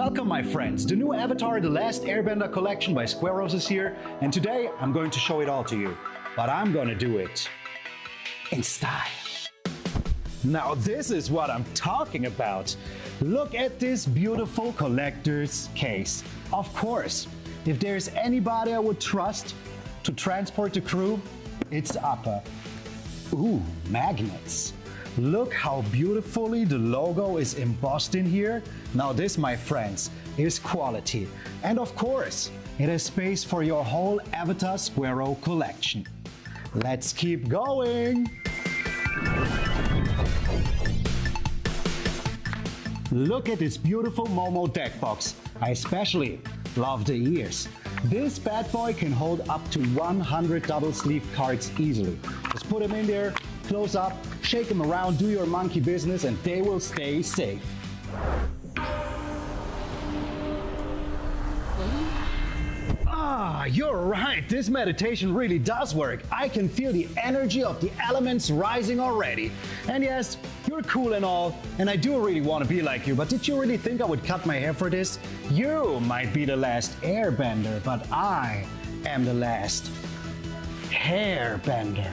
Welcome my friends, the new Avatar The Last Airbender collection by Squareos is here, and today I'm going to show it all to you. But I'm gonna do it in style. Now this is what I'm talking about. Look at this beautiful collector's case. Of course, if there's anybody I would trust to transport the crew, it's Appa. Ooh, magnets. Look how beautifully the logo is embossed in here. Now this, my friends, is quality. And of course, it has space for your whole Avatar Squareo collection. Let's keep going! Look at this beautiful Momo deck box. I especially love the ears. This bad boy can hold up to 100 double sleeve cards easily. Just put them in there, close up, shake them around, do your monkey business, and they will stay safe. Ah, you're right, this meditation really does work. I can feel the energy of the elements rising already. And yes, you're cool and all, and I do really want to be like you, but did you really think I would cut my hair for this? You might be the last airbender, but I am the last hairbender.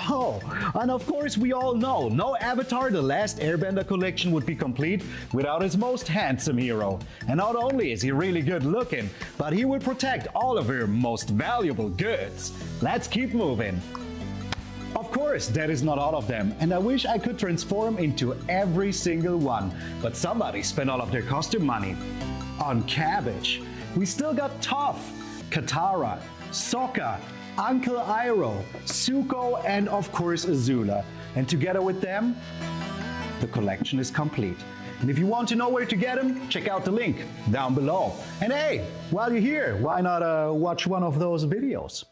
Oh, and of course we all know, no Avatar The Last Airbender collection would be complete without his most handsome hero. And not only is he really good looking, but he will protect all of your most valuable goods. Let's keep moving. Of course, that is not all of them, and I wish I could transform into every single one, but somebody spent all of their costume money on cabbage. We still got Toph, Katara, Sokka, Uncle Iroh, Zuko, and of course Azula. And together with them, the collection is complete. And if you want to know where to get them, check out the link down below. And hey, while you're here, why not watch one of those videos?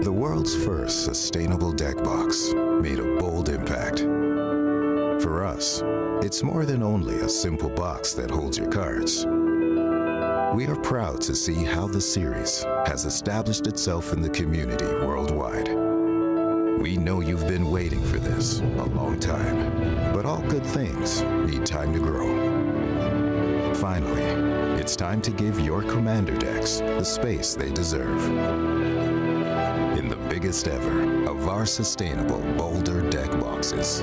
The world's first sustainable deck box made a bold impact. For us, it's more than only a simple box that holds your cards. We are proud to see how the series has established itself in the community worldwide. We know you've been waiting for this a long time, but all good things need time to grow. Finally, it's time to give your commander decks the space they deserve. In the biggest ever of our sustainable Boulder deck boxes.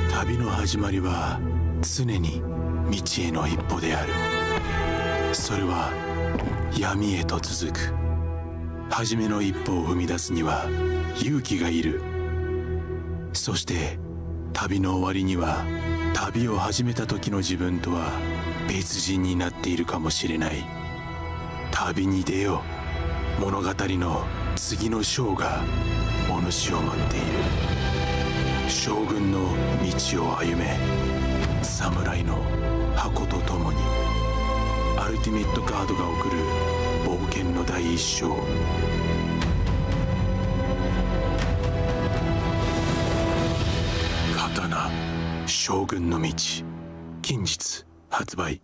旅の始まりは常に道への一歩である。それは闇へと続く。初めの一歩を踏み出すには勇気がいる。そして旅の終わりには旅を始めた時の自分とは別人になっているかもしれない。旅に出よう。物語の次の章がお主を待っている。将軍の道を歩め。侍の箱とともに。アルティメットカードが送る冒険の第一章。刀将軍の道、近日発売。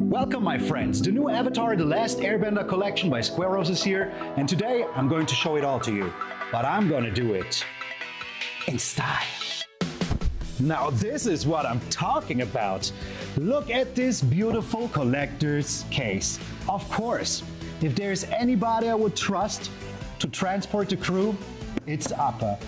Welcome my friends, the new Avatar The Last Airbender collection by Squareos is here, and today I'm going to show it all to you. But I'm gonna do it in style. Now this is what I'm talking about. Look at this beautiful collector's case. Of course, if there's anybody I would trust to transport the crew, it's Appa.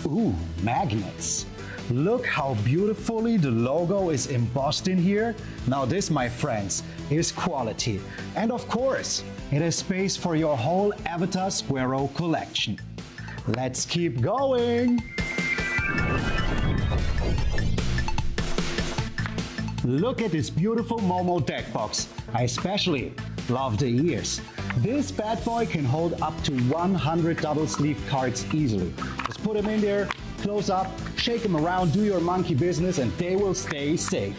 Ooh, magnets. Look how beautifully the logo is embossed in here. Now this, my friends, is quality. And of course, it has space for your whole Avatar Squareo collection. Let's keep going! Look at this beautiful Momo deck box. I especially love the ears. This bad boy can hold up to 100 double sleeve cards easily. Just put them in there, close up, shake them around, do your monkey business, and they will stay safe.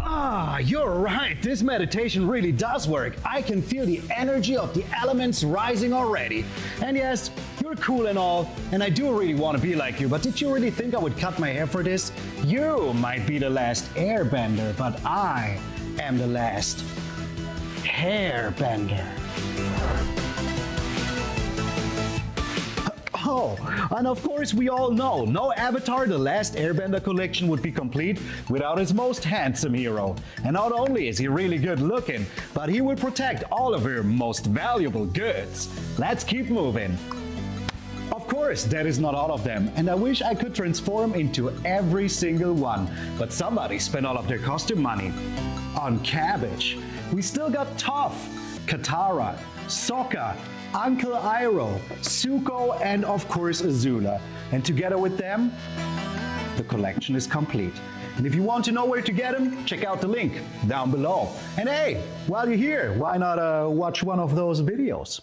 Ah, you're right, this meditation really does work. I can feel the energy of the elements rising already. And yes, you're cool and all, and I do really want to be like you, but did you really think I would cut my hair for this? You might be the last airbender, but I am the last hairbender. Oh, and of course we all know, no Avatar The Last Airbender collection would be complete without his most handsome hero. And not only is he really good looking, but he will protect all of your most valuable goods. Let's keep moving. Of course, that is not all of them, and I wish I could transform into every single one, but somebody spent all of their costume money on cabbage. We still got Toph, Katara, Sokka, Uncle Iroh, Zuko, and of course Azula. And together with them, the collection is complete. And if you want to know where to get them, check out the link down below. And hey, while you're here, why not watch one of those videos?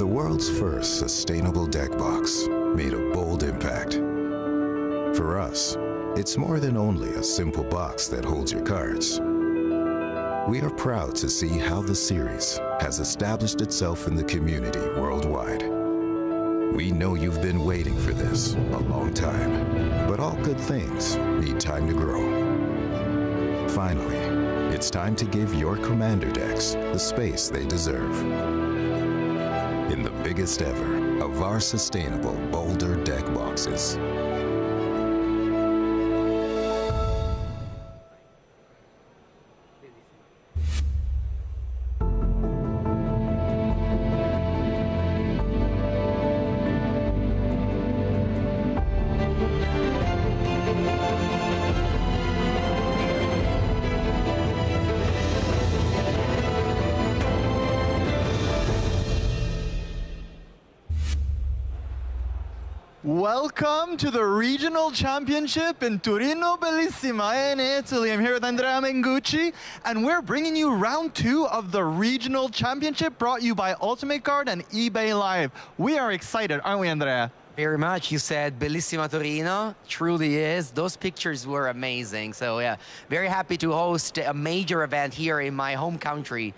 The world's first sustainable deck box made a bold impact. For us, it's more than only a simple box that holds your cards. We are proud to see how the series has established itself in the community worldwide. We know you've been waiting for this a long time, but all good things need time to grow. Finally, it's time to give your commander decks the space they deserve. In the biggest ever of our sustainable Boulder deck boxes. Welcome to the regional championship in Torino Bellissima in Italy. I'm here with Andrea Mengucci, and we're bringing you round 2 of the regional championship brought you by Ultimate Card and eBay Live. We are excited, aren't we, Andrea? Very much. You said Bellissima Torino. Truly is. Those pictures were amazing. So yeah, very happy to host a major event here in my home country.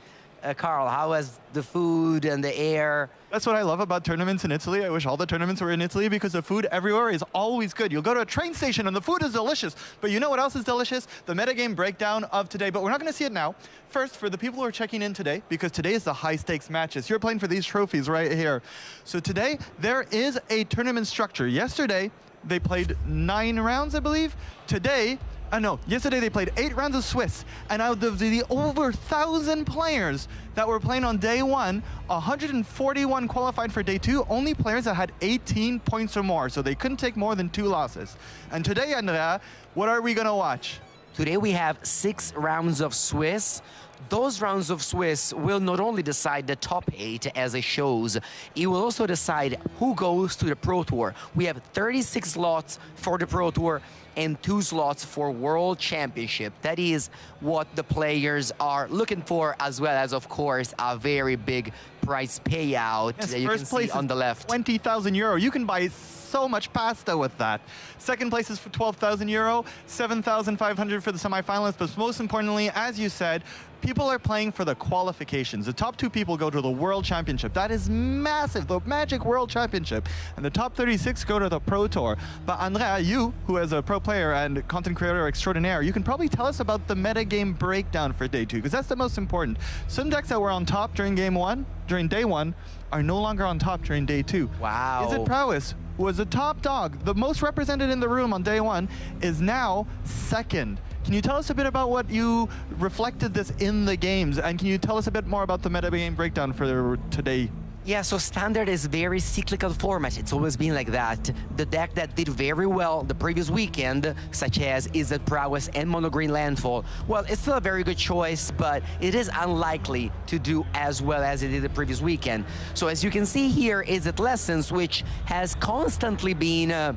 Carl, how was the food and the air? That's what I love about tournaments in Italy. I wish all the tournaments were in Italy because the food everywhere is always good. You'll go to a train station and the food is delicious. But you know what else is delicious? The metagame breakdown of today. But we're not going to see it now. First, for the people who are checking in today, because today is the high stakes matches. You're playing for these trophies right here. So today, there is a tournament structure. Yesterday, they played 9 rounds, I believe. Today, yesterday they played 8 rounds of Swiss, and out of the over 1,000 players that were playing on day 1, 141 qualified for day 2, only players that had 18 points or more, so they couldn't take more than 2 losses. And today, Andrea, what are we gonna watch? Today we have 6 rounds of Swiss. Those rounds of Swiss will not only decide the top 8 as it shows, it will also decide who goes to the Pro Tour. We have 36 slots for the Pro Tour and 2 slots for World Championship. That is what the players are looking for, as well as, of course, a very big prize payout that you can see on the left. 20,000 euro. You can buy so much pasta with that. Second place is for 12,000 euro, 7,500 for the semifinalists, but most importantly, as you said, people are playing for the qualifications. The top 2 people go to the World Championship. That is massive, the Magic World Championship. And the top 36 go to the Pro Tour. But Andrea, you, who is a pro player and content creator extraordinaire, you can probably tell us about the metagame breakdown for day 2, because that's the most important. Some decks that were on top during during day 1, are no longer on top during day 2. Wow. Izzet Prowess was the top dog, the most represented in the room on day 1, is now second. Can you tell us a bit about what you reflected this in the games? And can you tell us a bit more about the metagame breakdown for today? Yeah, so Standard is very cyclical format. It's always been like that. The deck that did very well the previous weekend, such as Izzet Prowess and Mono Green Landfall, well, it's still a very good choice, but it is unlikely to do as well as it did the previous weekend. So as you can see here, Izzet Lessons, which has constantly been a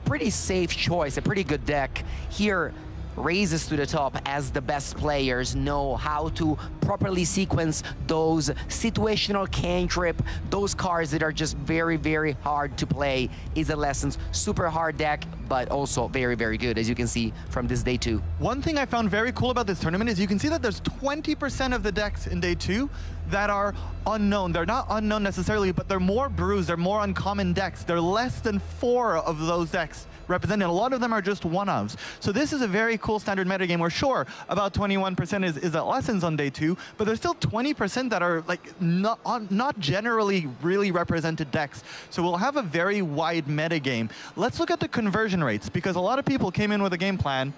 pretty safe choice, a pretty good deck. Here, raises to the top as the best players know how to properly sequence those situational cantrip, those cards that are just very, very hard to play. Izzet Lessons, super hard deck, but also very, very good, as you can see from this day 2. One thing I found very cool about this tournament is you can see that there's 20% of the decks in day 2 that are unknown. They're not unknown necessarily, but they're more bruised, they're more uncommon decks. They're less than 4 of those decks represented. A lot of them are just one-ofs. So this is a very cool standard metagame where, sure, about 21% is Izzet Lessons on day 2, but there's still 20% that are like not generally really represented decks. So we'll have a very wide metagame. Let's look at the conversion rates, because a lot of people came in with a game plan,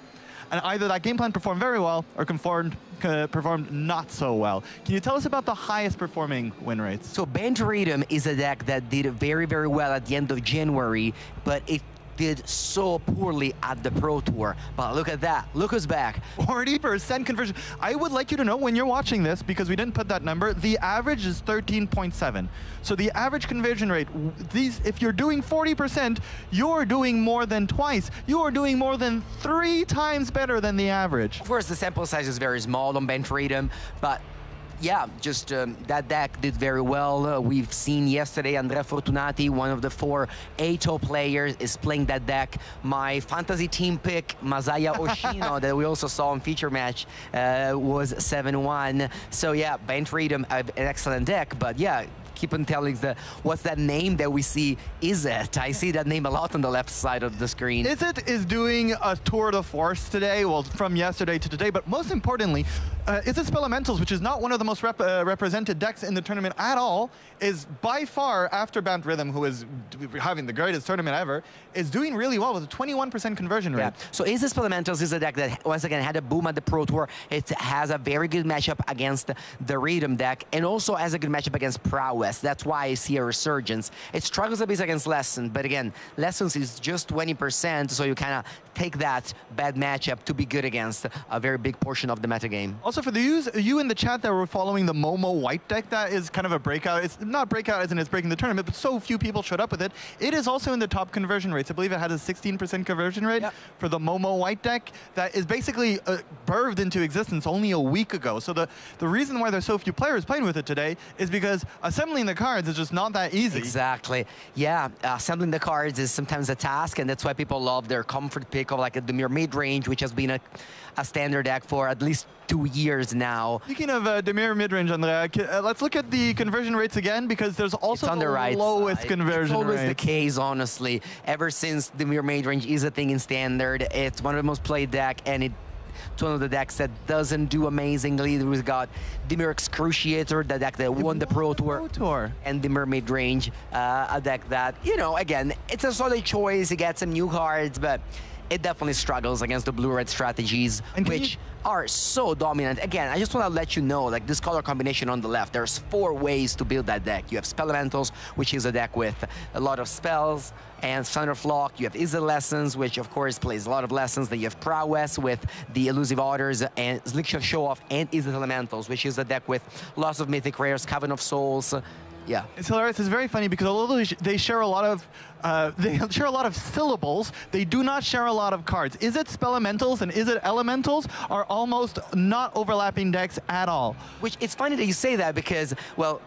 and either that game plan performed very well or performed not so well. Can you tell us about the highest performing win rates? So Banter Rhythm is a deck that did very, very well at the end of January, but it did so poorly at the Pro Tour. But look at that. Look who's back. 40% conversion. I would like you to know, when you're watching this, because we didn't put that number, the average is 13.7. So the average conversion rate, if you're doing 40%, you're doing more than twice. You're doing more than 3 times better than the average. Of course, the sample size is very small on Banter Rhythm, but Yeah, just that deck did very well. We've seen yesterday Andrea Fortunati, one of the 4 ATO players, is playing that deck. My fantasy team pick, Masaya Oshino, that we also saw in feature match, was 7-1. So yeah, Bent Freedom, an excellent deck, but yeah, keep on telling what's that name that we see? Izzet. I see that name a lot on the left side of the screen. Izzet is doing a tour de force today, well, from yesterday to today, but most importantly, Izzet's Elementals, which is not one of the most represented decks in the tournament at all, is by far, after Bant Rhythm, who is having the greatest tournament ever, is doing really well with a 21% conversion rate. Yeah. So Izzet's Elementals is a deck that, once again, had a boom at the Pro Tour. It has a very good matchup against the Rhythm deck, and also has a good matchup against Prowess. That's why I see a resurgence. It struggles a bit against Lessons, but again, Lessons is just 20%, so you kind of take that bad matchup to be good against a very big portion of the metagame. Also, for you in the chat that were following the Momo White deck, that is kind of a breakout. It's not breakout as in it's breaking the tournament, but so few people showed up with it. It is also in the top conversion rates. I believe it had a 16% conversion rate for the Momo White deck that is basically birthed into existence only a week ago. So the reason why there's so few players playing with it today is because assembling the cards is just not that easy. Exactly. Yeah, assembling the cards is sometimes a task, and that's why people love their comfort pick of like a Demir mid-range, which has been a standard deck for at least 2 years now. Speaking of Demir mid-range, Andrea, let's look at the conversion rates again, because there's also the right lowest side. conversion It's always rate. the case, honestly. Ever since Demir mid-range is a thing in standard, it's one of the most played deck, and it's one of the decks that doesn't do amazingly. We've got Demir Excruciator, the deck that won the Pro Tour, and Demir mid-range, a deck that, you know, again, it's a solid choice. You get some new cards, but it definitely struggles against the blue-red strategies, which are so dominant. Again, I just want to let you know, like this color combination on the left, there's 4 ways to build that deck. You have Spelementals, which is a deck with a lot of spells and Thunderflock. You have Izzet Lessons, which of course plays a lot of lessons. Then you have Prowess with the Elusive Otters and Slickshot Show Off and Izzet Elementals, which is a deck with lots of mythic rares, Coven of Souls. Yeah, it's hilarious. It's very funny because although they share a lot of syllables, they do not share a lot of cards. Izzet Spelementals and Izzet Elementals are almost not overlapping decks at all. Which it's funny that you say that because, well,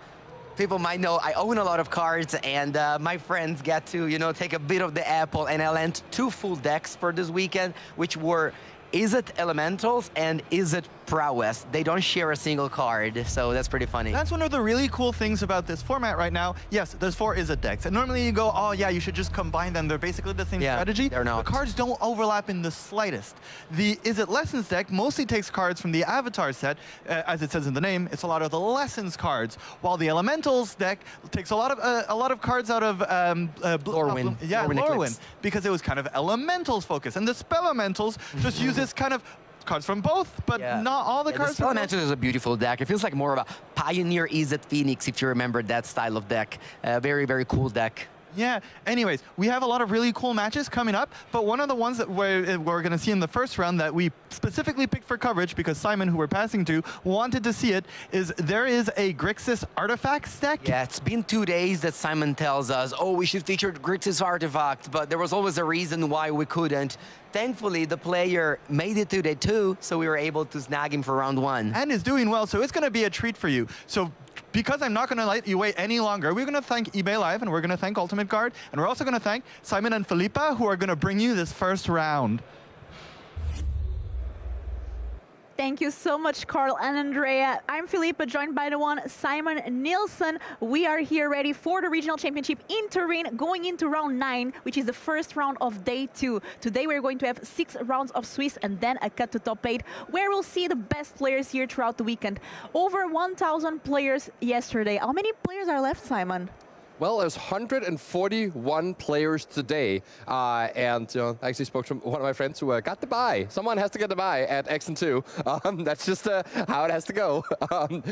people might know I own a lot of cards, and my friends get to, you know, take a bit of the apple, and I lent 2 full decks for this weekend, which were Izzet Elementals and Izzet Prowess. They don't share a single card, so that's pretty funny. That's one of the really cool things about this format right now. Yes, there's 4 Izzet decks, and normally you go, oh yeah, you should just combine them. They're basically the same strategy. They're not. The cards don't overlap in the slightest. The Izzet Lessons deck mostly takes cards from the Avatar set, as it says in the name. It's a lot of the Lessons cards, while the Elementals deck takes a lot of cards out of Lorwyn. Lorwyn, because it was kind of Elementals focused, and the Spelementals just uses kind of cards from both, but not all the cards. The Spelementals is a beautiful deck. It feels like more of a Pioneer Izzet Phoenix, if you remember that style of deck. Very, very cool deck. Yeah, anyways, we have a lot of really cool matches coming up, but one of the ones that we're going to see in the first round that we specifically picked for coverage because Simon, who we're passing to, wanted to see it, is there is a Grixis Artifacts deck. Yeah, it's been 2 days that Simon tells us, oh, we should feature Grixis Artifacts, but there was always a reason why we couldn't. Thankfully, the player made it to day 2, so we were able to snag him for round 1. And is doing well, so it's going to be a treat for you. So because I'm not going to let you wait any longer, we're going to thank eBay Live, and we're going to thank Ultimate Guard, and we're also going to thank Simon and Felipa, who are going to bring you this first round. Thank you so much, Carl and Andrea. I'm Felipa, joined by the one Simon Nilsson. We are here ready for the regional championship in Turin, going into round 9, which is the first round of day 2. Today we're going to have 6 rounds of Swiss and then a cut to top 8, where we'll see the best players here throughout the weekend. Over 1,000 players yesterday. How many players are left, Simon? Well, there's 141 players today, and I actually spoke to one of my friends who got the bye. Someone has to get the bye at X2. That's just how it has to go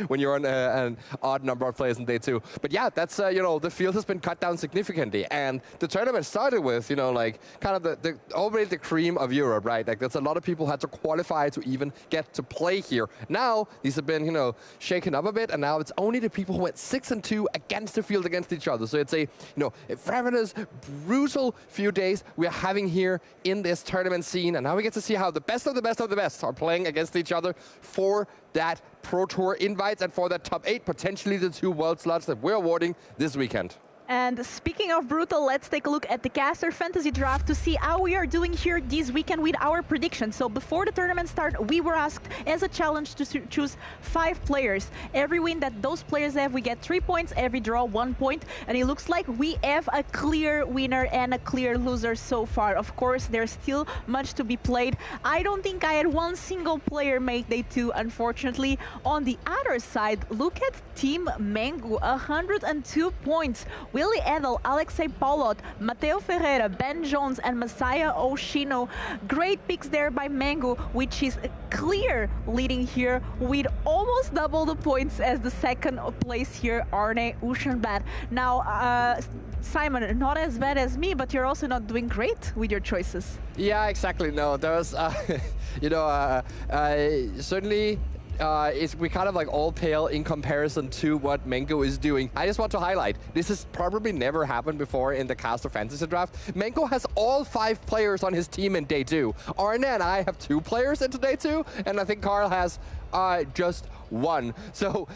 when you're on an odd number of players in day 2. But yeah, that's the field has been cut down significantly, and the tournament started with like kind of the already the cream of Europe, right? Like that's a lot of people had to qualify to even get to play here. Now these have been shaken up a bit, and now it's only the people who went 6-2 against the field against each other other. So it's a a ravenous, brutal few days we're having here in this tournament scene, and now we get to see how the best of the best of the best are playing against each other for that Pro Tour invites and for that top 8, potentially the 2 world slots that we're awarding this weekend. And speaking of brutal, let's take a look at the Caster Fantasy Draft to see how we are doing here this weekend with our predictions. So before the tournament start, we were asked as a challenge to choose 5 players. Every win that those players have, we get 3 points. Every draw, 1 point. And it looks like we have a clear winner and a clear loser so far. Of course, there's still much to be played. I don't think I had one single player make day 2, unfortunately. On the other side, look at Team Mango, 102 points. Willie Edel, Alexei Paulot, Mateo Ferreira, Ben Jones, and Messiah Oshino. Great picks there by Mango, which is clear leading here with almost double the points as the second place here, Arne Ushenbad. Now, Simon, not as bad as me, but you're also not doing great with your choices. Yeah, exactly. No, there's, certainly. We kind of like all pale in comparison to what Mango is doing. I just want to highlight, this has probably never happened before in the Caster Fantasy Draft. Mango has all 5 players on his team in day 2. Arne and I have 2 players into day 2, and I think Carl has just 1. So,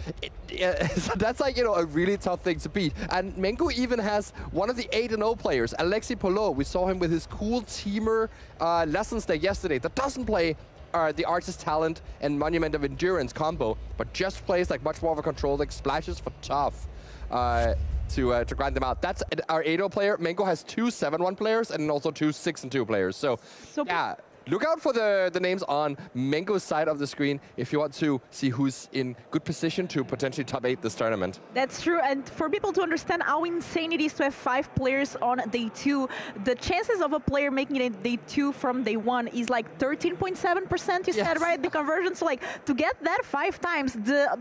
so that's like, a really tough thing to beat. And Mango even has one of the 8-0 players, Alexei Polo. We saw him with his cool teamer lessons day yesterday that doesn't play the Artist Talent and Monument of Endurance combo, but just plays like much more of a control, like splashes for tough to grind them out. That's our 8-0 player. Mango has 2 7-1 players and also 2 6-2 players. So yeah. Look out for the names on Mango's side of the screen if you want to see who's in good position to potentially top 8 this tournament. That's true, and for people to understand how insane it is to have 5 players on day 2, the chances of a player making it day 2 from day 1 is like 13.7%, you said, right? The conversion, so like to get that 5 times,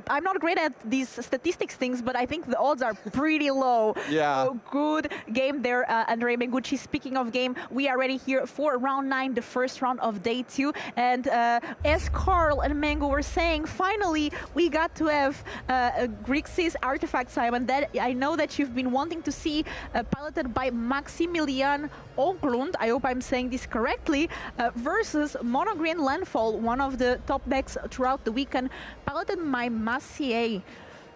I'm not great at these statistics things, but I think the odds are pretty low. Yeah. So good game there, Andrea Mengucci. Speaking of game, we are ready here for round 9, the first round of day 2, and as Carl and Mango were saying, finally we got to have Grixis Artifacts, Simon, that I know that you've been wanting to see, piloted by Maximilian Oglund, I hope I'm saying this correctly, versus Monogreen Landfall, one of the top decks throughout the weekend, piloted by Massier.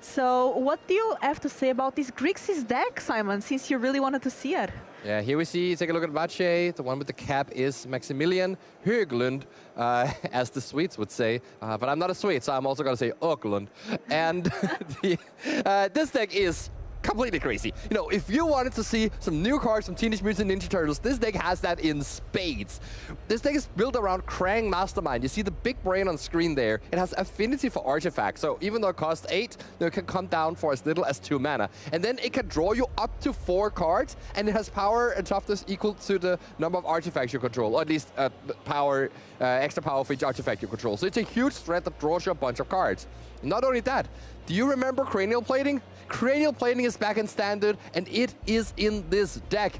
So what do you have to say about this Grixis deck, Simon, since you really wanted to see it? Yeah, here we see, take a look at Maciej. The one with the cap is Maximilian Höglund, as the Swedes would say. But I'm not a Swede, so I'm also going to say Öglund. And this deck is completely crazy. If you wanted to see some new cards from Teenage Mutant Ninja Turtles, this deck has that in spades. This deck is built around Krang Mastermind. You see the big brain on screen there. It has affinity for artifacts, so even though it costs 8, it can come down for as little as 2 mana. And then it can draw you up to 4 cards, and it has power and toughness equal to the number of artifacts you control, or at least extra power for each artifact you control. So it's a huge threat that draws you a bunch of cards. Not only that, do you remember Cranial Plating? Cranial Plating is back in Standard, and it is in this deck.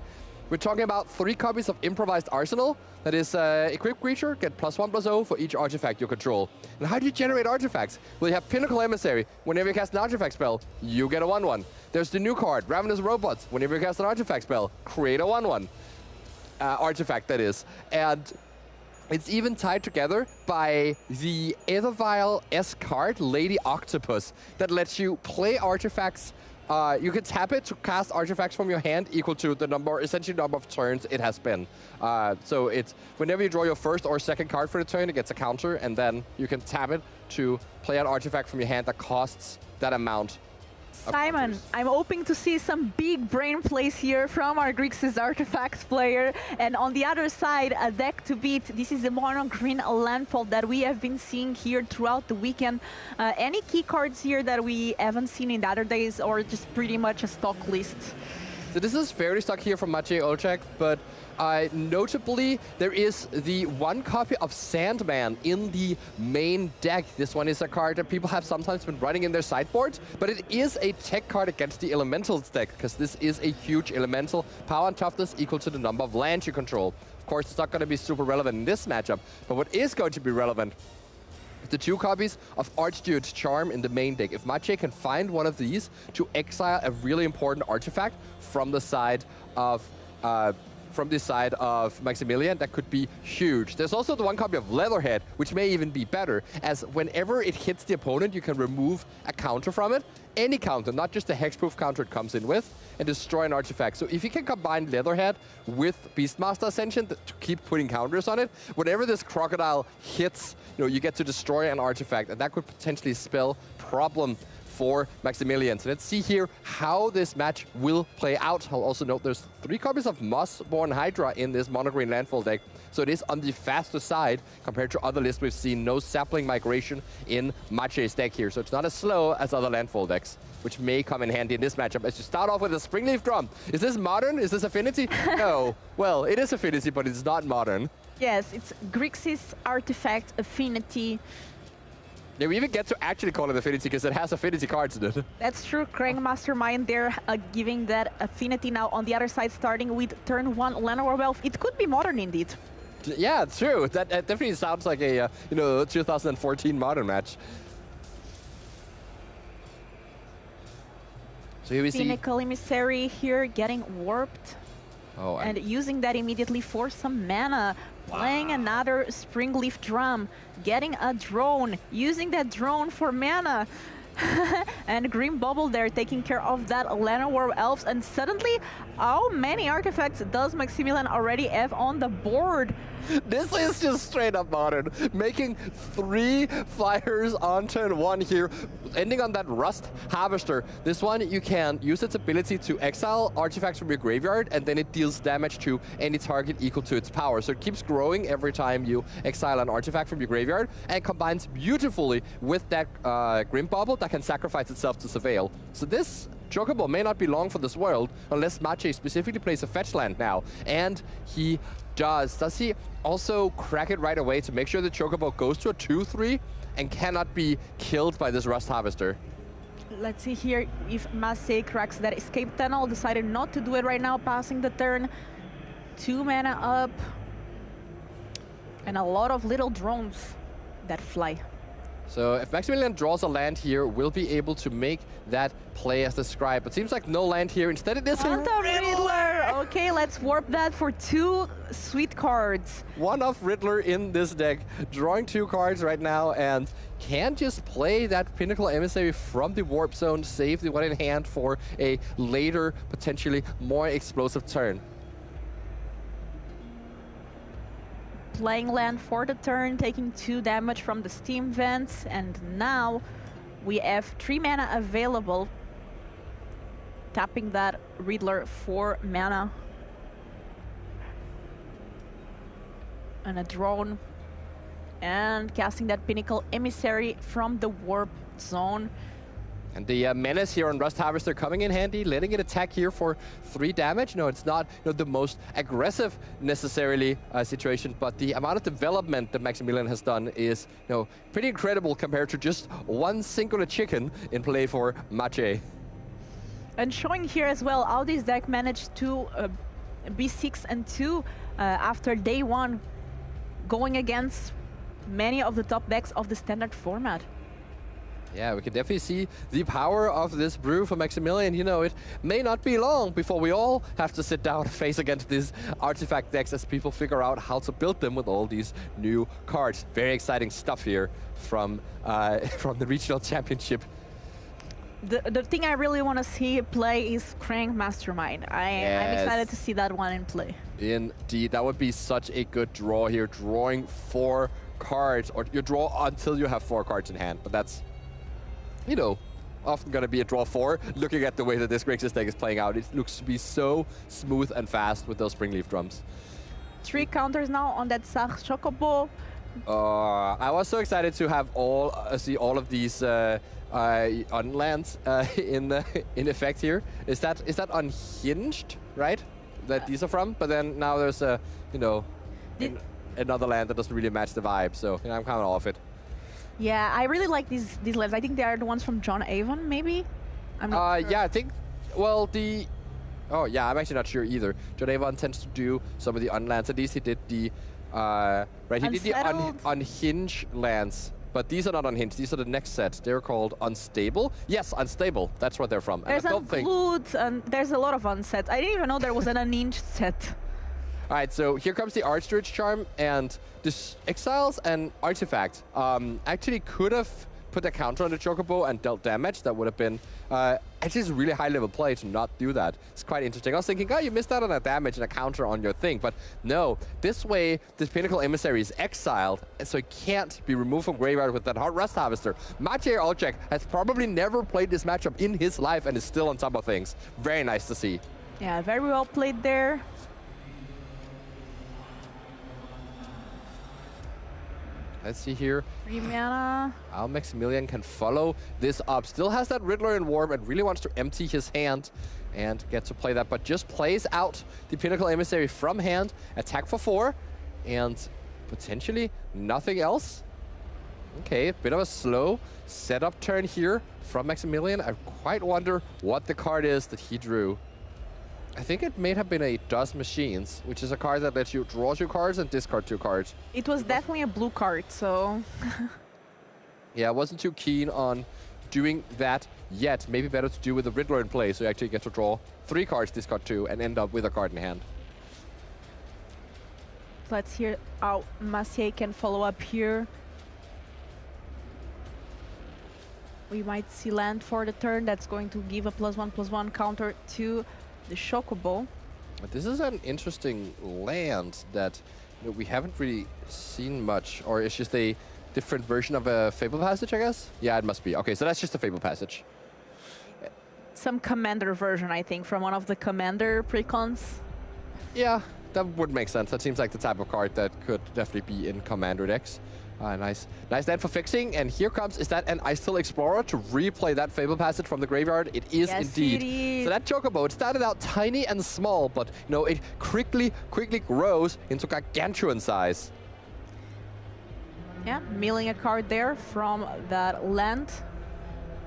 We're talking about 3 copies of Improvised Arsenal. That is, equipped creature, get +1/+0 for each artifact you control. And how do you generate artifacts? Well, you have Pinnacle Emissary. Whenever you cast an artifact spell, you get a 1/1. There's the new card, Ravenous Robots. Whenever you cast an artifact spell, create a 1/1. Artifact, that is. And it's even tied together by the Evervile S card, Lady Octopus, that lets you play artifacts. You can tap it to cast artifacts from your hand equal to the number, essentially the number of turns it has been. So it's whenever you draw your first or second card for the turn, it gets a counter, and then you can tap it to play an artifact from your hand that costs that amount. Simon, I'm hoping to see some big brain plays here from our Grixis Artifacts player. And on the other side, a deck to beat. This is the Mono Green Landfall that we have been seeing here throughout the weekend. Any key cards here that we haven't seen in the other days, or just pretty much a stock list? So this is fairly stuck here from Maciej Olczak, but notably, there is the 1 copy of Sandman in the main deck. This one is a card that people have sometimes been running in their sideboards, but it is a tech card against the Elementals deck, because this is a huge Elemental. Power and toughness equal to the number of lands you control. Of course, it's not going to be super relevant in this matchup, but what is going to be relevant the 2 copies of Archduke's Charm in the main deck. If Maciej can find one of these to exile a really important artifact from the side of Maximilian, that could be huge. There's also the 1 copy of Leatherhead, which may even be better, as whenever it hits the opponent, you can remove a counter from it. Any counter, not just the hexproof counter it comes in with, and destroy an artifact. So if you can combine Leatherhead with Beastmaster Ascension to keep putting counters on it, whenever this crocodile hits, you get to destroy an artifact, and that could potentially spell problem for Maximilian. So let's see here how this match will play out. I'll also note there's 3 copies of Mossborn Hydra in this mono-green landfall deck, so it is on the faster side compared to other lists we've seen. No sapling migration in Maciej's deck here, so it's not as slow as other landfall decks, which may come in handy in this matchup. As you start off with a Springleaf Drum. Is this modern? Is this Affinity? No. Well, it is Affinity, but it's not modern. Yes, it's Grixis Artifact Affinity. Yeah, we even get to actually call it Affinity because it has Affinity cards in it. That's true. Krang Mastermind there giving that Affinity. Now on the other side, starting with turn 1 Llanowar Elf. It could be modern indeed. Yeah, true. That definitely sounds like a 2014 modern match. So here we see Pinnacle Emissary here getting warped. Oh, and using that immediately for some mana. Playing another Springleaf Drum, getting a drone, using that drone for mana. And Green Bubble there taking care of that Llanowar Elves. And suddenly, how many artifacts does Maximilian already have on the board? This is just straight up modern. Making 3 flyers on turn 1 here, ending on that Rust Harvester. This one, you can use its ability to exile artifacts from your graveyard, and then it deals damage to any target equal to its power. So it keeps growing every time you exile an artifact from your graveyard, and combines beautifully with that Grim Bubble that can sacrifice itself to Surveil. So this Chocobo may not be long for this world, unless Maciej specifically plays a fetch land now. And he does. Does he also crack it right away to make sure the Chocobo goes to a 2-3 and cannot be killed by this Rust Harvester? Let's see here if Maciej cracks that escape tunnel. Decided not to do it right now, passing the turn. 2 mana up. And a lot of little drones that fly. So if Maximilian draws a land here, we'll be able to make that play as described. But seems like no land here. Instead it is a Riddler! Okay, let's warp that for 2 sweet cards. 1 of Riddler in this deck, drawing 2 cards right now, and can just play that Pinnacle Emissary from the Warp Zone, save the 1 in hand for a later, potentially more explosive turn. Playing land for the turn, taking 2 damage from the Steam Vents, and now we have 3 mana available. Tapping that Riddler for mana. And a drone. And casting that Pinnacle Emissary from the Warp Zone. And the Menace here on Rust Harvester coming in handy, letting it attack here for 3 damage. No, it's not the most aggressive necessarily situation, but the amount of development that Maximilian has done is pretty incredible compared to just 1 singular chicken in play for Maciej. And showing here as well how this deck managed to be 6-2 after day 1, going against many of the top decks of the standard format. Yeah, we can definitely see the power of this brew for Maximilian. It may not be long before we all have to sit down and face against these artifact decks as people figure out how to build them with all these new cards. Very exciting stuff here from the regional championship. The thing I really want to see play is Krang Mastermind. I'm excited to see that one in play. Indeed, that would be such a good draw here, drawing 4 cards, or you draw until you have 4 cards in hand, but that's often going to be a draw 4. Looking at the way that this Grixis deck is playing out, it looks to be so smooth and fast with those Springleaf Drums. 3 counters now on that Sach Chocobo. I was so excited to have see all of these unlands in effect here. Is that Unhinged, right? That these are from, but then now there's another land that doesn't really match the vibe. So I'm kind of off it. Yeah, I really like these lands. I think they are the ones from John Avon, maybe? I'm not sure. Yeah, I think, well, oh yeah, I'm actually not sure either. John Avon tends to do some of the unlands. At least he did the, he did the unhinged lands. but these are not unhinged. These are the next set. They're called Unstable. Yes, Unstable. That's where they're from. There's Unglued, and there's a lot of unsets. I didn't even know there was an unhinged set. All right, so here comes the Archsteward's Charm, and this Exiles and Artifact actually could have put a counter on the Chocobo and dealt damage. That would have been actually a really high-level play to not do that. It's quite interesting. I was thinking, oh, you missed out on a damage and a counter on your thing. But no, this way, this Pinnacle Emissary is exiled, so it can't be removed from Graveyard with that Rust Harvester. Maciej Olczak has probably never played this matchup in his life and is still on top of things. Very nice to see. Yeah, very well played there. Let's see here. 3 mana. Maximilian can follow this up. Still has that Riddler in Warp and really wants to empty his hand and get to play that, but just plays out the Pinnacle Emissary from hand, attack for 4, and potentially nothing else. Okay, a bit of a slow setup turn here from Maximilian. I quite wonder what the card is that he drew. I think it may have been a Does Machines, which is a card that lets you draw 2 cards and discard 2 cards. It was definitely a blue card, so... Yeah, I wasn't too keen on doing that yet. Maybe better to do with the Riddler in play, so you actually get to draw 3 cards, discard 2, and end up with a card in hand. Let's hear how Maciej can follow up here. We might see land for the turn. That's going to give a +1/+1 counter to the Chocobo. But this is an interesting land that we haven't really seen much, or it's just a different version of a Fable Passage, I guess? Yeah, it must be. Okay, so that's just a Fable Passage. Some Commander version, I think, from one of the Commander precons. Yeah, that would make sense. That seems like the type of card that could definitely be in Commander decks. Nice land for fixing, and here comes, is that an Icehill Explorer to replay that Fable Passage from the graveyard? It is indeed. It is. So that Chocobo, it started out tiny and small, but you know, it quickly grows into gargantuan size. Yeah, milling a card there from that land.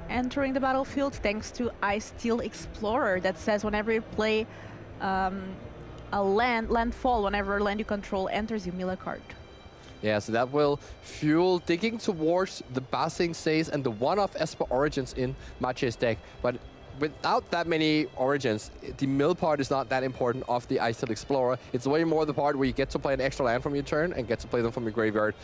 Entering the battlefield thanks to Icehill Explorer that says whenever you play a landfall, whenever a land you control enters, you mill a card. Yeah, so that will fuel digging towards the Basing Says and the one-off Esper Origins in Maciej's deck. But without that many Origins, the mill part is not that important of the Icehill Explorer. It's way more the part where you get to play an extra land from your turn and get to play them from your graveyard,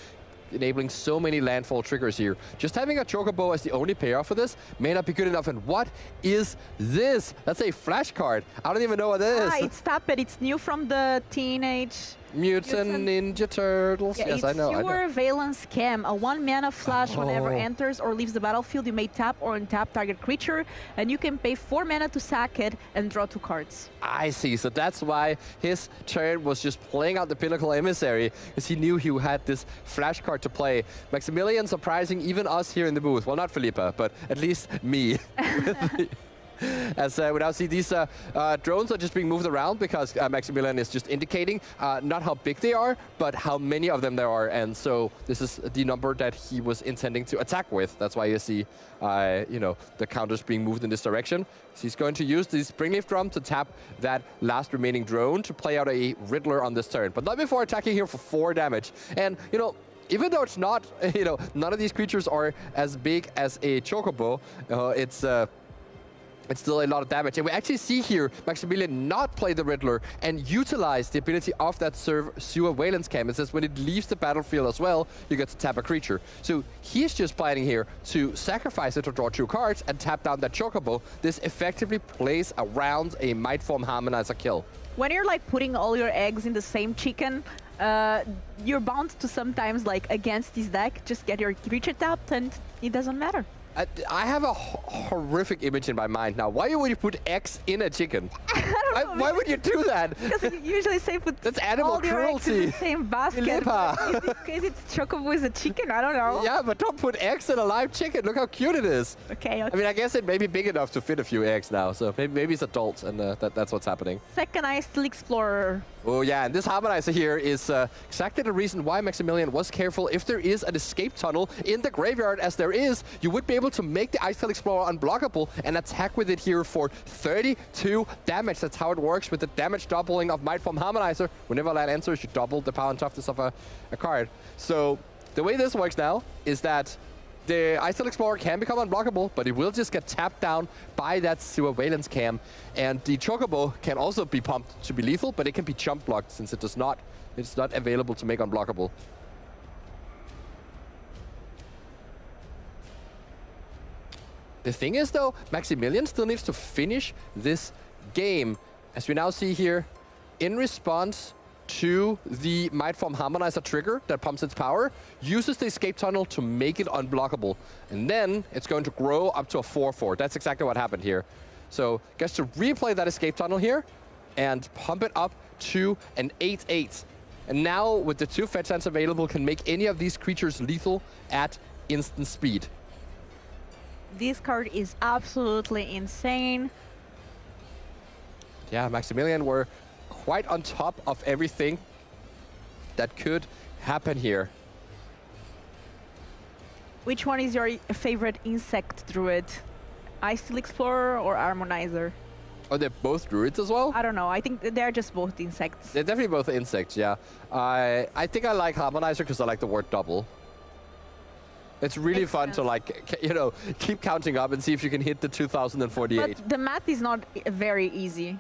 enabling so many landfall triggers here. Just having a Chocobo as the only payoff for this may not be good enough. And what is this? That's a flash card. I don't even know what it is. It's Tappet. It's new from the Teenage Mutant Ninja Turtles. Yeah, yes, I know. It's your Valence Scam. A 1-mana flash whenever enters or leaves the battlefield. You may tap or untap target creature, and you can pay 4 mana to sack it and draw 2 cards. I see. So that's why his turn was just playing out the Pinnacle Emissary, because he knew he had this flash card to play. Maximilian surprising even us here in the booth. Well, not Philippa, but at least me. As we now see these drones are just being moved around because Maximilian is just indicating not how big they are, but how many of them there are. And so this is the number that he was intending to attack with. That's why you see, you know, the counters being moved in this direction. So he's going to use the Springleaf Drum to tap that last remaining drone to play out a Riddler on this turn. But not before attacking here for 4 damage. And, you know, even though it's not, you know, none of these creatures are as big as a Chocobo, it's still a lot of damage. And we actually see here Maximilian not play the Riddler and utilize the ability of that Sewer Valence Scam. It says when it leaves the battlefield as well, you get to tap a creature. So he's just planning here to sacrifice it to draw 2 cards and tap down that Chocobo. This effectively plays around a Mightform Harmonizer kill. When you're like putting all your eggs in the same chicken, you're bound to sometimes, like against this deck, just get your creature tapped and it doesn't matter. I have a horrific image in my mind now. Why would you put eggs in a chicken? Why would you do that? Because you usually say put that's animal all your eggs cruelty. in the same basket. In this case, it's Chocobo is a chicken. I don't know. Yeah, but don't put eggs in a live chicken. Look how cute it is. Okay. I mean, I guess it may be big enough to fit a few eggs now. So maybe it's adult, and that's what's happening. Second Icehill Explorer. Oh yeah, and this Harmonizer here is exactly the reason why Maximilian was careful. If there is an escape tunnel in the graveyard, as there is, you would be able to make the Icehill Explorer unblockable and attack with it here for 32 damage. That's how it works with the damage doubling of Mightform Harmonizer. Whenever land enters, you double the power and toughness of a card. So the way this works now is that the Ice Explorer can become unblockable, but it will just get tapped down by that Surveillance Cam. And the Chocobo can also be pumped to be lethal, but it can be jump blocked since it's not available to make unblockable. The thing is, though, Maximilian still needs to finish this game. As we now see here, in response to the Mightform Harmonizer trigger that pumps its power, uses the escape tunnel to make it unblockable. And then it's going to grow up to a 4-4. That's exactly what happened here. So gets to replay that escape tunnel here and pump it up to an 8-8. And now, with the 2 fetch lands available, can make any of these creatures lethal at instant speed. This card is absolutely insane. Yeah, Maximilian were quite on top of everything that could happen here. Which one is your favorite insect druid? Ice Explorer or Harmonizer? Oh, they're both druids as well? I don't know. I think they're just both insects. They're definitely both insects, yeah. I think I like Harmonizer because I like the word double. It's really fun to, like, you know, keep counting up and see if you can hit the 2048. But the math is not very easy.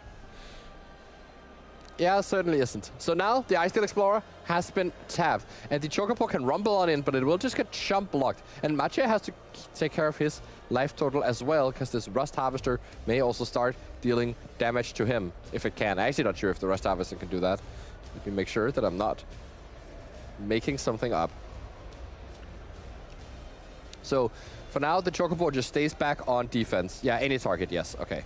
Yeah, it certainly isn't. So now the Ice Explorer has been tapped, and the Chocobo can rumble on in, but it will just get jump blocked. And Mache has to take care of his life total as well, because this Rust Harvester may also start dealing damage to him, if it can. I'm actually not sure if the Rust Harvester can do that. Let me make sure that I'm not making something up. So for now, the Chocobo just stays back on defense. Yeah, any target, yes, okay.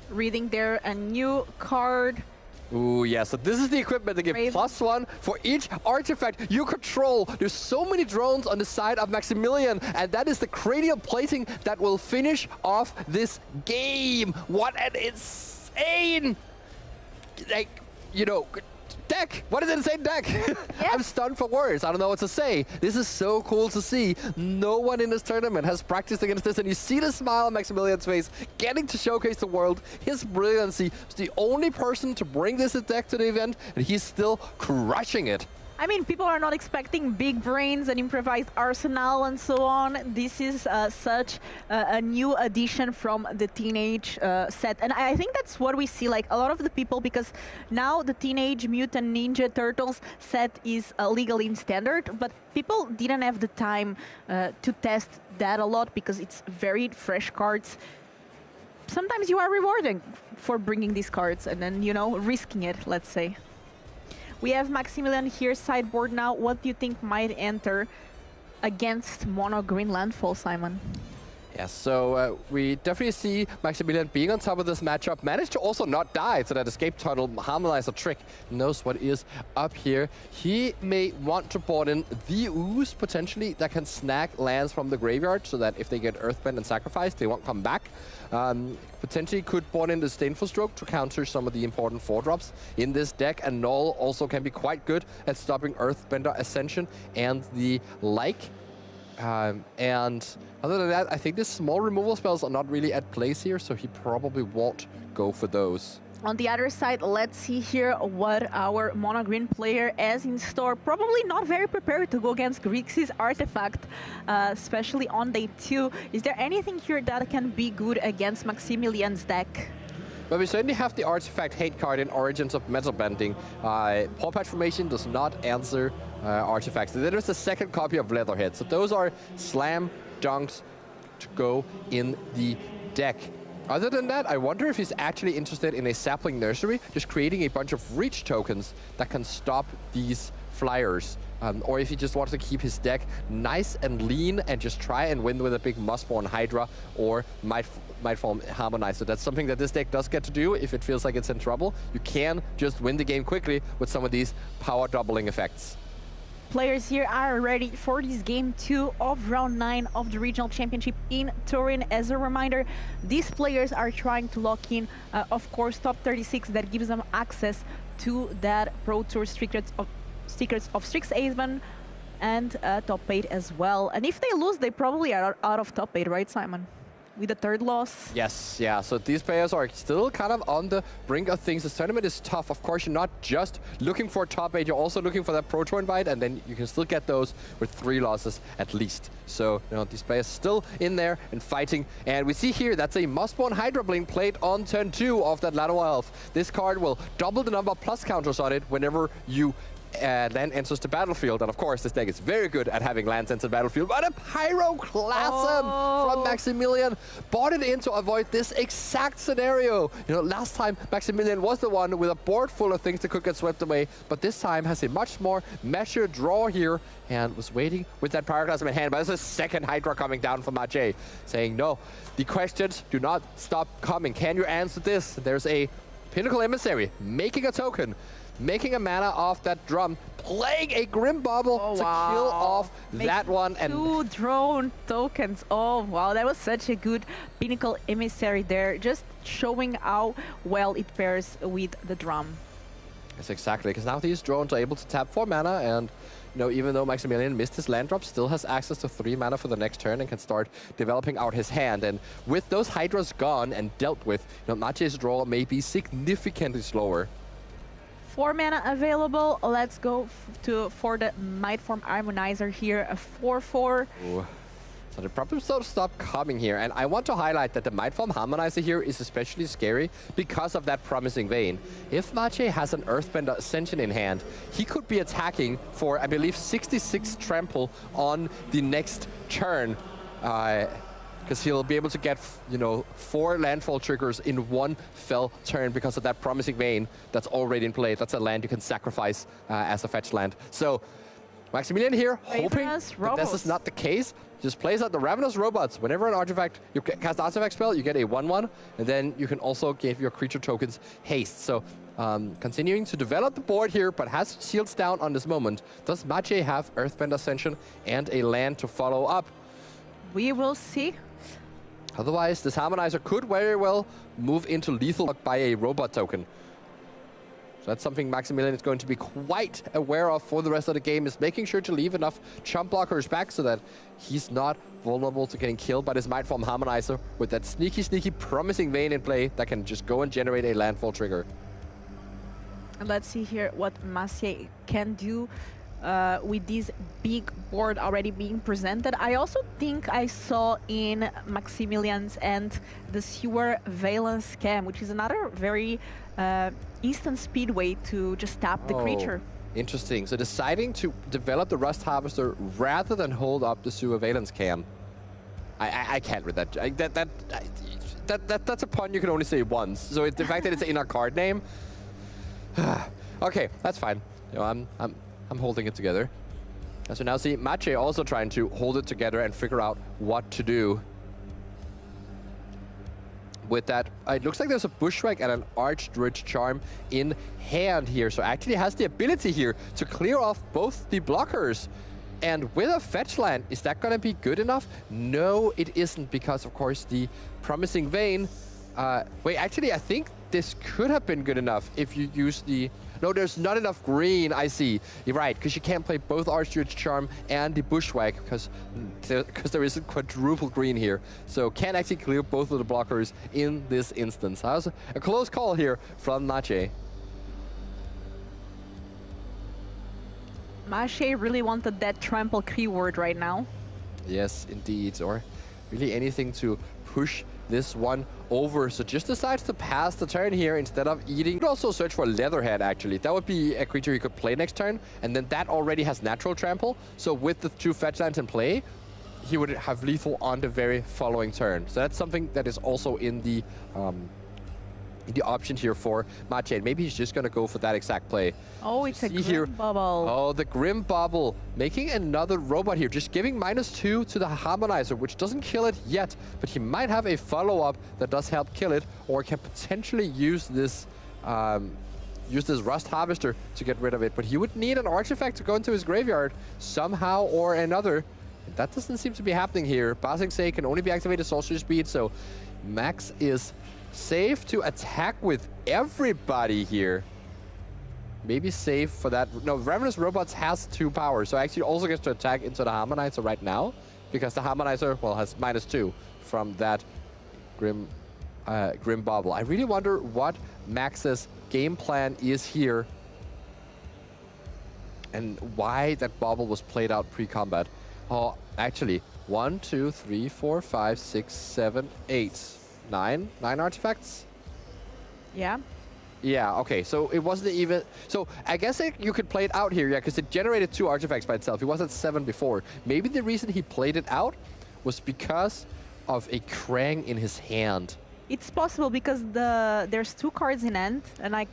Reading there a new card. Ooh, yeah, so this is the equipment that give +1 for each artifact you control. There's so many drones on the side of Maximilian, and that is the cranial plating that will finish off this game. What an insane, like, you know, deck! What an insane deck! Yes. I'm stunned for words. I don't know what to say. This is so cool to see. No one in this tournament has practiced against this, and you see the smile on Maximilian's face, getting to showcase the world his brilliancy. He's the only person to bring this deck to the event, and he's still crushing it. I mean, people are not expecting big brains and improvised arsenal and so on. This is such a new addition from the Teenage set. And I think that's what we see, like a lot of the people, because now the Teenage Mutant Ninja Turtles set is legal in Standard, but people didn't have the time to test that a lot because it's very fresh cards. Sometimes you are rewarding for bringing these cards and then, you know, risking it, let's say. We have Maximilian here sideboard now. What do you think might enter against Mono Green Landfall, Simon? Yeah, so we definitely see Maximilian being on top of this matchup, managed to also not die, so that escape tunnel Harmonizer trick knows what is up here. He may want to board in the Ooze, potentially, that can snag lands from the graveyard, so that if they get Earthbend and Sacrifice, they won't come back. Potentially could board in the Disdainful Stroke to counter some of the important 4-drops in this deck, and Null also can be quite good at stopping Earthbender Ascension and the like. And other than that, I think the small removal spells are not really at place here, so he probably won't go for those. On the other side, let's see here what our Mono Green player has in store. Probably not very prepared to go against Grixis Artifact, especially on day 2. Is there anything here that can be good against Maximilian's deck? But we certainly have the Artifact Hate card in Origins of Metal Bending. Paw Patch Formation does not answer artifacts. Then there's a second copy of Leatherhead. So those are slam dunks to go in the deck. Other than that, I wonder if he's actually interested in a Sapling Nursery, just creating a bunch of reach tokens that can stop these flyers. Or if he just wants to keep his deck nice and lean and just try and win with a big Mussborn Hydra or Mightform Harmonizer. That's something that this deck does get to do if it feels like it's in trouble. You can just win the game quickly with some of these power doubling effects. Players here are ready for this game 2 of round 9 of the regional championship in Turin. As a reminder, these players are trying to lock in, of course, top 36 that gives them access to that Pro Tour Secrets of Strixhaven and top 8 as well. And if they lose, they probably are out of top 8, right, Simon? with the third loss. Yes, yeah, so these players are still kind of on the brink of things. This tournament is tough. Of course, you're not just looking for top 8, you're also looking for that Pro Tour invite, and then you can still get those with 3 losses at least. So, you know, these players still in there and fighting. And we see here, that's a must-spawn Hydra Blink played on turn 2 of that Ladder Elf. This card will double the number of plus counters on it whenever you land enters the battlefield. And of course, this deck is very good at having lands enter the battlefield. But a Pyroclasm from Maximilian bought it in to avoid this exact scenario. You know, last time Maximilian was the one with a board full of things that could get swept away, but this time has a much more measured draw here and was waiting with that Pyroclasm in hand. But there's a second Hydra coming down from Maciej, saying, no, the questions do not stop coming. Can you answer this? There's a Pinnacle Emissary making a token, making a mana off that drum, playing a Grim Bobble to kill off that one. And 2 drone tokens. Oh, wow, that was such a good Pinnacle Emissary there, just showing how well it pairs with the drum. Yes, exactly, because now these drones are able to tap 4 mana, and you know, even though Maximilian missed his land drop, still has access to 3 mana for the next turn and can start developing out his hand. And with those Hydras gone and dealt with, you know, Maciej's draw may be significantly slower. 4 mana available. Let's go for the Mightform Harmonizer here, a 4/4. Ooh. So the problems don't stop coming here. And I want to highlight that the Mightform Harmonizer here is especially scary because of that Promising Vein. If Maciej has an Earthbender Ascension in hand, he could be attacking for, I believe, 66 trample on the next turn. Because he'll be able to get, you know, 4 landfall triggers in one fell turn because of that Promising Vein that's already in play. That's a land you can sacrifice as a fetch land. So Maximilian here, hoping that this is not the case. Just plays out the Ravenous Robots. Whenever an artifact, you cast artifact spell, you get a 1/1, and then you can also give your creature tokens haste. So continuing to develop the board here, but has shields down on this moment. Does Maciej have Earthbend Ascension and a land to follow up? We will see. Otherwise, this Harmonizer could very well move into lethal by a robot token. So that's something Maximilian is going to be quite aware of for the rest of the game, is making sure to leave enough chump blockers back so that he's not vulnerable to getting killed by this Mightform Harmonizer with that sneaky, sneaky Promising Vein in play that can just go and generate a landfall trigger. And let's see here what Maciej can do with this big board already being presented. I also think I saw in Maximilian's end the Sewer Valence Scam, which is another very instant speed way to just tap the creature. Interesting. So deciding to develop the Rust Harvester rather than hold up the Sewer Valence Cam. I can't read that. That's a pun you can only say once. So the fact that it's in our card name. Okay, that's fine. You know, I'm holding it together. As we now see Maciej also trying to hold it together and figure out what to do with that. It looks like there's a Bushwhack and an Archdruid Charm in hand here. So actually has the ability here to clear off both the blockers. And with a fetch land, is that going to be good enough? No, it isn't, because of course the Promising Vein... wait, actually I think this could have been good enough if you use the... No, there's not enough green, I see. You're right, because you can't play both Archdruid Charm and the Bushwhack, because there isn't quadruple green here. So can't actually clear both of the blockers in this instance. That was a close call here from Maciej. Maciej really wanted that trample keyword right now. Yes, indeed. Or really anything to push this one over. So just decides to pass the turn here instead of eating. You could also search for Leatherhead, actually. That would be a creature you could play next turn, and then that already has natural trample. So with the 2 fetch lands in play, he would have lethal on the very following turn. So that's something that is also in the option here for Maciej. Maybe he's just going to go for that exact play. Oh, it's a Grim Bubble. Oh, the Grim Bubble. Making another robot here. Just giving -2 to the Harmonizer, which doesn't kill it yet, but he might have a follow-up that does help kill it, or can potentially use this Rust Harvester to get rid of it. But he would need an artifact to go into his graveyard somehow or another. That doesn't seem to be happening here. Basing Say can only be activated Sorcery Speed, so Max is safe to attack with everybody here. Maybe safe for that. No, Ravenous Robots has 2 power, so actually also gets to attack into the Harmonizer right now, because the Harmonizer, well, has -2 from that Grim Bobble. I really wonder what Max's game plan is here and why that Bobble was played out pre-combat. Oh, actually, 1, 2, 3, 4, 5, 6, 7, 8, 9 artifacts? Yeah. Yeah, okay, so it wasn't even... So I guess you could play it out here, yeah, because it generated 2 artifacts by itself. It was at 7 before. Maybe the reason he played it out was because of a Krang in his hand. It's possible because there's 2 cards in hand, and I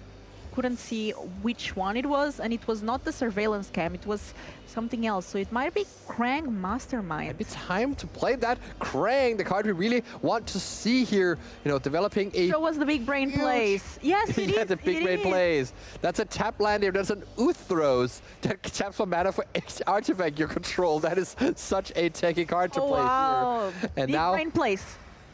couldn't see which one it was, and it was not the surveillance cam, it was something else. So it might be Krang Mastermind. Maybe time to play that Krang, the card we really want to see here, you know, developing a... Show us the big brain plays. Yes, it yeah, is. the big brain plays. That's a tap land here. That's an Uthros that taps for mana for each artifact you control. That is such a techie card to play here. And big now brain plays.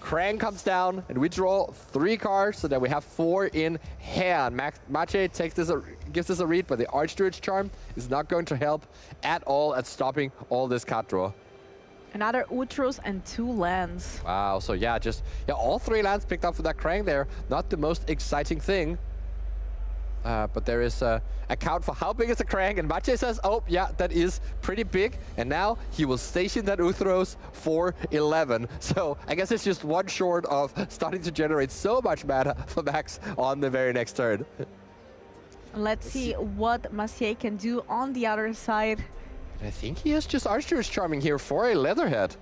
Krang comes down, and we draw 3 cards, so that we have 4 in hand. Mache takes this, gives this a read, but the Archdruid's Charm is not going to help at all at stopping all this card draw. Another Utros and 2 lands. Wow, so yeah, all 3 lands picked up for that Krang there. Not the most exciting thing. But there is a count for how big is a Krang, and Mache says, oh, yeah, that is pretty big. And now he will station that Uthros for 11. So I guess it's just one short of starting to generate so much mana for Max on the very next turn. Let's see what Maciej can do on the other side. I think he is just Archdruid's Charming here for a Leatherhead.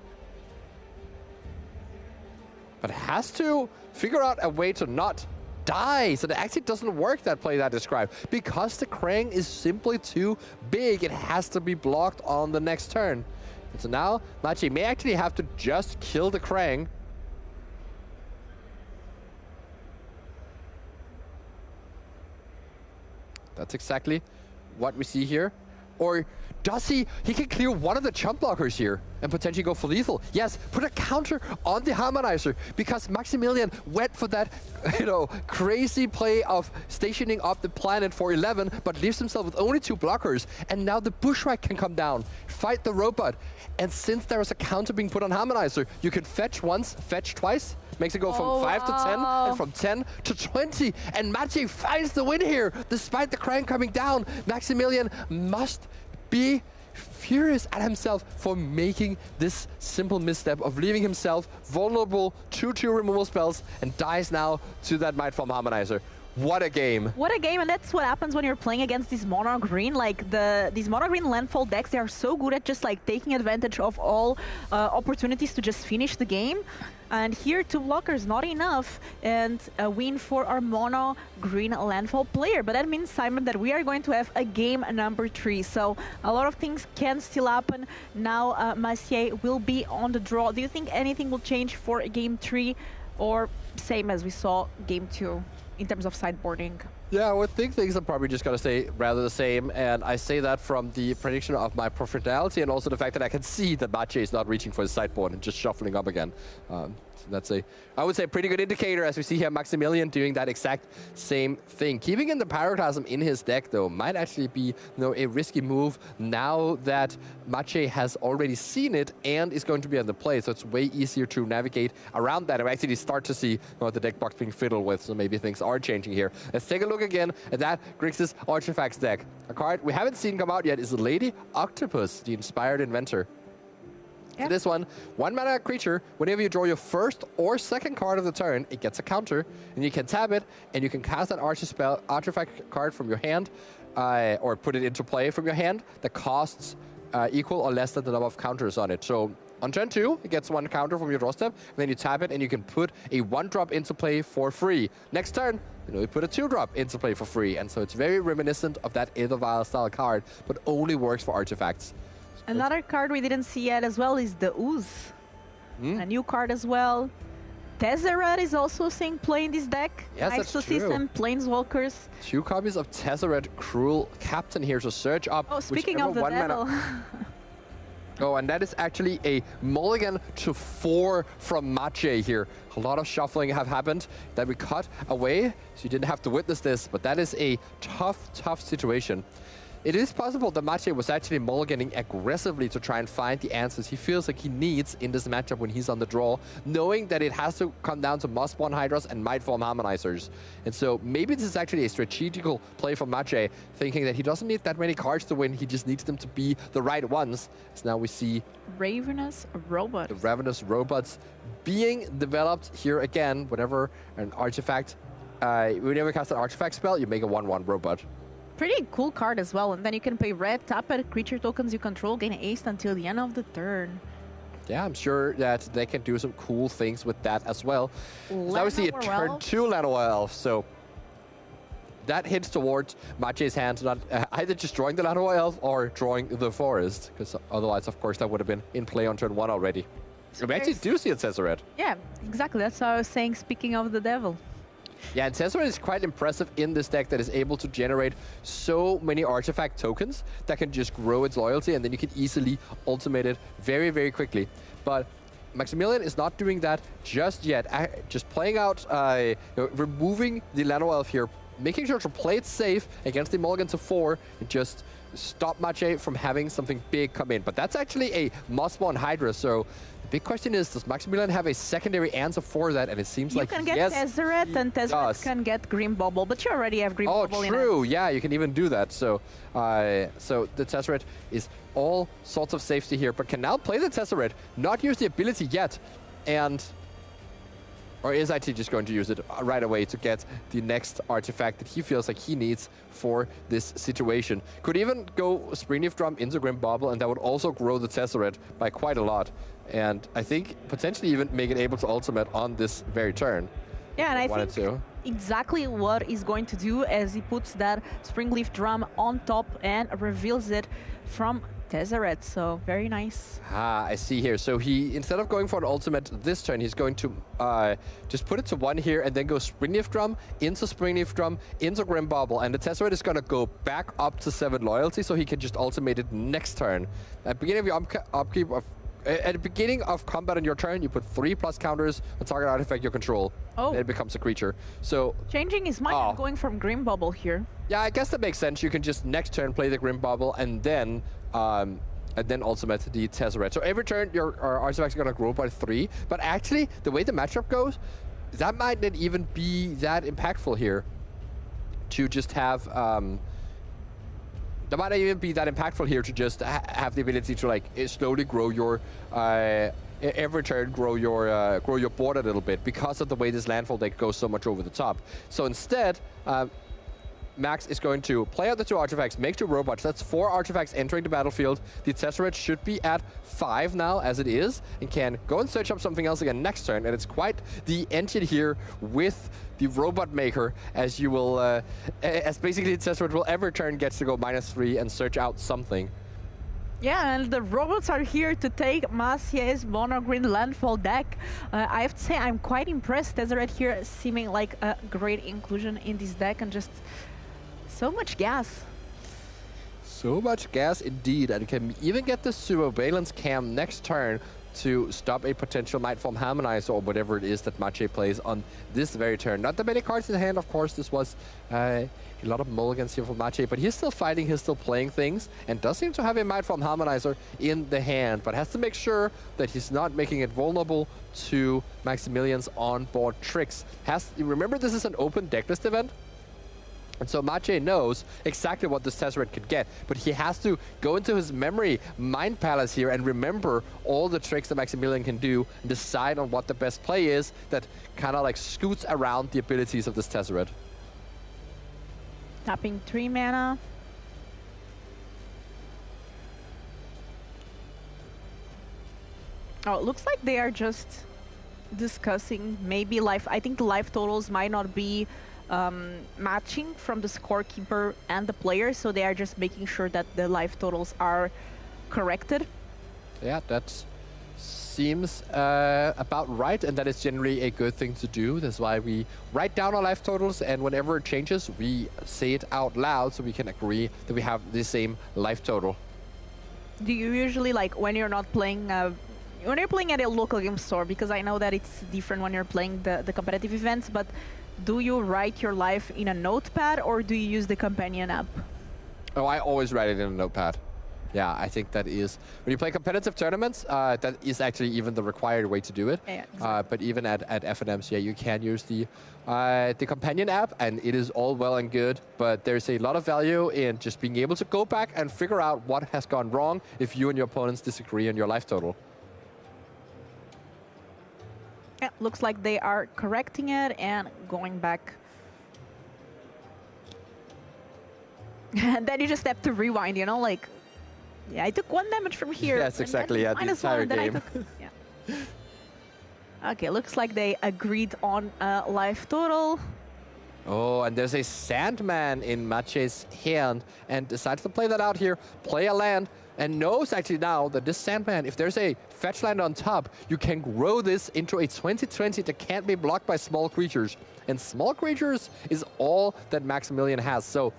But has to figure out a way to not die. So it actually doesn't work, that play that I described. Because the Krang is simply too big, it has to be blocked on the next turn. And so now Mache may actually have to just kill the Krang. That's exactly what we see here. Or does he? He can clear one of the chump blockers here and potentially go for lethal. Yes, put a counter on the Harmonizer because Maximilian went for that, you know, crazy play of stationing up the planet for 11, but leaves himself with only 2 blockers. And now the Bushwhack can come down, fight the robot. And since there is a counter being put on Harmonizer, you can fetch once, fetch twice. Makes it go from 5 to 10 and from 10 to 20. And Maciej finds the win here, despite the Krang coming down. Maximilian must be furious at himself for making this simple misstep of leaving himself vulnerable to 2 removal spells and dies now to that Mightform Harmonizer. What a game. What a game, and that's what happens when you're playing against these mono green. Like these mono green landfall decks, they are so good at just like taking advantage of all opportunities to just finish the game. And here 2 blockers, not enough, and a win for our mono green landfall player. But that means, Simon, that we are going to have a game number 3. So a lot of things can still happen. Now Maciej will be on the draw. Do you think anything will change for game 3, or same as we saw game 2? In terms of sideboarding? Yeah, I would think things are probably just going to stay rather the same, and I say that from the prediction of my professionality and also the fact that I can see that Maciej is not reaching for his sideboard and just shuffling up again. That's I would say, pretty good indicator, as we see here Maximilian doing that exact same thing. Keeping in the Pyroclasm in his deck, though, might actually be, you know, a risky move now that Maciej has already seen it and is going to be on the play, so it's way easier to navigate around that and actually start to see, you know, the deck box being fiddled with, so maybe things are changing here. Let's take a look again at that Grixis Artifacts deck. A card we haven't seen come out yet is Lady Octopus, the Inspired Inventor. So this one mana creature, whenever you draw your first or second card of the turn, it gets a counter, and you can tap it, and you can cast an artifact card from your hand, or put it into play from your hand that costs equal or less than the number of counters on it. So on turn 2, it gets 1 counter from your draw step, and then you tap it, and you can put a 1-drop into play for free. Next turn, you know, you put a 2-drop into play for free, and so it's very reminiscent of that Aethervial style card, but only works for artifacts. Another card we didn't see yet as well is the Ooze. A new card as well. Tezzeret is also seeing play in this deck. Yes, nice to see some Planeswalkers. 2 copies of Tezzeret, Cruel Captain here to search up. Oh, speaking of the devil. Oh, and that is actually a mulligan to 4 from Maciej here. A lot of shuffling have happened that we cut away, so you didn't have to witness this, but that is a tough, tough situation. it is possible that Maciej was actually mulliganing aggressively to try and find the answers he feels like he needs in this matchup when he's on the draw, knowing that it has to come down to must-spawn Hydras and might-form Harmonizers. And so maybe this is actually a strategical play from Maciej, thinking that he doesn't need that many cards to win, he just needs them to be the right ones. So now we see Ravenous Robots. the Ravenous Robots being developed here again. Whenever an artifact, whenever you cast an artifact spell, you make a 1/1 robot. Pretty cool card as well. And then you can pay red, tap it, creature tokens you control, gain haste until the end of the turn. Yeah, I'm sure that they can do some cool things with that as well. Now we see a turn 2 Llanowar Elf, so that hits towards Maciej's hand, not either just drawing the Llanowar Elf or drawing the Forest, because otherwise, of course, that would have been in play on turn 1 already. So we actually do see a Tezzeret. Yeah, exactly. That's what I was saying, speaking of the devil. Yeah, and Tezzeret is quite impressive in this deck that is able to generate so many artifact tokens that can just grow its loyalty, and then you can easily ultimate it very, very quickly. But Maximilian is not doing that just yet. Just playing out, removing the Llanowar Elf here, making sure to play it safe against the mulligan to 4 and just stop Maciej from having something big come in. But that's actually a must-spawn Hydra, so the big question is, does Maximilian have a secondary answer for that? And it seems like you can get Tezzeret, and Tezzeret can get Green Bubble, but you already have Green Bubble in it. Oh, true. Yeah, you can even do that. So, so the Tezzeret is all sorts of safety here, but can now play the Tezzeret, not use the ability yet, and... Or is IT just going to use it right away to get the next artifact that he feels like he needs for this situation? Could even go Springleaf Drum into Grim Bauble, and that would also grow the Tezzeret by quite a lot. And I think potentially even make it able to ultimate on this very turn. Yeah, and I think exactly what he's going to do as he puts that Springleaf Drum on top and reveals it from Tezzeret, so very nice. Ah, I see here. So he, instead of going for an ultimate this turn, he's going to just put it to 1 here and then go Springleaf Drum, into Grim Bauble, and the Tezzeret is going to go back up to 7 loyalty, so he can just ultimate it next turn. At the beginning of your upkeep of at the beginning of combat on your turn, you put 3+ counters on target artifact you control. Oh. And it becomes a creature. So changing his mind and going from Grim Bubble here. Yeah, I guess that makes sense. You can just next turn play the Grim Bubble and then ultimate the Tezzeret. So every turn your artifacts are gonna grow by 3. But actually, the way the matchup goes, that might not even be that impactful here. To just have that might not even be that impactful here to just have the ability to like slowly grow your every turn grow your board a little bit because of the way this landfall deck goes so much over the top. So instead, Max is going to play out the 2 artifacts, make 2 robots. That's 4 artifacts entering the battlefield. The Tezzeret should be at 5 now, as it is, and can go and search up something else again next turn. And it's quite the engine here with the robot maker, as you will, as basically the Tezzeret will every turn gets to go -3 and search out something. Yeah, and the robots are here to take Maciej's Mono Green Landfall deck. I have to say, I'm quite impressed. Tezzeret here seeming like a great inclusion in this deck, and just so much gas. So much gas indeed, and can even get the Surveillance Cam next turn to stop a potential Nightform Harmonizer or whatever it is that Maciej plays on this very turn. Not that many cards in hand, of course. This was a lot of mulligans here for Maciej, but he's still fighting, he's still playing things, and does seem to have a Nightform Harmonizer in the hand, but has to make sure that he's not making it vulnerable to Maximilian's on-board tricks. Remember, this is an open decklist event, and so Maciej knows exactly what this Tezzeret could get, but he has to go into his memory mind palace here and remember all the tricks that Maximilian can do and decide on what the best play is that kind of like scoots around the abilities of this Tezzeret. Tapping 3 mana. Oh, it looks like they are just discussing maybe life. I think the life totals might not be matching from the scorekeeper and the player, so they are just making sure that the life totals are corrected. Yeah, that seems about right, and that is generally a good thing to do. That's why we write down our life totals, and whenever it changes, we say it out loud so we can agree that we have the same life total. Do you usually, like, when you're not playing when you're playing at a local game store, because I know that it's different when you're playing the competitive events, but do you write your life in a notepad or do you use the companion app? Oh, I always write it in a notepad. Yeah, I think that is, when you play competitive tournaments, that is actually even the required way to do it. Yeah, exactly. But even at FNMs, yeah, you can use the companion app, and it is all well and good, but there's a lot of value in just being able to go back and figure out what has gone wrong if you and your opponents disagree on your life total. Yeah, looks like they are correcting it and going back. And then you just have to rewind, you know, like, yeah, I took 1 damage from here. Yes, exactly. Yeah, the entire game. Yeah. Okay, looks like they agreed on life total. Oh, and there's a Sandman in Maciej's hand, and decides to play that out here, play a land, and knows actually now that this Sandman, if there's a fetch land on top, you can grow this into a 20/20 that can't be blocked by small creatures. And small creatures is all that Maximilian has. So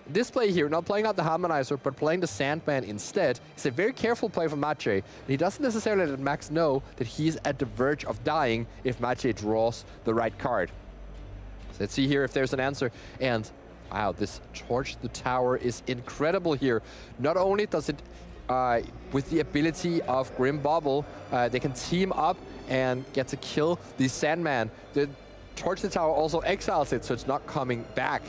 this play here, not playing out the Harmonizer, but playing the Sandman instead, is a very careful play from Maciej. He doesn't necessarily let Max know that he's at the verge of dying if Maciej draws the right card. So let's see here if there's an answer. And wow, this Torch the Tower is incredible here. Not only does it, with the ability of Grim Bobble, they can team up and get to kill the Sandman. The Torch the Tower also exiles it, so it's not coming back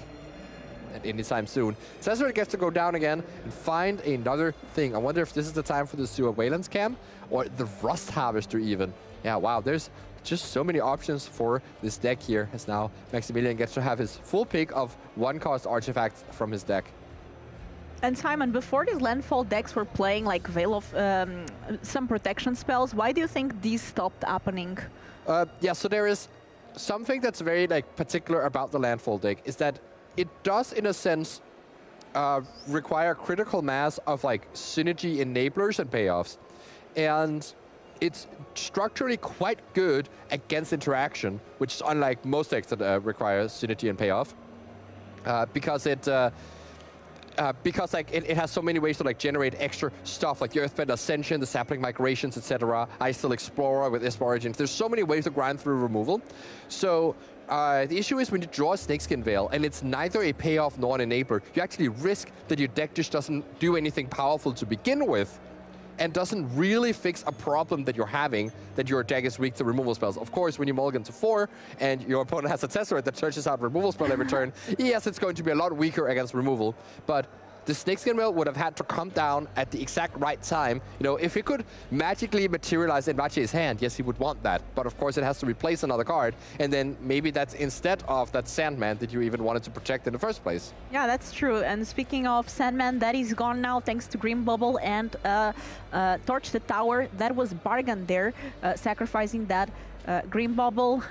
anytime soon. Tezzeret gets to go down again and find another thing. I wonder if this is the time for the Surveillance Cam or the Rust Harvester even. Yeah, wow, there's just so many options for this deck here, as now Maximilian gets to have his full pick of 1-cost artifacts from his deck. And Simon, before these landfall decks were playing like Veil of some protection spells, why do you think these stopped happening? Yeah, so there is something that's very particular about the landfall deck, is that it does, in a sense, require critical mass of synergy enablers and payoffs. And it's structurally quite good against interaction, which is unlike most decks that require synergy and payoff, because it has so many ways to generate extra stuff, like the Earthbend Ascension, the Sapling Migrations, etc. Icestial Explorer with Esper Origins. There's so many ways to grind through removal. So the issue is when you draw a Snakeskin Veil, and it's neither a payoff nor an enabler, you actually risk that your deck just doesn't do anything powerful to begin with, and doesn't really fix a problem that you're having, that your deck is weak to removal spells. Of course, when you mulligan to 4, and your opponent has a Tezzeret that searches out removal spell every turn, yes, it's going to be a lot weaker against removal, but the Snakeskin Veil would have had to come down at the exact right time. You know, if it could magically materialize in Maciej's hand, yes, he would want that. But of course, it has to replace another card, and then maybe that's instead of that Sandman that you even wanted to protect in the first place. Yeah, that's true. And speaking of Sandman, that is gone now thanks to Green Bubble and Torch the Tower. That was bargained there, sacrificing that Green Bubble,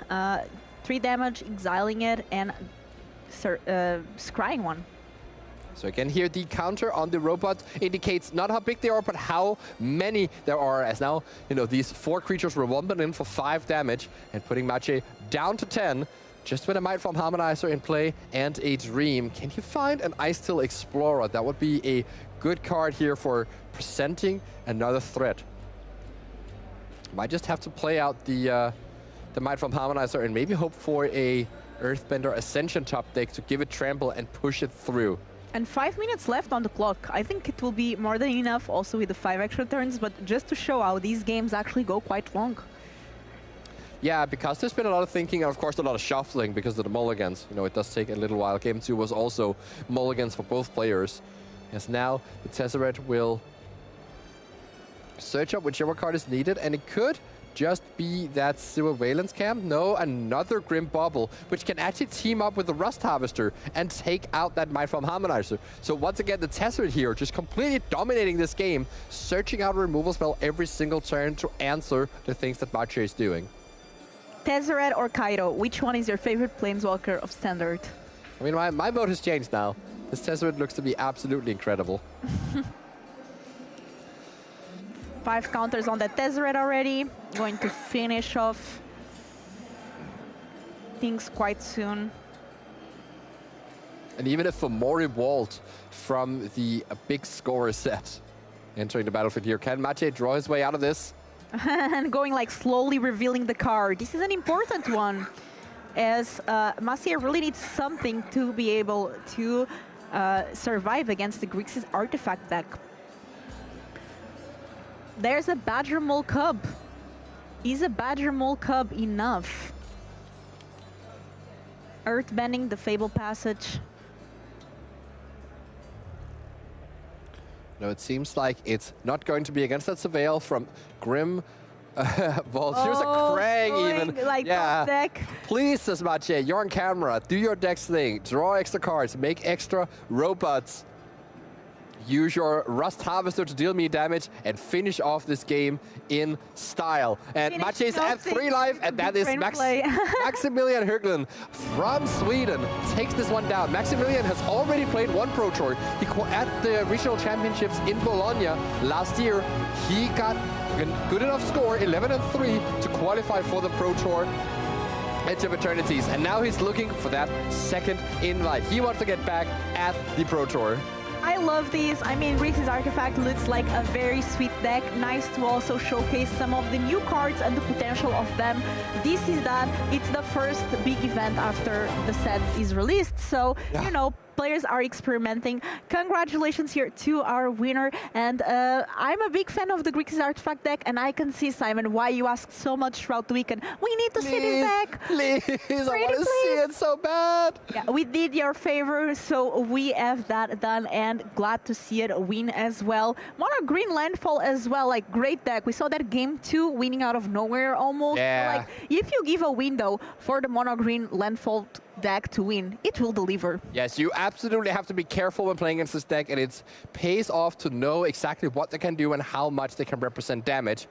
3 damage, exiling it, and scrying one. So again, here the counter on the robot indicates not how big they are, but how many there are, as now, you know, these 4 creatures were wombat in for 5 damage, and putting Maciej down to 10, just with a Mightform Harmonizer in play and a Dream. Can you find an Icestial Explorer? That would be a good card here for presenting another threat. Might just have to play out the Mightform Harmonizer and maybe hope for a Earthbender Ascension top deck to give it trample and push it through. And 5 minutes left on the clock. I think it will be more than enough also with the 5 extra turns, but just to show how these games actually go quite long. Yeah, because there's been a lot of thinking and of course a lot of shuffling because of the mulligans. You know, it does take a little while. Game 2 was also mulligans for both players. As now the Tezzeret will search up whichever card is needed, and it could just be that Surveillance Cam. No, another Grim Bobble, which can actually team up with the Rust Harvester and take out that Mightform Harmonizer. So once again, the Tezzeret here just completely dominating this game, searching out a removal spell every single turn to answer the things that Maciej is doing. Tezzeret or Kaido, which one is your favorite Planeswalker of Standard? I mean, my vote has changed now. This Tezzeret looks to be absolutely incredible. 5 counters on the Tezzeret already. Going to finish off things quite soon. And even if Fomori Vault from the big scorer set entering the battlefield here, can Maciej draw his way out of this? And going slowly revealing the card. This is an important one, as Maciej really needs something to be able to survive against the Grixis Artifact deck. There's a Badger Mole Cub. Is a Badger Mole Cub enough? Earthbending, the Fable Passage. No, it seems like it's not going to be against that Surveil from Grim Vault. Here's a Krang even. Like top deck. Please, says Maciej, you're on camera. Do your deck's thing. Draw extra cards. Make extra robots. Use your Rust Harvester to deal me damage and finish off this game in style. And Maciej's at 3 life, and that is Maximilian Höglund from Sweden takes this one down. Maximilian has already played one Pro Tour. At the regional championships in Bologna last year, he got a good enough score, 11-3, to qualify for the Pro Tour Edge of Eternities. And now he's looking for that second invite. He wants to get back at the Pro Tour. I love these. I mean, Grixis Artifact looks like a very sweet deck. Nice to also showcase some of the new cards and the potential of them. This is that. It's the first big event after the set is released. So, you know, players are experimenting. Congratulations here to our winner. And I'm a big fan of the Grixis Artifact deck, and I can see, Simon, why you asked so much throughout the weekend. We need to see this deck. Please, I want to see it so bad. Yeah, we did your favor, so we have that done, and glad to see it win as well. Mono Green Landfall as well, like great deck. We saw that game 2 winning out of nowhere almost. Yeah. Like, if you give a window for the Mono Green Landfall deck to win, it will deliver. Yes, you absolutely have to be careful when playing against this deck, and it pays off to know exactly what they can do and how much they can represent damage.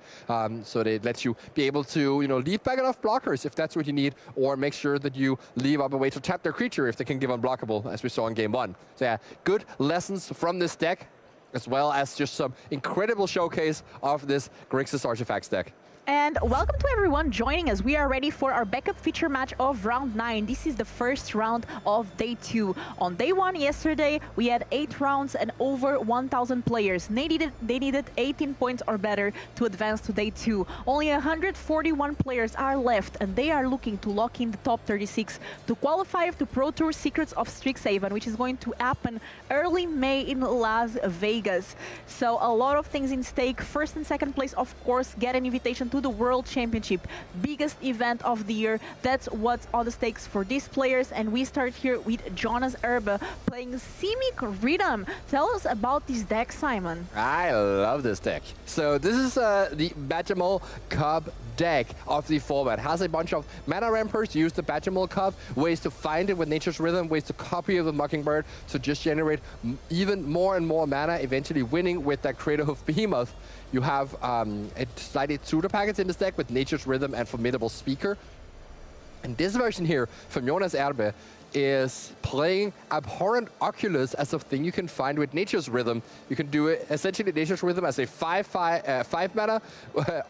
So they let you be able to, you know, leave back enough blockers if that's what you need, or make sure that you leave up a way to tap their creature if they can give unblockable, as we saw in game 1. So yeah, good lessons from this deck, as well as just some incredible showcase of this Grixis Artifacts deck. And welcome to everyone joining us. We are ready for our backup feature match of round 9. This is the first round of day 2. On day 1 yesterday, we had 8 rounds and over 1,000 players. They needed 18 points or better to advance to day 2. Only 141 players are left, and they are looking to lock in the top 36 to qualify to Pro Tour Secrets of Strixhaven, which is going to happen early May in Las Vegas. So a lot of things in stake. First and second place, of course, get an invitation to the World Championship, biggest event of the year. That's what's on the stakes for these players. And we start here with Jonas Erbe playing Simic Rhythm. Tell us about this deck, Simon. I love this deck. So this is the Badger Mole Cub deck of the format. Has a bunch of mana rampers. Use the Badger Mole Cub, ways to find it with Nature's Rhythm, ways to copy it with Mockingbird to just generate even more and more mana, eventually winning with that Craterhoof Behemoth. You have a slightly tutor package in this deck with Nature's Rhythm and Formidable Speaker. And this version here from Jonas Erbe is playing Abhorrent Oculus as a thing you can find with Nature's Rhythm. You can do it essentially Nature's Rhythm as a 5 mana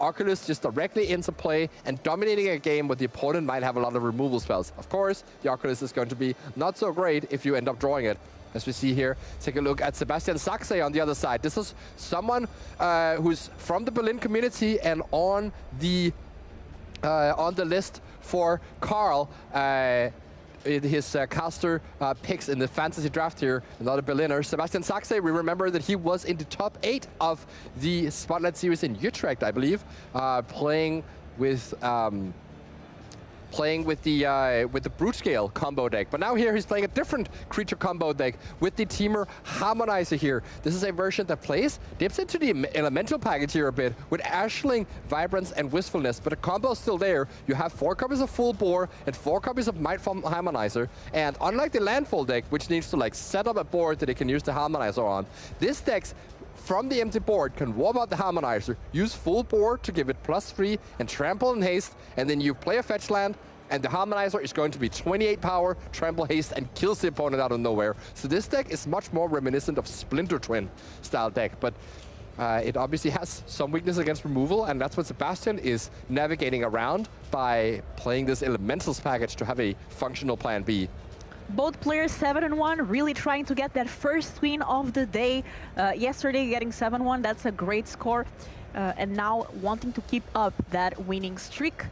Oculus just directly into play and dominating a game where the opponent might have a lot of removal spells. Of course, the Oculus is going to be not so great if you end up drawing it. As we see here, take a look at Sebastian Sachse on the other side. This is someone who's from the Berlin community and on the list for Carl. His caster picks in the fantasy draft here, another Berliner. Sebastian Sachse, we remember that he was in the top 8 of the Spotlight Series in Utrecht, I believe, playing with the Brute Scale combo deck. But now here he's playing a different creature combo deck with the Teamer Harmonizer here. This is a version that dips into the elemental package here a bit with Ashling, Vibrance, and Wistfulness, but the combo is still there. You have 4 copies of Full Bore and 4 copies of Mightfall Harmonizer, and unlike the Landfall deck, which needs to like set up a board that it can use the Harmonizer on, this deck's from the empty board can warp out the Harmonizer, use Full Bore to give it +3 and Trample and Haste, and then you play a fetch land, and the Harmonizer is going to be 28 power, Trample, Haste, and kills the opponent out of nowhere. So this deck is much more reminiscent of Splinter Twin style deck, but it obviously has some weakness against removal, and that's what Sebastian is navigating around by playing this Elementals package to have a functional plan B. Both players 7-1, really trying to get that first win of the day. Yesterday getting 7-1, that's a great score. And now wanting to keep up that winning streak.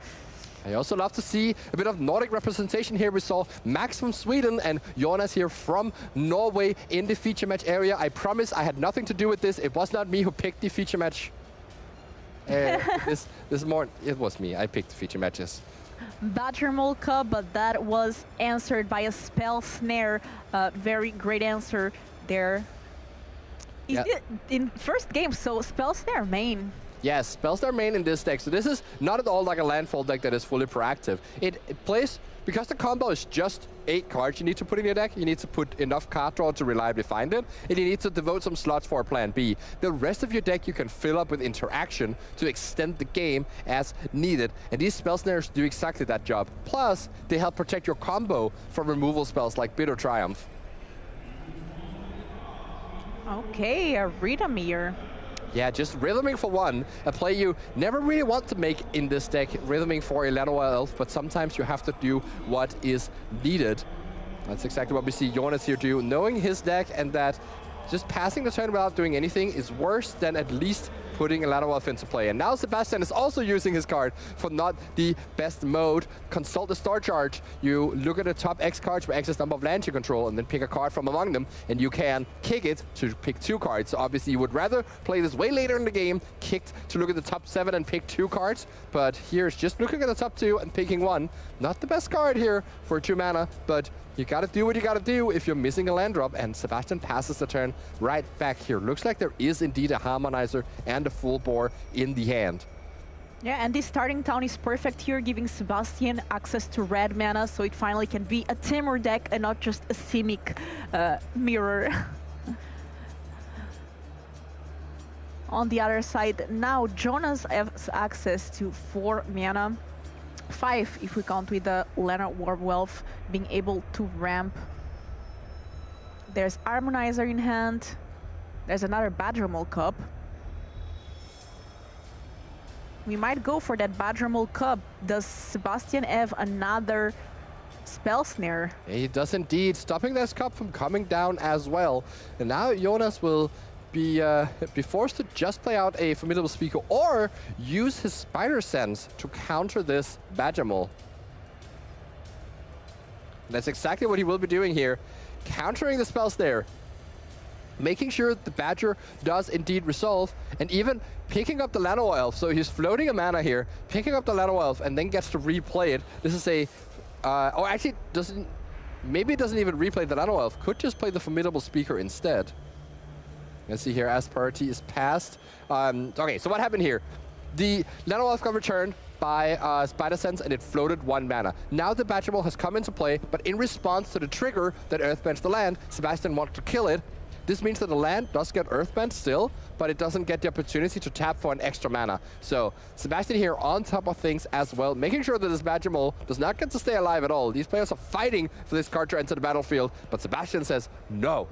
I also love to see a bit of Nordic representation here. We saw Max from Sweden and Jonas here from Norway in the feature match area. I promise I had nothing to do with this. It was not me who picked the feature match. This morning, it was me. I picked the feature matches. Badger Molka, but that was answered by a spell snare. Very great answer there. Yeah. In first game, so spell snare main. Yes, spell snare main in this deck. So this is not at all like a landfall deck that is fully proactive. It plays, because the combo is just 8 cards you need to put in your deck, you need to put enough card draw to reliably find it, and you need to devote some slots for a plan B. The rest of your deck you can fill up with interaction to extend the game as needed, and these spell snares do exactly that job. Plus, they help protect your combo from removal spells like Bitter Triumph. Okay, a Ridamir. Yeah, just Rhythming for one, a play you never really want to make in this deck, Rhythming for a Llanowar Elf, but sometimes you have to do what is needed. That's exactly what we see Jonas here do, knowing his deck, and that just passing the turn without doing anything is worse than at least putting a Llanowar Elf into play. And now Sebastian is also using his card for not the best mode. Consult the star chart. You look at the top X cards for X's number of lands you control, and then pick a card from among them, and you can kick it to pick 2 cards. So obviously you would rather play this way later in the game, kicked to look at the top 7 and pick 2 cards. But here's just looking at the top 2 and picking 1. Not the best card here for 2 mana, but you gotta do what you gotta do if you're missing a land drop, and Sebastian passes the turn right back here. Looks like there is indeed a Harmonizer and a Full Bore in the hand. Yeah, and this starting town is perfect here, giving Sebastian access to red mana, so it finally can be a Timur deck and not just a Simic mirror. On the other side, now Jonas has access to 4 mana. 5 if we count with the Llanowar Elf being able to ramp. There's Harmonizer in hand. There's another Badgermole Cup. We might go for that Badgermole Cup. Does Sebastian have another spell snare? He does indeed, stopping this cup from coming down as well. And now Jonas will be forced to just play out a Formidable Speaker or use his Spider Sense to counter this Badgermole. That's exactly what he will be doing here. Countering the spells there. Making sure the Badger does indeed resolve, and even picking up the Llanowar Elf. So he's floating a mana here, picking up the Llanowar Elf, and then gets to replay it. This is a... or actually, maybe it doesn't even replay the Llanowar Elf. Could just play the Formidable Speaker instead. Let's see here, as priority is passed. Okay, so what happened here? The Llanowar Elf got returned by Spider Sense, and it floated 1 mana. Now the Badgermole has come into play, but in response to the trigger that Earthbends the land, Sebastian wanted to kill it. This means that the land does get Earthbent still, but it doesn't get the opportunity to tap for an extra mana. So Sebastian here on top of things as well, making sure that this Badgermole does not get to stay alive at all. These players are fighting for this card to enter the battlefield, but Sebastian says no.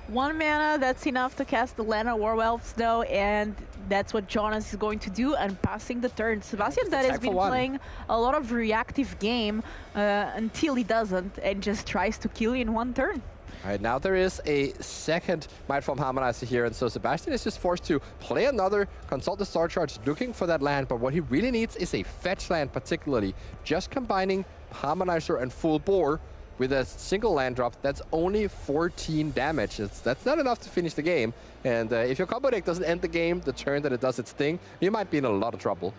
1 mana, that's enough to cast the Llanowar Elves though, and that's what Jonas is going to do, and passing the turn. Sebastian that has been playing a lot of reactive game until he doesn't, and just tries to kill in 1 turn. All right, now there is a second Mightform Harmonizer here, and so Sebastian is just forced to play another, consult the star charts, looking for that land, but what he really needs is a fetch land particularly. Just combining Harmonizer and Full Bore with a single land drop, that's only 14 damage. That's not enough to finish the game, and if your combo deck doesn't end the game the turn that it does its thing, you might be in a lot of trouble.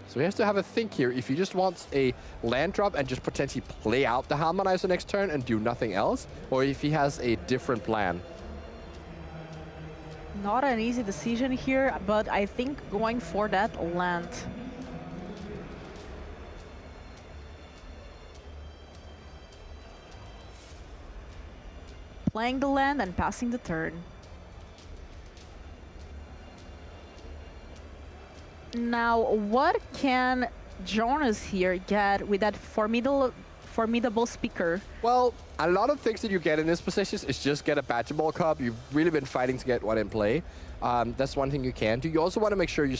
So he has to have a think here. If he just wants a land drop and just potentially play out the Harmonizer next turn and do nothing else, or if he has a different plan. Not an easy decision here, but I think going for that land. Playing the land and passing the turn. Now, what can Jonas here get with that formidable speaker? Well, a lot of things that you get in this position is just get a Badgermole Cup. You've really been fighting to get one in play. That's one thing you can do. You also want to make sure you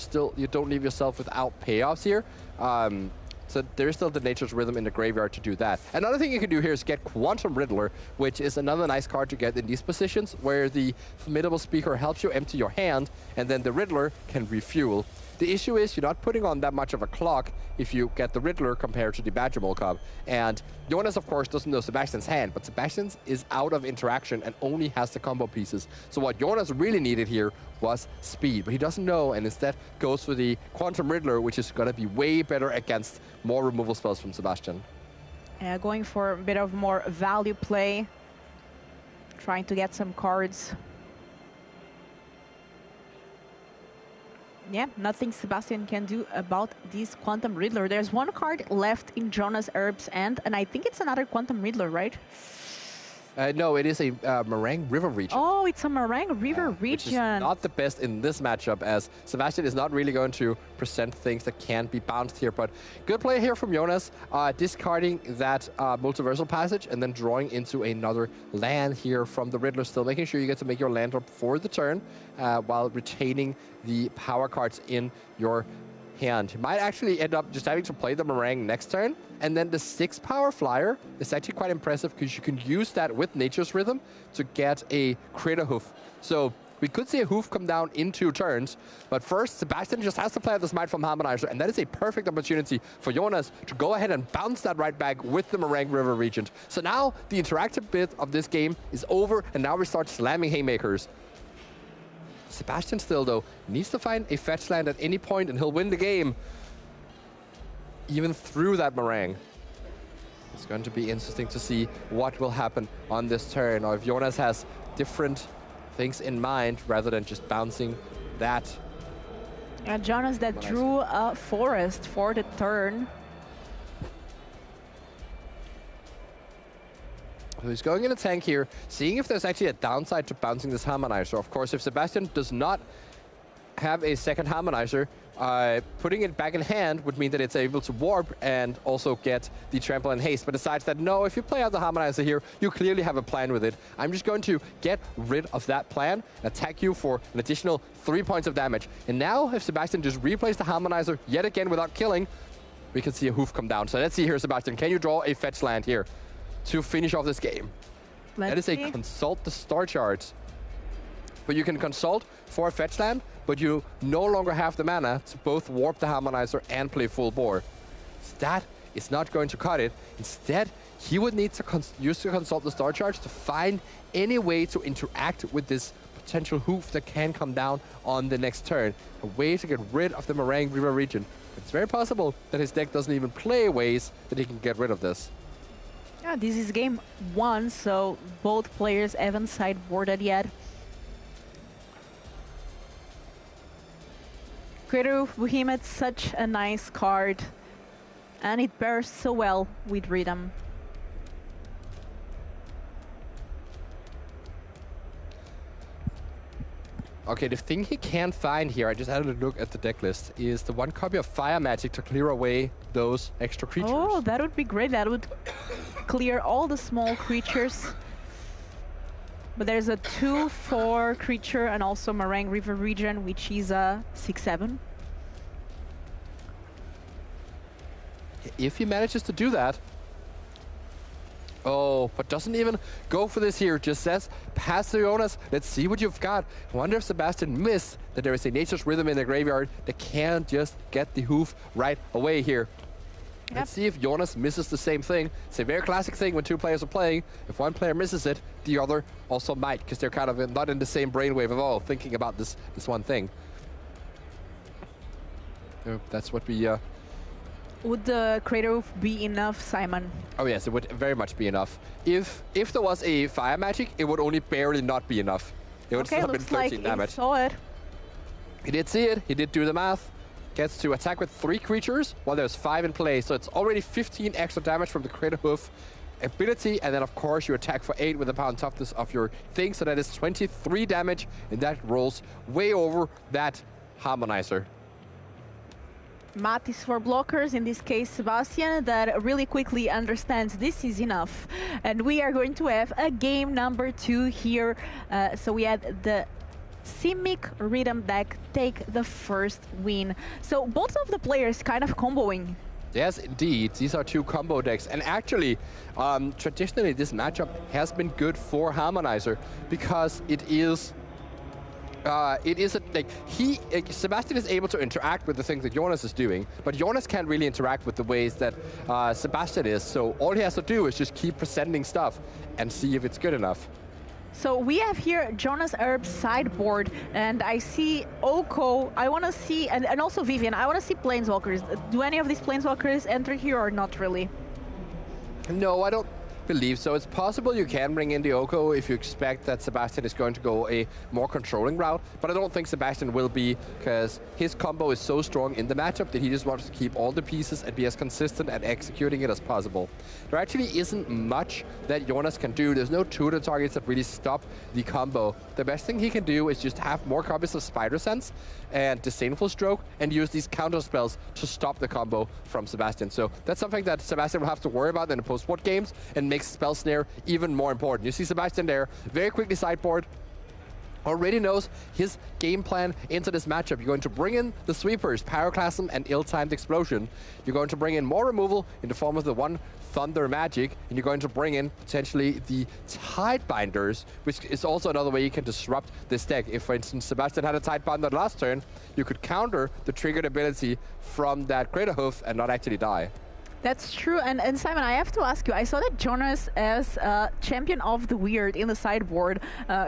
don't leave yourself without payoffs here. So there is still the Nature's Rhythm in the graveyard to do that. Another thing you can do here is get Quantum Riddler, which is another nice card to get in these positions, where the Formidable Speaker helps you empty your hand, and then the Riddler can refuel. The issue is you're not putting on that much of a clock if you get the Riddler compared to the Badger Mole Cub. And Jonas, of course, doesn't know Sebastian's hand, but Sebastian's is out of interaction and only has the combo pieces. So what Jonas really needed here was speed, but he doesn't know, and instead goes for the Quantum Riddler, which is going to be way better against more removal spells from Sebastian. Going for a bit of more value play, trying to get some cards. Yeah, nothing Sebastian can do about this Quantum Riddler. There's one card left in Jonas Herb's hand, and I think it's another Quantum Riddler, right? No, it is a Meringue River region. Oh, it's a Meringue River region. Which is not the best in this matchup, as Sebastian is not really going to present things that can be bounced here. But good play here from Jonas, discarding that multiversal passage and then drawing into another land here from the Riddler, still making sure you get to make your land drop for the turn while retaining the power cards in your hand. You might actually end up just having to play the Meringue next turn, and then the 6 power flyer is actually quite impressive because you can use that with Nature's Rhythm to get a Crater Hoof. So we could see a Hoof come down in 2 turns, but first Sebastian just has to play out the Smite from Harmonizer, and that is a perfect opportunity for Jonas to go ahead and bounce that right back with the Meringue River Regent. So now the interactive bit of this game is over, and now we start slamming haymakers. Sebastian still, though, needs to find a fetch land at any point, and he'll win the game, even through that Meringue. It's going to be interesting to see what will happen on this turn, or if Jonas has different things in mind rather than just bouncing that. And Jonas that drew a forest for the turn. So he's going in a tank here, seeing if there's actually a downside to bouncing this Harmonizer. Of course, if Sebastian does not have a second Harmonizer, putting it back in hand would mean that it's able to warp and also get the trample and haste. But decides that, no, if you play out the Harmonizer here, you clearly have a plan with it. I'm just going to get rid of that plan and attack you for an additional 3 points of damage. And now, if Sebastian just replays the Harmonizer yet again without killing, we can see a Hoof come down. So let's see here, Sebastian. Can you draw a fetch land here to finish off this game? That is a consult the star charts. But you can consult for a fetch land, but you no longer have the mana to both warp the Harmonizer and play full bore. So that is not going to cut it. Instead, he would need to use the consult the star charts to find any way to interact with this potential Hoof that can come down on the next turn. A way to get rid of the Meringue River region. It's very possible that his deck doesn't even play ways that he can get rid of this. Yeah, this is game 1, so both players haven't sideboarded yet. Crater of Behemoth, such a nice card, and it pairs so well with Rhythm. Okay, the thing he can find here, I just had a look at the deck list, is the 1 copy of Fire Magic to clear away those extra creatures. Oh, that would be great. That would clear all the small creatures. But there's a 2/4 creature and also Meringue River region, which is a 6/7. If he manages to do that. Oh, but doesn't even go for this here. Just says, pass to Jonas. Let's see what you've got. I wonder if Sebastian missed that there is a Nature's Rhythm in the graveyard that can just get the Hoof right away here. Yep. Let's see if Jonas misses the same thing. It's a very classic thing when 2 players are playing. If one player misses it, the other also might, because they're kind of not in the same brainwave at all, thinking about this one thing. That's what we... Would the Crater Hoof be enough, Simon? Oh yes, it would very much be enough. If there was a Fire Magic, it would only barely not be enough. It would still have been 13 damage. He saw it. He did see it. He did do the math. Gets to attack with 3 creatures while there's 5 in play. So it's already 15 extra damage from the Crater Hoof ability. And then, of course, you attack for 8 with the power and toughness of your thing. So that is 23 damage. And that rolls way over that Harmonizer. Math is for blockers, in this case Sebastian, that really quickly understands this is enough. And we are going to have a game number 2 here. So we had the Simic Rhythm deck take the first win. So both of the players kind of comboing. Yes, indeed. These are 2 combo decks. And actually, traditionally, this matchup has been good for Harmonizer because it is it isn't like Sebastian is able to interact with the things that Jonas is doing, but Jonas can't really interact with the ways that Sebastian is. So all he has to do is just keep presenting stuff and see if it's good enough. So we have here Jonas Erb's sideboard, and I see Oko. I want to see, and also Vivian, I want to see Planeswalkers. Do any of these Planeswalkers enter here or not really? No, I don't believe so. It's possible you can bring in the Oko if you expect that Sebastian is going to go a more controlling route, but I don't think Sebastian will be, because his combo is so strong in the matchup that he just wants to keep all the pieces and be as consistent at executing it as possible. There actually isn't much that Jonas can do. There's no tutor targets that really stop the combo. The best thing he can do is just have more copies of Spider Sense and Disdainful Stroke and use these counter spells to stop the combo from Sebastian. So that's something that Sebastian will have to worry about in the post-what games and makes Spell Snare even more important. You see Sebastian there, very quickly sideboard, already knows his game plan into this matchup. You're going to bring in the sweepers, Pyroclasm and Ill-Timed Explosion. You're going to bring in more removal in the form of the one Thunder Magic, and you're going to bring in potentially the Tidebinders, which is also another way you can disrupt this deck. If, for instance, Sebastian had a Tidebinder last turn, you could counter the triggered ability from that Crater Hoof and not actually die. That's true, and Simon, I have to ask you, I saw that Jonas as champion of the weird in the sideboard.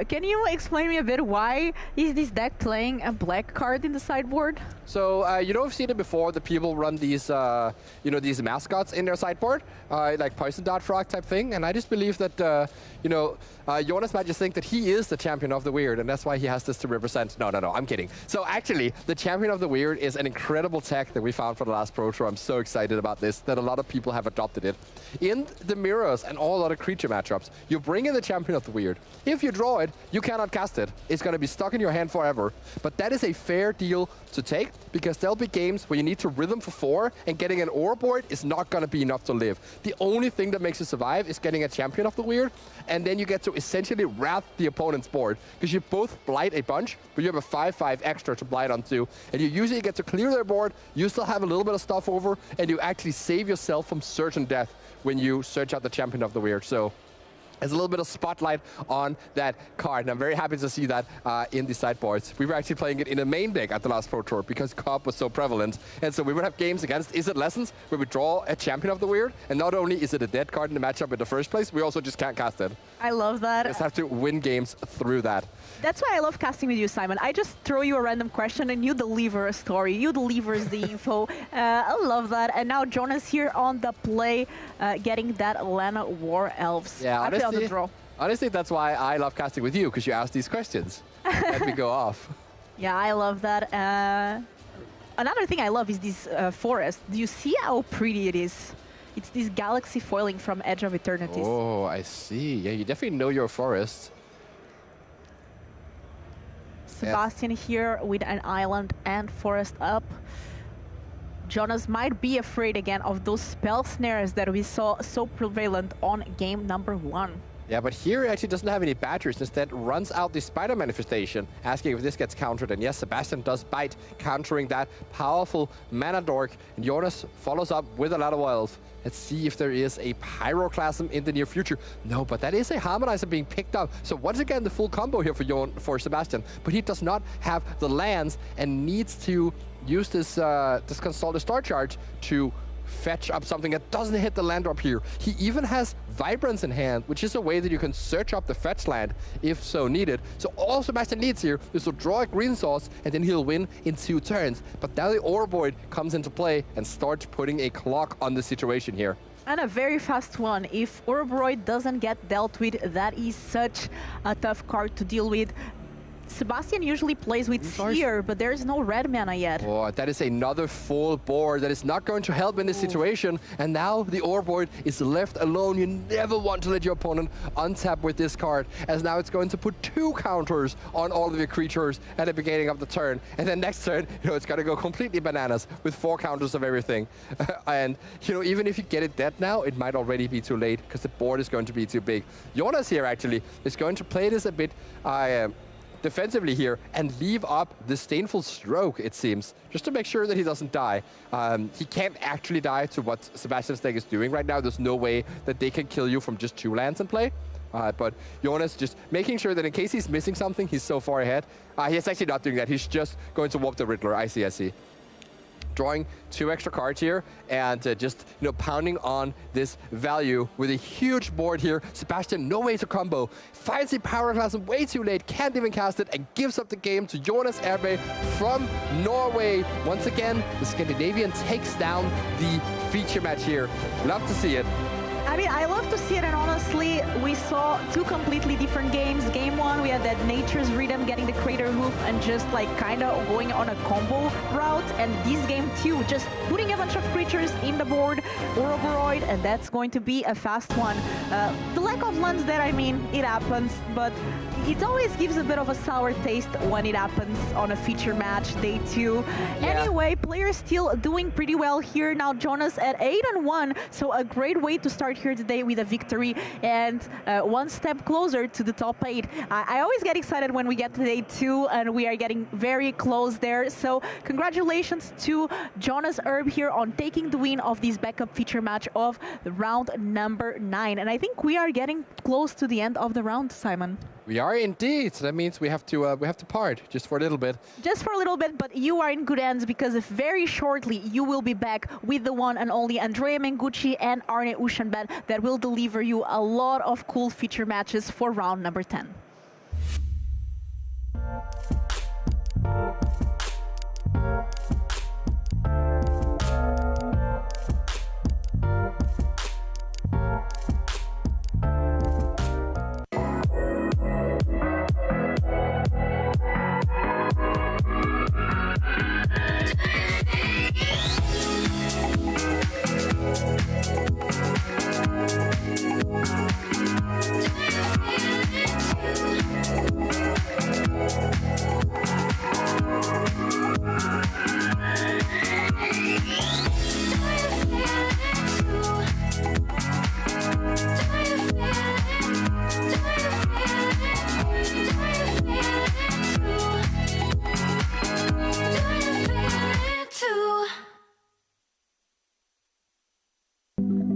Can you explain me a bit why is this deck playing a black card in the sideboard? So, you know, I've seen it before, that people run these, you know, these mascots in their sideboard, like Poison Dart Frog type thing, and I just believe that, you know, Jonas might just think that he is the champion of the weird, and that's why he has this to represent. No, I'm kidding. So actually, the champion of the weird is an incredible tech that we found for the last Pro Tour. I'm so excited about this, that a lot of people have adopted it. In the mirrors and all other creature matchups, you bring in the champion of the weird. If you draw it, you cannot cast it. It's going to be stuck in your hand forever. But that is a fair deal to take, because there'll be games where you need to rhythm for 4, and getting an aura board is not going to be enough to live. The only thing that makes you survive is getting a champion of the weird, and then you get to essentially wrath the opponent's board, because you both blight a bunch, but you have a 5/5 extra to blight onto, and you usually get to clear their board, you still have a little bit of stuff over, and you actually save yourself from certain death when you search out the champion of the weird. So there's a little bit of spotlight on that card, and I'm very happy to see that in the sideboards. We were actually playing it in a main deck at the last Pro Tour because Cobb was so prevalent, and so we would have games against Izzet Lessons where we draw a champion of the weird, and not only is it a dead card in the matchup in the first place, we also just can't cast it. I love that. You just have to win games through that. That's why I love casting with you, Simon. I just throw you a random question and you deliver a story. You deliver the info. I love that. And now Jonas here on the play, getting that Lana War Elves. Yeah, I on the draw. Honestly, that's why I love casting with you, because you ask these questions. Let me go off. Yeah, I love that. Another thing I love is this forest. Do you see how pretty it is? It's this galaxy foiling from Edge of Eternity. Oh, I see. Yeah, you definitely know your forest. Sebastian here with an island and forest up. Jonas might be afraid again of those spell snares that we saw so prevalent on game number 1. Yeah, but here he actually doesn't have any badgers. Instead, runs out the spider manifestation, asking if this gets countered. And yes, Sebastian does bite, countering that powerful mana dork. And Jonas follows up with a Lana Elf. Let's see if there is a Pyroclasm in the near future. No, but that is a Harmonizer being picked up. So once again, the full combo here for Sebastian. But he does not have the lands and needs to use this this Consulted Star Charge to fetch up something that doesn't hit the land drop here. He even has Vibrance in hand, which is a way that you can search up the fetch land if so needed. So all Sebastian needs here is to draw a green source, and then he'll win in 2 turns. But now the Orboid comes into play and starts putting a clock on the situation here. And a very fast one. If Orboid doesn't get dealt with, that is such a tough card to deal with. Sebastian usually plays with Seer, but there's no red mana yet. Oh, that is another full board that is not going to help in this situation. And now the Orboid is left alone. You never want to let your opponent untap with this card, as now it's going to put 2 counters on all of your creatures at the beginning of the turn. And then next turn, you know, it's going to go completely bananas with 4 counters of everything. And, you know, even if you get it dead now, it might already be too late because the board is going to be too big. Jonas here actually is going to play this a bit defensively here and leave up the Disdainful Stroke, it seems, just to make sure that he doesn't die. He can't actually die to what Sebastian's deck is doing right now. There's no way that they can kill you from just 2 lands in play. But Jonas just making sure that in case he's missing something, he's so far ahead. He's actually not doing that. He's just going to warp the Riddler. I see. Drawing 2 extra cards here and just pounding on this value with a huge board here. Sebastian, no way to combo. Finds the power class way too late, can't even cast it, and gives up the game to Jonas Erbe from Norway. Once again, the Scandinavian takes down the feature match here. Love to see it. I mean, I love to see it, and honestly, we saw 2 completely different games. Game 1, we had that Nature's Rhythm getting the Crater Hoof and just like kind of going on a combo route, and this game 2, just putting a bunch of creatures in the board, Ouroboros, and that's going to be a fast one. The lack of lands there, I mean, it happens, but it always gives a bit of a sour taste when it happens on a feature match, day 2. Yeah. Anyway, players still doing pretty well here. Now Jonas at 8-1, so a great way to start here today with a victory and 1 step closer to the top 8. I always get excited when we get to day 2, and we are getting very close there. So congratulations to Jonas Erbe here on taking the win of this backup feature match of round number 9. And I think we are getting close to the end of the round, Simon. We are indeed. So that means we have to part just for a little bit. Just for a little bit, but you are in good hands because very shortly you will be back with the one and only Andrea Mengucci and Arne Ushanbet that will deliver you a lot of cool feature matches for round number 10.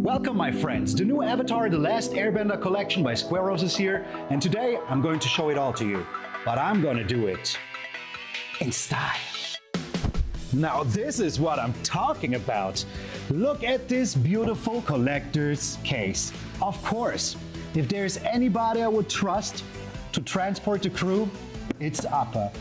Welcome, my friends. The new Avatar The Last Airbender collection by Squareos is here, and today I'm going to show it all to you. But I'm gonna do it in style. Now this is what I'm talking about. Look at this beautiful collector's case. Of course, if there's anybody I would trust to transport the crew, it's Appa.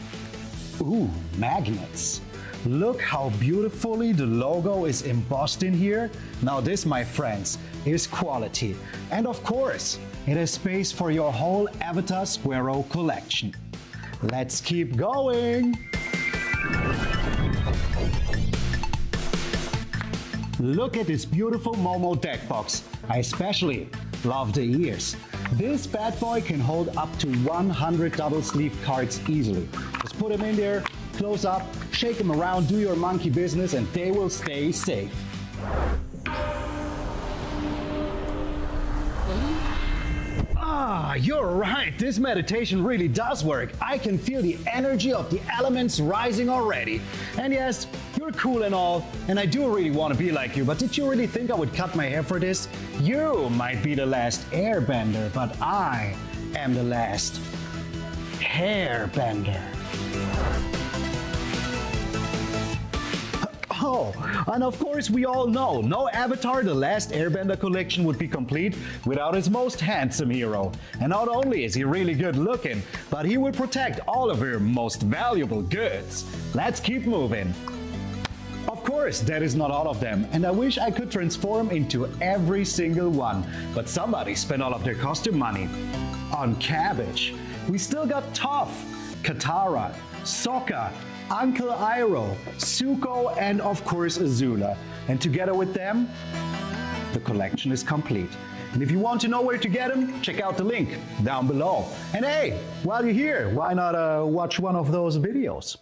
Ooh, magnets. Look how beautifully the logo is embossed in here. Now this, my friends, is quality. And of course, it has space for your whole Avatar Squareo collection. Let's keep going! Look at this beautiful Momo deck box. I especially love the ears. This bad boy can hold up to 100 double sleeve cards easily. Just put them in there, close up, shake them around, do your monkey business, and they will stay safe. Ah, you're right, this meditation really does work. I can feel the energy of the elements rising already. And yes, you're cool and all, and I do really want to be like you, but did you really think I would cut my hair for this? You might be the last airbender, but I am the last hairbender. Oh, and of course we all know, no Avatar The Last Airbender collection would be complete without his most handsome hero. And not only is he really good looking, but he will protect all of your most valuable goods. Let's keep moving. Of course, that is not all of them, and I wish I could transform into every single one, but somebody spent all of their costume money on cabbage. We still got Toph, Katara, Sokka, Uncle Iroh, Zuko, and of course Azula. And together with them, the collection is complete. And if you want to know where to get them, check out the link down below. And hey, while you're here, why not watch one of those videos?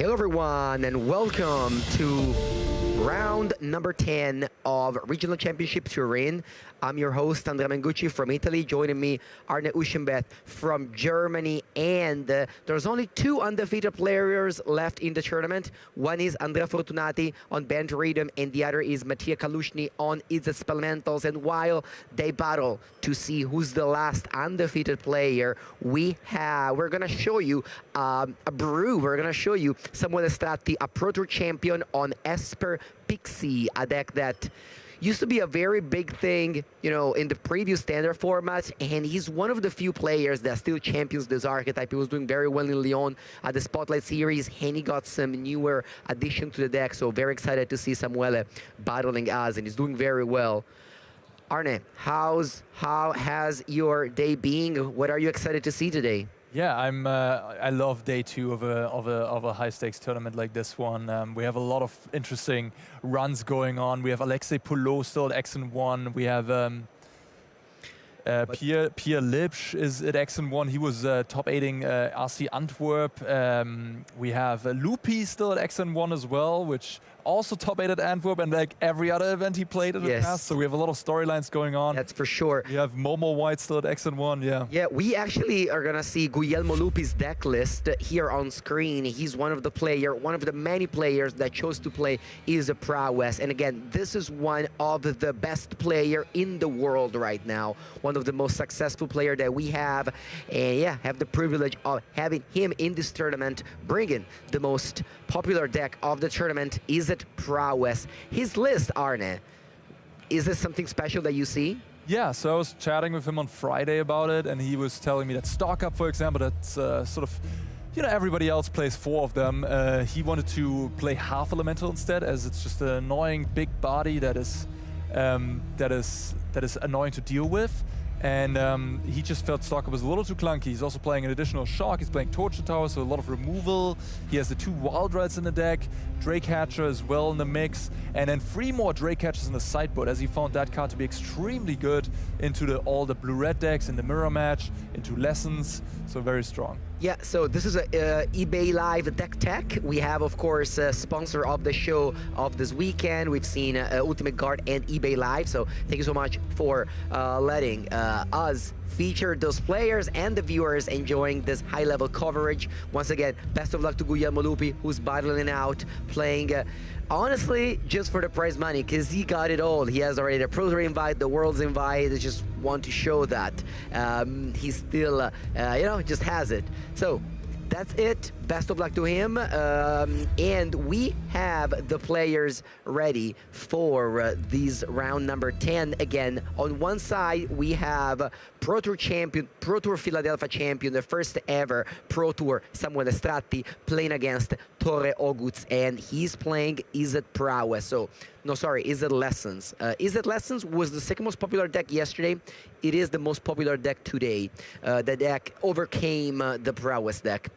Hello everyone and welcome to round number 10 of Regional Championship Turin. I'm your host Andrea Mengucci from Italy. Joining me Arne Uschenbeth from Germany, and there's only 2 undefeated players left in the tournament. One is Andrea Fortunati on Band Rhythm and the other is Mattia Kalushny on Izzet Spellmentals. And while they battle to see who's the last undefeated player, we're gonna show you a brew. We're gonna show you Samuele Stratti, a Pro Tour champion on Esper Pixie, a deck that used to be a very big thing, you know, in the previous standard format, and he's one of the few players that still champions this archetype. He was doing very well in Lyon at the Spotlight Series, and he got some newer addition to the deck, so very excited to see Samuele battling us, and he's doing very well. Arne, how has your day been? What are you excited to see today? Yeah, I love day 2 of a high stakes tournament like this one. We have a lot of interesting runs going on. We have Alexei Poulot still at X1. We have Pierre Lipsch is at X1. He was top 8ing RC Antwerp. We have Lupi still at X1 as well, which also top 8 at Antwerp, and like every other event he played in the past. So we have a lot of storylines going on. That's for sure. We have Momo White still at X1, yeah. Yeah, we actually are gonna see Guglielmo Lupi's deck list here on screen. He's one of the many players that chose to play Izzet Prowess. And again, this is one of the best player in the world right now. One of the most successful player that we have. And yeah, have the privilege of having him in this tournament, bringing the most popular deck of the tournament, Izzet Prowess. His list, Arne, is this something special that you see? Yeah, so I was chatting with him on Friday about it, and he was telling me that Stock Up, for example, that's sort of, you know, everybody else plays 4 of them. He wanted to play half elemental instead, as it's just an annoying big body that is annoying to deal with. And he just felt Stock Up was a little too clunky. He's also playing an additional shock. He's playing Torture Tower, so a lot of removal. He has the 2 Wild Rides in the deck, Drake Hatcher as well in the mix, and then 3 more Drake Hatchers in the sideboard, as he found that card to be extremely good into all the blue-red decks, in the mirror match, into Lessons, so very strong. Yeah, so this is a eBay Live Deck Tech. We have, of course, a sponsor of the show of this weekend. We've seen Ultimate Guard and eBay Live, so thank you so much for letting us feature those players and the viewers enjoying this high-level coverage. Once again, best of luck to Guglielmo Lupi, who's battling out, playing honestly just for the prize money, because he got it all. He has already the Pro Tour invite, the World's invite. I just want to show that he still, you know, just has it. So that's it. Best of luck to him. And we have the players ready for these round number 10. Again, on one side, we have Pro Tour champion, Pro Tour Philadelphia champion, the first ever Pro Tour, Samuele Stratti, playing against Torre Oguts, and he's playing Izzet Prowess. So, no, sorry, Izzet Lessons. Izzet Lessons was the 2nd most popular deck yesterday. It is the most popular deck today. The deck overcame the Prowess deck.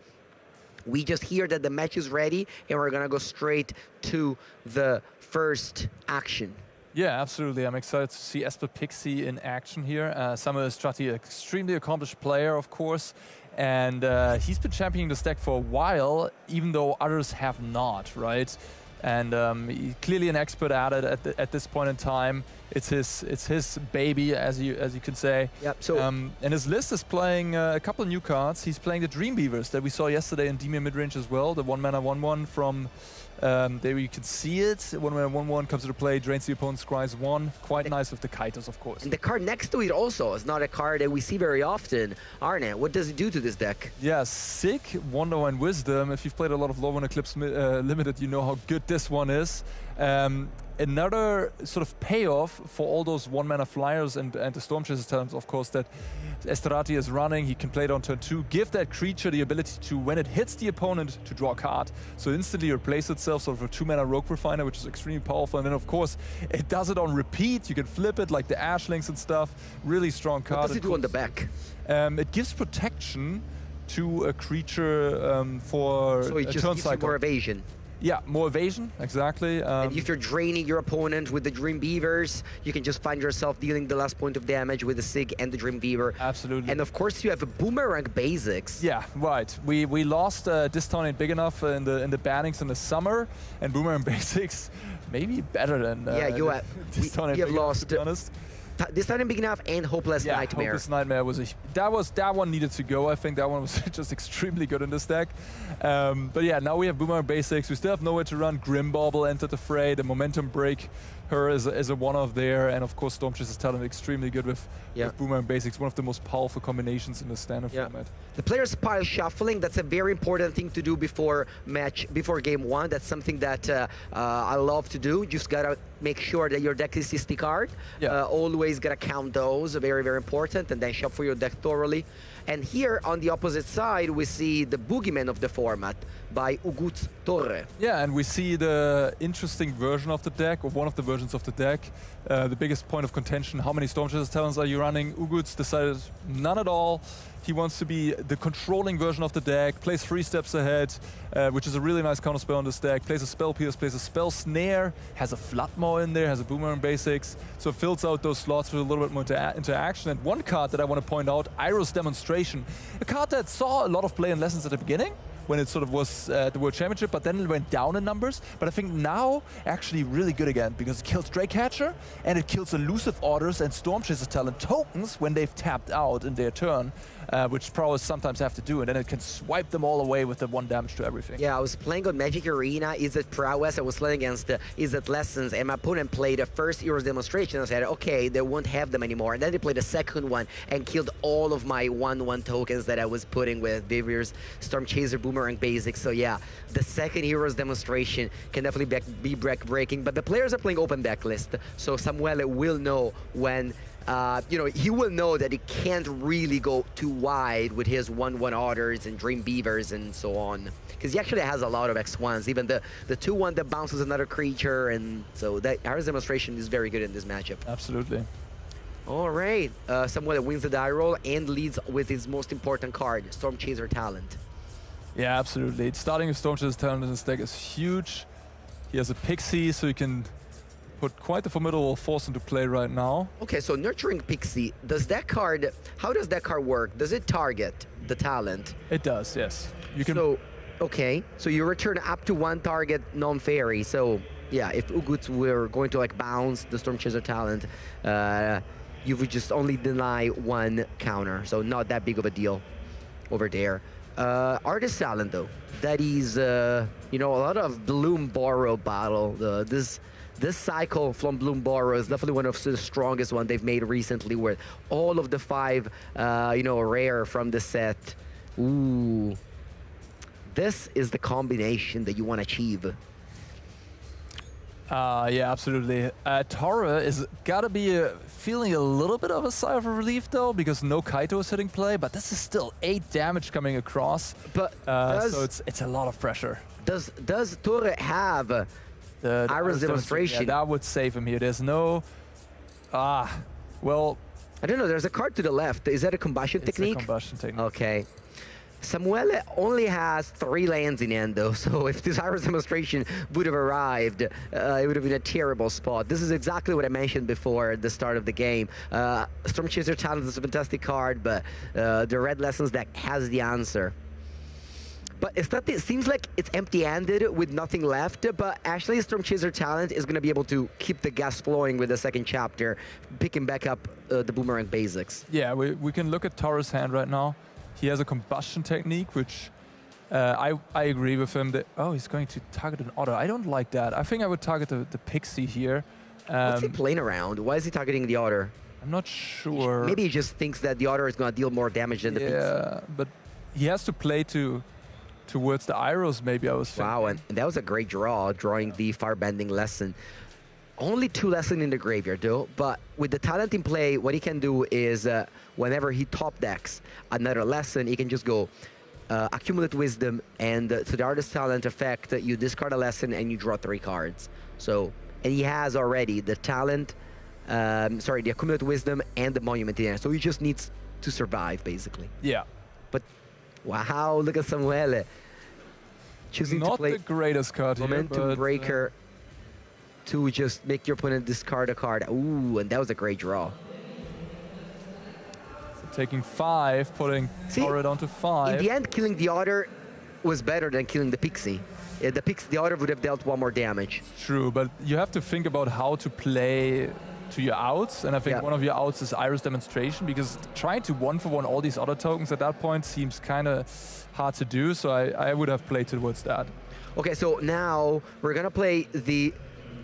We just hear that the match is ready, and we're gonna go straight to the first action. Yeah, absolutely. I'm excited to see Esper Pixie in action here. Samuele Stratti, extremely accomplished player, of course, and he's been championing this deck for a while, even though others have not, right? And he's clearly an expert at it at this point in time. It's his baby, as you can say. Yep. So and his list is playing a couple of new cards. He's playing the Dreamweavers that we saw yesterday in Demir midrange as well. The 1-mana 1/1 from there you can see it. 1-mana 1/1 comes to play, drains the opponent's scries 1. Quite nice with the Kaitos, of course. And the card next to it also is not a card that we see very often. Arne, what does it do to this deck? Yeah, sick Wonder and Wisdom. If you've played a lot of Lorwyn Eclipse Limited, you know how good this one is. Another sort of payoff for all those 1-mana flyers and the Storm Chaser talents, of course, that Stratti is running. He can play it on turn 2, give that creature the ability to, when it hits the opponent, to draw a card. So instantly replace itself, sort of a 2-mana Rogue Refiner, which is extremely powerful. And then, of course, it does it on repeat. You can flip it like the Ashlings and stuff. Really strong card. What does it do on the back? It gives protection to a creature for so it a just turn gives cycle. You more evasion. Yeah, more evasion, exactly. And if you're draining your opponent with the Dream Beavers, you can just find yourself dealing the last point of damage with the Sig and the Dream Beaver. Absolutely. And of course, you have a Boomerang Basics. Yeah, right. We lost Discount ain't big enough in the bannings in the summer, and Boomerang Basics maybe better than you have lost. To be honest. This time big enough, and Hopeless Nightmare. Hopeless Nightmare was that one needed to go. I think that one was just extremely good in this deck. But yeah, now we have Boomerang Basics. We still have nowhere to run. Grimbauble entered the fray. The Momentum Break her as a one-off there, and of course Stormchaser's Talent extremely good with Boomerang Basics, one of the most powerful combinations in the standard format. The player's pile shuffling, that's a very important thing to do before game one. That's something that I love to do. Just gotta make sure that your deck is 60 card. Always gotta count those, very, very important, and then shuffle your deck thoroughly. And here on the opposite side, we see the boogeyman of the format by Uguts Torre. Yeah, and we see the interesting version of the deck, or one of the versions of the deck. The biggest point of contention, how many Stormchaser's Talents are you running? Uguts decided none at all. He wants to be the controlling version of the deck, plays 3 steps ahead, which is a really nice counterspell on this deck, plays a Spell Pierce, plays a Spell Snare, has a Floodmaw in there, has a Boomerang Basics, so fills out those slots with a little bit more interaction. And one card that I want to point out, Iro's Demonstration, a card that saw a lot of play in Lessons at the beginning, when it sort of was at the World Championship, but then it went down in numbers. But I think now, actually really good again, because it kills Dragecatcher, and it kills Elusive Orders and Stormchaser's Talent tokens when they've tapped out in their turn, which Prowess sometimes have to do, and then it can swipe them all away with the 1 damage to everything. Yeah, I was playing on Magic Arena, Izzet Prowess, I was playing against Izzet Lessons, and my opponent played a first Heroes Demonstration. I said, okay, they won't have them anymore. And then they played a second one and killed all of my 1/1 tokens that I was putting with Vivir's Stormchaser Boomerang Basics. So yeah, the second Heroes Demonstration can definitely be breaking, but the players are playing open deck list, so Samuele will know when he will know that he can't really go too wide with his 1/1 Otters and Dream Beavers and so on. Because he actually has a lot of X1s, even the 2/1 that bounces another creature, and so that Iro's Demonstration is very good in this matchup. Absolutely. All right, Samuele wins the die roll and leads with his most important card, Stormchaser Talent. Yeah, absolutely. Starting with Stormchaser's Talent in this deck is huge. He has a Pixie, so he can put quite a formidable force into play right now. Okay, so Nurturing Pixie, how does that card work? Does it target the talent? It does, yes. You can. So, okay, so you return up to 1 target non-fairy. So, yeah, if Uguts were going to bounce the Stormchaser Talent, you would just only deny 1 counter. So not that big of a deal over there. Artist Talent, though, that is, a lot of Bloom Borrow battle. This cycle from Bloom Borrow is definitely one of the strongest one they've made recently, where all of the 5, rare from the set. Ooh. This is the combination that you want to achieve. Yeah, absolutely. Torre is gotta be feeling a little bit of a sigh of relief, though, because no Kaito is hitting play, but this is still 8 damage coming across. But so it's a lot of pressure. Does Torre have the Iro's Demonstration? Yeah, that would save him here. There's no... well... I don't know, there's a card to the left. Is that a combustion technique? It's a combustion technique. Okay. Samuele only has 3 lands in hand, though, so if this Iro's Demonstration would have arrived, it would have been a terrible spot. This is exactly what I mentioned before at the start of the game. Stormchaser Talent is a fantastic card, but the Red Lessons deck has the answer. But it seems like it's empty-handed with nothing left, but actually Stormchaser Talent is going to be able to keep the gas flowing with the second chapter, picking back up the Boomerang Basics. Yeah, we can look at Torre's hand right now. He has a combustion technique, which I agree with him that, he's going to target an Otter. I don't like that. I think I would target the Pixie here. What's he playing around? Why is he targeting the Otter? I'm not sure. Maybe he just thinks that the Otter is going to deal more damage than the Pixie. Yeah, but he has to play towards the Iros, maybe, I was thinking. Wow, and that was a great draw, drawing the Firebending Lesson. Only 2 lessons in the graveyard, though, but with the talent in play, what he can do is, whenever he top decks another lesson, he can just go Accumulate Wisdom, and to the Artist Talent effect, you discard a lesson and you draw 3 cards. So, and he has already the talent, the Accumulate Wisdom and the Monument in there, so he just needs to survive, basically. Yeah. But, wow, look at Samuele. choosing Not to play the greatest card here, Momentum but, Breaker to just make your opponent discard a card. Ooh, and that was a great draw. taking 5, putting Torrid onto 5. In the end, killing the Otter was better than killing the Pixie. The Otter would have dealt 1 more damage. True, but you have to think about how to play to your outs, and I think one of your outs is Iris Demonstration, because trying to 1-for-1 all these other tokens at that point seems kind of hard to do, so I would have played towards that. Okay, so now we're gonna play the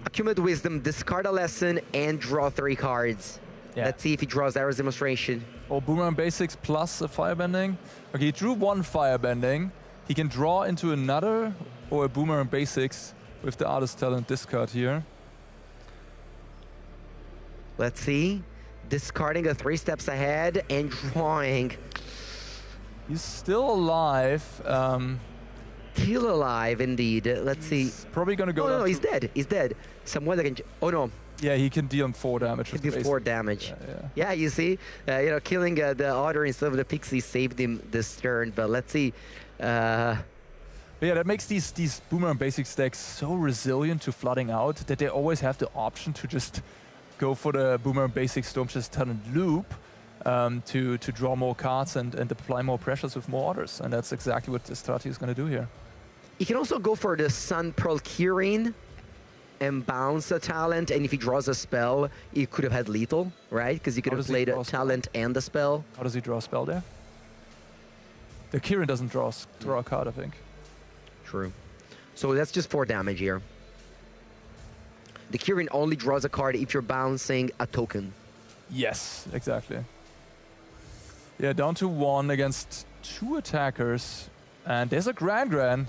Accumulate Wisdom, discard a lesson, and draw 3 cards. Yeah. Let's see if he draws Iris Demonstration. Or Boomerang Basics plus a Firebending. Okay, he drew 1 Firebending. He can draw into another or a Boomerang Basics with the Artist Talent discard here. Let's see. Discarding a 3 steps ahead and drawing. He's still alive. Still alive, indeed. Let's see. Probably gonna go. Oh, no, he's dead. He's dead. Someone that can. Oh no. Yeah, he can deal 4 damage. He can deal 4 damage. Yeah. You see, you know, killing the Otter instead of the Pixie saved him this turn. But let's see. But yeah, that makes these Boomerang Basic stacks so resilient to flooding out that they always have the option to just go for the Boomerang Basic Stormchest Talent loop to draw more cards and apply more pressures with more Otters. And that's exactly what this strategy is going to do here. He can also go for the Sun Pearl Kirin and bounce a talent, and if he draws a spell, he could have had lethal, right? Because he could have played a talent and a spell. How does he draw a spell there? The Kirin doesn't draw a card, I think. True. So that's just 4 damage here. The Kirin only draws a card if you're bouncing a token. Yes, exactly. Yeah, down to 1 against 2 attackers. And there's a Gran,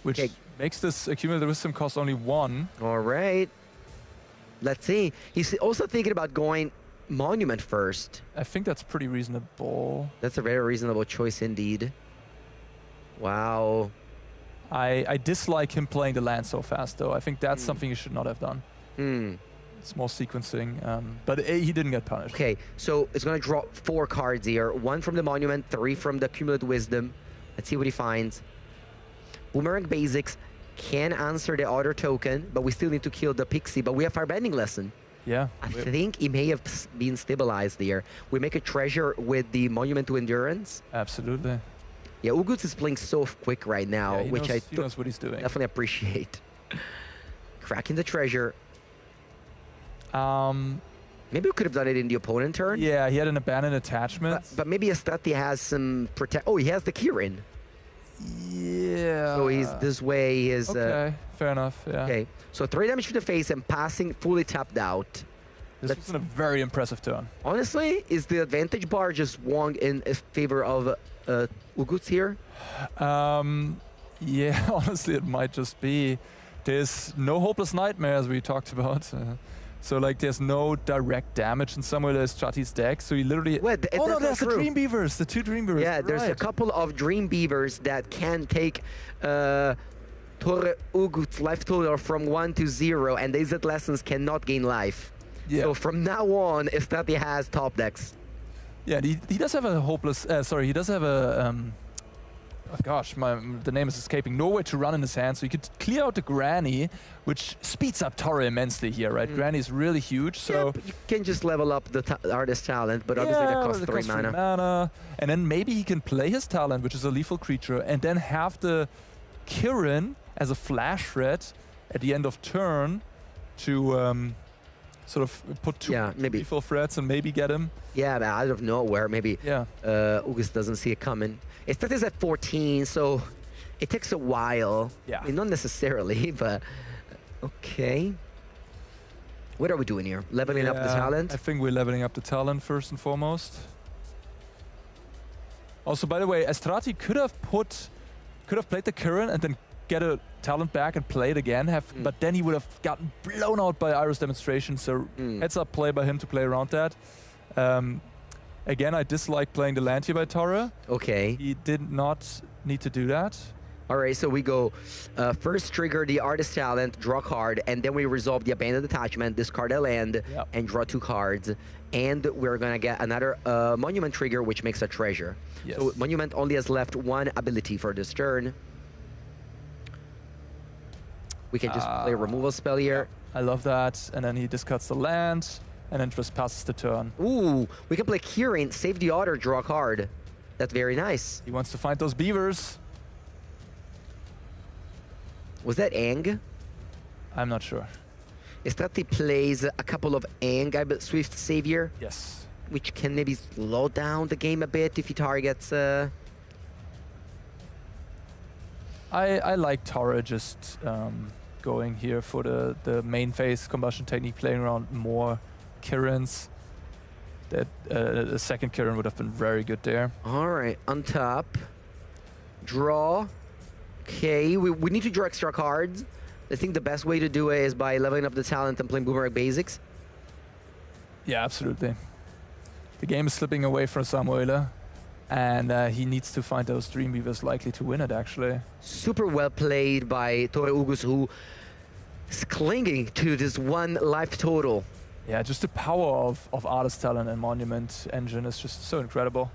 which makes this Accumulated Wisdom cost only 1. All right. Let's see. He's also thinking about going Monument first. I think that's pretty reasonable. That's a very reasonable choice indeed. Wow. I dislike him playing the land so fast, though. I think that's something he should not have done. It's more sequencing, but he didn't get punished. Okay, so it's going to draw 4 cards here. 1 from the Monument, 3 from the Accumulated Wisdom. Let's see what he finds. Boomerang Basics can answer the Otter token, but we still need to kill the Pixie, but we have Firebending Lesson. Yeah. I think he may have been stabilized there. We make a treasure with the Monument to Endurance. Absolutely. Yeah, Uguts is playing so quick right now, which he knows what he's doing. Definitely appreciate. Cracking the treasure. Maybe we could have done it in the opponent turn. Yeah, he had an abandoned attachment. But maybe Astati has some protect. Oh, he has the Kirin. Yeah. So he's this way. He is. Okay, fair enough. Yeah. Okay, so 3 damage to the face and passing fully tapped out. This was a very impressive turn. Honestly, is the advantage bar just swung in favor of Uguts here? Yeah, honestly, it might just be. There's no Hopeless Nightmare, as we talked about. So, like, there's no direct damage in some of the Strati's deck. So, he literally... Oh, no, there's the Dream Beavers, the 2 Dream Beavers. Yeah, there's a couple of Dream Beavers that can take Torre Ugut's life total from 1 to 0, and the Izzet Lessons cannot gain life. Yeah. So, from now on, Astati has top decks. Yeah, he does have a Hopeless... he does have a... oh gosh, the name is escaping. Nowhere to run in his hand, so you could clear out the Granny, which speeds up Torre immensely here, right? Granny is really huge, so... Yeah, you can just level up the Artist Talent, but obviously that costs 3 mana. And then maybe he can play his talent, which is a lethal creature, and then have the Kirin as a flash threat at the end of turn to sort of put 2 lethal threats and maybe get him. Yeah, but out of nowhere, maybe Ugus doesn't see it coming. His stat is at 14, so it takes a while. Yeah. I mean, not necessarily, but okay. What are we doing here? Leveling up the talent? I think we're leveling up the talent first and foremost. Also, by the way, Astrati could have played the Kirin and then get a talent back and play it again, but then he would have gotten blown out by Iris Demonstration, so heads up play by him to play around that. Again, I dislike playing the land here by Torre. Okay. He did not need to do that. All right, so we go first trigger the Artist Talent, draw card, and then we resolve the Abandoned Attachment, discard a land, and draw 2 cards. And we're going to get another Monument trigger, which makes a treasure. Yes. So Monument only has left 1 ability for this turn. We can just play a removal spell here. I love that. And then he discards the land, and then just passes the turn. Ooh, we can play Kirin, save the order, draw a card. That's very nice. He wants to find those beavers. Was that Ang? I'm not sure. Estrati plays a couple of Ang, Swift Savior. Yes. Which can maybe slow down the game a bit if he targets... I like Tara just going here for the main phase combustion technique, playing around more Kirins. That a second Kirin would have been very good there. All right, on top. Draw. Okay, we need to draw extra cards. I think the best way to do it is by leveling up the talent and playing Boomerang Basics. Yeah, absolutely. The game is slipping away from Samuele, and he needs to find those Dreamweavers likely to win it, actually. Super well played by Tore Ugus, who is clinging to this one life total. Yeah, just the power of Artist Talent and Monument Engine is just so incredible.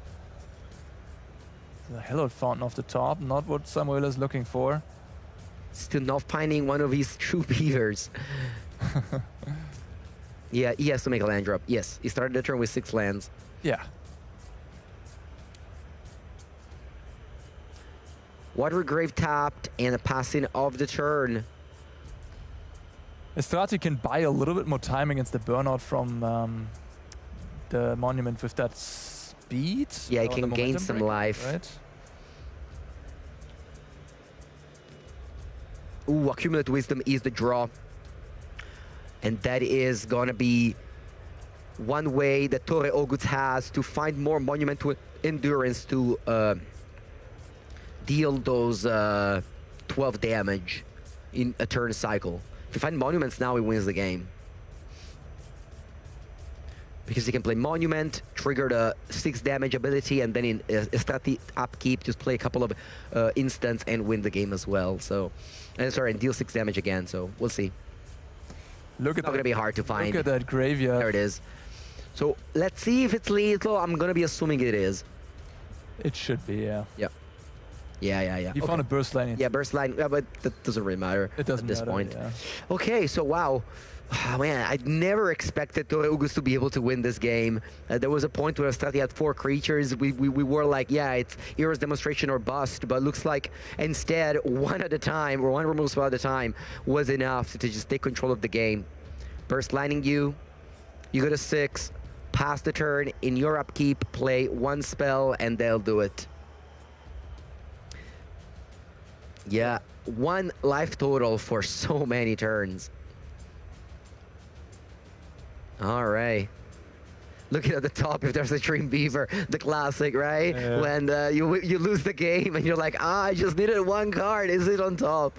The Hallowed Fountain off the top, not what Samuel is looking for. Still not finding one of his true beavers. Yeah, he has to make a land drop. Yes, he started the turn with 6 lands. Yeah. Watergrave tapped and a passing of the turn. Estrati can buy a little bit more time against the burnout from the Monument with that speed. Yeah, he can gain some life. Right? Ooh, Accumulate Wisdom is the draw. And that is gonna be one way that Tore Oguts has to find more Monumental Endurance to deal those 12 damage in a turn cycle. If you find Monuments now, he wins the game. Because he can play Monument, trigger the 6 damage ability, and then in Estrati upkeep, just play a couple of instants and win the game as well. So, sorry, and deal 6 damage again, so we'll see. Look at it's not gonna be hard to find. Look at that graveyard. There it is. So let's see if it's lethal. I'm gonna be assuming it is. It should be, yeah. Yeah. Yeah. You found a burst line. Yeah, burst line, but that doesn't really matter at this point. Yeah. Okay, so wow. Oh, man, I never expected Tore Ugus to be able to win this game. There was a point where Estrati had 4 creatures. We were like, yeah, it's Hero's Demonstration or bust, but looks like instead, one at a time, or one removal spell at a time, was enough to just take control of the game. Burst lining you go to 6, pass the turn, in your upkeep, play 1 spell, and they'll do it. Yeah, 1 life total for so many turns. All right. Looking at the top, if there's a Dream Beaver, the classic, right? Yeah. When you lose the game and you're like, I just needed 1 card. Is it on top?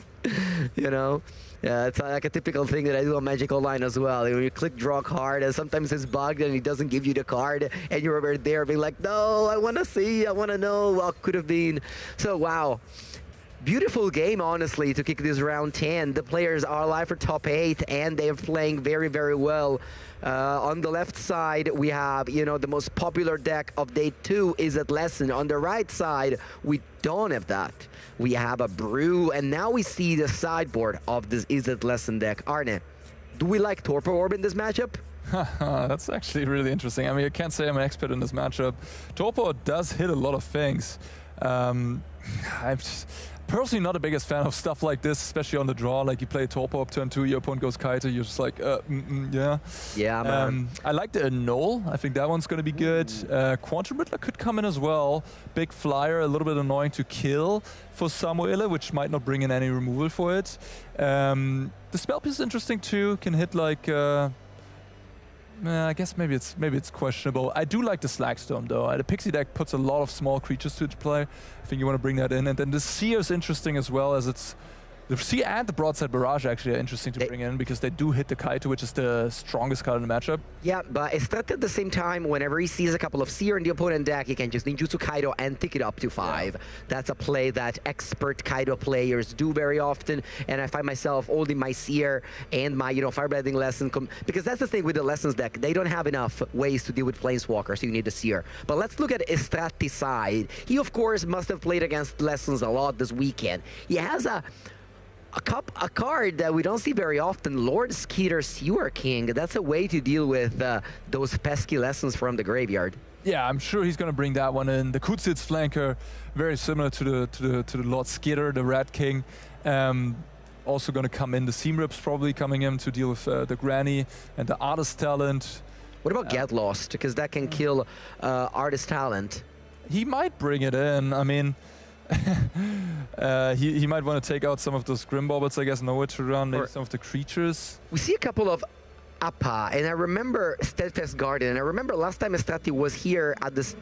You know? Yeah, it's like a typical thing that I do on Magic Online as well. When you click draw card, and sometimes it's bugged and it doesn't give you the card, and you're over there being like, no, I want to see, I want to know what could have been. So, wow. Beautiful game, honestly, to kick this round 10. The players are alive for top 8, and they are playing very, very well. On the left side, we have, you know, the most popular deck of day 2 is Izzet Lesson. On the right side, we don't have that. We have a Brew, and now we see the sideboard of this Izzet Lesson deck. Arne, do we like Torpor Orb in this matchup? That's actually really interesting. I mean, I can't say I'm an expert in this matchup. Torpor does hit a lot of things. I'm personally not the biggest fan of stuff like this, especially on the draw. Like you play Torpor up turn 2, your opponent goes Kaito, you're just like, yeah. Yeah, man. I like the Annul. I think that one's going to be good. Quantum Riddler could come in as well. Big flyer, a little bit annoying to kill for Samuele, which might not bring in any removal for it. The spell piece is interesting too. Can hit like... I guess maybe it's questionable. I do like the Slagstorm though. The Pixie deck puts a lot of small creatures to play. I think you want to bring that in. And then the Seer is interesting as well, as it's... The Seer and the Broadside Barrage actually are interesting to bring in because they do hit the Kaito, which is the strongest card in the matchup. Yeah, but Estrati at the same time, whenever he sees a couple of Seer in the opponent deck, he can just ninjutsu Kaito and tick it up to 5. Yeah. That's a play that expert Kaito players do very often, and I find myself holding my Seer and my, you know, Firebending Lesson, because that's the thing with the Lessons deck. They don't have enough ways to deal with Planeswalkers, so you need a Seer. But let's look at Estrati's side. He, of course, must have played against Lessons a lot this weekend. He has a a card that we don't see very often, Lord Skeeter Sewer King. That's a way to deal with those pesky lessons from the graveyard. Yeah, I'm sure he's going to bring that one in. The Kutzitz flanker, very similar to the Lord Skitter, the Rat King. Also going to come in. The Seam Rips probably coming in to deal with the Granny and the Artist Talent. What about Get Lost? Because that can kill Artist Talent. He might bring it in. I mean, he might want to take out some of those Grimbaubles, I guess, nowhere to run, maybe some of the creatures. We see a couple of Appa, and I remember Steadfast Guardian, and I remember last time Estati was here at this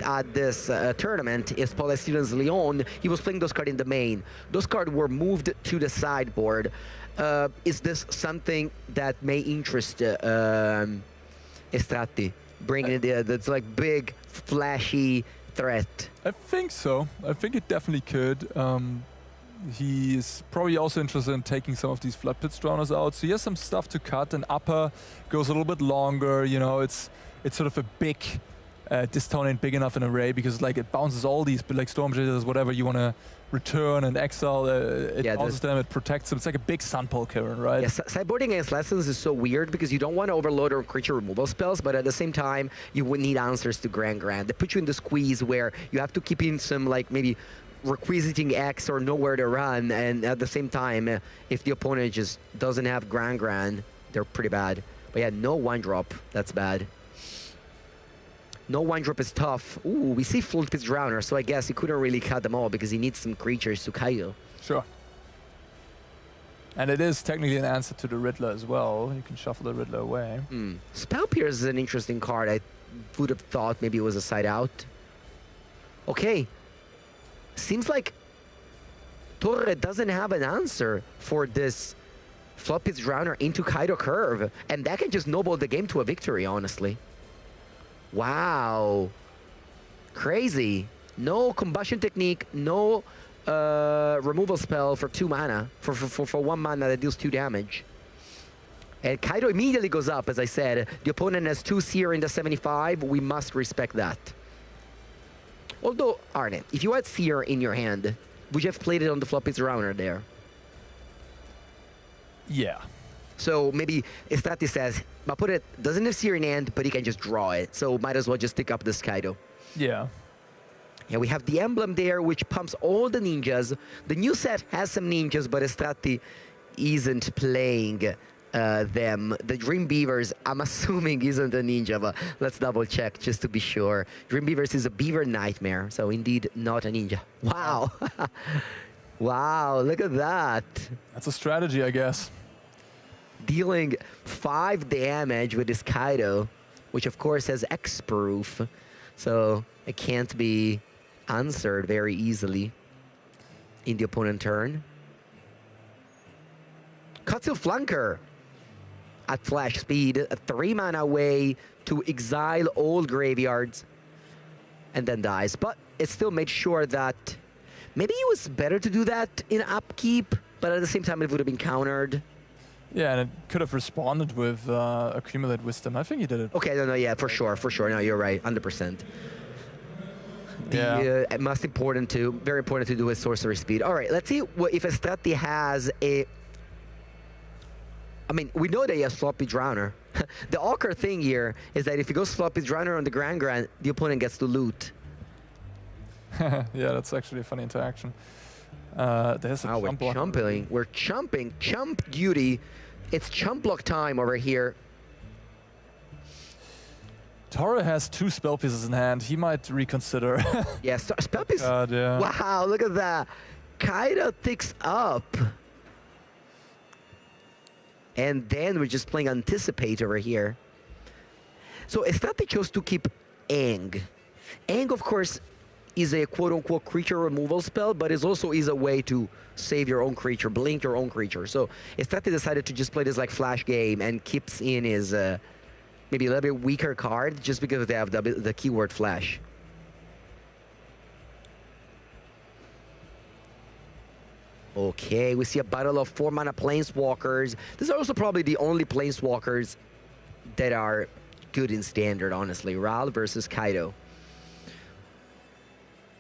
tournament, is Palestinians Leon, he was playing those cards in the main. Those cards were moved to the sideboard. Is this something that may interest Estati? Bringing it that's like big, flashy threat. I think so. I think it definitely could. He is probably also interested in taking some of these Flood Pit Drowners out. So he has some stuff to cut, and Upper goes a little bit longer. You know, it's sort of a big, Diston ain't big enough an array because like it bounces all these, but like Storm Shaders, whatever you want to return and exile, it bounces them, it protects them. It's like a big Sunpole Current, right? Yeah, sideboarding against Lessons is so weird because you don't want to overload or creature removal spells, but at the same time, you would need answers to Grand. They put you in the squeeze where you have to keep in some like maybe requisiting X or nowhere to run, and at the same time, if the opponent just doesn't have Grand, they're pretty bad. But yeah, no 1-drop, that's bad. No 1-drop is tough. Ooh, we see Flood Pit Drowner, so I guess he couldn't really cut them all because he needs some creatures to Kaido. Sure. And it is technically an answer to the Riddler as well. You can shuffle the Riddler away. Spell Pierce is an interesting card. I would have thought maybe it was a side out. Okay. Seems like Torre doesn't have an answer for this Flood Pit Drowner into Kaido curve, and that can just snowball the game to a victory, honestly. Wow. Crazy. No combustion technique, no removal spell for 2 mana, for 1 mana that deals 2 damage. And Kaido immediately goes up, as I said. The opponent has 2 Seer in the 75. We must respect that. Although, Arne, if you had Seer in your hand, would you have played it on the Flood Pit Drowner there? Yeah. So maybe Estati says, Mapure doesn't have Seer in hand, but he can just draw it. So might as well just pick up this Kaido. Yeah. Yeah, we have the emblem there, which pumps all the ninjas. The new set has some ninjas, but Estati isn't playing them. The Dream Beavers, I'm assuming isn't a ninja, but let's double check just to be sure. Dream Beavers is a beaver nightmare, so indeed not a ninja. Wow. Wow, look at that. That's a strategy, I guess. Dealing 5 damage with this Kaido, which of course has X-proof, so it can't be answered very easily in the opponent turn. Katsu Flanker at flash speed, a 3-mana way to exile all graveyards and then dies. But it still made sure that maybe it was better to do that in upkeep, but at the same time it would have been countered. Yeah, and it could have responded with Accumulate Wisdom. I think he did it. Okay, no, yeah, for sure. No, you're right, 100%. Yeah. Most important to, very important to do with Sorcery Speed. All right, let's see what, if Estati has a... I mean, we know that he has Floppy Drowner. The awkward thing here is that if he goes Floppy Drowner on the Grand, the opponent gets to loot. Yeah, that's actually a funny interaction. There's a we're chumping. We're chumping. Chump duty. It's chump block time over here. Tora has 2 spell pieces in hand. He might reconsider. Yes, spell piece. Yeah. Wow, look at that. Kaido ticks up. And then we're just playing Anticipate over here. So Estati chose to keep Aang. Aang, of course, is a quote-unquote creature removal spell, but it also is a way to save your own creature, blink your own creature. So Estati decided to just play this like flash game and keeps in his maybe a little bit weaker card just because they have the keyword flash. Okay, we see a battle of 4-mana Planeswalkers. These are also probably the only Planeswalkers that are good in Standard, honestly. Ral versus Kaido.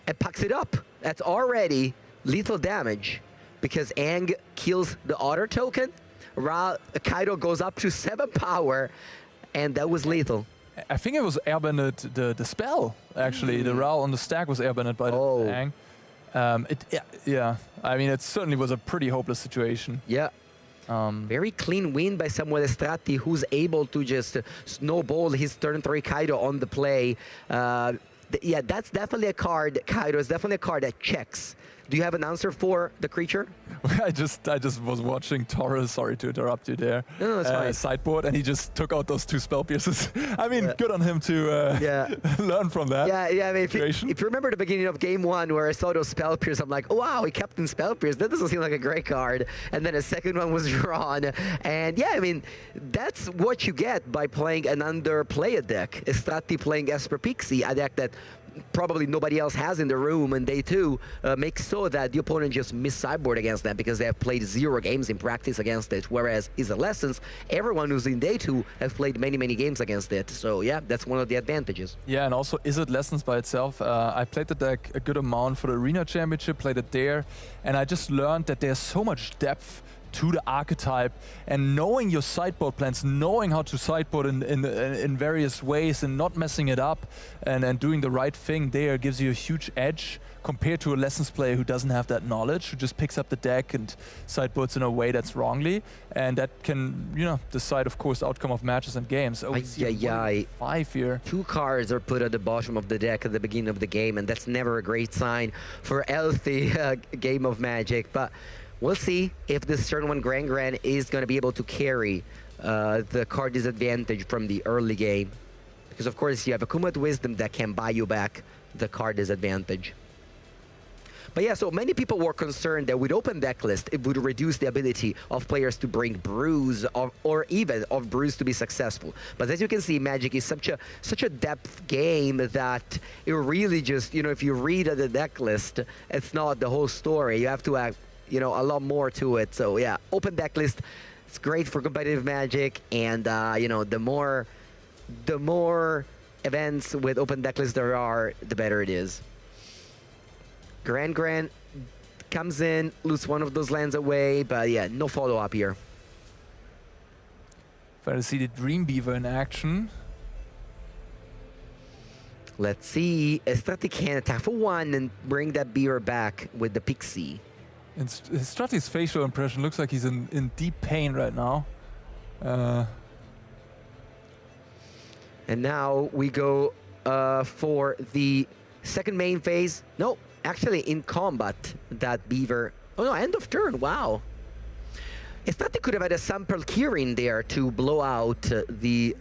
And pucks it up. That's already lethal damage. because Aang kills the other token. Kaido goes up to 7 power, and that was lethal. I think it was airbended the spell, actually. The Ral on the stack was airbended by the Aang. Yeah, I mean, it certainly was a pretty hopeless situation. Yeah. Very clean win by Samuele Stratti, who's able to just snowball his turn 3 Kaido on the play. Yeah, that's definitely a card. Kaido is definitely a card that checks. Do you have an answer for the creature? I just was watching Torres, sorry to interrupt you there, no, that's fine. Sideboard, and he just took out those 2 spell pierces. I mean, good on him to learn from that. Yeah, I mean, if you remember the beginning of game 1 where I saw those spell pierces, I'm like, oh, wow, he kept in spell pierce. That doesn't seem like a great card. And then a second one was drawn. And yeah, I mean, that's what you get by playing an underplayed deck. Stratti playing Esper Pixie, a deck that probably nobody else has in the room, and they too make so that the opponent just miss sideboard against them because they have played 0 games in practice against it, whereas Izzet Lessons, everyone who's in day 2 has played many games against it. So yeah, that's one of the advantages. Yeah, and also Izzet Lessons by itself, I played the deck a good amount for the Arena Championship, played it there, and I just learned that there's so much depth to the archetype, and knowing your sideboard plans, knowing how to sideboard in various ways and not messing it up and doing the right thing there gives you a huge edge compared to a Lessons player who doesn't have that knowledge, who just picks up the deck and sideboards in a way that's wrongly, and that can, you know, decide, of course, the outcome of matches and games. Oh, 5 here. 2 cards are put at the bottom of the deck at the beginning of the game, and that's never a great sign for a healthy game of Magic. But we'll see if this turn 1 Gran is going to be able to carry the card disadvantage from the early game. Because, of course, you have a Cumulative Wisdom that can buy you back the card disadvantage. But yeah, so many people were concerned that with open deck list, it would reduce the ability of players to bring brews or even of brews to be successful. But as you can see, Magic is such a depth game that it really just, you know, if you read the deck list, it's not the whole story. You have to have, you know, a lot more to it. So yeah, open deck list, it's great for competitive Magic, and you know, the more events with open deck list there are, the better it is. Gran comes in, loses one of those lands away, but yeah, no follow-up here. Try to see the Dreambeaver in action. Let's see. Stratti can attack for 1 and bring that beaver back with the Pixie. And Stratti's facial impression looks like he's in deep pain right now. And now we go for the second main phase. No, actually in combat, that beaver. Oh no, end of turn, wow. Stratti could have had a sample Kirin there to blow out the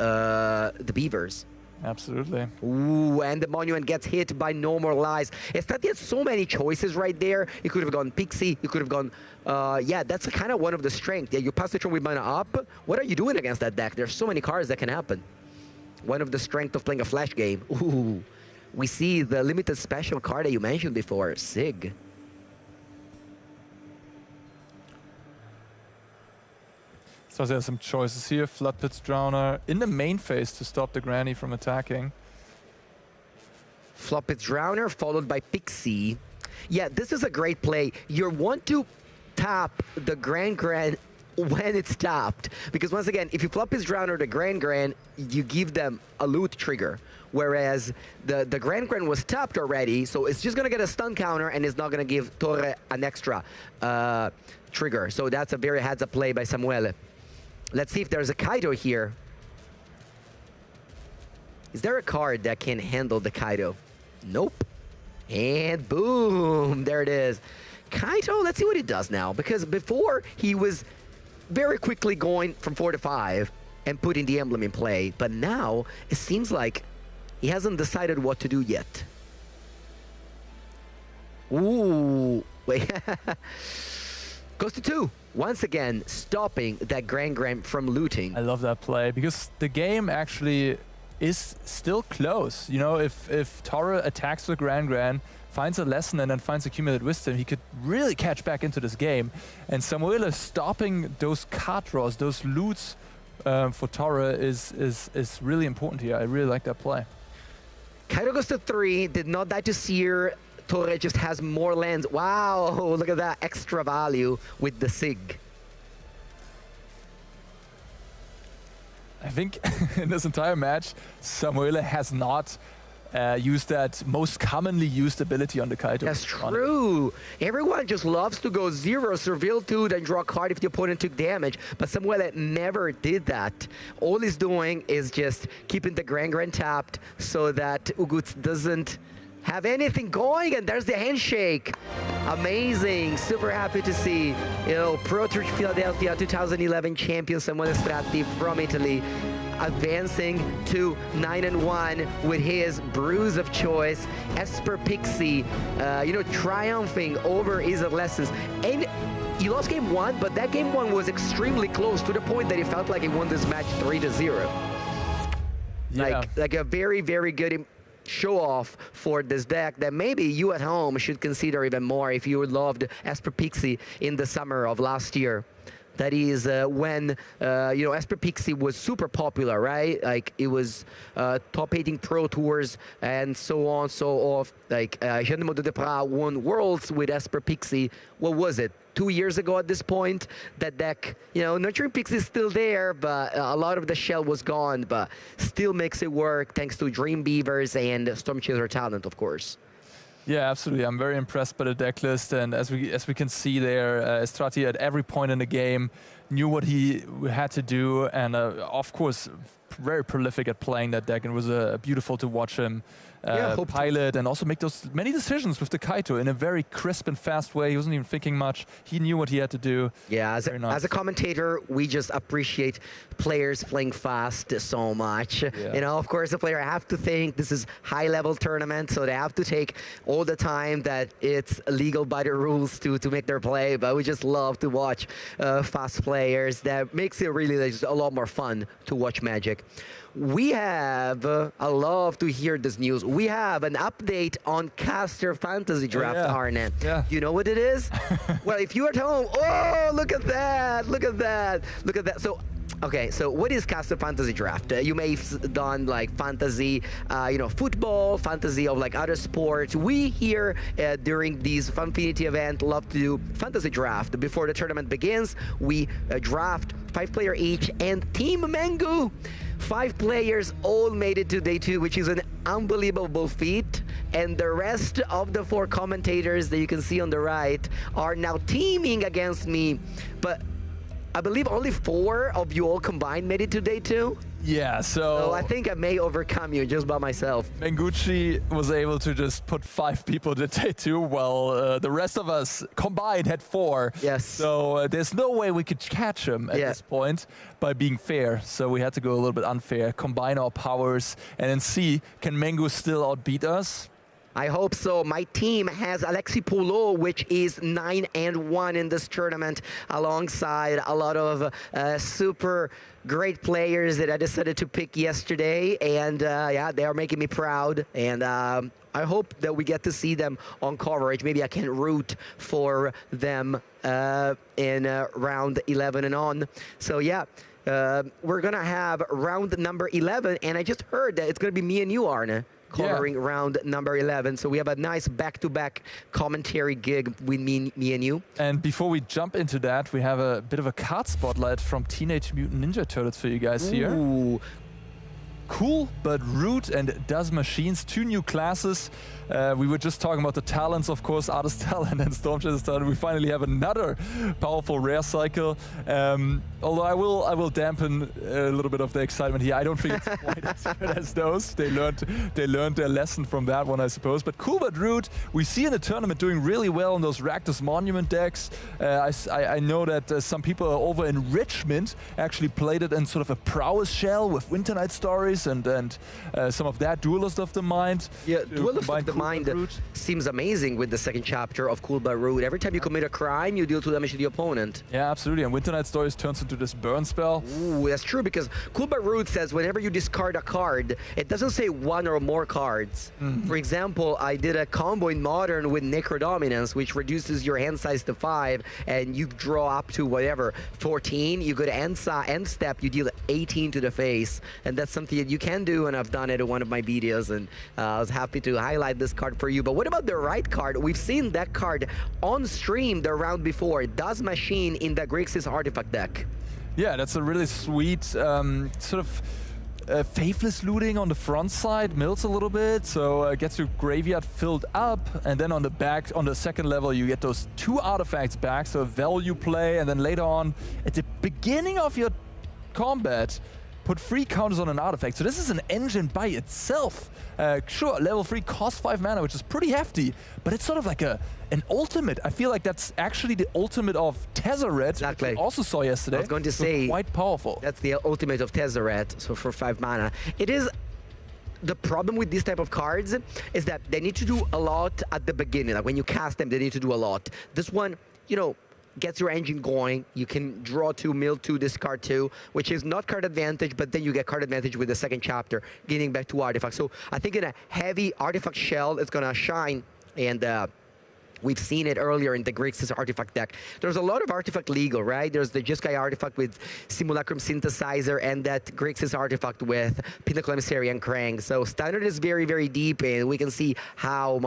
beavers. Absolutely. Ooh, and the Monument gets hit by No More Lies. Statti had so many choices right there. You could have gone Pixie, you could have gone... yeah, that's kind of one of the strengths. Yeah, you pass the turn with mana up. What are you doing against that deck? There's so many cards that can happen. One of the strengths of playing a flash game. Ooh, we see the limited special card that you mentioned before, Sig. So there's some choices here. Flood Pits Drowner in the main phase to stop the Granny from attacking. Flood Pits Drowner followed by Pixie. Yeah, this is a great play. You want to tap the Gran when it's tapped. Because once again, if you Flood Pits Drowner the Gran, you give them a loot trigger. Whereas the Gran was tapped already, so it's just going to get a stun counter and it's not going to give Torre an extra trigger. So that's a very heads-up play by Samuele. Let's see if there's a Kaido here. Is there a card that can handle the Kaido? Nope. And boom, there it is. Kaido, let's see what he does now. Because before, he was very quickly going from 4 to 5 and putting the emblem in play. But now, it seems like he hasn't decided what to do yet. Ooh, wait. Goes to 2. Once again, stopping that Gran from looting. I love that play because the game actually is still close. You know, if Torre attacks the Gran, finds a lesson and then finds accumulated wisdom, he could really catch back into this game. And Samuele stopping those card draws, those loots for Torre is really important here. I really like that play. Kaido goes to 3, did not die to Seer. Torre just has more lands. Wow, look at that extra value with the Sig. I think in this entire match, Samuele has not used that most commonly used ability on the Kaito. That's true. Everyone just loves to go 0, surveil 2, then draw a card if the opponent took damage. But Samuele never did that. All he's doing is just keeping the Grand tapped so that Uguts doesn't have anything going, and there's the handshake. Amazing, super happy to see, you know, Pro Tour Philadelphia 2011 champion Samuele Stratti from Italy advancing to 9-1 with his brews of choice. Esper Pixie, you know, triumphing over Izzet Lessons. And he lost game 1, but that game 1 was extremely close to the point that he felt like he won this match 3-0. Yeah. Like a very, very good show off for this deck that maybe you at home should consider even more if you loved Esper Pixie in the summer of last year. That is when, you know, Esper Pixie was super popular, right? Like, it was top 8 Pro Tours and so on, so off. Like, Geronimo de Deprat won Worlds with Esper Pixie. What was it? 2 years ago at this point? That deck, you know, Nurturing Pixie is still there, but a lot of the shell was gone, but still makes it work thanks to Dream Beavers and Stormchaser talent, of course. Yeah, absolutely. I'm very impressed by the deck list, and as we can see there, Stratti at every point in the game knew what he had to do, and of course, very prolific at playing that deck, and it was beautiful to watch him pilot and also make those many decisions with the Kaito in a very crisp and fast way. He wasn't even thinking much. He knew what he had to do. Yeah, as a commentator, we just appreciate players playing fast so much. Yeah. You know, of course, the player have to think this is high-level tournament, so they have to take all the time that it's legal by the rules to make their play. But we just love to watch fast players. That makes it really just a lot more fun to watch Magic. We have, I love to hear this news, we have an update on Caster Fantasy Draft, Arne. Yeah. You know what it is? Well, if you're at home, oh, look at that, look at that, look at that. So, okay, so what is Caster Fantasy Draft? You may have done like fantasy, you know, football, fantasy of like other sports. We here during these Funfinity event love to do Fantasy Draft. Before the tournament begins, we draft 5 player each, and Team Mengu, 5 players all made it to day 2, which is an unbelievable feat. And the rest of the 4 commentators that you can see on the right are now teaming against me. But I believe only 4 of you all combined made it to day 2. Yeah, so I think I may overcome you just by myself. Mengucci was able to just put 5 people to day 2, while the rest of us combined had 4. Yes. So there's no way we could catch him at this point by being fair. So we had to go a little bit unfair, combine our powers, and then see, can Mengu still outbeat us? I hope so. My team has Alexis Poulot, which is 9-1 in this tournament, alongside a lot of super great players that I decided to pick yesterday. And yeah, they are making me proud. And I hope that we get to see them on coverage. Maybe I can root for them in round 11 and on. So yeah. We're going to have round number 11, and I just heard that it's going to be me and you, Arne, covering round number 11. So we have a nice back-to-back commentary gig with me and you. And before we jump into that, we have a bit of a card spotlight from Teenage Mutant Ninja Turtles for you guys here. Cool, but Root and Does Machines, 2 new classes. We were just talking about the talents, of course, Artist Talent and Stormchaser Talent. We finally have another powerful rare cycle. Although I will dampen a little bit of the excitement here. I don't think it's quite as good as those. They learned their lesson from that one, I suppose. But Cool, but Root, we see in the tournament doing really well in those Rakdos Monument decks. I know that some people over in Richmond actually played it in sort of a prowess shell with Winter Night Stories and some of that Duelist of the Mind. Yeah, Duelist of the Mind seems amazing with the second chapter of Cool but Rude. Every time you commit a crime, you deal 2 damage to the opponent. Yeah, absolutely. And Winter Night Stories turns into this burn spell. Ooh, that's true, because Cool but Rude says whenever you discard a card, it doesn't say 1 or more cards. For example, I did a combo in Modern with Necrodominance, which reduces your hand size to 5, and you draw up to whatever, 14. You go to end step, you deal 18 to the face, and that's something you can do, and I've done it in one of my videos, and I was happy to highlight this card for you. But what about the right card? We've seen that card on stream the round before. Does Machine in the Grixis Artifact deck. Yeah, that's a really sweet sort of faithless looting on the front side, mills a little bit, so gets your graveyard filled up, and then on the back, on the second level, you get those 2 artifacts back, so a value play, and then later on, at the beginning of your combat, put 3 counters on an artifact. So this is an engine by itself. Sure, level 3 costs 5 mana, which is pretty hefty, but it's sort of like an ultimate. I feel like that's actually the ultimate of Tezzeret, exactly. which we also saw yesterday. I was going to say, quite powerful. That's the ultimate of Tezzeret, so for 5 mana. It is the problem with these type of cards is that they need to do a lot at the beginning. Like when you cast them, they need to do a lot. This one, you know, gets your engine going. You can draw 2, mill 2, discard 2, which is not card advantage, but then you get card advantage with the second chapter, getting back to artifacts. So I think in a heavy artifact shell, it's gonna shine, and we've seen it earlier in the Grixis Artifact deck. There's a lot of artifact legal, right? There's the Jeskai Artifact with Simulacrum Synthesizer and that Grixis Artifact with Pinnacle Emissary and Krang. So Standard is very, very deep, and we can see how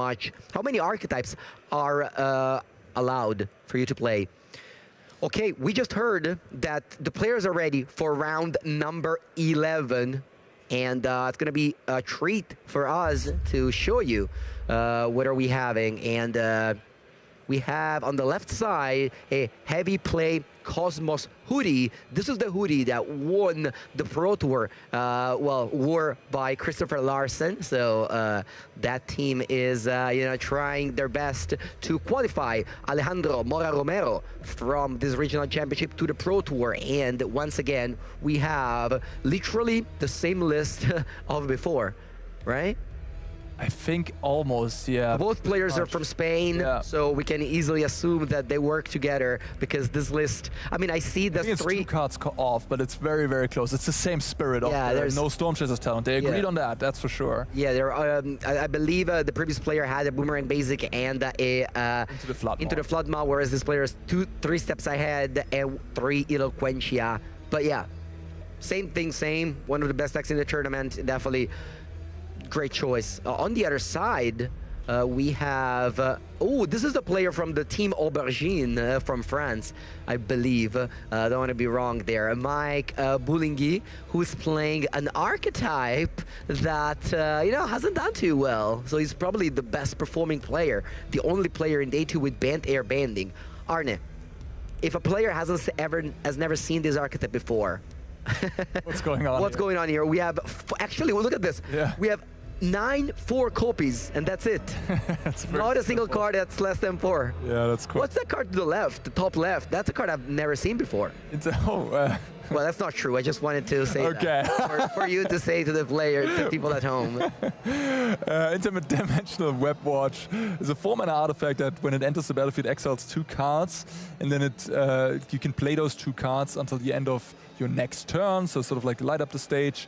many archetypes are allowed for you to play. Okay, we just heard that the players are ready for round number 11, and it's going to be a treat for us to show you what are we having. And we have on the left side a heavy play Cosmos hoodie. This is the hoodie that won the Pro Tour, wore by Christopher Larsen. So that team is, trying their best to qualify Alejandro Mora Romero from this regional championship to the Pro Tour. And once again, we have literally the same list of before, right? I think almost, yeah. Both players are from Spain, so we can easily assume that they work together, because this list, I mean, I see the it's 3 2 cards off, but it's very, very close. It's the same spirit of there's no Storm Chasers talent. They agreed on that, that's for sure. Yeah, there. I believe the previous player had a Boomerang Basic and a Into the Flood Maw, whereas this player is 3 steps ahead and 3 Eloquentia. But yeah, same thing, same. One of the best decks in the tournament, definitely. Great choice. On the other side, we have... this is the player from the team Aubergine from France, I believe. I don't want to be wrong there. Mike Boulingui, who's playing an archetype that, hasn't done too well. So he's probably the best performing player, the only player in Day 2 with banned air banding. Arne, if a player has never seen this archetype before, what's going on? What's going on here? We have actually, look at this. Yeah. We have 9 4 copies, and that's it. That's not a single card that's less than 4. Yeah, that's cool. What's that card to the left, the top left? That's a card I've never seen before. Well, that's not true. I just wanted to say that for you to say to the player, to people at home. Interdimensional Web Watch is a 4-mana artifact that when it enters the battlefield exiles 2 cards, and then you can play those 2 cards until the end of your next turn, so sort of like light up the stage.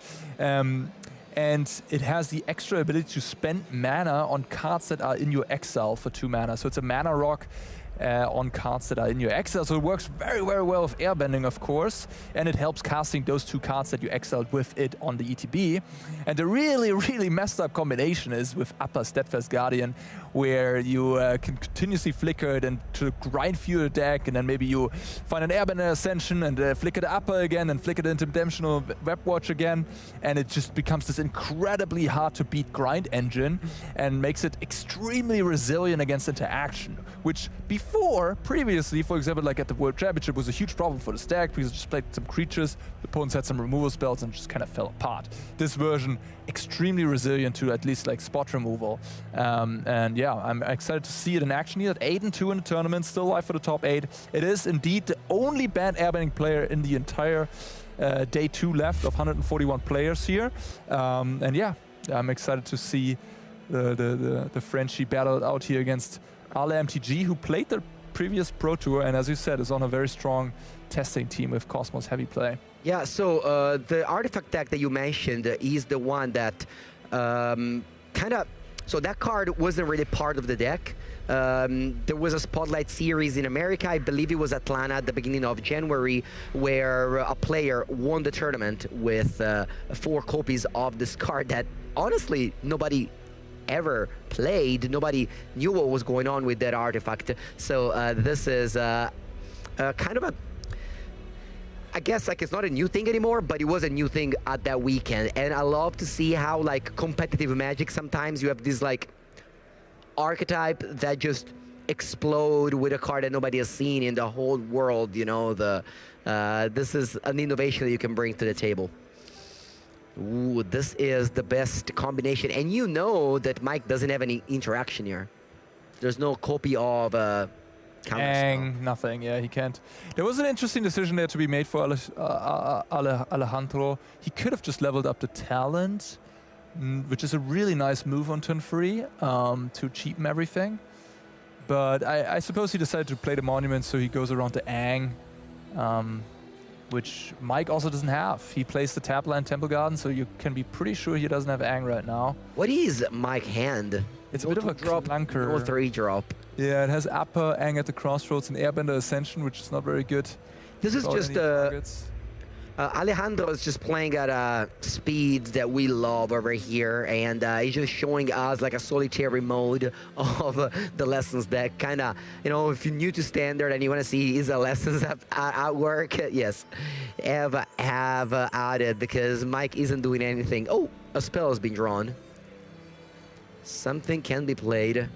And it has the extra ability to spend mana on cards that are in your exile for 2 mana. So it's a mana rock on cards that are in your exile. So it works very, very well with airbending, of course. And it helps casting those 2 cards that you exiled with it on the ETB. And the really, really messed up combination is with Upper Steadfast Guardian, where you can continuously flicker it and to grind through your deck, and then maybe you find an Airbender Ascension and flicker the Upper again and flicker the Interdimensional Web Watch again, and it just becomes this incredibly hard to beat grind engine and makes it extremely resilient against interaction, which previously, for example, like at the World Championship, was a huge problem for the deck because it just played some creatures, the opponents had some removal spells and just kind of fell apart. This version, extremely resilient to at least like spot removal. And yeah, I'm excited to see it in action here at 8-2 in the tournament, still alive for the top 8. It is indeed the only banned airbending player in the entire Day 2 left of 141 players here. And yeah, I'm excited to see the Frenchie battle out here against Ale MTG, who played the previous Pro Tour, and as you said, is on a very strong testing team with Cosmos heavy play. Yeah, so the artifact deck that you mentioned is the one that kind of So that card wasn't really part of the deck. There was a Spotlight series in America, I believe it was Atlanta at the beginning of January, where a player won the tournament with 4 copies of this card that honestly nobody ever played. Nobody knew what was going on with that artifact. So this is kind of a, I guess like it's not a new thing anymore, but it was a new thing at that weekend. And I love to see how like competitive Magic, sometimes you have this like archetype that just explode with a card that nobody has seen in the whole world, you know. This is an innovation that you can bring to the table. Ooh, this is the best combination. And you know that Mike doesn't have any interaction here. There's no copy of nothing. Yeah, he can't. There was an interesting decision there to be made for Alejandro. He could have just leveled up the talent, which is a really nice move on turn 3 to cheapen everything. But I suppose he decided to play the Monument, so he goes around the Ang, which Mike also doesn't have. He plays the tap land Temple Garden, so you can be pretty sure he doesn't have Ang right now. What is Mike hand? It's a bit of a clunker. No 3-drop. Yeah, it has Upper, Ang at the Crossroads, and Airbender Ascension, which is not very good. This is just Alejandro is just playing at speeds that we love over here, and he's just showing us like a solitary mode of the lessons deck. Kind of, you know, if you're new to Standard and you want to see his lessons at work, yes, have added, because Mike isn't doing anything. Oh, a spell has been drawn. Something can be played.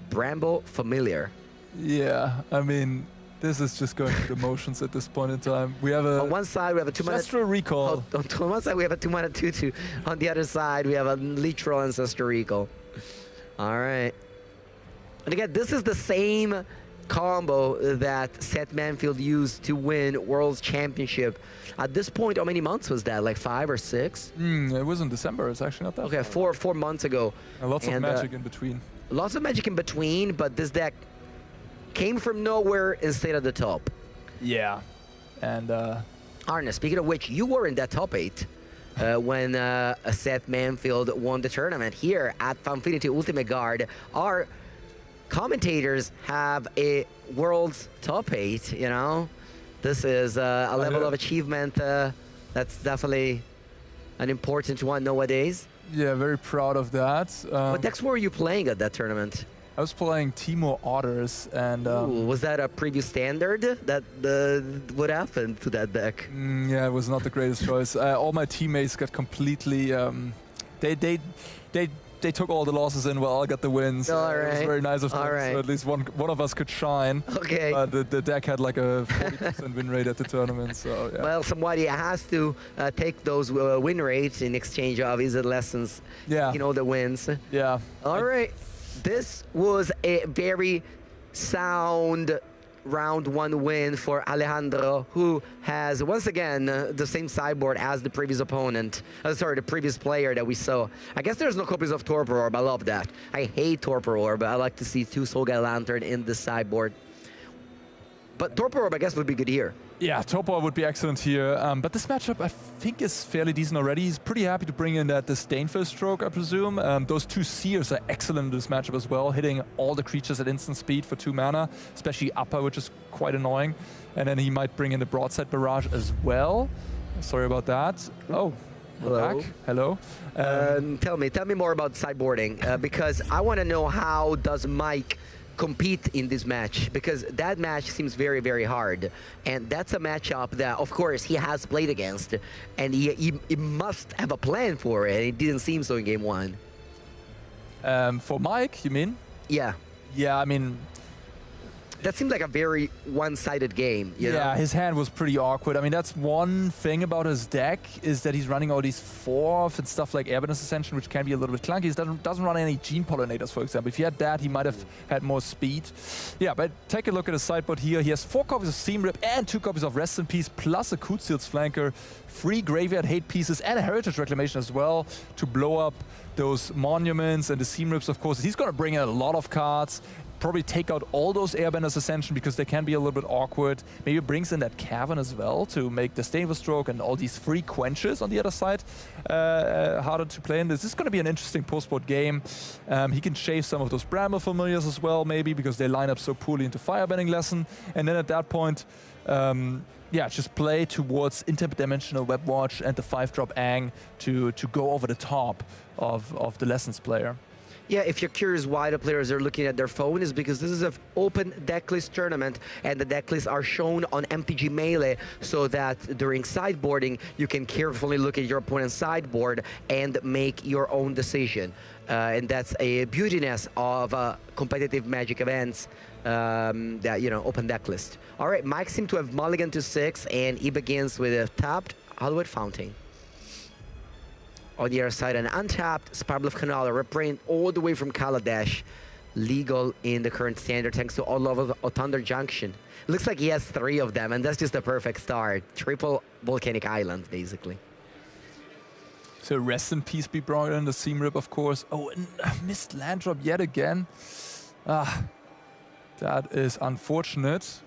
Bramble Familiar. Yeah, I mean, this is just going through the motions at this point in time. We have a... On one side, we have a 2-mana... Ancestral Recall. On one side, we have a 2-mana 2/2. On the other side, we have a literal Ancestral Recall. All right. And again, this is the same combo that Seth Manfield used to win World's Championship. At this point, how many months was that? Like 5 or 6? It was in December. It's actually not that Okay, far. 4 months ago. And lots of magic in between. Lots of magic in between, but this deck came from nowhere and stayed at the top. Yeah. And Arne, speaking of which, you were in that top 8 when Seth Manfield won the tournament here at Fanfinity Ultimate Guard. Our commentators have a world's top 8, you know. This is a level of achievement that's definitely an important one nowadays. Yeah, very proud of that. What decks were you playing at that tournament? I was playing Timor Otters, and ooh, was that a previous Standard? That what happened to that deck? Yeah, it was not the greatest choice. All my teammates got completely. They took all the losses in while I got the wins. All right. It was very nice of them. Right. So at least one of us could shine. Okay. The deck had like a 40% win rate at the tournament. So yeah. Well, somebody has to take those win rates in exchange of Izzet lessons. Yeah. You know, the wins. Yeah. All right. This was a very sound round 1 win for Alejandro, who has once again the same sideboard as the previous opponent. Sorry, the previous player that we saw. I guess there's no copies of Torpor Orb. I love that. I hate Torpor Orb, but I like to see 2 Soulguide Lantern in the sideboard. But Torpor Orb, I guess, would be good here. Yeah, Torpor would be excellent here. But this matchup, I think, is fairly decent already. He's pretty happy to bring in that Disdainful Stroke, I presume. Those 2 Seers are excellent in this matchup as well, hitting all the creatures at instant speed for 2 mana, especially Upper, which is quite annoying. And then he might bring in the Broadside Barrage as well. Sorry about that. Oh, hello. Back. Hello. Tell me more about sideboarding, because I want to know how does Mike compete in this match, because that match seems very, very hard, and that's a matchup that of course he has played against, and he must have a plan for it. It didn't seem so in game 1. For Mike, you mean? Yeah, I mean, that seemed like a very one-sided game, you know? His hand was pretty awkward. I mean, that's one thing about his deck, is that he's running all these 4th and stuff like Airbender Ascension, which can be a little bit clunky. He doesn't run any Gene Pollinators, for example. If he had that, he might have had more speed. Yeah, but take a look at his sideboard here. He has 4 copies of Seam Rip and 2 copies of Rest in Peace, plus a Cootseal's Flanker, 3 Graveyard Hate pieces, and a Heritage Reclamation as well to blow up those Monuments and the Seam Rips, of course. He's going to bring in a lot of cards. probably take out all those Airbenders Ascension because they can be a little bit awkward. Maybe brings in that Cavern as well to make the Stainless Stroke and all these free quenches on the other side harder to play in. This is going to be an interesting post-board game. He can shave some of those Bramble Familiars as well, maybe, because they line up so poorly into Firebending Lesson. And then at that point, yeah, just play towards Interdimensional Web Watch and the 5-drop Ang to go over the top of the Lessons player. Yeah, if you're curious why the players are looking at their phone, is because this is an open decklist tournament, and the decklists are shown on MTG Melee, so that during sideboarding, you can carefully look at your opponent's sideboard and make your own decision. And that's a beautiness of competitive Magic events, that, you know, open decklist. All right, Mike seemed to have mulliganed to 6, and he begins with a tapped Hollywood Fountain. On the other side, an untapped Sparble of Kanala, reprint all the way from Kaladesh. Legal in the current standard, thanks to all of Thunder Junction. Looks like he has 3 of them, and that's just a perfect start. Triple Volcanic Island, basically. So rest in peace, be brought in the Seam Rip, of course. Oh, and missed land drop yet again. Ah, that is unfortunate.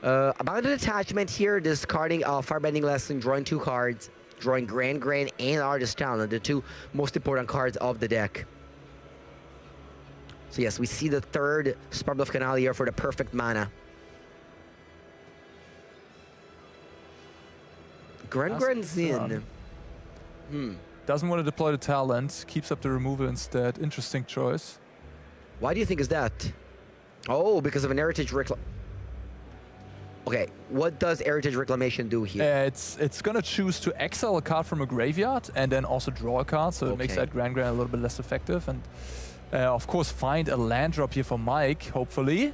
About the attachment here, discarding Firebending Lesson, drawing 2 cards. Drawing Grand and Artist Talent, the 2 most important cards of the deck. So yes, we see the 3rd Sparble of Canal here for the perfect mana. Grand's in. Doesn't want to deploy the talent, keeps up the removal instead. Interesting choice. Why do you think is that? Oh, because of an Heritage Reclamation. Okay, what does Heritage Reclamation do here? It's gonna choose to exile a card from a graveyard and then also draw a card, so it makes that Grand a little bit less effective. And of course, find a land drop here for Mike, hopefully.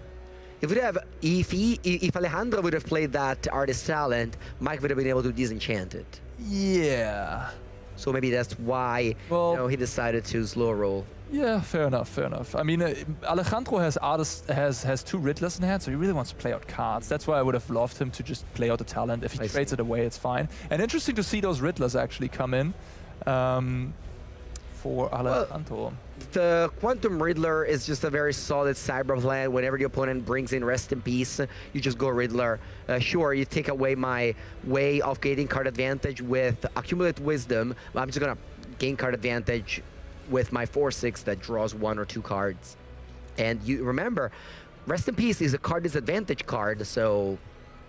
If Alejandro would have played that Artist Talent, Mike would have been able to disenchant it. Yeah. So maybe that's why, you know, he decided to slow roll. Yeah, fair enough, fair enough. I mean, Alejandro has 2 Riddlers in hand, so he really wants to play out cards. That's why I would have loved him to just play out the talent. If he trades it away, it's fine. And interesting to see those Riddlers actually come in for Alejandro. Well, the Quantum Riddler is just a very solid cyber plan. Whenever the opponent brings in Rest in Peace, you just go Riddler. Sure, you take away my way of gaining card advantage with Accumulate Wisdom. I'm just going to gain card advantage with my 4/6 that draws 1 or 2 cards. And you remember, Rest in Peace is a card disadvantage card, so,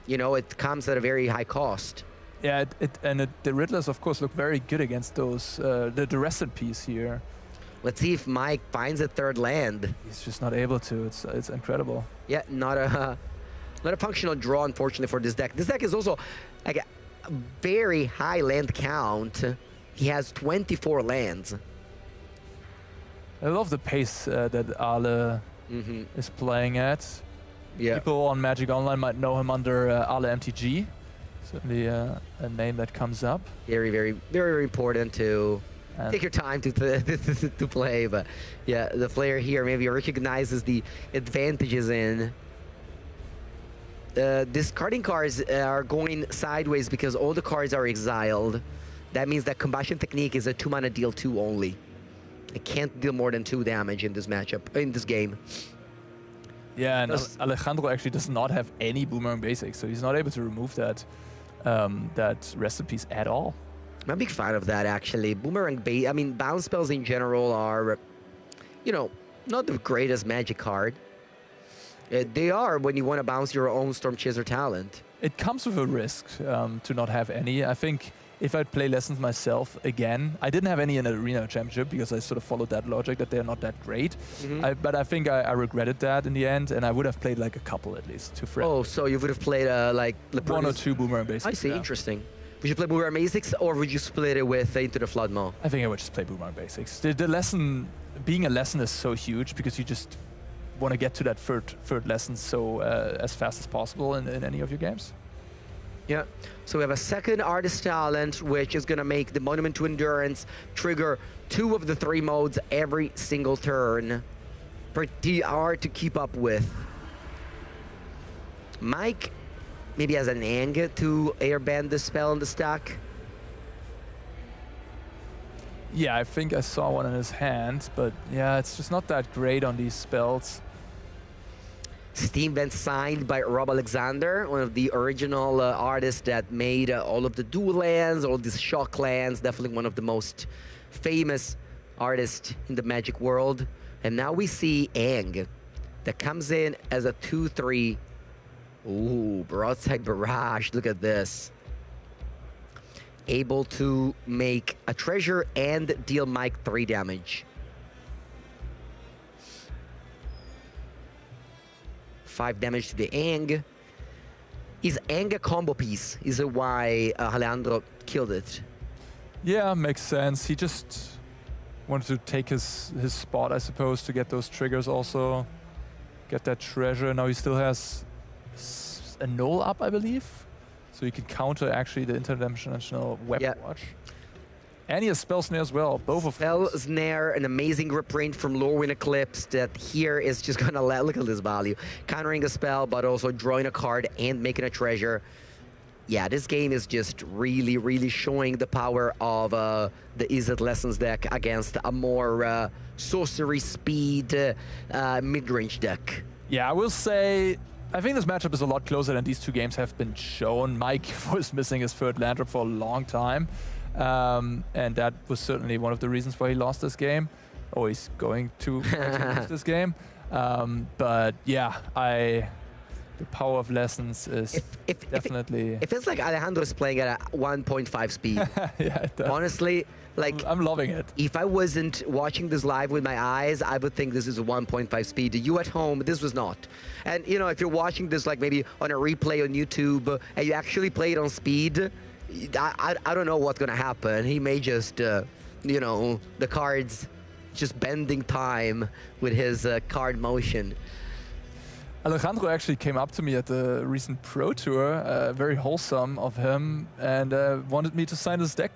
you know, it comes at a very high cost. Yeah, the Riddlers, of course, look very good against those, the Rest in Peace here. Let's see if Mike finds a 3rd land. He's just not able to. It's incredible. Yeah, not a functional draw, unfortunately, for this deck. This deck is also like a very high land count. He has 24 lands. I love the pace that Ale is playing at. Yeah. People on Magic Online might know him under Ale MTG. Certainly a name that comes up. Very, very, very, very important to take your time to play. But yeah, the player here maybe recognizes the advantages in discarding cards are going sideways because all the cards are exiled. That means that Combustion Technique is a 2-mana deal 2 only. It can't deal more than 2 damage in this matchup, in this game. Yeah, and Alejandro actually does not have any Boomerang Basics, so he's not able to remove that that Rest in Peace at all. I'm a big fan of that, actually. I mean, bounce spells in general are, you know, not the greatest Magic card. They are when you want to bounce your own Storm Chaser talent. It comes with a risk to not have any. I think if I'd play Lessons myself again, I didn't have any in the Arena Championship because I sort of followed that logic that they're not that great. But I think I regretted that in the end, and I would have played like a couple at least to friends. Oh, so you would have played like 1 or 2 Boomerang Basics. I see, interesting. Would you play Boomerang Basics, or would you split it with Into the Flood Maw? I think I would just play Boomerang Basics. The lesson, being a lesson is so huge because you just want to get to that third lesson so as fast as possible in any of your games. Yeah, so we have a 2nd Artist Talent, which is going to make the Monument to Endurance trigger 2 of the 3 modes every single turn. Pretty hard to keep up with. Mike maybe has an Ang to airbend the spell in the stack. Yeah, I think I saw one in his hand, but yeah, it's just not that great on these spells. Steam Vent signed by Rob Alexander, one of the original artists that made all of the dual lands, all these shock lands, definitely one of the most famous artists in the Magic world. And now we see Aang that comes in as a 2/3. Ooh, Broadside Barrage, look at this. Able to make a treasure and deal Mike 3 damage. 5 damage to the Aang. Is Aang a combo piece? Is it why Alejandro killed it? Yeah, makes sense. He just wanted to take his spot, I suppose, to get those triggers also. Get that treasure. Now he still has a null up, I believe. So you can counter actually the interdimensional weapon watch. And he has Spell Snare as well, both of them. Spell Snare, an amazing reprint from Lorwyn Eclipse that here is just gonna look at this value. Countering a spell, but also drawing a card and making a treasure. Yeah, this game is just really, really showing the power of the Izzet Lessons deck against a more sorcery speed mid-range deck. Yeah, I will say, I think this matchup is a lot closer than these two games have been shown. Mike was missing his third land drop for a long time. And that was certainly one of the reasons why he lost this game. Oh, he's going to lose this game. But yeah, the power of Lessons is definitely... It feels like Alejandro is playing at a 1.5 speed. Yeah, it does. Honestly, like... I'm loving it. If I wasn't watching this live with my eyes, I would think this is a 1.5 speed. You at home, this was not. And, you know, if you're watching this like maybe on a replay on YouTube and you actually play it on speed, I don't know what's going to happen. He may just, you know, the cards just bending time with his card motion. Alejandro actually came up to me at the recent Pro Tour, very wholesome of him, and wanted me to sign his deck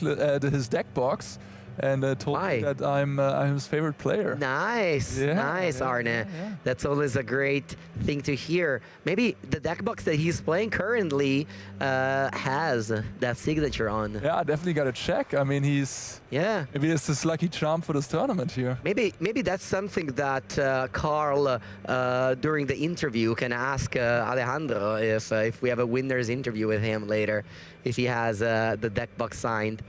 box, and told me that I'm his favorite player. Nice, nice, Arne. Yeah. That's always a great thing to hear. Maybe the deck box that he's playing currently has that signature on. Yeah, I definitely got to check. I mean, maybe it's his lucky charm for this tournament here. Maybe that's something that Carl during the interview can ask Alejandro if we have a winner's interview with him later, if he has the deck box signed.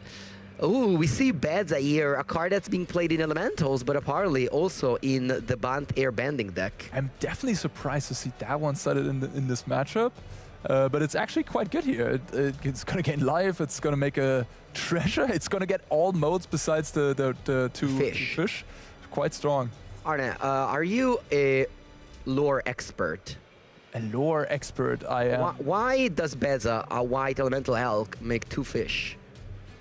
Oh, we see Bedza here, a card that's being played in Elementals, but apparently also in the Bant Airbending deck. I'm definitely surprised to see that one started in this matchup, but it's actually quite good here. It's going to gain life, it's going to make a treasure, it's going to get all modes besides the two fish. Quite strong. Arne, are you a lore expert? A lore expert, I am. Why does Bedza, a white elemental elk, make 2 fish?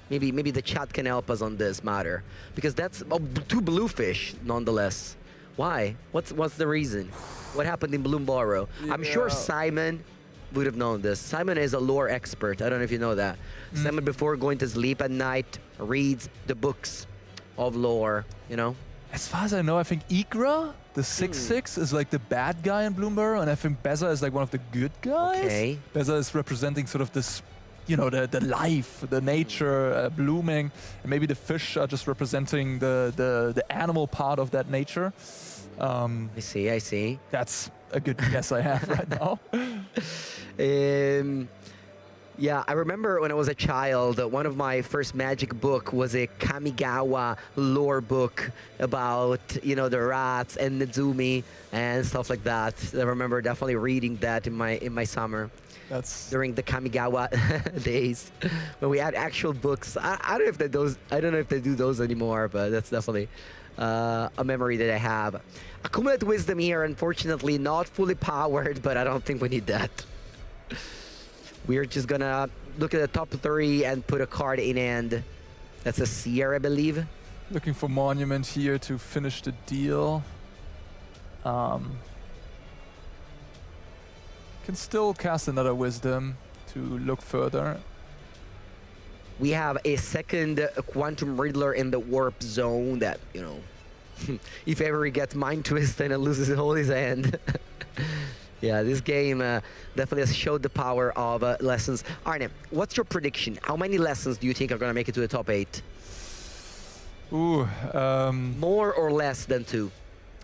Maybe the chat can help us on this matter, because that's 2 blue fish nonetheless. Why? What's the reason? What happened in Bloomborough? Yeah. I'm sure Simon would have known this. Simon is a lore expert. I don't know if you know that. Simon, before going to sleep at night, reads the books of lore, you know? As far as I know, I think Igra, the 6/6, is like the bad guy in Bloomborough, and I think Bedza is like one of the good guys. Okay. Bedza is representing sort of this, you know, the life, the nature blooming, and maybe the fish are just representing the animal part of that nature. I see. That's a good guess I have right now. Yeah, I remember when I was a child, one of my first Magic book was a Kamigawa lore book about, you know, the rats and Nezumi and stuff like that. I remember definitely reading that in my summer. That's during the Kamigawa days when we had actual books. I don't know if they do those anymore, but that's definitely a memory that I have. Accumulate Wisdom here, unfortunately not fully powered, but I don't think we need that. We're just gonna look at the top 3 and put a card in hand. That's a Seer, I believe. Looking for Monument here to finish the deal. Can still cast another Wisdom to look further. We have a second Quantum Riddler in the Warp Zone that, you know, if ever he gets Mind Twisted and loses all his hand. Yeah, this game definitely has showed the power of Lessons. Arne, what's your prediction? How many Lessons do you think are going to make it to the top 8? Ooh, more or less than 2?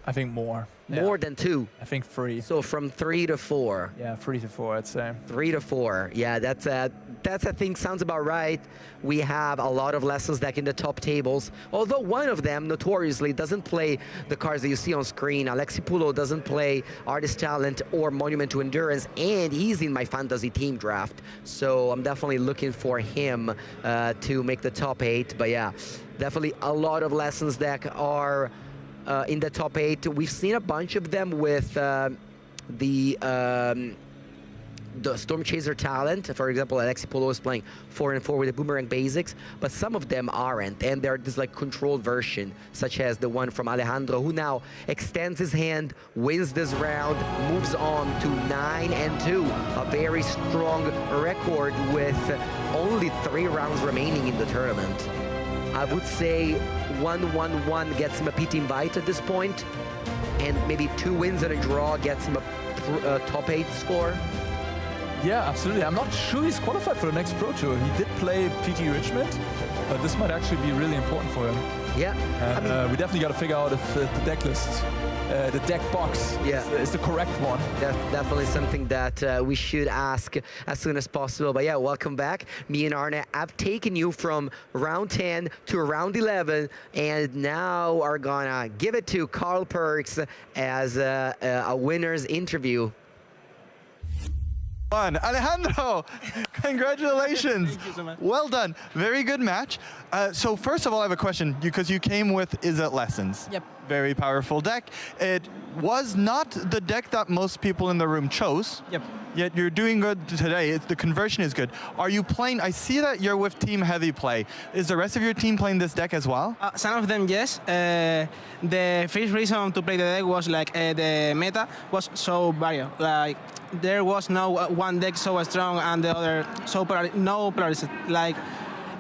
I think more. More than 2. I think 3. So from 3 to 4. Yeah, 3 to 4, I'd say. 3 to 4. Yeah, that's I think sounds about right. We have a lot of Lessons deck in the top tables, although one of them notoriously doesn't play the cards that you see on screen. Alexipulo doesn't play Artist Talent or Monument to Endurance, and he's in my fantasy team draft. So I'm definitely looking for him to make the top 8. But yeah, definitely a lot of Lessons deck are in the top 8. We've seen a bunch of them with the Storm Chaser talent. For example, Alexipulo is playing 4 and 4 with the Boomerang basics, but some of them aren't, and they're this like controlled version, such as the one from Alejandro, who now extends his hand, wins this round, moves on to 9 and 2, a very strong record with only 3 rounds remaining in the tournament. I would say 1-1-1 gets him a PT invite at this point, and maybe 2 wins and a draw gets him a top 8 score. Yeah, absolutely. I'm not sure he's qualified for the next Pro Tour. He did play PT Richmond, but this might actually be really important for him. Yeah. And we definitely got to figure out if the deck list, the deck box is the correct one. Definitely something that we should ask as soon as possible. But yeah, welcome back. Me and Arne have taken you from round 10 to round 11, and now are gonna give it to Carl Perks as a winner's interview. Alejandro, congratulations. Thank you so much. Well done. Very good match. So first of all, I have a question, because you came with Izzet Lessons. Yep. Very powerful deck. It was not the deck that most people in the room chose. Yep. Yet you're doing good today. The conversion is good. Are you playing, I see that you're with Team Heavy Play. Is the rest of your team playing this deck as well? Some of them, yes. The first reason to play the deck was like the meta was so varied. Like there was no one deck so strong and the other so no polarized. Like,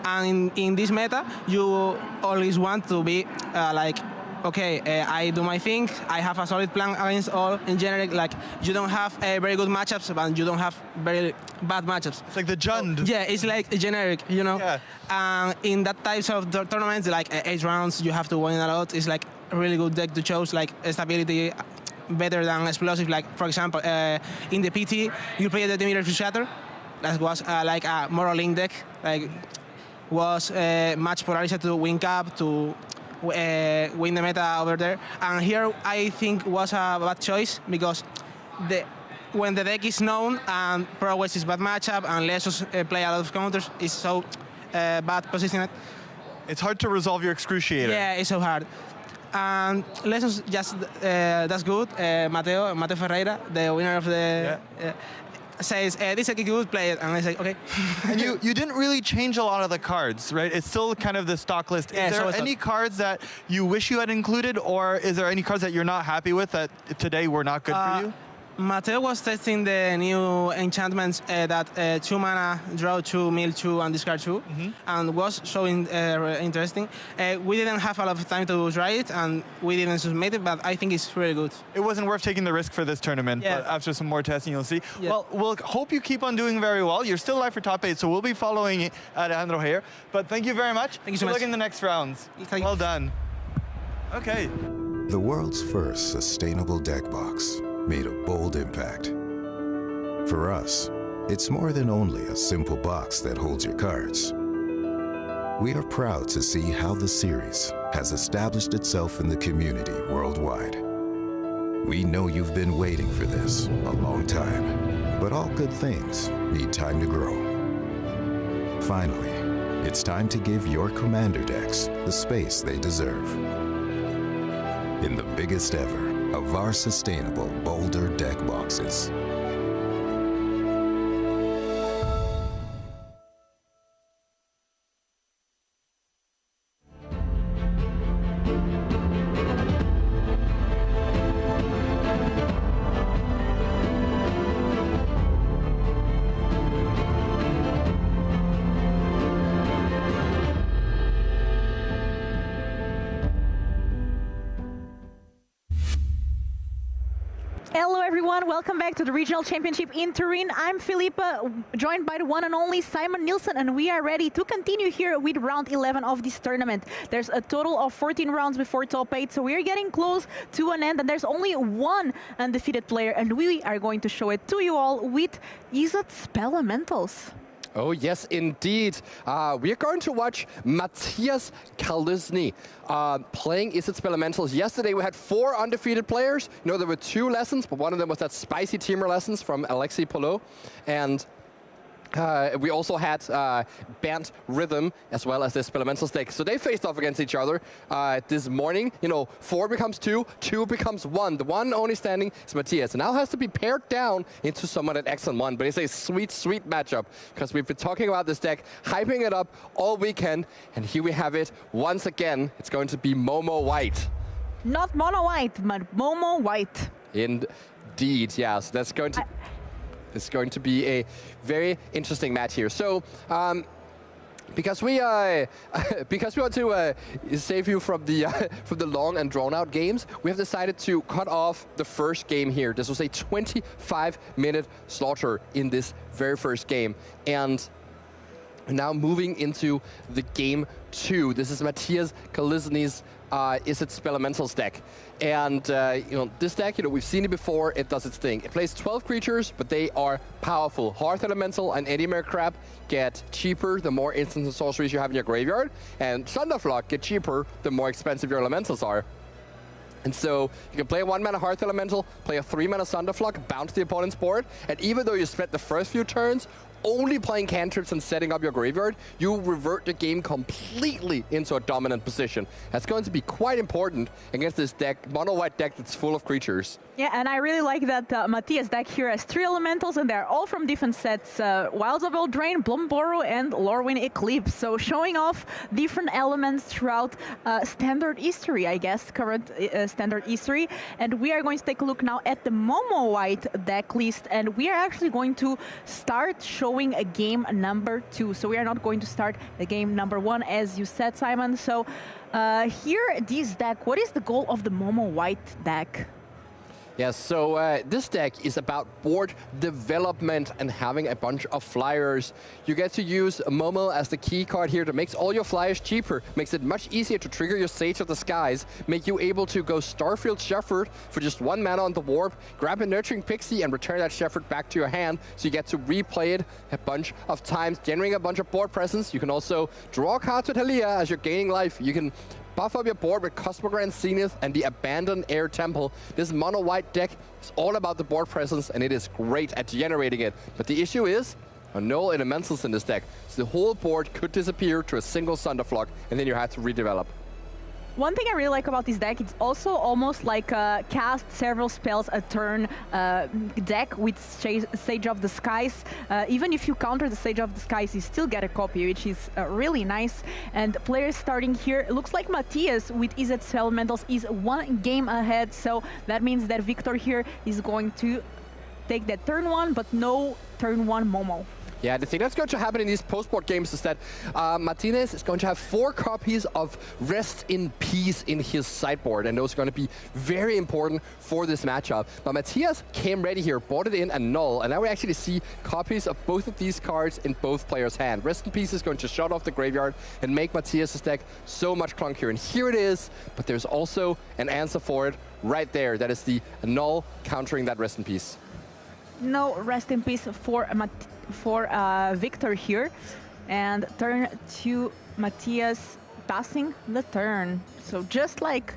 and in this meta, you always want to be like, okay, I do my thing. I have a solid plan against all. In generic, like you don't have very good matchups, but you don't have very bad matchups. It's like the Jund. Yeah, it's like generic, you know. Yeah. And in that types of tournaments, like 8 rounds, you have to win a lot. It's like a really good deck to choose, like stability, better than explosive. Like for example, in the PT, you play the Demeter to Shatter. That was like a moral link deck. Like was much polarized to win cap to win the meta over there. And here I think was a bad choice because when the deck is known and Prowess is bad matchup and Lesus play a lot of counters, it's so bad positioned. It's hard to resolve your Excruciator. Yeah, it's so hard. And Lesus just that's good. Mateo Ferreira, the winner of the says this is a good player, and I say okay. And you didn't really change a lot of the cards, right? It's still kind of the stock list. Is there any cards that you wish you had included, or is there any cards that you're not happy with that today were not good for you? Mateo was testing the new enchantments that 2 mana, draw 2, mill 2, and discard 2, and was so interesting. We didn't have a lot of time to try it, and we didn't submit it, but I think it's really good. It wasn't worth taking the risk for this tournament, but after some more testing, you'll see. Yeah. Well, we'll hope you keep on doing very well. You're still live for top 8, so we'll be following Alejandro here. But thank you very much. Thank you so much. Good luck in the next rounds. Well done. Okay. The world's first sustainable deck box made a bold impact. For us, it's more than only a simple box that holds your cards. We are proud to see how the series has established itself in the community worldwide. We know you've been waiting for this a long time, but all good things need time to grow. Finally, it's time to give your commander decks the space they deserve. In the biggest ever of our sustainable Boulder deck boxes. Hello everyone, welcome back to the Regional Championship in Turin. I'm Philippa, joined by the one and only Simon Nielsen, and we are ready to continue here with round 11 of this tournament. There's a total of 14 rounds before top 8, so we are getting close to an end, and there's only one undefeated player, and we are going to show it to you all with Izzet's Elementals. Oh, yes, indeed. We are going to watch Matthias Kaluzny playing Izzet's Elementals. Yesterday, we had 4 undefeated players. You know, there were 2 lessons, but one of them was that spicy teamer lessons from Alexei Polo. And we also had Band Rhythm as well as this Elementals deck. So they faced off against each other this morning. You know, 4 becomes 2, 2 becomes 1. The one only standing is Matthias. And now has to be pared down into someone at X1. But it's a sweet, sweet matchup because we've been talking about this deck, hyping it up all weekend. And here we have it once again. It's going to be Momo White. Not Mono White, but Momo White. Indeed, yes. That's going to... It's going to be a very interesting match here. So, because we want to save you from the long and drawn-out games, we have decided to cut off the first game here. This was a 25-minute slaughter in this very first game, and now moving into the game 2. This is Matthias Kaluzny's Izzet's Elementals deck. And, you know, this deck, you know, we've seen it before, it does its thing. It plays 12 creatures, but they are powerful. Hearth Elemental and Edimere Crab get cheaper the more instants and sorceries you have in your graveyard. And Thunderflock get cheaper the more expensive your Elementals are. And so you can play a 1-mana Hearth Elemental, play a 3-mana Thunderflock, bounce the opponent's board, and even though you spent the first few turns only playing cantrips and setting up your graveyard, you revert the game completely into a dominant position. That's going to be quite important against this deck, mono-white deck that's full of creatures. Yeah, and I really like that Matthias deck here has 3 elementals, and they're all from different sets. Wilds of Eldraine, Bloomburrow, and Lorwyn Eclipse. So showing off different elements throughout standard history, I guess, current standard history. And we are going to take a look now at the Momo White deck list, and we are actually going to start showing a game number 2. So we are not going to start the game number 1, as you said, Simon. So here, this deck, what is the goal of the Momo White deck? Yes, so this deck is about board development and having a bunch of flyers. You get to use Momo as the key card here that makes all your flyers cheaper, makes it much easier to trigger your Sage of the Skies, make you able to go Starfield Shepherd for just 1 mana on the Warp, grab a Nurturing Pixie and return that Shepherd back to your hand, so you get to replay it a bunch of times, generating a bunch of board presence. You can also draw cards with Helia as you're gaining life. You can buff up your board with Cosmogran Zenith and the Abandoned Air Temple. This mono-white deck is all about the board presence, and it is great at generating it. But the issue is, no elementals in this deck, so the whole board could disappear to a single Thunderflock, and then you have to redevelop. One thing I really like about this deck, it's also almost like a cast several spells a turn deck with Sage of the Skies. Even if you counter the Sage of the Skies, you still get a copy, which is really nice. And players starting here, it looks like Matthias with Izzet's Elementals is 1 game ahead, so that means that Victor here is going to take that turn 1, but no turn 1 Momo. Yeah, the thing that's going to happen in these post-board games is that Martinez is going to have 4 copies of Rest in Peace in his sideboard, and those are going to be very important for this matchup. But Matthias came ready here, bought it in and null, and now we actually see copies of both of these cards in both players' hand. Rest in Peace is going to shut off the graveyard and make Matthias' deck so much clunkier. And here it is, but there's also an answer for it right there. That is the null countering that Rest in Peace. No Rest in Peace for Victor here, and turn 2 Matthias passing the turn. So just like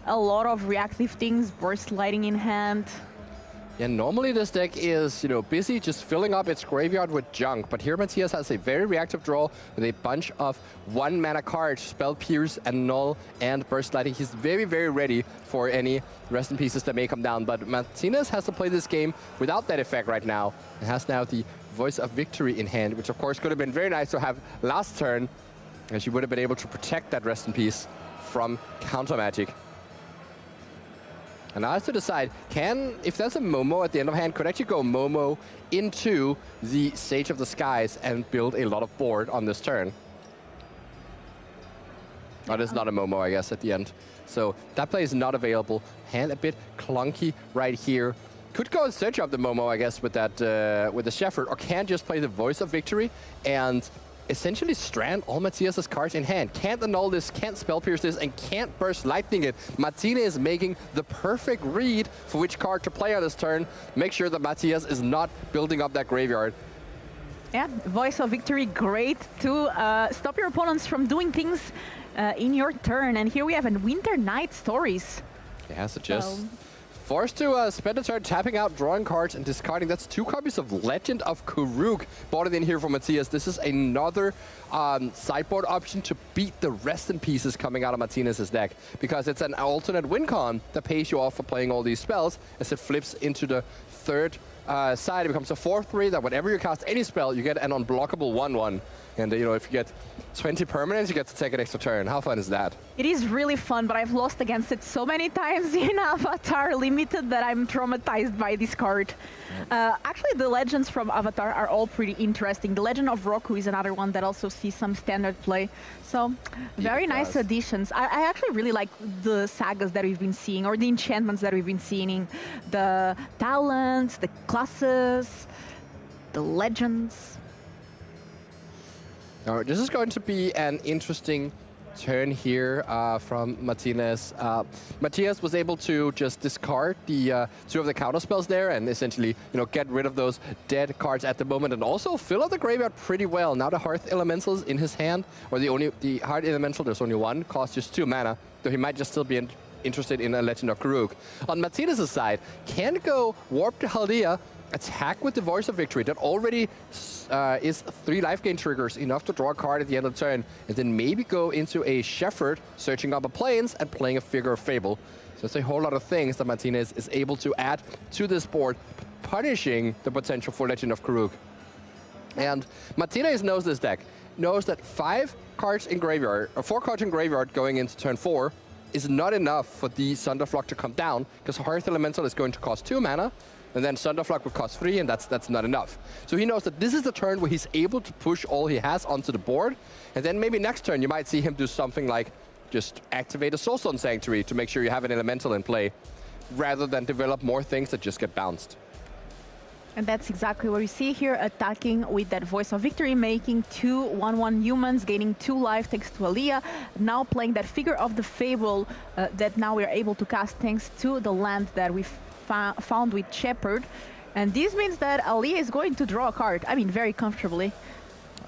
a lot of reactive things, Burst Lighting in hand. Yeah, normally this deck is, you know, busy just filling up its graveyard with junk, but here Matthias has a very reactive draw with a bunch of 1-mana cards, Spell Pierce and Null and Burst Lighting. He's very, very ready for any Rest in Pieces that may come down, but Martinez has to play this game without that effect right now, and has now the Voice of Victory in hand, which of course could have been very nice to have last turn, as you would have been able to protect that Rest in Peace from counter magic. And now has to decide, if there's a Momo at the end of hand, could actually go Momo into the Sage of the Skies and build a lot of board on this turn. Oh, there's not a Momo, I guess, at the end. So that play is not available. Hand a bit clunky right here. Could go and search up the Momo, I guess, with that with the Shepherd, or can just play the Voice of Victory and essentially strand all Matthias's cards in hand. Can't annul this, can't spell pierce this, and can't burst lightning it. Martina is making the perfect read for which card to play on this turn. Make sure that Matthias is not building up that graveyard. Yeah, Voice of Victory, great to stop your opponents from doing things in your turn. And here we have a Winter Night Stories. Yeah, so just forced to spend a turn tapping out, drawing cards, and discarding. That's 2 copies of Legend of Karuk bought it in here for Matthias. This is another sideboard option to beat the rest in pieces coming out of Martinez's deck, because it's an alternate win con that pays you off for playing all these spells as it flips into the third side. It becomes a 4/3 that whenever you cast any spell, you get an unblockable 1/1. And you know, if you get 20 permanents, you get to take an extra turn. How fun is that? It is really fun, but I've lost against it so many times in Avatar Limited that I'm traumatized by this card. Actually, the legends from Avatar are all pretty interesting. The Legend of Roku is another one that also sees some standard play. So, very nice additions. I actually really like the sagas that we've been seeing, or the enchantments that we've been seeing. The talents, the classes, the legends. All right, this is going to be an interesting turn here from Martinez. Matthias was able to just discard the 2 of the counter spells there and essentially, you know, get rid of those dead cards at the moment, and also fill out the graveyard pretty well. Now the Hearth Elementals in his hand, or the Hearth Elemental, there's only 1, costs just 2 mana, though he might just still be interested in a Legend of Karuk. On Martinez's side, can go Warp to Haldia, attack with the Voice of Victory. That already is 3 life gain triggers, enough to draw a card at the end of the turn, and then maybe go into a Shepherd, searching up a Plains and playing a Figure of Fable. So it's a whole lot of things that Martinez is able to add to this board, punishing the potential for Legend of Karuk. And Martinez knows this deck, knows that 5 cards in graveyard, or 4 cards in graveyard going into turn 4 is not enough for the Thunderflock to come down, because Hearth Elemental is going to cost 2 mana, and then Thunderflock would cost 3, and that's not enough. So he knows that this is the turn where he's able to push all he has onto the board, and then maybe next turn you might see him do something like just activate a Soulstone Sanctuary to make sure you have an Elemental in play, rather than develop more things that just get bounced. And that's exactly what we see here, attacking with that Voice of Victory, making 2 1/1 humans, gaining 2 life thanks to Aliyah. Now playing that Figure of the Fable that now we're able to cast thanks to the land that we found with Shepherd. And this means that Aliyah is going to draw a card, I mean, very comfortably.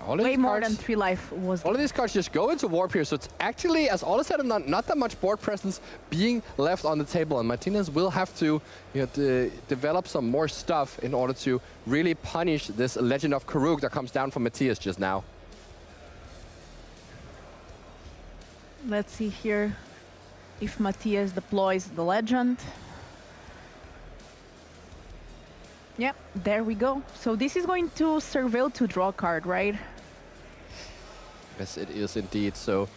Way more than 3 life was. All of these cards just go into Warp here, so it's actually, as all is said and done, not that much board presence being left on the table, and Martinez will have to, you know, develop some more stuff in order to really punish this Legend of Karuk that comes down from Matthias just now. Let's see here if Matthias deploys the Legend. Yep, there we go. So this is going to Surveil to draw a card, right? Yes, it is indeed. So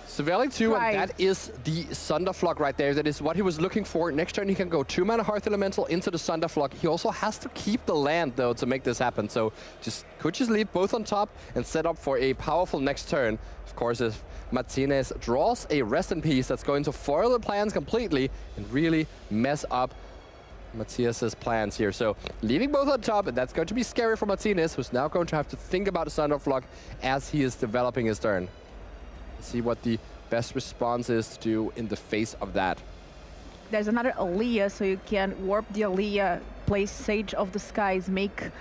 Surveilling 2, right. And that is the Thunderflock right there. That is what he was looking for. Next turn he can go 2 mana Hearth Elemental into the Thunderflock. He also has to keep the land though to make this happen. So could just leave both on top and set up for a powerful next turn. Of course, if Martinez draws a Rest in Peace, that's going to foil the plans completely and really mess up Matthias's plans here. So leaving both on top, and that's going to be scary for Martinez, who's now going to have to think about the Thunderflock as he is developing his turn. Let's see what the best response is to do in the face of that. There's another Aliyah, so you can warp the Aliyah, play Sage of the Skies, make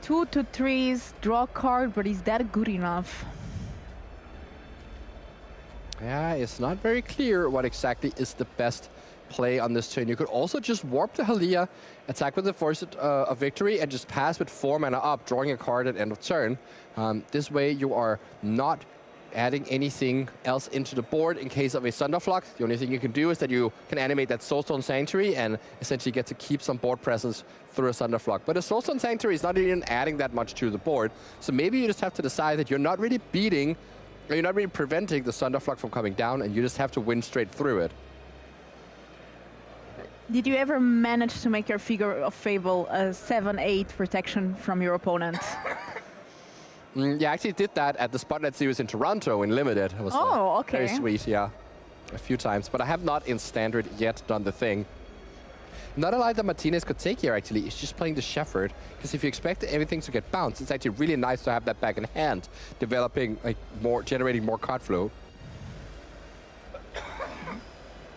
2 2/3s, draw a card, but is that good enough? Yeah, it's not very clear what exactly is the best play on this turn. You could also just warp the Haliyah, attack with the Voice of Victory, and just pass with 4 mana up, drawing a card at end of turn. This way you are not adding anything else into the board in case of a Thunderflock. The only thing you can do is that you can animate that Soulstone Sanctuary and essentially get to keep some board presence through a Thunderflock. But a Soulstone Sanctuary is not even adding that much to the board, so maybe you just have to decide that you're not really beating, or you're not really preventing the Thunderflock from coming down, and you just have to win straight through it. Did you ever manage to make your Figure of Fable a 7/8 protection from your opponent? Yeah, I actually did that at the Spotlight Series in Toronto in Limited. It was okay. very sweet, yeah. A few times, but I have not in Standard yet done the thing. Not a line that Martinez could take here, actually, is just playing the Shepherd. Because if you expect everything to get bounced, it's actually really nice to have that back in hand, developing, like, generating more card flow.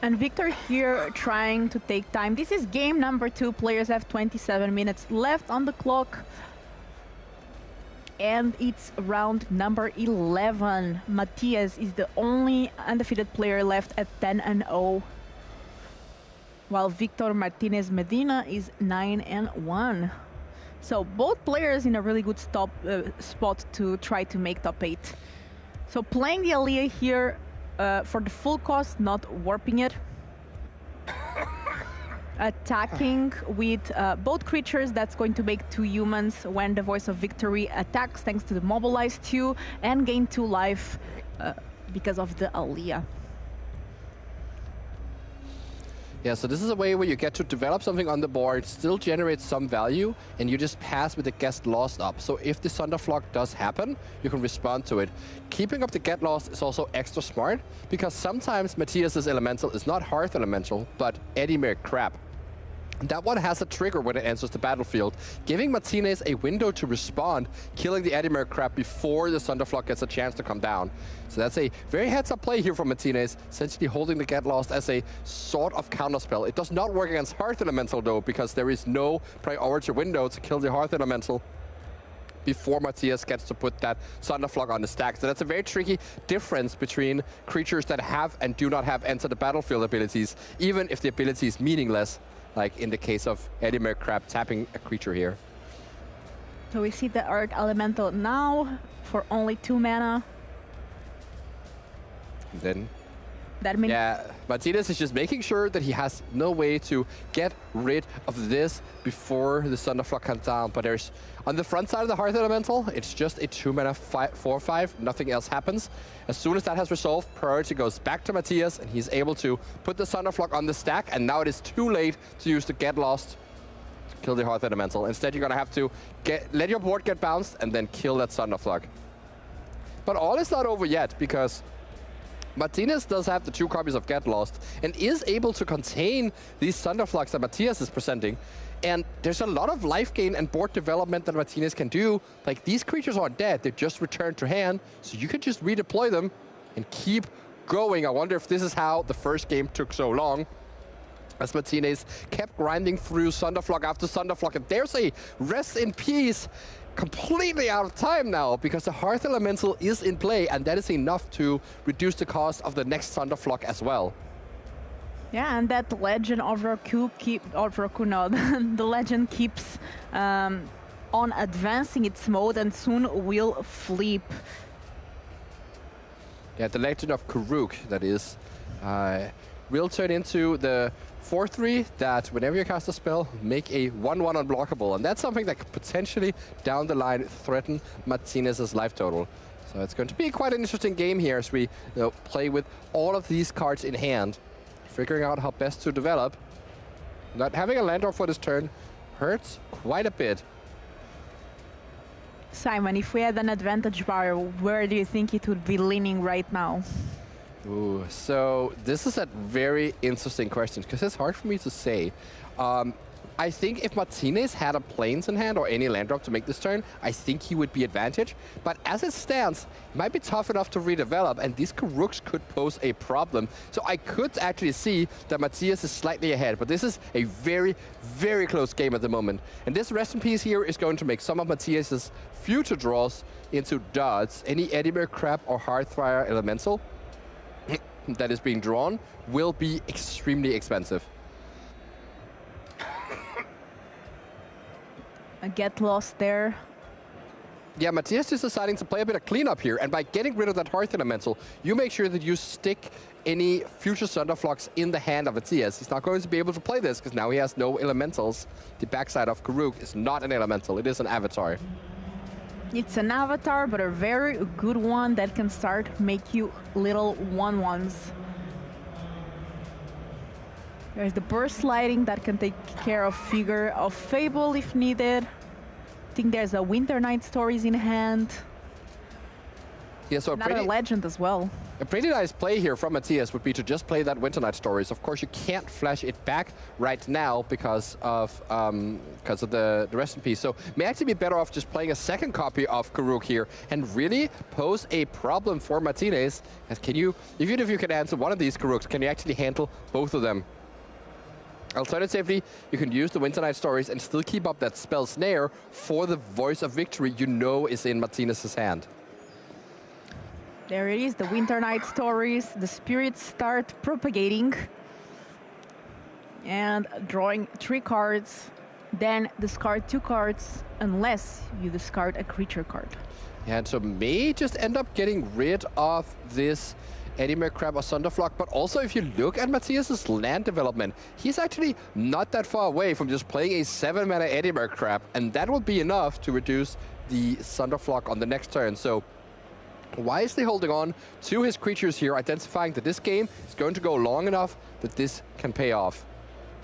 And Victor here trying to take time. This is game number 2. Players have 27 minutes left on the clock. And it's round number 11. Matthias is the only undefeated player left at 10-0. While Victor Martinez Medina is 9-1. So both players in a really good spot to try to make top 8. So playing the Aliyah here for the full cost, not warping it. Attacking with both creatures, that's going to make 2 humans when the Voice of Victory attacks, thanks to the Mobilize 2, and gain 2 life because of the Aliyah. Yeah, so this is a way where you get to develop something on the board, still generate some value, and you just pass with the Get Lost up. So if the Thunderflock does happen, you can respond to it. Keeping up the Get Lost is also extra smart, because sometimes Matthias's Elemental is not Hearth Elemental, but Edimir Crab. That one has a trigger when it enters the battlefield, giving Martinez a window to respond, killing the Edimir Crab before the Thunderflock gets a chance to come down. So that's a very heads-up play here from Martinez, essentially holding the Get Lost as a sort of counterspell. It does not work against Hearth Elemental, though, because there is no priority window to kill the Hearth Elemental before Matthias gets to put that Thunderflock on the stack. So that's a very tricky difference between creatures that have and do not have enter the battlefield abilities, even if the ability is meaningless, like in the case of Edimir Crab tapping a creature here. So we see the Earth Elemental now for only 2 mana. And then, that means yeah, Martinez is just making sure that he has no way to get rid of this before the Thunderflock comes down. But there's, on the front side of the Hearth Elemental, it's just a 2 mana 4/5, nothing else happens. As soon as that has resolved, priority goes back to Matthias, and he's able to put the Thunderflock on the stack, and now it is too late to use the Get Lost to kill the Hearth Elemental. Instead, you're gonna have to let your board get bounced and then kill that Thunderflock. But all is not over yet, because Martinez does have the 2 copies of Get Lost and is able to contain these Thunderflocks that Matthias is presenting. And there's a lot of life gain and board development that Martinez can do. Like, these creatures aren't dead, they just returned to hand, so you can just redeploy them and keep going. I wonder if this is how the first game took so long, as Martinez kept grinding through Thunderflock after Thunderflock. And there's a rest in peace, completely out of time now, because the Hearth Elemental is in play, and that is enough to reduce the cost of the next Thunderflock as well. Yeah, and that Legend of Raku the Legend keeps on advancing its mode and soon will flip. Yeah, the Legend of Karuk, that is, will turn into the 4/3 that whenever you cast a spell, make a 1/1 unblockable. And that's something that could potentially, down the line, threaten Martinez's life total. So it's going to be quite an interesting game here as we play with all of these cards in hand, figuring out how best to develop. Not having a land drop for this turn hurts quite a bit. Simon, if we had an advantage bar, where do you think it would be leaning right now? Ooh, so this is a very interesting question, because it's hard for me to say. I think if Martinez had a Plains in hand or any land drop to make this turn, I think he would be advantaged. But as it stands, it might be tough enough to redevelop, and these Karuks could pose a problem. So I could actually see that Matthias is slightly ahead, but this is a very, very close game at the moment. And this rest in peace here is going to make some of Matthias's future draws into duds. Any Edimir Crab or Hearthfire Elemental that is being drawn will be extremely expensive. Get lost there. Yeah, Matthias is deciding to play a bit of cleanup here, and by getting rid of that Hearth Elemental, you make sure that you stick any future Thunderflocks in the hand of Matthias. He's not going to be able to play this, because now he has no Elementals. The backside of Karuk is not an Elemental, it is an Avatar. It's an Avatar, but a very good one that can start make you little 1/1s. There's the Burst Lighting that can take care of Figure of Fable if needed. I think there's a Winter Night Stories in hand. Yeah, so Another legend as well. A pretty nice play here from Matthias would be to just play that Winter Night Stories. Of course, you can't flash it back right now because of the rest in peace. So may actually be better off just playing a second copy of Karuk here and really pose a problem for Martinez. As can you, even if you can answer one of these Karuks, can you actually handle both of them? Alternatively, you can use the Winter Night Stories and still keep up that spell snare for the Voice of Victory you know is in Martinez's hand. There it is, the Winter Night Stories. The spirits start propagating and drawing 3 cards. Then discard 2 cards unless you discard a creature card. Yeah, and so may just end up getting rid of this Edimir Crab or Sunderflock, but also if you look at Matthias's land development, he's actually not that far away from just playing a 7-mana Edimir Crab, and that will be enough to reduce the Sunderflock on the next turn. So wisely holding on to his creatures here, identifying that this game is going to go long enough that this can pay off.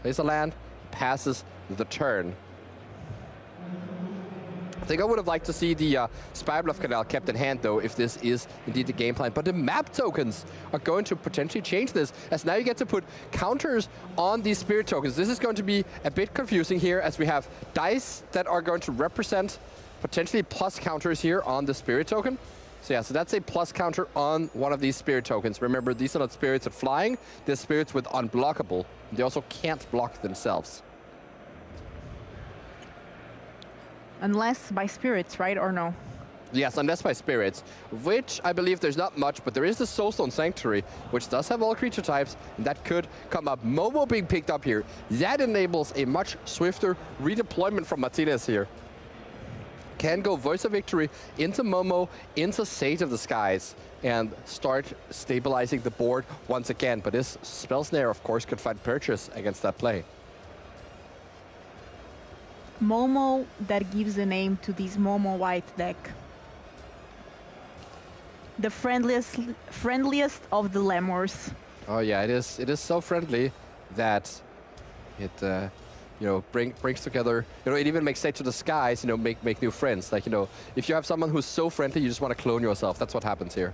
Plays a land, passes the turn. I think I would have liked to see the Spybluff Canal kept in hand, though, if this is indeed the game plan. But the map tokens are going to potentially change this, as now you get to put counters on these spirit tokens. This is going to be a bit confusing here, as we have dice that are going to represent potentially plus counters here on the spirit token. So yeah, so that's a plus counter on one of these spirit tokens. Remember, these are not spirits at flying, they're spirits with unblockable. They also can't block themselves. Unless by spirits, right, or no? Yes, unless by spirits, which I believe there's not much, but there is the Soulstone Sanctuary, which does have all creature types, and that could come up. Momo being picked up here, that enables a much swifter redeployment from Martinez here. Can go Voice of Victory into Momo, into Sage of the Skies, and start stabilizing the board once again. But this Spell Snare, of course, could find purchase against that play. Momo, that gives a name to this Momo white deck. The friendliest of the Lemurs. Oh yeah, it is so friendly that it you know, brings together, you know, it even makes Sage of the Skies, you know, make new friends. Like, you know, if you have someone who's so friendly, you just want to clone yourself. That's what happens here.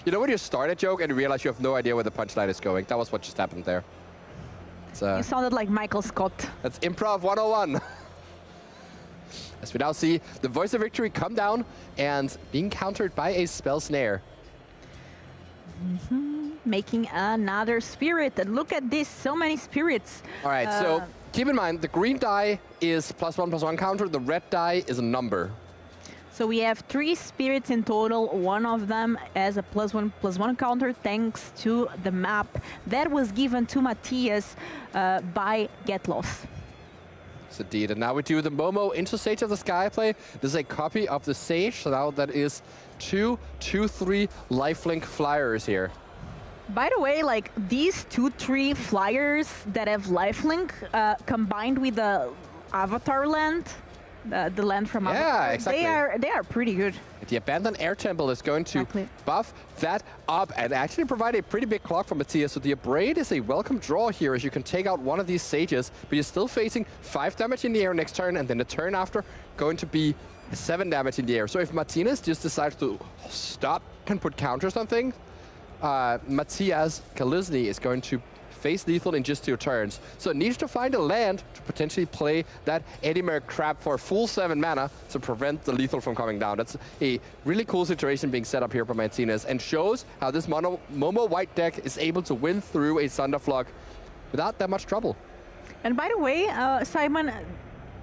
You know when you start a joke and you realize you have no idea where the punchline is going? That was what just happened there. You sounded like Michael Scott. That's Improv 101. As we now see the Voice of Victory come down and being countered by a Spell Snare. Making another spirit. And look at this, so many spirits. All right, so keep in mind, the green die is +1/+1 counter. The red die is a number. So we have 3 spirits in total. One of them has a +1/+1 counter thanks to the map that was given to Matthias by Get Lost. Yes, indeed. And now we do the Momo into Sage of the Sky play. This is a copy of the Sage. So now that is 2/2/3 lifelink flyers here. By the way, like these 2/3 flyers that have lifelink combined with the Avatar land, the land from Avatar, exactly. they are pretty good. The Abandoned Air Temple is going to buff that up and actually provide a pretty big clock for Matthias. So the Abrade is a welcome draw here, as you can take out one of these Sages, but you're still facing 5 damage in the air next turn, and then the turn after going to be 7 damage in the air. So if Martinez just decides to stop and put counters on things, Matthias Kalizny is going to face lethal in just 2 turns. So it needs to find a land to potentially play that Edimir Crab for a full 7 mana to prevent the lethal from coming down. That's a really cool situation being set up here by Martinez, and shows how this Momo white deck is able to win through a Sunderflock without that much trouble. And by the way, Simon,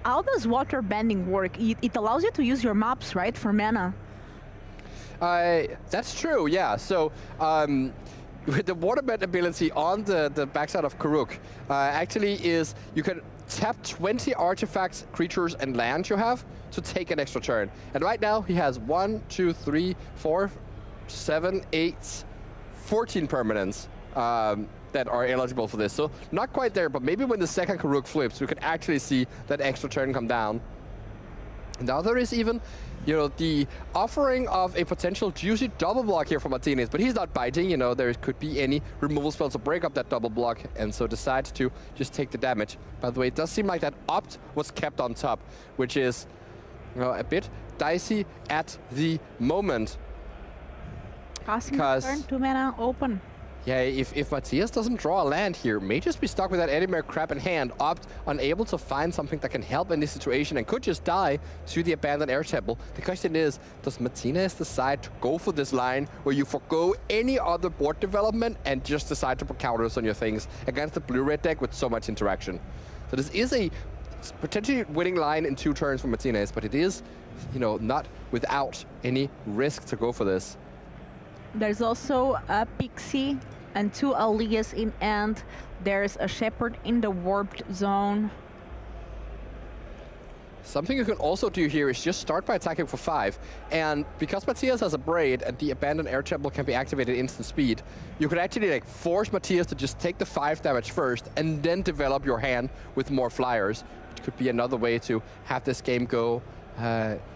how does water bending work? It allows you to use your maps, right, for mana? That's true, yeah. So with the waterbend ability on the backside of Karuk, actually is you can tap 20 artifacts, creatures, and land you have to take an extra turn. And right now he has 1, 2, 3, 4, 7, 8, 14 permanents that are eligible for this. So not quite there, but maybe when the second Karuk flips, we could actually see that extra turn come down. Now there is even, you know, the offering of a potential juicy double block here for Martinez, but he's not biting. You know, there could be any removal spells to break up that double block, and so decides to just take the damage. By the way, it does seem like that opt was kept on top, which is a bit dicey at the moment. Passing the turn, 2 mana open. Yeah, if Matthias doesn't draw a land here, may just be stuck with that Edimir crap in hand, unable to find something that can help in this situation and could just die to the abandoned air temple. The question is, does Martinez decide to go for this line where you forgo any other board development and just decide to put counters on your things against the blue-red deck with so much interaction? So this is a potentially winning line in 2 turns for Martinez, but it is, you know, not without any risk to go for this. There's also a Pixie and 2 Alias in end. There's a Shepherd in the warped zone. Something you can also do here is just start by attacking for 5. And because Matthias has a Braid and the abandoned air temple can be activated instant speed, you could actually like force Matthias to just take the 5 damage first and then develop your hand with more flyers, which could be another way to have this game go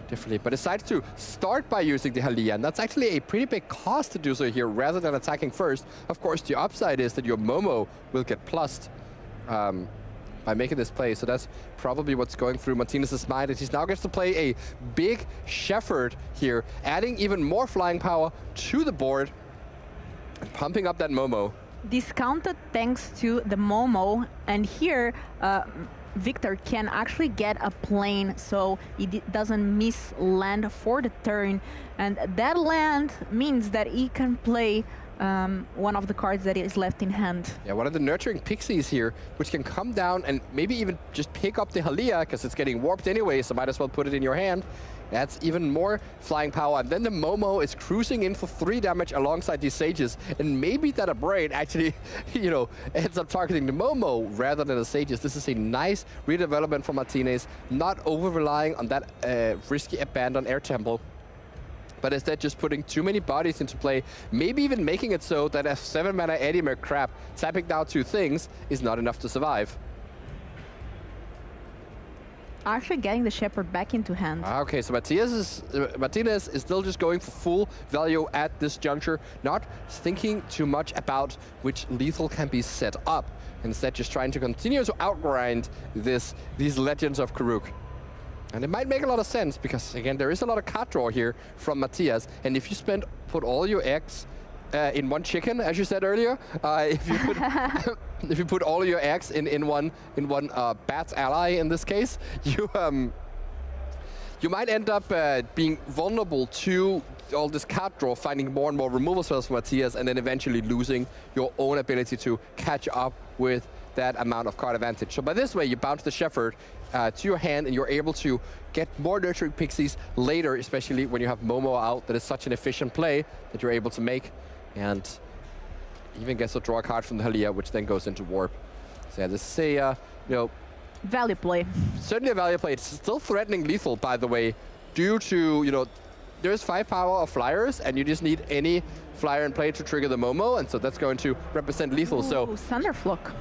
differently. But decides to start by using the Halia, and that's actually a pretty big cost to do so here rather than attacking first. Of course, the upside is that your Momo will get plussed by making this play, so that's probably what's going through Martinez's mind, and he now gets to play a big Shepherd here, adding even more flying power to the board and pumping up that Momo. Discounted thanks to the Momo, and here Victor can actually get a plane, so he doesn't miss land for the turn, and that land means that he can play one of the cards that is left in hand. Yeah, one of the nurturing pixies here, which can come down and maybe even just pick up the Halia, because it's getting warped anyway, so might as well put it in your hand. That's even more flying power. And then the Momo is cruising in for 3 damage alongside these Sages. And maybe that a Braid actually, you know, ends up targeting the Momo rather than the Sages. This is a nice redevelopment for Martinez, not over-relying on that risky abandoned air temple, but instead just putting too many bodies into play, maybe even making it so that a 7-mana Edimir crap tapping down 2 things is not enough to survive. Actually getting the Shepherd back into hand. Okay, so Martinez is still just going for full value at this juncture, not thinking too much about which lethal can be set up. Instead, just trying to continue to outgrind these Legends of Karuk. And it might make a lot of sense because, again, there is a lot of card draw here from Matthias. And if you put all your eggs in one chicken, as you said earlier, if you put all your eggs in one bat's ally in this case, you might end up being vulnerable to all this card draw, finding more and more removal spells for Matthias, and then eventually losing your own ability to catch up with that amount of card advantage. So by this way, you bounce the Shepherd to your hand, and you're able to get more nurturing pixies later, especially when you have Momo out. That is such an efficient play that you're able to make, and even gets to draw a card from the Halia, which then goes into warp. So yeah, this is a you know, value play. Certainly a value play. It's still threatening lethal, by the way, due to, you know, there's 5 power of flyers, and you just need any flyer in play to trigger the Momo, and so that's going to represent lethal. Ooh, so Thunderflock.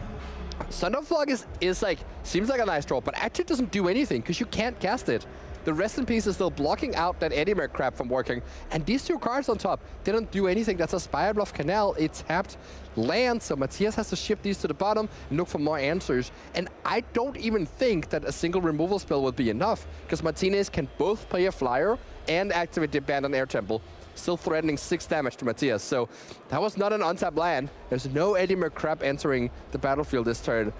Thunderflock is like, seems like a nice draw, but actually doesn't do anything because you can't cast it. The Rest in Peace is still blocking out that Edimir crap from working, and these 2 cards on top, they don't do anything. That's a Spirebluff Canal. It's tapped land, so Matthias has to ship these to the bottom and look for more answers. And I don't even think that a single removal spell would be enough, because Martinez can both play a flyer and activate the Abandoned Air Temple, still threatening 6 damage to Matthias. So that was not an untapped land. There's no Edimir crap entering the battlefield this turn.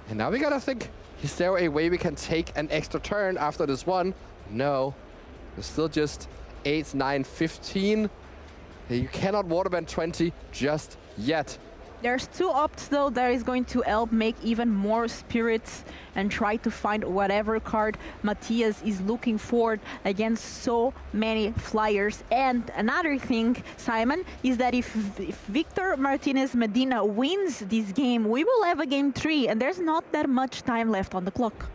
And now we gotta think, is there a way we can take an extra turn after this one? No. There's still just 8, 9, 15. You cannot Waterbend 20 just yet. There's 2 opts though that is going to help make even more spirits and try to find whatever card Matthias is looking for against so many flyers. And another thing, Simon, is that if Victor Martinez Medina wins this game, we will have a game 3, and there's not that much time left on the clock.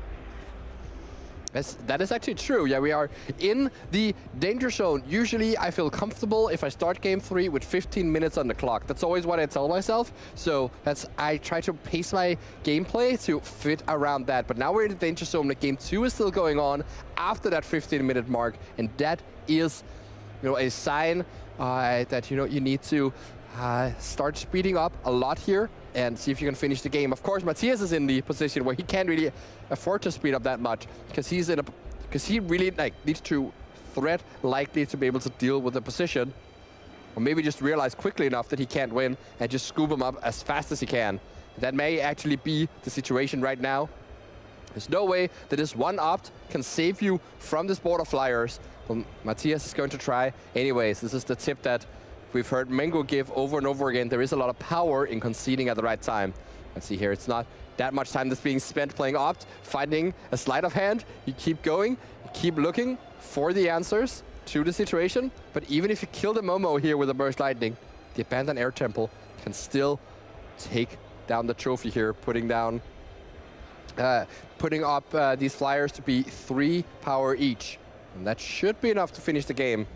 That is actually true. Yeah, we are in the danger zone. Usually I feel comfortable if I start game 3 with 15 minutes on the clock. That's always what I tell myself. So I try to pace my gameplay to fit around that. But now we're in the danger zone. The game 2 is still going on after that 15-minute mark. And that is, you know, a sign that, you know, you need to start speeding up a lot here and see if you can finish the game. Of course, Matthias is in the position where he can't really afford to speed up that much because because he really needs to threat likely to be able to deal with the position, or maybe just realize quickly enough that he can't win and just scoop him up as fast as he can. That may actually be the situation right now. There's no way that this one opt can save you from this board of flyers. Well, Matthias is going to try anyways. This is the tip that we've heard Mengo give over and over again. There is a lot of power in conceding at the right time. Let's see here, it's not that much time that's being spent playing opt, finding a sleight of hand. You keep going, you keep looking for the answers to the situation. But even if you kill the Momo here with a Burst Lightning, the Abandoned Air Temple can still take down the trophy here, putting up these flyers to be 3 power each. And that should be enough to finish the game.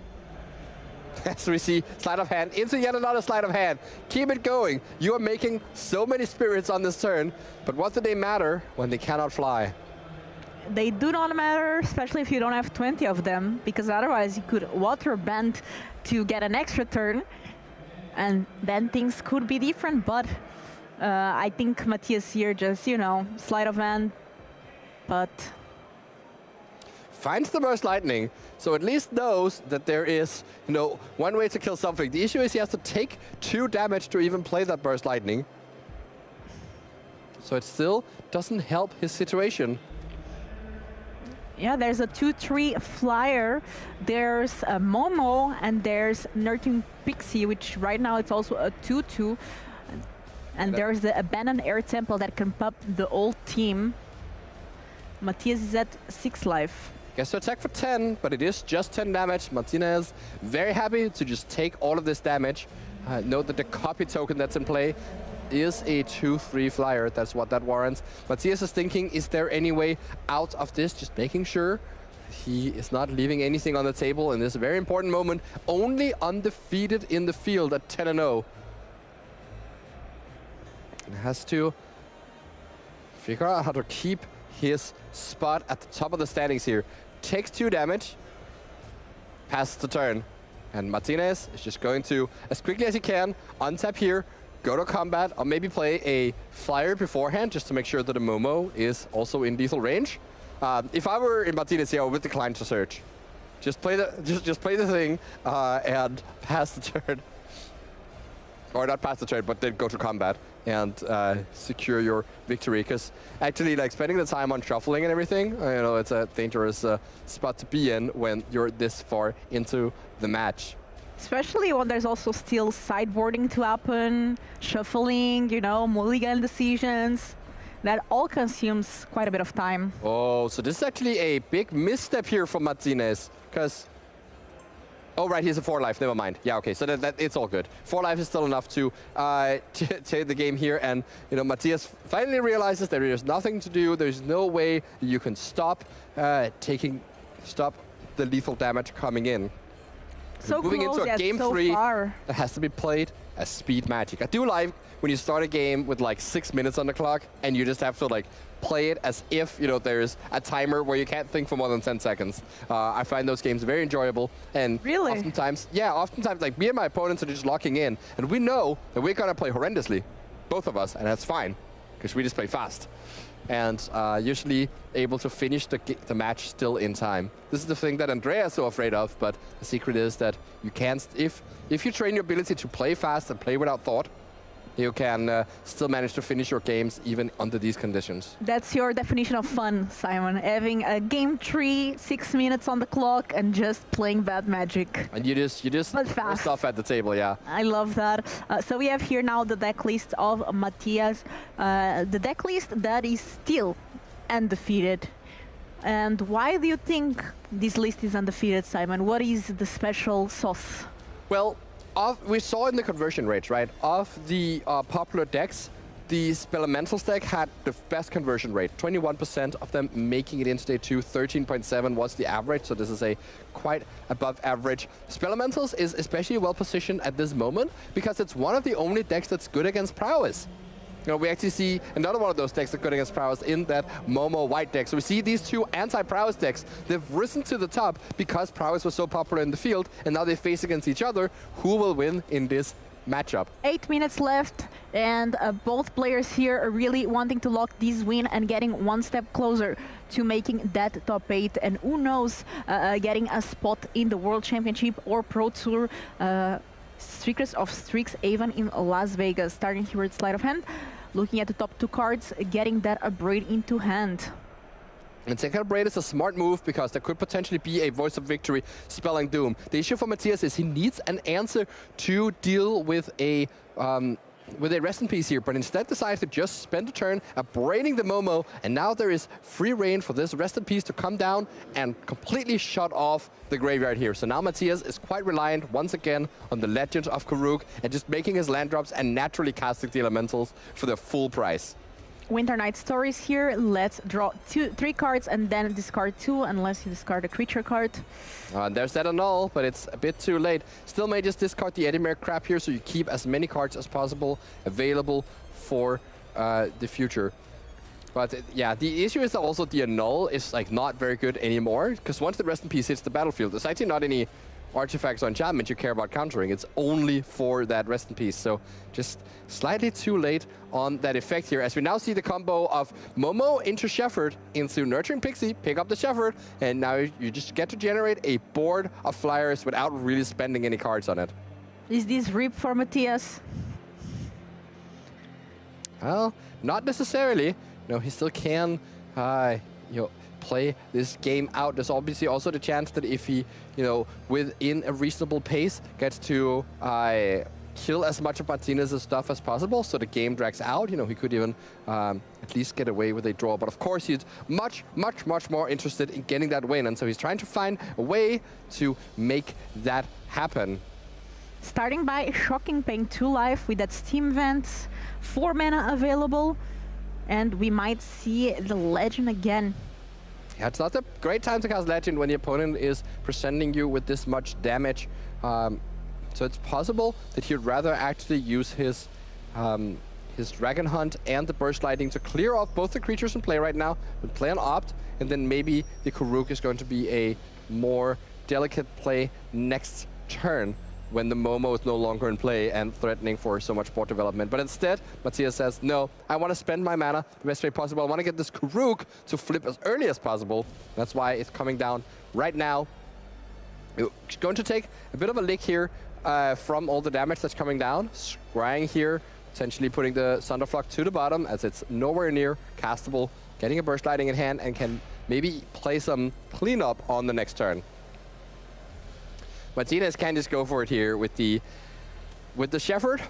As we see, sleight of hand into yet another sleight of hand. Keep it going. You are making so many spirits on this turn, but what do they matter when they cannot fly? They do not matter, especially if you don't have 20 of them, because otherwise you could water bend to get an extra turn, and then things could be different. But I think Matthias here just, you know, sleight of hand, but finds the Burst Lightning, so at least knows that there is, you know, one way to kill something. The issue is he has to take 2 damage to even play that Burst Lightning. So it still doesn't help his situation. Yeah, there's a 2-3 flyer. There's a Momo and there's Nurturing Pixie, which right now it's also a 2-2. And there's the Abandoned Air Temple that can pop the old team. Matthias is at 6 life. Gets to attack for 10, but it is just 10 damage. Martinez very happy to just take all of this damage. Note that the copy token that's in play is a 2-3 flyer. That's what that warrants. Matthias is thinking, is there any way out of this? Just making sure he is not leaving anything on the table in this very important moment. Only undefeated in the field at 10-0. And has to figure out how to keep his spot at the top of the standings here. Takes 2 damage, passes the turn, and Martinez is just going to, as quickly as he can, untap here, go to combat, or maybe play a flyer beforehand just to make sure that the Momo is also in lethal range. If I were in Martinez here, I would decline to search. Just play the thing and pass the turn. Or not pass the turn, but then go to combat and secure your victory. Because actually, like, spending the time on shuffling and everything, you know, it's a dangerous spot to be in when you're this far into the match. Especially when there's also still sideboarding to happen, shuffling, you know, mulligan decisions. That all consumes quite a bit of time. Oh, so this is actually a big misstep here from Martinez, because oh, right, he's a 4 life, never mind. Yeah, okay, so that it's all good. 4 life is still enough to take the game here, and, you know, Matthias finally realizes there is nothing to do. There's no way you can stop the lethal damage coming in. So moving close, into a game so 3 far. that has to be played as speed magic. I do like when you start a game with like 6 minutes on the clock and you just have to like play it as if, you know, there's a timer where you can't think for more than 10 seconds. I find those games very enjoyable, and really? oftentimes like me and my opponents are just locking in, and we know that we're gonna play horrendously, both of us, and that's fine because we just play fast. And usually able to finish the match still in time. This is the thing that Andrea is so afraid of, but the secret is that you can't, if you train your ability to play fast and play without thought, you can still manage to finish your games even under these conditions. That's your definition of fun, Simon. Having a game 3, 6 minutes on the clock, and just playing bad magic. And you just throw stuff at the table, yeah. I love that. So we have here now the deck list of Matthias. The deck list that is still undefeated. And why do you think this list is undefeated, Simon? What is the special sauce? Well, we saw in the conversion rate, right? Of the popular decks, the Spelementals deck had the best conversion rate. 21% of them making it into day 2. 13.7 was the average, so this is a quite above average. Spelementals is especially well positioned at this moment because it's one of the only decks that's good against prowess. You know, we actually see another one of those decks that good against prowess in that Momo white deck. So we see these 2 anti-prowess decks. They've risen to the top because prowess was so popular in the field, and now they face against each other. Who will win in this matchup. 8 minutes left, and both players here are really wanting to lock this win and getting one step closer to making that top 8. And who knows, getting a spot in the World Championship or Pro Tour. Streakers of Strixhaven in Las Vegas. Starting here with Sleight of Hand, looking at the top 2 cards, getting that Abrade into hand. And second Abrade is a smart move because there could potentially be a Voice of Victory spelling Doom. The issue for Matthias is he needs an answer to deal with a Rest in Peace here, but instead decides to just spend a turn abrading the Momo, and now there is free reign for this Rest in Peace to come down and completely shut off the graveyard here. So now Matthias is quite reliant once again on the Legend of Karuk and just making his land drops and naturally casting the elementals for the full price. Winter Night Stories here. Let's draw 3 cards and then discard 2, unless you discard a creature card. There's that annul, but it's a bit too late. Still may just discard the Edimere crap here, so you keep as many cards as possible available for the future. But yeah, the issue is that also the annul is like not very good anymore, because once the Rest in Peace hits the battlefield, there's actually not any artifacts or enchantments you care about countering. It's only for that Rest in Peace. So just slightly too late on that effect here, as we now see the combo of Momo into Shepherd into Nurturing Pixie, pick up the Shepherd, and now you just get to generate a board of flyers without really spending any cards on it. Is this RIP for Matthias? Well, not necessarily. No, he still can, play this game out. There's obviously also the chance that if he, within a reasonable pace, gets to kill as much of Martinez's stuff as possible, so the game drags out. He could even at least get away with a draw. But of course, he's much, much, much more interested in getting that win, and so he's trying to find a way to make that happen. Starting by Shocking Pain 2 life with that Steam Vent, 4 mana available, and we might see the Legend again. Yeah, it's not a great time to cast Legend when the opponent is presenting you with this much damage. So it's possible that he'd rather actually use his Dragon Hunt and the Burst Lightning to clear off both the creatures in play right now, but play an Opt, and then maybe the Karuk is going to be a more delicate play next turn when the Momo is no longer in play and threatening for so much board development. But instead, Matthias says, no, I want to spend my mana the best way possible. I want to get this Karuk to flip as early as possible. That's why it's coming down right now. It's going to take a bit of a lick here from all the damage that's coming down. Scrying here, potentially putting the Thunderflock to the bottom as it's nowhere near castable. Getting a Burst Lightning in hand and can maybe play some cleanup on the next turn. Martinez can just go for it here with the Shepherd.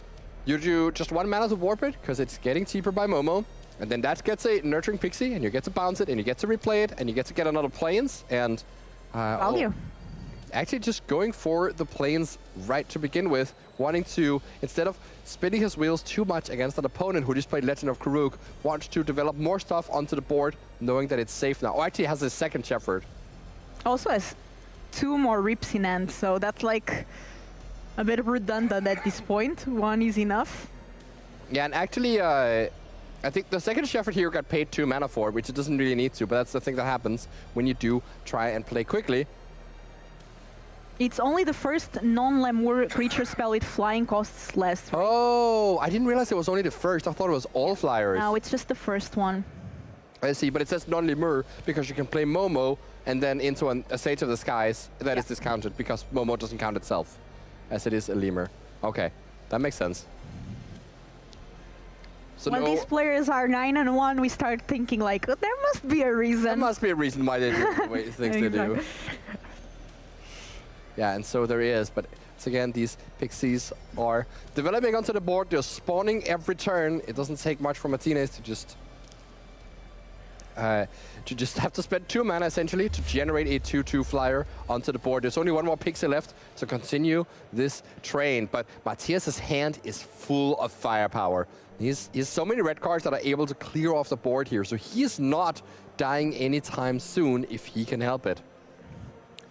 You do just 1 mana to warp it because it's getting cheaper by Momo, and then that gets a Nurturing Pixie, and you get to bounce it, and you get to replay it, and you get to get another Plains, and value. Actually just going for the Plains right to begin with, wanting to, instead of spinning his wheels too much against an opponent who just played Legend of Karuk, wants to develop more stuff onto the board, knowing that it's safe now. Oh, actually has his second Shepherd. Also has 2 more rips in hand, so that's like a bit redundant at this point. 1 is enough. Yeah, and actually, I think the second Shepherd here got paid 2 mana for, which it doesn't really need to, but that's the thing that happens when you do try and play quickly. It's only the first non-Lemur creature spell with flying costs less. Right? Oh, I didn't realize it was only the first. I thought it was all flyers. No, it's just the first one. I see, but it says non-Lemur because you can play Momo and then into a Sage of the Skies that is discounted because Momo doesn't count itself as it is a lemur. Okay, that makes sense. So when these players are 9-1, we start thinking like, oh, there must be a reason. There must be a reason why they do the way things they do. Yeah, and so there is, but once again, these Pixies are developing onto the board. They're spawning every turn. It doesn't take much for Martinez to just have to spend 2 mana essentially to generate a 2/2 flyer onto the board. There's only 1 more Pixie left to continue this train, but Matthias's hand is full of firepower. He has so many red cards that are able to clear off the board here, so he is not dying anytime soon if he can help it.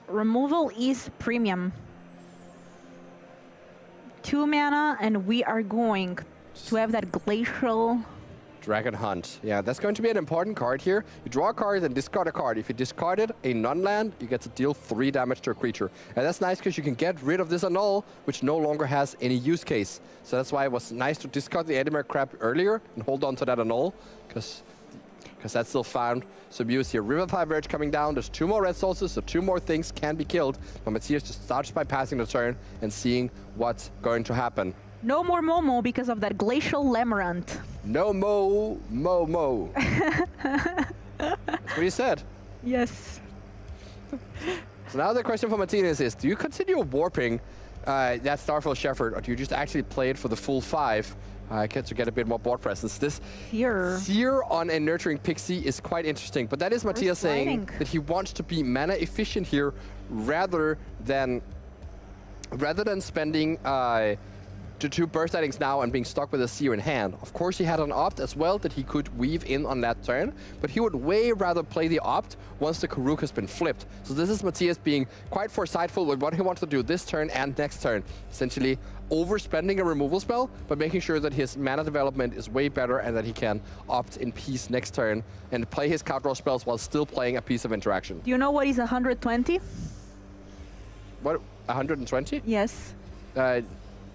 Removal is premium. 2 mana, and we are going to have that Glacial Dragon Hunt. Yeah, that's going to be an important card here. You draw a card and discard a card. If you discarded a non-land, you get to deal 3 damage to a creature. And that's nice because you can get rid of this annul, which no longer has any use case. So that's why it was nice to discard the Edinburgh Crab earlier and hold on to that annul, because that still found some use here. Revivify Verge coming down. There's 2 more red sources, so 2 more things can be killed. But Matthias just starts by passing the turn and seeing what's going to happen. No more Momo because of that Glacial Lamarant. No Mo. That's what he said. Yes. So now the question for Martinez is, do you continue warping that Starfall Shepherd, or do you just actually play it for the full 5 to get a bit more board presence? This Seer on a Nurturing Pixie is quite interesting, but that is Matthias saying that he wants to be mana efficient here rather than spending to 2 burst lightnings now and being stuck with a Seer in hand. Of course, he had an opt as well that he could weave in on that turn, but he would way rather play the opt once the Karuk has been flipped. So this is Matthias being quite foresightful with what he wants to do this turn and next turn. Essentially overspending a removal spell, but making sure that his mana development is way better and that he can opt in peace next turn and play his card draw spells while still playing a piece of interaction. Do you know what is 120? What, 120? Yes.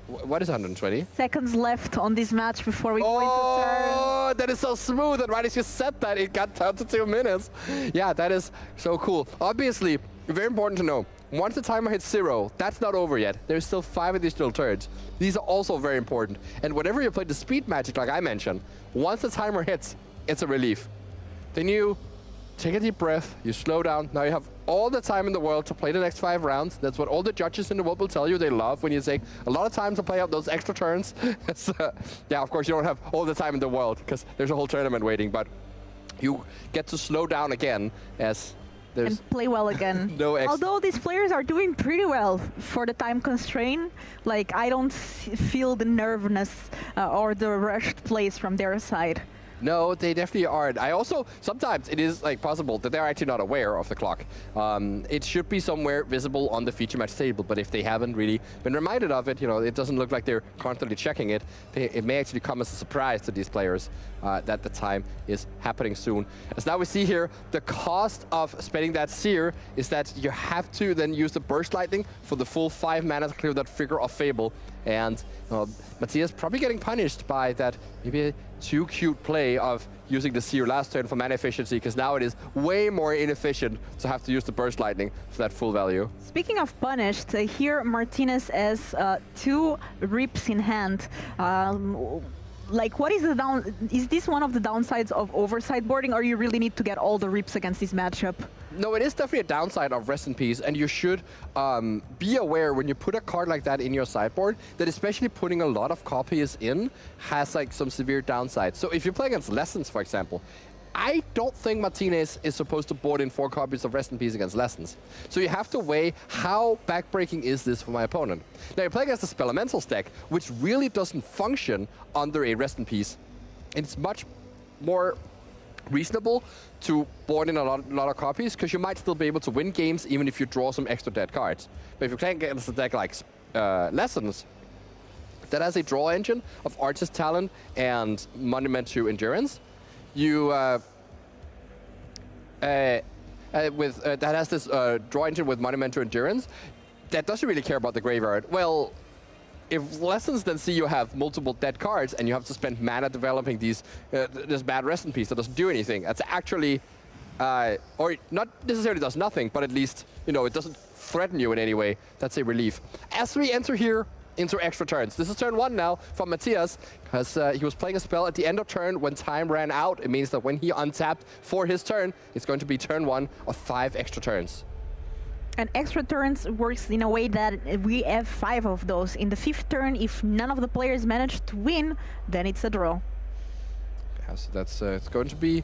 What is 120? Seconds left on this match before we go into turn. Oh, that is so smooth. And right as you said that, it got down to 2 minutes. Yeah, that is so cool. Obviously, very important to know, once the timer hits 0, that's not over yet. There's still 5 additional turns. These are also very important. And whenever you play the speed magic, like I mentioned, once the timer hits, it's a relief. Then you take a deep breath, you slow down. Now you have all the time in the world to play the next 5 rounds. That's what all the judges in the world will tell you they love, when you take a lot of time to play up those extra turns. Yeah, of course you don't have all the time in the world because there's a whole tournament waiting, but you get to slow down again as there's and play well again. No extra. Although these players are doing pretty well for the time constraint, like I don't feel the nervousness or the rushed plays from their side. No, they definitely aren't. I also, sometimes it is like possible that they're actually not aware of the clock. It should be somewhere visible on the feature match table, but if they haven't really been reminded of it, you know, it doesn't look like they're constantly checking it. It may actually come as a surprise to these players that the time is happening soon. As now we see here, the cost of spending that Seer is that you have to then use the Burst Lightning for the full 5 mana to clear that Figure of Fable. And Matthias probably getting punished by that maybe too cute play of using the Seer last turn for mana efficiency, because now it is way more inefficient to have to use the Burst Lightning for that full value. Speaking of punished, here Martinez has 2 rips in hand. Like, what is the is this one of the downsides of oversight boarding, or you really need to get all the rips against this matchup? No, it is definitely a downside of Rest in Peace, and you should be aware when you put a card like that in your sideboard that especially putting a lot of copies in has like some severe downsides. So if you play against Lessons, for example, I don't think Martinez is supposed to board in 4 copies of Rest in Peace against Lessons. So you have to weigh how backbreaking is this for my opponent. Now you play against the Spelementals deck, which really doesn't function under a Rest in Peace. It's much more reasonable to board in a lot of copies, because you might still be able to win games even if you draw some extra dead cards. But if you're playing against a deck like Lessons, that has a draw engine of Artist Talent and Monument to Endurance, you that has this draw engine with Monument to Endurance that doesn't really care about the graveyard. Well, if Lessons then see you have multiple dead cards and you have to spend mana developing these this bad Rest in Peace that doesn't do anything, that's actually or not necessarily does nothing, but at least, you know, it doesn't threaten you in any way. That's a relief. As we enter here into extra turns. This is turn 1 now from Matthias, because he was playing a spell at the end of turn when time ran out. It means that when he untapped for his turn, it's going to be turn 1 of 5 extra turns. And extra turns works in a way that we have 5 of those. In the 5th turn, if none of the players manage to win, then it's a draw. Yeah, so that's it's going to be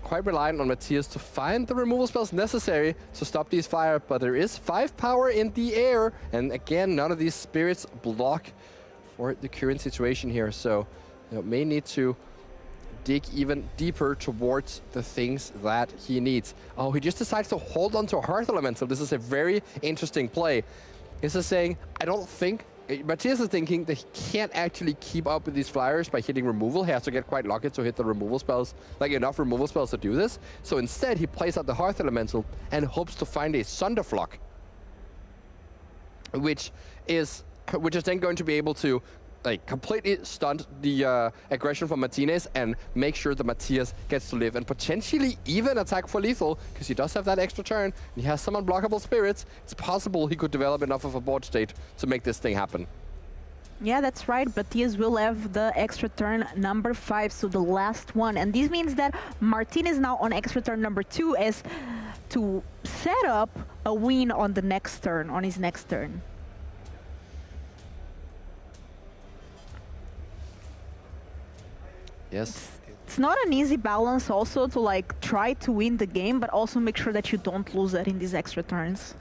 quite reliant on Matthias to find the removal spells necessary to stop these fire, but there is 5 power in the air, and again, none of these spirits block for the current situation here, so you may need to dig even deeper towards the things that he needs. Oh, he just decides to hold on to a Hearth Elemental. This is a very interesting play. This is saying, I don't think Matthias is thinking that he can't actually keep up with these flyers by hitting removal. He has to get quite lucky to hit the removal spells, like enough removal spells to do this. So instead, he plays out the Hearth Elemental and hopes to find a Thunderflock, which is then going to be able to like completely stunt the aggression from Martinez and make sure that Matthias gets to live and potentially even attack for lethal, because he does have that extra turn. And he has some unblockable spirits. It's possible he could develop enough of a board state to make this thing happen. Yeah, that's right. Matthias will have the extra turn number 5, so the last one. And this means that Martinez now on extra turn number 2 is to set up a win on the next turn, on his next turn. Yes. It's not an easy balance also to like try to win the game, but also make sure that you don't lose it in these extra turns.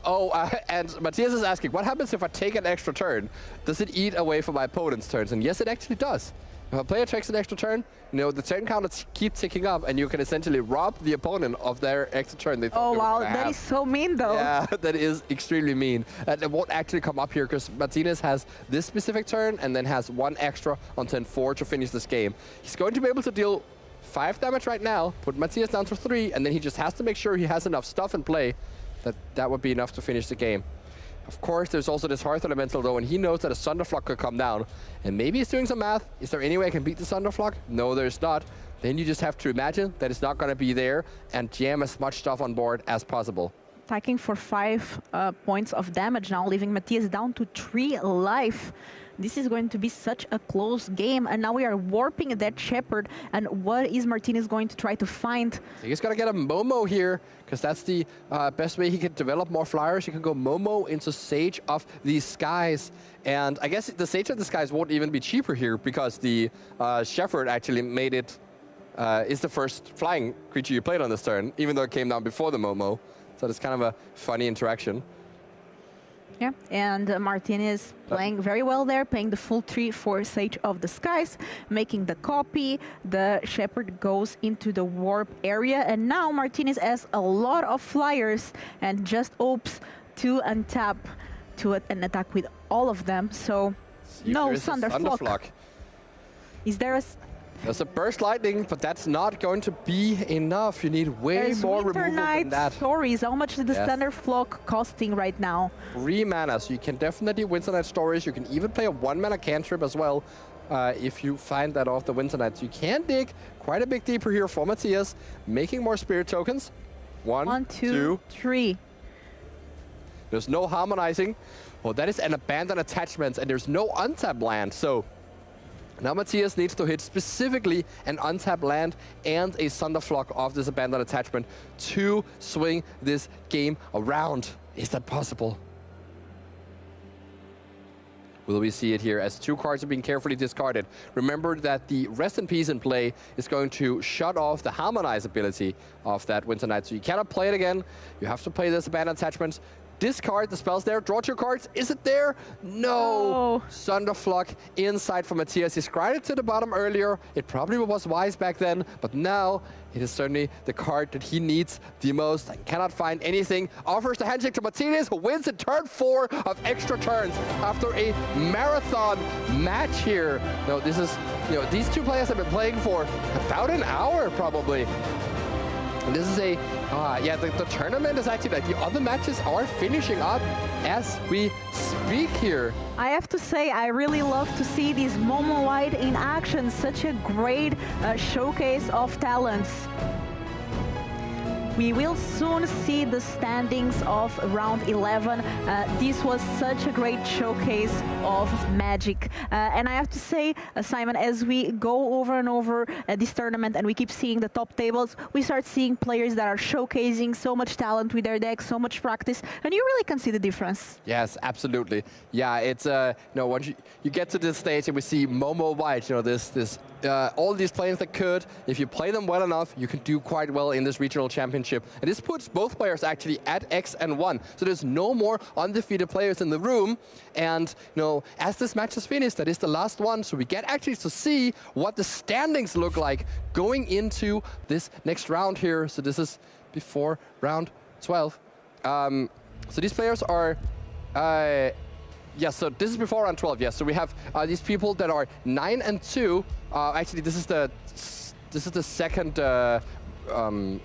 Oh, and Matthias is asking, what happens if I take an extra turn? Does it eat away from my opponent's turns? And yes, it actually does. If a player takes an extra turn, you know, the turn counters keep ticking up, and you can essentially rob the opponent of their extra turn they thought they were gonna have. That is so mean, though. Yeah, that is extremely mean. And it won't actually come up here because Martinez has this specific turn and then has 1 extra on turn 4 to finish this game. He's going to be able to deal 5 damage right now, put Matthias down to 3, and then he just has to make sure he has enough stuff in play that would be enough to finish the game. Of course, there's also this Hearth Elemental, though, and he knows that a Thunderflock could come down. And maybe he's doing some math. Is there any way I can beat the Thunderflock? No, there's not. Then you just have to imagine that it's not going to be there and jam as much stuff on board as possible. Attacking for 5 points of damage now, leaving Matthias down to 3 life. This is going to be such a close game, and now we are warping that Shepherd. And what is Martinez going to try to find? He's got to get a Momo here, because that's the best way he can develop more flyers. He can go Momo into Sage of the Skies. And I guess the Sage of the Skies won't even be cheaper here, because the Shepherd actually made it, is the first flying creature you played on this turn, even though it came down before the Momo. So it's kind of a funny interaction. Yeah, and Martinez playing very well there, paying the full 3 for Sage of the Skies, making the copy. The Shepherd goes into the warp area, and now Martinez has a lot of flyers and just opts to untap to an attack with all of them. So no Thunderflock. Is there a... There's a Burst Lightning, but that's not going to be enough. You need way more removal than that. Stories. How much is the Thunderflock costing right now? 3 mana, so you can definitely Winter Night Stories. You can even play a 1 mana cantrip as well if you find that off the Winter Night. So you can dig quite a bit deeper here for Matthias, making more Spirit tokens. 1, 2, 3. There's no harmonizing. Well, that is an abandoned attachment, and there's no untap land. So now Matthias needs to hit specifically an untapped land and a Thunderflock off this abandoned attachment to swing this game around. Is that possible? Will we see it here as 2 cards are being carefully discarded? Remember that the Rest in Peace in play is going to shut off the Harmonize ability of that Winter Night. So you cannot play it again. You have to play this abandoned attachment. Discard the spells there, draw 2 cards. Is it there? No. Thunderflock inside for Matthias. He scryed it to the bottom earlier. It probably was wise back then, but now it is certainly the card that he needs the most. I cannot find anything. Offers the handshake to Martinez, who wins in turn 4 of extra turns after a marathon match here. No, this is, you know, these 2 players have been playing for about an hour probably. And this is a, yeah, the tournament is actually, like, the other matches are finishing up as we speak here. I have to say, I really love to see this Momo White in action. Such a great showcase of talents. We will soon see the standings of round 11. This was such a great showcase of magic. And I have to say, Simon, as we go over and over this tournament and we keep seeing the top tables, we start seeing players that are showcasing so much talent with their decks, so much practice, and you really can see the difference. Yes, absolutely. Yeah, it's, you know, once you get to this stage and we see Momo White, you know, all these players that could, if you play them well enough, you can do quite well in this regional championship. And this puts both players actually at X and 1. So there's no more undefeated players in the room. And, you know, as this match is finished, that is the last one. So we get actually to see what the standings look like going into this next round here. So this is before round 12. So these players are Yes, so this is before round 12, yes. So we have these people that are 9 and 2. Actually, this is the second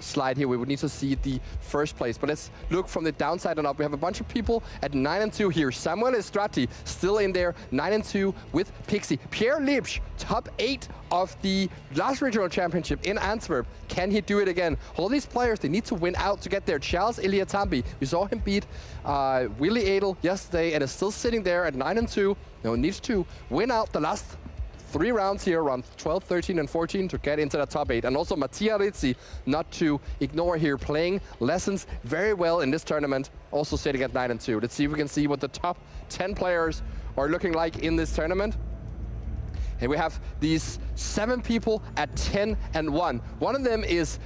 slide here. We would need to see the first place. But let's look from the downside and up. We have a bunch of people at 9 and 2 here. Samuel Estrati still in there, 9 and 2 with Pixie. Pierre Liebsch, top 8 of the last regional championship in Antwerp. Can he do it again? All these players, they need to win out to get there. Charles Iliatambi, we saw him beat Willie Adel yesterday and is still sitting there at 9 and 2. Now needs to win out the last 3 rounds here, around 12, 13, and 14 to get into the top 8. And also Mattia Rizzi, not to ignore here, playing lessons very well in this tournament, also sitting at 9 and 2. Let's see if we can see what the top 10 players are looking like in this tournament. And we have these 7 people at 10 and 1. One of them is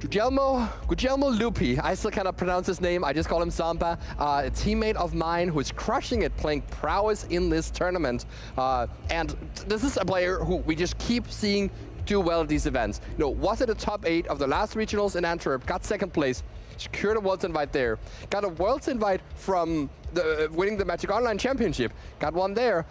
Guglielmo Lupi. I still cannot pronounce his name. I just call him Zampa. A teammate of mine who is crushing it, playing prowess in this tournament. And this is a player who we just keep seeing do well at these events. You know, was it a top 8 of the last regionals in Antwerp, got 2nd place, secured a Worlds invite there, got a Worlds invite from winning the Magic Online Championship, got one there.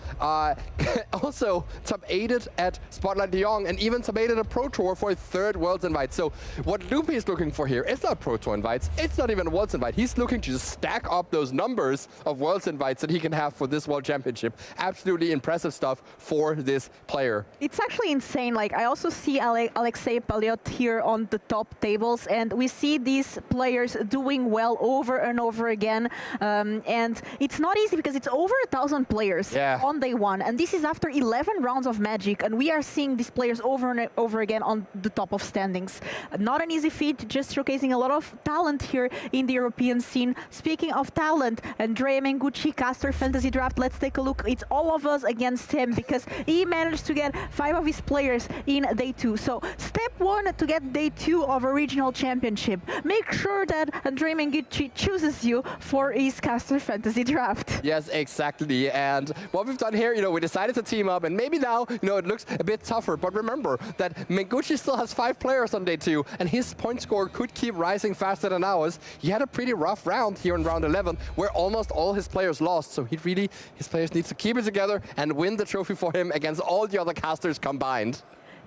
Also top 8'd at Spotlight Lyon and even top 8'd at a Pro Tour for a 3rd Worlds invite. So what Lupi is looking for here is not Pro Tour invites, it's not even a Worlds invite. He's looking to just stack up those numbers of Worlds invites that he can have for this World Championship. Absolutely impressive stuff for this player. It's actually insane. Like, I also see Alexei Paliot here on the top tables, and we see these players doing well over and over again. And it's not easy because it's over 1,000 players on day 1, and this is after 11 rounds of Magic, and we are seeing these players over and over again on the top of standings. Not an easy feat, just showcasing a lot of talent here in the European scene. Speaking of talent, Andrea Mengucci, Caster Fantasy Draft, let's take a look. It's all of us against him because he managed to get 5 of his players in day 2. So step 1 to get day 2 of a regional championship. Make sure that Andrea Mengucci chooses you for his Caster Fantasy Draft. Yes, exactly. And what we've done here, you know, we decided to team up, and maybe now, you know, it looks a bit tougher. But remember that Mengucci still has 5 players on day 2, and his point score could keep rising faster than ours. He had a pretty rough round here in round 11, where almost all his players lost. So his players need to keep it together and win the trophy for him against all the other casters combined.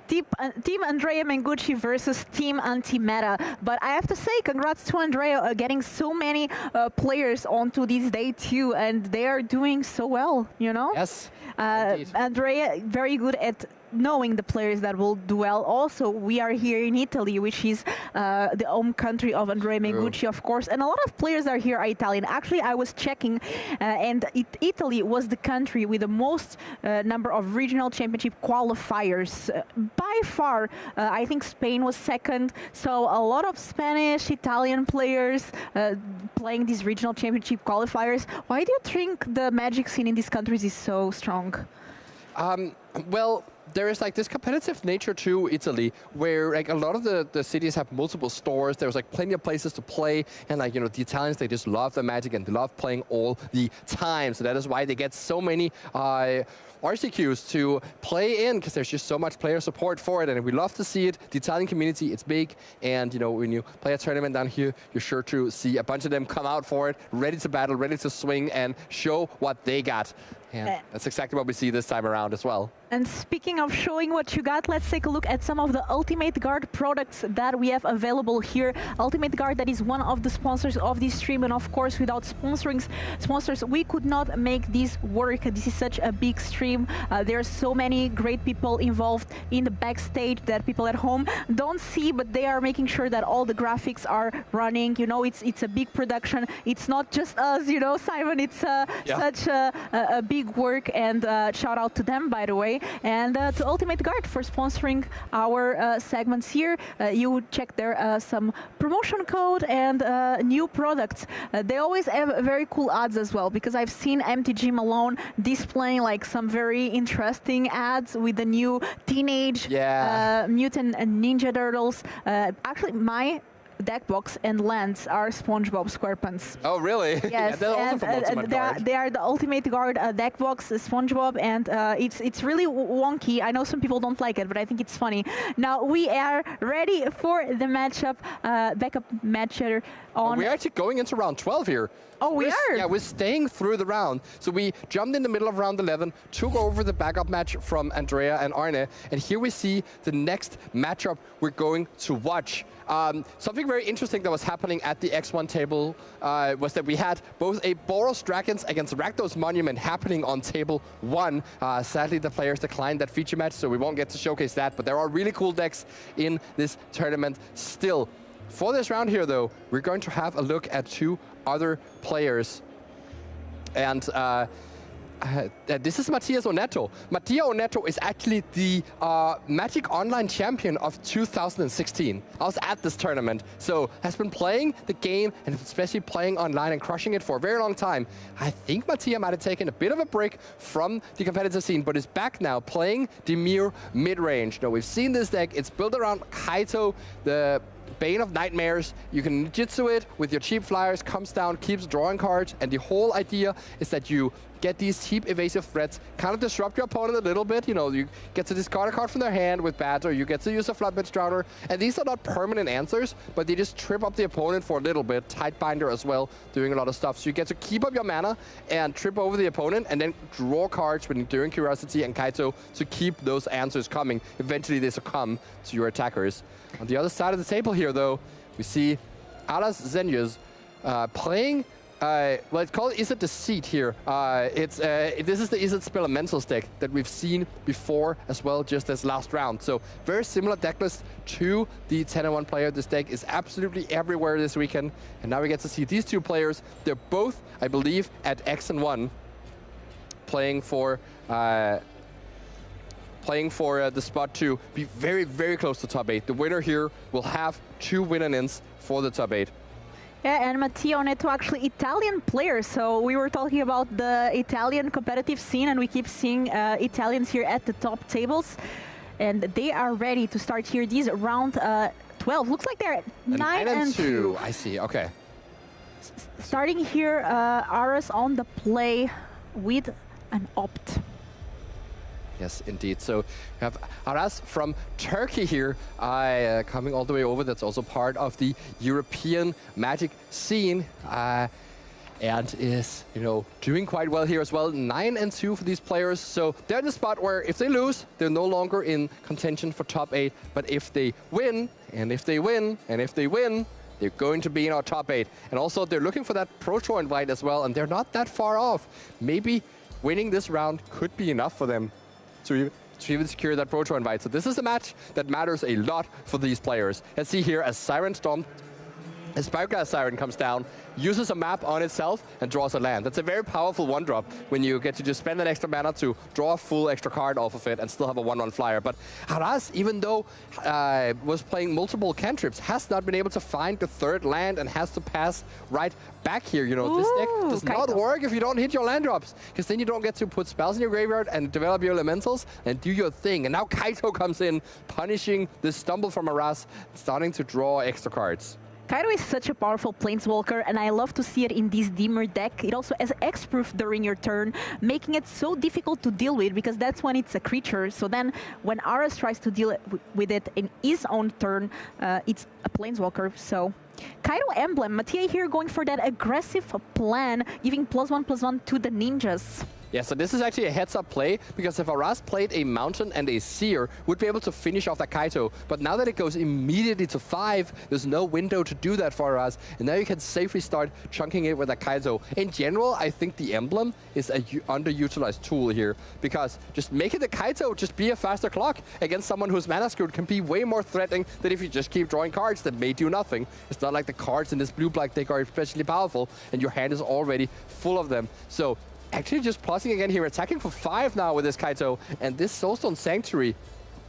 Team Andrea Mengucci versus Team Anti-Meta. But I have to say, congrats to Andrea getting so many players onto this day 2, and they are doing so well, you know? Yes, Andrea, very good at knowing the players that will do well. Also, we are here in Italy, which is the home country of Andrea Mengucci, of course, and a lot of players are here are Italian. Actually, I was checking, and Italy was the country with the most number of regional championship qualifiers. By far, I think Spain was 2nd, so a lot of Spanish, Italian players playing these regional championship qualifiers. Why do you think the Magic scene in these countries is so strong? Well, there is like this competitive nature to Italy, where like a lot of the cities have multiple stores. There's like plenty of places to play, and like, you know, the Italians, they just love the Magic and they love playing all the time. So that is why they get so many RCQs to play in, because there's just so much player support for it, and we love to see it. The Italian community, it's big, and you know, when you play a tournament down here, you're sure to see a bunch of them come out for it, ready to battle, ready to swing and show what they got. And that's exactly what we see this time around as well. And speaking of showing what you got, let's take a look at some of the Ultimate Guard products that we have available here. Ultimate Guard, that is one of the sponsors of this stream, and of course, without sponsors, we could not make this work. This is such a big stream. There are so many great people involved in the backstage that people at home don't see, but they are making sure that all the graphics are running. You know, it's a big production. It's not just us, you know, Simon. It's such a big work, and shout out to them, by the way, and to Ultimate Guard for sponsoring our segments here. You check there some promotion code and new products. They always have very cool ads as well, because I've seen MTG Malone displaying like some very interesting ads with the new Teenage Mutant Ninja Turtles. Actually, deck box and lands are SpongeBob SquarePants. Oh, really? Yes, yeah, they are the ultimate guard deck box, SpongeBob, and it's really wonky. I know some people don't like it, but I think it's funny. Now we are ready for the matchup, backup matcher on. We're actually going into round 12 here. Oh, we are? Yeah, we're staying through the round. So we jumped in the middle of round 11, took over the backup match from Andrea and Arne, and here we see the next matchup we're going to watch. Something very interesting that was happening at the X1 table was that we had both a Boros Dragons against Rakdos Monument happening on table 1. Sadly, the players declined that feature match, so we won't get to showcase that, but there are really cool decks in this tournament still. For this round here, though, we're going to have a look at 2 other players. And this is Matias Oneto. Matias Oneto is actually the Magic Online champion of 2016. I was at this tournament, so has been playing the game and especially playing online and crushing it for a very long time. I think Matias might have taken a bit of a break from the competitive scene, but is back now playing Dimir mid-range. Now, we've seen this deck. It's built around Kaito, the Bane of Nightmares. You can Jitsu it with your cheap flyers, comes down, keeps drawing cards, and the whole idea is that you get these cheap evasive threats, kind of disrupt your opponent a little bit. You know, you get to discard a card from their hand with bats, or you get to use a Floodbitch Drowner, and these are not permanent answers, but they just trip up the opponent for a little bit. Tidebinder as well, doing a lot of stuff. So you get to keep up your mana and trip over the opponent, and then draw cards when during Curiosity and Kaito to keep those answers coming. Eventually they succumb to your attackers. On the other side of the table here, though, we see Alas Zenius playing, well, it's called Izzet Deceit here. This is the Izzet Spelementals deck that we've seen before as well, just as last round. So very similar deck list to the 10-1 player. This deck is absolutely everywhere this weekend. And now we get to see these 2 players. They're both, I believe, at X1 playing for the spot to be very, very close to top 8. The winner here will have 2 win-ins for the top 8. Yeah, and Matias Oneto, actually Italian player. So we were talking about the Italian competitive scene, and we keep seeing Italians here at the top tables. And they are ready to start here. These round 12. Looks like they're 9 and 2. I see, okay. Starting here, Aras on the play with an opt. Yes, indeed. So we have Aras from Turkey here, coming all the way over. That's also part of the European Magic scene, and is, you know, doing quite well here as well. 9 and 2 for these players. So they're in the spot where if they lose, they're no longer in contention for top 8. But if they win, and if they win, and if they win, they're going to be in our top 8. And also they're looking for that Pro Tour invite as well, and they're not that far off. Maybe winning this round could be enough for them to even secure that Pro Tour invite. So this is a match that matters a lot for these players. Let's see here as Siren Storm, as Spyglass Siren comes down, uses a map on itself and draws a land. That's a very powerful 1-drop when you get to just spend an extra mana to draw a full extra card off of it and still have a 1/1 flyer. But Aras, even though was playing multiple cantrips, has not been able to find the 3rd land and has to pass right back here. You know, this deck does not work if you don't hit your land drops, because then you don't get to put spells in your graveyard and develop your elementals and do your thing. And now Kaito comes in, punishing this stumble from Aras, starting to draw extra cards. Kaito is such a powerful planeswalker, and I love to see it in this Dimir deck. It also has X-Proof during your turn, making it so difficult to deal with, because that's when it's a creature. So then when Aras tries to deal with it in his own turn, it's a planeswalker. So Kaito Emblem, Mattia here going for that aggressive plan, giving +1/+1 to the ninjas. Yeah, so this is actually a heads-up play, because if Aras played a Mountain and a Seer, would be able to finish off that Kaito. But now that it goes immediately to 5, there's no window to do that for Aras, and now you can safely start chunking it with a Kaito. In general, I think the Emblem is a underutilized tool here, because just making the Kaito just be a faster clock against someone who's mana screwed can be way more threatening than if you just keep drawing cards that may do nothing. It's not like the cards in this blue-black deck are especially powerful, and your hand is already full of them. So actually just plussing again here, attacking for 5 now with this Kaito. And this Soulstone Sanctuary,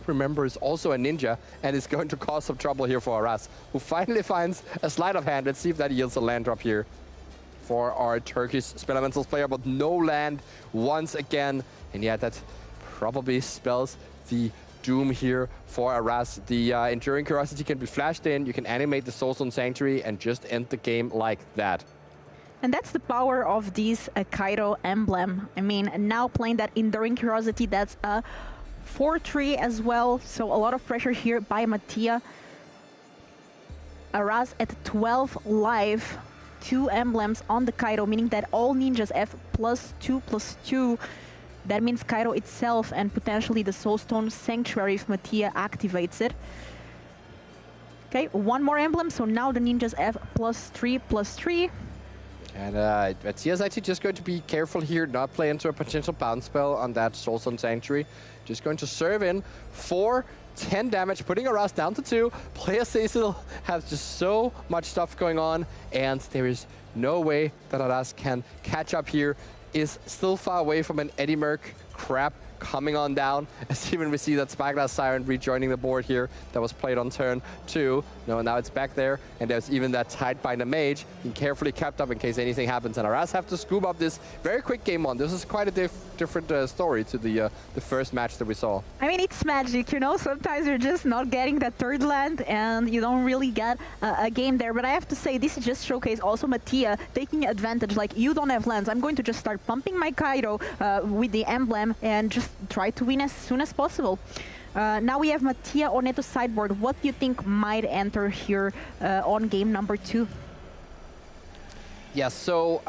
remember, is also a ninja and is going to cause some trouble here for Aras, who finally finds a sleight of hand. Let's see if that yields a land drop here for our Turkish Spelementals player, but no land once again. And yeah, that probably spells the doom here for Aras. The Enduring Curiosity can be flashed in, you can animate the Soulstone Sanctuary and just end the game like that. And that's the power of this Kaido emblem. I mean, now playing that Enduring Curiosity, that's a 4-3 as well, so a lot of pressure here by Mattia. Aras at 12 life, 2 emblems on the Kaido, meaning that all ninjas have +2/+2. That means Kaido itself and potentially the Soulstone Sanctuary if Mattia activates it. Okay, 1 more emblem, so now the ninjas have +3/+3. And Mattia's actually just going to be careful here, not play into a potential bounce spell on that Soulstone Sanctuary. Just going to serve in for 10 damage, putting Aras down to 2. Player Cecil has just so much stuff going on, and there is no way that Aras can catch up here. Is still far away from an Eddie Merc crap coming on down, as even we see that Spyglass Siren rejoining the board here that was played on turn 2. No, now it's back there, and there's even that Tidebinder Mage being carefully kept up in case anything happens, and Aras have to scoop up this very quick game on. This is quite a different story to the first match that we saw. I mean, it's magic, you know, sometimes you're just not getting that third land and you don't really get a game there, but I have to say this is just showcase also Mattia taking advantage, like you don't have lands, I'm going to just start pumping my Kaido with the emblem and just try to win as soon as possible. Now we have Mattia on Neto's sideboard. What do you think might enter here on game number 2? Yes, so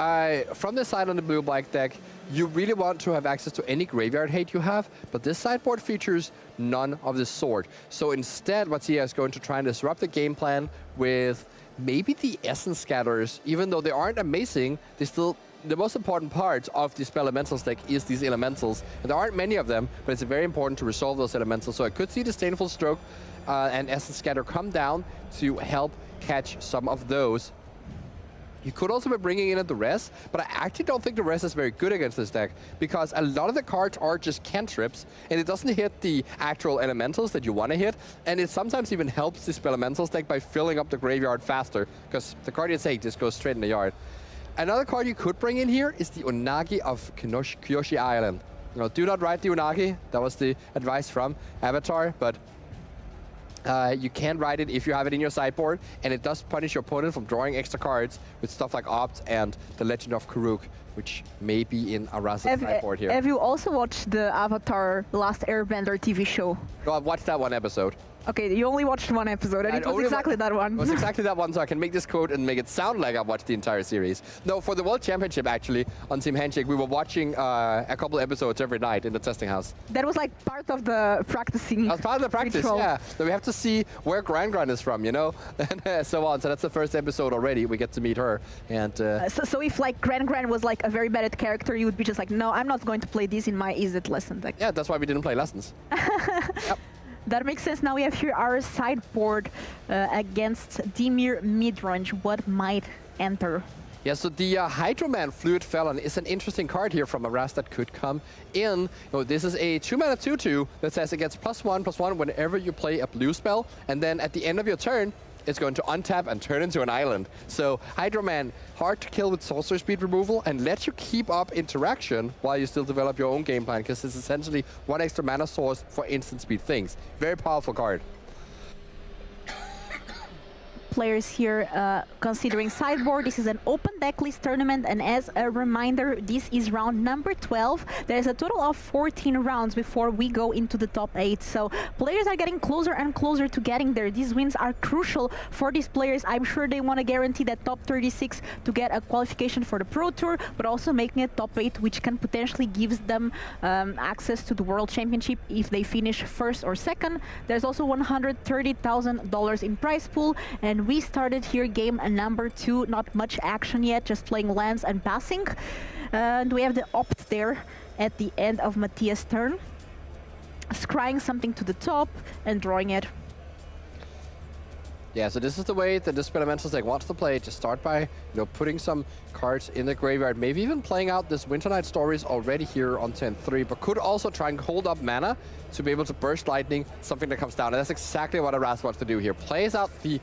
from the side on the blue-black deck, you really want to have access to any graveyard hate you have, but this sideboard features none of this sort. So instead, Mattia is going to try and disrupt the game plan with maybe the Essence Scatterers. Even though they aren't amazing, they still... The most important part of the Spell Elementals deck is these Elementals. And there aren't many of them, but it's very important to resolve those Elementals. So I could see Disdainful Stroke and Essence Scatter come down to help catch some of those. You could also be bringing in a Duress, but I actually don't think Duress is very good against this deck, because a lot of the cards are just cantrips, and it doesn't hit the actual Elementals that you want to hit, and it sometimes even helps the Spell Elementals deck by filling up the graveyard faster, because the Guardian's Hate just goes straight in the yard. Another card you could bring in here is the Unagi of Kyoshi Island. You know, do not ride the Unagi. That was the advice from Avatar, but you can ride it if you have it in your sideboard, and it does punish your opponent from drawing extra cards with stuff like Opt and the Legend of Karuk, which may be in Aras's sideboard here. Have you also watched the Avatar Last Airbender TV show? No, I've watched that one episode. Okay, you only watched one episode, and it was exactly that one. It was exactly that one, so I can make this quote and make it sound like I've watched the entire series. No, for the World Championship, actually, on Team Handshake, we were watching a couple episodes every night in the testing house. That was like part of the practicing. That was part of the practice, ritual. yeah. So we have to see where Grind is from, you know, and so on. So that's the first episode already. We get to meet her, and so if like Grind was like a very bad character, you would be just like, no, I'm not going to play this in my Izzet lesson deck. Yeah, that's why we didn't play lessons. Yep. That makes sense. Now we have here our sideboard against Dimir midrange. What might enter? Yeah, so the Hydroman Fluid Felon is an interesting card here from Aras that could come in. You know, this is a 2-mana 2/2 that says it gets +1/+1 whenever you play a blue spell, and then at the end of your turn, it's going to untap and turn into an island. So Hydroman, hard to kill with sorcery speed removal, and lets you keep up interaction while you still develop your own game plan, because it's essentially 1 extra mana source for instant speed things. Very powerful card. Players here considering sideboard. This is an open deck list tournament, and as a reminder, this is round number 12. There's a total of 14 rounds before we go into the top 8, so players are getting closer and closer to getting there. These wins are crucial for these players. I'm sure they want to guarantee that top 36 to get a qualification for the Pro Tour, but also making it top 8, which can potentially gives them access to the World Championship if they finish first or second. There's also $130,000 in prize pool, and we started here game number 2, not much action yet, just playing lands and passing. And we have the Opt there at the end of Mattia's turn, scrying something to the top and drawing it. Yeah, so this is the way that this Elementals deck wants to play. Just start by, putting some cards in the graveyard, maybe even playing out this Winter Night Stories already here on 10-3, but could also try and hold up mana to be able to burst lightning, something that comes down. And that's exactly what Aras wants to do here. Plays out the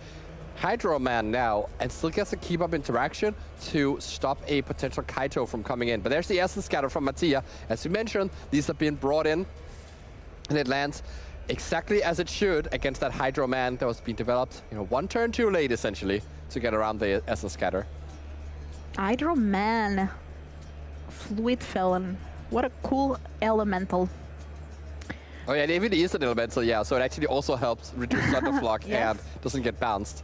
Hydro Man now, and still gets to keep up interaction to stop a potential Kaito from coming in. But there's the Essence Scatter from Mattia. As you mentioned, these have been brought in, and it lands exactly as it should against that Hydro Man that was being developed, you know, one turn too late, essentially, to get around the Essence Scatter. Hydro Man. Fluid Felon. What a cool elemental. Oh yeah, and even is an elemental, yeah, so it actually also helps reduce Thunderflock Yes. and doesn't get bounced.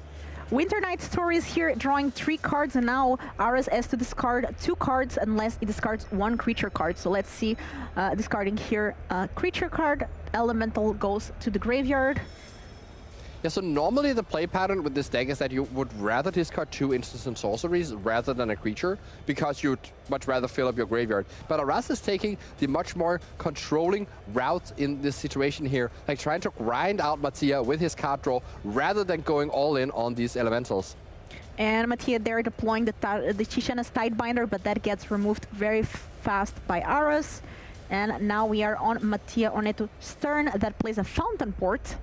Winter Knight Stories here, drawing 3 cards, and now Aras has to discard 2 cards unless he discards 1 creature card. So let's see, discarding here a creature card, elemental goes to the graveyard. Yeah, so normally the play pattern with this deck is that you would rather discard 2 instants and sorceries rather than a creature, because you'd much rather fill up your graveyard. But Aras is taking the much more controlling route in this situation here, like trying to grind out Mattia with his card draw rather than going all in on these elementals. And Mattia there deploying the Chichena's Tidebinder, but that gets removed very fast by Aras. And now we are on Mattia Oneto's turn that plays a Fountain Port.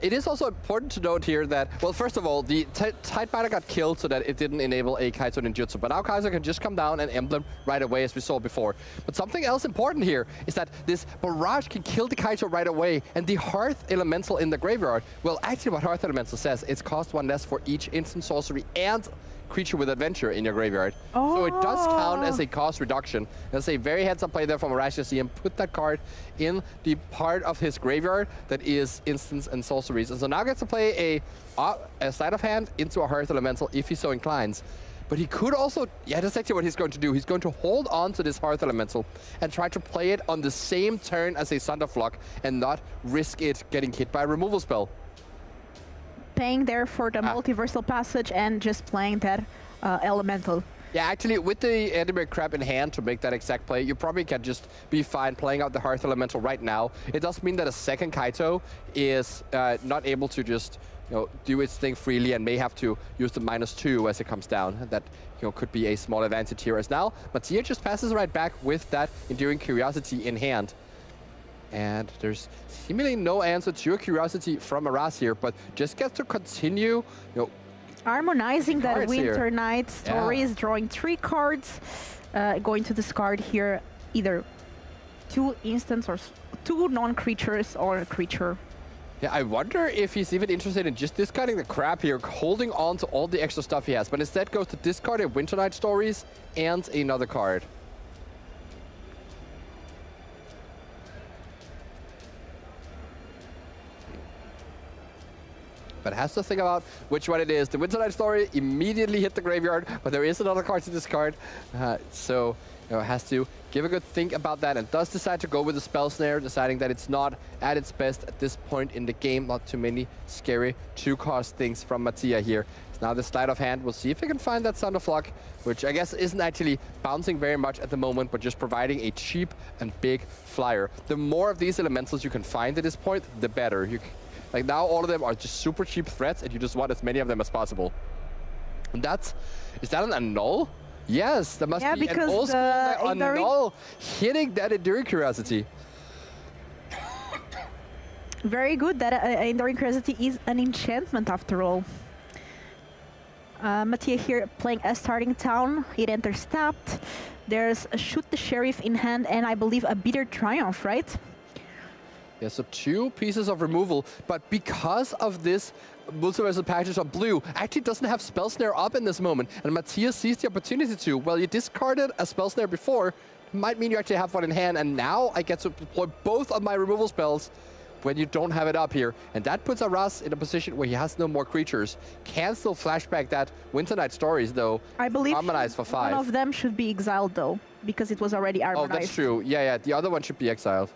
It is also important to note here that, well, first of all, the Tidebinder got killed so that it didn't enable a Kaito Ninjutsu, but now Kaito can just come down and emblem right away, as we saw before. But something else important here is that this Barrage can kill the Kaito right away, and the Hearth Elemental in the graveyard, well, actually what Hearth Elemental says, it's cost 1 less for each instant sorcery and creature with adventure in your graveyard. Oh. So it does count as a cost reduction. That's a very heads-up play there from Arash to see him put that card in the part of his graveyard that is instants and sorceries. And so now gets to play a sleight of hand into a Hearth Elemental if he so inclines. But he could also, yeah, that's actually what he's going to do. He's going to hold on to this Hearth Elemental and try to play it on the same turn as a Thunderflock and not risk it getting hit by a removal spell. Paying there for the Multiversal Passage and just playing that elemental. Yeah, actually, with the Endermere Crab in hand to make that exact play, you probably can just be fine playing out the Hearth Elemental right now. It does mean that a second Kaito is not able to just, you know, do its thing freely and may have to use the -2 as it comes down. That, you know, could be a small advantage here. As now, Mattia just passes right back with that Enduring Curiosity in hand. And there's seemingly no answer to your Curiosity from Aras here, but just gets to continue, you know, harmonizing that Winter here. Knight Stories, drawing 3 cards, going to discard here either 2 instants or 2 non-creatures or a creature. Yeah, I wonder if he's even interested in just discarding the crap here, holding on to all the extra stuff he has, but instead goes to discard a Winter Knight Stories and another card. But has to think about which one it is. The Winter Knight Story immediately hit the graveyard, but there is another card to discard. So, you know, has to give a good think about that and does decide to go with the Spell Snare, deciding that it's not at its best at this point in the game. Not too many scary 2-cost things from Mattia here. So now the Sleight of Hand, we'll see if he can find that Thunderflock, which I guess isn't actually bouncing very much at the moment, but just providing a cheap and big flyer. The more of these elementals you can find at this point, the better. Like now all of them are just super cheap threats and you just want as many of them as possible. And is that an annul? Yes, that must be an old school annul hitting that Enduring Curiosity. Very good, that Enduring Curiosity is an enchantment after all. Mattia here playing a starting town, it enters tapped. There's a Shoot the Sheriff in hand and I believe a Bitter Triumph, right? Yeah, so 2 pieces of removal, but because of this Multiversal Package on blue, actually doesn't have Spell Snare up in this moment, and Mattia sees the opportunity to. Well, you discarded a Spell Snare before, might mean you actually have one in hand, and now I get to deploy both of my removal spells when you don't have it up here. And that puts Aras in a position where he has no more creatures. Can still flashback that Winter Knight Stories, though. I believe harmonized for 5. One of them should be exiled, though, because it was already harmonized. Oh, that's true. Yeah, the other one should be exiled.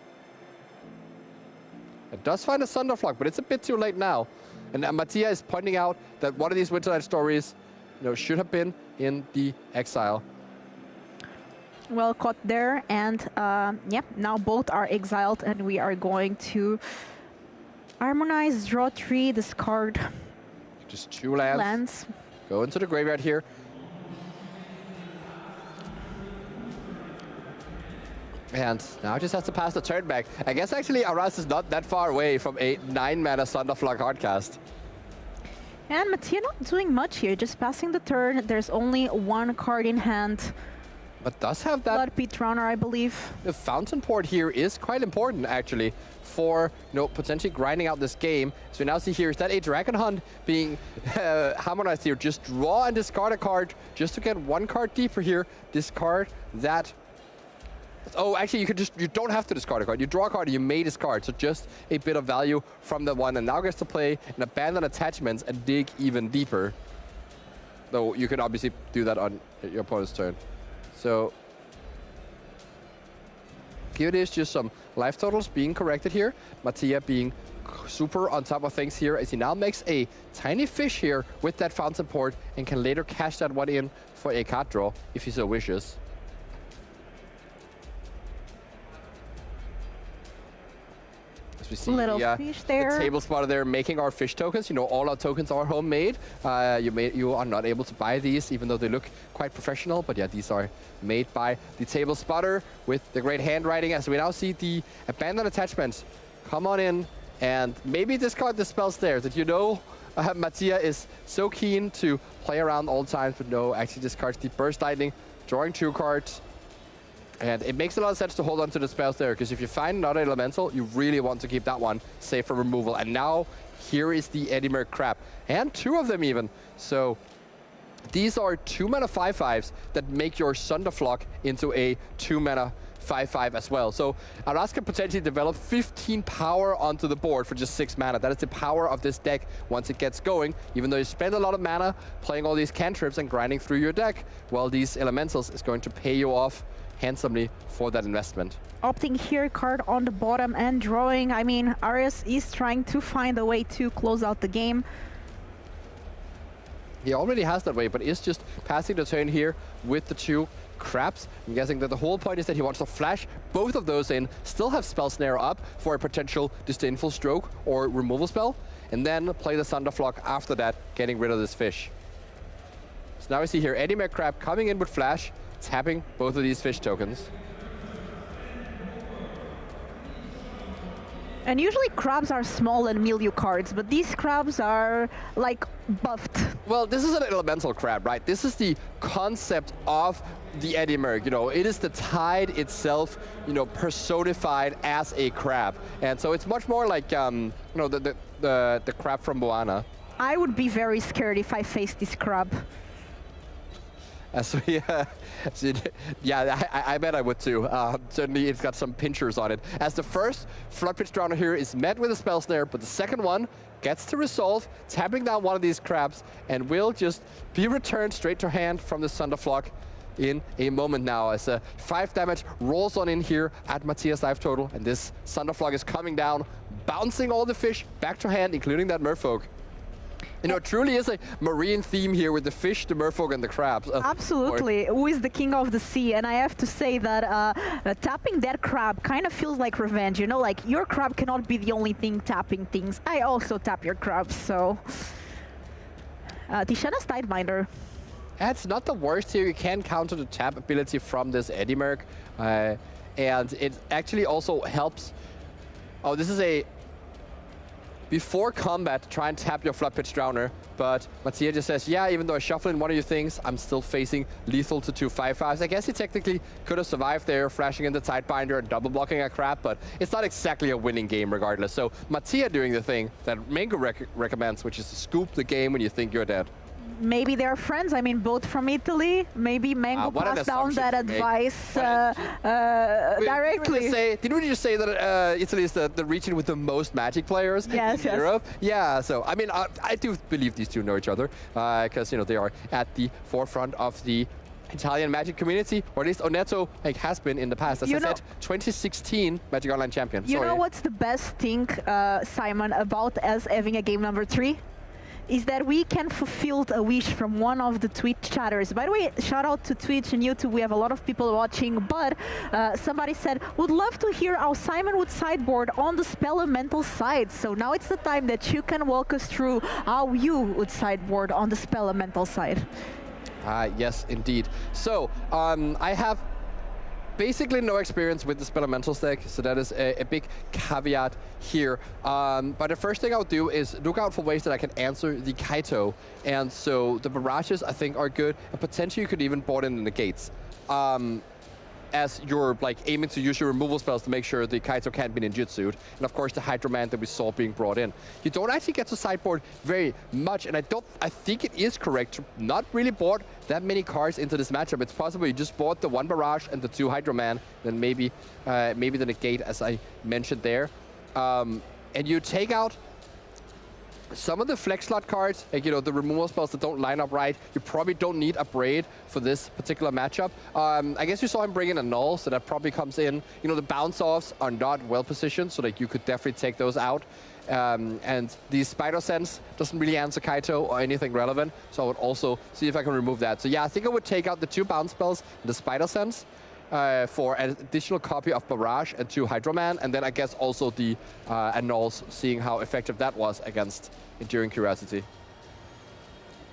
It does find a Thunderflock, but it's a bit too late now. And Mattia is pointing out that one of these Winter Knight Stories, you know, should have been in the exile. Well caught there, and yeah, now both are exiled, and we are going to harmonize, draw 3, discard. Just 2 lands. Go into the graveyard here. And now just has to pass the turn back. I guess actually Aras is not that far away from a 9-mana Thunderflock hardcast. And Mattia not doing much here, just passing the turn. There's only 1 card in hand. but does have that. Blood Pit Runner, I believe. The Fountain Port here is quite important, actually, for potentially grinding out this game. So we now see here is that a Dragon Hunt being harmonized here. Just draw and discard a card just to get one card deeper here. Discard that. Oh, actually, you don't have to discard a card. You draw a card, you may discard. So just a bit of value from the one, and now gets to play and abandon attachments and dig even deeper. Though you can obviously do that on your opponent's turn. So here it is, just some life totals being corrected here. Mattia being super on top of things here as he now makes a tiny fish here with that Fountain Port and can later cash that one in for a card draw if he so wishes. As we see fish there. The table spotter there making our fish tokens. All our tokens are homemade. You are not able to buy these, even though they look quite professional. But yeah, these are made by the table spotter with the great handwriting. As we now see the abandoned attachments come on in and maybe discard the spells there. That Mattia is so keen to play around all times, but no, actually discards the Burst Lightning, drawing 2 cards. And it makes a lot of sense to hold on to the spells there, because if you find another elemental, you really want to keep that one safe for removal. And now, here is the Edimer Crab. And 2 of them even. So, these are 2-mana 5/5s that make your Sunderflock into a 2-mana 5/5 as well. So, Aras can potentially develop 15 power onto the board for just 6 mana. That is the power of this deck once it gets going. Even though you spend a lot of mana playing all these cantrips and grinding through your deck, well, these elementals is going to pay you off handsomely for that investment. Opting here, card on the bottom and drawing. I mean, Arias is trying to find a way to close out the game. He already has that way, but is just passing the turn here with the 2 crabs. I'm guessing that the whole point is that he wants to flash both of those in, still have Spell Snare up for a potential Disdainful Stroke or removal spell, and then play the Sunderflock after that, getting rid of this fish. So now we see here Edimer Crab coming in with flash, tapping both of these fish tokens. And usually crabs are small and milieu cards, but these crabs are like buffed. Well, this is an elemental crab, right? This is the concept of the Edimer. It is the tide itself, personified as a crab. And so it's much more like the crab from Moana. I would be very scared if I faced this crab. As we, yeah, I bet I would too. Certainly it's got some pinchers on it. As the first Flood Pitch Drowner here is met with a Spell Snare, but the second one gets to resolve, tapping down one of these crabs, and will just be returned straight to hand from the Sunderflock in a moment now. As 5 damage rolls on in here at Mattia's life total, and this Sunderflock is coming down, bouncing all the fish back to hand, including that Merfolk. It truly is a marine theme here with the fish, the merfolk, and the crabs. Absolutely. Who is the king of the sea? And I have to say that tapping that crab kind of feels like revenge. Like your crab cannot be the only thing tapping things. I also tap your crabs, so... Tishana's Tidebinder. It's not the worst here. You can counter the tap ability from this Edimer. And it actually also helps... Oh, this is a... Before combat, try and tap your Flood Pitch Drowner, but Mattia just says, yeah, even though I shuffle in one of your things, I'm still facing lethal to 2 5/5s. I guess he technically could have survived there, flashing in the Tidebinder and double blocking a crab, but it's not exactly a winning game regardless. So Mattia doing the thing that Mango recommends, which is to scoop the game when you think you're dead. Maybe they're friends. I mean, both from Italy. Maybe Mango passed down that advice directly. Didn't we just say that Italy is the region with the most Magic players in Europe? Yeah, so I mean, I do believe these two know each other because they are at the forefront of the Italian Magic community, or at least Oneto has been in the past. As I said, 2016 Magic Online champion. You know what's the best thing, Simon, about us having a game number 3? Is that we can fulfill a wish from one of the Twitch chatters. By the way, shout out to Twitch and YouTube. We have a lot of people watching, but somebody said, would love to hear how Simon would sideboard on the Spelemental side. So now it's the time that you can walk us through how you would sideboard on the Spelemental side. Yes, indeed. So I have basically no experience with the Spelemental deck, so that is a big caveat here. But the first thing I'll do is look out for ways that I can answer the Kaito. And so the barrages, I think, are good. And potentially you could even board in the gates. as you're like aiming to use your removal spells to make sure the Kaito can't be ninjutsu'd. And of course the Hydro Man that we saw being brought in. You don't actually get to sideboard very much, and I think it is correct to not really board that many cards into this matchup. It's possible you just bought the 1 Barrage and the 2 Hydro Man, then maybe the negate as I mentioned there. And you take out some of the flex slot cards, like, you know, the removal spells that don't line up right. You probably don't need a Braid for this particular matchup. I guess you saw him bring in a Null, so that probably comes in. You know, the bounce-offs are not well positioned, so like you could definitely take those out. And the Spider Sense doesn't really answer Kaito or anything relevant, so I would also see if I can remove that. So yeah, I think I would take out the 2 bounce spells and the Spider Sense for an additional copy of Barrage and 2 Hydro Man, and then I guess also the Annuls, seeing how effective that was against Enduring Curiosity.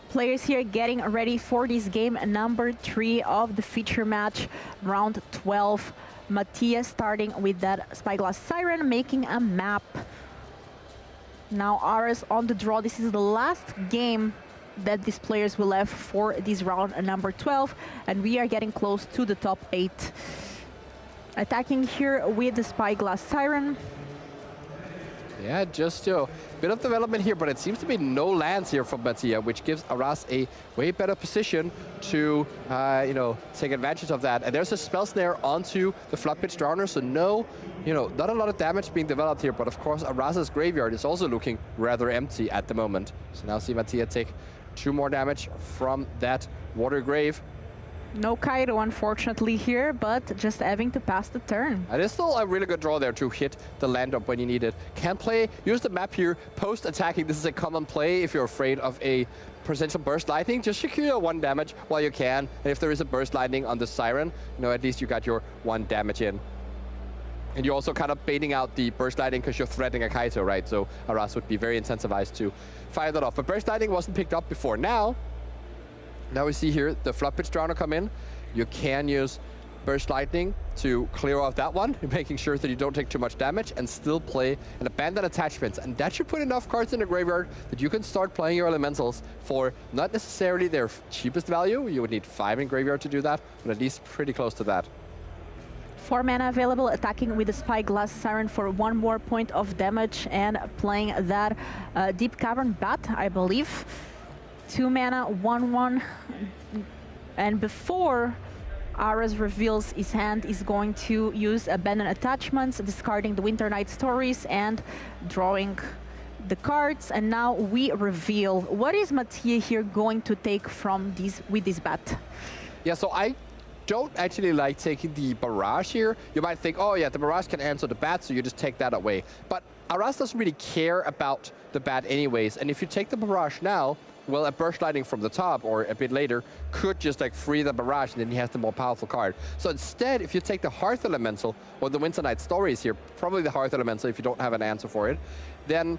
Players here getting ready for this game number 3 of the feature match, round 12. Matthias starting with that Spyglass Siren, making a map. Now Ares on the draw. This is the last game that these players will have for this round number 12, and we are getting close to the top 8. Attacking here with the Spyglass Siren. Yeah, just a bit of development here, but it seems to be no lands here from Mattia, which gives Aras a way better position to, you know, take advantage of that. And there's a Spell Snare onto the Floodpitch Drowner, so no, you know, not a lot of damage being developed here, but of course Aras's graveyard is also looking rather empty at the moment. So now see Mattia take 2 more damage from that Water Grave. No Kaito, unfortunately, here, but just having to pass the turn. It is still a really good draw there to hit the land up when you need it. Can play, use the map here, post-attacking. This is a common play if you're afraid of a potential Burst Lightning. Just secure 1 damage while you can. And if there is a Burst Lightning on the Siren, you know, at least you got your 1 damage in. And you're also kind of baiting out the Burst Lightning because you're threatening a Kaito, right? So Aras would be very incentivized to fire that off. But Burst Lightning wasn't picked up before. Now we see here the Floodpitch Drowner come in. You can use Burst Lightning to clear off that one, making sure that you don't take too much damage and still play an Abandoned Attachments. And that should put enough cards in the graveyard that you can start playing your elementals for not necessarily their cheapest value. You would need 5 in graveyard to do that, but at least pretty close to that. 4 mana available, attacking with the Spyglass Siren for 1 more point of damage and playing that Deep Cavern Bat, I believe. 2 mana, 1/1, and before Ares reveals his hand, is going to use Abandoned Attachments, discarding the Winter Night Stories and drawing the cards. And now we reveal, what is Mattia here going to take from this with this bat? Yeah, so I don't actually like taking the Barrage here. You might think, oh yeah, the Barrage can answer the bat, so you just take that away. But Aras doesn't really care about the bat anyways, and if you take the Barrage now, well, a Burst Lightning from the top or a bit later could just like free the Barrage, and then he has the more powerful card. So instead, if you take the Hearth Elemental or the Winter Night Stories here, probably the Hearth Elemental if you don't have an answer for it, then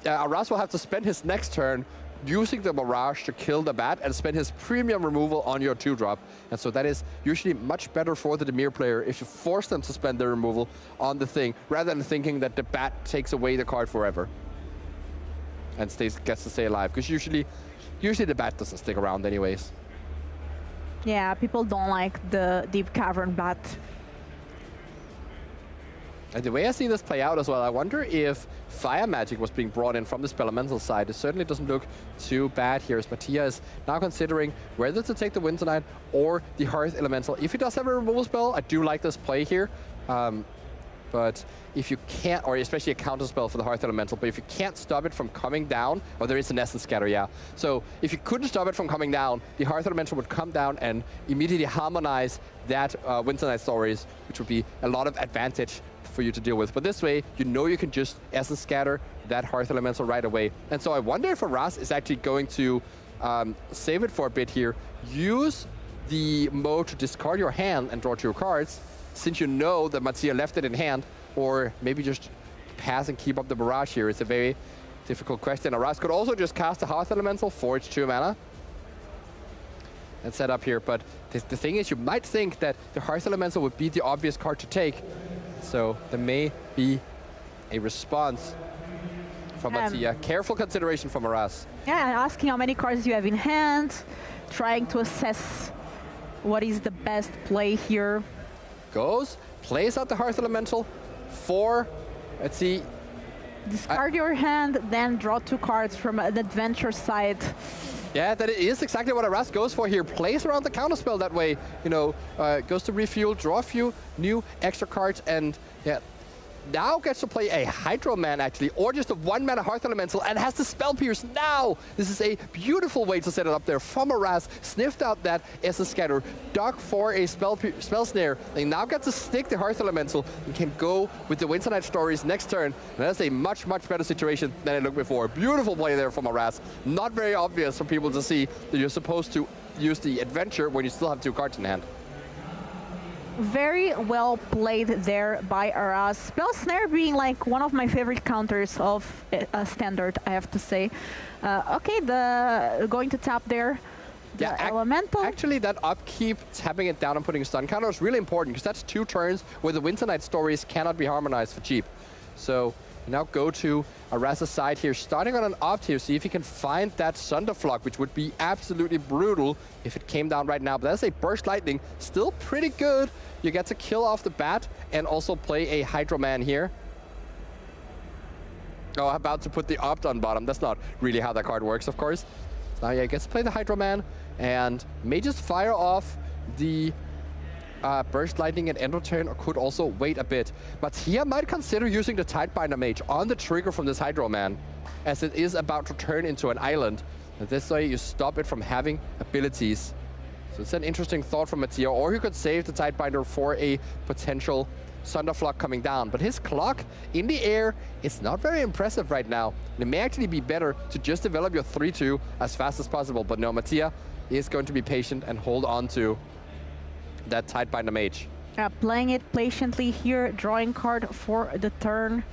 Aras will have to spend his next turn using the Barrage to kill the bat and spend his premium removal on your 2-drop. And so that is usually much better for the Dimir player if you force them to spend their removal on the thing, rather than thinking that the bat takes away the card forever and gets to stay alive, because usually the bat doesn't stick around anyways. Yeah, people don't like the Deep Cavern Bat. And the way I see this play out as well, I wonder if Fire Magic was being brought in from the Spelemental side. It certainly doesn't look too bad here, as Mattia is now considering whether to take the Winter Knight or the Hearth Elemental. If he does have a removal spell, I do like this play here. But if you can't, or especially a counter spell for the Hearth Elemental, but if you can't stop it from coming down, or there is an Essence Scatter, yeah. So if you couldn't stop it from coming down, the Hearth Elemental would come down and immediately harmonize that Winter Night Stories, which would be a lot of advantage for you to deal with. But this way, you know you can just Essence Scatter that Hearth Elemental right away. And so I wonder if Aras is actually going to save it for a bit here, use the mode to discard your hand and draw 2 cards, since you know that Mattia left it in hand, or maybe just pass and keep up the Barrage here. It's a very difficult question. Aras could also just cast the Hearth Elemental for its 2 mana and set up here, but the thing is, you might think that the Hearth Elemental would be the obvious card to take, so there may be a response from Mattia. Careful consideration from Aras. Yeah, asking how many cards you have in hand, trying to assess what is the best play here? Goes, plays out the Hearth Elemental for, let's see. Discard your hand, then draw 2 cards from the adventure side. Yeah, that is exactly what Aras goes for here. Plays around the counterspell that way. You know, goes to refuel, draw a few new extra cards, and yeah, now gets to play a Hydro Man actually, or just a 1-mana Hearth Elemental, and has the Spell Pierce now. This is a beautiful way to set it up there from Aras. Sniffed out that Essence Scatter, dug for a Spell Snare. They now get to stick the Hearth Elemental and can go with the Winter Night Stories next turn. And that's a much, much better situation than it looked before. Beautiful play there from Aras. Not very obvious for people to see that you're supposed to use the Adventure when you still have 2 cards in hand. Very well played there by Aras. Spell Snare being like one of my favorite counters of Standard, I have to say. Okay, going to tap there. The Elemental. Actually, that upkeep, tapping it down and putting a stun counter is really important, because that's 2 turns where the Winter Night Stories cannot be harmonized for cheap. So now go to Aras's side here, starting on an opt here, see if he can find that Thunderflock, which would be absolutely brutal if it came down right now. But that's a Burst Lightning, still pretty good. You get to kill off the bat and also play a Hydro Man here. Oh, about to put the opt on bottom. That's not really how that card works, of course. Now, yeah, gets to play the Hydro Man and may just fire off the Burst Lightning at end of turn, or could also wait a bit. But here might consider using the Tidebinder Mage on the trigger from this Hydro Man, as it is about to turn into an island. And this way you stop it from having abilities. So it's an interesting thought from Mattia, or he could save the Tidebinder for a potential Thunderflock coming down. But his clock in the air is not very impressive right now. And it may actually be better to just develop your 3-2 as fast as possible. But no, Mattia is going to be patient and hold on to that Tidebinder Mage. Playing it patiently here, drawing card for the turn,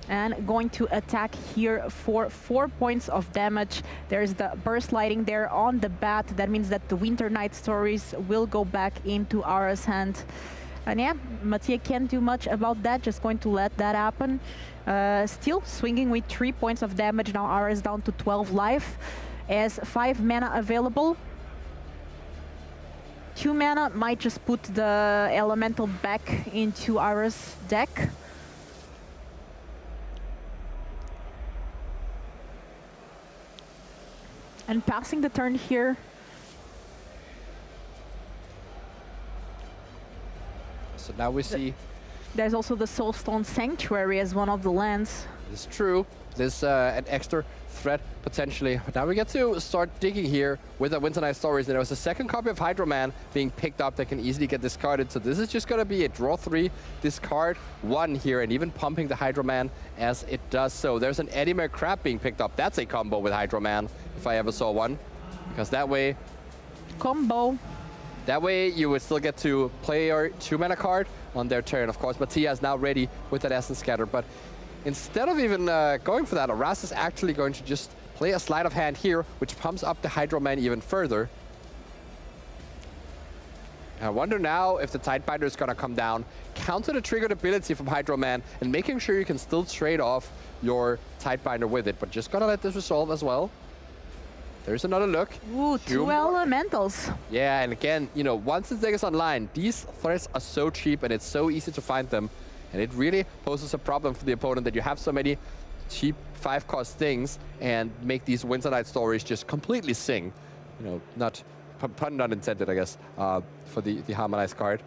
and going to attack here for 4 points of damage. There's the Burst Lighting there on the bat. That means that the Winter Night Stories will go back into Ara's hand. And yeah, Mattia can't do much about that, just going to let that happen. Still swinging with 3 points of damage. Now Ara's down to 12 life. As 5 mana available. 2 mana might just put the Elemental back into Ara's deck. And passing the turn here. So now we see... There's also the Soulstone Sanctuary as one of the lands. It's true. There's an extra threat potentially. But now we get to start digging here with the Winter Night Stories. And there was a second copy of Hydro Man being picked up that can easily get discarded. So this is just going to be a draw 3, discard 1 here, and even pumping the Hydro Man as it does so. There's an Eddymer Crab being picked up. That's a combo with Hydro Man, if I ever saw one. Because that way... Combo. That way you would still get to play your 2-mana card on their turn. Of course, Mattia is now ready with that Essence Scatter. But instead of even going for that, Aras is actually going to just play a Sleight of Hand here, which pumps up the Hydro Man even further. I wonder now if the Tidebinder is going to come down, counter the triggered ability from Hydro Man, and making sure you can still trade off your Tidebinder with it. But just going to let this resolve as well. There's another look. Ooh, 2 elementals. Yeah, and again, you know, once the deck is online, these threats are so cheap and it's so easy to find them. And it really poses a problem for the opponent that you have so many cheap 5-cost things and make these Winter Night Stories just completely sing. You know, not pun not intended, I guess, for the harmonized card.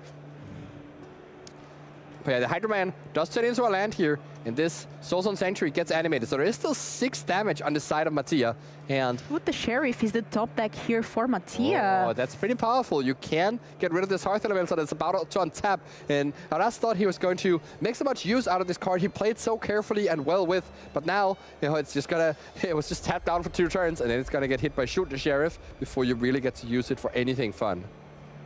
But yeah, the Hydro Man does turn into a land here, and this Soulstone Sanctuary gets animated. So there is still 6 damage on the side of Mattia. And with the Sheriff is the top deck here for Mattia. Oh, that's pretty powerful. You can get rid of this Hearth Elemental that's about to untap. And Aras thought he was going to make so much use out of this card. He played so carefully and well with, but now, you know, it's just gonna, it was just tapped down for 2 turns, and then it's gonna get hit by Shoot the Sheriff before you really get to use it for anything fun.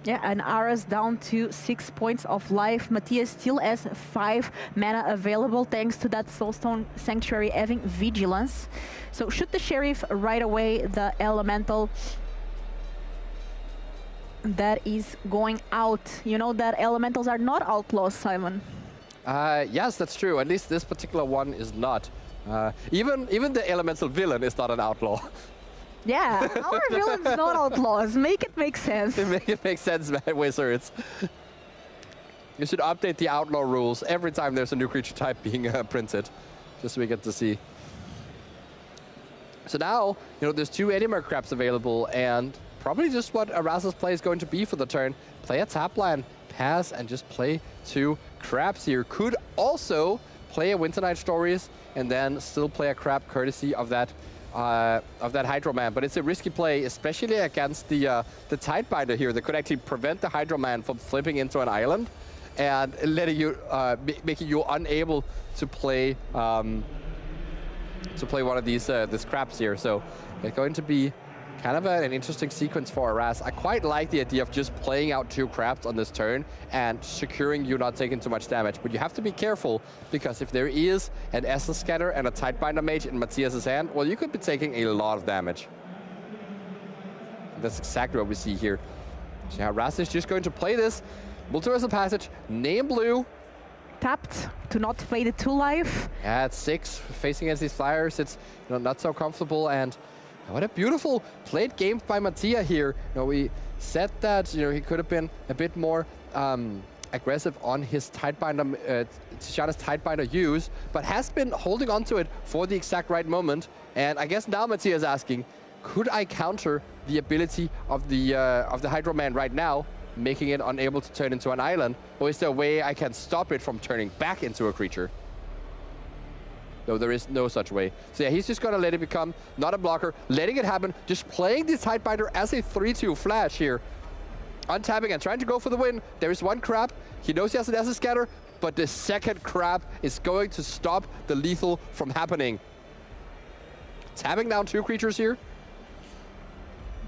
Yeah, and Ara's down to 6 points of life. Mattia still has 5 mana available thanks to that Soulstone Sanctuary having Vigilance. So Shoot the Sheriff right away, the Elemental that is going out. You know that Elementals are not outlaws, Simon. Yes, that's true. At least this particular one is not. Even the Elemental Villain is not an outlaw. Yeah, our villains not outlaws. Make it make sense. Make it make sense, man, Wizards. You should update the outlaw rules every time there's a new creature type being printed, just so we get to see. So now, you know, there's 2 Animar Crabs available, and probably just what Aras's play is going to be for the turn. Play a tap land, pass, and just play 2 crabs here. Could also play a Winter Night Stories, and then still play a crab courtesy of that Hydro Man. But it's a risky play, especially against the Tidebinder here that could actually prevent the Hydro Man from flipping into an island and letting you, making you unable to play one of these crabs here. So it's going to be kind of an interesting sequence for Aras. I quite like the idea of just playing out 2 crabs on this turn and securing you not taking too much damage. But you have to be careful, because if there is an Essence Scatter and a Tidebinder Mage in Matthias's hand, well, you could be taking a lot of damage. That's exactly what we see here. So now Aras is just going to play this Multiversal Passage, name blue. Tapped to not play the 2 life. Yeah, it's 6 facing against these flyers. It's, you know, not so comfortable. And what a beautiful played game by Mattia here. You know, we said that, you know, he could have been a bit more aggressive on his Tidebinder, Tishana's Tidebinder use, but has been holding on to it for the exact right moment. And I guess now Mattia is asking, could I counter the ability of the Hydro Man right now, making it unable to turn into an island? Or is there a way I can stop it from turning back into a creature? No, there is no such way. So yeah, he's just gonna let it become not a blocker, letting it happen, just playing this Tidebinder as a 3-2 flash here. Untapping and trying to go for the win. There is 1 crab. He knows he has an Essence Scatter, but the second crab is going to stop the lethal from happening. Tapping down 2 creatures here.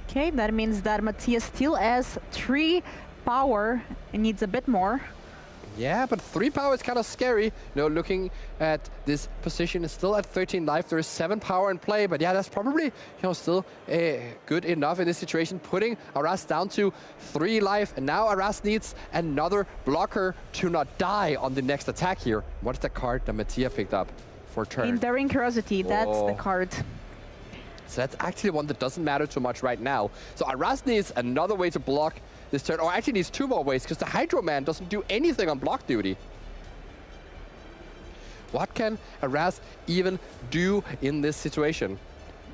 Okay, that means that Matthias still has 3 power and needs a bit more. Yeah, but 3 power is kind of scary. You know, looking at this position, is still at 13 life. There is 7 power in play, but yeah, that's probably, you know, still good enough in this situation, putting Aras down to 3 life. And now Aras needs another blocker to not die on the next attack here. What's the card that Mattia picked up for turn? Enduring Curiosity, that's the card. So that's actually one that doesn't matter too much right now. So Aras needs another way to block this turn, or actually needs 2 more ways, because the Hydro Man doesn't do anything on block duty. What can Aras even do in this situation?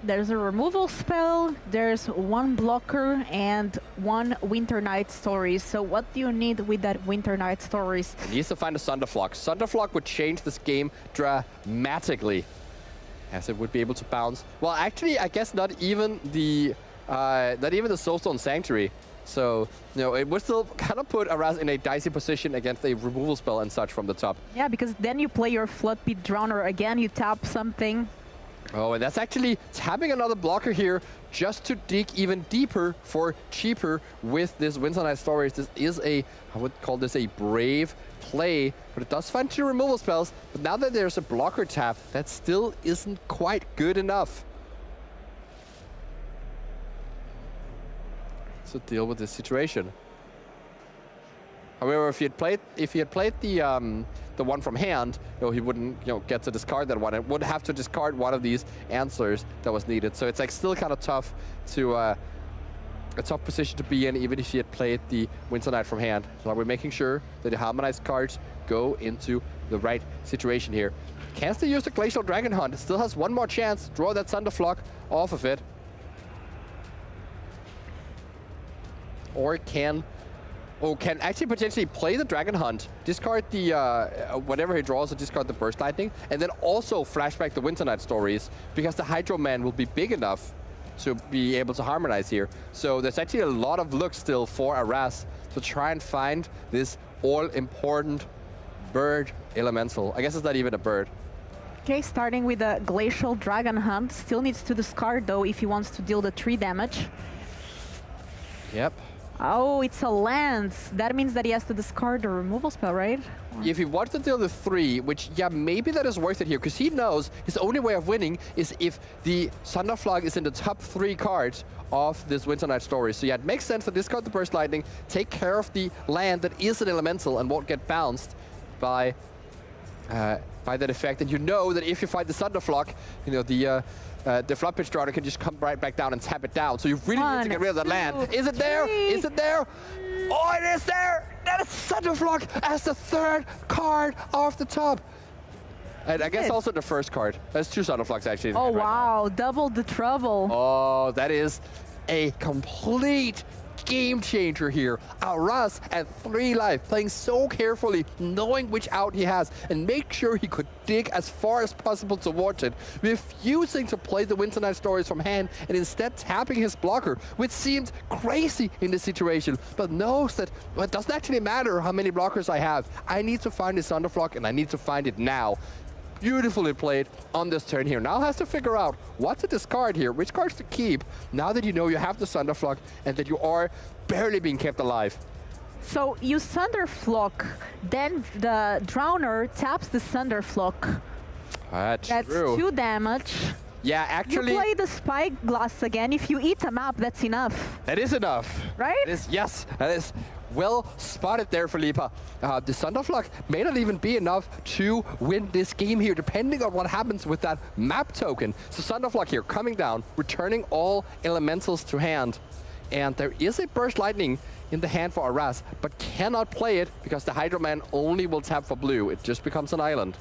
There's a removal spell, there's 1 blocker, and 1 Winter Night Stories. So what do you need with that Winter Night Stories? He needs to find a Thunderflock. Thunderflock would change this game dramatically, as it would be able to bounce. Well, actually, I guess not even the Soulstone Sanctuary. So, you know, it would still kind of put Aras in a dicey position against a removal spell and such from the top. Yeah, because then you play your Floodpit Drowner again, you tap something. Oh, and that's actually tapping another blocker here just to dig even deeper for cheaper with this Winter Night Stories. This is a, I would call this a brave play, but it does find 2 removal spells. But now that there's a blocker tap, that still isn't quite good enough to deal with this situation. However, if he had played the one from hand, you know, he wouldn't, you know, get to discard that one. It would have to discard one of these answers that was needed. So it's like still kind of tough to a tough position to be in, even if he had played the Winter Night from hand. So we're making sure that the harmonized cards go into the right situation here. Can still use the Glacial Dragon Hunt. It still has 1 more chance to draw that Thunderflock off of it. Or can actually potentially play the Dragon Hunt, discard the whatever he draws, or discard the Burst Lightning, and then also flashback the Winter Night Stories, because the Hydro Man will be big enough to be able to harmonize here. So there's actually a lot of luck still for Aras to try and find this all-important bird elemental. I guess it's not even a bird. Okay, starting with the Glacial Dragon Hunt. Still needs to discard though if he wants to deal the 3 damage. Yep. Oh, it's a land. That means that he has to discard the removal spell, right? If he wants to deal the 3, which, yeah, maybe that is worth it here, because he knows his only way of winning is if the Thunderflock is in the top 3 cards of this Winter Night Story. So yeah, it makes sense to discard the Burst Lightning, take care of the land that is an elemental and won't get bounced by by that effect, and you know that if you fight the Thunderflock, you know the Flood Pitch Starter can just come right back down and tap it down. So you really need to get rid of that land. Is it there? Is it there? Oh, it is there! That is Thunderflock as the third card off the top. And I guess also the first card. There's 2 Thunderflocks actually. Oh, wow. Double the trouble. Oh, that is a complete game changer here. Aras at 3 life, playing so carefully, knowing which out he has, and make sure he could dig as far as possible towards it, refusing to play the Winter Night Stories from hand, and instead tapping his blocker, which seemed crazy in this situation, but knows that well, it doesn't actually matter how many blockers I have. I need to find this Thunderflock, and I need to find it now. Beautifully played on this turn here. Now has to figure out what to discard here, which cards to keep, now that you know you have the Thunderflock and that you are barely being kept alive. So you Thunderflock, then the Drowner taps the Thunderflock. That's true. 2 damage. Yeah, actually... You play the Spyglass again. If you eat a map, that's enough. That is enough. Right? Yes, that is well spotted there, Felipa. The Thunderflock may not even be enough to win this game here, depending on what happens with that map token. So Thunderflock here coming down, returning all elementals to hand. And there is a Burst Lightning in the hand for Aras, but cannot play it because the Hydro Man only will tap for blue. It just becomes an island.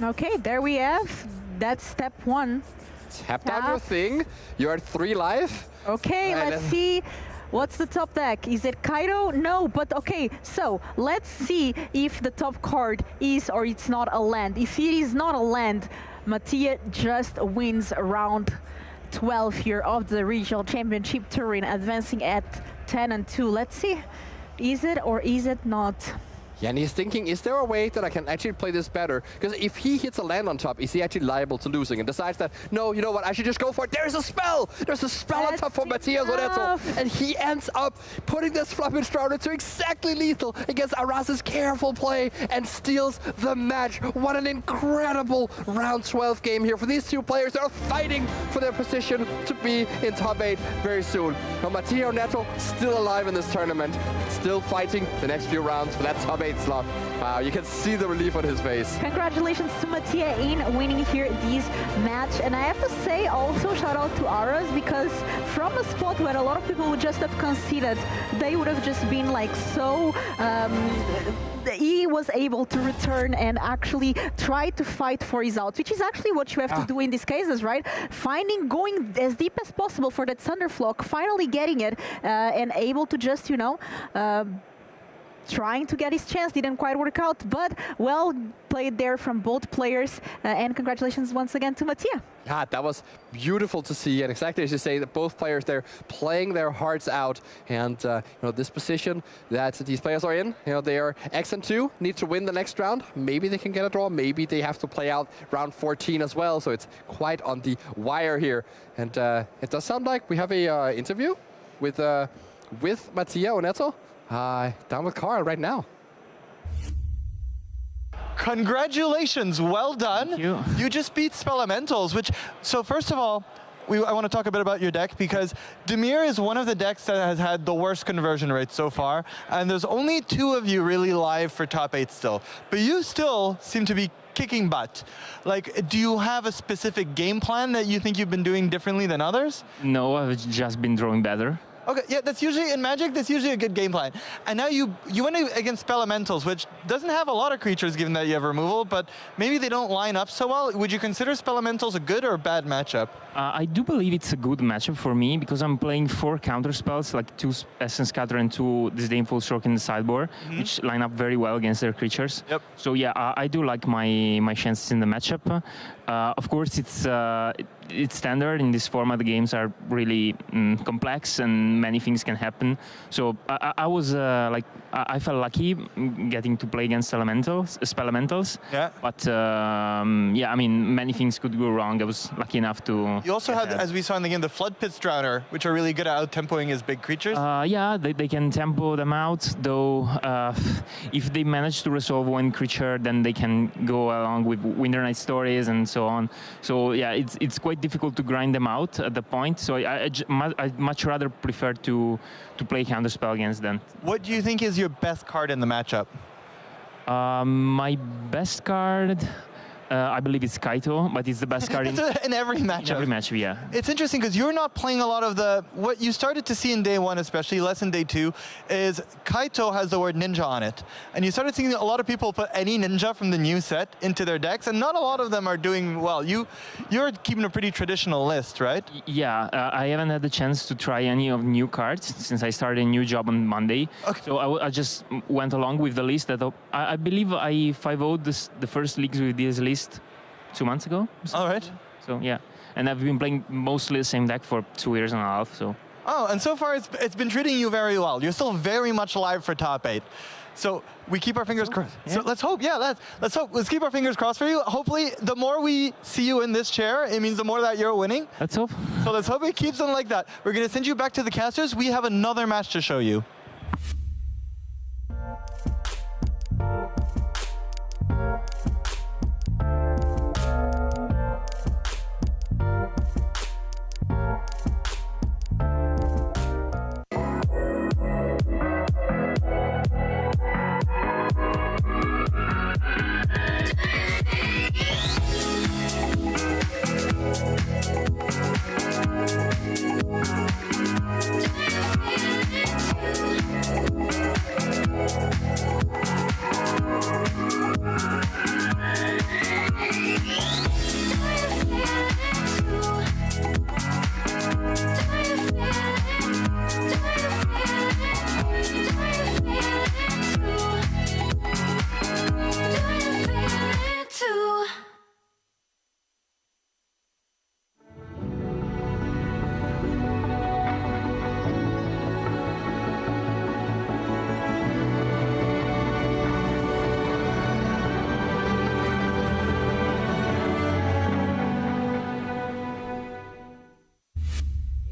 Okay, there we have. That's step 1. Tap down your thing. You're at 3 life. Okay, let's see. What's the top deck? Is it Kaido? No, but okay, so let's see if the top card is or it's not a land. If it is not a land, Mattia just wins round 12 here of the Regional Championship Turin, advancing at 10-2. Let's see, is it or is it not? Yeah, and he's thinking, is there a way that I can actually play this better? Because if he hits a land on top, is he actually liable to losing? And decides that, no, you know what, I should just go for it. There's a spell! There's a spell on top for Matthias Lorenzo. And he ends up putting this Floppy Strouder to exactly lethal against Aras's careful play and steals the match. What an incredible round 12 game here for these 2 players that are fighting for their position to be in top 8 very soon. Now, Matteo Neto still alive in this tournament, still fighting the next few rounds for that top 8 slot. Wow, you can see the relief on his face. Congratulations to Mattia in winning here this match. And I have to say also shout out to Aras, because from a spot where a lot of people would just have conceded, they would have just been like so he was able to return and actually try to fight for his out, which is actually what you have to do in these cases, right? Going as deep as possible for that Thunderflock, finally getting it, and able to just, you know, trying to get his chance. Didn't quite work out, but well played there from both players, and congratulations once again to Mattia. Yeah, that was beautiful to see, and exactly as you say, that both players there playing their hearts out, and you know, this position that these players are in, you know, they are X&2, need to win the next round. Maybe they can get a draw, maybe they have to play out round 14 as well, so it's quite on the wire here. And it does sound like we have a interview with Mattia Oneto. Down with Carl right now. Congratulations, well done. Thank you. You just beat Spelementals, which, so first of all, I want to talk a bit about your deck, because Dimir is one of the decks that has had the worst conversion rate so far, and there's only 2 of you really live for top 8 still. But you still seem to be kicking butt. Like, do you have a specific game plan that you think you've been doing differently than others? No, I've just been drawing better. Okay, yeah, that's usually, in Magic, that's usually a good game plan. And now you went against Spelementals, which doesn't have a lot of creatures given that you have removal, but maybe they don't line up so well. Would you consider Spelementals a good or a bad matchup? I do believe it's a good matchup for me, because I'm playing 4 counter spells, like 2 Essence Scatter and 2 Disdainful Stroke in the sideboard, which line up very well against their creatures. Yep. So yeah, I do like my chances in the matchup. Of course, it's standard. In this format, the games are really complex and many things can happen. So I was I felt lucky getting to play against Spelementals. Yeah. But yeah, I mean, many things could go wrong. I was lucky enough to. You also had, as we saw in the game, the Flood Pits Drowner, which are really good at out-tempoing his big creatures. Yeah, they can tempo them out, though if they manage to resolve one creature, then they can go along with Winter Night Stories and so on. So yeah, it's quite difficult to grind them out at the point. So I'd much rather prefer to play counterspell against them. What do you think is your best card in the matchup? My best card, I believe it's Kaito, but it's the best card in every match. In every match, yeah. It's interesting because you're not playing a lot of what you started to see in day one, especially less in day two, is Kaito has the word ninja on it. And you started seeing a lot of people put any ninja from the new set into their decks, and not a lot of them are doing well. You're keeping a pretty traditional list, right? Yeah, I haven't had the chance to try any of new cards since I started a new job on Monday. Okay. So I just went along with the list that I believe I 5-0'd the first leagues with this list 2 months ago. All right. So yeah, and I've been playing mostly the same deck for 2 years and a half. So. Oh, and so far it's been treating you very well. You're still very much alive for top 8. So we keep our fingers crossed. Yeah. So let's hope. Yeah, let's hope. Let's keep our fingers crossed for you. Hopefully, the more we see you in this chair, it means the more that you're winning. Let's hope. So let's hope it keeps on like that. We're gonna send you back to the casters. We have another match to show you.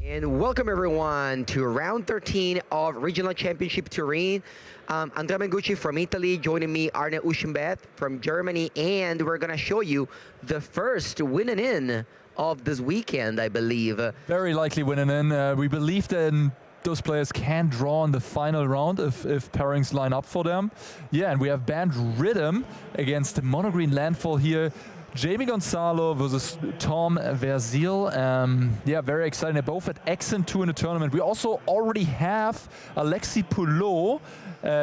And welcome everyone to round 13 of Regional Championship Turin. Andrea Mengucci from Italy, joining me Arne Uschenbeth from Germany, and we're gonna show you the first winning in of this weekend, I believe. Very likely winning in. We believe that those players can draw in the final round if pairings line up for them. Yeah, and we have Band Rhythm against Monogreen Landfall here. Jamie Gonzalo versus Tom Verzil. Yeah, very exciting. They're both at XN2 in the tournament. We also already have Alexi Poulot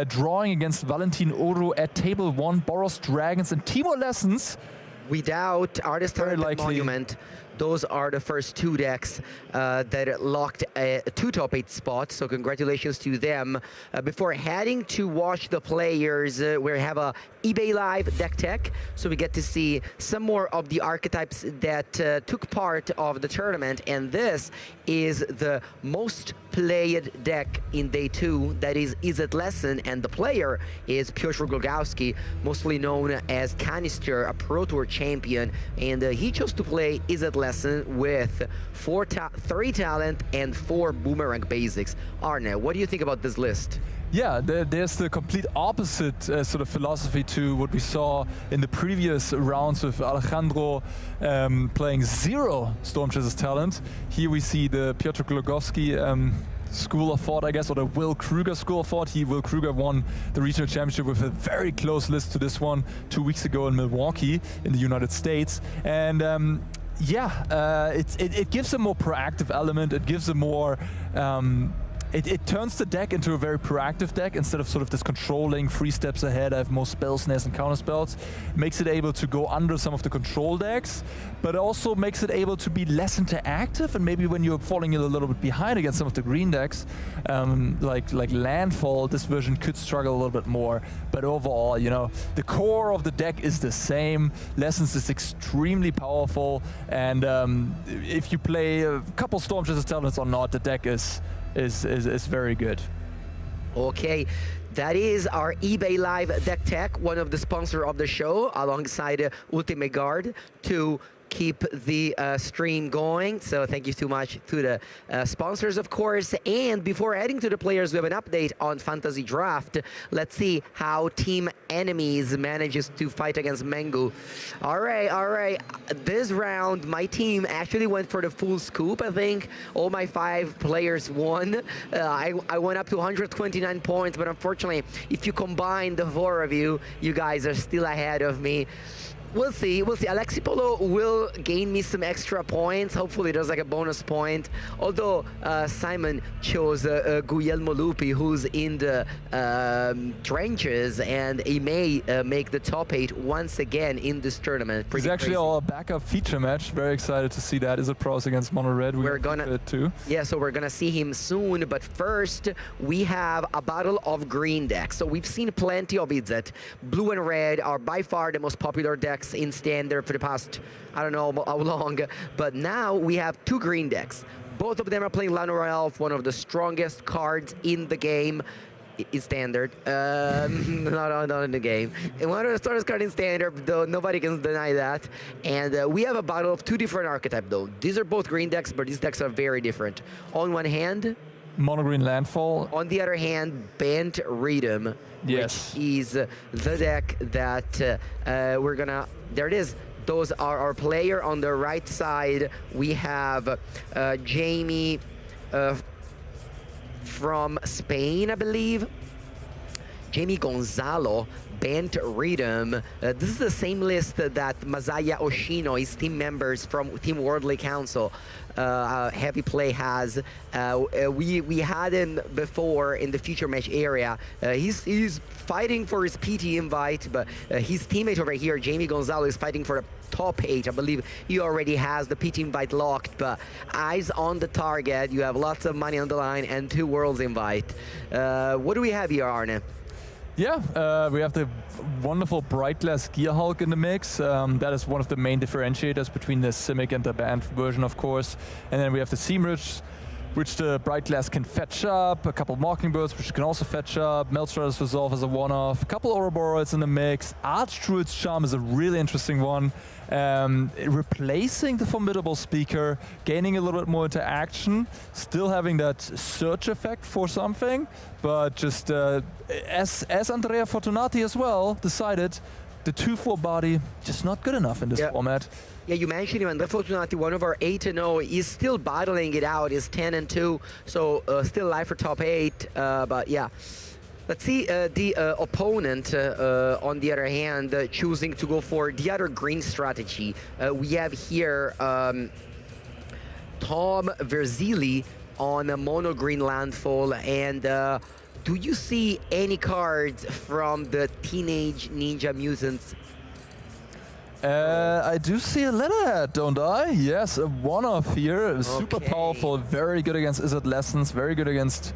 drawing against Valentin Oro at table 1, Boros Dragons and Timo Lessons. Without Artist Talent Monument, those are the first 2 decks that locked 2 top 8 spots, so congratulations to them. Before heading to watch the players, we have a eBay Live deck tech, so we get to see some more of the archetypes that took part of the tournament, and this is the most played deck in day 2, that is Izzet Lesson, and the player is Piotr Glogowski, mostly known as Canister, a Pro Tour champion, and he chose to play Izzet Lesson with 3 talent and 4 boomerang basics. Arne, what do you think about this list? Yeah, there's the complete opposite sort of philosophy to what we saw in the previous rounds with Alejandro playing 0 Storm Chasers talent. Here we see the Piotr Glogowski school of thought, I guess, or the Will Kruger school of thought. Will Kruger won the regional championship with a very close list to this one 2 weeks ago in Milwaukee in the United States. And yeah, it gives a more proactive element. It gives a more It turns the deck into a very proactive deck instead of sort of this controlling 3 steps ahead. I have more spell snares and counter spells. Makes it able to go under some of the control decks, but also makes it able to be less interactive. And maybe when you're falling a little bit behind against some of the green decks, like Landfall, this version could struggle a little bit more. But overall, you know, the core of the deck is the same. Lessons is extremely powerful, and if you play a couple Storm Chasers talents or not, the deck is very good. Okay, that is our eBay Live deck tech, one of the sponsors of the show, alongside Ultimate Guard, to keep the stream going. So thank you so much to the sponsors, of course. And before heading to the players, we have an update on Fantasy Draft. Let's see how Team Enemies manages to fight against Mengu. All right. This round, my team actually went for the full scoop. I think all my 5 players won. I went up to 129 points, but unfortunately, if you combine the 4 of you, you guys are still ahead of me. We'll see. Alexipolo will gain me some extra points. Hopefully there's like a bonus point. Although Simon chose Guglielmo Lupi, who's in the trenches, and he may make the top 8 once again in this tournament. It's actually all a backup feature match. Very excited to see that. Izzet Pros against Mono Red. We're gonna too. Yeah, so we're gonna see him soon. But first, we have a battle of green decks. So we've seen plenty of Izzet. Blue and red are by far the most popular decks in Standard for the past, I don't know how long, but now we have 2 green decks. Both of them are playing Llanowar Elf, one of the strongest cards in the game. In Standard, not in the game. And one of the strongest cards in Standard, though nobody can deny that. And we have a battle of 2 different archetypes, though. These are both green decks, but these decks are very different. On one hand, Mono-green Landfall. On the other hand, Bent Rhythm, yes, which is the deck that we're gonna... There it is. Those are our player. On the right side, we have Jamie from Spain, I believe. Jamie Gonzalo, Bent Rhythm. This is the same list that Masaya Oshino, his team members from Team Worldly Council, Heavy Play has. We had him before in the future match area. He's fighting for his PT invite, but his teammate over here, Jamie Gonzalo, is fighting for the top 8. I believe he already has the PT invite locked, but eyes on the target. You have lots of money on the line and 2 Worlds invite. What do we have here, Arne? Yeah, we have the wonderful Bright Glass Gearhulk in the mix. That is one of the main differentiators between the Simic and the banned version, of course. And then we have the Seamridge, which the Bright Glass can fetch up, a couple Mockingbirds, which can also fetch up, Maelstrad's Resolve as a one-off, a couple Ouroboros in the mix. Archdruid's Charm is a really interesting one. Replacing the Formidable Speaker, gaining a little bit more interaction, still having that search effect for something, but just as Andrea Fortunati as well decided, the 2/4 body just not good enough in this format. Yeah, you mentioned him, Andrea Fortunati, one of our 8-0, is still battling it out, is 10-2, so still live for top 8, but yeah. Let's see the opponent, on the other hand, choosing to go for the other green strategy. We have here Tom Verzili on a mono green landfall. And do you see any cards from the Teenage Ninja Mutants? I do see a Leatherhead, don't I? Yes, a one-off here. Super powerful, very good against Izzet Lessons, very good against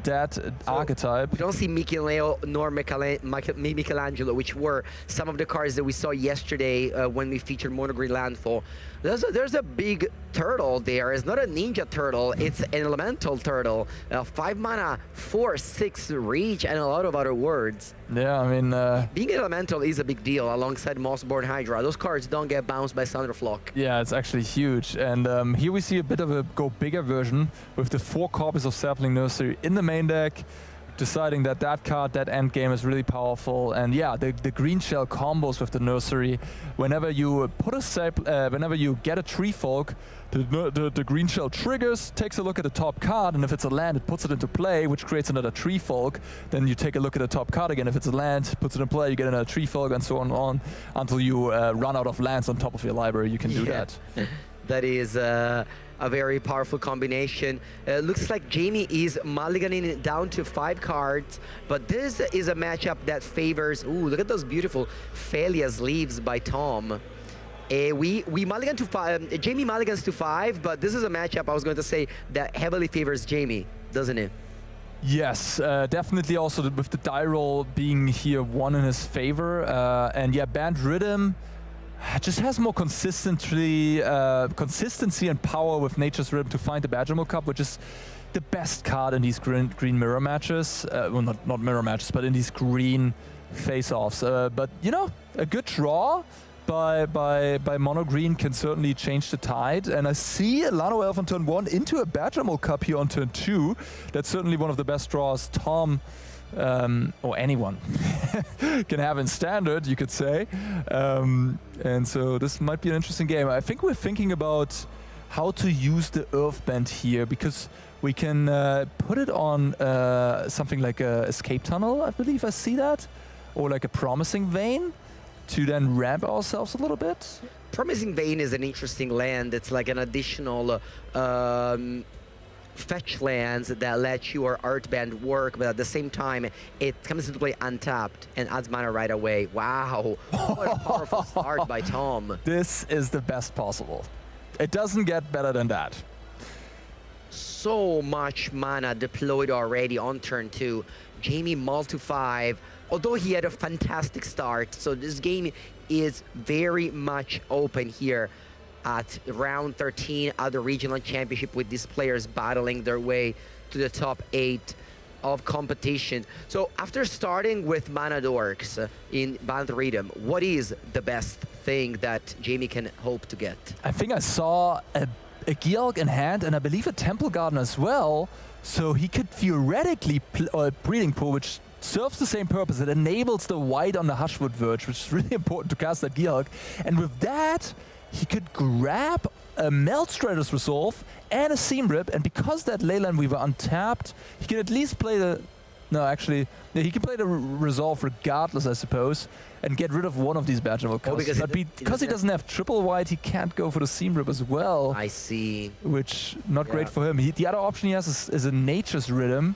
that archetype. We don't see Michelangelo nor Michelangelo, which were some of the cards that we saw yesterday when we featured Mono Green Landfall. There's a big turtle there. It's not a ninja turtle, it's an elemental turtle. 5 mana, 4/6 reach, and a lot of other words. Yeah, I mean... being an elemental is a big deal alongside Mossborn Hydra. Those cards don't get bounced by Thunderflock. Yeah, it's actually huge. And here we see a bit of a go bigger version with the 4 copies of Sapling Nursery in the main deck, deciding that that card, that end game is really powerful. And yeah, the green shell combos with the Nursery. Whenever you put a whenever you get a Tree Folk, the green shell triggers, takes a look at the top card, and if it's a land, it puts it into play, which creates another Tree Folk. Then you take a look at the top card again. If it's a land, puts it in play, you get another Tree Folk, and so on until you run out of lands on top of your library. You can do that. That is a very powerful combination. Looks like Jamie is mulliganing it down to 5 cards, but this is a matchup that favors... Ooh, look at those beautiful Phalia's Leaves by Tom. We mulligan to 5, Jamie mulligans to 5, but this is a matchup, I was going to say, that heavily favors Jamie, doesn't it? Yes, definitely also with the die roll being here 1 in his favor. And yeah, Band Rhythm just has more consistency and power with Nature's Rhythm to find the Badgermo Cup, which is the best card in these green mirror matches. Well, not mirror matches, but in these green face-offs. But, you know, a good draw. by Mono Green can certainly change the tide. And I see a Lano Elf on turn 1 into a Badgermole Cup here on turn 2. That's certainly one of the best draws Tom or anyone can have in standard, you could say. And so this might be an interesting game. I think we're thinking about how to use the Earth Bend here, because we can put it on something like a Escape Tunnel, I believe I see that, or like a Promising Vein, to then ramp ourselves a little bit. Promising Vein is an interesting land. It's like an additional fetch lands that let your Earth Band work, but at the same time, it comes into play untapped and adds mana right away. Wow, what a powerful start by Tom. This is the best possible. It doesn't get better than that. So much mana deployed already on turn 2. Jamie mulled to 5, although he had a fantastic start. So this game is very much open here at round 13 at the regional championship, with these players battling their way to the top 8 of competition. So after starting with Mana Dorks in Band Rhythm, what is the best thing that Jamie can hope to get? I think I saw a Georg in hand, and I believe a Temple Garden as well. So he could theoretically Breeding Pool, which serves the same purpose. It enables the white on the Hushwood Verge, which is really important to cast that Georg. And with that, he could grab a Meltstrader's Resolve and a Seam Rip, and because that Leyline Weaver untapped, he can at least play the... No, actually, yeah, he can play the Resolve regardless, I suppose, and get rid of one of these Badgermole Cups. But because he doesn't have triple white, he can't go for the Seam Rip as well. I see. Which, not great for him. The other option he has is a Nature's Rhythm,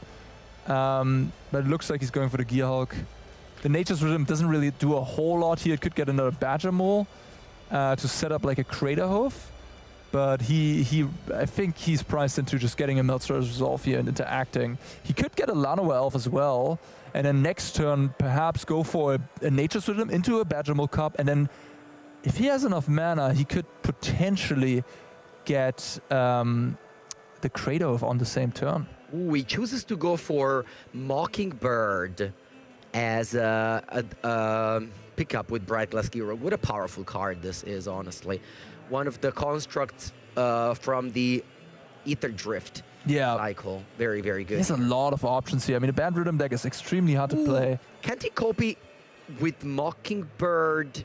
but it looks like he's going for the Gearhulk. The Nature's Rhythm doesn't really do a whole lot here. It could get another Badgermole to set up like a Crater Hoof, but I think he's priced into just getting a Meltstrader's Resolve here and interacting. He could get a Lanoa Elf as well, and then next turn perhaps go for a Nature's Rhythm into a Badgermole Cup, and then if he has enough mana, he could potentially get the Crater Hoof on the same turn. Ooh, he chooses to go for Mockingbird as a pickup with Bright Glass Gearhulk. What a powerful card this is, honestly. One of the constructs from the Ether Drift cycle. Very, very good. There's a lot of options here. I mean, the Band Rhythm deck is extremely hard to play. Can't he copy with Mockingbird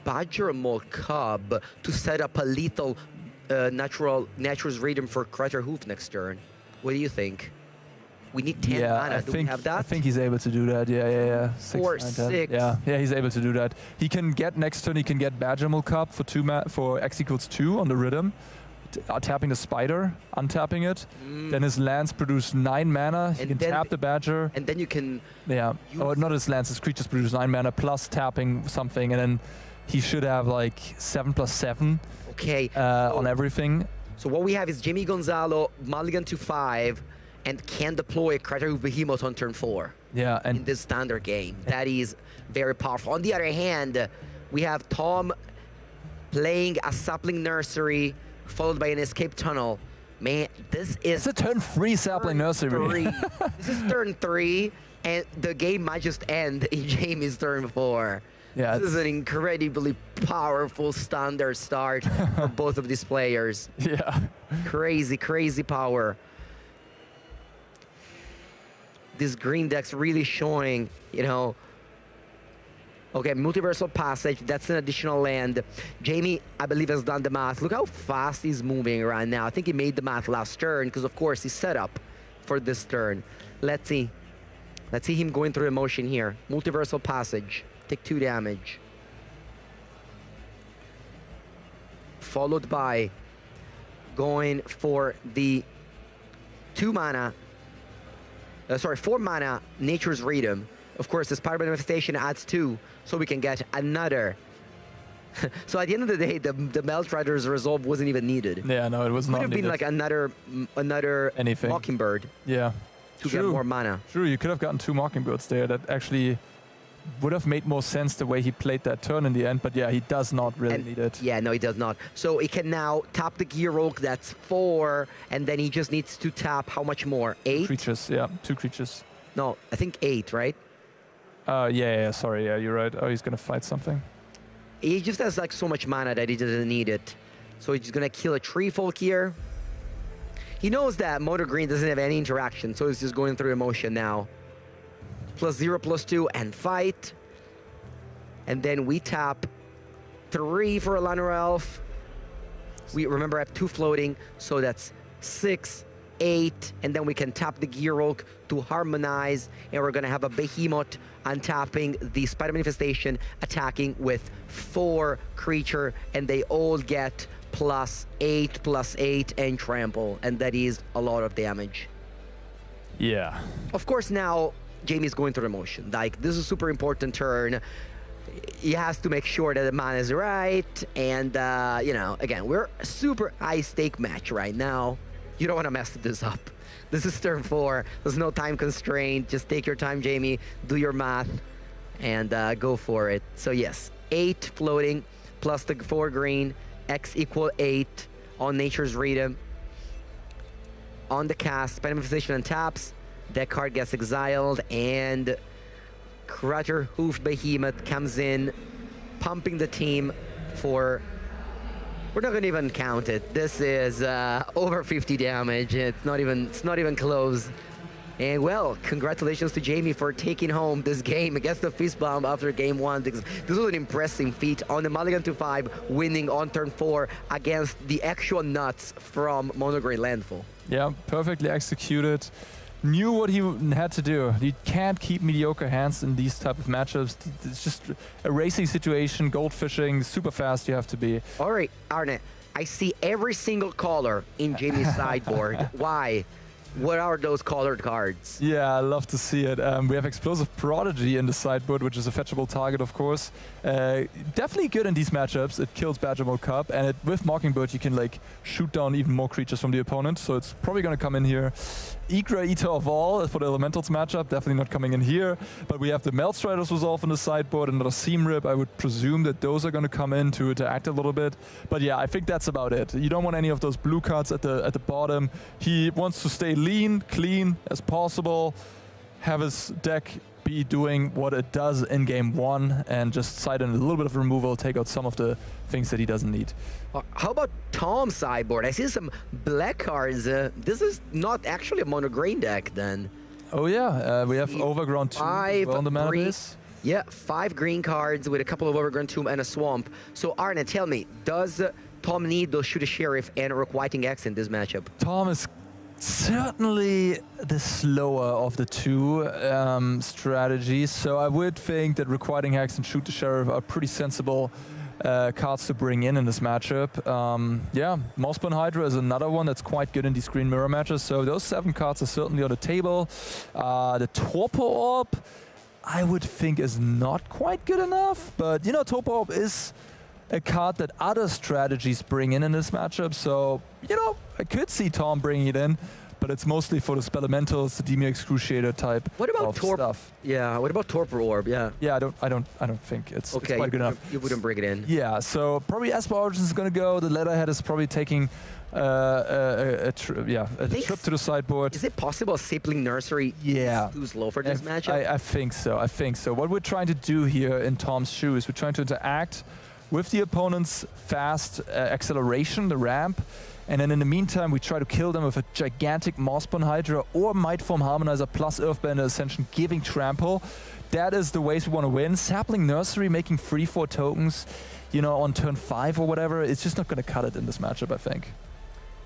Badgermole Cub to set up a lethal Nature's Rhythm for Crater Hoof next turn? What do you think? We need 10 mana. Do we have that? I think he's able to do that. Yeah. 4, 6. Yeah, he's able to do that. He can get next turn. He can get Badgermole Cup for X equals 2 on the Rhythm, tapping the Spider, untapping it. Then his lands produce 9 mana. He can tap the Badger. And then you can. Yeah. Oh, not his lands. His creatures produce 9 mana plus tapping something, and then he should have like 7+7. Okay. On everything. So what we have is Jimmy Gonzalo mulligan to 5. And can deploy a Crater Hoof Behemoth on turn 4. Yeah, and in this standard game. That is very powerful. On the other hand, we have Tom playing a Sapling Nursery, followed by an Escape Tunnel. Man, this is... It's a turn 3 Sapling Nursery. This is turn 3, and the game might just end in Jamie's turn 4. Yeah, this is an incredibly powerful standard start for both of these players. Yeah. Crazy, crazy power. This green deck's really showing, you know. Okay, Multiversal Passage, that's an additional land. Jamie, I believe, has done the math. Look how fast he's moving right now. I think he made the math last turn, because of course he's set up for this turn. Let's see. Let's see him going through emotion here. Multiversal Passage, take 2 damage. Followed by going for the 4 mana Nature's Rhythm. Of course, the Spider Manifestation adds 2, so we can get another. So at the end of the day, the Meltrider's Resolve wasn't even needed. Yeah, no, it was not needed. Could have been like another anything. Mockingbird. Yeah. To get more mana. True, you could have gotten 2 Mockingbirds there. That actually would have made more sense the way he played that turn in the end, but yeah, he does not really need it. Yeah, no, he does not. So he can now tap the Gearhulk, that's 4, and then he just needs to tap how much more? 8? Creatures, yeah, 2 creatures. No, I think 8, right? Yeah, sorry, yeah, you're right. Oh, he's gonna fight something. he just has like so much mana that he doesn't need it. So he's just gonna kill a Treefolk here. He knows that Mono Green doesn't have any interaction, so he's just going through emotion now. +0, +2, and fight. And then we tap 3 for a Llanowar Elf. We remember I have 2 floating, so that's 6, 8, and then we can tap the Gearwolk to harmonize, and we're gonna have a Behemoth untapping the Spider Manifestation, attacking with 4 creature, and they all get +8, +8, and trample, and that is a lot of damage. Yeah. Of course, now Jamie's going through emotion. Like, this is a super important turn. He has to make sure that the mana is right, and you know, again, we're a super high stake match right now. You don't want to mess this up. This is turn 4. There's no time constraint. Just take your time, Jamie. Do your math and go for it. So yes, 8 floating plus the 4 green. X = 8 on Nature's Rhythm. On the cast, Spider Manifestation untaps. That card gets exiled, and Crater Hoof Behemoth comes in, pumping the team for... We're not gonna even count it. This is over 50 damage. It's not even close. And well, congratulations to Jamie for taking home this game against the Fistbomb after game 1. This was an impressive feat on the Mulligan to 5, winning on turn 4 against the actual nuts from Mono Green Landfall. Yeah, perfectly executed. Knew what he had to do. You can't keep mediocre hands in these type of matchups. It's just a racing situation, gold fishing, super fast you have to be. All right, Arne, I see every single color in Jamie's sideboard. Why? What are those colored cards? Yeah, I love to see it. We have Explosive Prodigy in the sideboard, which is a fetchable target, of course. Definitely good in these matchups. It kills Badgermole Cup, and with Mockingbird, you can like shoot down even more creatures from the opponent. So it's probably going to come in here. Igra, Eater of All for the Elementals matchup, definitely not coming in here. But we have the Maelstriders Resolve on the sideboard, another Seam Rip. I would presume that those are going to come in to act a little bit. But yeah, I think that's about it. You don't want any of those blue cards at the bottom. He wants to stay lean, clean as possible, have his deck be doing what it does in game 1, and just side in a little bit of removal, take out some of the things that he doesn't need. How about Tom's sideboard? I see some black cards. This is not actually a mono green deck then. Oh yeah, we have Overgrown 2 on the mana base. Yeah, 5 green cards with a couple of Overgrown Tomb and a Swamp. So Arne, tell me, does Tom need those Shoot a Sheriff and Requiting X in this matchup? Tom is certainly the slower of the 2 strategies, so I would think that Requiting Hex and Shoot the Sheriff are pretty sensible cards to bring in this matchup. Yeah, Mossbone Hydra is another one that's quite good in these green mirror matches, so those 7 cards are certainly on the table. The Torpor Orb, I would think, is not quite good enough, but you know, Torpor Orb is a card that other strategies bring in this matchup, so you know, I could see Tom bringing it in, but it's mostly for the Spelementals, the Demio Excruciator type of stuff. Yeah, what about Torpor Orb? Yeah. Yeah, I don't think it's quite good enough. You wouldn't bring it in. Yeah, so probably Esper Origins is going to go. The Leatherhead is probably taking a trip to the sideboard. Is it possible Sapling Nursery is too slow for this matchup? I think so. I think so. What we're trying to do here in Tom's shoes, we're trying to interact with the opponent's fast acceleration, the ramp, and then in the meantime we try to kill them with a gigantic Mossbone Hydra or Mightform Harmonizer plus Earthbender Ascension giving trample. That is the ways we want to win. Sapling Nursery making 3-4 tokens, you know, on turn 5 or whatever, it's just not going to cut it in this matchup, I think.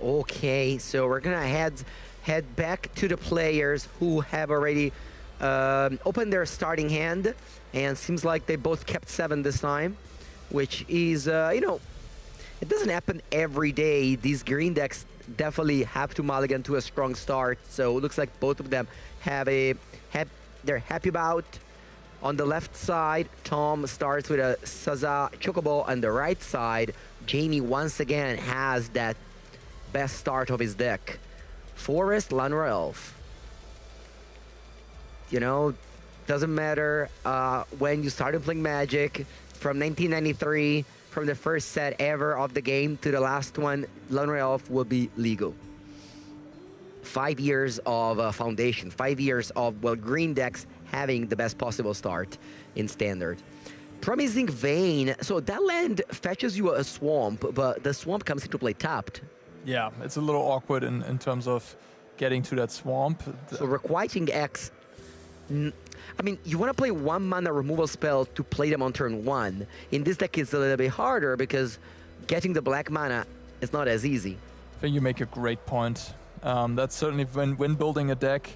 Okay, so we're going to head back to the players who have already opened their starting hand, and seems like they both kept 7 this time, which is, you know, it doesn't happen every day. These green decks definitely have to mulligan to a strong start, so it looks like both of them have they're happy about. On the left side, Tom starts with a Saza Chocobo. On the right side, Jamie once again has that best start of his deck. Forest, Llanowar Elf. You know, doesn't matter when you started playing Magic. From 1993, from the first set ever of the game to the last one, Llanowar Elf will be legal. 5 years of foundation, 5 years of, well, green decks having the best possible start in Standard. Promising Vein. So that land fetches you a swamp, but the swamp comes into play tapped. Yeah, it's a little awkward in terms of getting to that swamp. So Requiting X. I mean, you want to play 1 mana removal spell to play them on turn 1. In this deck, it's a little bit harder because getting the black mana is not as easy. I think you make a great point. That's certainly when building a deck,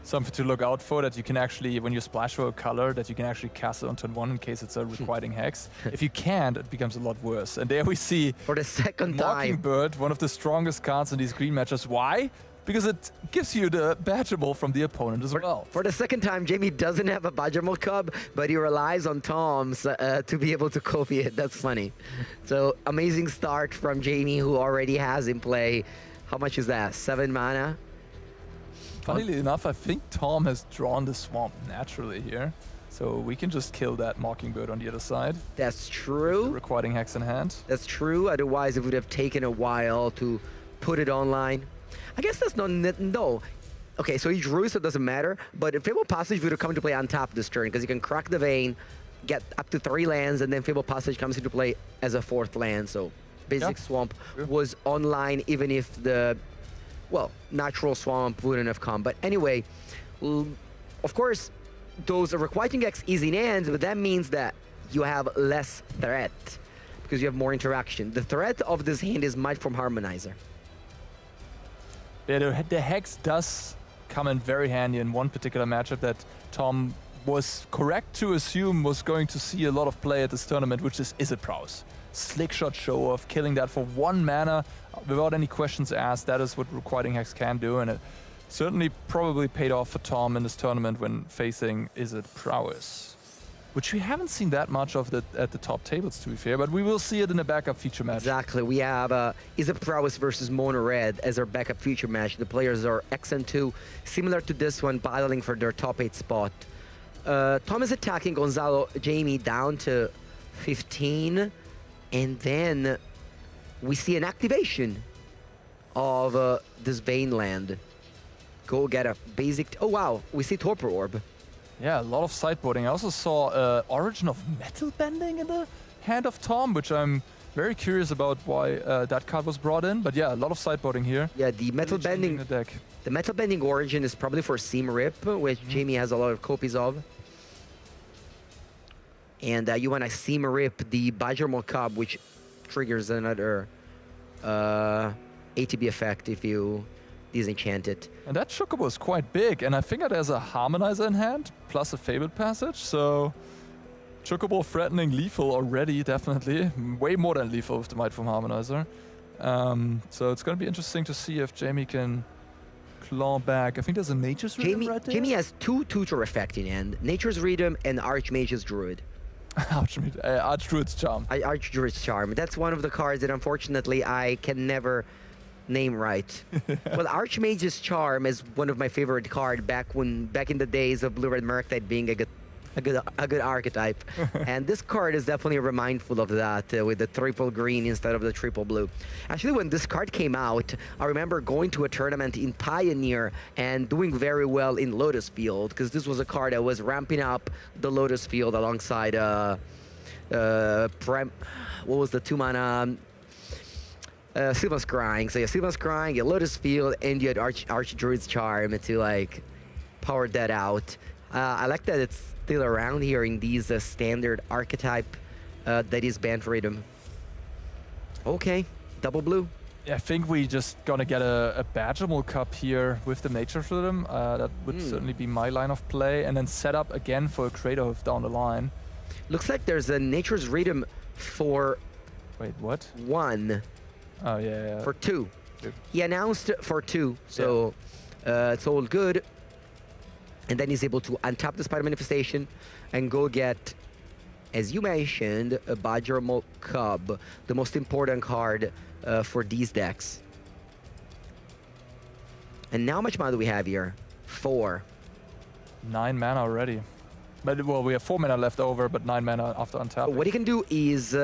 something to look out for, that you can actually, when you splash for a color, that you can actually cast it on turn 1 in case it's a Requiting Hex. If you can't, it becomes a lot worse. And there we see for the second time, Mockingbird, one of the strongest cards in these green matches. Why? Because it gives you the badgeable from the opponent as well. For the second time, Jamie doesn't have a badgeable cub, but he relies on Tom's to be able to copy it. That's funny. So amazing start from Jamie, who already has in play. How much is that? 7 mana? Funnily enough, I think Tom has drawn the swamp naturally here. So we can just kill that Mockingbird on the other side. That's true. Requiting Hex in hand. That's true. Otherwise, it would have taken a while to put it online. I guess that's not... No. Okay, so he drew, so it doesn't matter. But Fable Passage would have come into play on top this turn, because you can crack the Vein, get up to 3 lands, and then Fable Passage comes into play as a 4th land. So basic Swamp was online, even if the... Well, natural Swamp wouldn't have come. But anyway, of course, those Requiting X is in hand, but that means that you have less threat, because you have more interaction. The threat of this hand is Might from Harmonizer. Yeah, the Hex does come in very handy in one particular matchup that Tom was correct to assume was going to see a lot of play at this tournament, which is Izzet Prowess. Slick shot show off, killing that for 1 mana without any questions asked. That is what Requiting Hex can do, and it certainly probably paid off for Tom in this tournament when facing Izzet Prowess, which we haven't seen that much of at the top tables, to be fair, but we will see it in a backup feature match. Exactly. We have Izzet Prowess versus Mono Red as our backup feature match. The players are X and 2, similar to this one, battling for their top 8 spot. Tom is attacking Gonzalo Jamie down to 15, and then we see an activation of this Vein land. Go get a basic... Oh, wow. We see Torpor Orb. Yeah, a lot of sideboarding. I also saw Origin of Metal Bending in the hand of Tom, which I'm very curious about why that card was brought in. But yeah, a lot of sideboarding here. Yeah, the Metal Bending... The Metal Bending Origin is probably for Seam Rip, which Jamie has a lot of copies of. And you want to Seam Rip the Badgermore Cub, which triggers another ATB effect if you disenchant it. And that Chocobo is quite big, and I think it has a Harmonizer in hand, plus a Fabled Passage, so Chocobo threatening lethal already, definitely. Way more than lethal with the Might from Harmonizer. So it's going to be interesting to see if Jamie can claw back. I think there's a Nature's Rhythm right there. Jamie has 2 tutor effect in hand, Nature's Rhythm and Archmage's Druid. Archdruid's Charm. Archdruid's Charm. That's one of the cards that unfortunately I can never name right. Well, Archmage's Charm is one of my favorite cards back in the days of Blue-Red Murktide being a good archetype. And this card is definitely remindful of that with the triple green instead of the triple blue. Actually, when this card came out, I remember going to a tournament in Pioneer and doing very well in Lotus Field, because this was a card that was ramping up the Lotus Field alongside what was the 2 mana Sylvan Scrying. So yeah, Sylvan Scrying, you Lotus Field, and you had Archdruid's Charm to like power that out. I like that it's still around here in these standard archetype that is Band Rhythm. Okay, double blue. Yeah, I think we just gonna get a Badgermole Cup here with the Nature's Rhythm. That would certainly be my line of play, and then set up again for a Craterhoof down the line. Looks like there's a Nature's Rhythm for... Wait, what? 1. Oh, yeah. For 2. He announced for 2, so it's all good. And then he's able to untap the Spider Manifestation and go get, as you mentioned, a Badgermole Cub, the most important card for these decks. And now how much mana do we have here? 4. 9 mana already. But, well, we have 4 mana left over, but 9 mana after untapping. What he can do is...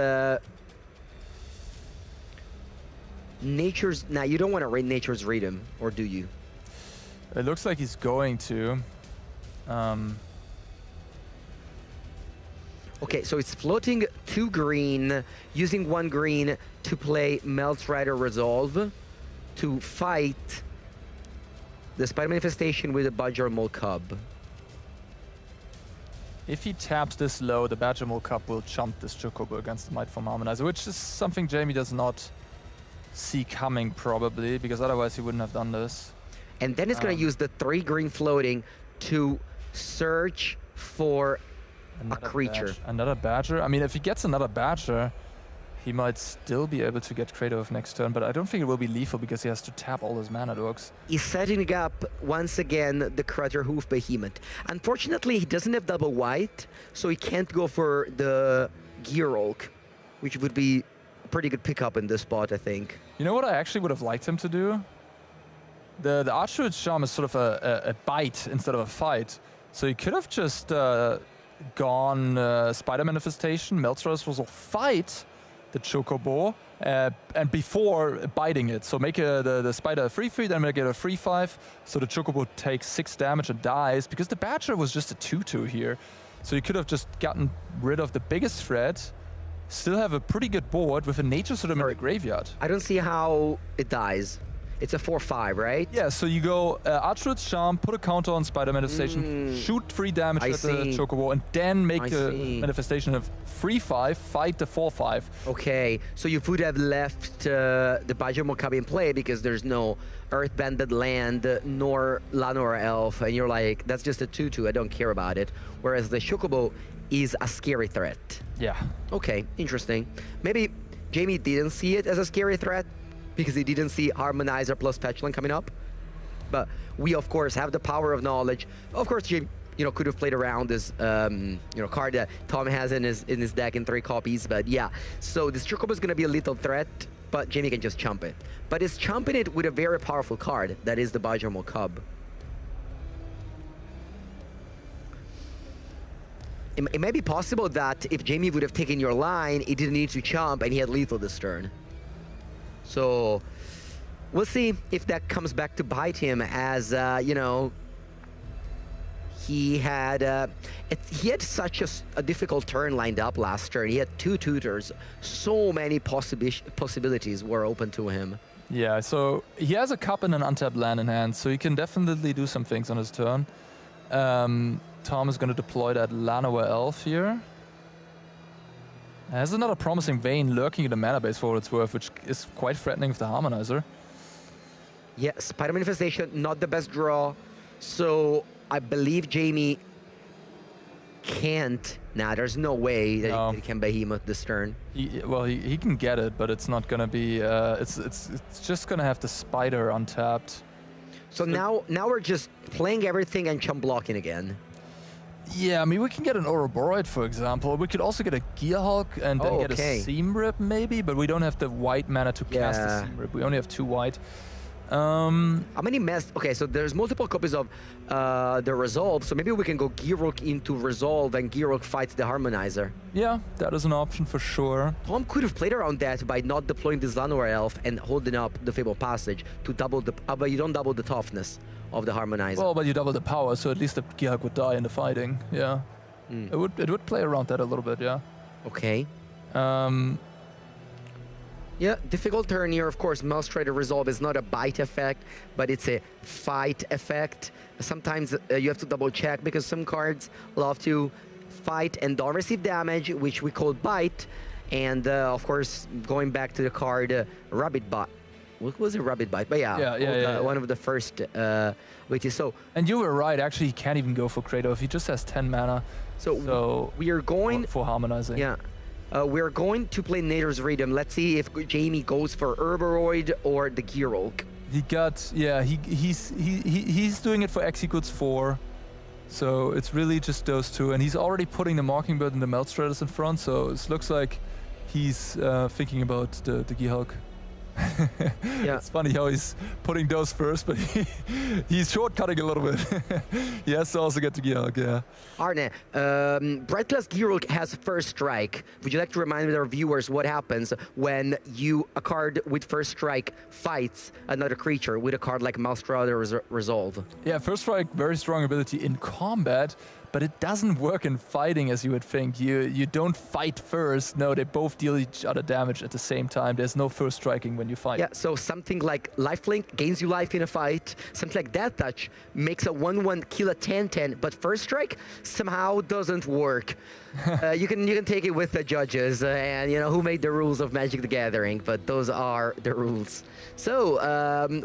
Nature's... Now, you don't want to raid Nature's Rhythm, or do you? It looks like he's going to. Okay, so it's floating 2 green, using 1 green to play Meltrider Resolve to fight the Spider Manifestation with a Badger Mole Cub. If he taps this low, the Badger Mole Cub will jump this Chocobo against the Might from Harmonizer, which is something Jamie does not see coming probably, because otherwise he wouldn't have done this. And then it's going to use the 3 green floating to search for a creature. Another Badger? I mean, if he gets another Badger, he might still be able to get Kratos next turn, but I don't think it will be lethal because he has to tap all his mana dogs. He's setting up, once again, the Crater Hoof Behemoth. Unfortunately, he doesn't have double white, so he can't go for the Gearhulk, which would be a pretty good pickup in this spot, I think. You know what I actually would have liked him to do? The Archdruid's Charm is sort of a bite instead of a fight. So he could have just gone Spider Manifestation, Meltrider's Resolve, fight the Chocobo, and before biting it. So make the Spider a 3/3, then make it a 3/5, so the Chocobo takes 6 damage and dies, because the Badger was just a 2/2 here. So you could have just gotten rid of the biggest threat, still have a pretty good board with a Nature Serum in the graveyard. I don't see how it dies. It's a 4/5, right? Yeah, so you go Archdruid's Charm, put a counter on Spider Manifestation, shoot 3 damage at the Chocobo, and then make the Manifestation of 3/5, fight the 4/5. Okay, so you would have left the Badger Mole Cub in play because there's no Earth-Banded land nor Llanowar Elf, and you're like, that's just a 2/2, I don't care about it. Whereas the Chocobo is a scary threat. Yeah. Okay, interesting. Maybe Jamie didn't see it as a scary threat because he didn't see Harmonizer plus Petulant coming up. But we, of course, have the power of knowledge. Of course, Jamie, could have played around this, card that Tom has in his deck in 3 copies. But yeah, so this Chocobo is going to be a little threat, but Jamie can just chump it. But he's chumping it with a very powerful card, that is the Badger Mole Cub. It may be possible that if Jamie would have taken your line, he didn't need to chump and he had lethal this turn. So we'll see if that comes back to bite him, as he had such a difficult turn lined up last turn. He had 2 tutors. So many possibilities were open to him. Yeah, so he has a cup and an untapped land in hand, so he can definitely do some things on his turn. Tom is going to deploy that Llanowar Elf here. There's another promising Vein lurking in the mana base for what it's worth, which is quite threatening with the Harmonizer. Yeah, Spider Manifestation, not the best draw. So I believe Jamie can't. Nah, there's no way that he can Behemoth this turn. He can get it, but it's not going to be... it's just going to have the Spider untapped. So now we're just playing everything and chump blocking again. Yeah, I mean, we can get an Ouroboros, for example. We could also get a Gearhulk and then get a Seam Rip, maybe, but we don't have the white mana to cast the Seam Rip. We only have 2 white. How many Okay, so there's multiple copies of the Resolve, so maybe we can go Gearhulk into Resolve and Gearhulk fights the Harmonizer. Yeah, that is an option for sure. Tom could have played around that by not deploying the Llanowar Elf and holding up the Fabled Passage to double the... but you don't double the toughness of the Harmonizer. Well, but you double the power, so at least the Gearhulk would die in the fighting. Yeah, it would play around that a little bit. Yeah. Okay. Yeah, difficult turn here. Of course, Meltrider Resolve is not a bite effect, but it's a fight effect. Sometimes you have to double check because some cards love to fight and don't receive damage, which we call bite. And of course, going back to the card Rabbit Bite. What was it, Rabbit Bite? But yeah, one of the first witches. So, and you were right. Actually, he can't even go for Kratos. He just has 10 mana. So we are going for harmonizing. Yeah, we're going to play Nature's Rhythm. Let's see if Jamie goes for Ouroboros or the Gearhulk. He got he's doing it for Executes 4. So it's really just those 2, and he's already putting the Mockingbird and the Meltstrators in front. So it looks like he's thinking about the Gearhulk. Yeah. It's funny how he's putting those first, but he's shortcutting a little bit. He has to also get to Gearhulk, yeah. Arne, Breathless Gearhulk has First Strike. Would you like to remind our viewers what happens when a card with First Strike fights another creature with a card like Melstrider Resolve? Yeah, First Strike, very strong ability in combat, but it doesn't work in fighting as you would think. You don't fight first. No, they both deal each other damage at the same time. There's no first striking when you fight. Yeah, so something like lifelink gains you life in a fight. Something like Death Touch makes a 1-1 kill a 10-10, but first strike somehow doesn't work. You can take it with the judges and you know who made the rules of Magic the Gathering, but those are the rules. So,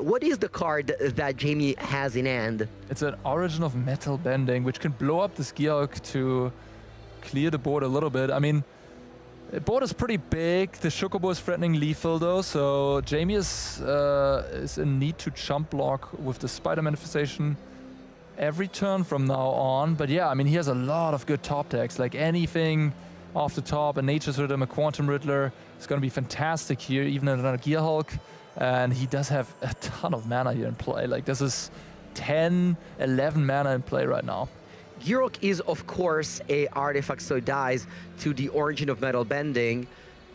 what is the card that Jamie has in hand? It's an Origin of Metal Bending, which can blow up this Gearhulk to clear the board a little bit. I mean, the board is pretty big. The Chocobo is threatening lethal though, so Jamie is in need to chump block with the Spider Manifestation every turn from now on. But yeah, I mean, he has a lot of good top decks, like anything off the top, a Nature's Rhythm, a Quantum Riddler. It's going to be fantastic here, even another Gearhulk. And he does have a ton of mana here in play. Like, this is 10, 11 mana in play right now. Gearhulk is, of course, a artifact, so it dies to the Origin of Metal Bending.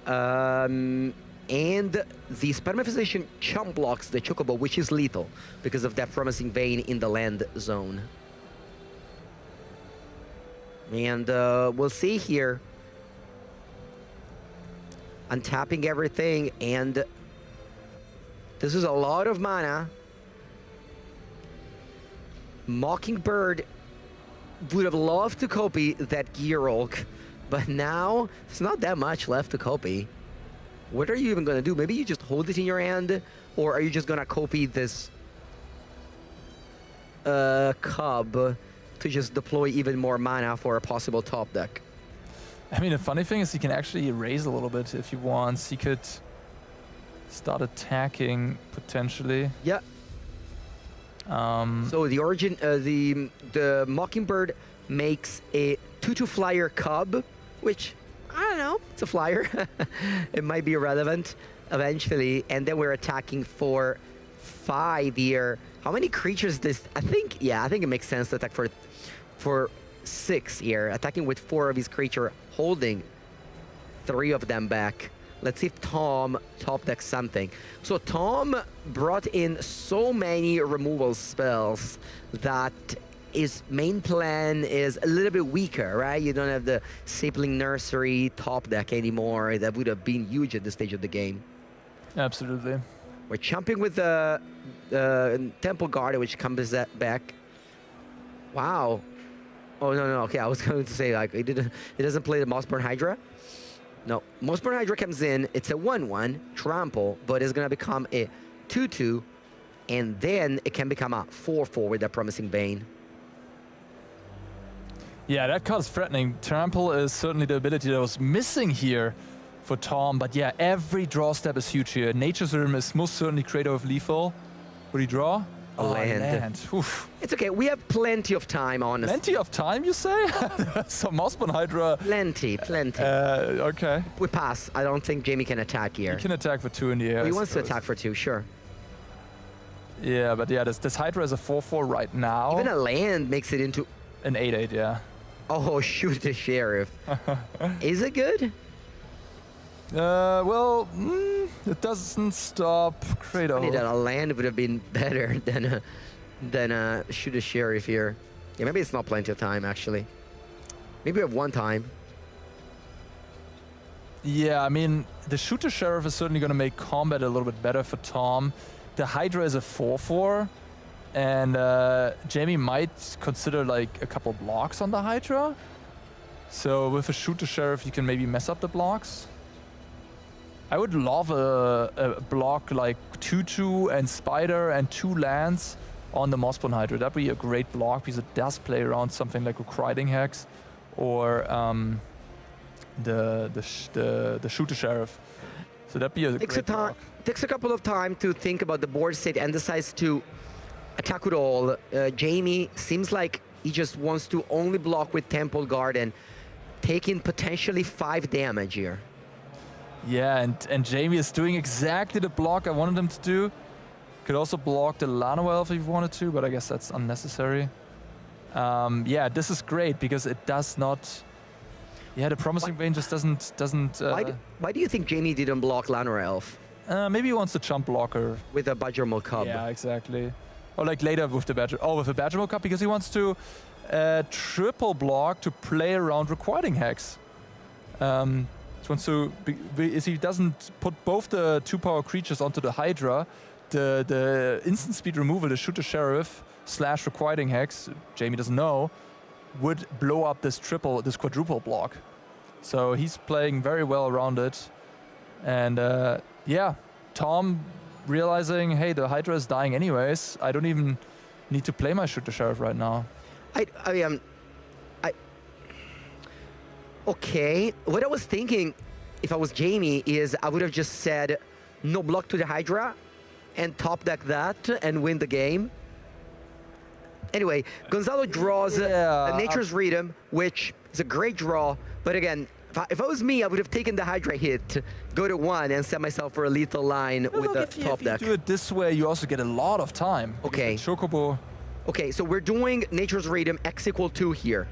And the Spider Manifestation chump blocks the Chocobo, which is lethal because of that Promising Vein in the land zone. And we'll see here. Untapping everything, and this is a lot of mana. Mockingbird would have loved to copy that Gearhulk, but now it's not that much left to copy. What are you even going to do? Maybe you just hold it in your hand, or are you just going to copy this Cub to just deploy even more mana for a possible top deck? I mean, the funny thing is he can actually erase a little bit if he wants. He could start attacking potentially. Yeah. So the Origin, the Mockingbird makes a 2/2 flyer Cub, which, I don't know, it's a flyer. It might be irrelevant eventually. And then we're attacking for 5 here. How many creatures this? I think it makes sense to attack for 6 here. Attacking with 4 of his creature, holding 3 of them back. Let's see if Tom top decks something. So Tom brought in so many removal spells that his main plan is a little bit weaker, right? You don't have the Sapling Nursery top deck anymore. That would have been huge at this stage of the game. Absolutely. We're jumping with the Temple Guard, which comes back. Wow. Oh, no, okay, I was going to say, like, it doesn't play the Mossborn Hydra. No, Mossborn Hydra comes in, it's a 1/1, trample, but it's going to become a 2/2, and then it can become a 4/4 with that Promising Bane. Yeah, that card's threatening. Trample is certainly the ability that was missing here for Tom, but yeah, every draw step is huge here. Nature's Rhythm is most certainly creator of lethal. What do you draw? A land. It's okay, we have plenty of time, honestly. Plenty of time, you say? So Mossborn Hydra. Plenty. Okay. We pass. I don't think Jamie can attack here. He can attack for 2 in the air. He wants to attack for 2, sure. Yeah, but yeah, this Hydra is a 4/4 right now. Even a land makes it into an 8/8, yeah. Oh, shoot the Sheriff. Is it good? Well, it doesn't stop Kratos. Funny that a land would have been better than shoot a Sheriff here. Yeah, maybe it's not plenty of time, actually. Maybe we have 1 time. Yeah, I mean, the Shooter Sheriff is certainly going to make combat a little bit better for Tom. The Hydra is a 4/4, and Jamie might consider like a couple blocks on the Hydra. So with a Shooter Sheriff, you can maybe mess up the blocks. I would love a block like 2/2 and Spider and 2 lands on the Mossborn Hydra. That'd be a great block because it does play around something like Recriding Hex or the Shooter Sheriff. So that'd be a great block. Takes a couple of time to think about the board state and decides to attack with all. Jamie seems like he just wants to only block with Temple Guard and taking potentially 5 damage here. Yeah, and Jamie is doing exactly the block I wanted him to do. Could also block the Lano Elf if he wanted to, but I guess that's unnecessary. Yeah, this is great because it does not... Yeah, the Promising Vein just doesn't... Why do you think Jamie didn't block Lano Elf? Maybe he wants to chump blocker. With a Badgermole Cub. Yeah, exactly. Or like later with the Badger... Oh, with the Badgermole Cub because he wants to a triple block to play around requiring hacks. If he doesn't put both the 2-power creatures onto the Hydra, the instant speed removal, the shoot the sheriff / requiring hex, Jamie doesn't know, would blow up this quadruple block. So he's playing very well around it. And yeah, Tom realizing, hey, the Hydra is dying anyways. I don't even need to play my shoot the sheriff right now. Okay, what I was thinking, if I was Jamie, is I would have just said no block to the Hydra and top deck that and win the game. Anyway, Gonzalo draws Nature's Rhythm, which is a great draw. But again, if I was me, I would have taken the Hydra hit, go to 1, and set myself for a lethal line with the top deck. If you do it this way, you also get a lot of time. Okay. Chocobo. Okay, so we're doing Nature's Rhythm X = 2 here.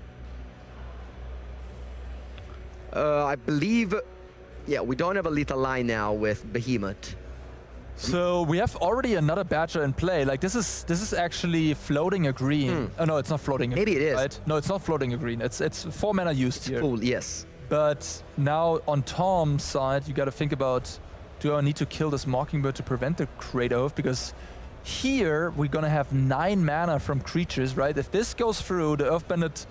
I believe, yeah, we don't have a lethal line now with Behemoth. So we have already another Badger in play. Like this is actually floating a green. Oh no, it's not floating a green. Maybe it is. Right? No, it's not floating a green. It's 4 mana used here. Full, yes. But now on Tom's side, you got to think about, do I need to kill this Mockingbird to prevent the Crater Hoof? Because here we're gonna have 9 mana from creatures, right? If this goes through, the Earth Bandit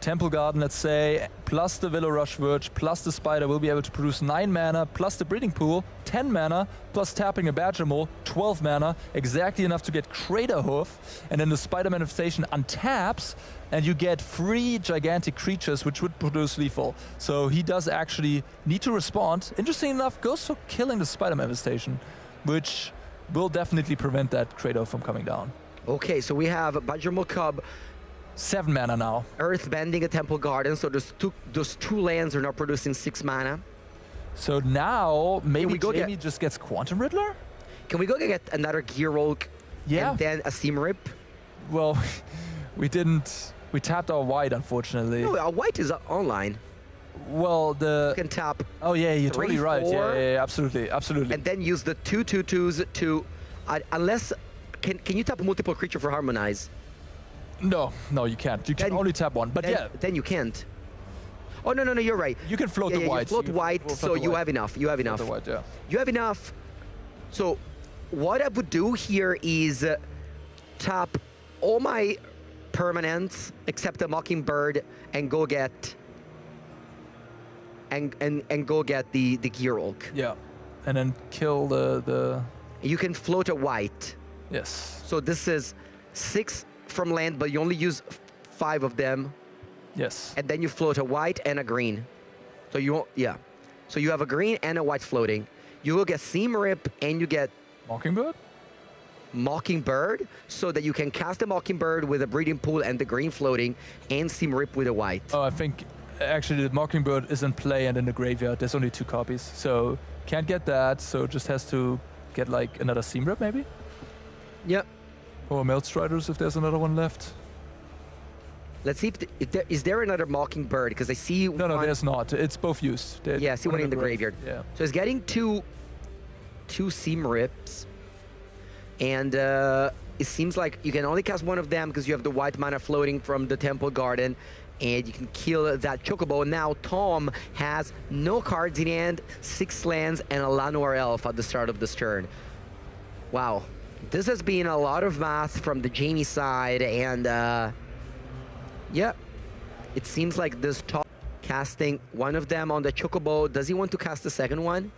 Temple Garden, let's say, plus the Willow Rush Verge, plus the Spider will be able to produce 9 mana, plus the Breeding Pool, 10 mana, plus tapping a Badger Mole, 12 mana, exactly enough to get Crater Hoof, and then the Spider Manifestation untaps, and you get 3 gigantic creatures which would produce lethal. So he does actually need to respond. Interesting enough, goes for killing the Spider Manifestation, which will definitely prevent that Crater Hoof from coming down. Okay, so we have Badger Mole Cub, 7 mana now. Earth Bending a Temple Garden, so those two lands are now producing 6 mana. So now maybe Jamie just gets Quantum Riddler? Can we go get another Gearwolk and then a Seam Rip? Well, we didn't. We tapped our white, unfortunately. No, our white is online. Well, you can tap. Oh yeah, you're totally right. Yeah, absolutely, absolutely. And then use the 2/2/2s to, unless can you tap multiple creature for Harmonize? No, you can't. You can only tap one. But then you can't. Oh no, you're right. You can float the white. You float white, so you have enough. You have enough. The white, yeah. You have enough. So what I would do here is tap all my permanents except the Mockingbird and go get and go get the Gearwolk. Yeah, and then kill the. You can float a white. Yes. So this is 6 from land, but you only use 5 of them. Yes. And then you float a white and a green. So you won't, yeah. So you have a green and a white floating. You will get Seam Rip and you get Mockingbird, so that you can cast a Mockingbird with a Breeding Pool and the green floating, and Seam Rip with a white. Oh, I think actually the Mockingbird is in play and in the graveyard. There's only 2 copies, so can't get that. So just has to get like another Seam Rip maybe. Yep. Or Maelstriders if there's another one left. Let's see is there another Mockingbird, because I see No, there's not. It's both used. Yeah, I see one in the graveyard. Yeah. So it's getting two Seam Rips, and it seems like you can only cast one of them because you have the white mana floating from the Temple Garden, and you can kill that Chocobo. Now Tom has no cards in hand, 6 lands, and a Llanowar Elf at the start of this turn. Wow. This has been a lot of math from the Jamie side, and yeah, it seems like this top casting one of them on the Chocobo. Does he want to cast the second one?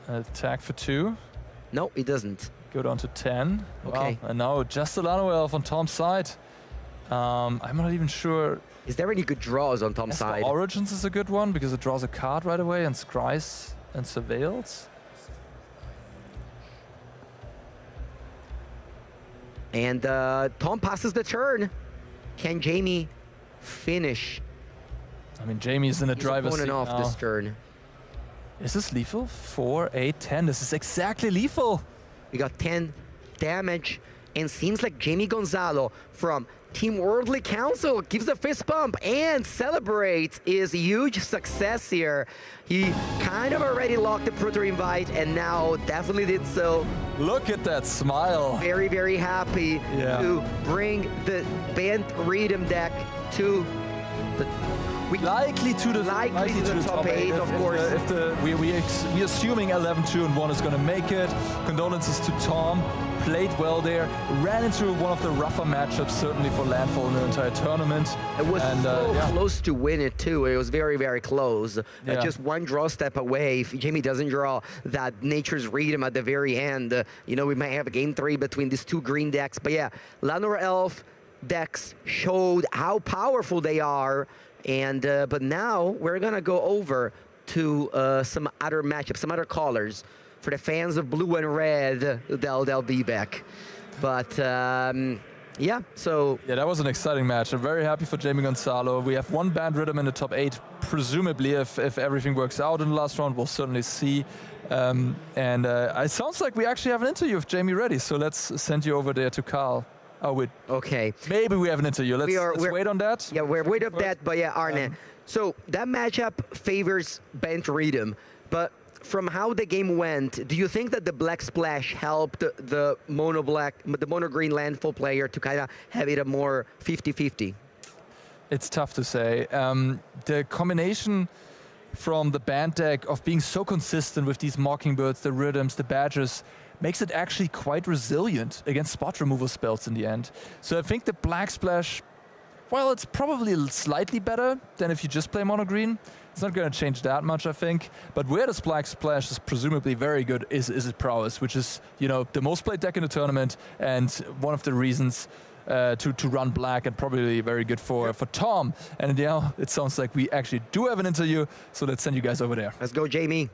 Attack for 2. No, he doesn't. Go down to 10. Okay. Wow. And now just a Llanowar Elf on Tom's side. I'm not even sure. Is there any good draws on Tom's side? Origins is a good one because it draws a card right away and scries and surveils. And Tom passes the turn. Can Jamie finish? I mean, Jamie's in the driver's seat off now. this turn. Is this lethal? 4, 8, 10. This is exactly lethal. We got 10 damage, and seems like Jamie Gonzalo from Team Worldly Council gives a fist bump and celebrates his huge success here. He kind of already locked the Pro Tour invite and now definitely did so. Look at that smile. Very, very happy to bring the Bent Rhythm deck to the likely to the top 8, of course. We're assuming 11-2 and 1 is going to make it. Condolences to Tom. Played well there. Ran into one of the rougher matchups, certainly for Landfall in the entire tournament. It was close to win it too. It was very, very close. Just one draw step away. If Jamie doesn't draw that Nature's Rhythm at the very end, you know, we might have a game 3 between these two green decks. But yeah, Llanowar Elf decks showed how powerful they are. And but now we're gonna go over to some other matchups, some other colors. For the fans of blue and red, they'll be back. But yeah, so yeah, that was an exciting match. I'm very happy for Jamie Gonzalo. We have one Band Rhythm in the top 8, presumably if everything works out in the last round. We'll certainly see. It sounds like we actually have an interview with Jamie ready. So let's send you over there to Carl. Oh, okay. Maybe we have an interview. Let's wait on that. Yeah, we're wait on that. But yeah, Arne. So that matchup favors Bent Rhythm. But from how the game went, do you think that the Black Splash helped the mono green landfall player to kind of have it a more 50-50? It's tough to say. The combination from the Band deck of being so consistent with these Mockingbirds, the Rhythms, the Badgers, makes it actually quite resilient against spot removal spells in the end. So I think the Black Splash, well, it's probably slightly better than if you just play mono green. It's not going to change that much, I think. But where this Black Splash is presumably very good is Izzet Prowess, which is, you know, the most played deck in the tournament and one of the reasons to run black, and probably very good for Tom. And now it sounds like we actually do have an interview, so let's send you guys over there. Let's go, Jamie.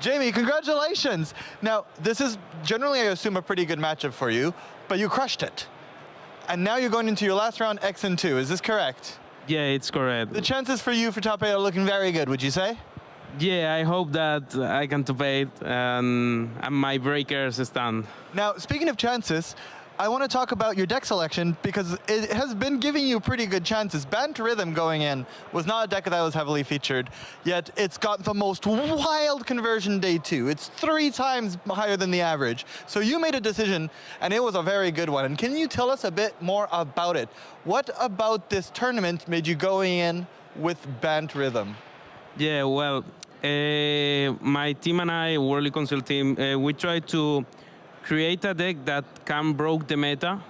Jamie, congratulations. Now, this is generally, I assume, a pretty good matchup for you, but you crushed it. And now you're going into your last round, X and 2. Is this correct? Yeah, it's correct. The chances for you for top 8 are looking very good, would you say? Yeah, I hope that I can top 8 and my breakers stand. Now, speaking of chances, I want to talk about your deck selection because it has been giving you pretty good chances. Band Rhythm going in was not a deck that was heavily featured, yet it's got the most wild conversion day 2. It's 3 times higher than the average. So you made a decision, and it was a very good one. And can you tell us a bit more about it? What about this tournament made you going in with Band Rhythm? Yeah, well, my team and I, Worldly Council team, we tried to create a deck that can broke the meta.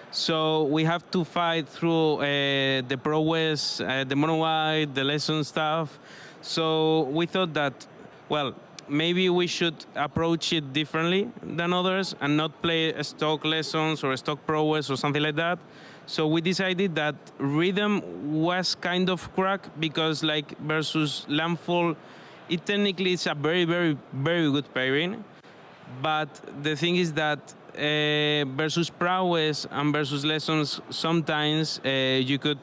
So we have to fight through the prowess, the mono white, the lesson stuff. So we thought that, well, maybe we should approach it differently than others and not play stock lessons or stock prowess or something like that. So we decided that Rhythm was kind of crack because, like, versus Landfall, it technically is a very, very, very good pairing. But the thing is that versus prowess and versus lessons, sometimes you could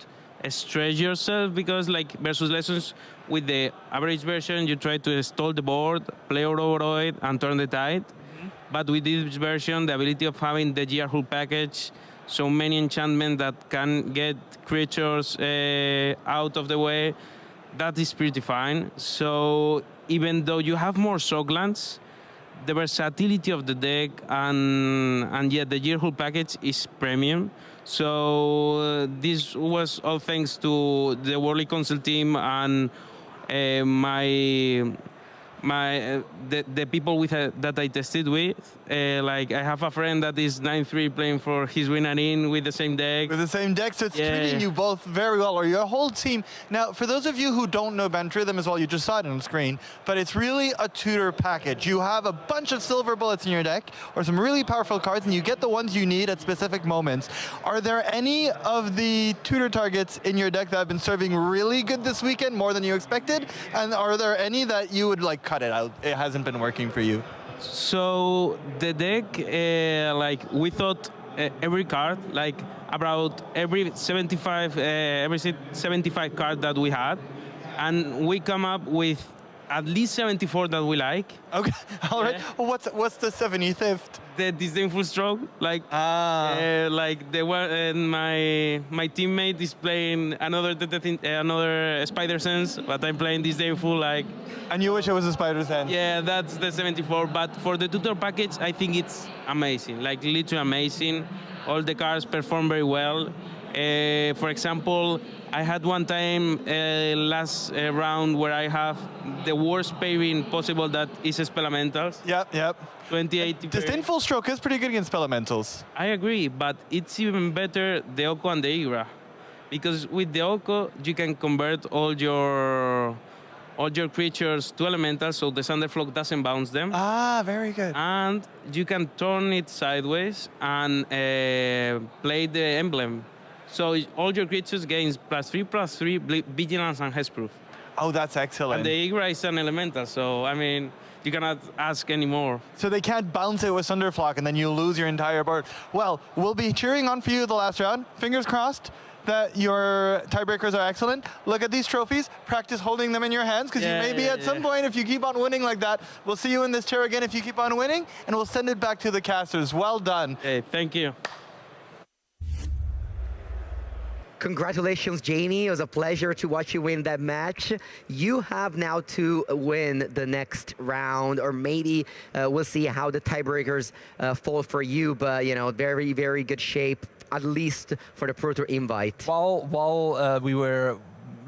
stretch yourself because, like, versus lessons, with the average version, you try to stall the board, play Override, and turn the tide. But with this version, the ability of having the GR Hull package, so many enchantments that can get creatures out of the way, that is pretty fine. So even though you have more Shocklands, the versatility of the deck and yeah, the GR Hull package is premium. So this was all thanks to the Worldly Council team and the people with that I tested with. Like, I have a friend that is 9-3 playing for his win and in with the same deck. With the same deck, so it's treating you both very well, or your whole team. Now, for those of you who don't know Band Rhythm as well, you just saw it on the screen, but it's really a tutor package. You have a bunch of silver bullets in your deck, or some really powerful cards, and you get the ones you need at specific moments. Are there any of the tutor targets in your deck that have been serving really good this weekend, more than you expected? And are there any that you would, like, cut it out? It hasn't been working for you. So the deck, like, we thought every card, like about every 75 card that we had, and we come up with at least 74 that we like. Okay, all right. Yeah. Well, what's the 75th? The disdainful stroke, like the one, and my teammate is playing another Spider Sense, but I'm playing disdainful, like. And you wish it was a Spider Sense? Yeah, that's the 74. But for the tutor package, I think it's amazing, like literally amazing. All the cards perform very well. For example, I had one time last round where I have the worst pairing possible, that is Spelementals. Yep. 2080. Disdainful Stroke is pretty good against Spelementals. I agree, but it's even better the Oko and the Igra. Because with the Oko, you can convert all your creatures to elementals, so the Thunderflock doesn't bounce them. Ah, very good. And you can turn it sideways and play the emblem. So all your creatures gains +3/+3 vigilance and hexproof. Oh, that's excellent. And the Igra is an elemental, so I mean, you cannot ask anymore. So they can't bounce it with Thunderflock and then you lose your entire board. Well, we'll be cheering on for you the last round. Fingers crossed that your tiebreakers are excellent. Look at these trophies. Practice holding them in your hands, because you may be at some point, if you keep on winning like that. We'll see you in this chair again if you keep on winning, and we'll send it back to the casters. Well done. Hey, thank you. Congratulations, Jamie. It was a pleasure to watch you win that match. You have now to win the next round, or maybe we'll see how the tiebreakers fall for you, but, you know, very, very good shape, at least for the Pro Tour invite. While we were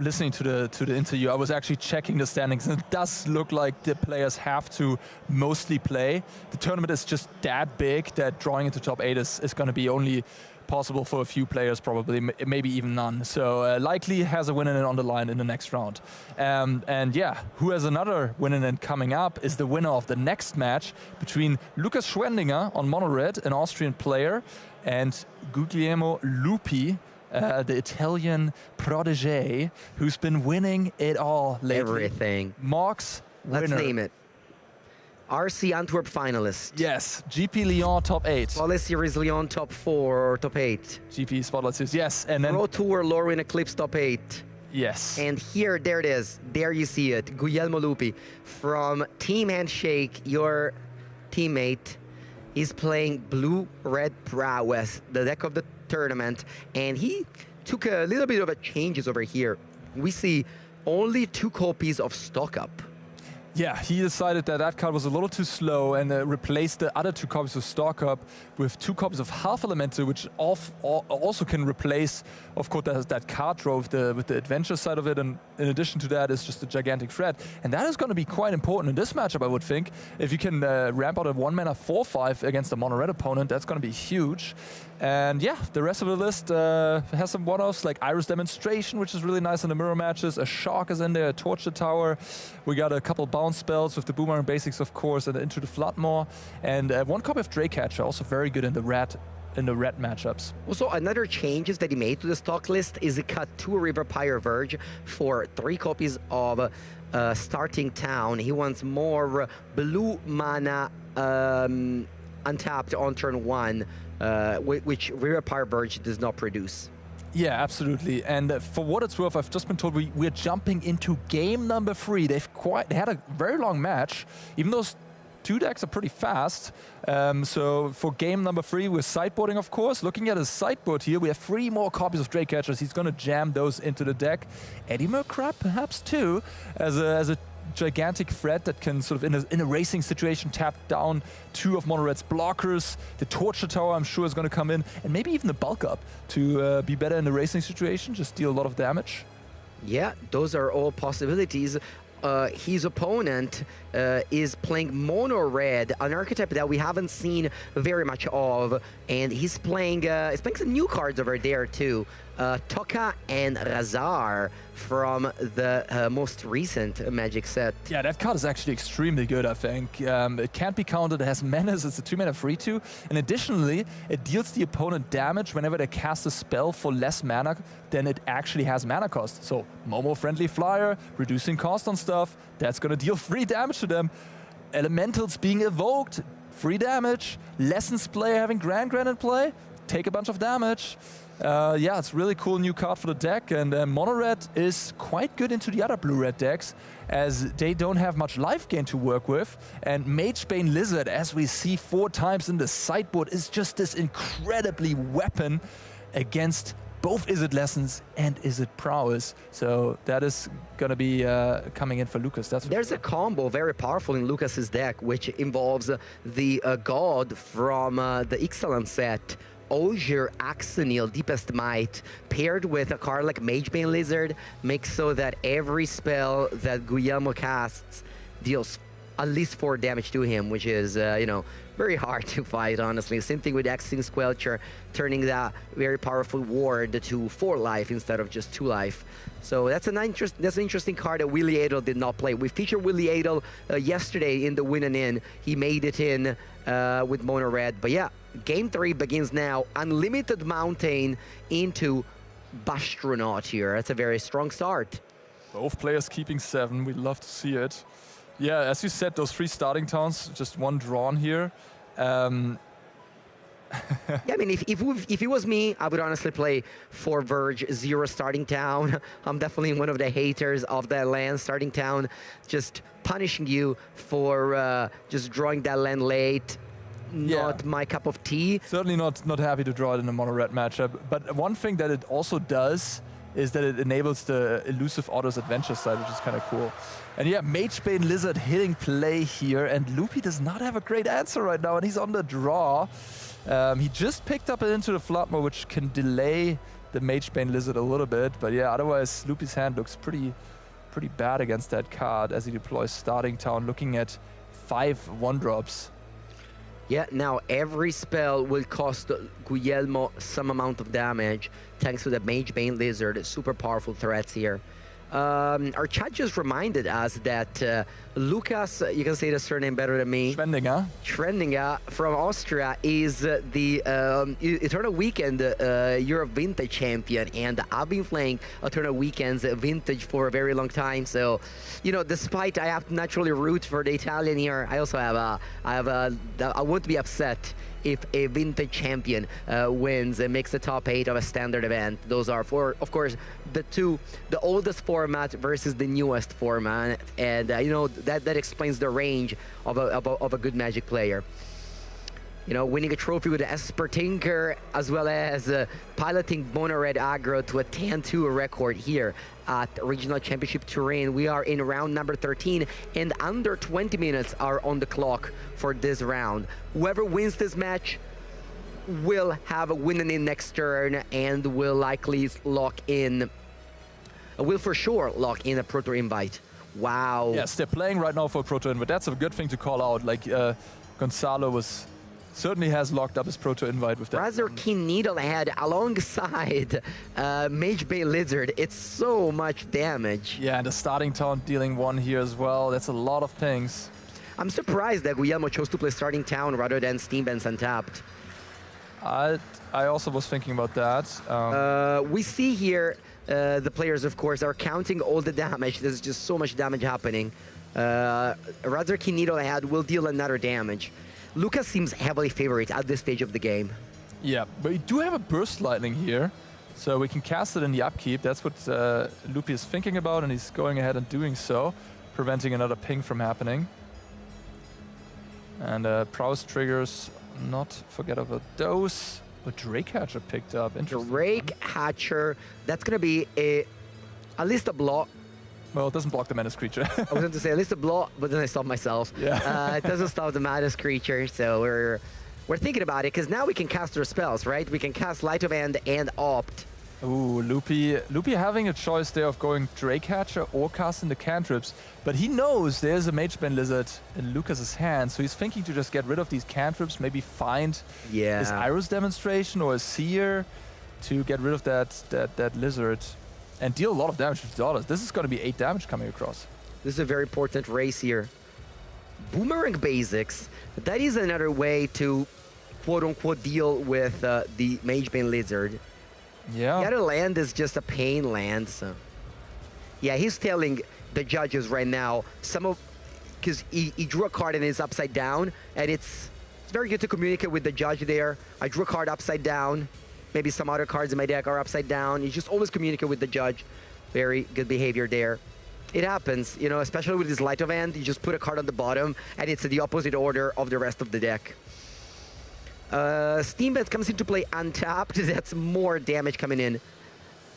listening to the interview, I was actually checking the standings, and it does look like the players have to mostly play. The tournament is just that big that drawing into top 8 is going to be only possible for a few players, probably, maybe even none. So likely has a winner on the line in the next round. And yeah, who has another winner coming up is the winner of the next match between Lukas Schwendinger on Mono Red, an Austrian player, and Guglielmo Lupi, the Italian protege, who's been winning it all lately. Everything. Mark's winner. Let's name it. RC Antwerp finalist. Yes. GP Lyon top 8. Spotlight Series Lyon top 4 or top 8. GP Spotlight Series, yes. And then Pro Tour Lorwyn Eclipse top 8. Yes. And here, there it is. There you see it. Guglielmo Lupi from Team Handshake, your teammate. He's playing Blue-Red Prowess, the deck of the tournament. And he took a little bit of a changes over here. We see only 2 copies of Stock Up. Yeah, he decided that that card was a little too slow and replaced the other 2 copies of Stock Up with 2 copies of Half Elemental, which also can replace, of course, that card draw with the adventure side of it. And in addition to that, is just a gigantic threat. And that is going to be quite important in this matchup, I would think. If you can ramp out a 1-mana 4/5 against a mono-red opponent, that's going to be huge. And yeah, the rest of the list has some one-offs like Iris Demonstration, which is really nice in the mirror matches. A Shark is in there, a Torture Tower. We got a couple bounce spells with the Boomerang Basics, of course, and Into the Floodmaw. And 1 copy of Draycatcher, also very good in the red matchups. Also, another changes that he made to the stock list is he cut 2 River Pyre Verge for 3 copies of Starting Town. He wants more blue mana untapped on turn 1, which River Pyre Verge does not produce. Yeah, absolutely. And for what it's worth, I've just been told we're jumping into game number 3. They had a very long match, even those 2 decks are pretty fast. So for game number 3, we're sideboarding, of course. Looking at his sideboard here, we have 3 more copies of Draycatchers. He's going to jam those into the deck. Edimer Crab, perhaps too, as a gigantic threat that can sort of in a racing situation tap down 2 of Mono Red's blockers. The Torture Tower, I'm sure, is going to come in, and maybe even the bulk up to be better in the racing situation, just deal a lot of damage. Yeah, those are all possibilities. His opponent is playing Mono Red, an archetype that we haven't seen very much of, and he's playing some new cards over there too. Toka and Razar from the most recent Magic set. Yeah, that card is actually extremely good, I think. It can't be countered, it has menace, it's a 2-mana 3/2, and additionally, it deals the opponent damage whenever they cast a spell for less mana than it actually has mana cost. So, Momo-friendly flyer, reducing cost on stuff, that's gonna deal free damage to them. Elementals being evoked, free damage. Lessons player having Grand in play, take a bunch of damage. Yeah, it's really cool new card for the deck, and Mono-Red is quite good into the other blue-red decks, as they don't have much life gain to work with, and Magebane Lizard, as we see 4 times in the sideboard, is just this incredibly weapon against both Izzet Lessons and Izzet Prowess. So that is going to be coming in for Lucas. There's a combo very powerful in Lucas's deck, which involves the god from the Ixalan set, Ogier Axonil, Deepest Might, paired with a card like Magebane Lizard, makes so that every spell that Guillermo casts deals at least 4 damage to him, which is, you know, very hard to fight, honestly. Same thing with Exing Squelcher, turning that very powerful ward to 4 life instead of just 2 life. So that's an interesting card that Willie Adel did not play. We featured Willie Adel yesterday in the Win and In. He made it in with Mono Red. But yeah, Game 3 begins now. Unlimited Mountain into Bastronaut here. That's a very strong start. Both players keeping 7. We'd love to see it. Yeah, as you said, those 3 starting towns, just 1 drawn here. Yeah, I mean, if it was me, I would honestly play 4 Verge, 0 starting town. I'm definitely one of the haters of that land starting town, just punishing you for just drawing that land late. Not my cup of tea. Certainly not happy to draw it in a mono-red matchup. But one thing that it also does is that it enables the elusive Otto's adventure side, which is kind of cool. And yeah, Magebane Lizard hitting play here, and Loopy does not have a great answer right now, and he's on the draw. He just picked up it into the Floodmore, which can delay the Magebane Lizard a little bit, but yeah, otherwise Loopy's hand looks pretty bad against that card as he deploys starting town, looking at 5 1-drops. Yeah, now every spell will cost Guillermo some amount of damage thanks to the Magebane Lizard. Super powerful threats here. Our chat just reminded us that Lucas, you can say the surname better than me. Trendinger from Austria is the Eternal Weekend Europe Vintage champion, and I've been playing Eternal Weekends Vintage for a very long time. So, you know, despite I have to naturally root for the Italian here, I also have I won't be upset if a vintage champion wins and makes the top 8 of a standard event. Those are, of course, the oldest format versus the newest format, and you know, that explains the range of a good Magic player. You know, winning a trophy with the Esper Tinker, as well as piloting Mono Red aggro to a 10-2 record here at Regional Championship Turin. We are in round number 13, and under 20 minutes are on the clock for this round. Whoever wins this match will have a win in next turn and will likely lock in, will for sure lock in a Proto Invite. Wow. Yes, they're playing right now for Proto Invite. That's a good thing to call out. Like Gonzalo certainly has locked up his Proto Invite with that. Razor Keen Needlehead alongside Magebane Lizard. It's so much damage. Yeah, and the starting town dealing 1 here as well. That's a lot of things. I'm surprised that Guillermo chose to play starting town rather than Steam Bands Untapped. I also was thinking about that. We see here the players, of course, are counting all the damage. There's just so much damage happening. Razor Keen Needlehead will deal another damage. Lucas seems heavily favorite at this stage of the game. Yeah, but we do have a Burst Lightning here, so we can cast it in the upkeep. That's what Loopy is thinking about, and he's going ahead and doing so, preventing another ping from happening. And Prowess triggers, not forget about those. But Drake Hatcher picked up. Interesting. Drake Hatcher, that's going to be at least a block. Well, it doesn't block the Menace creature. I was going to say at least a block, but then I stopped myself. Yeah. It doesn't stop the Menace creature, so we're thinking about it, because now we can cast our spells, right? We can cast Light of Hand and Opt. Ooh, Loopy having a choice there of going Drake Hatcher or casting the cantrips, but he knows there's a Magebane Lizard in Lucas's hand, so he's thinking to just get rid of these cantrips, maybe find his Iris Demonstration or a Seer to get rid of that lizard and deal a lot of damage to dollars. This is going to be 8 damage coming across. This is a very important race here. Boomerang Basics, that is another way to quote-unquote deal with the Magebane Lizard. Yeah. The other land is just a pain land, so. Yeah, he's telling the judges right now, because he drew a card and it's upside down, and it's very good to communicate with the judge there. I drew a card upside down. maybe some other cards in my deck are upside down. You just always communicate with the judge. Very good behavior there. It happens, you know, especially with this Light of Hand, you just put a card on the bottom and it's in the opposite order of the rest of the deck. Steambet comes into play untapped. That's more damage coming in.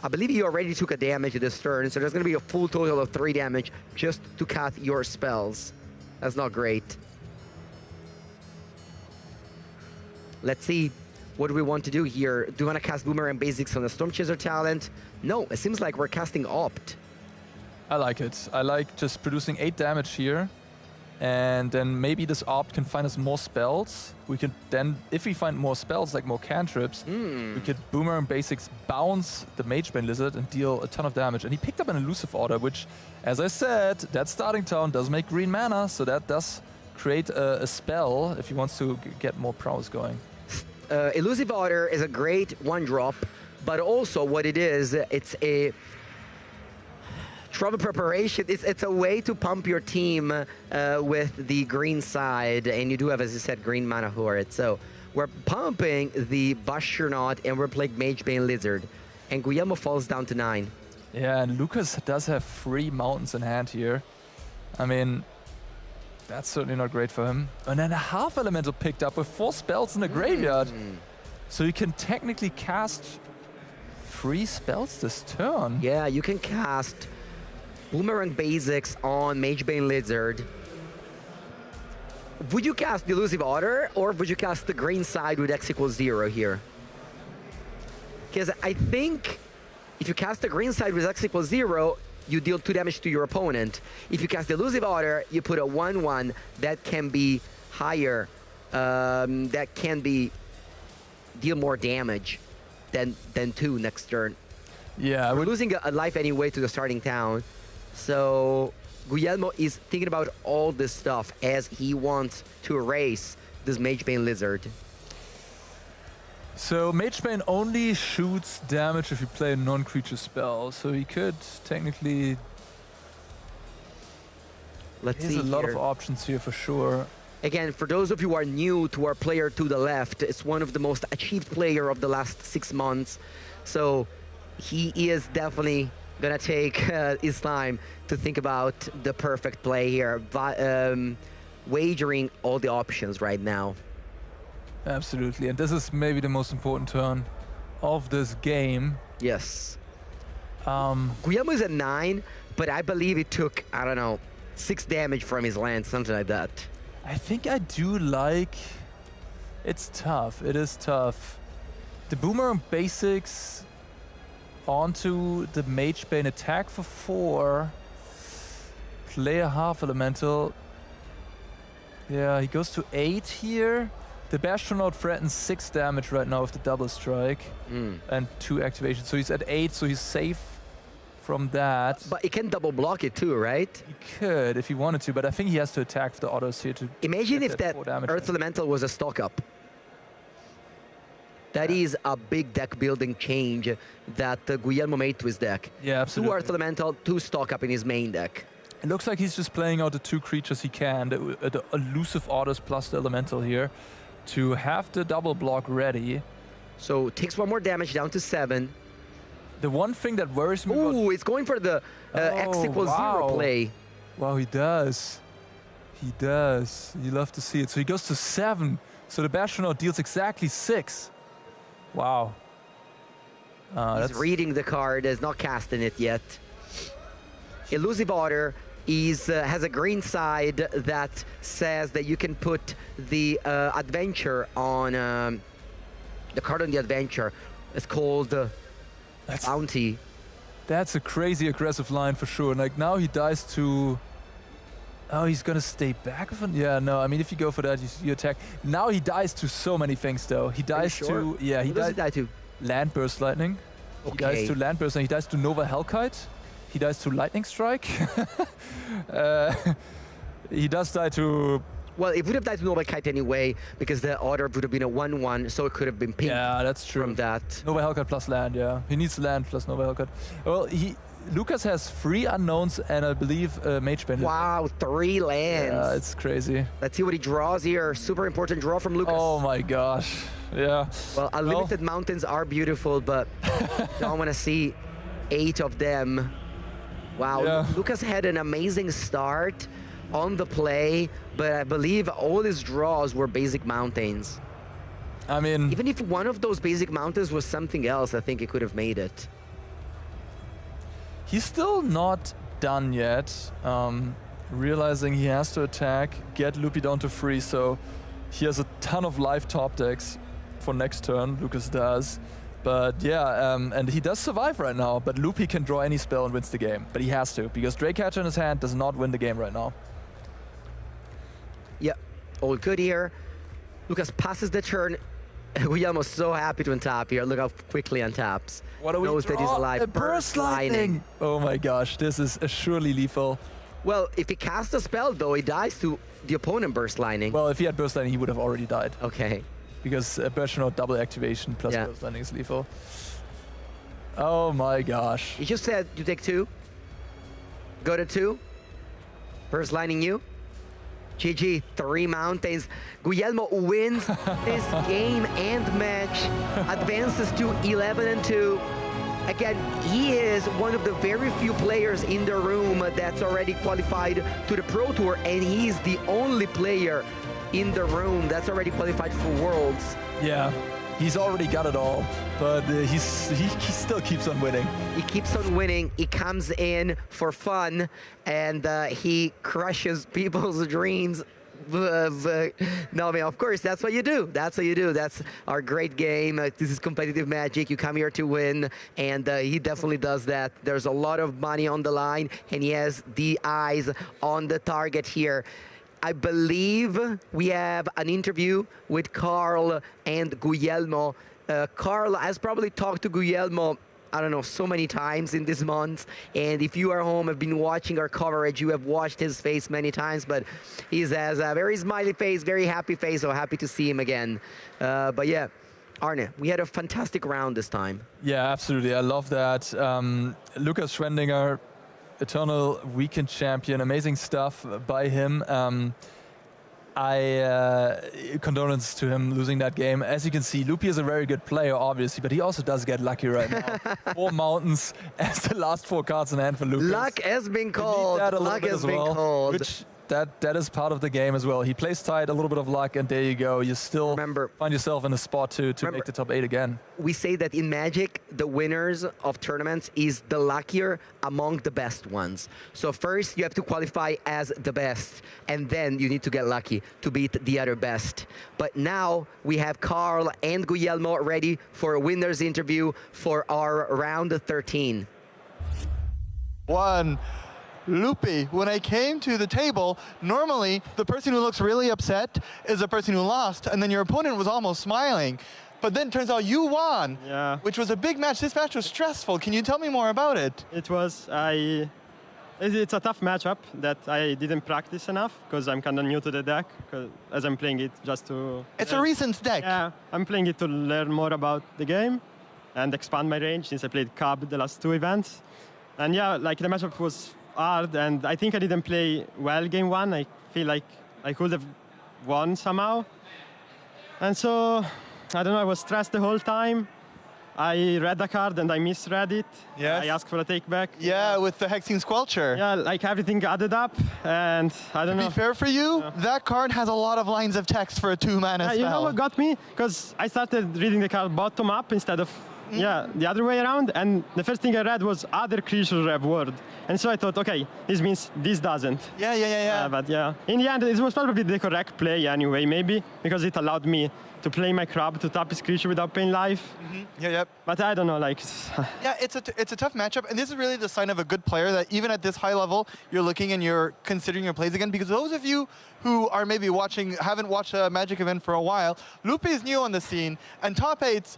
I believe you already took a damage this turn, so there's going to be a full total of 3 damage just to cast your spells. That's not great. Let's see. What do we want to do here? Do we want to cast Boomerang Basics on the Storm Chaser talent? No, it seems like we're casting Opt. I like it. I like just producing 8 damage here. And then maybe this Opt can find us more spells. We could then, if we find more spells, like more cantrips, we could Boomerang Basics bounce the Magebane Lizard and deal a ton of damage. And he picked up an Elusive Order, which, as I said, that starting town does make green mana, so that does create a spell if he wants to get more prowess going. Elusive Order is a great 1-drop, but also what it is, it's a Trouble Preparation. It's a way to pump your team with the green side, and you do have, as you said, green mana for it. So we're pumping the Bashernaut, and we're playing Magebane Lizard, and Guillermo falls down to 9. Yeah, and Lucas does have 3 mountains in hand here. I mean, that's certainly not great for him. And then a half elemental picked up with 4 spells in the graveyard. So you can technically cast 3 spells this turn. Yeah, you can cast Boomerang Basics on Magebane Lizard. Would you cast the Elusive Order, or would you cast the green side with X equals 0 here? Because I think if you cast the green side with X equals 0, you deal 2 damage to your opponent. If you cast the Elusive Order, you put a 1/1 that can be higher, that can be deal more damage than 2 next turn. Yeah, we're losing a life anyway to the starting town. So Guillermo is thinking about all this stuff as he wants to erase this Magebane Lizard. So Magebane only shoots damage if you play a non-creature spell, so he could technically... Let's see There's a lot here. of options here for sure. Again, for those of you who are new to our player to the left, it's one of the most achieved player of the last 6 months. So he is definitely gonna take his time to think about the perfect play here, wagering all the options right now. Absolutely, and this is maybe the most important turn of this game. Yes. Guillermo is at 9, but I believe it took, I don't know, 6 damage from his land, something like that. I think I do like... It's tough, it is tough. The Boomerang Basics onto the Magebane, attack for 4, play a half elemental. Yeah, he goes to 8 here. The Bastronaut threatens 6 damage right now with the double strike and 2 activations. So he's at 8, so he's safe from that. But he can double block it too, right? He could if he wanted to, but I think he has to attack the autos here to... Imagine if that Earth Elemental was a stock up. That is a big deck building change that Guillermo made to his deck. Yeah, absolutely. 2 Earth Elemental, 2 stock up in his main deck. It looks like he's just playing out the 2 creatures he can, the elusive autos plus the elemental here, to have the double block ready. So takes 1 more damage down to 7. The one thing that worries me Ooh, it's going for the X equals 0 play. Wow, he does. He does. You love to see it. So he goes to 7. So the Bastronaut deals exactly 6. Wow. He's reading the card, is not casting it yet. Elusive Order has a green side that says that you can put the adventure on the card on the adventure. It's called Bounty. That's a crazy aggressive line for sure. Like now he dies to... Oh, he's gonna stay back with it? Yeah, no, I mean, if you go for that, you attack. Now he dies to so many things, though. He dies to... Yeah, he dies to Land Burst Lightning. Okay. He dies to Land Burst, and he dies to Nova Hellkite. He dies to Lightning Strike. He does die to... Well, it would have died to Nova Hellkite anyway, because the order would have been a 1/1, so it could have been pink. Yeah, that's true. From that. Nova Hellkite plus land, yeah. He needs land plus Nova Hellkite. Well, Lucas has 3 unknowns and I believe Magebane. Wow, 3 lands. Yeah, it's crazy. Let's see what he draws here. Super important draw from Lucas. Oh my gosh. Yeah. Well, unlimited mountains are beautiful, but don't want to see 8 of them. Wow, Yeah. Lucas had an amazing start on the play, but I believe all his draws were basic mountains. I mean, Even if one of those basic mountains was something else, I think he could have made it. he's still not done yet. Realizing he has to attack, get Loopy down to 3, so he has a ton of live top decks for next turn, Lucas does. But yeah, and he does survive right now, but Loopy can draw any spell and wins the game. But he has to, because Dragecatcher in his hand does not win the game right now. Yep, all good here. Lucas passes the turn. Guillermo's so happy to untap here. Look how quickly untaps. What do we Knows that he's draw? alive. A burst lightning! Oh my gosh, this is surely lethal. Well, if he casts a spell, though, he dies to the opponent burst lightning. Well, if he had burst lightning, he would have already died. Okay. Because burst not double activation plus burst lightning is lethal. Oh my gosh. He just said you take 2. Go to 2. Burst lightning you. GG, 3 mountains. Guillermo wins this game and match, advances to 11-2. Again, he is one of the very few players in the room that's already qualified to the Pro Tour, and he's the only player in the room that's already qualified for Worlds. Yeah, he's already got it all, but he still keeps on winning. He keeps on winning. He comes in for fun, and he crushes people's dreams. No, I mean, of course, that's what you do. That's what you do. That's our great game. This is competitive Magic. You come here to win, and he definitely does that. There's a lot of money on the line, and he has the eyes on the target here. I believe we have an interview with Carl and Guillermo. Carl has probably talked to Guillermo, I don't know, so many times in this month. And if you are home, have been watching our coverage, you have watched his face many times, but he has a very smiley face, very happy face, so happy to see him again. But yeah, Arne, we had a fantastic round this time. Yeah, absolutely. I love that. Lucas Schwendinger, Eternal Weekend Champion, amazing stuff by him. Condolences to him losing that game. As you can see, Loopy is a very good player, obviously, but he also does get lucky right now. 4 mountains as the last 4 cards in hand for Lucas. Luck has been called. Luck has been called. Which that is part of the game as well. He plays tight, a little bit of luck, and there you go. You still find yourself in a spot to make the top 8 again. We say that in Magic, the winners of tournaments is the luckier among the best ones. So first you have to qualify as the best, and then you need to get lucky to beat the other best. But now we have Carl and Guillermo ready for a winner's interview for our round 13. Loopy, when I came to the table, normally the person who looks really upset is the person who lost, and then your opponent was almost smiling. But then it turns out you won, which was a big match. This match was stressful. Can you tell me more about it? It was. It's a tough matchup that I didn't practice enough because I'm kind of new to the deck, as I'm playing it just to... It's a recent deck. Yeah, I'm playing it to learn more about the game and expand my range since I played Cub the last 2 events. And yeah, like the matchup was hard, and I think I didn't play well game 1. I feel like I could have won somehow. And so, I don't know, I was stressed the whole time. I read the card and I misread it. Yes. I asked for a take back. Yeah, with the Hexing Squelcher. Yeah, like everything added up, and I don't know. To be fair for you, that card has a lot of lines of text for a 2-mana spell. You know what got me? Because I started reading the card bottom up instead of the other way around, and the first thing I read was other creatures have word. And so I thought, okay, this means this doesn't. Yeah. But yeah, in the end, it was probably the correct play anyway, maybe, because it allowed me to play my crab to tap his creature without paying life. But I don't know, like... Yeah, it's a tough matchup, and this is really the sign of a good player, that even at this high level, you're looking and you're considering your plays again, because those of you who are maybe haven't watched a Magic event for a while, Loopy is new on the scene, and top 8's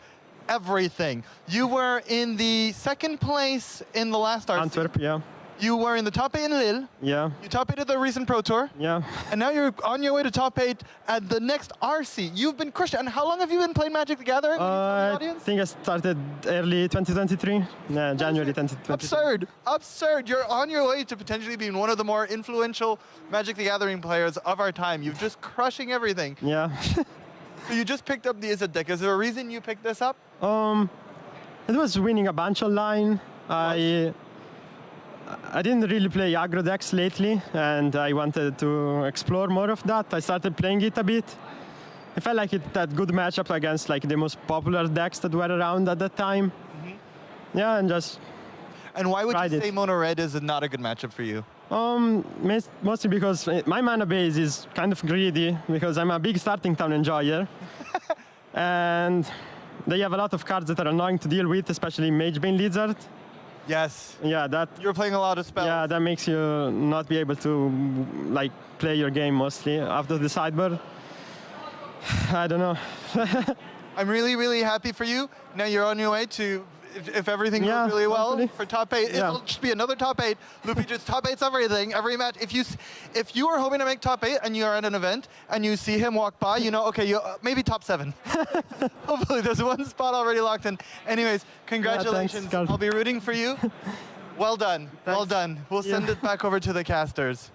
everything. You were in the 2nd place in the last RC. Antwerp, yeah. You were in the top 8 in Lille. Yeah. You top 8 at the recent Pro Tour. Yeah. And now you're on your way to top 8 at the next RC. You've been crushed. And how long have you been playing Magic the Gathering? I think I started early 2023. Yeah, January 2023. Absurd. You're on your way to potentially being one of the more influential Magic the Gathering players of our time. You're just crushing everything. Yeah. So you just picked up the Izzet deck. Is there a reason you picked this up? It was winning a bunch online. I didn't really play aggro decks lately, and I wanted to explore more of that. I started playing it a bit. I felt like it had good matchup against like the most popular decks that were around at that time. Yeah, and just. And why would you say mono red is not a good matchup for you? Mostly because my mana base is kind of greedy because I'm a big starting town enjoyer, and they have a lot of cards that are annoying to deal with, especially Magebane Lizard. Yes. Yeah, that. You're playing a lot of spells. Yeah, that makes you not be able to like play your game mostly after the sideboard. I don't know. I'm really, really happy for you. Now you're on your way to, if everything goes really well, hopefully. for top 8. It'll just be another top 8. Loopy just top 8's everything, every match. If you are hoping to make top 8 and you are at an event and you see him walk by, you know, okay, you maybe top 7. Hopefully there's one spot already locked in. Anyways, congratulations. Thanks, I'll be rooting for you. Well done. Thanks. Well done. We'll send it back over to the casters.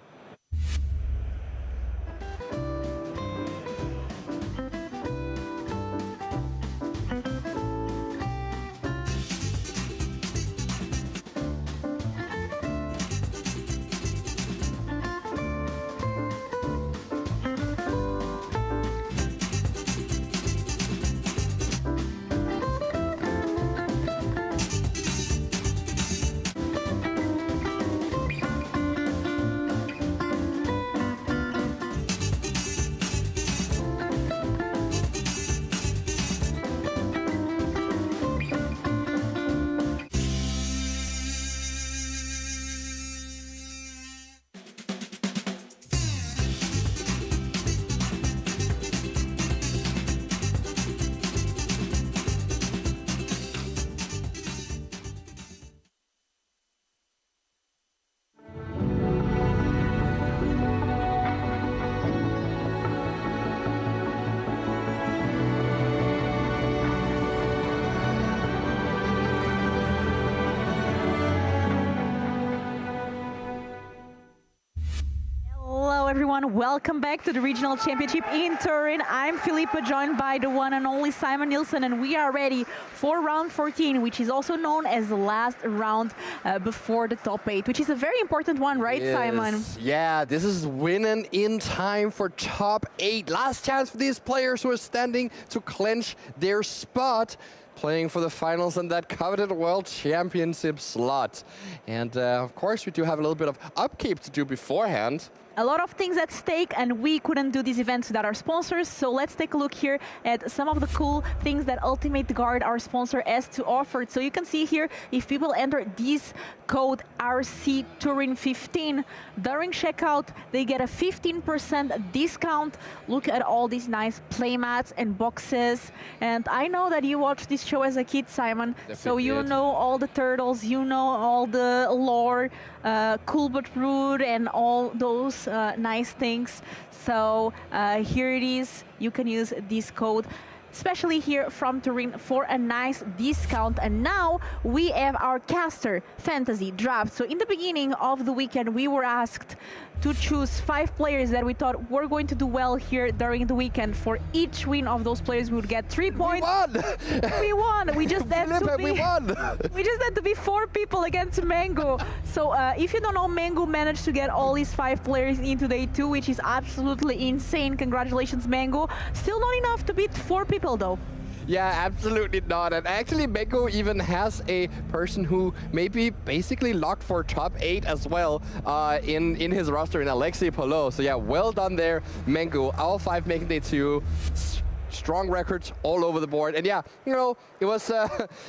Everyone, welcome back to the Regional Championship in Turin. I'm Filippa, joined by the one and only Simon Nielsen, and we are ready for round 14, which is also known as the last round before the top 8, which is a very important one, right, Simon? Yeah, this is winning in time for top 8. Last chance for these players who are standing to clinch their spot, playing for the finals in that coveted World Championship slot. And of course, we do have a little bit of upkeep to do beforehand. A lot of things at stake, and we couldn't do these events without our sponsors. So let's take a look here at some of the cool things that Ultimate Guard, our sponsor, has to offer. So you can see here, if people enter this code RC Turin 15 during checkout, they get a 15% discount. Look at all these nice playmats and boxes. And I know that you watched this show as a kid, Simon. Definitely. So you know all the turtles, you know all the lore, cool but rude, and all those nice things. So here it is. You can use this code, especially here from Turin, for a nice discount. And now we have our caster fantasy draft. So in the beginning of the weekend, we were asked to choose 5 players that we thought were going to do well here during the weekend. For each win of those players, we would get 3 points. We won! We won! We just had to be, we won! We just had to be 4 people against Mango. So if you don't know, Mango managed to get all these 5 players into day 2, which is absolutely insane. Congratulations, Mango. Still not enough to beat 4 people, though. Yeah, absolutely not. And actually, Mango even has a person who may be basically locked for top 8 as well in his roster, in Alexei Polo. So yeah, well done there, Mango. All 5 making day 2. Strong records all over the board. And yeah, you know, it was,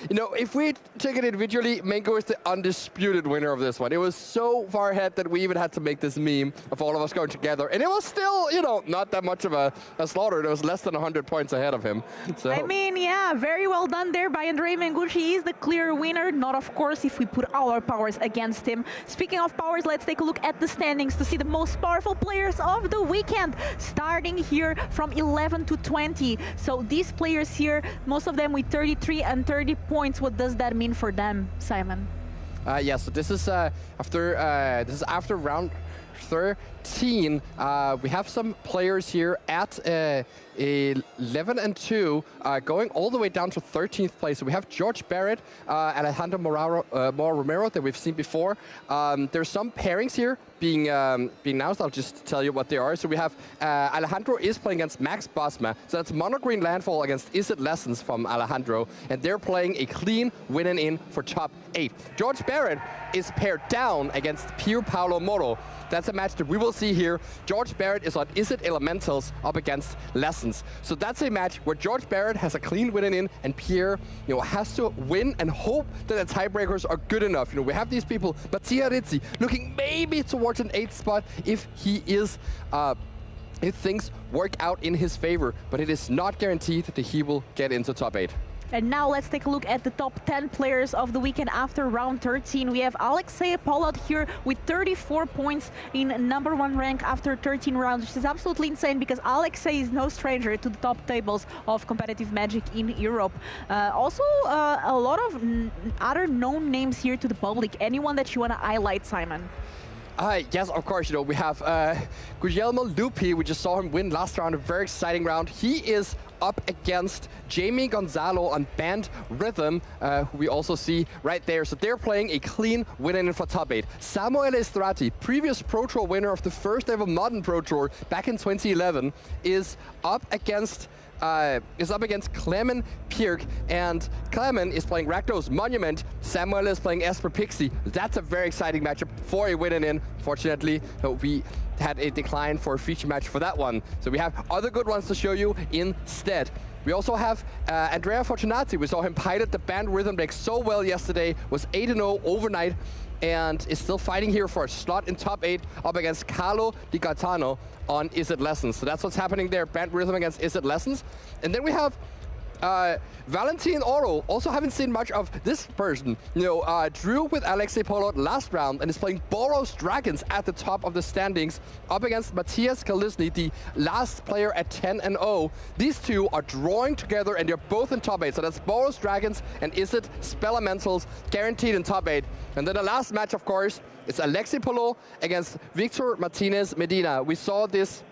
you know, if we take it individually, Mango is the undisputed winner of this one. It was so far ahead that we even had to make this meme of all of us going together. And it was still, you know, not that much of a slaughter. It was less than 100 points ahead of him. So I mean, yeah, very well done there by Andrei Mengucci. He is the clear winner. Not, of course, if we put all our powers against him. Speaking of powers, let's take a look at the standings to see the most powerful players of the weekend, starting here from 11 to 20. So these players here, most of them with 33 and 30 points. What does that mean for them, Simon? Yeah, so this is after round 13. We have some players here at 11 and 2, going all the way down to 13th place. So we have George Barrett, Alejandro Romero that we've seen before. There's some pairings here being announced. I'll just tell you what they are. So we have Alejandro is playing against Max Bosma. So that's Mono Green Landfall against Izzet Lessons from Alejandro. And they're playing a clean win and in for top 8. George Barrett is paired down against Pier Paolo Moro. That's a match that we will see here. George Barrett is on Izzet Elementals up against Lessons. So that's a match where George Barrett has a clean win and in, and Pierre, has to win and hope that the tiebreakers are good enough. We have these people, Mattia Rizzi, looking maybe towards an 8th spot if he is, if things work out in his favor, but it is not guaranteed that he will get into top 8. And now let's take a look at the top 10 players of the weekend after round 13. We have Alexei Polot here with 34 points in #1 rank after 13 rounds, which is absolutely insane because Alexei is no stranger to the top tables of competitive Magic in Europe. Also, a lot of other known names here to the public. Anyone that you want to highlight, Simon? Yes, of course. We have Guglielmo Lupi. We just saw him win last round, a very exciting round. He is up against Jamie Gonzalo on Band Rhythm, who we also see right there. So they're playing a clean win-in for top 8. Samuel Estrati, previous Pro Tour winner of the first ever Modern Pro Tour back in 2011, is up against Clement Pierk, and Clement is playing Rakdos Monument. Samuel is playing Esper Pixie. That's a very exciting matchup for a win-in. Fortunately, we had a decline for a feature match for that one. So we have other good ones to show you instead. We also have Andrea Fortunati. We saw him pilot the Band Rhythm deck so well yesterday, was 8-0 overnight, and is still fighting here for a slot in top 8 up against Carlo Di Gaetano on Izzet Lessons. So that's what's happening there, Band Rhythm against Izzet Lessons. And then we have Valentin Oro. Also haven't seen much of this person. Drew with Alexei Polot last round and is playing Boros Dragons at the top of the standings up against Matthias Kalisny, the last player at 10-0. These two are drawing together and they're both in top 8. So that's Boros Dragons and Izzet Spelementals guaranteed in top 8. And then the last match, of course, is Alexei Polot against Victor Martinez Medina. We saw this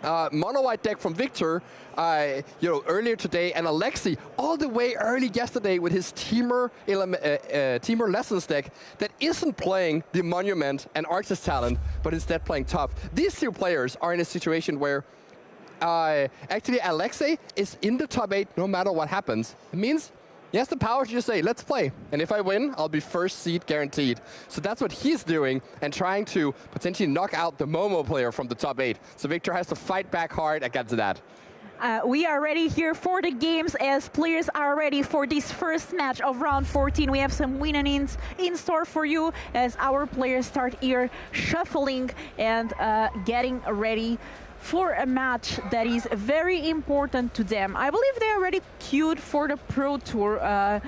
mono-white deck from Victor earlier today, and Alexei all the way early yesterday with his Teamer Lessons deck that isn't playing the Monument and Artist Talent, but instead playing tough. These two players are in a situation where actually Alexei is in the top 8 no matter what happens. It means he has the power to just say, let's play. And if I win, I'll be first seed guaranteed. So that's what he's doing and trying to potentially knock out the Momo player from the top 8. So Victor has to fight back hard against that. We are ready here for the games as players are ready for this first match of round 14. We have some win-and-ins in store for you as our players start here shuffling and getting ready for a match that is very important to them. I believe they are already queued for the Pro Tour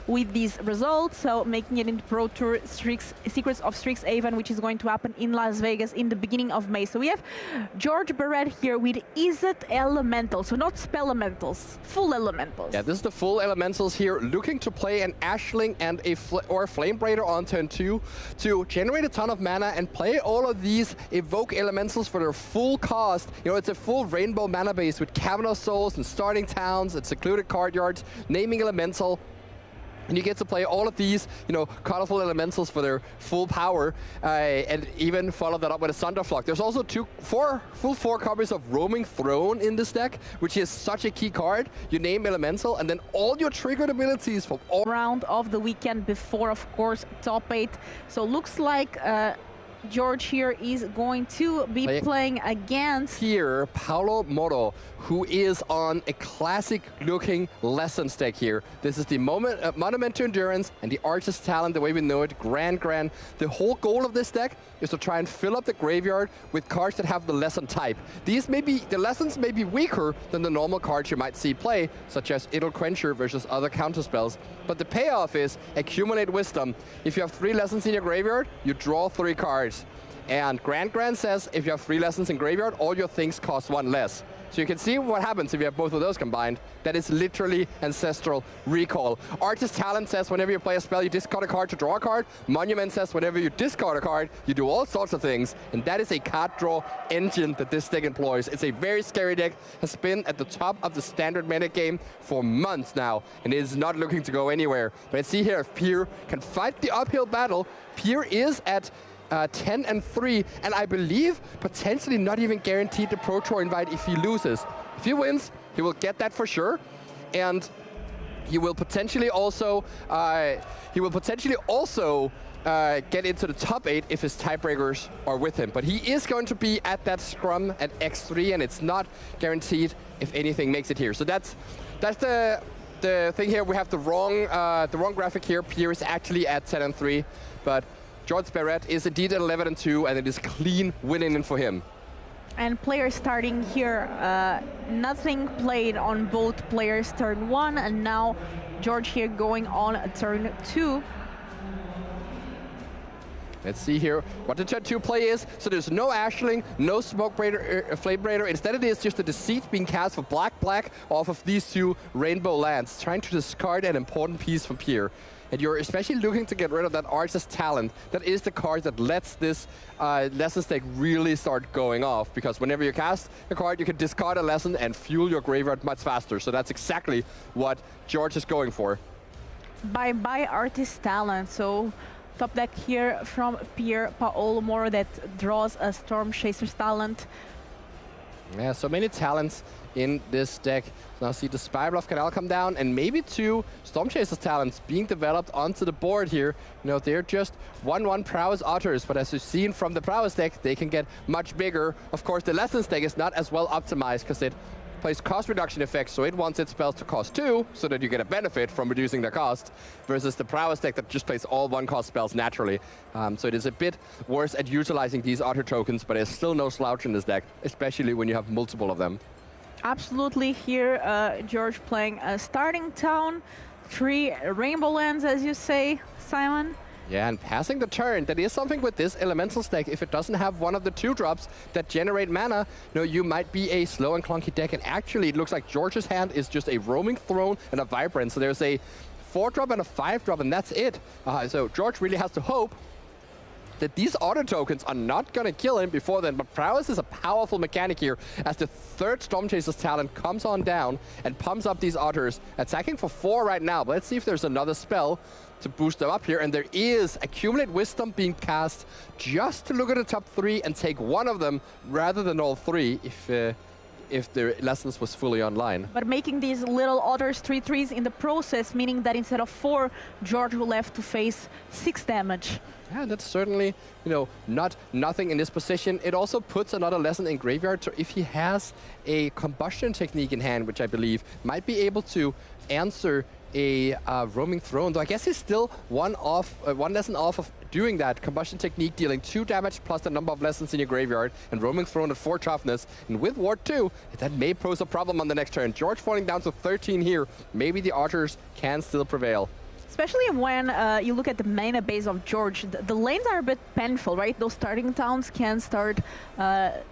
with these results, so making it into Pro Tour Secrets of Strixhaven, which is going to happen in Las Vegas in the beginning of May. So we have George Barrett here with Izzet Elementals, so not Spelementals, full Elementals. Yeah, this is the full Elementals here, looking to play an Ashling and a Flame Braider on turn 2 to generate a ton of mana and play all of these Evoke Elementals for their full cost. It's a full rainbow mana base with Cavern of Souls and Starting Towns and Secluded Courtyards, Naming Elemental. And you get to play all of these, colorful elementals for their full power, and even follow that up with a Thunderflock. There's also full four copies of Roaming Throne in this deck, which is such a key card. You name elemental, and then all your triggered abilities from all round of the weekend before, of course, top 8. So looks like George here is going to be playing against here Paolo Moro, who is on a classic-looking Lessons deck here. This is the Monument to Endurance and the Artist Talent, the way we know it, Grand. The whole goal of this deck is to try and fill up the graveyard with cards that have the Lesson type. The Lessons may be weaker than the normal cards you might see play, such as Idle Quencher versus other counterspells. But the payoff is accumulate Wisdom. If you have 3 Lessons in your graveyard, you draw 3 cards. And Grand says if you have 3 Lessons in graveyard, all your things cost 1 less. So you can see what happens if you have both of those combined. That is literally Ancestral Recall. Artist Talent says whenever you play a spell, you discard a card to draw a card. Monument says whenever you discard a card, you do all sorts of things. And that is a card draw engine that this deck employs. It's a very scary deck, has been at the top of the standard meta game for months now, and it is not looking to go anywhere. But let's see here if Pier can fight the uphill battle. Pier is at 10-3, and I believe potentially not even guaranteed the Pro Tour invite if he loses. If he wins, he will get that for sure, and he will potentially also get into the top 8 if his tiebreakers are with him. But he is going to be at that scrum at X3, and it's not guaranteed if anything makes it here. So that's the thing here. We have the wrong graphic here. Pierre is actually at 10-3, but George Barrett is indeed at 11-2, and it is clean winning for him. And players starting here, nothing played on both players turn 1, and now George here going on turn 2. Let's see here what the turn 2 play is. So there's no Ashling, no Smoke Braider, Flame Braider. Instead it is just a Deceit being cast for black off of these 2 rainbow lands, trying to discard an important piece from Pierre. And you're especially looking to get rid of that Artist Talent. That is the card that lets this Lessons deck really start going off, because whenever you cast a card, you can discard a Lesson and fuel your graveyard much faster. So that's exactly what George is going for. Bye-bye Artist Talent. So top deck here from Pierre Paolo Moro that draws a Storm Chaser's Talent. Yeah, so many talents in this deck. Now see the Spybluff Canal come down, and maybe 2 Storm Chaser's Talents being developed onto the board here. You know, they're just 1/1 Prowess Otters, but as you've seen from the Prowess deck, they can get much bigger. Of course, the Lessons deck is not as well optimized because it plays cost reduction effects, so it wants its spells to cost 2, so that you get a benefit from reducing the cost, versus the Prowess deck that just plays all 1-cost spells naturally. So it is a bit worse at utilizing these Otter tokens, but there's still no slouch in this deck, especially when you have multiple of them. Absolutely. Here, George playing a starting town, 3 rainbow lands, as you say, Simon. Yeah, and passing the turn, that is something with this Elementals deck. If it doesn't have one of the 2 drops that generate mana, you know, you might be a slow and clunky deck. And actually, it looks like George's hand is just a Roaming Throne and a Vibrant. So there's a 4-drop and a 5-drop, and that's it. So George really has to hope that these Otter tokens are not going to kill him before then. But Prowess is a powerful mechanic here, as the 3rd Storm Chaser's Talent comes on down and pumps up these Otters, attacking for 4 right now. But let's see if there's another spell to boost them up here. And there is Accumulate Wisdom being cast just to look at the top 3 and take one of them rather than all 3 if the Lessons was fully online. But making these little Otters 3/3s in the process, meaning that instead of 4, George will have to face 6 damage. Yeah, that's certainly, you know, nothing in this position. It also puts another Lesson in graveyard, so if he has a Combustion Technique in hand, which I believe might be able to answer a Roaming Throne, though I guess he's still one lesson off of doing that. Combustion Technique dealing 2 damage plus the number of Lessons in your graveyard, and Roaming Throne at 4 toughness. And with Ward 2, that may pose a problem on the next turn. George falling down to 13 here. Maybe the Otters can still prevail. Especially when you look at the mana base of George, the lanes are a bit painful, right? Those starting towns can start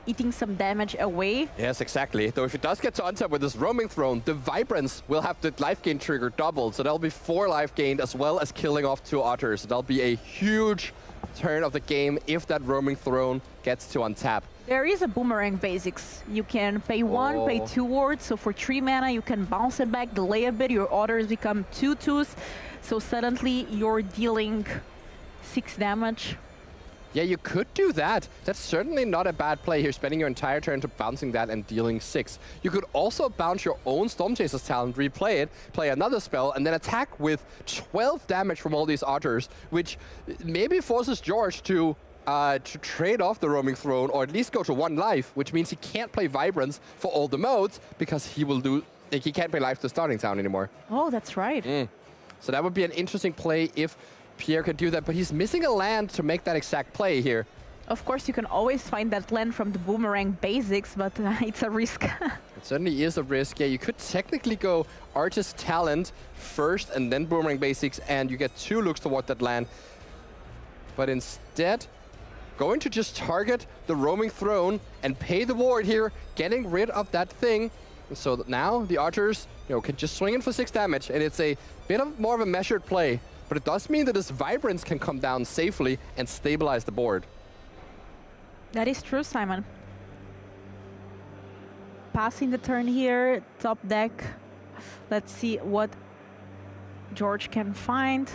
eating some damage away. Yes, exactly. Though if it does get to untap with this Roaming Throne, the Vibrance will have the life gain trigger doubled. So that'll be 4 life gained, as well as killing off 2 Otters. So that'll be a huge turn of the game if that Roaming Throne gets to untap. There is a Boomerang basics. You can pay 1, pay 2 wards, so for 3 mana you can bounce it back, delay a bit, your Otters become 2/2s, so suddenly you're dealing 6 damage. Yeah, you could do that. That's certainly not a bad play here, spending your entire turn to bouncing that and dealing 6. You could also bounce your own Storm Chaser's Talent, replay it, play another spell, and then attack with 12 damage from all these Otters, which maybe forces George to trade off the Roaming Throne, or at least go to 1 life, which means he can't play Vibrance for all the modes, because he can't pay life to starting town anymore. Oh, that's right. So that would be an interesting play if Pierre could do that, but he's missing a land to make that exact play here. Of course, you can always find that land from the Boomerang basics, but it's a risk. It certainly is a risk. Yeah, you could technically go Artist Talent first and then Boomerang basics, and you get 2 looks toward that land. But instead, going to just target the roaming throne and pay the ward here, getting rid of that thing. So that now the archers, can just swing in for 6 damage, and it's a bit of more of a measured play. But it does mean that this Vibrance can come down safely and stabilize the board. That is true, Simon. Passing the turn here, top deck. Let's see what George can find.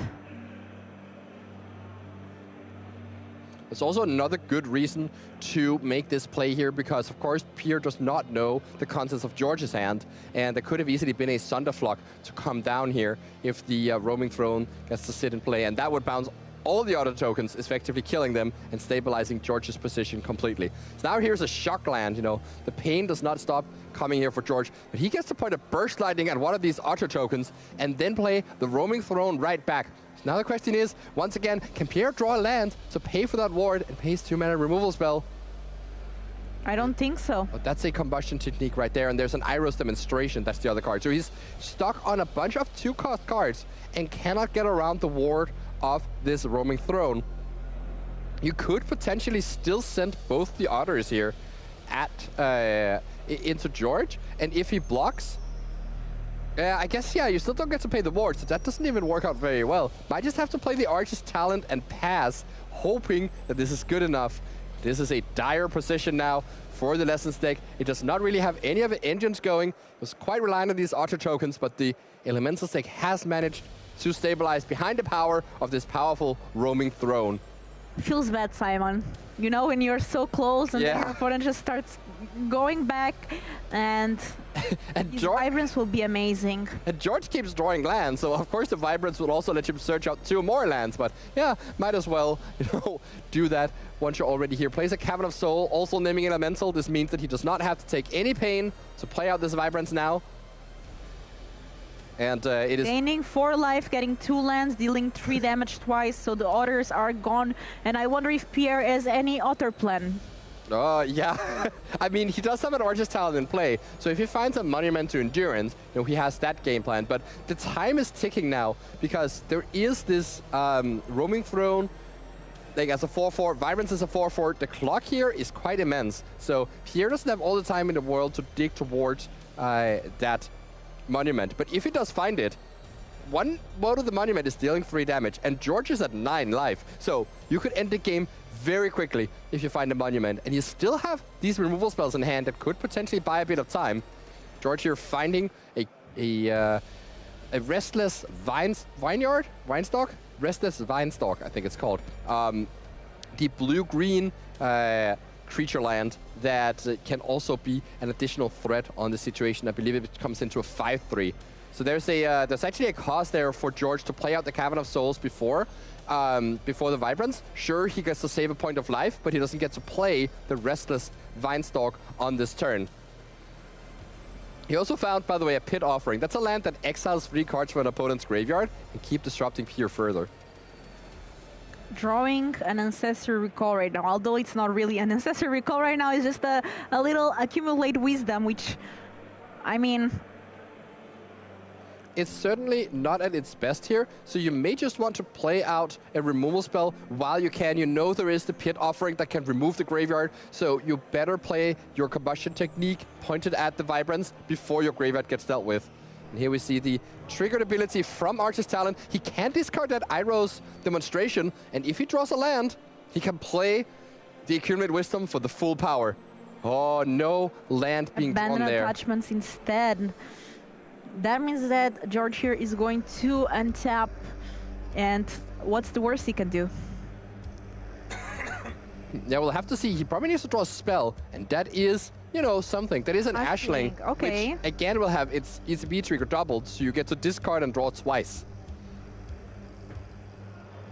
It's also another good reason to make this play here because, of course, Pierre does not know the contents of George's hand, and there could have easily been a Sunderflock to come down here if the roaming throne gets to sit and play, and that would bounce all the other tokens, effectively killing them and stabilizing George's position completely. So now here's a shock land, the pain does not stop coming here for George, but he gets to point a Burst Lightning at one of these Otter tokens and then play the roaming throne right back. So now the question is, once again, can Pierre draw a land to pay for that ward and pay his 2-mana removal spell? I don't think so. But that's a combustion technique right there, and there's an Iros Demonstration, that's the other card. So he's stuck on a bunch of 2-cost cards and cannot get around the ward of this roaming throne. You could potentially still send both the otters here at into George, and if he blocks, I guess, yeah, you still don't get to pay the ward, so that doesn't even work out very well. Might just have to play the Archer's Talent and pass, hoping that this is good enough. This is a dire position now for the Lessons deck. It does not really have any of the engines going. It was quite reliant on these Otter tokens, but the Elementals deck has managed to stabilize behind the power of this powerful roaming throne. Feels bad, Simon. When you're so close and then your opponent just starts going back, and his Vibrance will be amazing. And George keeps drawing lands, so of course the Vibrance will also let him search out 2 more lands, but yeah, might as well, do that once you're already here. Plays a Cavern of Soul, also naming Elemental. This means that he does not have to take any pain to play out this Vibrance now. And it is gaining 4 life, getting 2 lands, dealing 3 damage twice, so the otters are gone. And I wonder if Pierre has any otter plan. Yeah. I mean, he does have an Archer's Talent in play, so if he finds a Monument to Endurance, he has that game plan. But the time is ticking now, because there is this roaming throne, like as a 4/4, Vibrance is a 4/4. The clock here is quite immense, so Pierre doesn't have all the time in the world to dig towards that Monument. But if he does find it, one vote of the Monument is dealing 3 damage, and George is at 9 life. So you could end the game very quickly if you find a Monument, and you still have these removal spells in hand that could potentially buy a bit of time. George here finding a Restless Vinestalk? Restless Vinestalk, I think it's called. The blue-green creature land that can also be an additional threat on the situation. I believe it comes into a 5/3. So there's actually a cost there for George to play out the Cavern of Souls before the Vibrance. Sure, he gets to save a point of life, but he doesn't get to play the Restless Vinestalk on this turn. He also found, by the way, a Pit Offering. That's a land that exiles 3 cards from an opponent's graveyard and keep disrupting Pierre further. Drawing an Ancestral Recall right now, although it's not really an Ancestral Recall right now, it's just a little Accumulate Wisdom, which, I mean... It's certainly not at its best here, so you may just want to play out a removal spell while you can. You know there is the Pit Offering that can remove the graveyard, so you better play your Combustion technique pointed at the Vibrance before your graveyard gets dealt with. And here we see the triggered ability from Archer's Talent. He can discard that Iros Demonstration, and if he draws a land, he can play the Accumulate Wisdom for the full power. Oh, no land being drawn there. Attachments instead. That means that George here is going to untap, and what's the worst he can do? Yeah, we'll have to see. He probably needs to draw a spell, and that is, something. That is an Ashling, okay. Which again will have its ECB trigger doubled, so you get to discard and draw twice.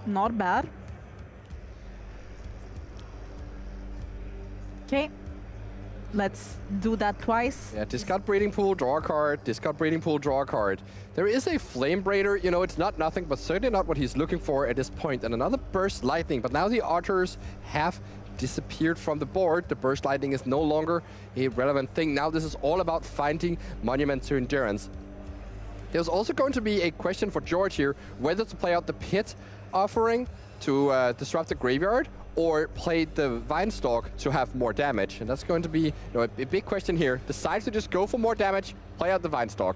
Not bad. Okay. Let's do that twice. Yeah, discard Breeding Pool, draw a card, discard Breeding Pool, draw a card. There is a Flame Braider, it's not nothing, but certainly not what he's looking for at this point. And another Burst Lightning, but now the Otters have disappeared from the board. The Burst Lightning is no longer a relevant thing. Now this is all about finding Monument to Endurance. There's also going to be a question for George here, whether to play out the Pit Offering to disrupt the graveyard, or play the Vinestalk to have more damage? And that's going to be a big question here. Decides to just go for more damage, play out the Vinestalk.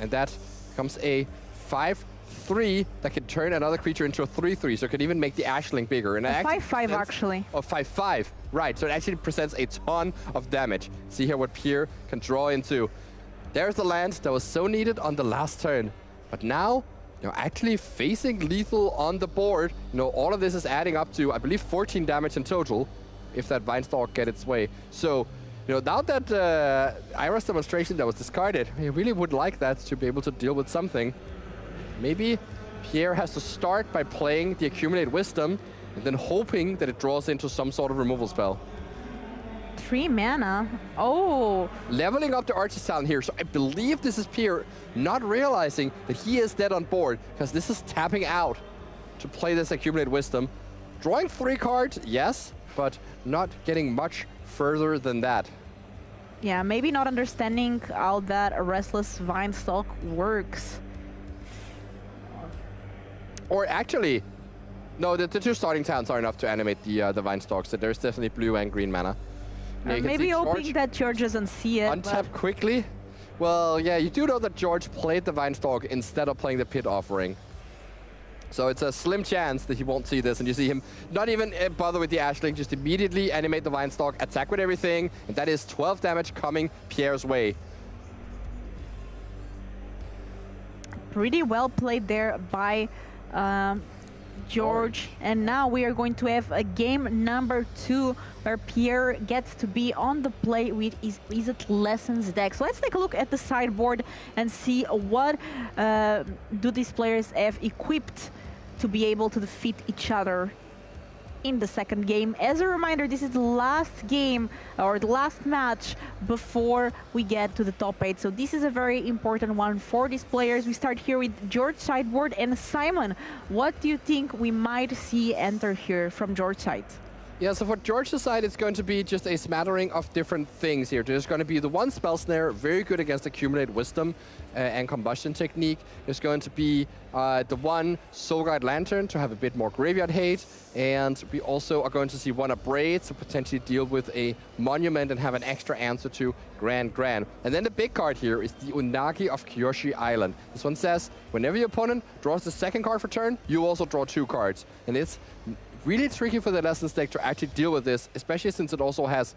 And that becomes a 5/3 that can turn another creature into a 3/3, so it can even make the Ashling bigger. And 5/5 actually. Oh, 5/5, right. So it actually presents a ton of damage. See here what Pierre can draw into. There's the land that was so needed on the last turn. But now, actually facing lethal on the board, all of this is adding up to, I believe, 14 damage in total, if that Vinestalk gets its way. So, now that Ira's demonstration that was discarded, I really would like that to be able to deal with something. Maybe Pierre has to start by playing the Accumulate Wisdom, and then hoping that it draws into some sort of removal spell. 3 mana. Oh. Leveling up the Archer's Talent here, so I believe this is Pierre not realizing that he is dead on board, because this is tapping out to play this Accumulate Wisdom. Drawing 3 cards, yes, but not getting much further than that. Yeah, maybe not understanding how that Restless Vinestalk works. Or actually, no, the 2 starting towns are enough to animate the Vinestalk, so there's definitely blue and green mana. Maybe hoping that George doesn't see it. Untap quickly. Well, yeah, you do know that George played the Vinestalk instead of playing the Pit Offering. So it's a slim chance that he won't see this, and you see him not even bother with the Ashling, just immediately animate the Vinestalk, attack with everything, and that is 12 damage coming Pierre's way. Pretty well played there by George. And now we are going to have a game number 2 where Pierre gets to be on the play with his Izzet Lessons deck. So let's take a look at the sideboard and see what do these players have equipped to be able to defeat each other in the second game. As a reminder, this is the last game or the last match before we get to the top 8. So this is a very important one for these players. We start here with George sideboard, and Simon, what do you think we might see enter here from George side? Yeah, so for George's side, it's going to be just a smattering of different things here. There's going to be the one Spell Snare, very good against Accumulate Wisdom and Combustion Technique. There's going to be the one Soul Guide Lantern to have a bit more graveyard hate. And we also are going to see one Abrade to potentially deal with a Monument and have an extra answer to Grand. And then the big card here is the Unagi of Kyoshi Island. This one says, whenever your opponent draws the second card for turn, you also draw 2 cards. And it's really tricky for the Lessons deck to actually deal with this, especially since it also has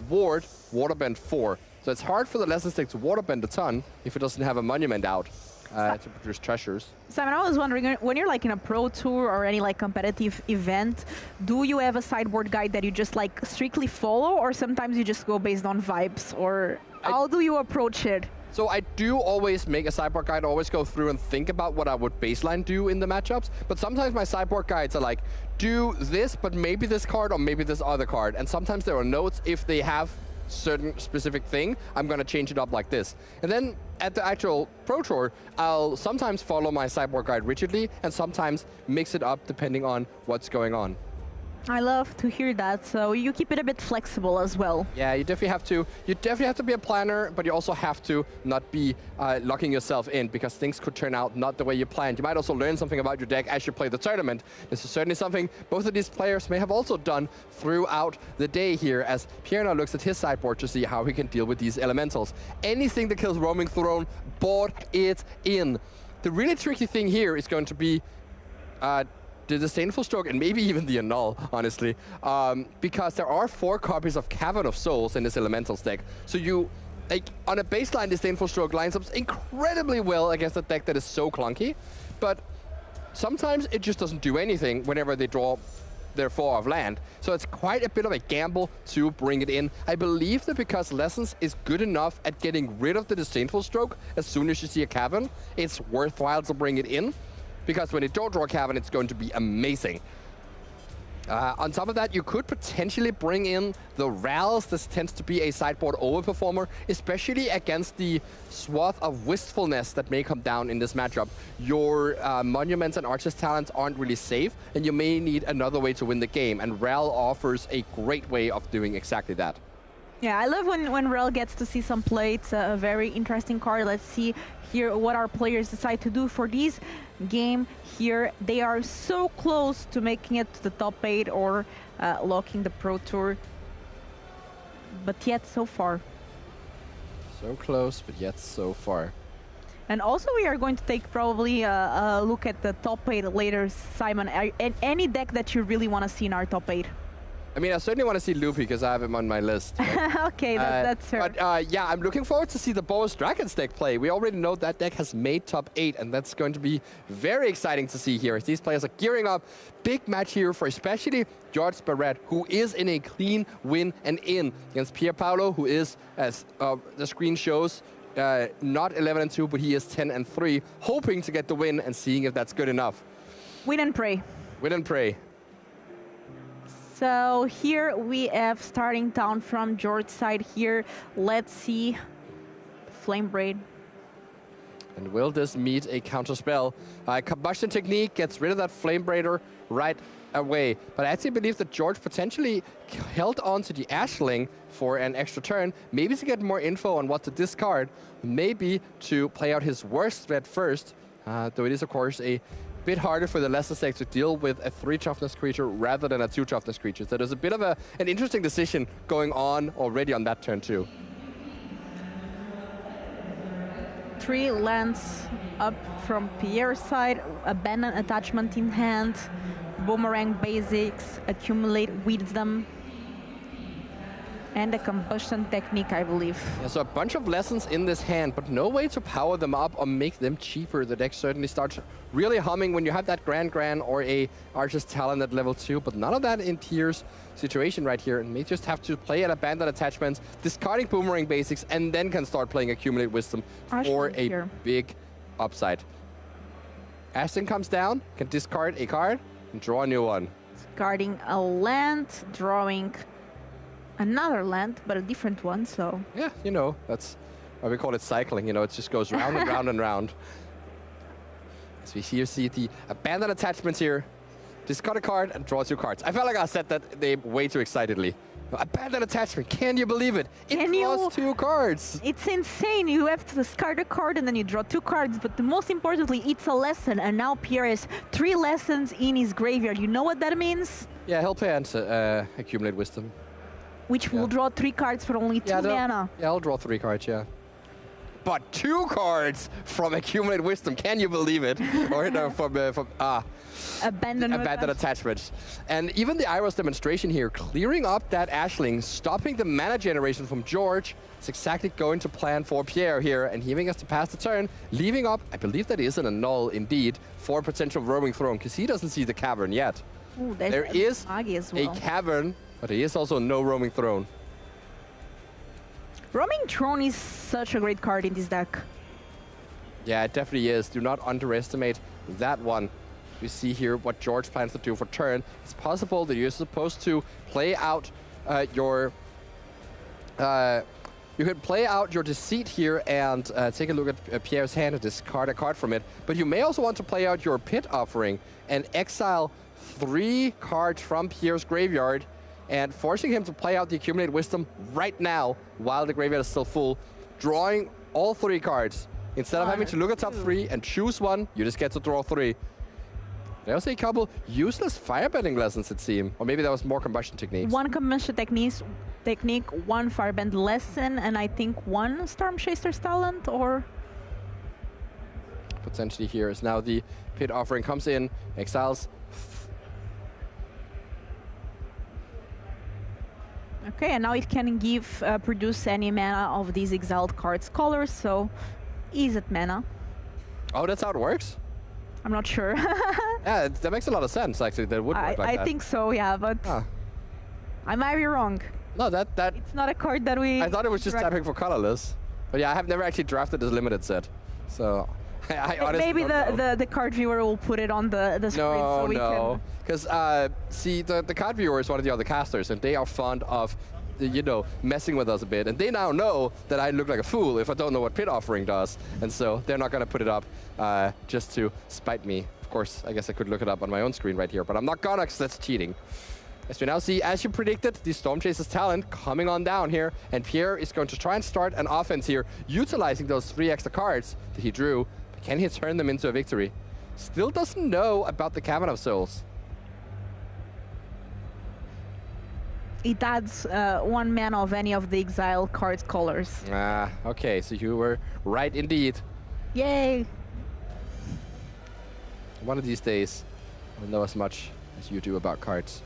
Ward, Waterbend 4. So it's hard for the Lessons deck to Waterbend a ton if it doesn't have a Monument out to produce treasures. Simon, I was wondering, when you're like in a pro tour or any like competitive event, do you have a sideboard guide that you just like strictly follow, or sometimes you just go based on vibes, or how do you approach it? So I do always make a sideboard guide, always go through and think about what I would baseline do in the matchups. But sometimes my sideboard guides are like, do this, but maybe this card or maybe this other card. And sometimes there are notes if they have certain specific thing, I'm going to change it up like this. And then at the actual Pro Tour, I'll sometimes follow my sideboard guide rigidly and sometimes mix it up depending on what's going on. I love to hear that. So you keep it a bit flexible as well. Yeah, you definitely have to. You definitely have to be a planner, but you also have to not be locking yourself in, because things could turn out not the way you planned. You might also learn something about your deck as you play the tournament. This is certainly something both of these players may have also done throughout the day here, as Pierre now looks at his sideboard to see how he can deal with these elementals. Anything that kills Roaming Throne, board it in. The really tricky thing here is going to be the Disdainful Stroke and maybe even the Annul, honestly, because there are 4 copies of Cavern of Souls in this Elementals deck. So you, like, on a baseline, Disdainful Stroke lines up incredibly well against a deck that is so clunky, but sometimes it just doesn't do anything whenever they draw their 4 of land. So it's quite a bit of a gamble to bring it in. I believe that because Lessons is good enough at getting rid of the Disdainful Stroke as soon as you see a Cavern, it's worthwhile to bring it in, because when you don't draw a Cavern, it's going to be amazing. On top of that, you could potentially bring in the Rals. This tends to be a sideboard overperformer, especially against the swath of Wistfulness that may come down in this matchup. Your Monuments and Archer's Talents aren't really safe, and you may need another way to win the game, and Ral offers a great way of doing exactly that. Yeah, I love when Rel gets to see some play. It's a very interesting card. Let's see here what our players decide to do for this game here. They are so close to making it to the top 8 or locking the Pro Tour, but yet so far. So close, but yet so far. And also we are going to take probably a look at the top 8 later, Simon. Any deck that you really want to see in our top 8? I mean, I certainly want to see Loopy because I have him on my list. Right? Okay, that's fair. But yeah, I'm looking forward to see the Boros Dragons deck play. We already know that deck has made top 8, and that's going to be very exciting to see here as these players are gearing up. Big match here for especially George Barrett, who is in a clean win and in against Pier Paolo, who is, as the screen shows, not 11-2, but he is 10-3, hoping to get the win and seeing if that's good enough. Win and pray. Win and pray. So here we have starting down from George's side here. Let's see Flame Braid. And will this meet a counter spell? Combustion Technique gets rid of that Flame Braider right away. But I actually believe that George potentially held on to the Ashling for an extra turn, maybe to get more info on what to discard, maybe to play out his worst threat first, though it is, of course, a bit harder for the lesser deck to deal with a 3 toughness creature rather than a 2 toughness creature. So there's a bit of an interesting decision going on already on that turn too. 3 lands up from Pierre's side, Abandon Attachment in hand, Boomerang Basics, Accumulate Wisdom, and a Combustion Technique, I believe. Yeah, so a bunch of lessons in this hand, but no way to power them up or make them cheaper. The deck certainly starts really humming when you have that Grand or a Archer's Talent at level 2, but none of that in Pierre's situation right here, and may just have to play at Abandoned Attachments, discarding Boomerang Basics, and then can start playing Accumulate Wisdom for a big upside. Ashton comes down, can discard a card, and draw a new one. Discarding a land, drawing another land, but a different one, so... Yeah, you know, that's why we call it cycling, you know, it just goes round and round and round. As we here see the Abandoned Attachments here, discard a card and draw 2 cards. I felt like I said that they way too excitedly. Abandoned Attachment, can you believe it? It draws 2 cards. It's insane. You have to discard a card and then you draw 2 cards, but most importantly, it's a lesson, and now Pierre has 3 lessons in his graveyard. You know what that means? Yeah, he'll play and Accumulate Wisdom. Which will draw 3 cards for only 2 mana. Yeah, I'll draw 3 cards, yeah. But 2 cards from Accumulate Wisdom, can you believe it? Or no, from Abandoned Attachments. And even the Iros demonstration here, clearing up that Ashling, stopping the mana generation from George. It's exactly going to plan for Pierre here, and he has to pass the turn, leaving up, I believe that is an annul indeed, for potential Roaming Throne, because he doesn't see the cavern yet. Ooh, there is a cavern, but there is also no Roaming Throne. Roaming Throne is such a great card in this deck. Yeah, it definitely is. Do not underestimate that one. You see here what George plans to do for turn. It's possible that you're supposed to play out your... you could play out your Deceit here and take a look at Pierre's hand and discard a card from it. But you may also want to play out your Pit Offering and exile 3 cards from Pierre's graveyard and forcing him to play out the Accumulate Wisdom right now while the graveyard is still full, drawing all 3 cards. Instead of having to look at top 3 and choose one, you just get to draw 3. There's a couple useless firebending lessons, it seemed. Or maybe that was more combustion techniques. 1 combustion technique, 1 firebend lesson, and I think 1 Storm Chaser's Talent, or... Potentially here is now the Pit Offering comes in, exiles. Okay, and now it can give, produce any mana of these exiled cards' colors, so Izzet mana. Oh, that's how it works? I'm not sure. Yeah, that makes a lot of sense, actually. That would work like that. I think so, yeah, but I might be wrong. No, that... It's not a card that we... I thought it was just tapping for colorless. But yeah, I have never actually drafted this limited set. So, I honestly maybe the card viewer will put it on the screen so we can... Because, see, the card viewer is one of the other casters, and they are fond of, you know, messing with us a bit. And they now know that I look like a fool if I don't know what Pit Offering does. And so they're not going to put it up just to spite me. Of course, I guess I could look it up on my own screen right here, but I'm not gonna because that's cheating. As we now see, as you predicted, the Storm Chaser's talent coming on down here, and Pierre is going to try and start an offense here, utilizing those 3 extra cards that he drew. But can he turn them into a victory? Still doesn't know about the Cavern of Souls. It adds 1 mana of any of the exile cards colors. Ah, okay, so you were right indeed. Yay! One of these days, I'll know as much as you do about cards.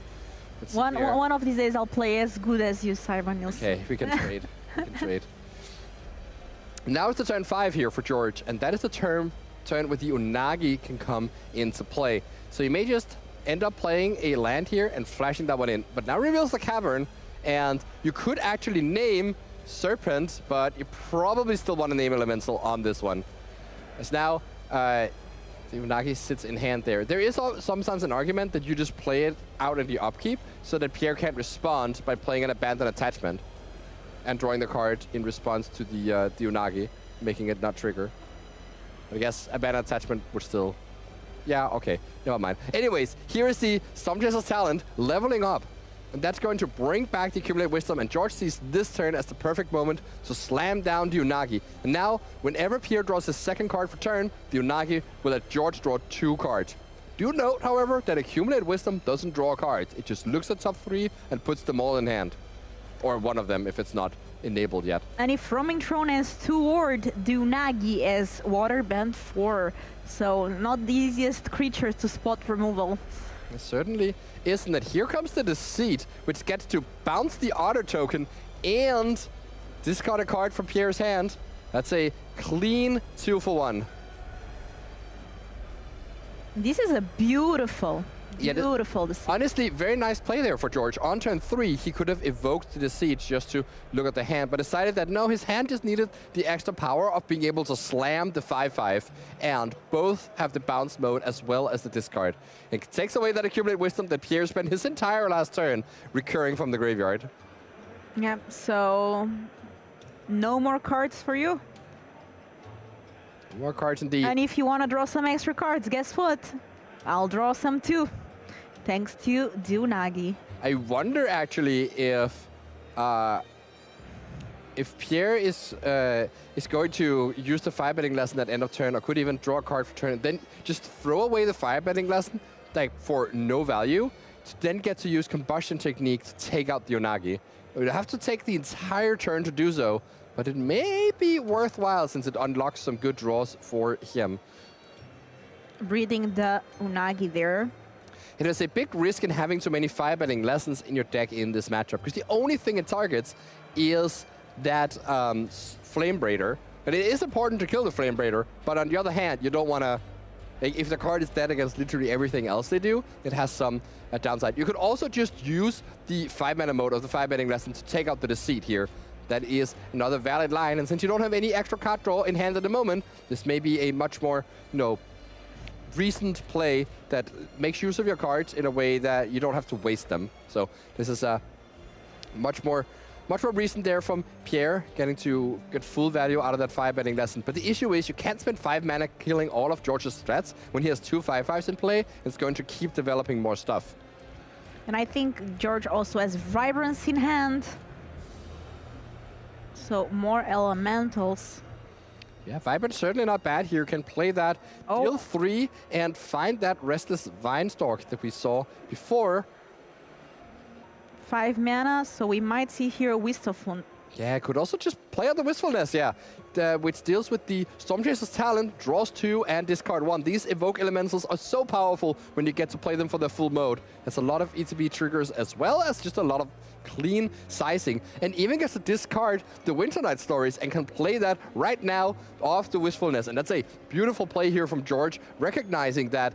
One of these days I'll play as good as you, Simon Nielsen. Okay, we can trade. We can trade. Now it's the turn 5 here for George, and that is the turn where the Unagi can come into play. So you may just end up playing a land here and flashing that one in, but now reveals the Cavern, and you could actually name Serpent, but you probably still want to name Elemental on this one. As now, the Unagi sits in hand there. There is sometimes an argument that you just play it out in the upkeep so that Pierre can't respond by playing an Abandoned Attachment and drawing the card in response to the Unagi, making it not trigger. But I guess Abandoned Attachment would still... Yeah, okay, never mind. Anyways, here is the Storm Chaser's talent leveling up. And that's going to bring back the Accumulate Wisdom, and George sees this turn as the perfect moment to slam down the Unagi. And now, whenever Pierre draws his second card for turn, the Unagi will let George draw 2 cards. Do note, however, that Accumulate Wisdom doesn't draw cards. It just looks at top 3 and puts them all in hand. Or one of them if it's not enabled yet. And if Roaming Throne has 2 ward, the Unagi has Waterbend 4. So not the easiest creature to spot removal. It certainly isn't it. Here comes the Deceit, which gets to bounce the Otter token and discard a card from Pierre's hand. That's a clean 2-for-1. This is a beautiful deceit. Honestly, very nice play there for George. On turn 3, he could have evoked the Deceit just to look at the hand, but decided that no, his hand just needed the extra power of being able to slam the 5/5 and both have the bounce mode as well as the discard. It takes away that Accumulate Wisdom that Pierre spent his entire last turn recurring from the graveyard. Yeah, so no more cards for you. More cards indeed. And if you want to draw some extra cards, guess what? I'll draw some too. Thanks to Unagi. I wonder actually if Pierre is going to use the Firebending Lesson at end of turn, or could even draw a card for turn, and then just throw away the Firebending Lesson like for no value, to then get to use Combustion Technique to take out the Unagi. We'd have to take the entire turn to do so, but it may be worthwhile since it unlocks some good draws for him. Reading the Unagi there. It is a big risk in having so many Firebending Lessons in your deck in this matchup, because the only thing it targets is that Flame Braider. But it is important to kill the Flame Braider, but on the other hand, you don't want to... If the card is dead against literally everything else they do, it has some downside. You could also just use the 5-mana mode of the Firebending Lesson to take out the Deceit here. That is another valid line, and since you don't have any extra card draw in hand at the moment, this may be a much more, recent play that makes use of your cards in a way that you don't have to waste them. So this is a much more recent there from Pierre, getting to get full value out of that Firebending Lesson. But the issue is you can't spend 5 mana killing all of George's threats when he has 2 5/5s in play. It's going to keep developing more stuff. And I think George also has Vibrance in hand. So more elementals. Yeah, Vibrant certainly not bad here. Can play that, deal 3, and find that Restless Vinestalk that we saw before. 5 mana, so we might see here a Wistful. Yeah, could also just play out the Wistfulness, yeah. Which deals with the Storm Chaser's talent, draws 2 and discard 1. These Evoke Elementals are so powerful when you get to play them for their full mode. There's a lot of ETB triggers as well as just a lot of clean sizing. And even gets to discard the Winter Night Stories and can play that right now off the Wistfulness. And that's a beautiful play here from George, recognizing that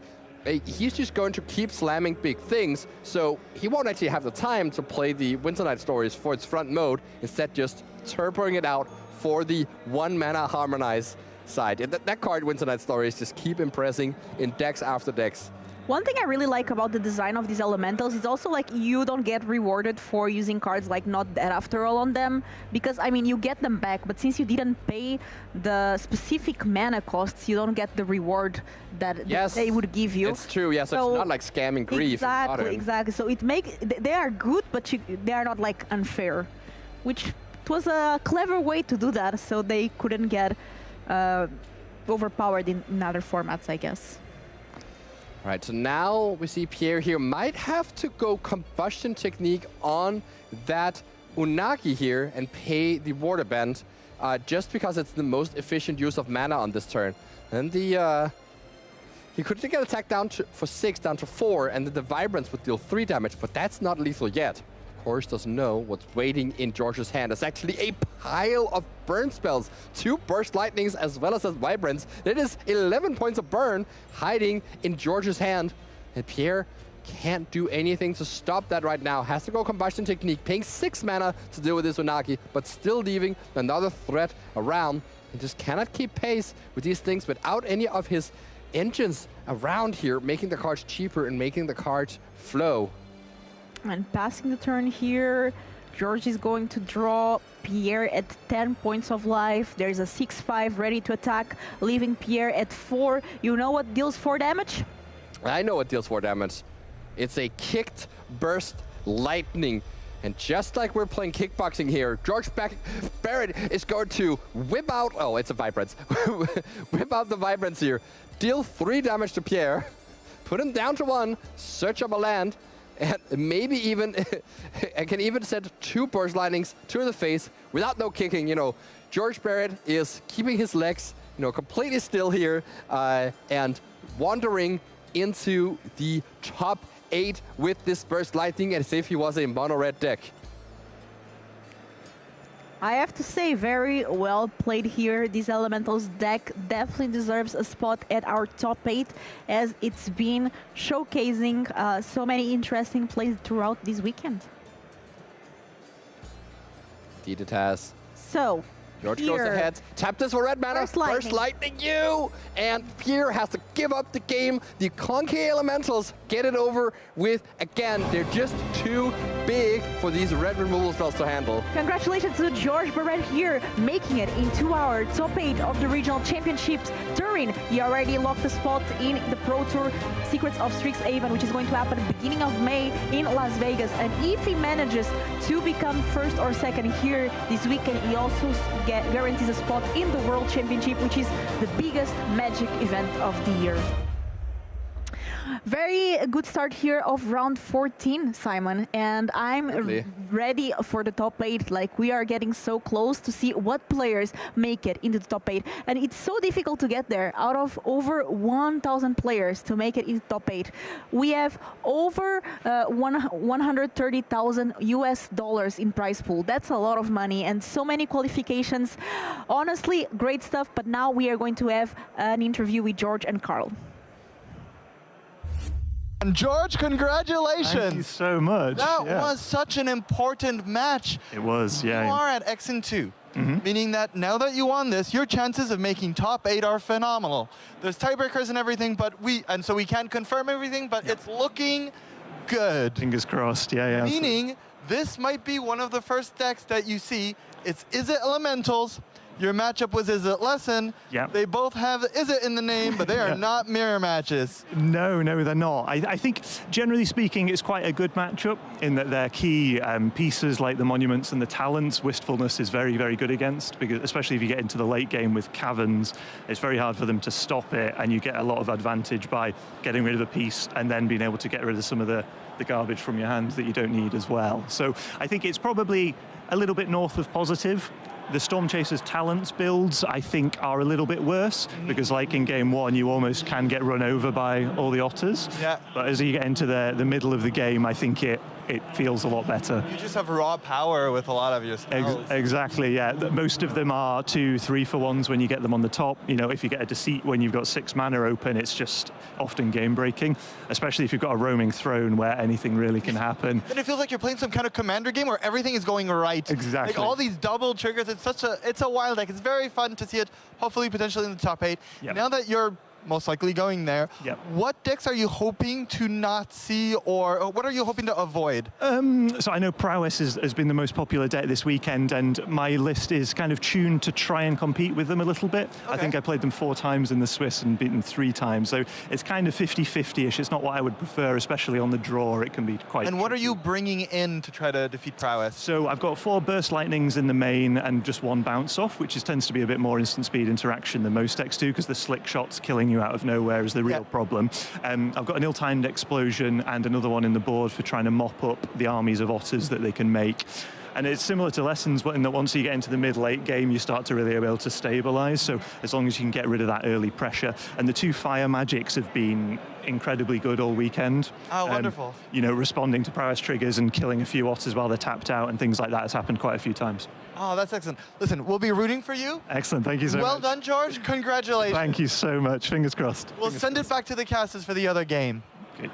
he's just going to keep slamming big things, so he won't actually have the time to play the Winter Night Stories for its front mode, instead just turboing it out for the 1-mana Harmonize side. And that card, Winter Night Stories, just keep impressing in decks after decks. One thing I really like about the design of these elementals is also like you don't get rewarded for using cards like not dead after all on them, because I mean you get them back, but since you didn't pay the specific mana costs, you don't get the reward that they would give you. It's true, yes, so it's not like scamming grief. Exactly. So they are good, but they are not like unfair, which was a clever way to do that, so they couldn't get overpowered in other formats, I guess. All right, so now we see Pierre here might have to go Combustion Technique on that Unagi here and pay the Water Bend, just because it's the most efficient use of mana on this turn. And he could get attack down for 6, down to 4, and then the Vibrance would deal 3 damage, but that's not lethal yet. Of course, doesn't know what's waiting in George's hand. It's actually a pile of burn spells, 2 Burst Lightnings as well as Vibrance. It is 11 points of burn hiding in George's hand, and Pierre can't do anything to stop that right now. Has to go Combustion Technique, paying 6 mana to deal with this Unagi, but still leaving another threat around, and just cannot keep pace with these things without any of his engines around here, making the cards cheaper and making the cards flow. And passing the turn here, George is going to draw Pierre at 10 points of life. There's a 6/5 ready to attack, leaving Pierre at 4. You know what deals 4 damage? I know what deals 4 damage. It's a kicked Burst Lightning. And just like we're playing kickboxing here, George Barrett is going to whip out, oh, it's a Vibrance. Whip out the Vibrance here. Deal 3 damage to Pierre. Put him down to 1, search up a land. And maybe even, I can even send 2 Burst Lightnings to the face without no kicking. You know, George Barrett is keeping his legs, you know, completely still here and wandering into the top 8 with this Burst Lightning as if he was a mono-red deck. I have to say, very well played here. This Elementals deck definitely deserves a spot at our top 8, as it's been showcasing so many interesting plays throughout this weekend. Indeed it has. So, George goes ahead, tap this for red mana, Burst Lightning you! And Pierre has to give up the game. The Conky Elementals get it over with. Again, they're just too big for these red removal spells to handle. Congratulations to George Barrett here, making it into our top 8 of the regional championships. Turin, he already locked a spot in the Pro Tour Secrets of Strixhaven, which is going to happen at the beginning of May in Las Vegas. And if he manages to become 1st or 2nd here this weekend, he also guarantees a spot in the World Championship, which is the biggest Magic event of the year. Very good start here of round 14, Simon, and I'm ready for the top 8. Like, we are getting so close to see what players make it into the top 8, and it's so difficult to get there. Out of over 1,000 players to make it into the top 8, we have over $130,000 in prize pool. That's a lot of money and so many qualifications. Honestly, great stuff. But now we are going to have an interview with George and Carl. George, congratulations! Thank you so much. That was such an important match. It was, yeah. You are at X2, meaning that now that you won this, your chances of making top 8 are phenomenal. There's tiebreakers and everything, but so we can't confirm everything, but it's looking good. Fingers crossed, yeah. Meaning, this might be one of the first decks that you see. It's Izzet Elementals. Your matchup was Izzet Lesson. Yeah. They both have Izzet in the name, but they are not mirror matches. No, they're not. I think, generally speaking, it's quite a good matchup in that their key pieces like the monuments and the talents, Wistfulness is very, very good against, because especially if you get into the late game with Caverns, it's very hard for them to stop it, and you get a lot of advantage by getting rid of a piece and then being able to get rid of some of the garbage from your hands that you don't need as well. So I think it's probably a little bit north of positive. The Storm Chasers talents builds, I think, are a little bit worse, because like in game 1, you almost can get run over by all the otters. Yeah. But as you get into the middle of the game, I think it feels a lot better. You just have raw power with a lot of your spells. Exactly, yeah. Most of them are 2, 3 for 1s when you get them on the top. You know, if you get a Deceit when you've got 6 mana open, it's just often game breaking, especially if you've got a roaming throne where anything really can happen. And it feels like you're playing some kind of commander game where everything is going right. Exactly. Like all these double triggers, it's a wild deck. It's very fun to see it, hopefully potentially in the top 8. Yep. Now that you're most likely going there. Yep. What decks are you hoping to not see, or what are you hoping to avoid? So I know Prowess has been the most popular deck this weekend, and my list is kind of tuned to try and compete with them a little bit. Okay. I think I played them 4 times in the Swiss and beaten 3 times, so it's kind of 50-50-ish. It's not what I would prefer, especially on the draw. It can be quite And what tricky. are you bringing in to try to defeat Prowess? So I've got 4 Burst Lightnings in the main and just 1 Bounce Off, which tends to be a bit more instant speed interaction than most decks do, because the slick shots killing you out of nowhere is the real problem. I've got an ill-timed Explosion and another one in the board for trying to mop up the armies of otters that they can make. And it's similar to Lessons, but in that once you get into the mid-late game, you start to really be able to stabilize. So as long as you can get rid of that early pressure. And the 2 Fire Magics have been incredibly good all weekend. Oh, wonderful. You know, responding to Prowess triggers and killing a few otters while they're tapped out and things like that has happened quite a few times. Oh, that's excellent. Listen, we'll be rooting for you. Excellent, thank you so much. Well done, George. Congratulations. Thank you so much. Fingers crossed. We'll send it back to the casters for the other game. Okay.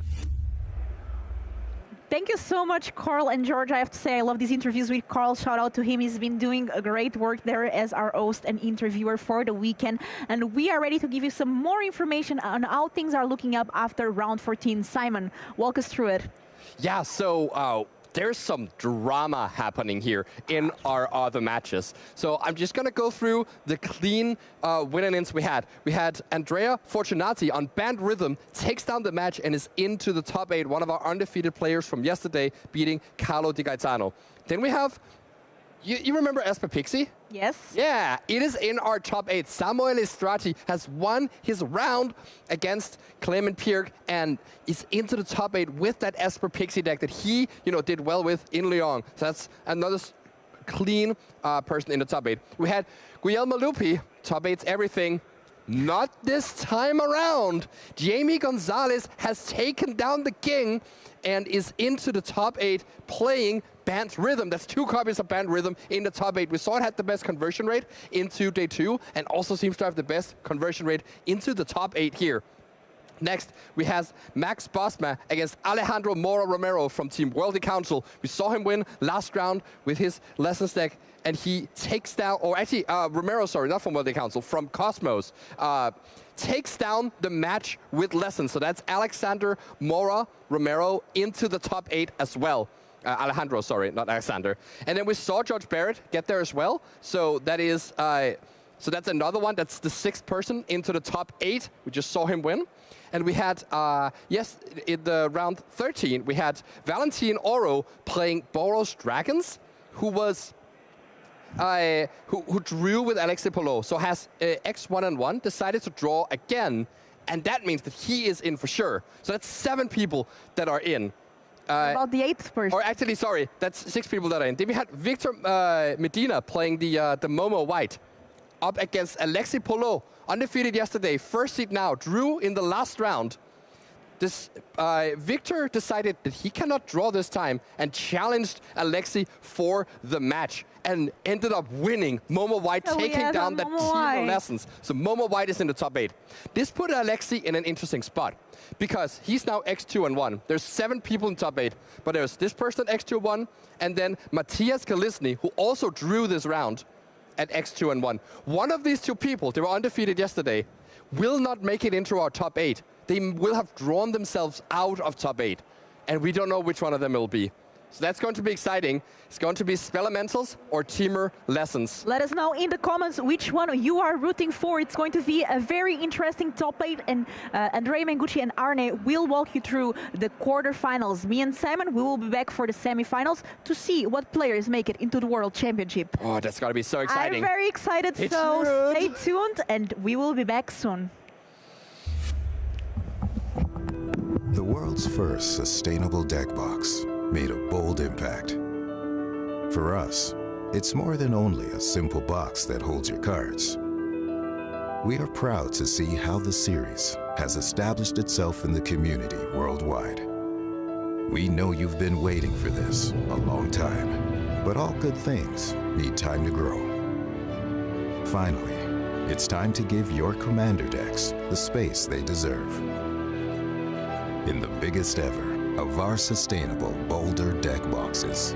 Thank you so much, Carl and George. I have to say, I love these interviews with Carl. Shout out to him. He's been doing a great work there as our host and interviewer for the weekend. And we are ready to give you some more information on how things are looking up after round 14. Simon, walk us through it. Yeah, so there's some drama happening here in our other matches. So I'm just going to go through the clean win-ins we had. We had Andrea Fortunati on Band Rhythm, takes down the match and is into the top 8, one of our undefeated players from yesterday, beating Carlo Di Gaetano. Then we have, you remember Esper Pixie? Yes. Yeah, it is in our top 8. Samuel Estrati has won his round against Clement Pierre and is into the top 8 with that Esper Pixie deck that he, did well with in Lyon. So that's another clean person in the top 8. We had Guillermo Lupi, top 8's everything. Not this time around. Jamie Gonzalez has taken down the king and is into the top 8 playing Band Rhythm. That's 2 copies of Band Rhythm in the top 8. We saw it had the best conversion rate into day 2 and also seems to have the best conversion rate into the top 8 here. Next, we have Max Bosma against Alejandro Mora Romero from Team Worldy Council. We saw him win last round with his Lessons deck, and he takes down, or actually, Romero, sorry, not from Worldy Council, from Cosmos, takes down the match with Lessons. So that's Alexander Mora Romero into the top 8 as well. Alejandro, sorry, not Alexander. And then we saw George Barrett get there as well. So that is, so that's another one. That's the 6th person into the top 8. We just saw him win. And we had, in the round 13, we had Valentin Oro playing Boros Dragons, who was, who drew with Alexei Polo. So has X1-1, decided to draw again. And that means that he is in for sure. So that's 7 people that are in. About the 8th person. Or actually, sorry, that's 6 people that are in. Then we had Victor Medina playing the Momo White up against Alexei Polo, undefeated yesterday, 1st seed now, drew in the last round. This Victor decided that he cannot draw this time and challenged Alexei for the match and ended up winning. Momo White taking down that team of Lessons. So Momo White is in the top 8. This put Alexei in an interesting spot because he's now X2-1. There's 7 people in top 8, but there's this person X2-1 and then Matthias Kalisny, who also drew this round at X2-1. One of these 2 people, they were undefeated yesterday, will not make it into our top 8. They will have drawn themselves out of top 8. And we don't know which one of them it will be. So that's going to be exciting. It's going to be Spelementals or Teamer Lessons. Let us know in the comments which one you are rooting for. It's going to be a very interesting top 8. And Andrea Mengucci and Arne will walk you through the quarterfinals. Me and Simon, we will be back for the semifinals to see what players make it into the World Championship. Oh, that's going to be so exciting. I'm very excited, so stay tuned and we will be back soon. The world's first sustainable deck box made a bold impact. For us, it's more than only a simple box that holds your cards. We are proud to see how the series has established itself in the community worldwide. We know you've been waiting for this a long time, but all good things need time to grow. Finally, it's time to give your commander decks the space they deserve. In the biggest ever of our sustainable Boulder deck boxes.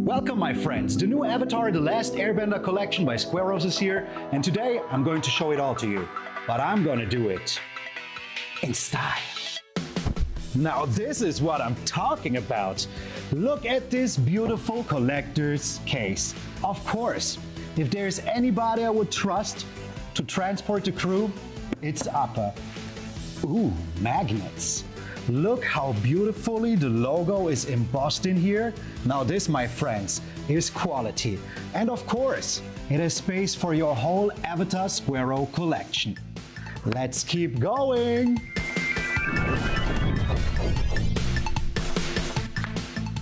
Welcome, my friends. The new Avatar The Last Airbender collection by Squareos is here, and today I'm going to show it all to you. But I'm gonna do it in style. Now this is what I'm talking about. Look at this beautiful collector's case. Of course, if there's anybody I would trust to transport the crew, it's Appa. Ooh, magnets. Look how beautifully the logo is embossed in here. Now this, my friends, is quality. And of course, it has space for your whole Avatar Squareo collection. Let's keep going!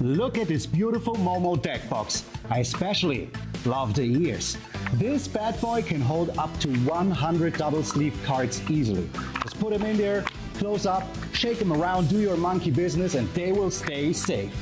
Look at this beautiful Momo deck box. I especially love the ears. This bad boy can hold up to 100 double sleeve cards easily. Just put them in there, close up, shake them around, do your monkey business, and they will stay safe.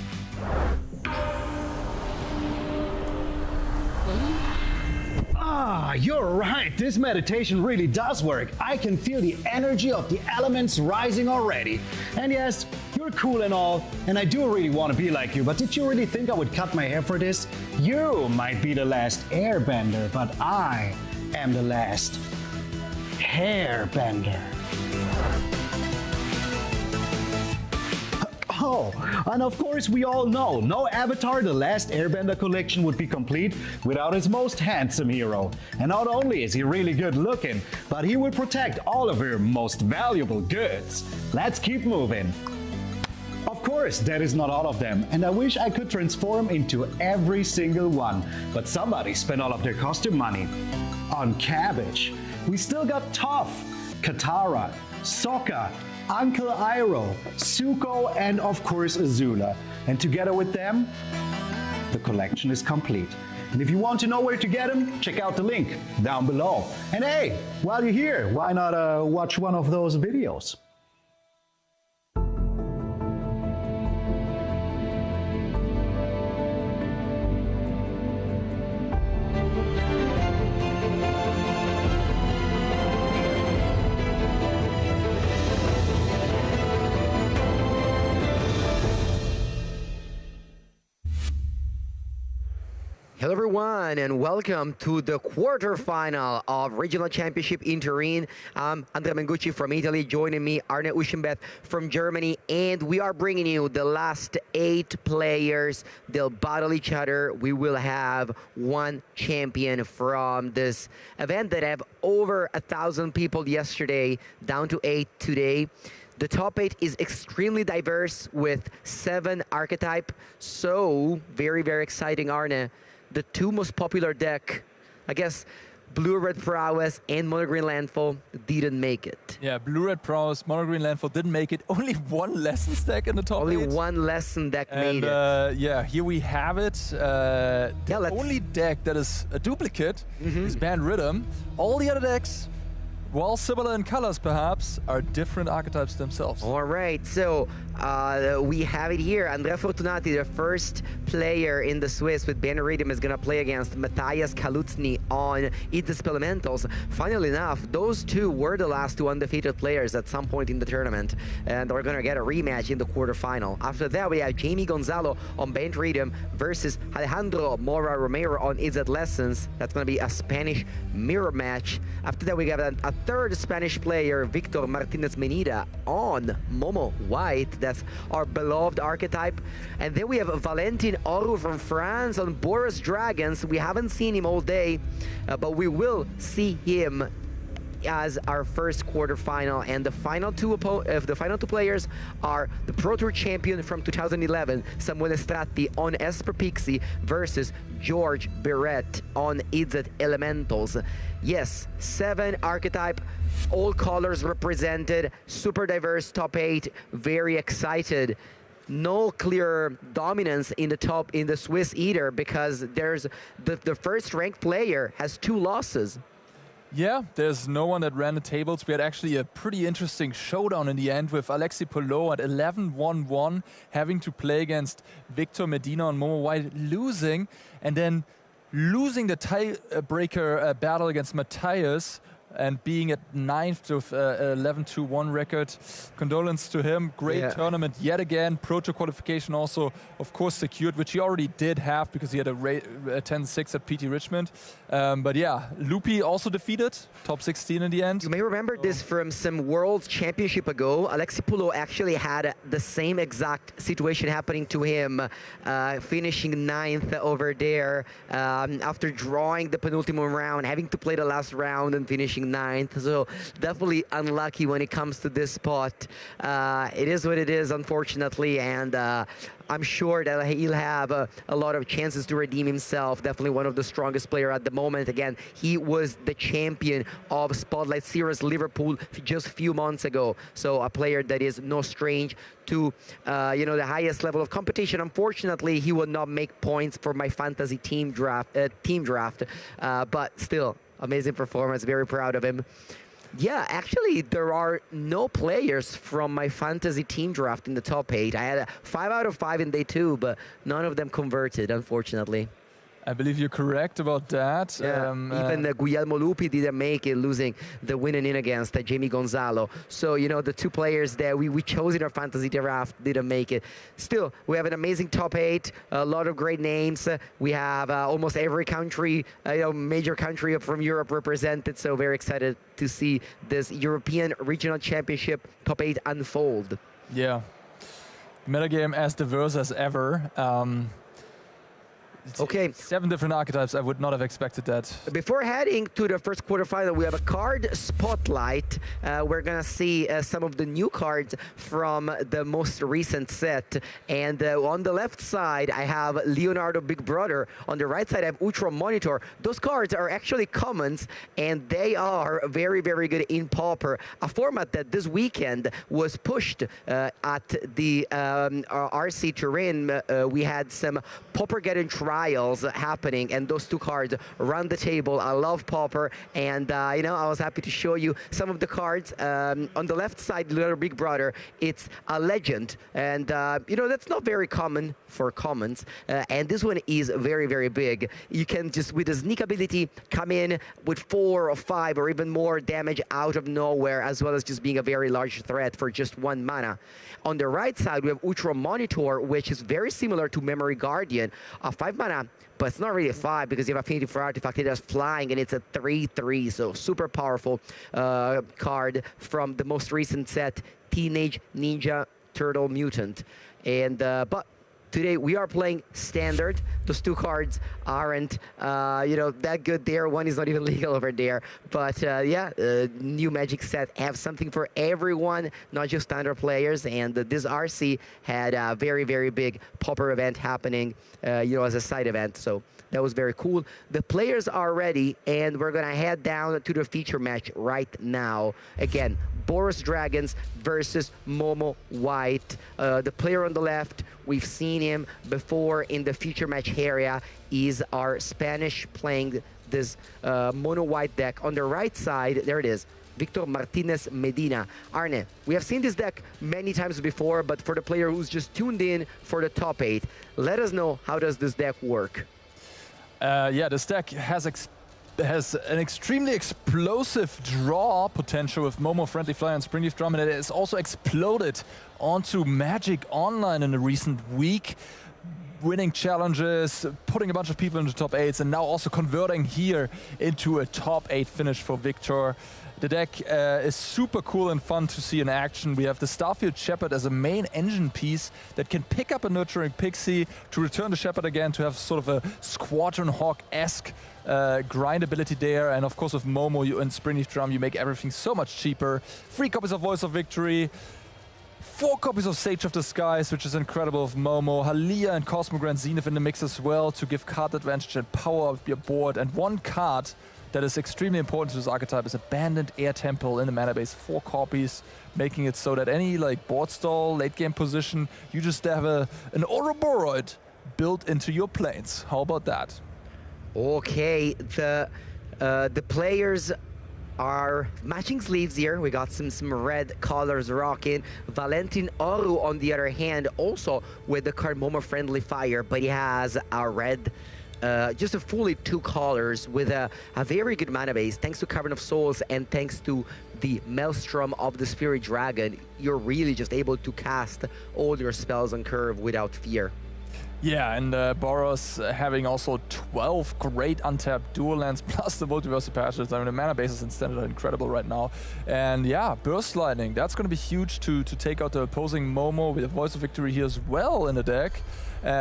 Ah, you're right, this meditation really does work. I can feel the energy of the elements rising already. And yes, you're cool and all, and I do really want to be like you, but did you really think I would cut my hair for this? You might be the last airbender, but I am the last hairbender. Oh, and of course we all know, no Avatar The Last Airbender collection would be complete without his most handsome hero. And not only is he really good looking, but he will protect all of your most valuable goods. Let's keep moving. Of course, that is not all of them, and I wish I could transform into every single one, but somebody spent all of their costume money on cabbage. We still got Toph, Katara, Sokka, Uncle Iroh, Zuko, and of course Azula. And together with them, the collection is complete. And if you want to know where to get them, check out the link down below. And hey, while you're here, why not watch one of those videos? Hello everyone and welcome to the quarterfinal of Regional Championship in Turin. I'm Andrea Mengucci from Italy, joining me Arne Uschenbeth from Germany, and we are bringing you the last 8 players. They'll battle each other. We will have one champion from this event that have over 1,000 people yesterday, down to 8 today. The top 8 is extremely diverse with 7 archetype, so very, very exciting, Arne. The 2 most popular deck, I guess, Blue-Red Prowess and Mono-Green Landfall didn't make it. Yeah, Blue-Red Prowess, Mono-Green Landfall didn't make it. Only one Lessons deck in the top 8. Only one Lesson deck made it. Yeah, here we have it. The only deck that is a duplicate is Band Rhythm. All the other decks, while similar in colors perhaps, are different archetypes themselves. All right, so we have it here. Andrea Fortunati, the first player in the Swiss with Banner Rhythm, is going to play against Matthias Kalutzny on Izzet Elementals. Funnily enough, those 2 were the last 2 undefeated players at some point in the tournament, and they're going to get a rematch in the quarterfinal. After that, we have Jamie Gonzalo on Band Rhythm versus Alejandro Mora Romero on Izzet Lessons. That's going to be a Spanish mirror match. After that, we have a third Spanish player, Victor Martinez Menida, on Momo White. That's our beloved archetype. And then we have Valentin Oru from France on Boros Dragons. We haven't seen him all day, but we will see him as our first quarterfinal. And the final two players are the Pro Tour champion from 2011, Samuel Estratti on Esper Pixie versus George Berret on Izzet Elementals. Yes, 7 archetype, all colors represented, super diverse top 8, very excited. No clear dominance in the top in the Swiss either, because there's the first ranked player has 2 losses. Yeah, there's no one that ran the tables. We had actually a pretty interesting showdown in the end with Alexi Polo at 11-1-1, having to play against Victor Medina and Momo White, losing, and then losing the tiebreaker battle against Matthias and being at 9th with 11-2-1 record. Condolence to him. Great tournament yet again. Proto qualification also, of course, secured, which he already did have because he had a 10-6 at PT Richmond. But yeah, Lupi also defeated, top 16 in the end. You may remember this from some World Championship ago. Alexi Pulo actually had the same exact situation happening to him, finishing 9th over there after drawing the penultimate round, having to play the last round and finishing 9th. So definitely unlucky when it comes to this spot. It is what it is, unfortunately, and I'm sure that he'll have a lot of chances to redeem himself. Definitely one of the strongest players at the moment. Again, he was the champion of Spotlight Series Liverpool just a few months ago. So a player that is no strange to the highest level of competition. Unfortunately, he will not make points for my fantasy team draft. But still, amazing performance. Very proud of him. Yeah, actually, there are no players from my fantasy team draft in the top 8. I had a 5 out of 5 in day 2, but none of them converted, unfortunately. I believe you're correct about that. Yeah. Even Guglielmo Lupi didn't make it, losing the winning in against Jamie Gonzalo. So, the two players that we chose in our fantasy draft didn't make it. Still, we have an amazing top 8, a lot of great names. We have almost every country, major country from Europe represented. So very excited to see this European Regional Championship top 8 unfold. Yeah. Metagame as diverse as ever. Okay. 7 different archetypes. I would not have expected that. Before heading to the first quarterfinal, we have a card spotlight. We're going to see some of the new cards from the most recent set. And on the left side, I have Leonardo Big Brother. On the right side, I have Ultra Monitor. Those cards are actually commons, and they are very, very good in Pauper, a format that this weekend was pushed at the RC Turin. We had some Pauper-getting trials happening, and those two cards run the table. I love Pauper, and I was happy to show you some of the cards. On the left side, Little Big Brother, it's a legend, and that's not very common for commons, and this one is very, very big. You can just, with a sneak ability, come in with 4 or 5 or even more damage out of nowhere, as well as just being a very large threat for just 1 mana. On the right side, we have Ultra Monitor, which is very similar to Memory Guardian, a 5 mana, but it's not really a 5 because you have Affinity for Artifact. It has flying, and it's a 3/3, so super powerful card from the most recent set, Teenage Ninja Turtle Mutant. And but today we are playing standard. Those two cards aren't, that good there. One is not even legal over there. But new Magic set have something for everyone, not just standard players. And this RC had a very, very big Pauper event happening, as a side event. So that was very cool. The players are ready, and we're gonna head down to the feature match right now. Again, Boros Dragons versus Momo White. The player on the left, we've seen him before in the feature match area, is our Spanish playing this mono white deck. On the right side, there it is, Victor Martinez Medina. Arne, we have seen this deck many times before, but for the player who's just tuned in for the top 8, let us know, how does this deck work? This deck has an extremely explosive draw potential with Momo, Friendly Fire, and Springleaf Drum, and it has also exploded onto Magic Online in the recent week, winning challenges, putting a bunch of people into top 8s, and now also converting here into a top 8 finish for Victor. The deck is super cool and fun to see in action. We have the Starfield Shepherd as a main engine piece that can pick up a Nurturing Pixie to return the Shepherd again, to have sort of a Squadron Hawk-esque grind ability there. And of course with Momo and Springleaf Drum, you make everything so much cheaper. 3 copies of Voice of Victory, 4 copies of Sage of the Skies, which is incredible of Momo. Halia and Cosmogrand Zenith in the mix as well to give card advantage and power up your board. And 1 card that is extremely important to this archetype is Abandoned Air Temple in the mana base. 4 copies, making it so that any board stall, late game position, you just have an Ouroboros built into your planes. How about that? Okay, the players our matching sleeves here. We got some red colors rocking. Valentin Oru, on the other hand, also with the card Momo Friendly Fire, but he has a red, just a fully 2 colors with a very good mana base. Thanks to Cavern of Souls and thanks to the Maelstrom of the Spirit Dragon, you're really just able to cast all your spells on curve without fear. Yeah, and Boros having also 12 great untapped dual lands plus the Multiverse Patches. I mean, the mana bases in Standard are incredible right now. And yeah, Burst Lightning, that's going to be huge to take out the opposing Momo with a Voice of Victory here as well in the deck.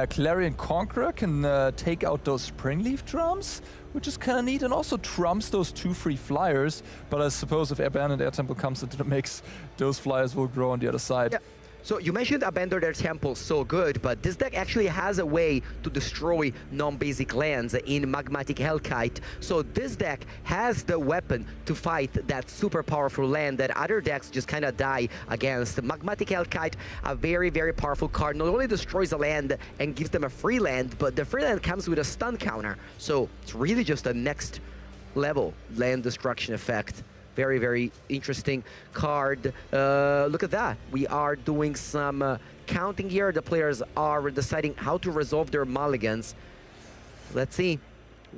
Clarion Conqueror can take out those Springleaf Drums, which is kind of neat, and also trumps those 2 free flyers. But I suppose if Abandoned Air Temple comes into the mix, those flyers will grow on the other side. Yeah. So you mentioned Abandoned Air Temple so good, but this deck actually has a way to destroy non-basic lands in Magmatic Hellkite. So this deck has the weapon to fight that super powerful land that other decks just kind of die against. Magmatic Hellkite, a very, very powerful card, not only destroys a land and gives them a free land, but the free land comes with a stun counter. So it's really just a next level land destruction effect. Very, very interesting card. Look at that. We are doing some counting here. The players are deciding how to resolve their mulligans. Let's see.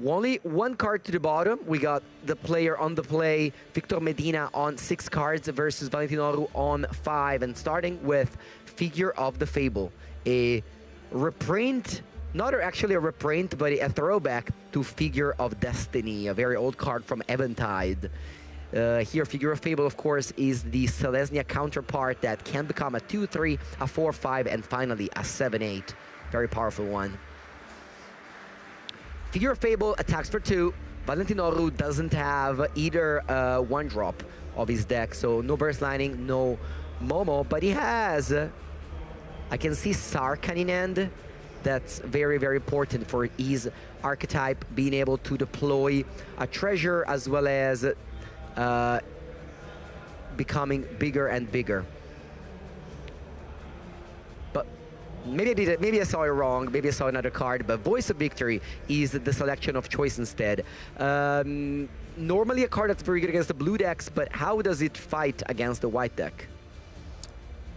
Only 1 card to the bottom. We got the player on the play, Victor Medina, on 6 cards versus Valentin Oru on 5. And starting with Figure of the Fable. A reprint, not actually a reprint, but a throwback to Figure of Destiny, a very old card from Eventide. Here, Figure of Fable, of course, is the Selesnya counterpart that can become a 2-3, a 4-5, and finally a 7-8. Very powerful one. Figure of Fable attacks for 2. Valentin Oru doesn't have either 1-drop of his deck, so no Burst Lightning, no Momo, but he has, I can see Sarkhan in hand. That's very, very important for his archetype, being able to deploy a treasure as well as becoming bigger and bigger. But maybe I saw it wrong, maybe I saw another card, but Voice of Victory is the selection of choice instead. Normally a card that's very good against the blue decks, but how does it fight against the white deck?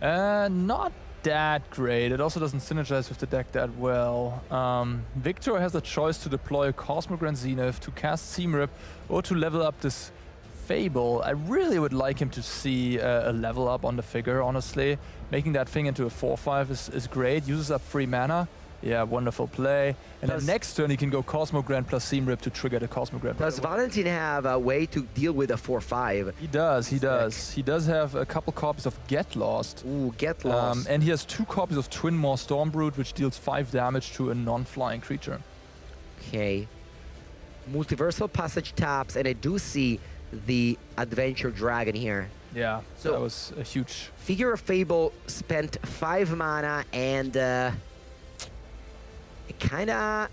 Not that great. It also doesn't synergize with the deck that well. Victor has a choice to deploy a Cosmogrant Zenith, to cast Seam Rip, or to level up this Fable. I really would like him to see a level up on the figure, honestly. Making that thing into a 4-5 is great. Uses up free mana. Yeah, wonderful play. And then next turn he can go Cosmogrant plus Seam Rip to trigger the Cosmogrant. Does Valentin have a way to deal with a 4-5? He does, he does. He does have a couple copies of Get Lost. Ooh, Get Lost. And he has 2 copies of Twin Maw Stormbrood, which deals 5 damage to a non-flying creature. Okay. Multiversal Passage taps, and I do see the Adventure Dragon here. Yeah, so that was a huge... Figure of Fable spent 5 mana, and it kinda...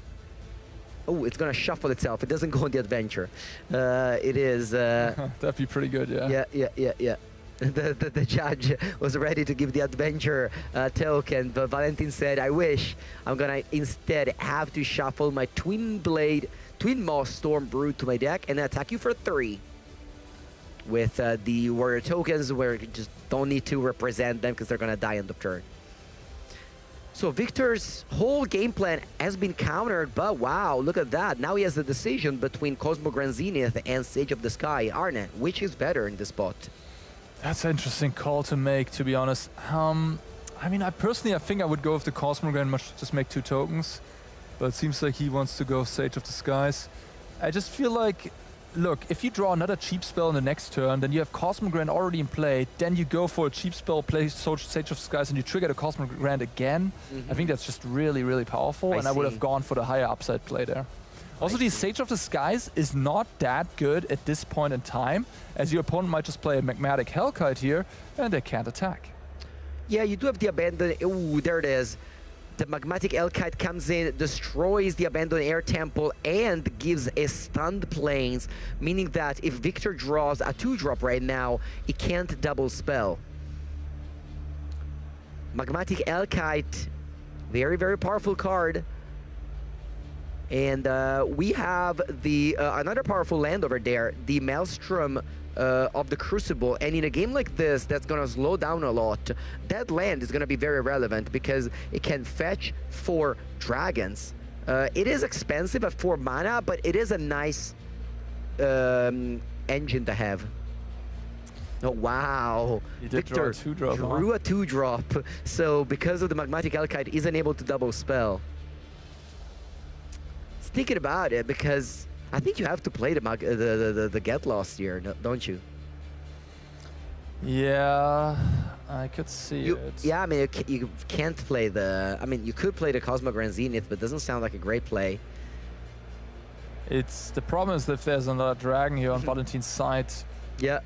Oh, it's gonna shuffle itself. It doesn't go on the Adventure. It is... That'd be pretty good, yeah. Yeah. The judge was ready to give the Adventure token, but Valentin said, I wish I'm gonna instead have to shuffle my Twin Maw Stormbrood to my deck and attack you for 3. With the warrior tokens, where you just don't need to represent them because they're gonna die end of turn. So Victor's whole game plan has been countered, but wow, look at that. Now he has a decision between Cosmogrant Zenith and Sage of the Sky. Arne, which is better in this spot? That's an interesting call to make, to be honest. I mean, I think I would go with the Cosmogrant, just make 2 tokens. But it seems like he wants to go Sage of the Skies. I just feel like, look, if you draw another cheap spell in the next turn, then you have Cosmogrant already in play, then you go for a cheap spell, play Sage of Skies, and you trigger the Cosmogrant again. I think that's just really, really powerful, and I would have gone for the higher upside play there. Also, the Sage of the Skies is not that good at this point in time, as your opponent might just play a Magmatic Hellkite here, and they can't attack. Yeah, you do have the Abandoned... Ooh, there it is. The Magmatic Hellkite comes in, destroys the Abandoned Air Temple, and gives a stunned plains, meaning that if Victor draws a 2-drop right now, he can't double spell. Magmatic Hellkite, very, very powerful card. And we have the another powerful land over there, the Maelstrom of the Crucible. And in a game like this, that's going to slow down a lot. That land is going to be very relevant because it can fetch 4 dragons. It is expensive at 4 mana, but it is a nice engine to have. Oh, wow. He did Victor draw a 2-drop. drew a 2-drop. So because of the Magmatic Alkite, isn't able to double spell. Thinking about it, because I think you have to play the Get Lost here, don't you? Yeah, I could see it. Yeah, I mean, you can't play the... I mean, you could play the Cosmogran Zenith, but it doesn't sound like a great play. The problem is if there's another dragon here on Valentin's side. Yeah,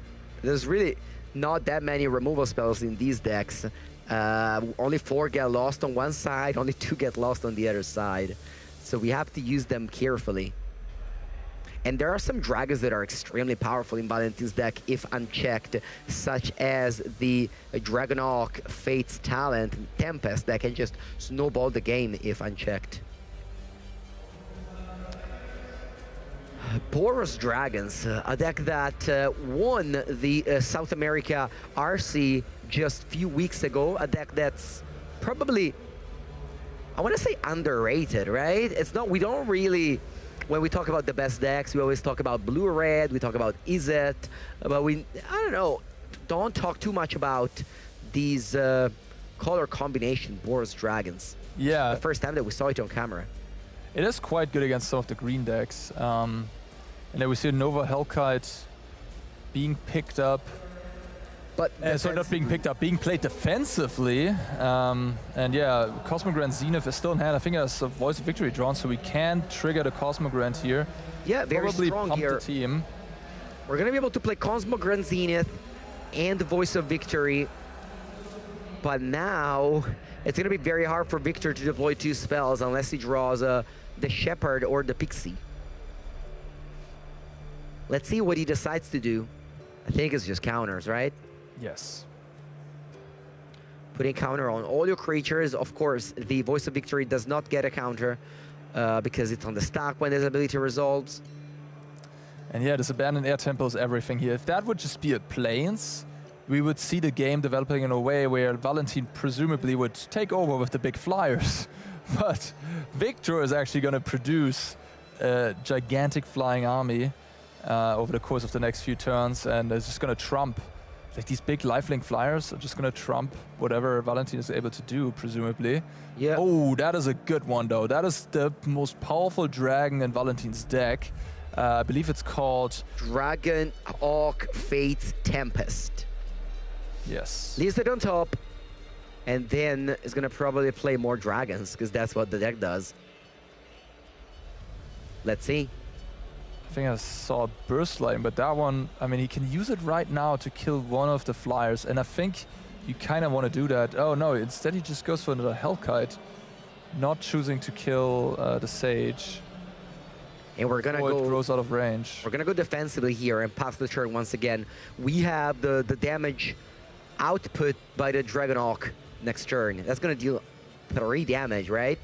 there's really not that many removal spells in these decks. Only 4 get lost on one side, only 2 get lost on the other side. So we have to use them carefully. And there are some dragons that are extremely powerful in Valentin's deck if unchecked, such as the Dragonhawk, Fate's Talent, Tempest, that can just snowball the game if unchecked. Boros Dragons, a deck that won the South America RC just a few weeks ago, a deck that's probably, I want to say, underrated, right? It's not, we don't really, when we talk about the best decks, we always talk about blue-red, we talk about Izzet, but I don't know, don't talk too much about these color combination Boros Dragons. Yeah. The first time that we saw it on camera. It is quite good against some of the green decks. And then we see Nova Hellkite being picked up. But sorry, not being picked up, being played defensively. And yeah, Cosmogran Zenith is still in hand. I think there's a Voice of Victory drawn, so we can trigger the Cosmogran here. Yeah, very probably strong pump here. The team. We're going to be able to play Cosmogran Zenith and the Voice of Victory. But now, it's going to be very hard for Victor to deploy 2 spells unless he draws the Shepherd or the Pixie. Let's see what he decides to do. I think it's just counters, right? Yes. Putting counter on all your creatures. Of course, the Voice of Victory does not get a counter because it's on the stack when this ability resolves. And yeah, this Abandoned Air Temple is everything here. If that would just be a Plains, we would see the game developing in a way where Valentin presumably would take over with the big flyers. But Victor is actually going to produce a gigantic flying army over the course of the next few turns, and it's just going to trump. Like, these big lifelink flyers are just going to trump whatever Valentin is able to do, presumably. Yeah. Oh, that is a good one, though. That is the most powerful dragon in Valentin's deck. I believe it's called Dragonhawk Fate's Tempest. Yes. Leaves it on top, and then is going to probably play more dragons, because that's what the deck does. Let's see. I think I saw a Burst Line, but that one, I mean, he can use it right now to kill one of the flyers, and I think you kind of want to do that. Oh no, instead he just goes for another Hellkite, not choosing to kill the Sage. And we're gonna go. It grows out of range. We're gonna go defensively here and pass the turn once again. We have the damage output by the Dragonhawk next turn. That's gonna deal 3 damage, right?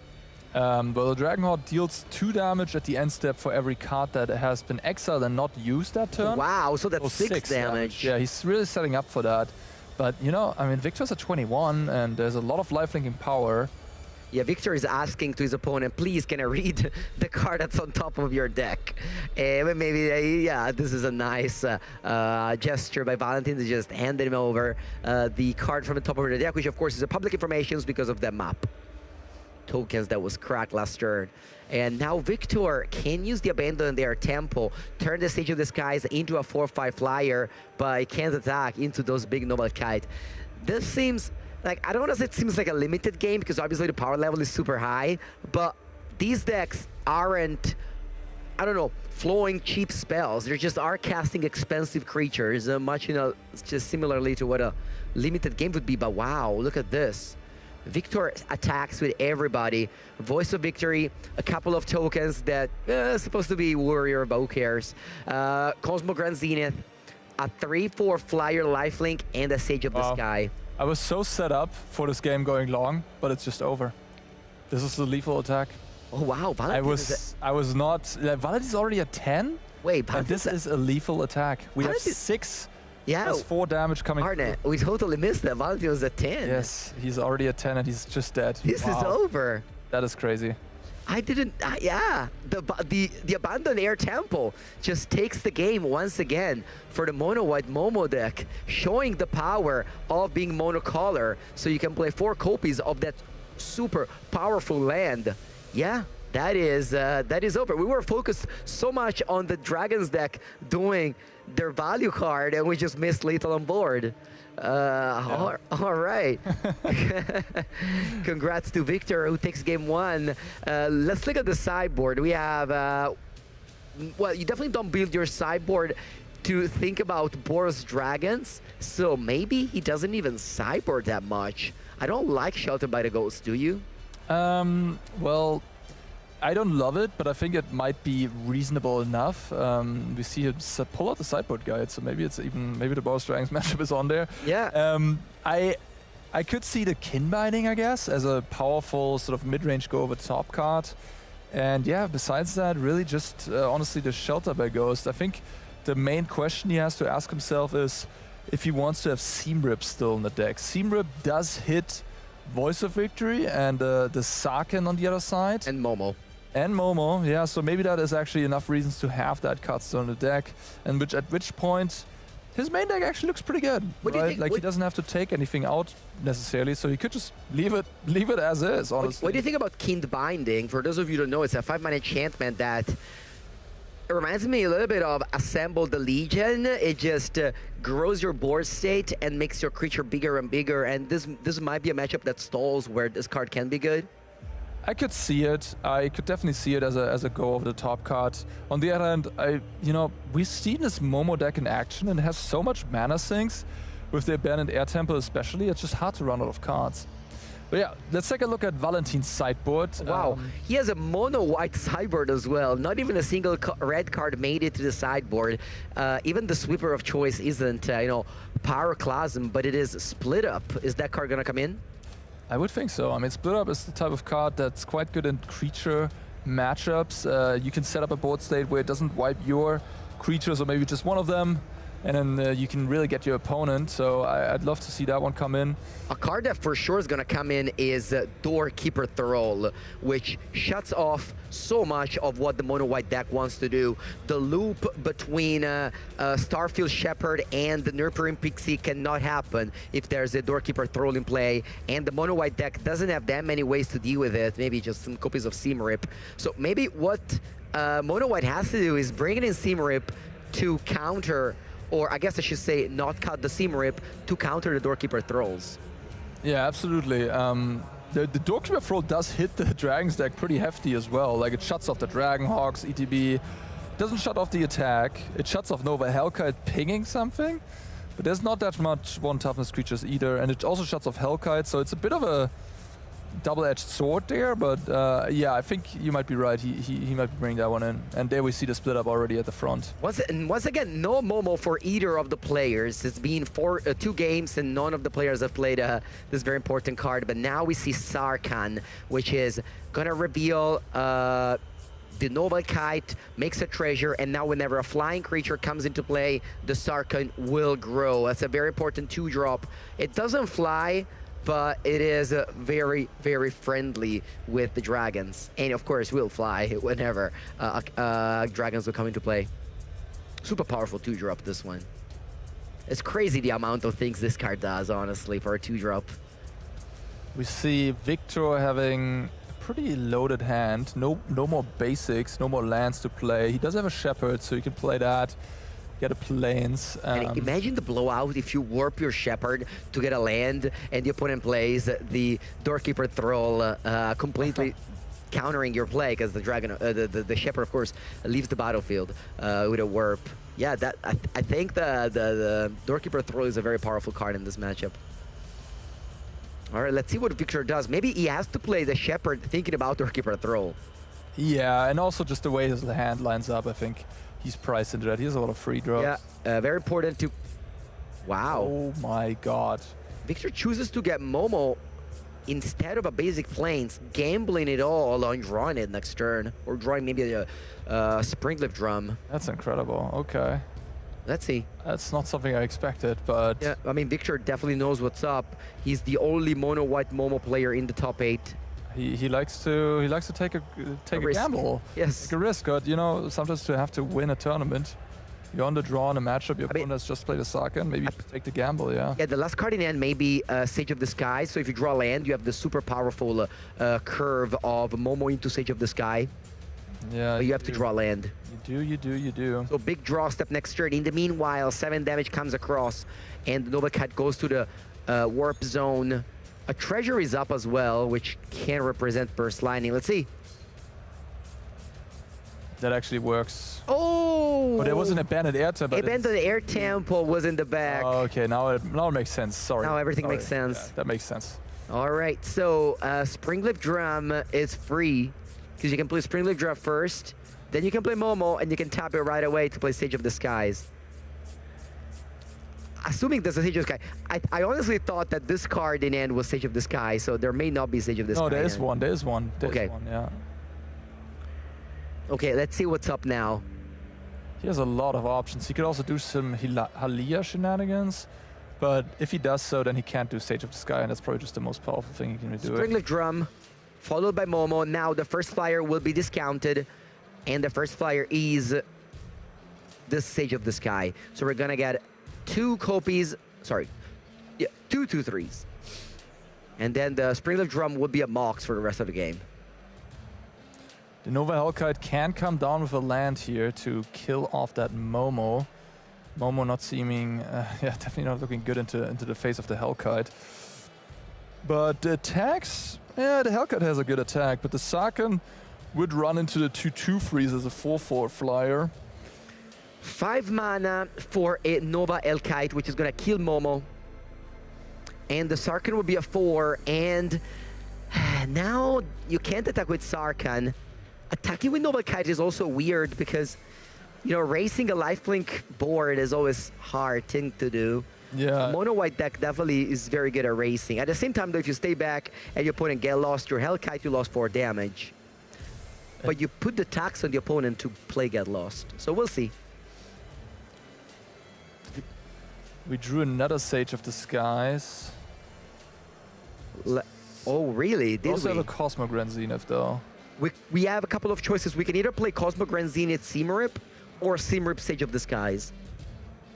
Well, the Dragonhawk deals 2 damage at the end step for every card that has been exiled and not used that turn. Wow, so that's 6 damage. Yeah, he's really setting up for that. But, you know, I mean, Victor's at 21, and there's a lot of lifelinking power. Yeah, Victor is asking to his opponent, please, can I read the card that's on top of your deck? Maybe, yeah, this is a nice gesture by Valentin to just hand him over the card from the top of the deck, which, of course, is a public information because of the map. Tokens that was cracked last turn. And now Victor can use the Abandoned Air Temple, turn the Sage of the Skies into a 4/5 flyer, but he can't attack into those big Noble Kite. This seems like, I don't want to say it seems like a limited game, because obviously the power level is super high, but these decks aren't, I don't know, flowing cheap spells. They just are casting expensive creatures, much, you know, just similarly to what a limited game would be. But wow, look at this. Victor attacks with everybody. Voice of Victory, a couple of tokens that supposed to be Warrior, but who cares? Cosmogran Zenith, a 3/4 flyer lifelink, and a Sage of the Sky. I was so set up for this game going long, but it's just over. This is the lethal attack. Oh wow, Valentin I was not. Valentin's already at 10. Wait, and this is a lethal attack. We have 6. Yeah. Plus 4 damage coming. Arne, we totally missed that. Valentin was at 10. Yes, he's already at 10 and he's just dead. This is over. That is crazy. I didn't. Yeah, the abandoned air temple just takes the game once again for the mono white Momo deck, showing the power of being monocolor. So you can play 4 copies of that super powerful land. Yeah, that is over. We were focused so much on the Dragons deck doing their value card, and we just missed lethal on board. All right. Congrats to Victor, who takes game 1. Let's look at the sideboard. We have, well, you definitely don't build your sideboard to think about Boros Dragons, so maybe he doesn't even sideboard that much. I don't like Shelter by the Ghost, do you? Well, I don't love it, but I think it might be reasonable enough. We see him pull out the sideboard guide, so maybe it's even the Boros Dragons matchup is on there. Yeah. I could see the Kin Binding, I guess, as a powerful sort of mid-range go over top card. And yeah, besides that, really just honestly the Shelter by Ghost. I think the main question he has to ask himself is if he wants to have Seam Rip still in the deck. Seam Rip does hit Voice of Victory and the Sarkhan on the other side. And Momo. And Momo, yeah, so maybe that is actually enough reasons to have that card still in the deck, and at which point his main deck actually looks pretty good, right? Like he doesn't have to take anything out necessarily, so he could just leave it as is, honestly. What do you think about Kin Binding? For those of you who don't know, it's a 5-mana enchantment that it reminds me a little bit of Assemble the Legion. It just grows your board state and makes your creature bigger and bigger, and this might be a matchup that stalls where this card can be good. I could see it. I could definitely see it as a go over the top card. On the other hand, we've seen this Momo deck in action and it has so much mana sinks with the Abandoned Air Temple especially. It's just hard to run out of cards. But yeah, let's take a look at Valentin's sideboard. Wow, he has a mono white sideboard as well. Not even a single red card made it to the sideboard. Even the Sweeper of Choice isn't, Pyroclasm, but it is Split Up. Is that card gonna come in? I would think so. I mean, Split Up is the type of card that's quite good in creature matchups. You can set up a board state where it doesn't wipe your creatures or maybe just one of them, and then you can really get your opponent. So I'd love to see that one come in. A card that for sure is going to come in is Doorkeeper Thrall, which shuts off so much of what the mono white deck wants to do. The loop between Starfield Shepherd and the Nurturing Pixie cannot happen if there's a Doorkeeper Thrall in play, and the mono white deck doesn't have that many ways to deal with it, maybe just some copies of Seam Rip. So maybe what mono white has to do is bring in Seam Rip to counter, or I guess I should say not cut the Seam Rip, to counter the Doorkeeper Thralls. Yeah, absolutely. The Doorkeeper Thrall does hit the Dragons deck pretty hefty as well. Like, it shuts off the Dragon Hawks, ETB. Doesn't shut off the attack. It shuts off Nova Hellkite pinging something. But there's not that much 1 toughness creatures either. And it also shuts off Hellkite, so it's a bit of a double-edged sword there. But yeah, I think you might be right. He might be bringing that one in. And there we see the Split Up already at the front. Once again, no Momo for either of the players. It's been 2 games and none of the players have played this very important card. But now we see Sarkhan, which is gonna reveal the Nova Kite, makes a treasure, and now whenever a flying creature comes into play, the Sarkhan will grow. That's a very important 2-drop. It doesn't fly, but it is very, very friendly with the dragons. And of course, will fly whenever dragons will come into play. Super powerful 2-drop, this one. It's crazy the amount of things this card does, honestly, for a 2-drop. We see Victor having a pretty loaded hand. No more basics, no more lands to play. He does have a Shepherd, so you can play that. Get a Plains. And imagine the blowout if you warp your Shepherd to get a land and the opponent plays the Doorkeeper Thrall, completely countering your play, because the dragon, the Shepherd, of course, leaves the battlefield with a warp. Yeah, that I think the Doorkeeper Thrall is a very powerful card in this matchup. All right, let's see what Victor does. Maybe he has to play the Shepherd thinking about Doorkeeper Thrall. Yeah, and also just the way his hand lines up, I think he's priced into that. He has a lot of free drops. Yeah, very important to... Wow. Oh my god. Victor chooses to get Momo instead of a basic plains, gambling it all on drawing it next turn, or drawing maybe a Springleaf Drum. That's incredible. Okay. Let's see. That's not something I expected, but... Yeah, I mean, Victor definitely knows what's up. He's the only mono-white Momo player in the top 8. He likes to take a gamble. Yes. Take a risk. But you know, sometimes to have to win a tournament, you're on the draw in a matchup, your opponent has just played a Sarkhan, maybe you take the gamble, yeah. Yeah, the last card in hand may be Sage of the Sky, so if you draw land, you have the super powerful curve of Momo into Sage of the Sky. Yeah. But you have to draw land. You do. So big draw step next turn. In the meanwhile, 7 damage comes across, and Nova Cat goes to the warp zone. A treasure is up as well, which can represent Burst Lightning. Let's see. That actually works. Oh! But there was an abandoned air temple. Abandoned air temple was in the back. Oh, okay, now it makes sense. Sorry. Now everything Sorry. makes sense. Yeah, that makes sense. All right, so Springleaf Drum is free because you can play Springleaf Drum first, then you can play Momo, and you can tap it right away to play Sage of the Skies. Assuming there's a Sage of the Sky, I honestly thought that this card in end was Sage of the Sky, so there may not be Sage of the Sky. No, there is one. There is one. Yeah. Okay, let's see what's up now. He has a lot of options. He could also do some Halia shenanigans, but if he does so, then he can't do Sage of the Sky, and that's probably just the most powerful thing he can do. Springleaf Drum, followed by Momo. Now the first flyer will be discounted, and the first flyer is the Sage of the Sky. So we're gonna get 2 copies, sorry, yeah, 2 2/3s. And then the Springleaf Drum would be a Mox for the rest of the game. The Nova Hellkite can come down with a land here to kill off that Momo. Momo not seeming, yeah, definitely not looking good into the face of the Hellkite. But the attacks, yeah, the Hellkite has a good attack, but the Sarkhan would run into the 2/2 freeze as a 4/4 flyer. 5 mana for a Nova Hellkite, which is gonna kill Momo. And the Sarkhan will be a 4, and now you can't attack with Sarkhan. Attacking with Nova Kite is also weird because, you know, racing a lifelink board is always hard thing to do. Yeah. Mono white deck definitely is very good at racing. At the same time, though, if you stay back and your opponent get lost, your Hellkite, you lost 4 damage. But you put the tax on the opponent to play get lost. So we'll see. We drew another Sage of the Skies. Oh, really? Did we also we? have a Cosmogran Zenith, though. We have a couple of choices. We can either play Cosmogran Zenith Simrip or Simrip Sage of the Skies.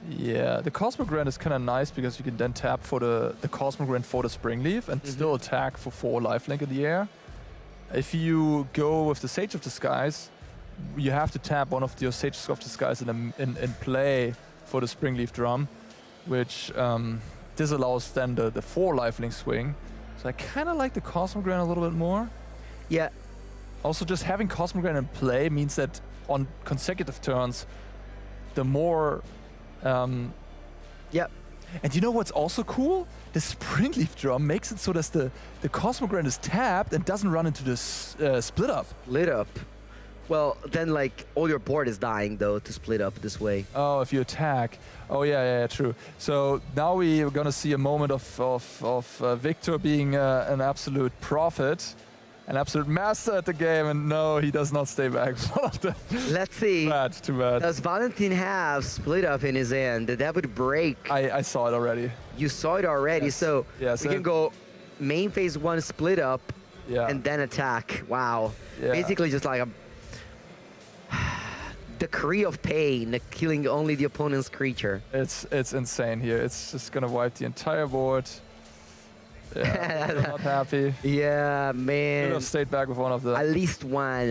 Yeah, the Cosmogran is kind of nice because you can then tap for the Cosmogran for the Springleaf and still attack for 4 lifelink in the air. If you go with the Sage of the Skies, you have to tap one of your Sages of the Skies in play for the Springleaf Drum, which disallows then the 4 lifelink swing. So I kind of like the Cosmogran a little bit more. Yeah. Also, just having Cosmogran in play means that on consecutive turns, the more... Yep. And you know what's also cool? The Springleaf Drum makes it so that the Cosmogran is tapped and doesn't run into this split up. Split up. Well, then like all your board is dying though to split up this way. Oh, if you attack. Oh yeah, true. So now we're gonna see a moment of Victor being an absolute prophet, an absolute master at the game, and no, he does not stay back. Let's see. Too bad. Does Valentin have split up in his end? That would break. I saw it already. You saw it already, yes. So yes, we can go main phase 1 split up, and then attack. Wow. Yeah. Basically just like a decree of pain, killing only the opponent's creature. It's insane here. It's just gonna wipe the entire board. Yeah, I'm not happy. Yeah, man. Could have stayed back with one of them. At least one.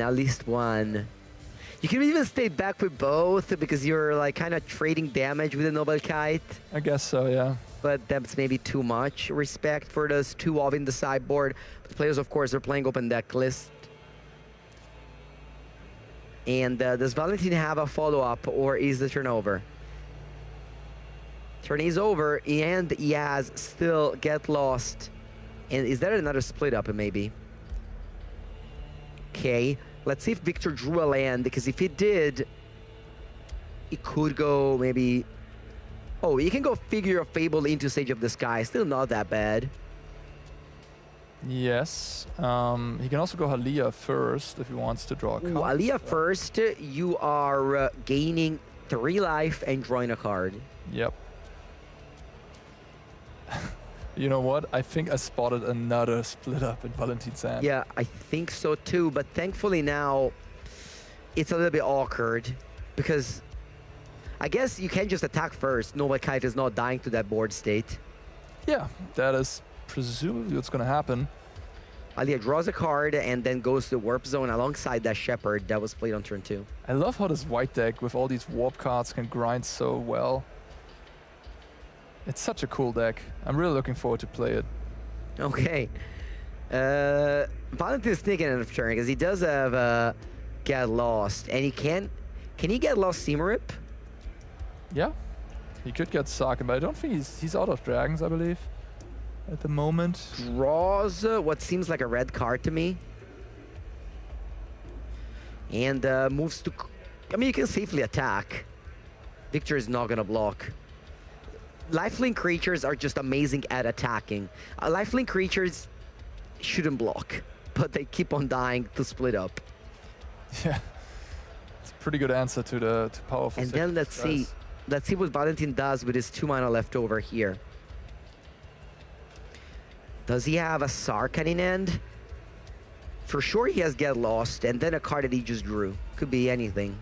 You can even stay back with both because you're like kind of trading damage with a Noble Kite. I guess so, yeah. But that's maybe too much respect for those 2 off in the sideboard. But the players, of course, are playing open deck list. And does Valentin have a follow-up, or is the turn over? Turn is over, and he has still Get Lost. And is there another split up, maybe? Okay, let's see if Victor drew a land, because if he did, he could go maybe... Oh, he can go Figure of Fable into Sage of the Sky. Still not that bad. Yes. He can also go Halia first if he wants to draw a card. Halia first, you are gaining 3 life and drawing a card. Yep. You know what? I think I spotted another split up in Valentin's hand. Yeah, I think so too, but thankfully now it's a little bit awkward because I guess you can just attack first. Nova Kite is not dying to that board state. Yeah, that is presumably what's going to happen. Halia draws a card and then goes to the Warp Zone alongside that Shepherd that was played on turn 2. I love how this white deck with all these warp cards can grind so well. It's such a cool deck. I'm really looking forward to play it. Okay. Valentin is thinking of turn because he does have Get Lost. And he can he get Lost Seamrip? Yeah. He could get Sarkin, but I don't think he's out of dragons, I believe, at the moment. Draws what seems like a red card to me. And moves to... I mean, you can safely attack. Victor is not going to block. Lifelink creatures are just amazing at attacking. Lifelink creatures shouldn't block, but they keep on dying to split up. Yeah. It's a pretty good answer to powerful. And then let's see what Valentin does with his 2 mana left over here. Does he have a Sarkhan in hand? For sure he has Get Lost, and then a card that he just drew. Could be anything.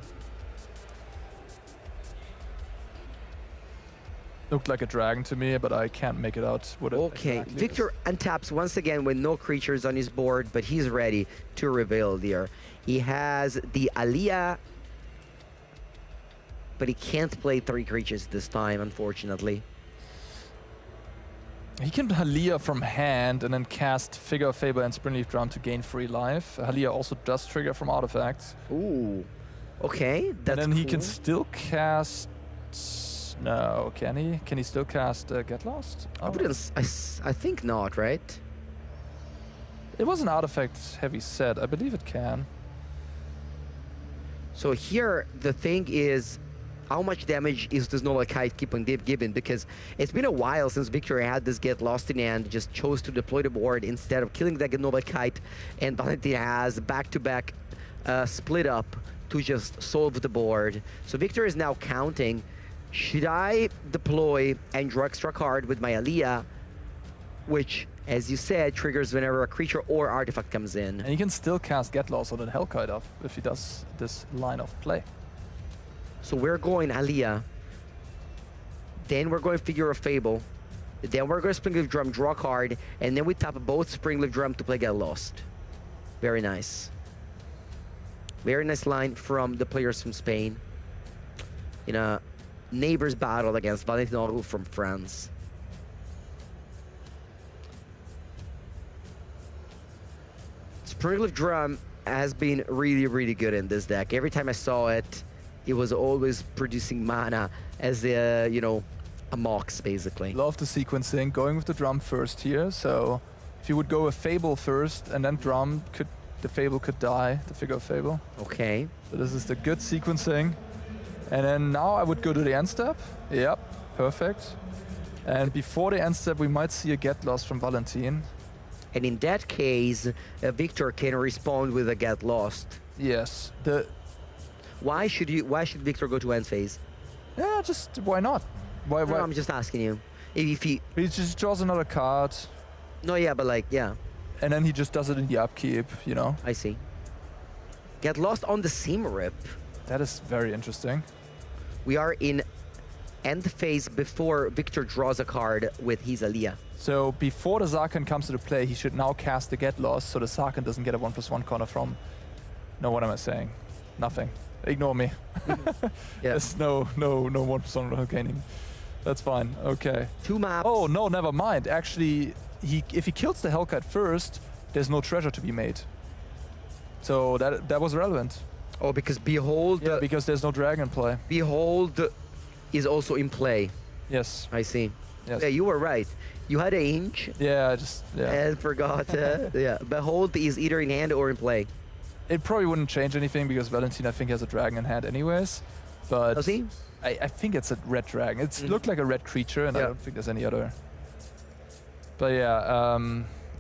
Looked like a dragon to me, but I can't make it out what it Okay, exactly Victor untaps once again with no creatures on his board, but he's ready to reveal there. He has the Halia, but he can't play 3 creatures this time, unfortunately. He can Halia from hand and then cast Figure of Fable and Springleaf Drum to gain 3 life. Halia also does trigger from artifacts. Ooh, okay, that's And then he cool. can still cast... No, can he? Can he still cast Get Lost? I wouldn't. I think not, right? It was an artifact-heavy set. I believe it can. So here, the thing is, how much damage is this Nova Kite keep on giving? Because it's been a while since Victor had this Get Lost in hand, just chose to deploy the board instead of killing that Nova Kite, and Valentin has back-to-back split up to just solve the board. So Victor is now counting. Should I deploy and draw extra card with my Halia, which, as you said, triggers whenever a creature or artifact comes in? And he can still cast Get Lost on the Hellkite off if he does this line of play. So we're going Halia, then we're going Figure of Fable, then we're going Springleaf Drum, draw a card, and then we tap both Springleaf Drum to play Get Lost. Very nice. Very nice line from the players from Spain in a neighbors battle against Valentin from France. Springleaf Drum has been really, really good in this deck. Every time I saw it, it was always producing mana as a, you know, a Mox, basically. Love the sequencing, going with the drum first here. So if you would go with Fable first and then drum, the Fable could die, the Figure of Fable. Okay. So this is the good sequencing. And then now I would go to the end step. Yep, perfect. And before the end step, we might see a Get Lost from Valentin. And in that case, Victor can respond with a Get Lost. Yes. Why should Victor go to end phase? Yeah, just why not? Why? No, I'm just asking you. If he just draws another card. No, yeah, but like, yeah. And then he just does it in the upkeep, you know? I see. Get Lost on the Seamrip. That is very interesting. We are in end phase before Victor draws a card with his Halia. So before the Sarkhan comes to the play, he should now cast the Get Lost so the Sarkhan doesn't get a 1/1 counter from... No, what am I saying? Nothing. Ignore me. Yeah. There's no 1% gaining. That's fine. Okay. 2 maps. Oh, no, never mind. Actually, if he kills the Hellkite first, there's no treasure to be made. So that was relevant. Oh, because Behold... Yeah, because there's no dragon play. Behold is also in play. Yes. I see. Yes. Yeah, you were right. You had an inch. Yeah, yeah. And forgot. Yeah, Behold is either in hand or in play. It probably wouldn't change anything because Valentin, I think, has a dragon in hand anyways. But does he? I think it's a red dragon. It's looked like a red creature, and I don't think there's any other. But yeah,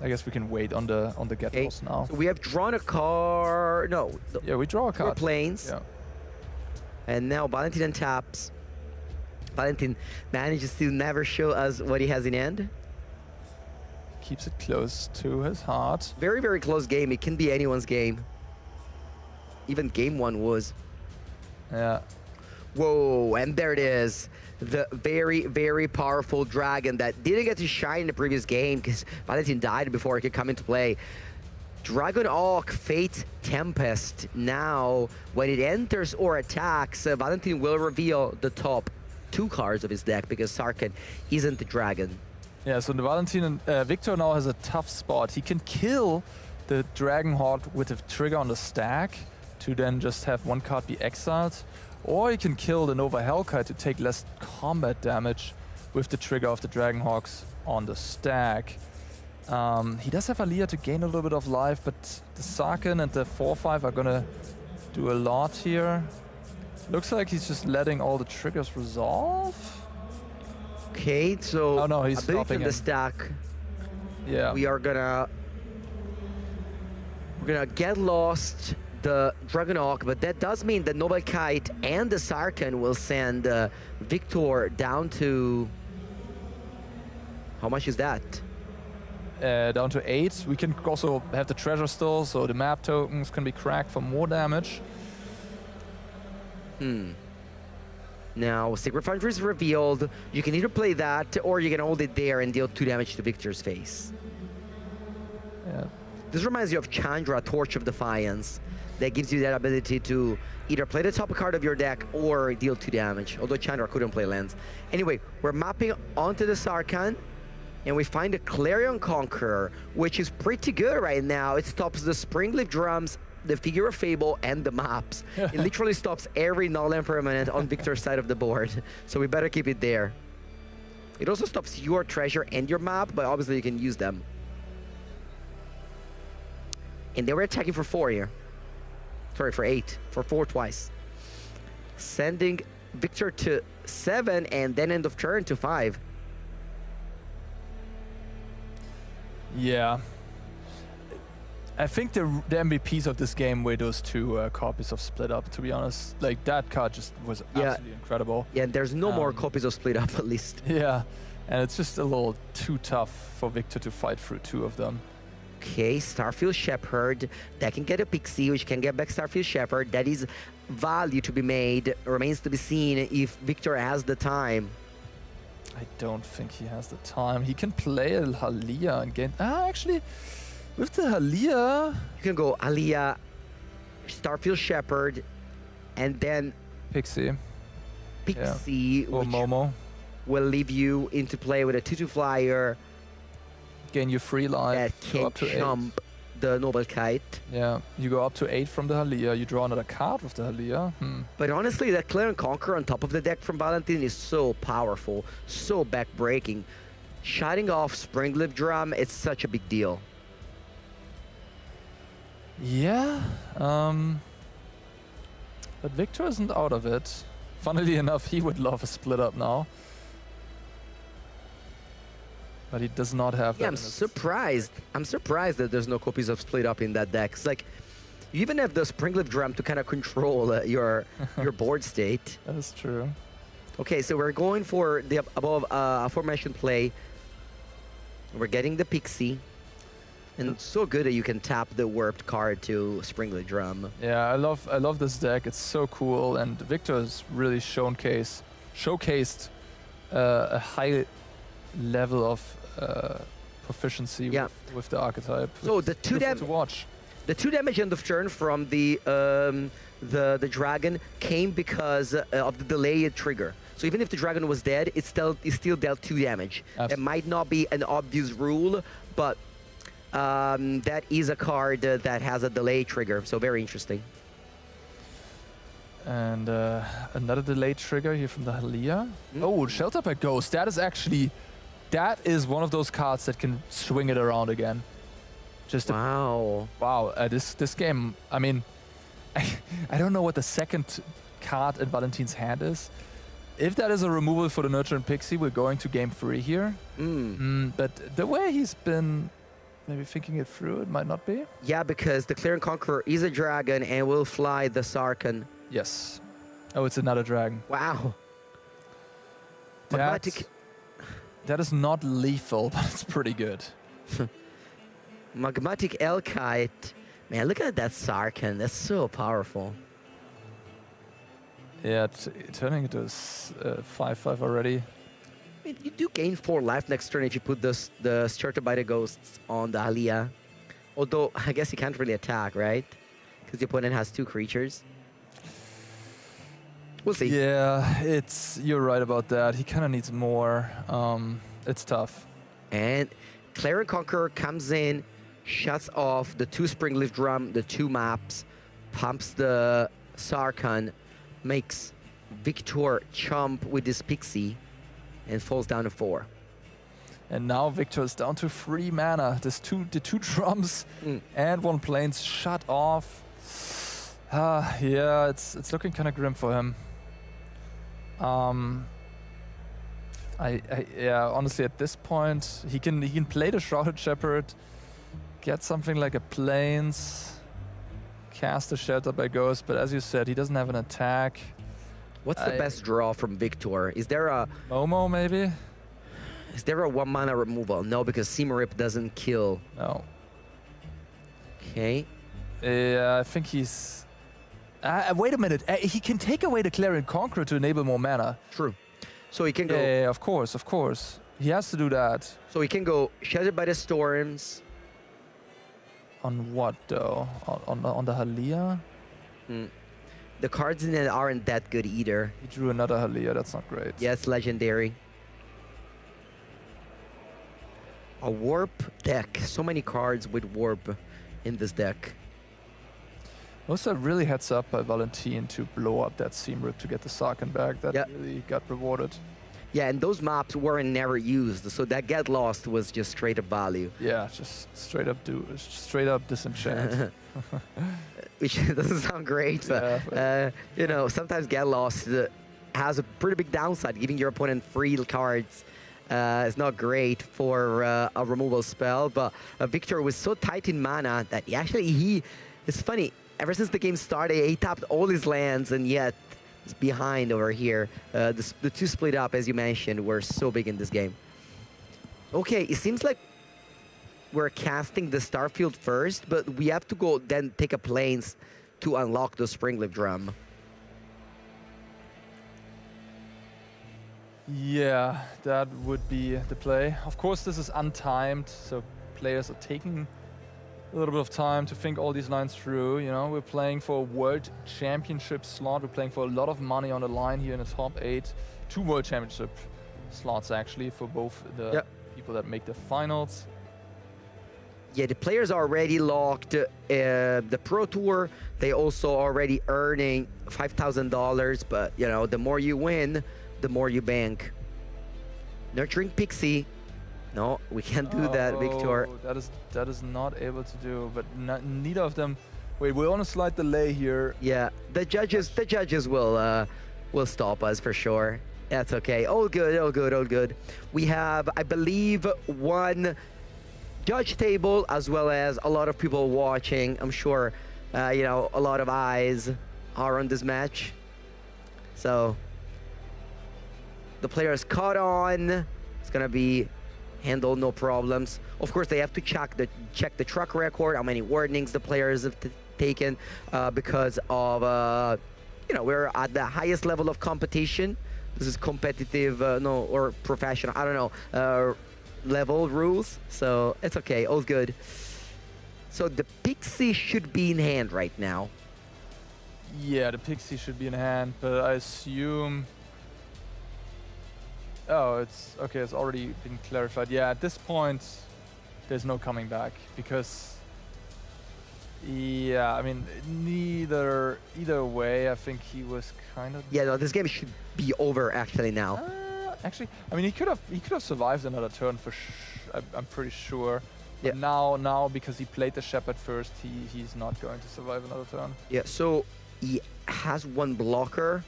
I guess we can wait on the get lost now. So we have drawn a card. No. Yeah, we draw a card. 4 planes. Yeah. And now Valentin untaps. Valentin manages to never show us what he has in hand. Keeps it close to his heart. Very, very close game. It can be anyone's game. Even game 1 was. Yeah. Whoa, and there it is. The very, very powerful dragon that didn't get to shine in the previous game because Valentin died before it could come into play. Dragon Hawk, Fate Tempest. Now, when it enters or attacks, Valentin will reveal the top 2 cards of his deck because Sarkhan isn't the dragon. Yeah, so the Valentin and Victor now has a tough spot. He can kill the Dragon Hawk with a trigger on the stack to then just have 1 card be exiled. Or he can kill the Nova Hellkite to take less combat damage with the trigger of the Dragon Hawks on the stack. He does have Aliyah to gain a little bit of life, but the Sarkhan and the 4/5 are gonna do a lot here. Looks like he's just letting all the triggers resolve. Okay, so oh no, he's stopping the him. stack. Yeah, we're gonna get lost the Dragon Hawk, but that does mean that Nova Kite and the Sarkhan will send Victor down to... How much is that? Down to 8. We can also have the treasure still, so the map tokens can be cracked for more damage. Now, Sacred Foundry is revealed. You can either play that, or you can hold it there and deal 2 damage to Victor's face. Yeah. This reminds you of Chandra, Torch of Defiance. That gives you that ability to either play the top card of your deck or deal 2 damage, although Chandra couldn't play lands. Anyway, we're mapping onto the Sarkhan, and we find a Clarion Conqueror, which is pretty good right now. It stops the Springleaf Drums, the Figure of Fable, and the maps. It literally stops every null and permanent on Victor's side of the board, so we better keep it there. It also stops your treasure and your map, but obviously you can use them. And they were attacking for 4 here. Sorry, for 8. For 4 twice. Sending Victor to 7 and then end of turn to 5. Yeah. I think the MVPs of this game were those 2 copies of Split Up, to be honest. Like, that card just was absolutely incredible. Yeah, and there's no more copies of Split Up, at least. Yeah, and it's just a little too tough for Victor to fight through 2 of them. Okay, Starfield Shepherd. That can get a Pixie, which can get back Starfield Shepherd. That is value to be made. Remains to be seen if Victor has the time. I don't think he has the time. He can play a Aliyah and gain... actually, with the Aliyah... You can go Aliyah, Starfield Shepherd, and then... Pixie. Pixie, yeah. Or Momo. Will leave you into play with a 2/2 flyer. Gain you free life. That can jump the Noble Kite. Yeah, you go up to 8 from the Aliyah. You draw another card with the Aliyah. But honestly, that Clarion Conqueror on top of the deck from Valentin is so powerful, so back-breaking. Shutting off Springleaf Drum, it's such a big deal. Yeah, but Victor isn't out of it. Funnily enough, he would love a Split Up now. But he does not have that. Yeah, I'm surprised. I'm surprised that there's no copies of Split Up in that deck. It's like, you even have the Springleaf Drum to kind of control your board state. That is true. Okay, so we're going for the above aforementioned play. We're getting the Pixie. And it's so good that you can tap the warped card to Springleaf Drum. Yeah, I love this deck. It's so cool, and Victor has really showcased a high level of proficiency with the archetype. So the 2 damage to watch. The 2 damage end of turn from the dragon came because of the delayed trigger. So even if the dragon was dead, it still dealt 2 damage. That might not be an obvious rule, but that is a card that has a delay trigger. So very interesting. And another delay trigger here from the Aliyah. Oh, Shelter by Ghost. That is actually... That is one of those cards that can swing it around again. Just wow. Wow, this game, I mean, I don't know what the second card in Valentin's hand is. If that is a removal for the Nurture and Pixie, we're going to game 3 here. But the way he's been maybe thinking it through. It might not be. Yeah, because the Clear and Conqueror is a dragon and will fly the Sarkhan. Yes. Oh, it's another dragon. Wow. That is not lethal, but it's pretty good. Magmatic Elkite. Man, look at that Sarkhan. That's so powerful. Yeah, turning it to 5/5 already. You do gain 4 life next turn if you put the Shelter by the Ghosts on the Halia. Although, I guess you can't really attack, right? Because the opponent has 2 creatures. We'll see. Yeah, you're right about that. He kind of needs more. It's tough. And Clear and Conqueror comes in, shuts off the 2 Springleaf Drum, the 2 maps, pumps the Sarkhan, makes Victor chomp with his Pixie, and falls down to 4. And now Victor is down to 3 mana. There's the 2 drums and 1 planes shut off. Yeah, it's looking kind of grim for him. Yeah, honestly, at this point, he can play the Shrouded Shepherd, get something like a planes, cast a Shelter by Ghost, but as you said, he doesn't have an attack. What's the best draw from Victor? Is there a... Momo, maybe? Is there a 1 mana removal? No, because Semarip doesn't kill. No. Okay. Yeah, I think he's... wait a minute. He can take away the Clarion Conqueror to enable more mana. True. So he can go... Yeah, of course, of course. He has to do that. So he can go Shattered by the Storms. On what, though? On the Halia? The cards in it aren't that good either. He drew another Halia, that's not great. Yeah, it's legendary. A Warp deck. So many cards with Warp in this deck. Also really heads up by Valentin to blow up that Seamrip to get the Sarkhan back. That really got rewarded. Yeah, and those maps weren't never used, so that Get Lost was just straight up value. Yeah, just straight up disenchant. Which doesn't sound great, but you know, sometimes Get Lost has a pretty big downside. Giving your opponent free cards is not great for a removal spell, but Victor was so tight in mana that it's funny, ever since the game started, he tapped all his lands, and yet he's behind over here. The 2 split up, as you mentioned, were so big in this game. Okay, it seems like we're casting the Starfield first, but we have to go then take a planes to unlock the Springleaf Drum. Yeah, that would be the play. Of course, this is untimed, so players are taking a little bit of time to think all these lines through. You know, we're playing for a World Championship slot. We're playing for a lot of money on the line here in the top 8. 2 World Championship slots, actually, for both the people that make the finals. Yeah, the players are already locked. The Pro Tour, they also already earning $5,000, but, you know, the more you win, the more you bank. Nurturing Pixie. No, we can't do that, Victor. That is not able to do, but neither of them. Wait, we're on a slight delay here. Yeah, the judges will stop us for sure. That's okay. All good, all good, all good. We have, I believe, 1 judge table as well as a lot of people watching. I'm sure, you know, a lot of eyes are on this match. So the players caught on. It's gonna be handled, no problems. Of course, they have to check the truck record, how many warnings the players have taken, because of you know, we're at the highest level of competition. This is competitive, or professional, I don't know, level rules. So it's okay, all good. So the Pixie should be in hand right now. Yeah, the Pixie should be in hand, but I assume... Oh, it's okay, it's already been clarified. Yeah, at this point, there's no coming back because... Yeah, I mean, either way, I think he was kind of... Yeah, no, this game should be over actually now. Actually, I mean, he could have survived another turn for I'm pretty sure. But yeah. Now because he played the Shepherd first, he's not going to survive another turn. Yeah, so he has 1 blocker.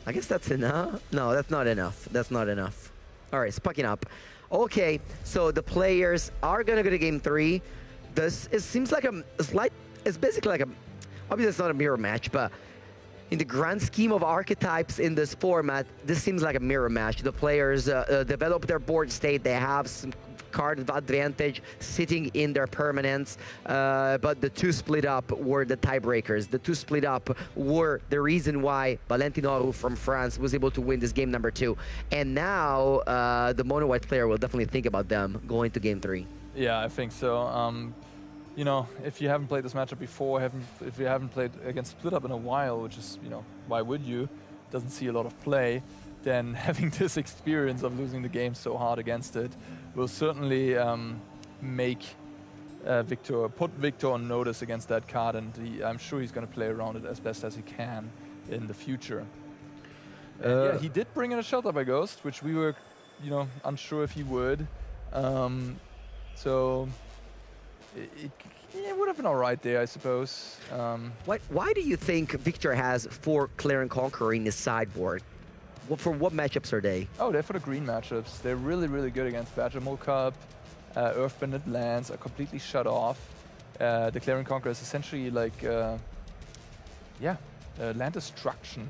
I guess that's enough. No, that's not enough. That's not enough. All right, spucking up. Okay, so the players are gonna go to game 3. It seems like it's basically like obviously it's not a mirror match, but in the grand scheme of archetypes in this format, this seems like a mirror match. The players develop their board state, they have some card advantage sitting in their permanents, but the two split up were the tiebreakers. The two split up were the reason why Valentin Oru from France was able to win this game number 2. And now the mono white player will definitely think about them going to game 3. Yeah, I think so. You know, if you haven't played this matchup before, if you haven't played against Split Up in a while, which is, you know, why would you? Doesn't see a lot of play, then having this experience of losing the game so hard against it will certainly make put Victor on notice against that card, and I'm sure he's going to play around it as best as he can in the future. Yeah, he did bring in a Shelter by Ghost, which we were, you know, unsure if he would. So it would have been all right there, I suppose. Why do you think Victor has 4 Clear and Conqueror in his sideboard? For what matchups are they? Oh, they're for the green matchups. They're really, really good against Badger Cup. Earthbended lands are completely shut off. The Clear and Conqueror is essentially like, land destruction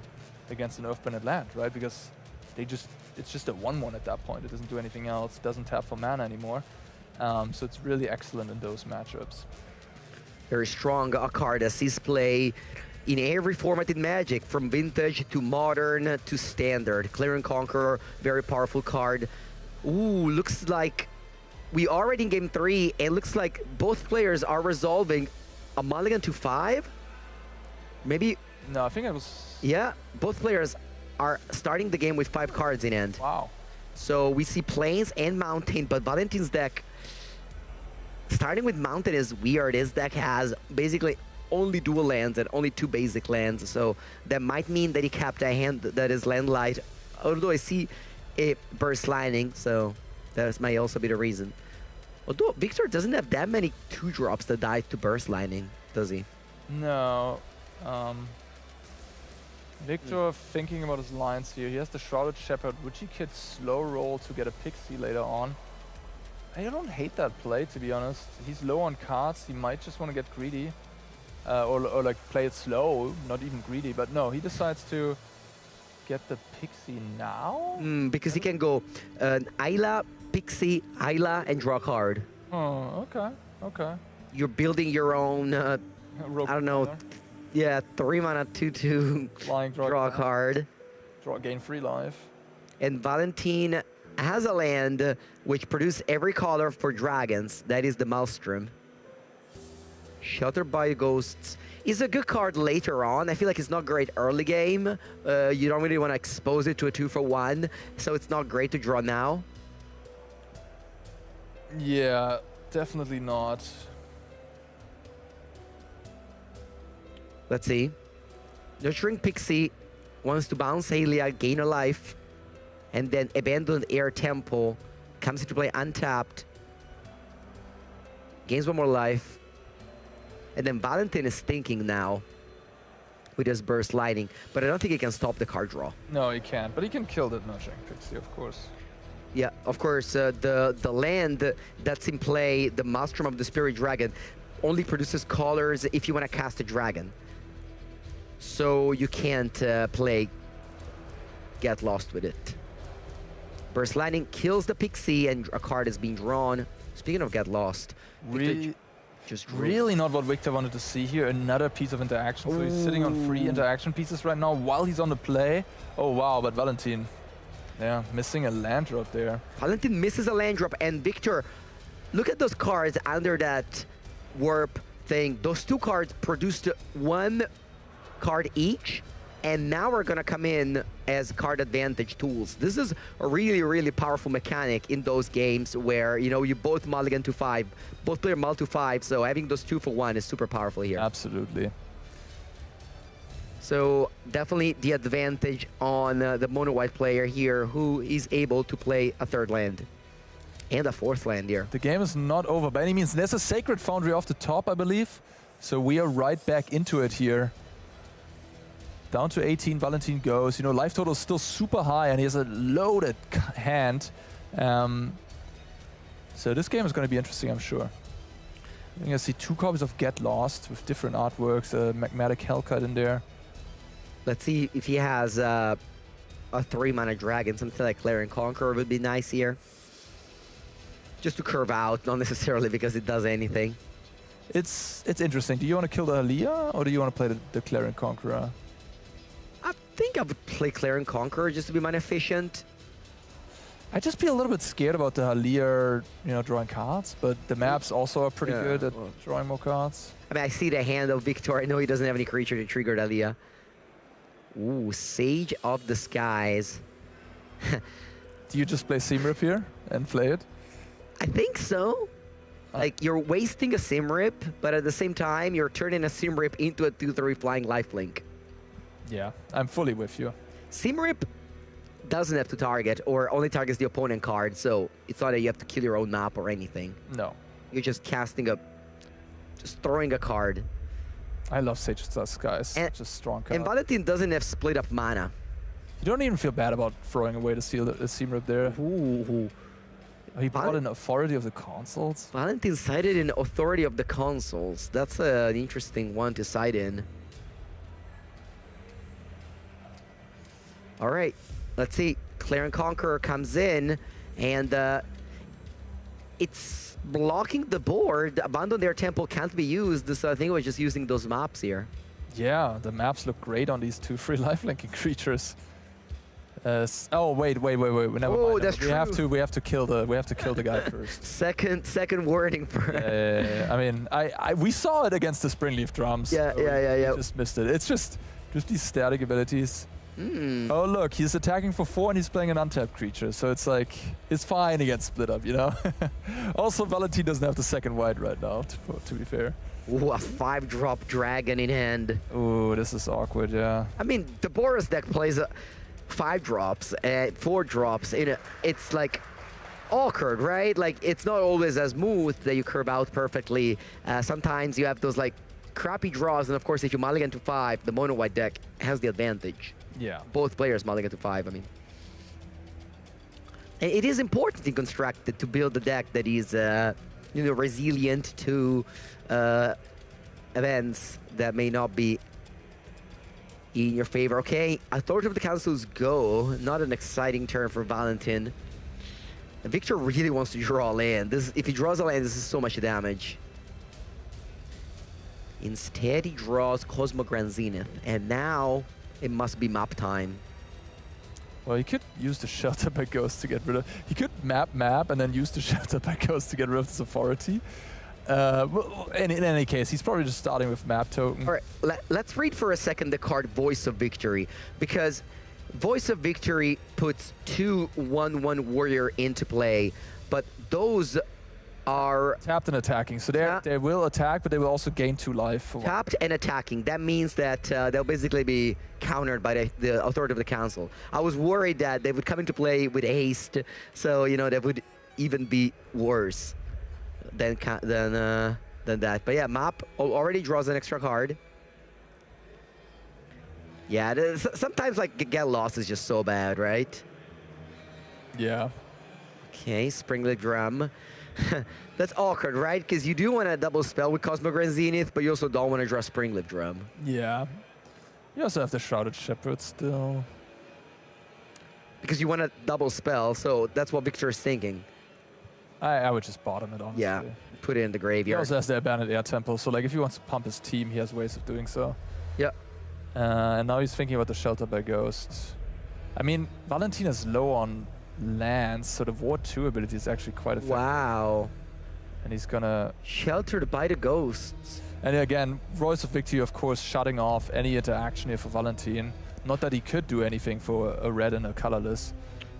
against an Earthbended land, right? Because it's just a 1/1 at that point. It doesn't do anything else. It doesn't tap for mana anymore. So it's really excellent in those matchups. Very strong a card that sees play in every format in Magic, from Vintage to Modern to Standard. Clear and Conqueror, very powerful card. Ooh, looks like we are already in game 3, and looks like both players are resolving a mulligan to 5. Maybe. No, I think it was. Yeah, both players are starting the game with 5 cards in hand. Wow. So we see Plains and Mountain, but Valentin's deck, starting with Mountain, is weird. His deck has basically only dual lands and only 2 basic lands, so that might mean that he kept a hand that is land light, although I see a Burst Lightning, so that might also be the reason. Although Victor doesn't have that many 2-drops that die to Burst Lightning, does he? No. Victor thinking about his lines here. He has the Shrouded Shepherd, which he could slow roll to get a Pixie later on. I don't hate that play, to be honest. He's low on cards. He might just want to get greedy. Or like play it slow, not even greedy. But no, he decides to get the Pixie now? Because he can go Ayla, Pixie, Ayla, and draw a card. Oh, okay, okay. You're building your own, I don't know, yeah, 3 mana 2/2 draw a card. Gain 3 life. And Valentin has a land which produces every color for dragons. That is the Maelstrom. Shelter by Ghosts is a good card later on. I feel like it's not great early game. You don't really want to expose it to a 2-for-1, so it's not great to draw now. Yeah, definitely not. Let's see. Nurturing Pixie wants to bounce Aelia, gain a life, and then Abandoned Air Temple comes into play untapped, gains 1 more life, and then Valentin is thinking now with his Burst Lightning, but I don't think he can stop the card draw. No, he can't, but he can kill that Nurturing Pixie, of course. Yeah, of course, the land that's in play, the Maelstrom of the Spirit Dragon, only produces colors if you want to cast a dragon. So you can't play Get Lost with it. Burst Lightning kills the Pixie and a card is being drawn. Speaking of Get Lost, really not what Victor wanted to see here. Another piece of interaction. So he's sitting on 3 interaction pieces right now while he's on the play. Oh wow, but Valentin, yeah, missing a land drop there. Valentin misses a land drop, and Victor, look at those cards under that warp thing. Those 2 cards produced 1 card each, and now we're gonna come in as card advantage tools. This is a really, really powerful mechanic in those games where, you know, you both mulligan to 5, both player mull to 5, so having those 2-for-1 is super powerful here. Absolutely. So definitely the advantage on the mono white player here, who is able to play a 3rd land and a 4th land here. The game is not over by any means. There's a Sacred Foundry off the top, I believe. So we are right back into it here. Down to 18, Valentin goes. You know, life total is still super high, and he has a loaded hand. So this game is going to be interesting, I'm sure. I think I see 2 copies of Get Lost with different artworks, a magmatic Hellcut in there. Let's see if he has a 3-mana dragon, something like Clarion Conqueror would be nice here. Just to curve out, not necessarily because it does anything. It's interesting. Do you want to kill the Halia, or do you want to play the Clarion Conqueror? I think I would play Clarion Conqueror just to be mana efficient. I'd just be a little bit scared about the Halia, drawing cards, but the maps also are pretty good at drawing more cards. I mean, I see the hand of Victor. I know he doesn't have any creature to trigger Halia. Ooh, Sage of the Skies. Do you just play Simrip here and play it? I think so. Like, you're wasting a Simrip, but at the same time, you're turning a Simrip into a 2/3 flying lifelink. Yeah, I'm fully with you. Simrip doesn't have to target, or only targets the opponent card, so it's not that you have to kill your own map or anything. No. You're just casting just throwing a card. I love Sage of the Skies, such a strong card. And Valentin doesn't have split up mana. You don't even feel bad about throwing away the Simrip there. Ooh. He brought in Authority of the Consoles. Valentin sided in Authority of the Consoles. That's an interesting one to side in. All right, let's see. Clarion Conqueror comes in, and it's blocking the board. Abandon Their Temple can't be used, so I think we're just using those maps here. Yeah, the maps look great on these 2/3 lifelinking creatures. Oh wait, never mind. That's true. We have to kill the guy first. Second warning for. I mean, we saw it against the Springleaf Drums. Yeah. We just missed it. It's just these static abilities. Oh look, he's attacking for 4 and he's playing an untapped creature, so it's like it's fine against split up, Also, Valentin doesn't have the second white right now, to be fair. Ooh, a 5-drop dragon in hand. Ooh, this is awkward, yeah. I mean, the Boros deck plays 5 drops, 4 drops. It's like awkward, right? Like, it's not always as smooth that you curve out perfectly. Sometimes you have those like crappy draws, and of course, if you mulligan to 5, the mono white deck has the advantage. Yeah. Both players mulligan to 5. I mean, and it is important in Constructed to build a deck that is, resilient to events that may not be in your favor. Okay, Authority of the Council's go. Not an exciting turn for Valentin. Victor really wants to draw a land. If he draws a land, this is so much damage. Instead, he draws Cosmogrand Zenith, and now it must be map time. Well, he could use the Shelter by Ghost to get rid of... He could map, and then use the Shelter by Ghost to get rid of this Authority. Well, in any case, he's probably just starting with map token. All right, let's read for a second the card Voice of Victory, because Voice of Victory puts 2 1/1 warrior into play, but those are tapped and attacking, so they will attack, but they will also gain 2 life. Tapped and attacking. That means that they'll basically be countered by the Authority of the Council. I was worried that they would come into play with haste, so that would even be worse than that. But yeah, map already draws an extra card. Yeah, sometimes like Get Lost is just so bad, right? Yeah. Okay, Springleaf Drum. That's awkward, right? Because you do want to double spell with Cosmogrand Zenith, but you also don't want to draw Springleaf Drum. Yeah. You also have the Shrouded Shepherd still. Because you want to double spell, so that's what Victor is thinking. I would just bottom it, honestly. Yeah, put it in the graveyard. He also has the Abandoned Air Temple, so like if he wants to pump his team, he has ways of doing so. Yeah. And now he's thinking about the Shelter by Ghost. I mean, Valentin is low on lands, so the Ward 2 ability is actually quite effective. Wow. And he's gonna... Sheltered by the Ghosts. And again, Voice of Victory, of course, shutting off any interaction here for Valentin. Not that he could do anything for a red and a colorless.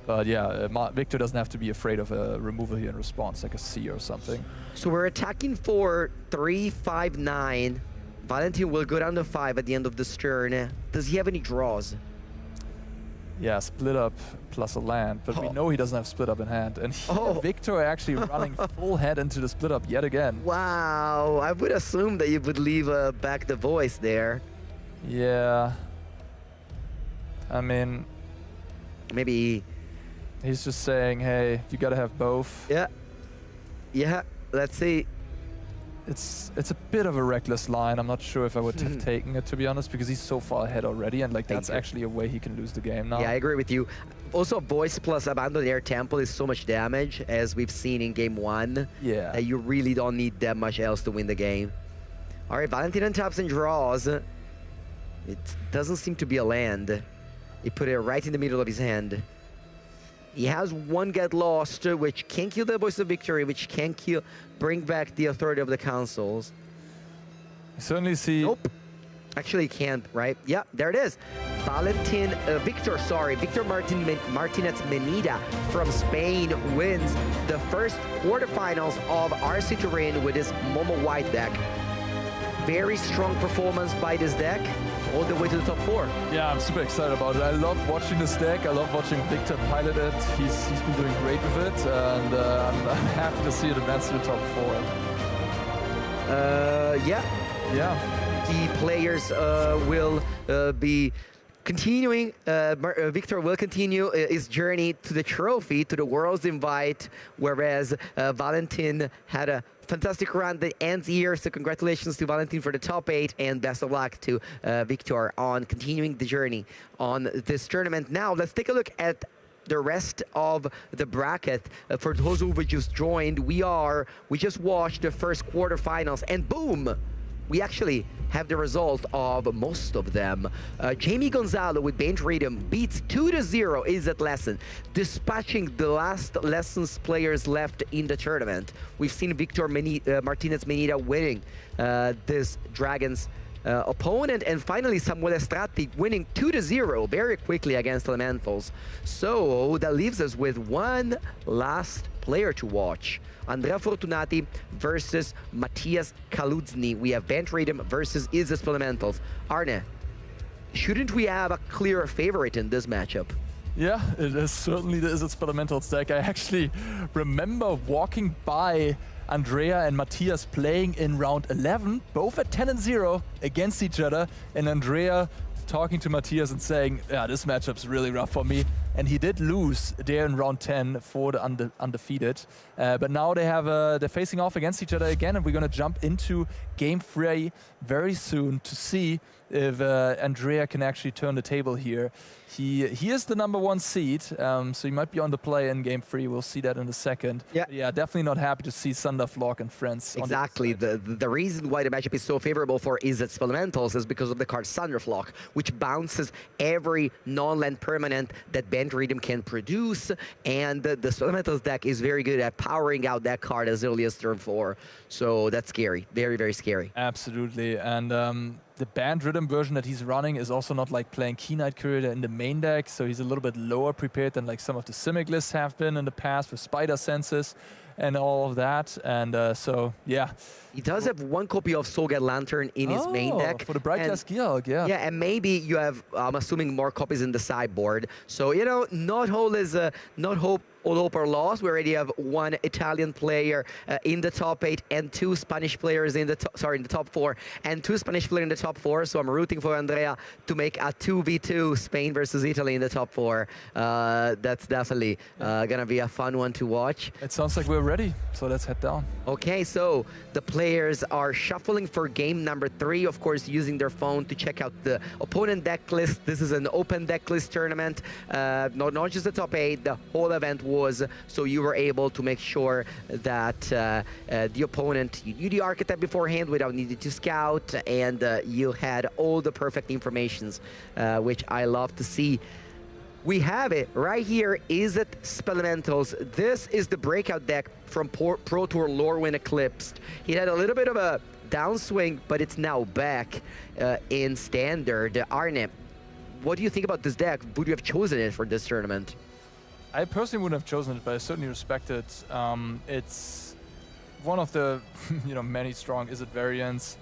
But yeah, Victor doesn't have to be afraid of a removal here in response, like a C or something. So we're attacking for 3, 5, 9. Valentin will go down to 5 at the end of this turn. Does he have any draws? Yeah, split up plus a land, but we know he doesn't have split up in hand. And Victor actually running full head into the split up yet again. Wow, I would assume that you would leave back the Voice there. Yeah. I mean... Maybe... He's just saying, hey, you gotta have both. Yeah. Yeah, let's see. It's a bit of a reckless line. I'm not sure if I would have taken it, to be honest, because he's so far ahead already, and like that's actually a way he can lose the game now. Yeah, I agree with you. Also, Voice plus Abandoned Air Temple is so much damage, as we've seen in game 1. Yeah. That you really don't need that much else to win the game. All right, Valentin untaps and draws. It doesn't seem to be a land. He put it right in the middle of his hand. He has one Get Lost, which can kill the Voice of Victory, which can bring back the Authority of the Councils. I certainly see... Nope. Actually, he can't, right? Yeah, there it is. Victor Martinez Menida from Spain wins the first quarterfinals of RC Turin with his Momo White deck. Very strong performance by this deck, all the way to the top 4. Yeah, I'm super excited about it. I love watching this deck. I love watching Victor pilot it. He's been doing great with it, and I'm happy to see it advance to the top 4. Yeah. The players will be continuing. Victor will continue his journey to the trophy, to the World's Invite, whereas Valentin had a fantastic run that ends here. So congratulations to Valentin for the top 8, and best of luck to Victor on continuing the journey on this tournament. Now let's take a look at the rest of the bracket. For those who just joined, we just watched the first quarterfinals, and boom, we actually have the result of most of them. Jamie Gonzalo with Bench Rhythm beats 2-0 Izzet Lesson, dispatching the last Lessons players left in the tournament. We've seen Victor Martinez Menida winning this Dragons opponent, and finally Samuele Stratti winning 2-0 very quickly against Elementals. So that leaves us with one last player to watch. Andrea Fortunati versus Matthias Kaludzny. We have Bench Rhythm versus Izzet Elementals. Arne, shouldn't we have a clear favorite in this matchup? Yeah, it is certainly the Izzet Elementals deck. I actually remember walking by Andrea and Matthias playing in round 11, both at 10-0 against each other, and Andrea talking to Matthias and saying, yeah, this matchup's really rough for me. And he did lose there in round 10 for the undefeated. But now they're facing off against each other again, and we're going to jump into game 3 very soon to see if Andrea can actually turn the table here. He is the #1 seed, so he might be on the play in game 3. We'll see that in a second. Yeah, yeah, definitely not happy to see Sundaflock and friends. Exactly. The reason why the matchup is so favorable for Izzet Elementals is because of the card Thunderflock, which bounces every non-land permanent that Bench Rhythm can produce, and the Elementals deck is very good at powering out that card as early as turn 4. So that's scary. Very, very scary. Absolutely. And the Band Rhythm version that he's running is also not like playing Key Knight Courier in the main deck, so he's a little bit lower prepared than like some of the Simic lists have been in the past with Spider Senses and all of that. And so, yeah. He does have one copy of Soulgate Lantern in his main deck. For the Brightcast Guild, yeah. Yeah, and maybe you have, I'm assuming, more copies in the sideboard. So, you know, not all hope are lost. We already have one Italian player in the top 8 and 2 Spanish players in the top 4 and 2 Spanish players in the top 4. So I'm rooting for Andrea to make a 2v2 Spain versus Italy in the top 4. That's definitely gonna be a fun one to watch. It sounds like we're ready, so let's head down. Okay, so the players are shuffling for game number 3, of course, using their phone to check out the opponent deck list. This is an open deck list tournament, not just the top 8, the whole event was, so you were able to make sure that the opponent, you knew the archetype beforehand without needing to scout, and you had all the perfect informations, which I love to see. We have it right here, Izzet Elementals. This is the breakout deck from Pro Tour Lorwyn Eclipsed. He had a little bit of a downswing, but it's now back in Standard. Arne, what do you think about this deck? Would you have chosen it for this tournament? I personally wouldn't have chosen it, but I certainly respect it. It's one of the many strong Izzet variants.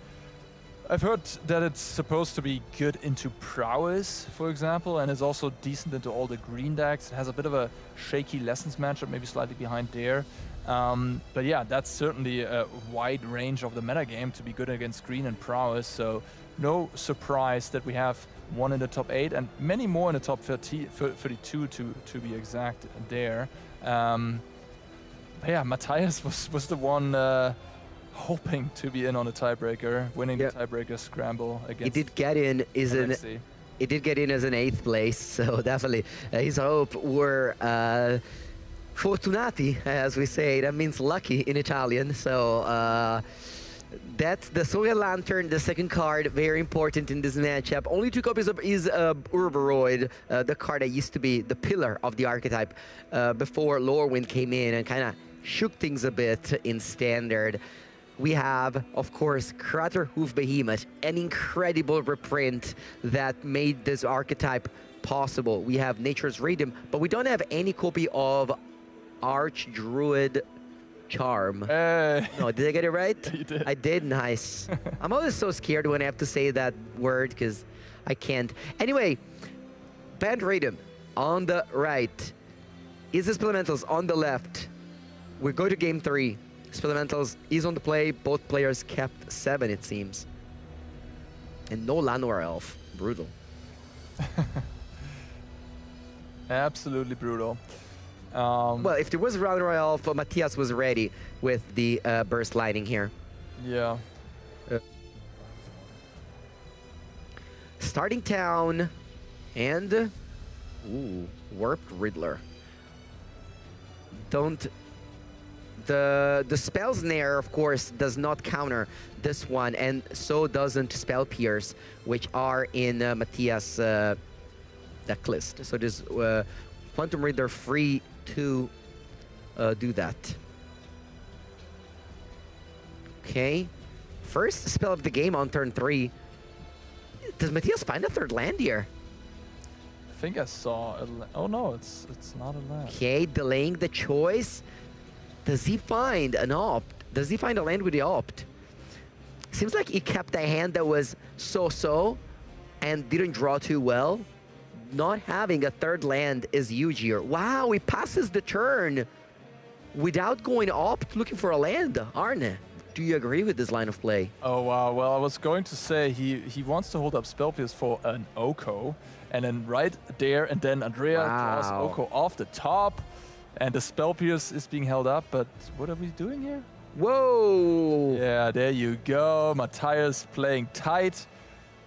I've heard that it's supposed to be good into Prowess, for example, and it's also decent into all the green decks. It has a bit of a shaky Lessons matchup, maybe slightly behind there. But yeah, that's certainly a wide range of the metagame to be good against green and Prowess, so no surprise that we have one in the top 8 and many more in the top 32 to be exact there. Yeah, Matthias was the one hoping to be in on the tiebreaker, winning the tiebreaker scramble against. He did get in. He did get in as an 8th place, so definitely his hope were fortunati, as we say. That means lucky in Italian. So that's the Solar Lantern, the second card, very important in this matchup. Only 2 copies of is Urboroid, the card that used to be the pillar of the archetype before Lorwyn came in and kind of shook things a bit in Standard. We have, of course, Crater Hoof Behemoth, an incredible reprint that made this archetype possible. We have Nature's Rhythm, but we don't have any copy of Archdruid Charm. No, did I get it right? You did. I did, nice. I'm always so scared when I have to say that word because I can't. Anyway, Band Rhythm on the right. Izzet Spelementals on the left. We go to game 3. Spelementals is on the play. Both players kept 7, it seems. And no Llanowar Elf. Brutal. Absolutely brutal. Well, if there was Llanowar Elf, Matthias was ready with the Burst Lightning here. Yeah. Starting town and ooh, Warped Riddler. The Spell Snare, of course, does not counter this one, and so doesn't Spell Pierce, which are in Matthias' deck list. So there's Quantum Riddler free to do that. Okay, first spell of the game on turn 3. Does Matthias find a 3rd land here? I think I saw a oh no, it's not a land. Okay, delaying the choice. Does he find an opt? Does he find a land with the opt? Seems like he kept a hand that was so-so and didn't draw too well. Not having a 3rd land is huge here. Wow, he passes the turn without going opt, looking for a land. Arne, do you agree with this line of play? Oh wow, well I was going to say he wants to hold up Spell Pierce for an Oko, and then right there and then Andrea draws Oko off the top. And the Spell Pierce is being held up, but what are we doing here? Whoa! Yeah, there you go. Matthias playing tight.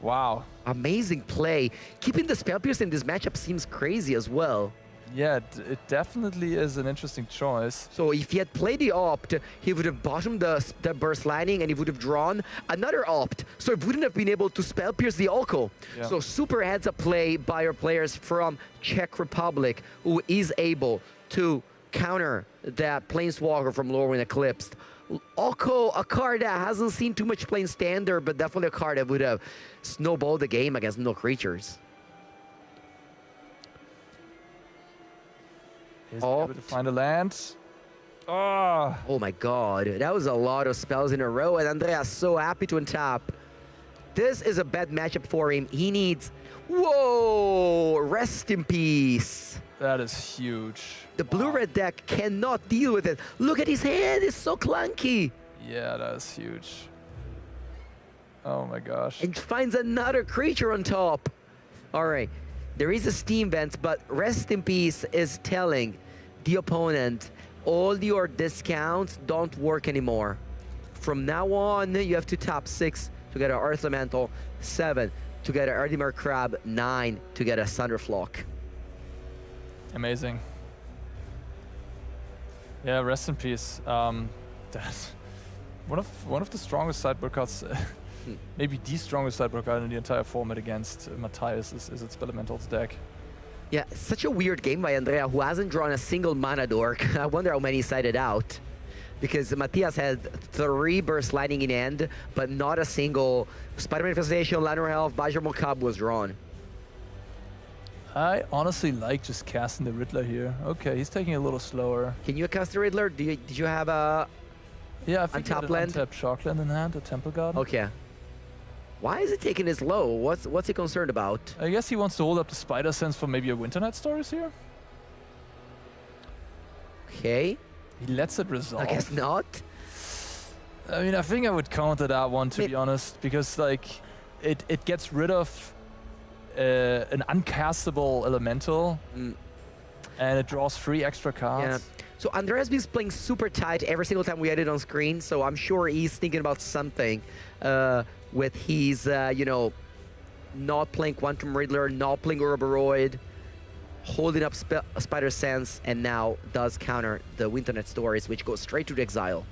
Wow. Amazing play. Keeping the Spell Pierce in this matchup seems crazy as well. Yeah, it definitely is an interesting choice. So if he had played the opt, he would have bottomed the Burst Lightning and he would have drawn another opt. So he wouldn't have been able to Spell Pierce the Oko. Yeah. So super heads up play by our players from Czech Republic, who is able to counter that Planeswalker from Lorwyn Eclipsed. Oko, a card that hasn't seen too much play in Standard, but definitely a card that would have snowballed the game against no creatures. Is able to find a land. Oh my god, that was a lot of spells in a row, and Andrea's so happy to untap. This is a bad matchup for him. He needs... Whoa! Rest in peace. That is huge. The blue-red deck cannot deal with it. Look at his hand, it's so clunky. Yeah, that is huge. Oh my gosh. And finds another creature on top. All right, there is a Steam Vent, but Rest in Peace is telling the opponent all your discounts don't work anymore. From now on, you have to tap 6 to get an Earth Elemental, 7 to get an Erdimmer Crab, 9 to get a Thunderflock. Amazing. Yeah, Rest in Peace. That's one of the strongest sideboard cards, maybe the strongest sideboard card in the entire format against Matthias is its Spelemental's deck. Yeah, such a weird game by Andrea, who hasn't drawn a single mana dork. I wonder how many he sided out. Because Matthias had 3 Burst Lightning in hand, but not a single Spider Manifestation, Llanowar Elf, Bajor Mokab was drawn. I honestly like just casting the Riddler here. Okay, he's taking it a little slower. Can you cast the Riddler? Did you have a I think untap land? Untap Shockland in hand, a Temple Garden. Okay. Why is he taking it slow? What's he concerned about? I guess he wants to hold up the Spider Sense for maybe a Winter Night Stories here. Okay. He lets it resolve. I guess not. I mean, I think I would counter that one, to be honest, because like it gets rid of an uncastable elemental, and it draws 3 extra cards. Yeah. So Andrea's been playing super tight every single time we had it on screen, so I'm sure he's thinking about something with his, you know, not playing Quantum Riddler, not playing Ouroboros, holding up Spider Sense, and now does counter the Winternet Stories, which goes straight to the Exile.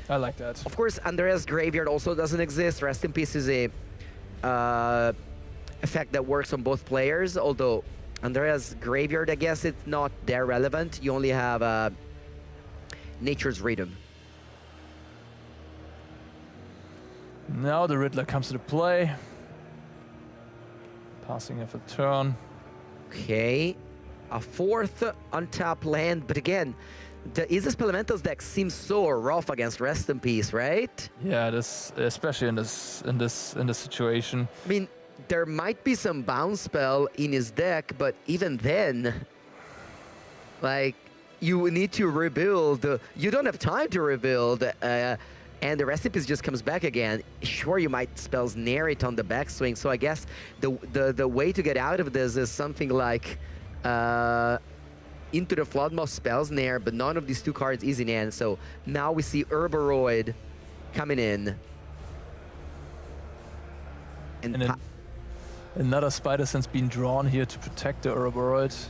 I like that. Of course, Andrea's Graveyard also doesn't exist. Rest in Peace is a effect that works on both players, although Andrea's Graveyard, I guess it's not that relevant. You only have Nature's Rhythm. Now the Riddler comes to the play. Passing of a turn. Okay, a fourth untapped land, but again, the Izzet Elementals deck seems so rough against Rest in Peace, right? Yeah, this, especially in this situation. I mean, there might be some bounce spell in his deck, but even then, like, you need to rebuild. You don't have time to rebuild, and the Rest in Peace just comes back again. Sure, you might spell Snare it on the backswing, so I guess the way to get out of this is something like Into the Floodmoth spells Snare, but none of these two cards is in hand, so now we see Ouroboros coming in. And then another Spider Sense being drawn here to protect the Ouroboros.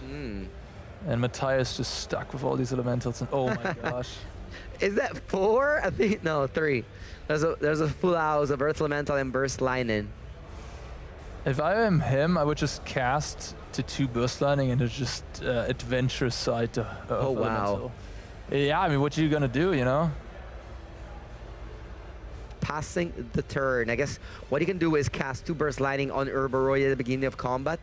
And Matthias just stuck with all these elementals, and oh my gosh. Is that 4? I think, no, 3. There's a full house of Earth Elemental and Burst Lightning. If I am him, I would just cast to 2 Burst Lightning and just adventure side of Elemental. Yeah, I mean, what are you gonna do, you know? Passing the turn. I guess what you can do is cast 2 Burst Lightning on Ouroboros at the beginning of combat.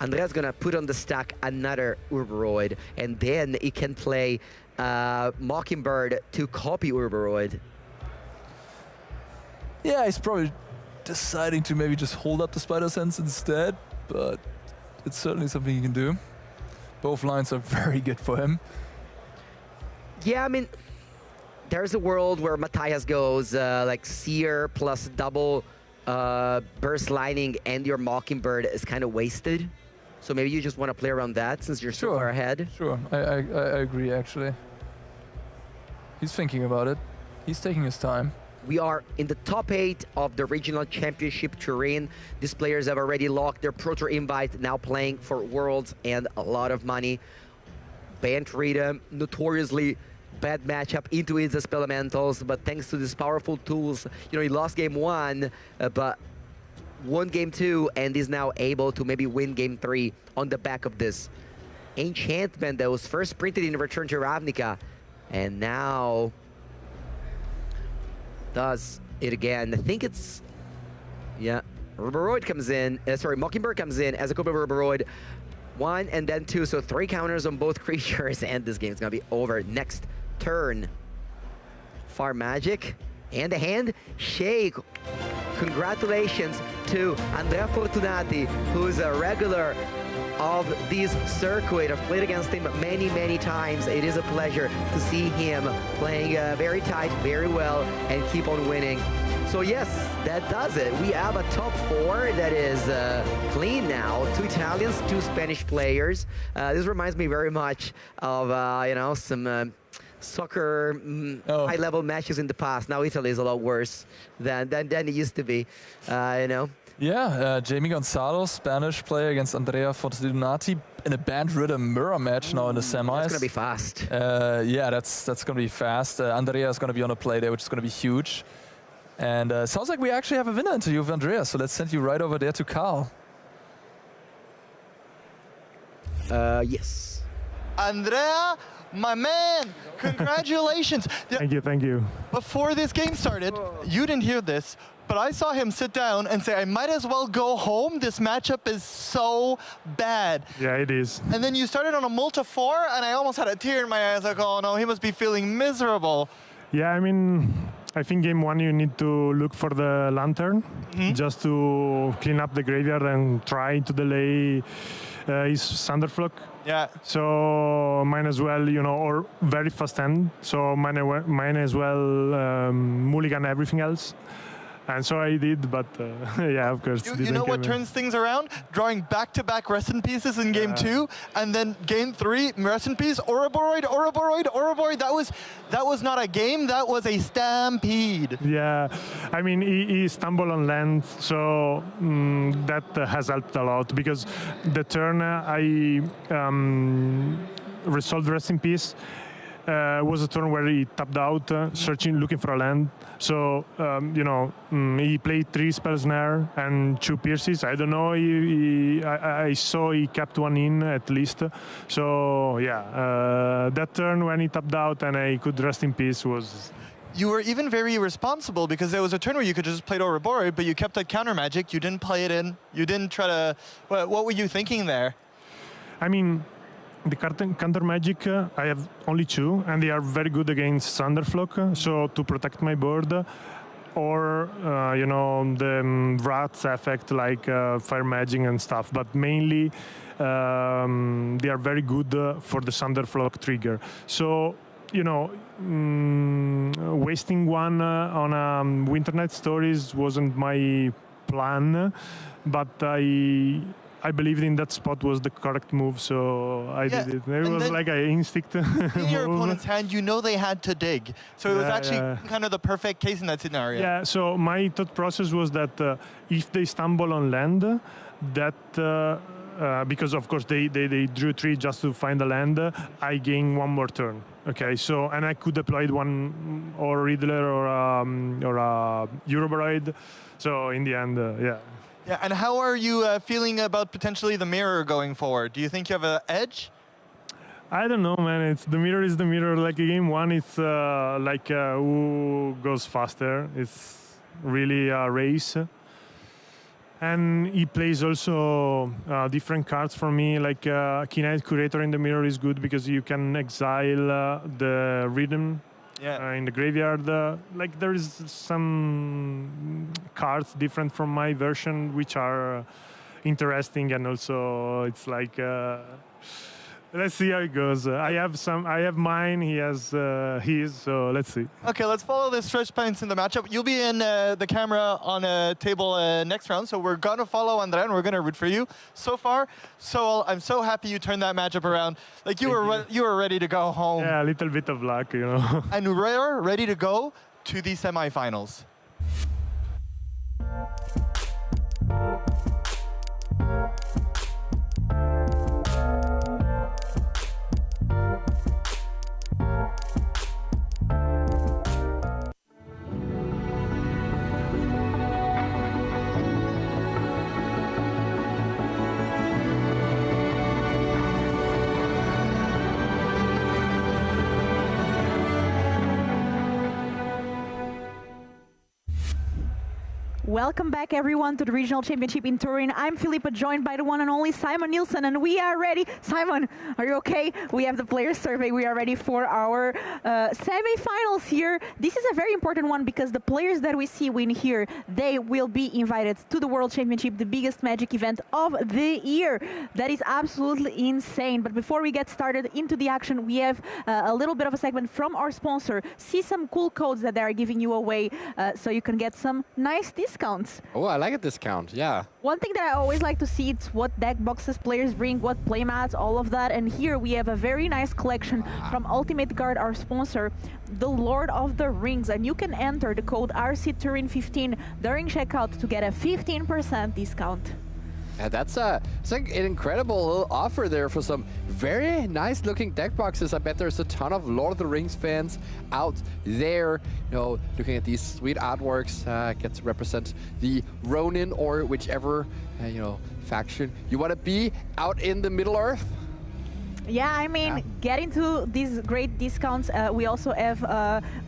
Andrea's gonna put on the stack another Ouroboros, and then he can play Mockingbird to copy Ouroboros. Yeah, he's probably deciding to maybe just hold up the Spider Sense instead, but it's certainly something he can do. Both lines are very good for him. Yeah, I mean, there's a world where Matthias goes like Seer plus double Burst Lightning and your Mockingbird is kind of wasted. So maybe you just want to play around that since you're so far ahead. Sure, I agree actually. He's thinking about it. He's taking his time. We are in the top 8 of the Regional Championship Turin. These players have already locked their Pro Tour invite, now playing for Worlds and a lot of money. Bant Rita, notoriously bad matchup into Izzet Elementals, but thanks to these powerful tools, you know, he lost game 1, but won game 2, and is now able to maybe win game 3 on the back of this enchantment that was first printed in Return to Ravnica, and now does it again. I think it's, yeah, Ouroboros comes in, sorry, Mockingbird comes in as a copy of Ouroboros. 1 and then 2, so 3 counters on both creatures, and this game's gonna be over next turn. Far Magic and the hand shake. Congratulations to Andrea Fortunati, who's a regular of this circuit. I've played against him many times. It is a pleasure to see him playing very tight, very well, and keep on winning. So yes, that does it. We have a top 4 that is clean now. 2 Italians, 2 Spanish players. This reminds me very much of you know, some soccer high-level matches in the past. Now Italy is a lot worse than it used to be. You know. Yeah, Jamie Gonzalo, Spanish player against Andrea Fortunati in a band rhythm mirror match now in the semis. That's gonna be fast. Yeah, that's gonna be fast. Andrea is gonna be on a play there, which is gonna be huge. And sounds like we actually have a winner interview with Andrea, so let's send you right over there to Carl. Yes. Andrea, my man, congratulations. Thank you. Before this game started, you didn't hear this, but I saw him sit down and say, I might as well go home. This matchup is so bad. Yeah, it is. And then you started on a multi-4, and I almost had a tear in my eyes. Like, oh no, he must be feeling miserable. Yeah, I mean, I think game 1 you need to look for the Lantern, just to clean up the graveyard and try to delay his Thunderflock. Yeah. So might as well, you know, or very fast hand. So might as well mulligan everything else. And so I did, but yeah, of course. You know what turns things around? Drawing back-to-back rest in pieces in game 2, and then game 3, rest in peace, Ouroboros. That was not a game, that was a stampede. Yeah, I mean, he stumbled on land, so that has helped a lot, because the turn I resolved rest in peace was a turn where he tapped out, looking for a land. So, you know, he played 3 spell snare and 2 pierces. I don't know, I saw he kept one in at least. So, yeah, that turn when he tapped out and I could rest in peace was... You were even very responsible, because there was a turn where you could just play Ouroboros, but you kept that counter magic, you didn't play it in, you didn't try to... What were you thinking there? I mean, the counter magic, I have only 2, and they are very good against Thunderflock, so to protect my board, or, you know, the Wrath effect like Fire Magic and stuff, but mainly they are very good for the Thunderflock trigger. So, you know, wasting one on Winter Night Stories wasn't my plan, but I believed in that spot was the correct move, so I did it. It was like an instinct. In your opponent's hand, you know they had to dig. So it was actually kind of the perfect case in that scenario. Yeah, so my thought process was that if they stumble on land, that, because of course they drew 3 just to find the land, I gain 1 more turn. Okay, so, and I could apply one or Riddler or a Euroboroid. So in the end, yeah. Yeah, and how are you feeling about potentially the mirror going forward? Do you think you have an edge? I don't know, man. It's the mirror is the mirror. Like game 1, it's like who goes faster. It's really a race. And he plays also different cards for me. Like Kinetic Curator in the mirror is good because you can exile the Rhythm. In the graveyard. Like there is some cards different from my version which are interesting, and also it's like let's see how it goes. I have mine, he has his, so let's see. Okay, let's follow the stretch points in the matchup. You'll be in the camera on a table next round, so we're gonna follow Andrea and we're gonna root for you. So far, I'm so happy you turned that matchup around. Like you were ready to go home. Yeah, a little bit of luck, you know. And we're ready to go to the semifinals. Welcome back, everyone, to the Regional Championship in Turin. I'm Philippa, joined by the one and only Simon Nielsen, and we are ready. Simon, are you okay? We have the player survey. We are ready for our semifinals here. This is a very important one because the players that we see win here, they will be invited to the World Championship, the biggest Magic event of the year. That is absolutely insane. But before we get started into the action, we have a little bit of a segment from our sponsor. See some cool codes that they are giving you away so you can get some nice discounts. Oh, I like a discount, yeah. One thing that I always like to see is what deck boxes players bring, what playmats, all of that. And here we have a very nice collection from Ultimate Guard, our sponsor, the Lord of the Rings. And you can enter the code RCTurin15 during checkout to get a 15% discount. Yeah, it's like an incredible little offer there for some very nice looking deck boxes. I bet there's a ton of Lord of the Rings fans out there, you know, looking at these sweet artworks. Get to represent the Ronin or whichever, you know, faction you want to be out in the Middle Earth. Yeah, I mean, getting to these great discounts, we also have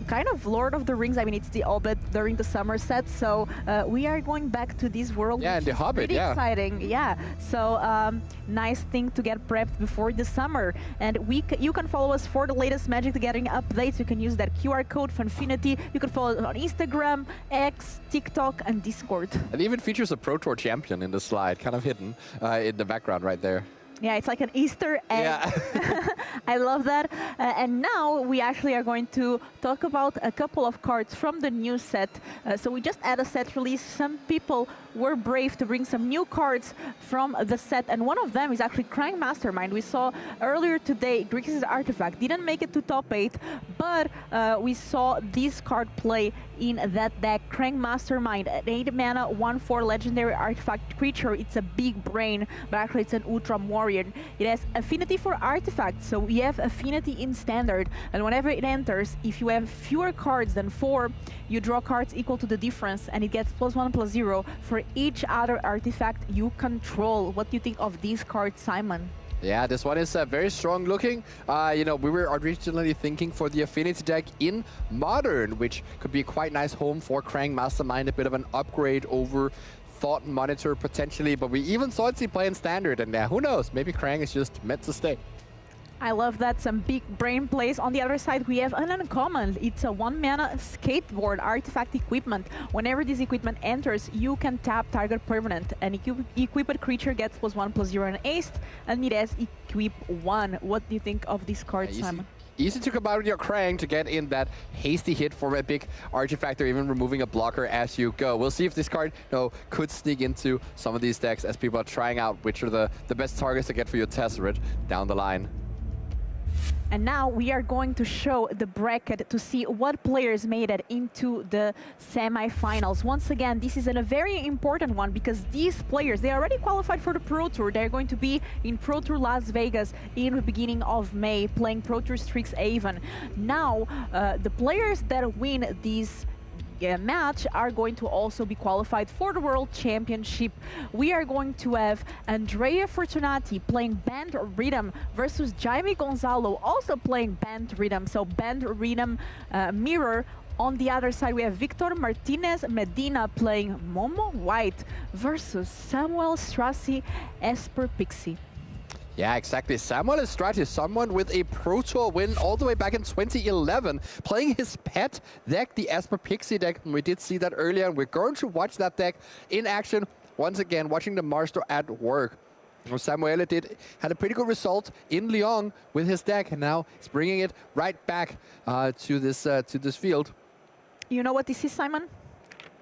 kind of Lord of the Rings. I mean, it's the Hobbit during the summer set, so we are going back to this world. Yeah, and the Hobbit, pretty exciting. Yeah, so nice thing to get prepped before the summer. And you can follow us for the latest Magic the Gathering updates. You can use that QR code, Funfinity. You can follow us on Instagram, X, TikTok, and Discord. It even features a Pro Tour champion in the slide, kind of hidden in the background right there. Yeah, it's like an Easter egg. Yeah. I love that. And now we actually are going to talk about a couple of cards from the new set. So we just had a set release. Some people were brave to bring some new cards from the set, and one of them is actually Krang Mastermind. We saw earlier today Grixis Artifact didn't make it to top 8, but we saw this card play in that deck. Krang Mastermind, an 8 mana, 1/4 legendary artifact creature. It's a big brain, but actually it's an Ultra Warrior. It has affinity for artifacts, so we have affinity in standard, and whenever it enters, if you have fewer cards than 4, you draw cards equal to the difference, and it gets +1/+0 for each other artifact you control. What do you think of this card, Simon? Yeah, this one is very strong looking. You know, we were originally thinking for the Affinity deck in Modern, which could be a quite nice home for Krang Mastermind, a bit of an upgrade over Thought Monitor potentially, but we even saw it play in Standard, and who knows, maybe Krang is just meant to stay. I love that, some big brain plays. On the other side, we have an uncommon. It's a 1 mana skateboard artifact equipment. Whenever this equipment enters, you can tap target permanent. An equipped creature gets +1/+0 and haste, and it has equip 1. What do you think of this card, Simon? Easy to come out with your Krang to get in that hasty hit for a big artifact, or even removing a blocker as you go. We'll see if this card could sneak into some of these decks as people are trying out which are the best targets to get for your Tesseract down the line. And now we are going to show the bracket to see what players made it into the semifinals. Once again, this is a very important one because these players, they already qualified for the Pro Tour. They're going to be in Pro Tour Las Vegas in the beginning of May, playing Pro Tour Strixhaven. Now, the players that win these match are going to also be qualified for the World Championship. We are going to have Andrea Fortunati playing Band Rhythm versus Jaime Gonzalo also playing Band Rhythm. So Band Rhythm Mirror. On the other side, we have Victor Martinez Medina playing Momo White versus Samuel Strassi Esper Pixie. Yeah, exactly. Samuel Estrati, someone with a Pro Tour win all the way back in 2011, playing his pet deck, the Esper Pixie deck. And we did see that earlier, and we're going to watch that deck in action once again, watching the master at work. Samuel had a pretty good result in Lyon with his deck, and now he's bringing it right back to this field. You know what this is, Simon?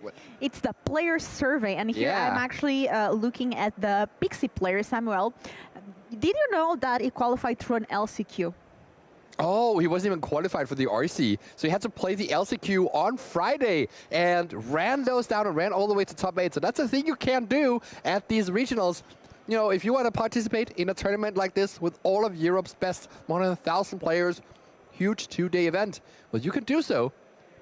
What? It's the player survey, and here I'm actually looking at the Pixie player, Samuel. Did you know that he qualified through an LCQ? Oh, he wasn't even qualified for the RC. So he had to play the LCQ on Friday and ran those down and ran all the way to top 8. So that's a thing you can do at these regionals. You know, if you want to participate in a tournament like this with all of Europe's best 100,000 players, huge 2-day event, well, you can do so.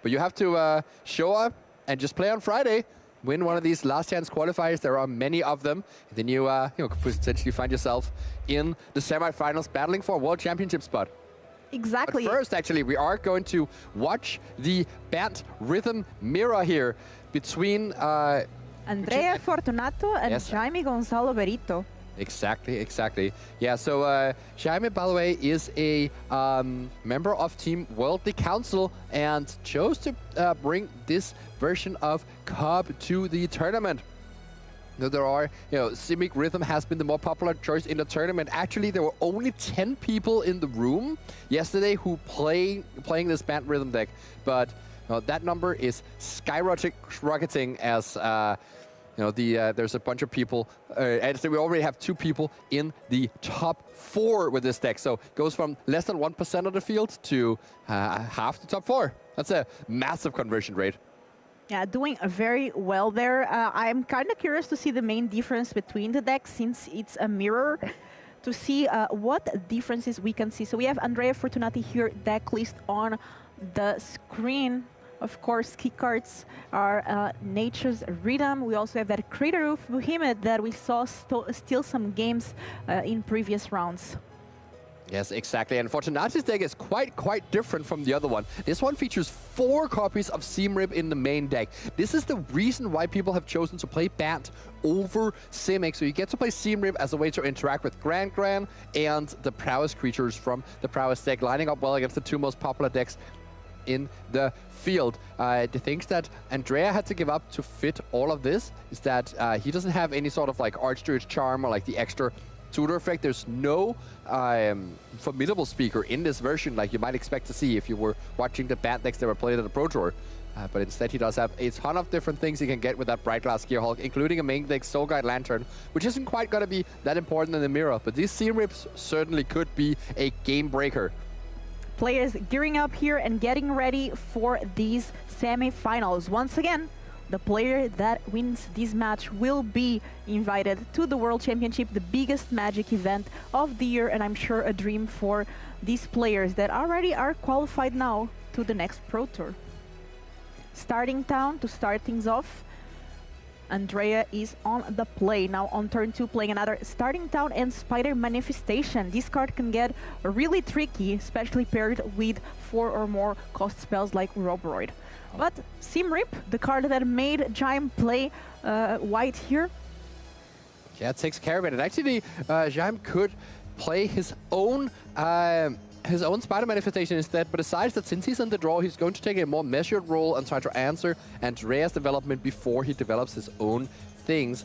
But you have to show up and just play on Friday. Win one of these last chance qualifiers. There are many of them. And then you could potentially find yourself in the semifinals battling for a world championship spot. Exactly. But first, actually, we are going to watch the Band Rhythm Mirror here between Andrea Fortunato and Jaime Gonzalo Berito. Exactly. Yeah, so Jaime, by the way, is a member of Team Worldly Council and chose to bring this version of Cobb to the tournament. Now, there are, Simic Rhythm has been the more popular choice in the tournament. Actually, there were only 10 people in the room yesterday who playing this Band Rhythm deck, but that number is skyrocketing as there's a bunch of people, and so we already have 2 people in the top 4 with this deck. So it goes from less than 1% of the field to half the top 4. That's a massive conversion rate. Yeah, doing very well there. I'm kind of curious to see the main difference between the decks since it's a mirror, to see what differences we can see. So we have Andrea Fortunati here, deck list on the screen. Of course, key cards are Nature's Rhythm. We also have that Crater of Behemoth that we saw steal some games in previous rounds. Yes, exactly. And Fortunati's deck is quite different from the other one. This one features 4 copies of Seamrib in the main deck. This is the reason why people have chosen to play Band over Simic. So you get to play Seamrib as a way to interact with Gran and the Prowess creatures from the Prowess deck, lining up well against the 2 most popular decks in the field. The things that Andrea had to give up to fit all of this is that he doesn't have any sort of like Archdruid's Charm or like the extra tutor effect. There's no formidable speaker in this version like you might expect to see if you were watching the band decks that were played at the Pro Tour. But instead, he does have a ton of different things he can get with that Bright Glass Gearhulk, including a main deck Soul Guide Lantern, which isn't quite going to be that important in the mirror. But these Seam Rips certainly could be a game breaker. Players gearing up here and getting ready for these semifinals. Once again, the player that wins this match will be invited to the World Championship, the biggest Magic event of the year, and I'm sure a dream for these players that already are qualified now to the next Pro Tour. Starting town to start things off. Andrea is on the play. Now on turn 2, playing another Starting Town and Spider Manifestation. This card can get really tricky, especially paired with 4 or more cost spells like Roboroid. But Seam Rip, the card that made Jaime play white here. Yeah, it takes care of it. And actually, Jaime could play his own Spider Manifestation instead, but decides that since he's on the draw, he's going to take a more measured role and try to answer Andrea's development before he develops his own things.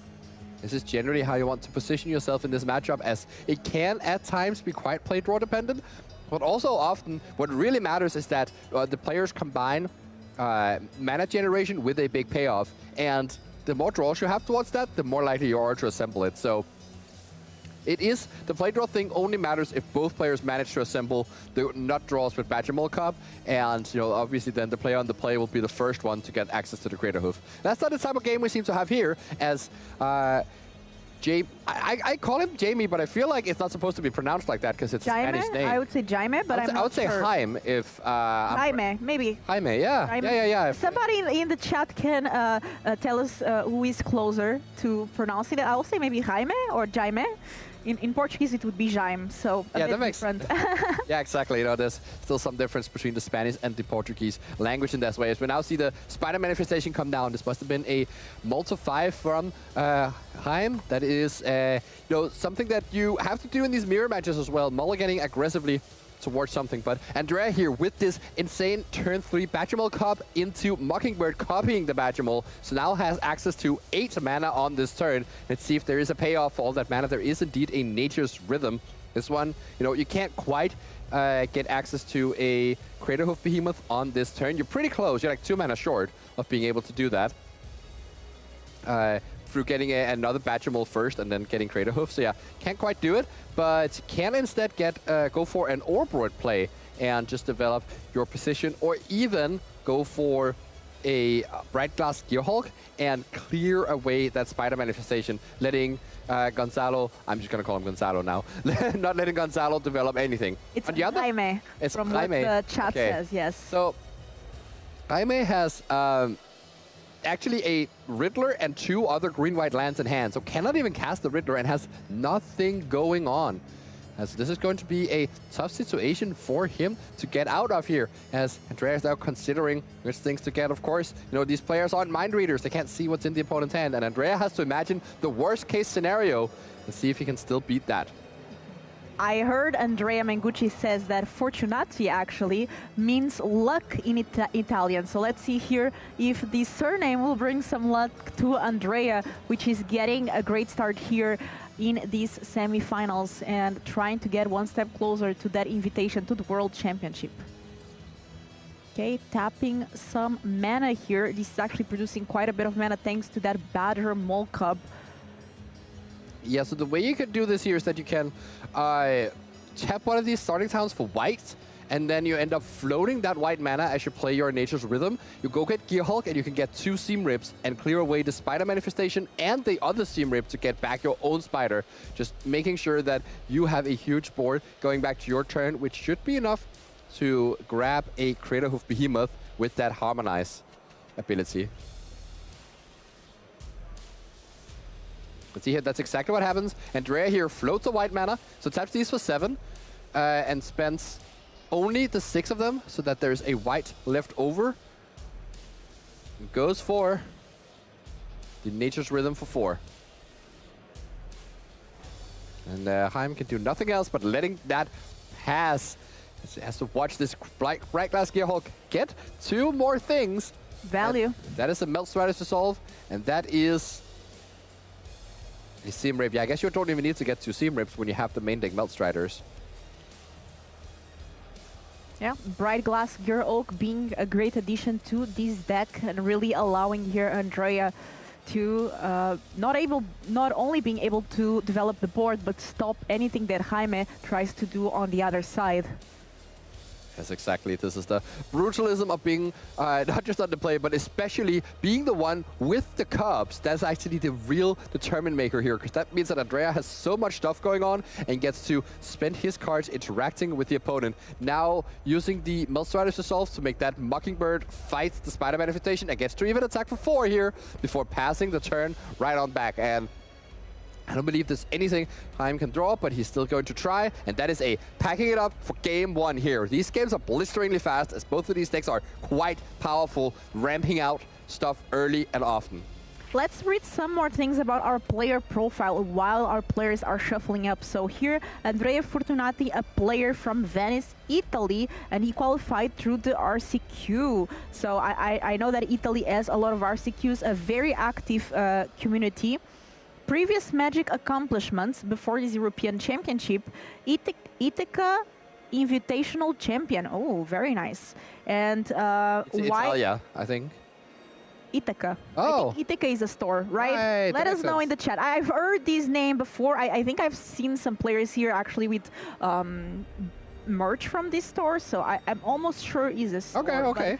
This is generally how you want to position yourself in this matchup, as it can at times be quite play draw dependent, but also often what really matters is that the players combine mana generation with a big payoff, and the more draws you have towards that, the more likely you are to assemble it. So it is, the play draw thing only matters if both players manage to assemble the nut draws with Badger Mole Cup, and obviously then the player on the play will be the first one to get access to the Crater Hoof. That's not the type of game we seem to have here, as I call him Jamie, but I feel like it's not supposed to be pronounced like that because it's Jaime? a Spanish name. I would say Jaime, but I'm not I would say sure. Jaime if... Jaime, maybe. Jaime, yeah. Jaime. Yeah. Somebody in the chat can tell us who is closer to pronounce it. I will say maybe Jaime or Jaime. In Portuguese, it would be Jaime, so a bit different. Yeah, exactly. There's still some difference between the Spanish and the Portuguese language in that way. As we now see the Spider Manifestation come down. This must have been a multi 5 from Jaime. That is something that you have to do in these mirror matches as well, mulliganing aggressively towards something. But Andrea here with this insane turn 3 Badger Mole Cup into Mockingbird, copying the Badger Mole, so now has access to 8 mana on this turn. Let's see if there is a payoff for all that mana. There is indeed a Nature's Rhythm. This one, you can't quite get access to a Crater Hoof Behemoth on this turn. You're pretty close. You're like 2 mana short of being able to do that. Through getting another Badger Mole first and then getting Crater Hoof. So yeah, can't quite do it, but can instead go for an Orbroid play and just develop your position, or even go for a Bright Glass Gearhulk and clear away that Spider Manifestation, letting Gonzalo, I'm just going to call him Gonzalo now, not letting Gonzalo develop anything. It's Jaime, from Jaime. What the chat says, yes. So Jaime has actually a Riddler and 2 other green-white lands in hand, so cannot even cast the Riddler and has nothing going on. As this is going to be a tough situation for him to get out of here, as Andrea is now considering which things to get. Of course, these players aren't mind readers. They can't see what's in the opponent's hand, and Andrea has to imagine the worst-case scenario and see if he can still beat that. I heard Andrea Mengucci says that Fortunati actually means luck in Italian. So let's see here if the surname will bring some luck to Andrea, which is getting a great start here in these semifinals and trying to get one step closer to that invitation to the World Championship. Okay, tapping some mana here. This is actually producing quite a bit of mana thanks to that Badger Mole Cup. Yeah, so the way you can do this here is that you can tap one of these starting towns for white, and then you end up floating that white mana as you play your Nature's Rhythm. You go get Gearhulk, and you can get 2 Seam Rips and clear away the Spider Manifestation and the other Seam Rip to get back your own Spider. Just making sure that you have a huge board going back to your turn, which should be enough to grab a Crater Hoof Behemoth with that Harmonize ability. Let's see here, that's exactly what happens. Andrea here floats a white mana, so taps these for 7, and spends only the 6 of them, so that there's a white left over. And goes for the Nature's Rhythm for 4. And Jaime can do nothing else but letting that pass. He has to watch this Bright Glass Gearhulk get 2 more things. Value. That is a Melt Stratus to solve, and that is Seam Rape, yeah, I guess you don't even need to get to Seam Rapes when you have the main deck Melt Striders. Yeah, Bright Glass Gear Oak being a great addition to this deck and really allowing here Andrea to not only being able to develop the board, but stop anything that Jaime tries to do on the other side. Yes, exactly. This is the brutalism of being not just on the play, but especially being the one with the Cubs. That's actually the real determinant maker here, because that means that Andrea has so much stuff going on and gets to spend his cards interacting with the opponent. Now using the Melstriders Resolve to make that Mockingbird fight the Spider Manifestation and gets to even attack for 4 here before passing the turn right on back. And I don't believe there's anything Jaime can draw, but he's still going to try, and that is a packing it up for game 1 here. These games are blisteringly fast, as both of these decks are quite powerful, ramping out stuff early and often. Let's read some more things about our player profile while our players are shuffling up. So here, Andrea Fortunati, a player from Venice, Italy, and he qualified through the RCQ. So I know that Italy has a lot of RCQs, a very active community. Previous Magic accomplishments before this European Championship, Ithaca Invitational Champion. Oh, very nice. And it's Italia, I think. Ithaca. Oh. I think Ithaca is a store, right? Let us know in the chat. I've heard this name before. I think I've seen some players here actually with merch from this store, so I'm almost sure it's a store. Okay.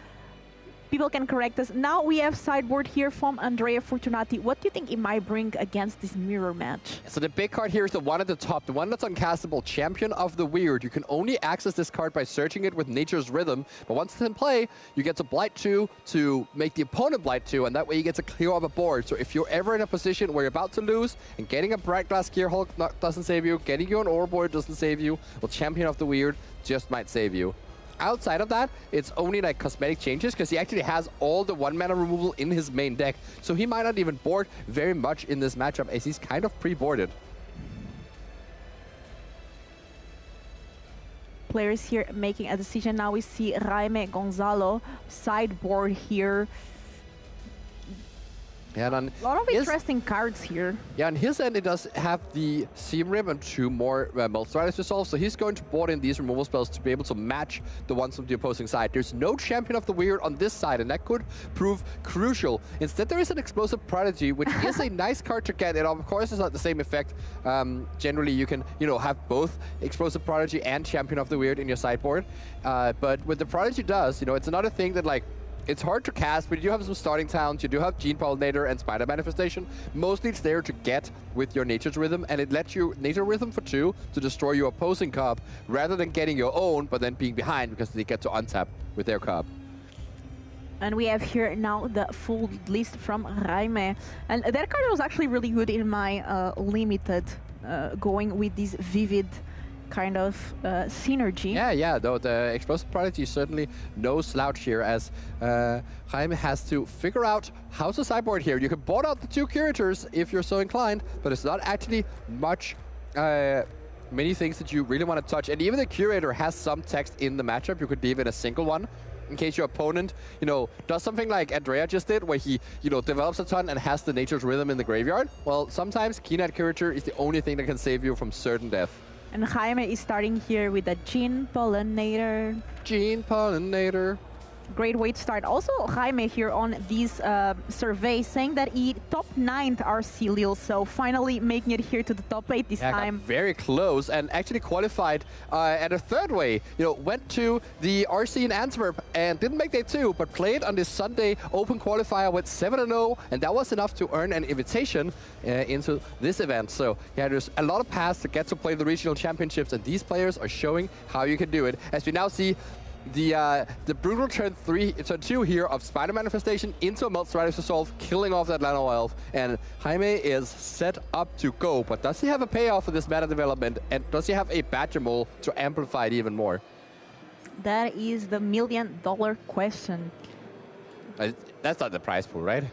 People can correct us. Now we have sideboard here from Andrea Fortunati. What do you think it might bring against this mirror match? So the big card here is the one at the top, the one that's uncastable, Champion of the Weird. You can only access this card by searching it with Nature's Rhythm, but once it's in play, you get to Blight 2 to make the opponent Blight 2, and that way you get to clear up a board. So if you're ever in a position where you're about to lose, and getting a Bright Glass Gear Hulk doesn't save you, getting you an Overboard doesn't save you, well, Champion of the Weird just might save you. Outside of that, it's only like cosmetic changes, because he actually has all the 1-mana removal in his main deck. So he might not even board very much in this matchup, as he's kind of pre-boarded. Players here making a decision. Now we see Jaime Gonzalo sideboard here. Yeah, and a lot of interesting cards here. Yeah, on his end, it does have the Seam Rib and 2 more Melstriders Resolve, so he's going to board in these removal spells to be able to match the ones from the opposing side. There's no Champion of the Weird on this side, and that could prove crucial. Instead, there is an Explosive Prodigy, which is a nice card to get. It, of course, is not the same effect. Generally, you can, have both Explosive Prodigy and Champion of the Weird in your sideboard. But what the Prodigy does, it's another thing that, it's hard to cast, but you do have some starting towns. You do have Gene Pollinator and Spider Manifestation. Mostly it's there to get with your Nature's Rhythm, and it lets you Nature Rhythm for 2 to destroy your opposing cub, rather than getting your own, but then being behind because they get to untap with their cub. And we have here now the full list from Jaime. And that card was actually really good in my limited, going with this vivid kind of synergy. Yeah, though the Explosive Prodigy is certainly no slouch here, as Jaime has to figure out how to sideboard here. You can board out the 2 Curators if you're so inclined, but it's not actually much many things that you really want to touch. And even the Curator has some text in the matchup. You could leave it a single one in case your opponent, does something like Andrea just did, where he, develops a ton and has the Nature's Rhythm in the graveyard. Well, sometimes Keynight Curator is the only thing that can save you from certain death. And Jaime is starting here with a Gene Pollinator. Gene Pollinator. Great way to start. Also, Jaime here on these surveys saying that he top 9th RC Lille, so finally making it here to the top 8 this time. Got very close, and actually qualified at a 3rd way. Went to the RC in Antwerp and didn't make day 2, but played on this Sunday Open qualifier with 7-0, and that was enough to earn an invitation into this event. So yeah, there's a lot of paths to get to play the regional championships, and these players are showing how you can do it. As we now see the brutal turn 2 here of Spider Manifestation into a Melstriders Resolve, killing off that Lano Elf, and Jaime is set up to go. But does he have a payoff for this meta development, and does he have a Badger Mole to amplify it even more? That is the $1 million question. That's not the prize pool, right?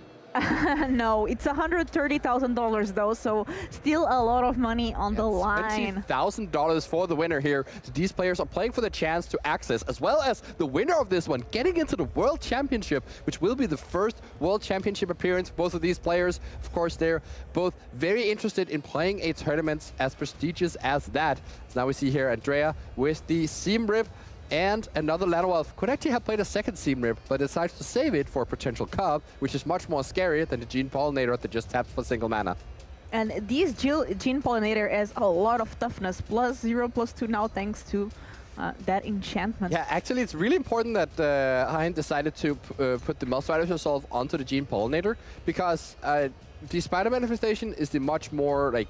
No, it's $130,000 though, so still a lot of money on the line. $20,000 for the winner here. So these players are playing for the chance to access, as well as the winner of this one, getting into the World Championship, which will be the first World Championship appearance. Both of these players, of course, they're both very interested in playing a tournament as prestigious as that. So now we see here Andrea with the Seam Rip. And another Lano Elf could actually have played a second Seam Rip, but decides to save it for a potential Cub, which is much more scary than the Gene Pollinator that just taps for single mana. And this Gene Pollinator has a lot of toughness, +0/+2 now thanks to that enchantment. Yeah, actually it's really important that Hein decided to put the Multiplier Resolve onto the Gene Pollinator, because the Spider Manifestation is the much more like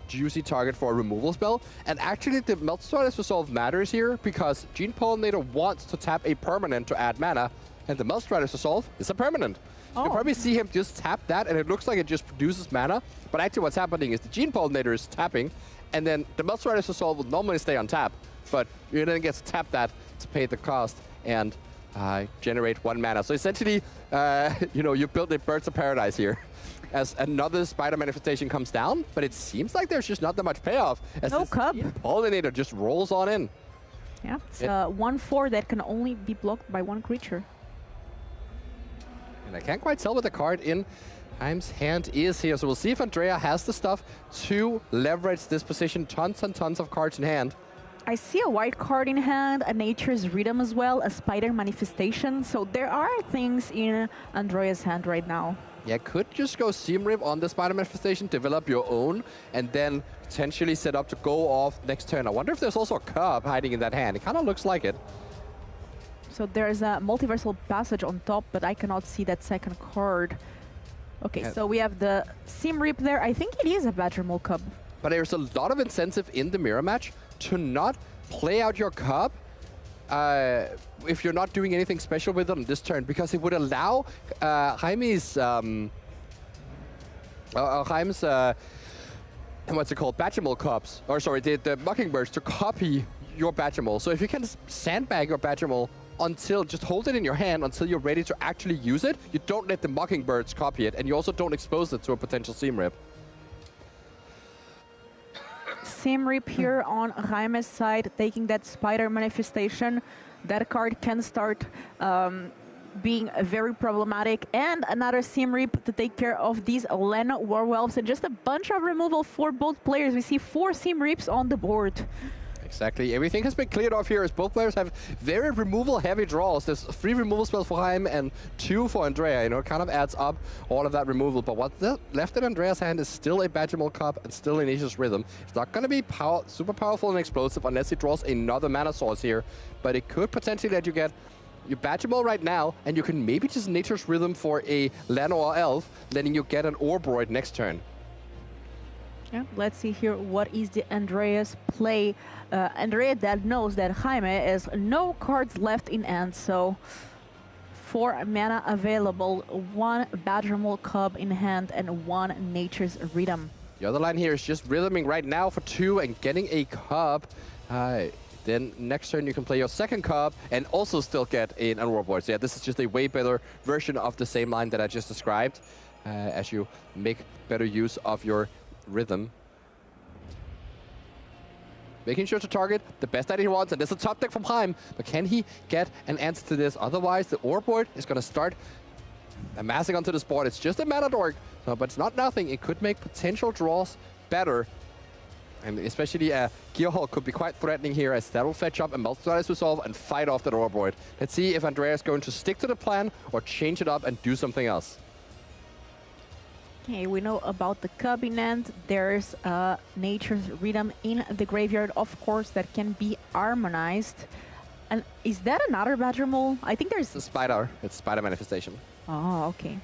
juicy target for a removal spell, and actually the Multiplier Resolve matters here because Gene Pollinator wants to tap a permanent to add mana, and the Multiplier Resolve is a permanent. You can probably see him just tap that, and it looks like it just produces mana, but actually what's happening is the Gene Pollinator is tapping, and then the Multiplier Resolve would normally stay on tap, but you then get to tap that to pay the cost and generate 1 mana. So essentially, you know, you build a Birds of Paradise here. As another Spider Manifestation comes down, but it seems like there's just not that much payoff. As no Cub. Pollinator just rolls on in. Yeah, it's 1/4 that can only be blocked by 1 creature. And I can't quite tell what the card in Heim's hand is here, so we'll see if Andrea has the stuff to leverage this position. Tons and tons of cards in hand. I see a white card in hand, a Nature's Rhythm as well, a Spider Manifestation, so there are things in Andrea's hand right now. Yeah, could just go Seam Rip on the Spider Manifestation, develop your own, and then potentially set up to go off next turn. I wonder if there's also a Cub hiding in that hand. It kind of looks like it. So there's a Multiversal Passage on top, but I cannot see that second card. Okay, so we have the Seam Rip there. I think it is a Badgermole Cub. But there's a lot of incentive in the mirror match to not play out your Cub if you're not doing anything special with it on this turn, because it would allow Jaime's what's it called, Badgermole Cubs, or sorry, the Mockingbirds to copy your Badgermole. So if you can sandbag your Badgermole until, just hold it in your hand until you're ready to actually use it, you don't let the Mockingbirds copy it, and you also don't expose it to a potential Seam Rip. Seam Rip here on Jaime's side, taking that Spider Manifestation. That card can start being very problematic. And another Seam Rip to take care of these Len Werewolves. And just a bunch of removal for both players. We see 4 Seam Rips on the board. Exactly. Everything has been cleared off here as both players have very removal-heavy draws. There's 3 removal spells for Jaime and 2 for Andrea. You know, it kind of adds up all of that removal. But what's left in Andrea's hand is still a Badgermole Cub and still a Nature's Rhythm. It's not going to be super powerful and explosive unless he draws another mana source here. But it could potentially let you get your Badgermole right now, and you can maybe just Nature's Rhythm for a Lano or Elf, letting you get an Orbroid next turn. Yeah, let's see here what is the Andrea's play. Andrea that knows that Jaime has no cards left in hand, so 4 mana available, 1 Badgermole Cub in hand, and 1 Nature's Rhythm. The other line here is just rhythming right now for 2 and getting a Cub. Then next turn you can play your second Cub and also still get an Orbroid. So yeah, this is just a way better version of the same line that I just described, as you make better use of your Rhythm. Making sure to target the best that he wants, and there's a top deck from Heim, but can he get an answer to this? Otherwise, the Orbroid is going to start amassing onto this board. It's just a mana dork, so, but it's not nothing. It could make potential draws better, and especially Gearhulk could be quite threatening here, as that will fetch up and Multiplier Resolve and fight off that Orbroid. Let's see if Andrea is going to stick to the plan or change it up and do something else. Okay, we know about the Cub in hand. There's Nature's Rhythm in the graveyard, of course, that can be harmonized. And is that another Badgermole? I think there's... It's a Spider. It's Spider Manifestation. Oh, okay.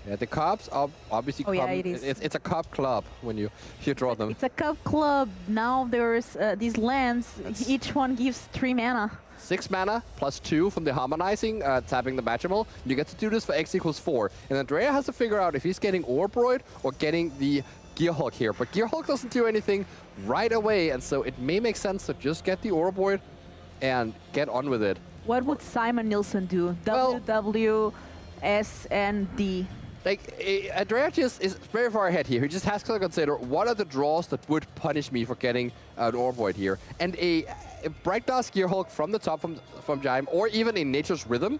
Yeah, the Cubs are obviously... Oh, yeah, it is. It's a Cub club when you draw them. It's a Cub club. Now there's these lands. Each one gives 3 mana. 6 mana plus 2 from the Harmonizing, tapping the Badgermole. You get to do this for X equals 4. And Andrea has to figure out if he's getting Orbroid or getting the Gearhulk here. But Gearhulk doesn't do anything right away, and so it may make sense to just get the Orbroid and get on with it. What would Simon Nilsson do? W, S, and D. like, Andrea just is very far ahead here. He just has to consider what are the draws that would punish me for getting an Orboid here. And a Bright Glass Gearhulk from the top from Jaime, or even a Nature's Rhythm,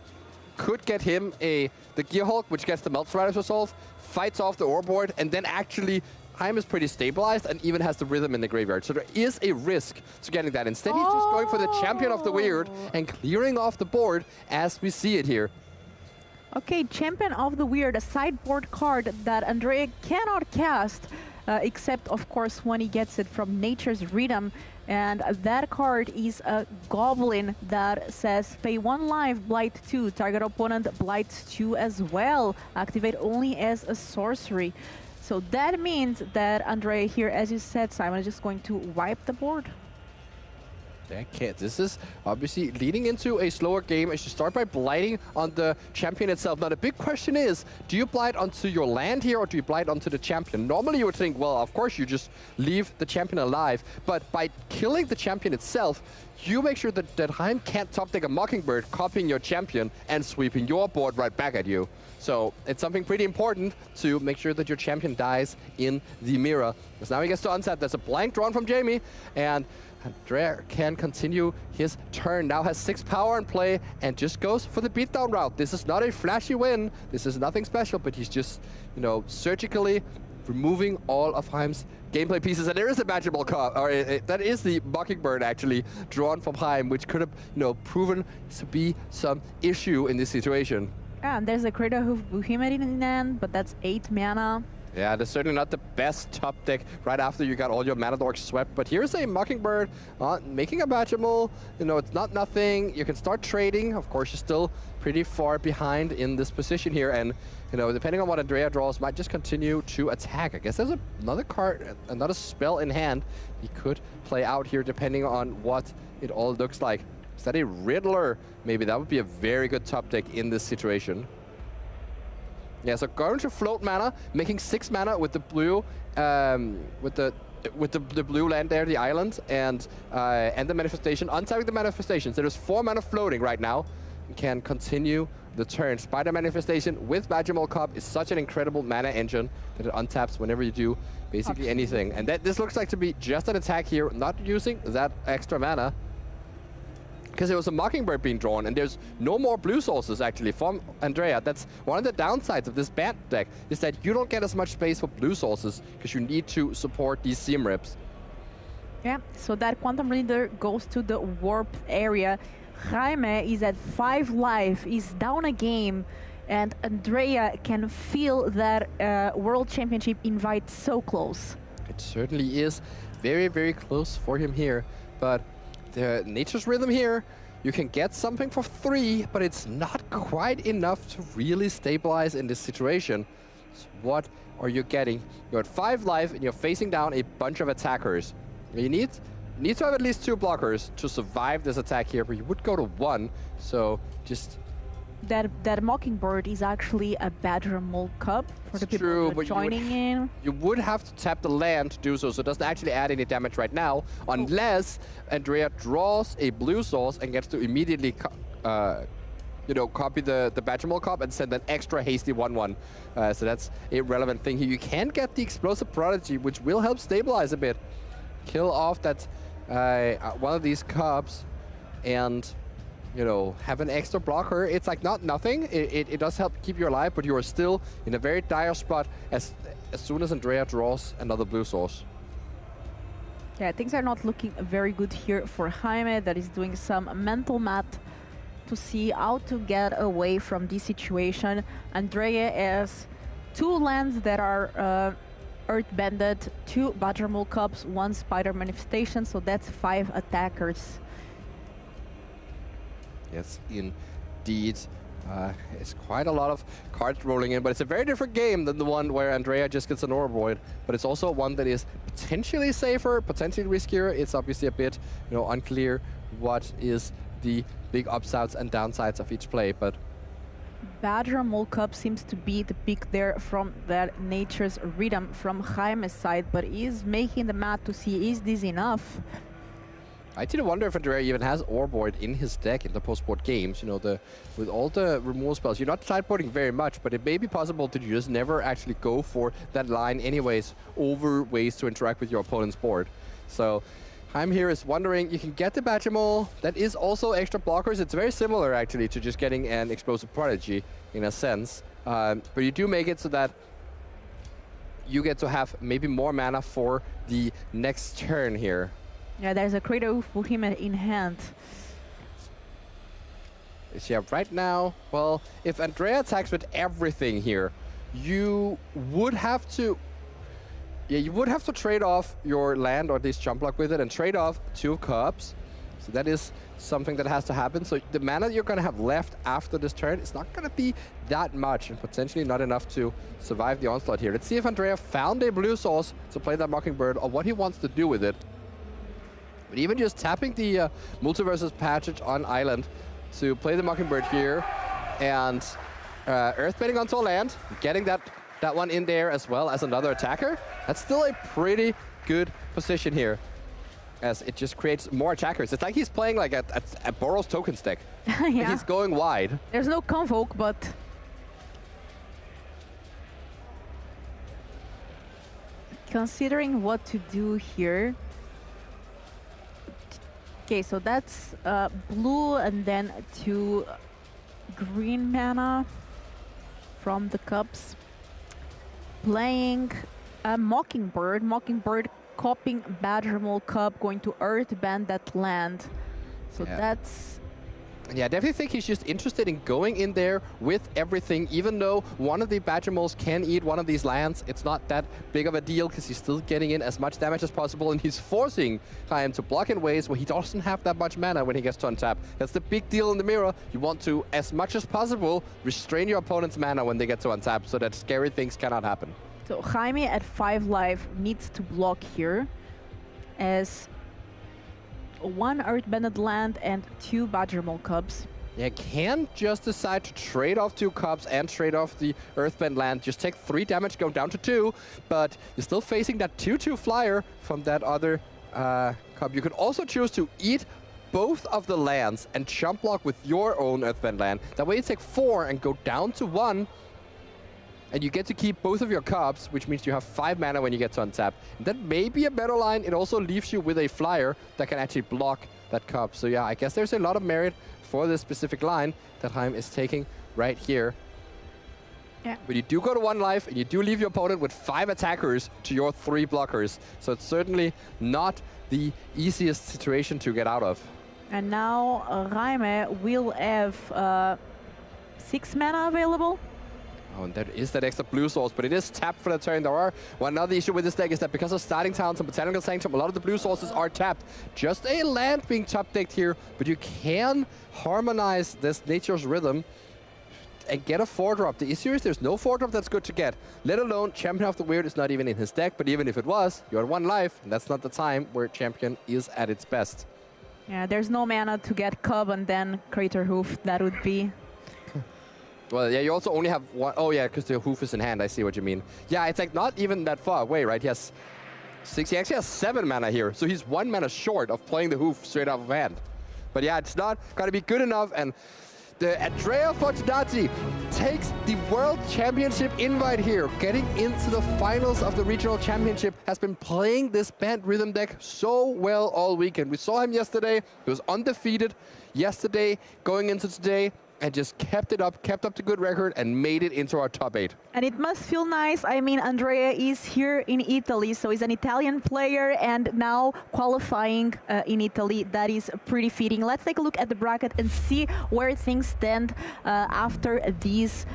could get him the Gearhulk, which gets the Melt Riders resolve, fights off the Orboid, and then actually Jaime is pretty stabilized and even has the Rhythm in the graveyard. So there is a risk to getting that. Instead, he's just going for the Champion of the Weird and clearing off the board as we see it here. Okay, Champion of the Weird, a sideboard card that Andrea cannot cast, except, of course, when he gets it from Nature's Rhythm. And that card is a Goblin that says, pay 1 life, Blight 2. Target opponent blights 2 as well. Activate only as a sorcery. So that means that Andrea here, as you said, Simon, is just going to wipe the board. This is obviously leading into a slower game as you start by blighting on the champion itself. Now the big question is, do you blight onto your land here or do you blight onto the champion? Normally you would think, well, of course you just leave the champion alive, but by killing the champion itself, you make sure that Jaime can't top deck a Mockingbird, copying your champion and sweeping your board right back at you. So it's something pretty important to make sure that your champion dies in the mirror. Because now he gets to unset. There's a blank drawn from Jaime, and Andrea can continue his turn. Now has 6 power in play and just goes for the beatdown route. This is not a flashy win. This is nothing special, but he's just, you know, surgically removing all of Jaime's gameplay pieces. And there is a magical card, or that is the Mockingbird actually drawn from Jaime, which could have, you know, proven to be some issue in this situation. Yeah, and there's a Crater of Behemoth in the end, but that's 8 mana. Yeah, that's certainly not the best top deck right after you got all your mana dorks swept. But here's a Mockingbird making a Magimal. You know, it's not nothing. You can start trading. Of course, you're still pretty far behind in this position here. And, you know, depending on what Andrea draws, might just continue to attack. I guess there's another card, another spell in hand he could play out here, depending on what it all looks like. Is that a Riddler? Maybe that would be a very good top deck in this situation. Yeah, so going to float mana, making 6 mana with the blue, with the blue land there, the island, and the manifestation. Untapping the manifestation. So there's 4 mana floating right now. You can continue the turn. Spider Manifestation with Magimal Cup is such an incredible mana engine that it untaps whenever you do basically anything. And this looks like to be just an attack here, not using that extra mana. Because there was a Mockingbird being drawn, and there's no more blue sources actually from Andrea. That's one of the downsides of this bad deck, is that you don't get as much space for blue sources because you need to support these seam rips. Yeah, so that Quantum Reader goes to the warp area. Jaime is at 5 life, is down a game, and Andrea can feel that World Championship invite so close. It certainly is very, very close for him here, but the Nature's Rhythm here, you can get something for 3, but it's not quite enough to really stabilize in this situation. So what are you getting? You're at 5 life and you're facing down a bunch of attackers. You need to have at least 2 blockers to survive this attack here, but you would go to 1. So just... That Mockingbird is actually a Badger Mold Cup for the people who are joining in. You would have to tap the land to do so, so it doesn't actually add any damage right now, unless Andrea draws a blue source and gets to immediately you know, copy the Badger Mold Cup and send an extra hasty 1/1. So that's a relevant thing here. You can get the Explosive Prodigy, which will help stabilize a bit. Kill off that one of these cups and, you know, have an extra blocker. It's like not nothing. It does help keep you alive, but you are still in a very dire spot as soon as Andrea draws another blue source. Yeah, things are not looking very good here for Jaime. That is doing some mental math to see how to get away from this situation. Andrea has 2 lands that are Earthbended, 2 Badger Mold Cups, 1 Spider Manifestation, so that's 5 attackers. Yes, indeed. It's quite a lot of cards rolling in, but it's a very different game than the one where Andrea just gets an Orboid. But it's also one that is potentially safer, potentially riskier. It's obviously a bit, you know, unclear what is the big upsides and downsides of each play. But Badger Mold Cup seems to be the pick there from that Nature's Rhythm from Jaime's side, but he's making the math to see, is this enough? I did wonder if Andrea even has Orboid in his deck in the post-board games. You know, with all the removal spells, you're not sideboarding very much, but it may be possible to just never actually go for that line anyways over ways to interact with your opponent's board. So I'm here is wondering, you can get the Badgermole. That is also extra blockers. It's very similar actually to just getting an Explosive Prodigy in a sense. But you do make it so that you get to have maybe more mana for the next turn here. Yeah, there's a Crater for him in hand. Yeah, right now, well, if Andrea attacks with everything here, you would have to... Yeah, you would have to trade off your land or at least jump block with it and trade off 2 Cubs. So that is something that has to happen. So the mana you're going to have left after this turn is not going to be that much and potentially not enough to survive the onslaught here. Let's see if Andrea found a blue source to play that Mockingbird or what he wants to do with it. But even just tapping the Multiverses Passage on Island to play the Mockingbird here and Earthbending onto a land, getting that one in there as well as another attacker, that's still a pretty good position here as it just creates more attackers. It's like he's playing like a Boros Tokens deck. Yeah. He's going wide. There's no Convoke, but... considering what to do here... Okay, so that's blue and then 2 green mana from the Cubs. Playing a Mockingbird. Mockingbird copying Badgermole Cub, going to Earthbend that land. So yeah. that's... Yeah, I definitely think he's just interested in going in there with everything, even though one of the Badgermoles can eat one of these lands. It's not that big of a deal because he's still getting in as much damage as possible and he's forcing time to block in ways where he doesn't have that much mana when he gets to untap. That's the big deal in the mirror. You want to, as much as possible, restrain your opponent's mana when they get to untap so that scary things cannot happen. So Jaime at 5 life needs to block here as 1 Earthbended land and 2 Badgermole Cubs. Yeah, can just decide to trade off 2 Cubs and trade off the Earthbend land. Just take 3 damage, go down to 2, but you're still facing that 2/2 flyer from that other Cub. You could also choose to eat both of the lands and chump block with your own Earthbend land. That way you take 4 and go down to 1. And you get to keep both of your Cubs, which means you have 5 mana when you get to untap. And that may be a better line. It also leaves you with a flyer that can actually block that Cub. So yeah, I guess there's a lot of merit for this specific line that Jaime is taking right here. Yeah. But you do go to 1 life, and you do leave your opponent with 5 attackers to your 3 blockers. So it's certainly not the easiest situation to get out of. And now Jaime will have 6 mana available. Oh, and there is that extra blue source, but it is tapped for the turn. There are one other issue with this deck is that because of Starting Towns and Botanical Sanctum, a lot of the blue sources are tapped. Just a land being top decked here, but you can harmonize this Nature's Rhythm and get a 4-drop. The issue is there's no 4-drop that's good to get, let alone Champion of the Weird is not even in his deck, but even if it was, you're at 1 life, and that's not the time where Champion is at its best. Yeah, there's no mana to get Cub and then Crater Hoof. That would be... Well, yeah, you also only have 1. Oh, yeah, because the Hoof is in hand. I see what you mean. Yeah, it's like not even that far away, right? He has 6. He actually has 7 mana here. So he's 1 mana short of playing the Hoof straight off of hand. But yeah, it's not going to be good enough. And the Andrea Fortunati takes the World Championship invite here. Getting into the finals of the Regional Championship, has been playing this band rhythm deck so well all weekend. We saw him yesterday. He was undefeated yesterday, going into today, and just kept it up, kept up the good record, and made it into our top 8. And it must feel nice. I mean, Andrea is here in Italy, so he's an Italian player and now qualifying in Italy. That is pretty fitting. Let's take a look at the bracket and see where things stand after these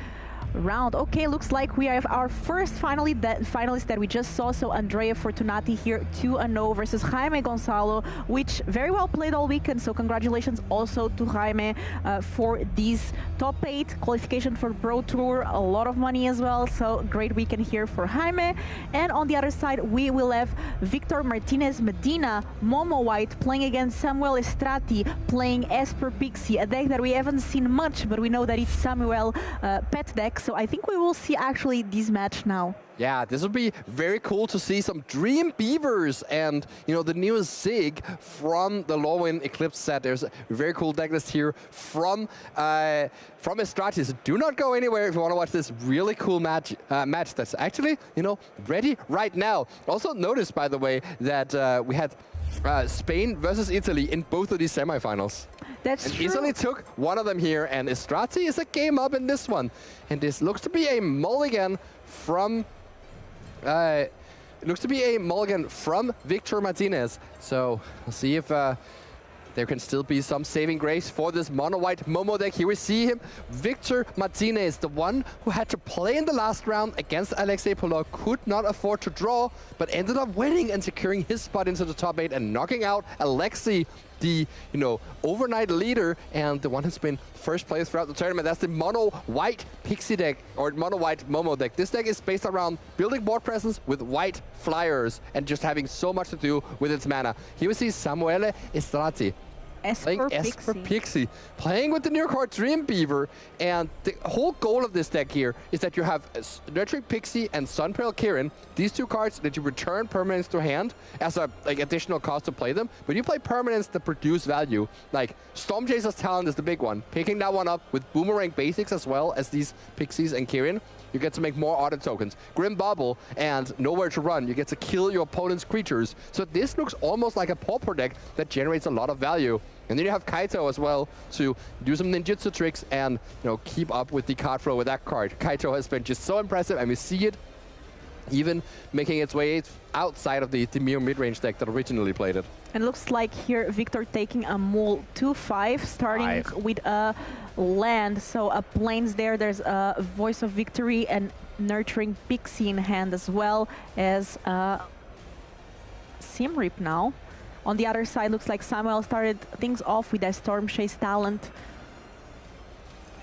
round. Okay, looks like we have our first finalist that we just saw. So Andrea Fortunati here, 2-0 versus Jaime Gonzalo, which very well played all weekend. So congratulations also to Jaime for these top 8 qualification for Pro Tour. A lot of money as well. So great weekend here for Jaime. And on the other side, we will have Victor Martinez Medina, Momo White playing against Samuel Estrati, playing Esper Pixie, a deck that we haven't seen much, but we know that it's Samuel pet deck. So I think we will see actually this match now. Yeah, this would be very cool to see some Dream Beavers and, you know, the new Zig from the Lorwyn Eclipse set. There's a very cool deck list here from Estratis. So do not go anywhere if you want to watch this really cool match that's actually, you know, ready right now. Also notice, by the way, that we had Spain versus Italy in both of these semifinals. That's and true. Italy took one of them here, and Estrati is a game up in this one. And this looks to be a mulligan from it looks to be a mulligan from Victor Martinez. So we'll see if there can still be some saving grace for this mono-white Momo deck. Here we see him, Victor Martinez, the one who had to play in the last round against Alexei Polak, could not afford to draw, but ended up winning and securing his spot into the top 8 and knocking out Alexei, the, you know, overnight leader and the one who's been first place throughout the tournament. That's the mono-white Pixie deck, or mono-white Momo deck. This deck is based around building board presence with white flyers and just having so much to do with its mana. Here we see Samuele Estrati. Esper Pixie, playing with the new card Dream Beaver, and the whole goal of this deck here is that you have Nurturing Pixie and Sunpearl Kirin, these two cards that you return permanents to hand as a additional cost to play them, but you play permanents that produce value, like Stormchaser's Talent is the big one. Picking that one up with Boomerang Basics as well as these Pixies and Kirin, you get to make more auto tokens. Grim Bubble and Nowhere to Run, you get to kill your opponent's creatures. So this looks almost like a Pauper deck that generates a lot of value. And then you have Kaito as well to do some ninjutsu tricks and, you know, keep up with the card flow with that card. Kaito has been just so impressive, and we see it even making its way outside of the Demir mid-range deck that originally played it. And looks like here Victor taking a Mole 2/5, starting with a land. So a plains there, there's a Voice of Victory and Nurturing Pixie in hand, as well as Simrip now. On the other side, looks like Samuel started things off with a Stormchase Talent.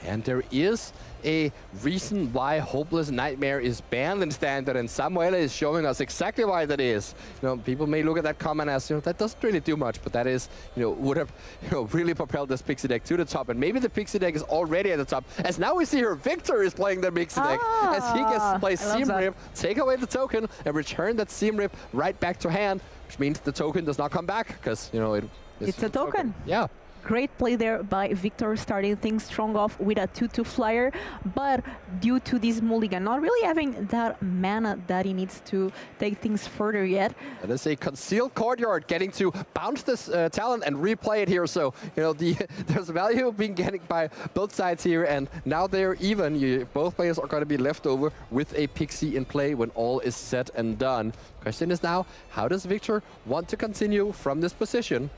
And there is a reason why Hopeless Nightmare is banned in Standard, and Samuele is showing us exactly why that is. You know, people may look at that comment as, you know, that doesn't really do much, but that is, you know, would have, you know, really propelled this Pixie deck to the top, and maybe the Pixie deck is already at the top, as now we see here Victor is playing the Pixie deck, as he gets to play Simrip, take away the token, and return that Simrip right back to hand, which means the token does not come back, because, you know, it's a token. Yeah. Great play there by Victor, starting things strong off with a 2/2 flyer, but due to this mulligan not really having that mana that he needs to take things further yet. That is a Concealed Courtyard, getting to bounce this talent and replay it here. So, you know, there's value being getting by both sides here, and now they're even. Both players are going to be left over with a Pixie in play when all is said and done. Question is now, how does Victor want to continue from this position?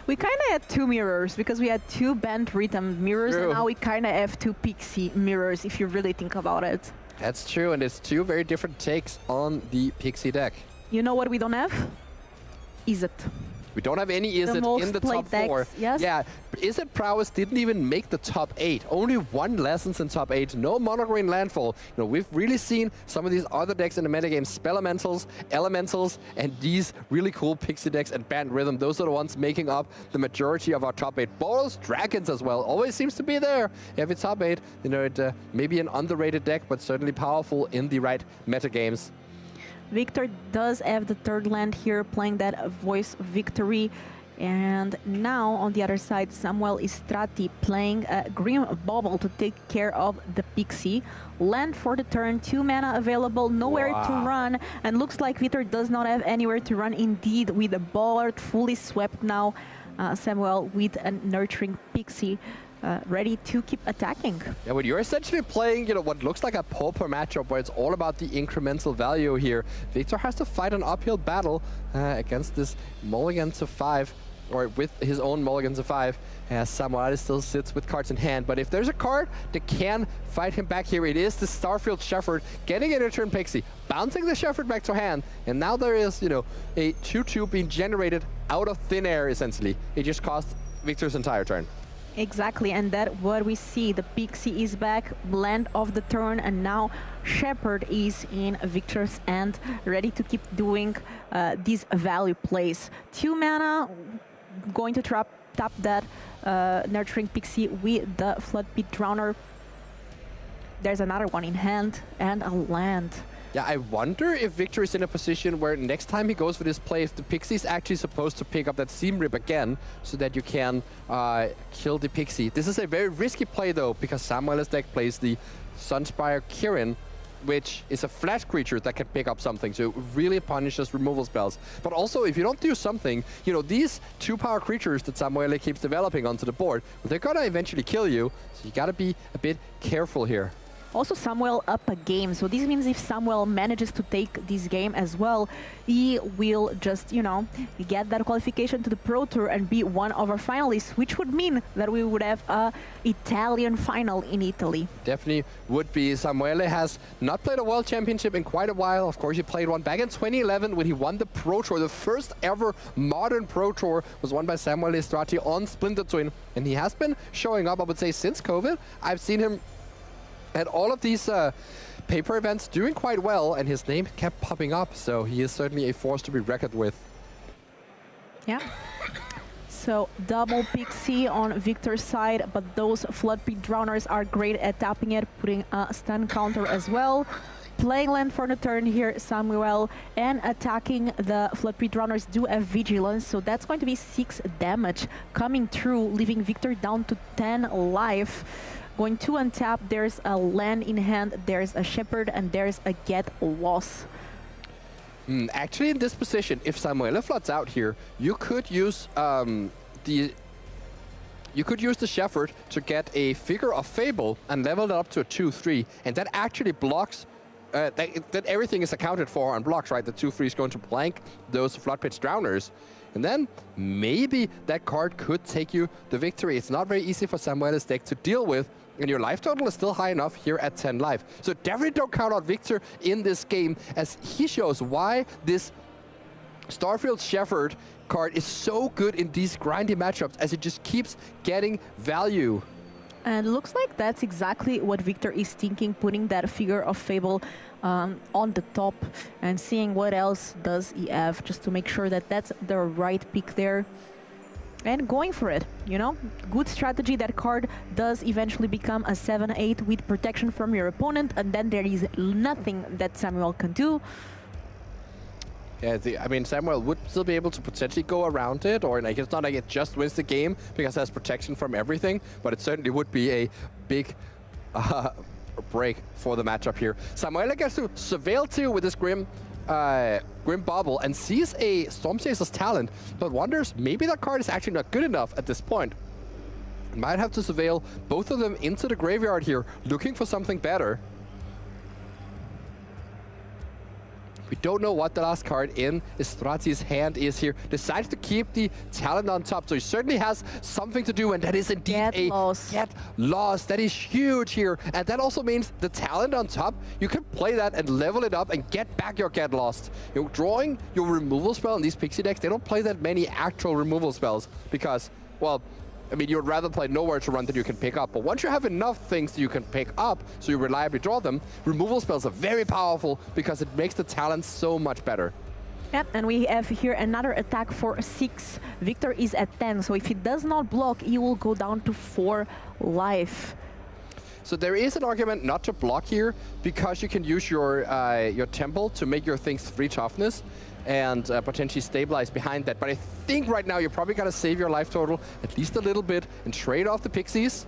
We kind of had two mirrors because we had two banned rhythm mirrors, True. and now we kind of have two Pixie mirrors if you really think about it. That's true, and it's two very different takes on the Pixie deck. You know what we don't have? Izzet. We don't have any Izzet in the top 4. Yes. Yeah, Izzet Prowess didn't even make the top 8. Only one Lessons in top 8. No Monogreen Landfall. You know, we've really seen some of these other decks in the metagame, Spellelementals, Elementals, and these really cool Pixie decks and Banned Rhythm. Those are the ones making up the majority of our top 8. Boros, Dragons as well. Always seems to be there. If it's top 8, you know, it may be an underrated deck, but certainly powerful in the right metagames. Victor does have the third land here, playing that Voice of Victory. And now, on the other side, Samuel Estrati playing a Grim Bubble to take care of the Pixie. Land for the turn, 2 mana available, nowhere to run. And looks like Victor does not have anywhere to run indeed, with the board fully swept now. Samuel with a Nurturing Pixie. Ready to keep attacking. Yeah, but you're essentially playing, you know, what looks like a Pauper matchup where it's all about the incremental value here. Victor has to fight an uphill battle against this mulligan to 5, or with his own mulligan to 5, as Samuel still sits with cards in hand. But if there's a card that can fight him back here, it is the Starfield Shepherd, getting a return Pixie, bouncing the Shepherd back to hand, and now there is, you know, a 2/2 being generated out of thin air, essentially. It just cost Victor's entire turn. Exactly, and that what we see. The Pixie is back, land of the turn, and now Shepherd is in Victor's end, ready to keep doing these value plays. 2 mana, going to tap that Nurturing Pixie with the Floodpit Drowner. There's another one in hand and a land. Yeah, I wonder if Victor is in a position where next time he goes for this play, if the Pixie is actually supposed to pick up that Seam Rip again so that you can kill the Pixie. This is a very risky play though, because Samuel's deck plays the Sunspire Kirin, which is a flash creature that can pick up something, so it really punishes removal spells. But also, if you don't do something, you know, these 2-power creatures that Samuele keeps developing onto the board, they're gonna eventually kill you, so you gotta be a bit careful here. Also, Samuel up a game, so this means if Samuel manages to take this game as well, he will just, you know, get that qualification to the Pro Tour and be one of our finalists, which would mean that we would have a Italian final in Italy. Definitely would be. Samuele has not played a World Championship in quite a while. Of course, he played one back in 2011 when he won the Pro Tour. The first ever modern Pro Tour was won by Samuele Strati on Splinter Twin, and he has been showing up, I would say, since COVID. I've seen him at all of these paper events doing quite well, and his name kept popping up, so he is certainly a force to be reckoned with. Yeah. So double Pixie on Victor's side, but those Flood Pit Drowners are great at tapping it, putting a stun counter as well. Playing land for the turn here, Samuel, and attacking the Flood Pit Drowners do have Vigilance, so that's going to be 6 damage coming through, leaving Victor down to 10 life. Going to untap, there's a land in hand, there's a Shepherd, and there's a Get Lost. Actually, in this position, if Samuele floods out here, you could use the Shepherd to get a Figure of Fable and level it up to a 2/3, and that actually blocks. That everything is accounted for on blocks, right? The 2/3 is going to blank those Flood Pit Drowners. And then maybe that card could take you the victory. It's not very easy for Samuel's deck to deal with, and your life total is still high enough here at 10 life. So definitely don't count out Victor in this game, as he shows why this Starfield Shepherd card is so good in these grindy matchups, as it just keeps getting value. And looks like that's exactly what Victor is thinking, putting that Figure of Fable on the top and seeing what else does he have, just to make sure that that's the right pick there. And going for it, you know? Good strategy. That card does eventually become a 7/8 with protection from your opponent, and then there is nothing that Samuel can do. Yeah, I mean, Samuel would still be able to potentially go around it, or like, it's not like it just wins the game because it has protection from everything, but it certainly would be a big break for the matchup here. Samuel gets to Surveil 2 with this Grim Bauble and sees a Stormchaser's Talent, but wonders maybe that card is actually not good enough at this point. Might have to Surveil both of them into the graveyard here, looking for something better. We don't know what the last card in Strati's hand is here. Decides to keep the Talent on top, so he certainly has something to do, and that is indeed Get Lost. That is huge here, and that also means the Talent on top, you can play that and level it up and get back your Get Lost. You're drawing your removal spell in these Pixie decks. They don't play that many actual removal spells because, well, I mean, you'd rather play Nowhere to Run than you can pick up. But once you have enough things that you can pick up, so you reliably draw them, removal spells are very powerful because it makes the talents so much better. Yep, and we have here another attack for 6. Victor is at 10, so if he does not block, he will go down to 4 life. So there is an argument not to block here because you can use your Temple to make your things 3 toughness and potentially stabilize behind that. But I think right now you're probably gonna save your life total at least a little bit and trade off the Pixies.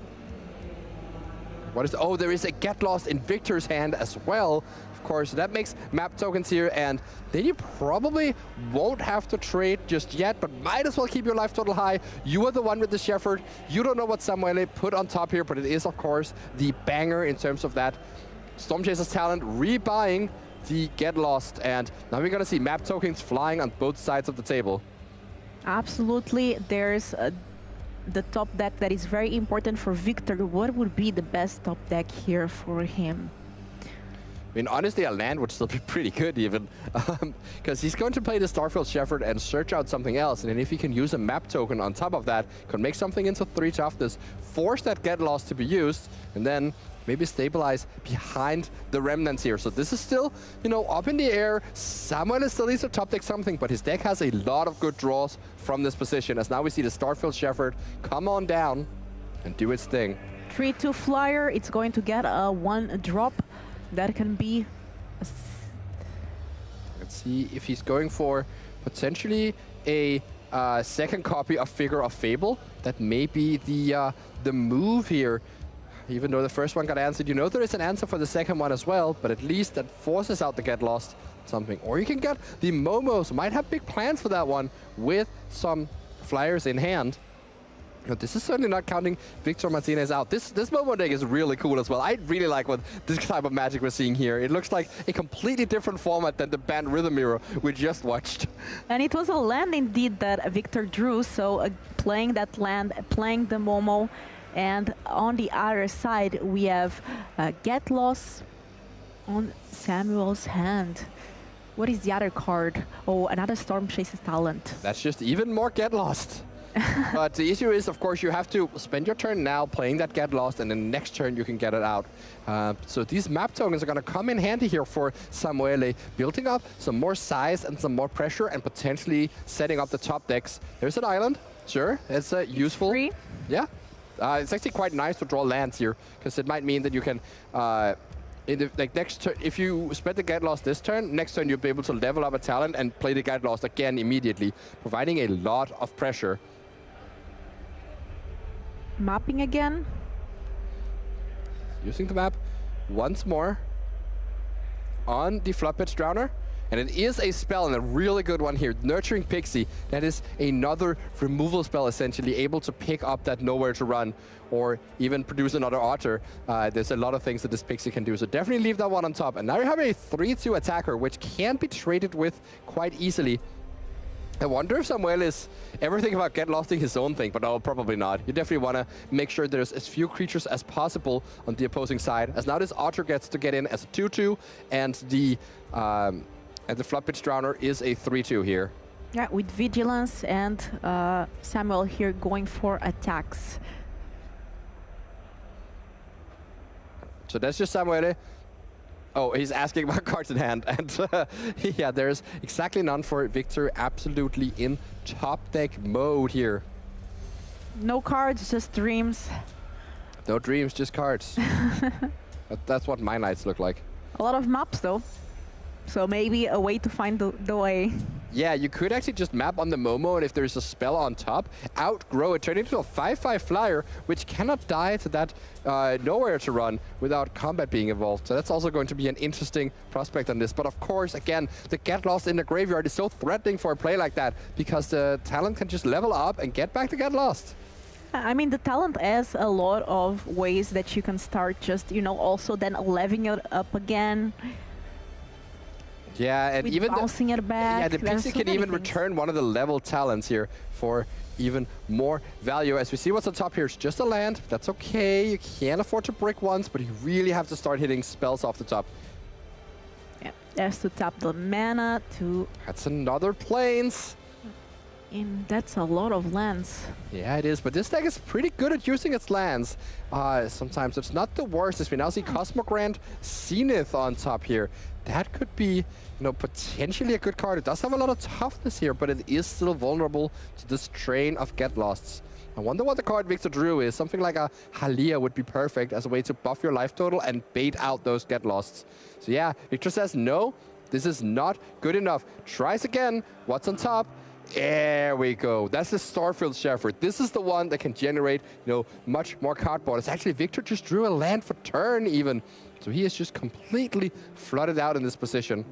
What is, oh, there is a Get Lost in Victor's hand as well. Of course, that makes map tokens here, and then you probably won't have to trade just yet, but might as well keep your life total high. You are the one with the Shepherd. You don't know what Samuele put on top here, but it is, of course, the banger in terms of that. Stormchaser's Talent rebuying the Get Lost, and now we're gonna see map tokens flying on both sides of the table. Absolutely. There's the top deck that is very important for Victor. What would be the best top deck here for him? I mean, honestly, a land would still be pretty good even, because he's going to play the Starfield Shepherd and search out something else, and then if he can use a map token on top of that, can make something into 3 toughness, force that Get Lost to be used, and then maybe stabilize behind the remnants here. So this is still, you know, up in the air. Samuel still needs to top deck something, but his deck has a lot of good draws from this position, as now we see the Starfield Shepherd come on down and do its thing. 3-2 flyer, it's going to get a 1 drop. That can be... Let's see if he's going for potentially a second copy of Figure of Fable. That may be the move here. Even though the first one got answered, you know there is an answer for the second one as well, but at least that forces out the Get Lost something. Or you can get the Momos. Might have big plans for that one with some flyers in hand. But this is certainly not counting Victor Martinez out. This Momo deck is really cool as well. I really like what this type of Magic we're seeing here. It looks like a completely different format than the banned Rhythm Mirror we just watched. And it was a land indeed that Victor drew, so playing that land, playing the Momo, and on the other side we have Get Lost on Samuel's hand. What is the other card? Oh, another Storm Chase's Talent. That's just even more Get Lost. But the issue is, of course, you have to spend your turn now playing that Get Lost, and then next turn you can get it out. So these map tokens are going to come in handy here for Samuele, building up some more size and some more pressure, and potentially setting up the top decks. There's an island, sure, it's useful. Free. Yeah, it's actually quite nice to draw lands here, because it might mean that you can, in the next turn, if you spend the Get Lost this turn, next turn you'll be able to level up a talent and play the Get Lost again immediately, providing a lot of pressure. Mapping again. Using the map once more on the Floodpitch Drowner. And it is a spell, and a really good one here. Nurturing Pixie. That is another removal spell, essentially, able to pick up that Nowhere to Run, or even produce another Otter. There's a lot of things that this Pixie can do, so definitely leave that one on top. And now you have a 3-2 attacker, which can be traded with quite easily. I wonder if Samuel is ever thinking about Get Losting his own thing, but no, probably not. You definitely want to make sure there's as few creatures as possible on the opposing side, as now this Otter gets to get in as a 2-2, and the Floodpitch Drowner is a 3-2 here. Yeah, with Vigilance and Samuel here going for attacks. So that's just Samuele. Oh, he's asking about cards in hand, and yeah, there's exactly none for Victor. Absolutely in top deck mode here. No cards, just dreams. No dreams, just cards. That's what my nights look like. A lot of maps though, so maybe a way to find the way. Yeah, you could actually just map on the Momo, and if there's a spell on top, outgrow it, turn it into a 5-5 flyer, which cannot die to that Nowhere to Run without combat being involved. So that's also going to be an interesting prospect on this. But of course, again, the Get Lost in the graveyard is so threatening for a play like that, because the talent can just level up and get back to Get Lost. I mean, the talent has a lot of ways that you can start just, you know, also then leveling it up again. Yeah, and with even bouncing it back. Yeah, the Pixie can even return one of the level talents here for even more value. As we see what's on top here, it's just a land. That's okay. You can't afford to brick once, but you really have to start hitting spells off the top. Yeah, there's to tap the mana to... That's another Plains. And that's a lot of lands. Yeah, it is, but this deck is pretty good at using its lands. Sometimes it's not the worst, as we now see Cosmogrand Zenith on top here. That could be, you know, potentially a good card. It does have a lot of toughness here, but it is still vulnerable to this train of Get Losts. I wonder what the card Victor drew is. Something like a Halia would be perfect as a way to buff your life total and bait out those Get Losts. So yeah, Victor says no, this is not good enough. Tries again. What's on top? There we go. That's the Starfield Shepherd. This is the one that can generate, you know, much more cardboard. It's actually Victor just drew a land for turn even. So he is just completely flooded out in this position.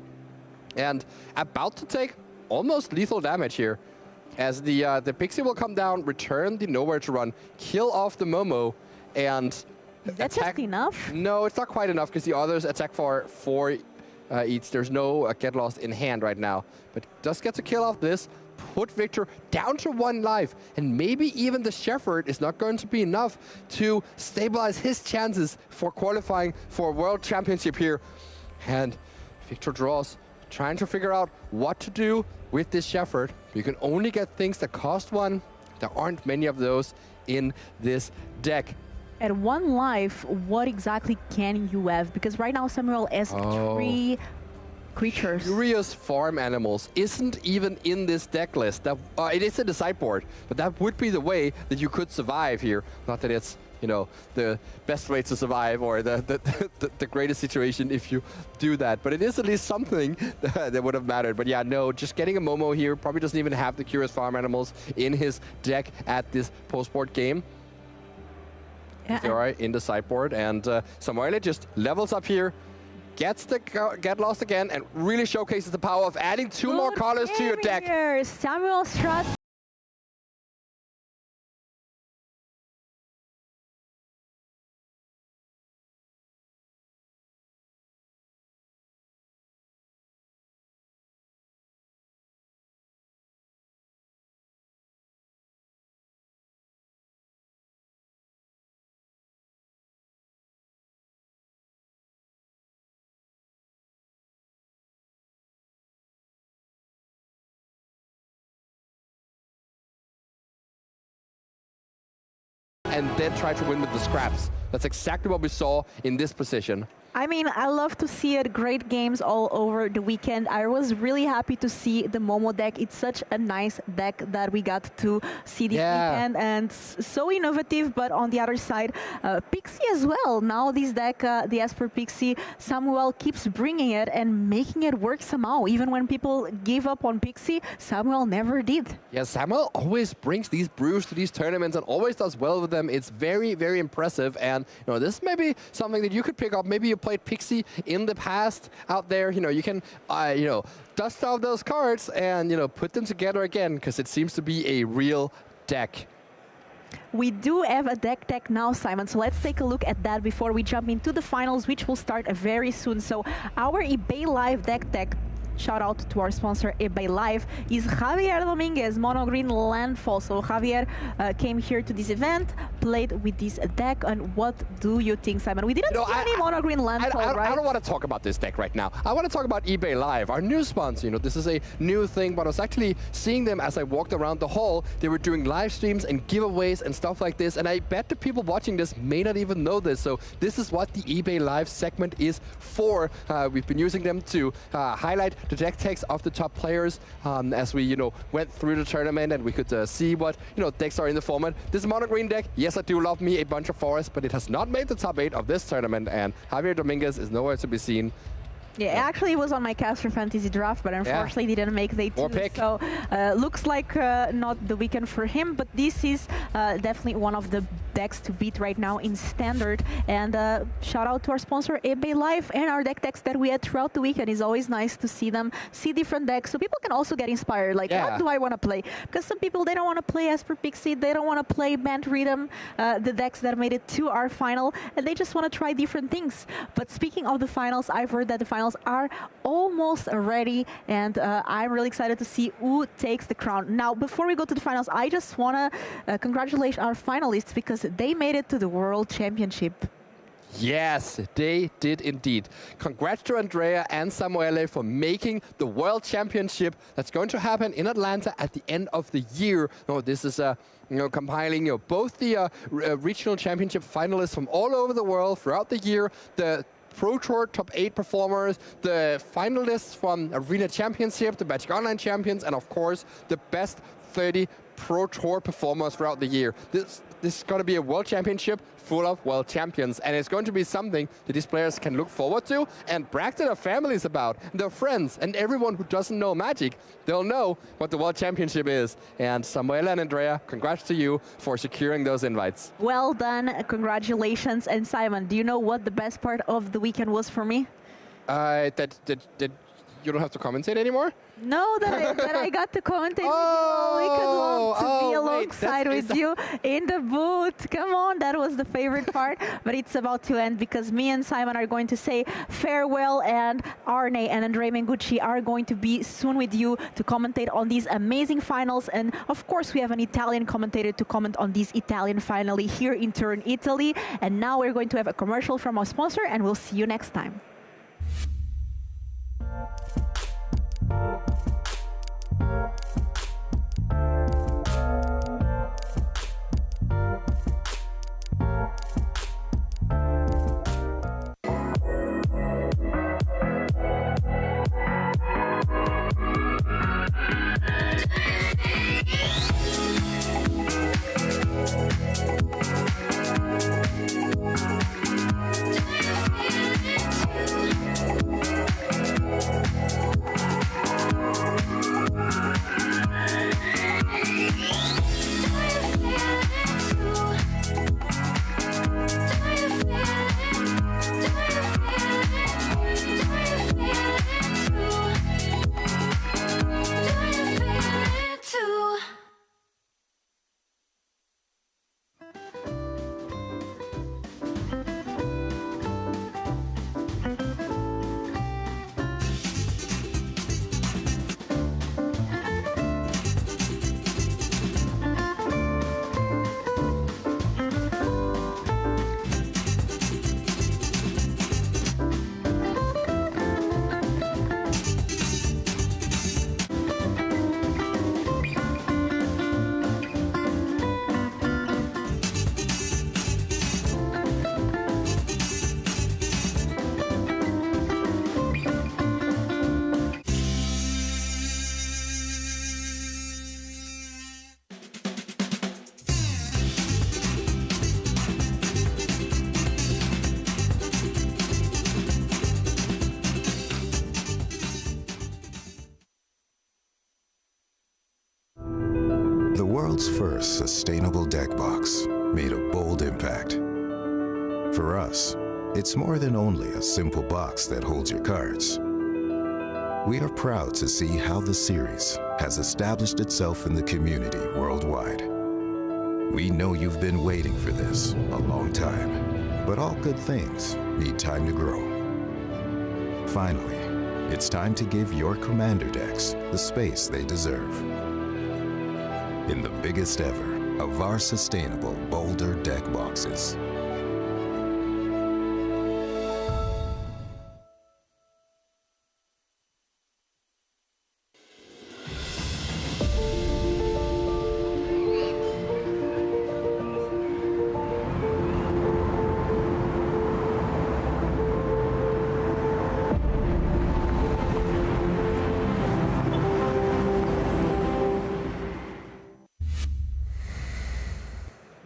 And about to take almost lethal damage here. As the Pixie will come down, return the Nowhere to Run, kill off the Momo, and is that just enough? No, it's not quite enough, because the others attack for 4 each. There's no Get Lost in hand right now. But does get to kill off this, put Victor down to 1 life, and maybe even the Shepherd is not going to be enough to stabilize his chances for qualifying for a World Championship here. And Victor draws, trying to figure out what to do with this Shepherd. You can only get things that cost 1. There aren't many of those in this deck. At 1 life, what exactly can you have? Because right now Samuel has 3 creatures. Furious farm animals isn't even in this deck list. That it is in the sideboard, but that would be the way that you could survive here. Not that it's you know, the best way to survive or the greatest situation if you do that. But it is at least something that would have mattered. But yeah, no, just getting a Momo here, probably doesn't even have the Curious Farm Animals in his deck at this post-board game. Yeah. All right, in the sideboard, and Samuele just levels up here, gets the get lost again, and really showcases the power of adding two more colors to your deck. Samuel Strauss. And then try to win with the scraps. That's exactly what we saw in this position. I mean, I love to see it. Great games all over the weekend. I was really happy to see the Momo deck. It's such a nice deck that we got to see this weekend, and so innovative. But on the other side, Pixie as well. Now this deck, the Esper Pixie, Samuel keeps bringing it and making it work somehow. Even when people give up on Pixie, Samuel never did. Yeah, Samuel always brings these brews to these tournaments and always does well with them. It's very, very impressive. And you know, this may be something that you could pick up. Maybe you played Pixie in the past out there. You know, you can, you know, dust off those cards and, you know, put them together again, because it seems to be a real deck. We do have a deck now, Simon, so let's take a look at that before we jump into the finals, which will start very soon. So our eBay Live deck, shout out to our sponsor eBay Live, is Javier Dominguez, Mono Green Landfall. So Javier came here to this event, played with this deck, and what do you think, Simon? We didn't see any Mono Green Landfall, right? I don't want to talk about this deck right now. I want to talk about eBay Live, our new sponsor. You know, this is a new thing, but I was actually seeing them as I walked around the hall. They were doing live streams and giveaways and stuff like this, and I bet the people watching this may not even know this. So this is what the eBay Live segment is for. We've been using them to highlight the deck techs of the top players as we, you know, went through the tournament, and we could see what, you know, decks are in the format. This Mono Green deck, yes, I do love me a bunch of forests, but it has not made the top 8 of this tournament, and Javier Dominguez is nowhere to be seen. Yeah, actually it was on my Caster Fantasy draft, but unfortunately didn't make the team. So looks like not the weekend for him, but this is definitely one of the decks to beat right now in Standard. And shout out to our sponsor eBay Live and our deck decks that we had throughout the weekend. It's always nice to see them, see different decks, so people can also get inspired. Like, what do I want to play? Because some people, they don't want to play Esper Pixie, they don't want to play Band Rhythm, the decks that made it to our final, and they just want to try different things. But speaking of the finals, I've heard that the finals are almost ready, and I'm really excited to see who takes the crown. Now, before we go to the finals, I just want to congratulate our finalists, because they made it to the World Championship. Yes, they did indeed. Congrats to Andrea and Samuele for making the World Championship. That's going to happen in Atlanta at the end of the year. No, this is you know, compiling, you know, both the regional championship finalists from all over the world throughout the year, the Pro Tour top 8 performers, the finalists from Arena Championship, the Magic Online champions, and of course the best 30 Pro Tour performers throughout the year. This is going to be a World Championship full of world champions, and it's going to be something that these players can look forward to and brag to their families about, and their friends, and everyone who doesn't know Magic. They'll know what the World Championship is. And Samuela and Andrea, congrats to you for securing those invites. Well done, congratulations. And Simon, do you know what the best part of the weekend was for me? That you don't have to commentate anymore? No, that I got to commentate with you all weekend long, to be alongside with you in the booth. Come on, that was the favorite part, but it's about to end, because me and Simon are going to say farewell, and Arne and Andrea Mengucci are going to be soon with you to commentate on these amazing finals. And of course, we have an Italian commentator to comment on these Italian finale here in Turin, Italy. And now we're going to have a commercial from our sponsor, and we'll see you next time. The world's first sustainable deck box made a bold impact. For us, it's more than only a simple box that holds your cards. We are proud to see how the series has established itself in the community worldwide. We know you've been waiting for this a long time, but all good things need time to grow. Finally, it's time to give your commander decks the space they deserve. In the biggest ever of our sustainable Boulder deck boxes.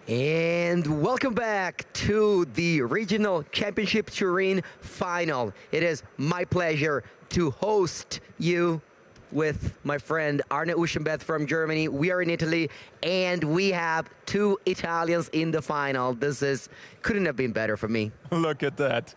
And welcome back to the Regional Championship Turin final. It is my pleasure to host you with my friend Arne Uschenbeth from Germany. We are in Italy, and we have two Italians in the final. Couldn't have been better for me. Look at that.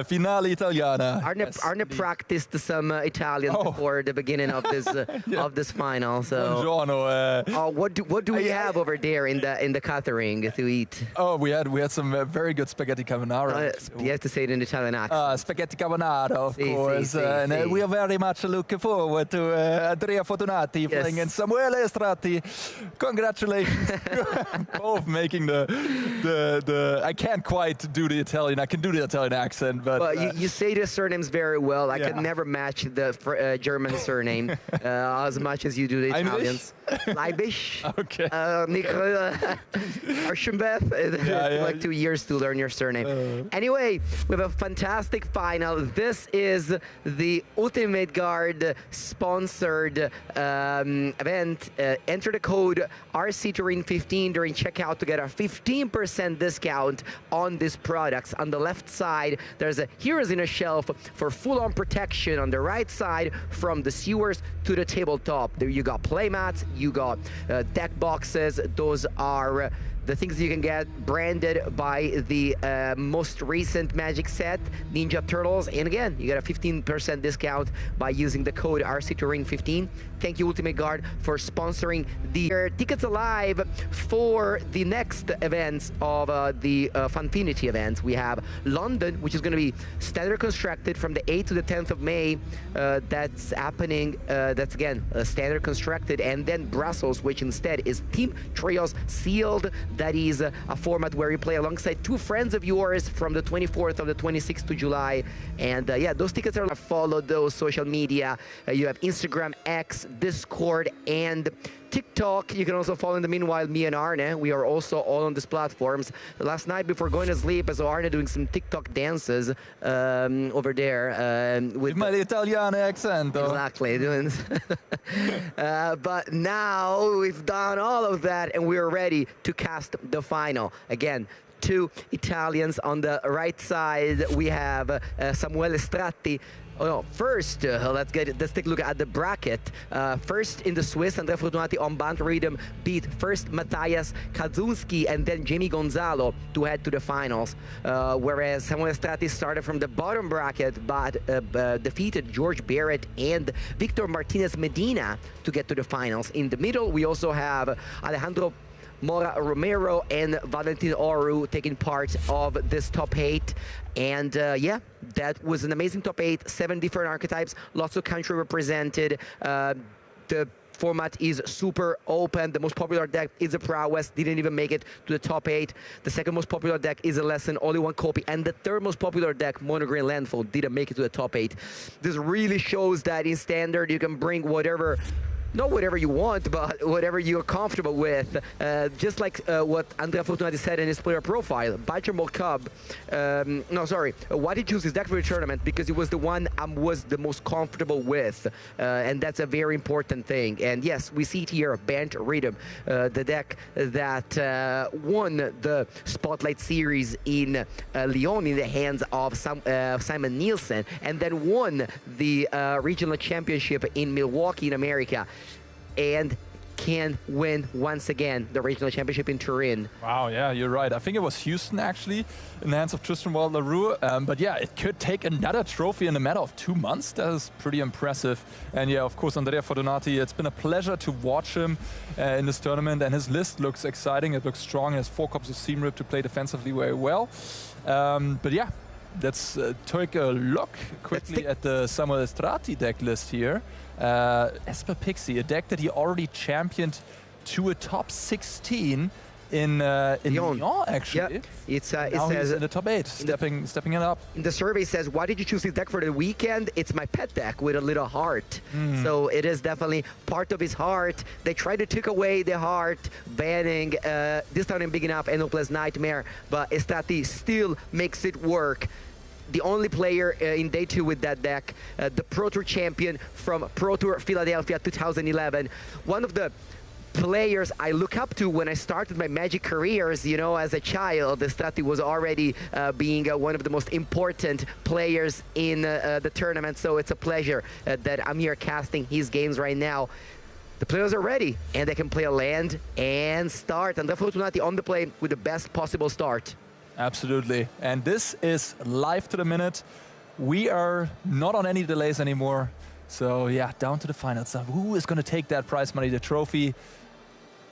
Finale Italiana. Arne practiced some Italian before the beginning of this of this final. So Buongiorno. what do we have over there in the catering to eat? Oh, we had some very good spaghetti carbonara. You have to say it in Italian accent. Spaghetti carbonara, of course. And we are very much looking forward to Andrea Fortunati playing in Samuele Estratti. Congratulations. Both making the I can't quite do the Italian. I can do the Italian accent, but... Well, you say the surnames very well. I could never match the German surname as much as you do the Italians. Leibisch. Okay. Nicola Arschenbeth. Like 2 years to learn your surname. Anyway, we have a fantastic final. This is the Ultimate Guard sponsored event. Enter the code RCTurin15 during checkout to get a 15% discount on these products. On the left side, there's a Heroes in a Shelf for full-on protection. On the right side, from the sewers to the tabletop. There you got playmats, you got deck boxes. Those are the things you can get branded by the most recent Magic set, Ninja Turtles. And again, you get a 15% discount by using the code RCTurin15. Thank you, Ultimate Guard, for sponsoring the tickets alive for the next events of the Funfinity events. We have London, which is going to be standard constructed from the 8th to the 10th of May. That's happening. That's again standard constructed. And then Brussels, which instead is Team Trios Sealed. That is a format where you play alongside two friends of yours from the 24th of the 26th to July. And yeah, those tickets are follow those social media. You have Instagram, X, Discord, and TikTok. You can also follow in the meanwhile me and Arne. We are also all on these platforms. Last night before going to sleep, I saw Arne doing some TikTok dances over there with my Italian accent. Exactly. Doing but now we've done all of that and we're ready to cast the final. Again, two Italians on the right side. We have Samuele Estratti. Oh, no. First, let's take a look at the bracket. First in the Swiss, Andrea Fortunati on Band Rhythm beat first Matthias Kazunski and then Jamie Gonzalo to head to the finals. Whereas Samuele Estratti started from the bottom bracket but defeated George Barrett and Victor Martinez Medina to get to the finals. In the middle, we also have Alejandro Mora Romero and Valentin Oru taking part of this top 8. And yeah, that was an amazing top 8, 7 different archetypes, lots of country represented. The format is super open. The most popular deck is a Prowess, didn't even make it to the top 8. The second most popular deck is a Lesson, only one copy. And the third most popular deck, Mono Green Landfall, didn't make it to the top 8. This really shows that in Standard you can bring whatever, not whatever you want, but whatever you're comfortable with. Just like what Andrea Fortunati said in his player profile, Bajamo Cub, why did he choose his deck for the tournament? Because it was the one I was the most comfortable with, and that's a very important thing. And yes, we see it here, Band Rhythm, the deck that won the Spotlight Series in Lyon in the hands of Simon Nielsen, and then won the Regional Championship in Milwaukee in America. And can win once again the regional championship in Turin. Wow, yeah, you're right. I think it was Houston actually in the hands of Tristan Wild-LaRue. But yeah, it could take another trophy in a matter of 2 months. That is pretty impressive. And yeah, of course, Andrea Fortunati, it's been a pleasure to watch him in this tournament. And his list looks exciting. It looks strong. He has 4 copies of Seam Rip to play defensively very well. But yeah, let's take a look quickly at the Samuel Estrati deck list here. Esper Pixie, a deck that he already championed to a top 16 in Lyon, actually. Yeah. It now says he's in the top 8, stepping it up. In the survey says, why did you choose this deck for the weekend? It's my pet deck with a little heart. So it is definitely part of his heart. They tried to take away the heart, banning this time big enough and Plus Nightmare, but Estrati still makes it work. The only player in day 2 with that deck, the Pro Tour champion from Pro Tour Philadelphia 2011. One of the players I look up to when I started my Magic careers, you know, as a child. Estrati was already being one of the most important players in the tournament, so it's a pleasure that I'm here casting his games right now. The players are ready, and they can play a land and start. And Fortunati on the play with the best possible start. Absolutely. And this is live to the minute. We are not on any delays anymore. So yeah, down to the finals. So who is going to take that prize money, the trophy?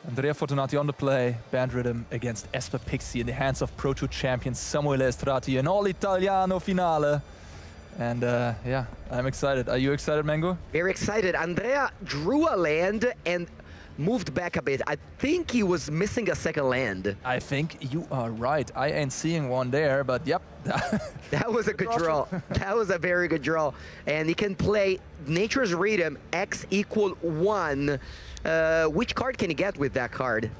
Andrea Fortunati on the play. Band Rhythm against Esper Pixie in the hands of Pro Tour champion Samuele Estrati. An all-Italiano finale. And yeah, I'm excited. Are you excited, Mango? Very excited. Andrea drew a land and moved back a bit. I think he was missing a second land. I think you are right. I ain't seeing one there, but yep. That was a good draw. That was a very good draw. And he can play Nature's Rhythm, X = 1. Which card can he get with that card?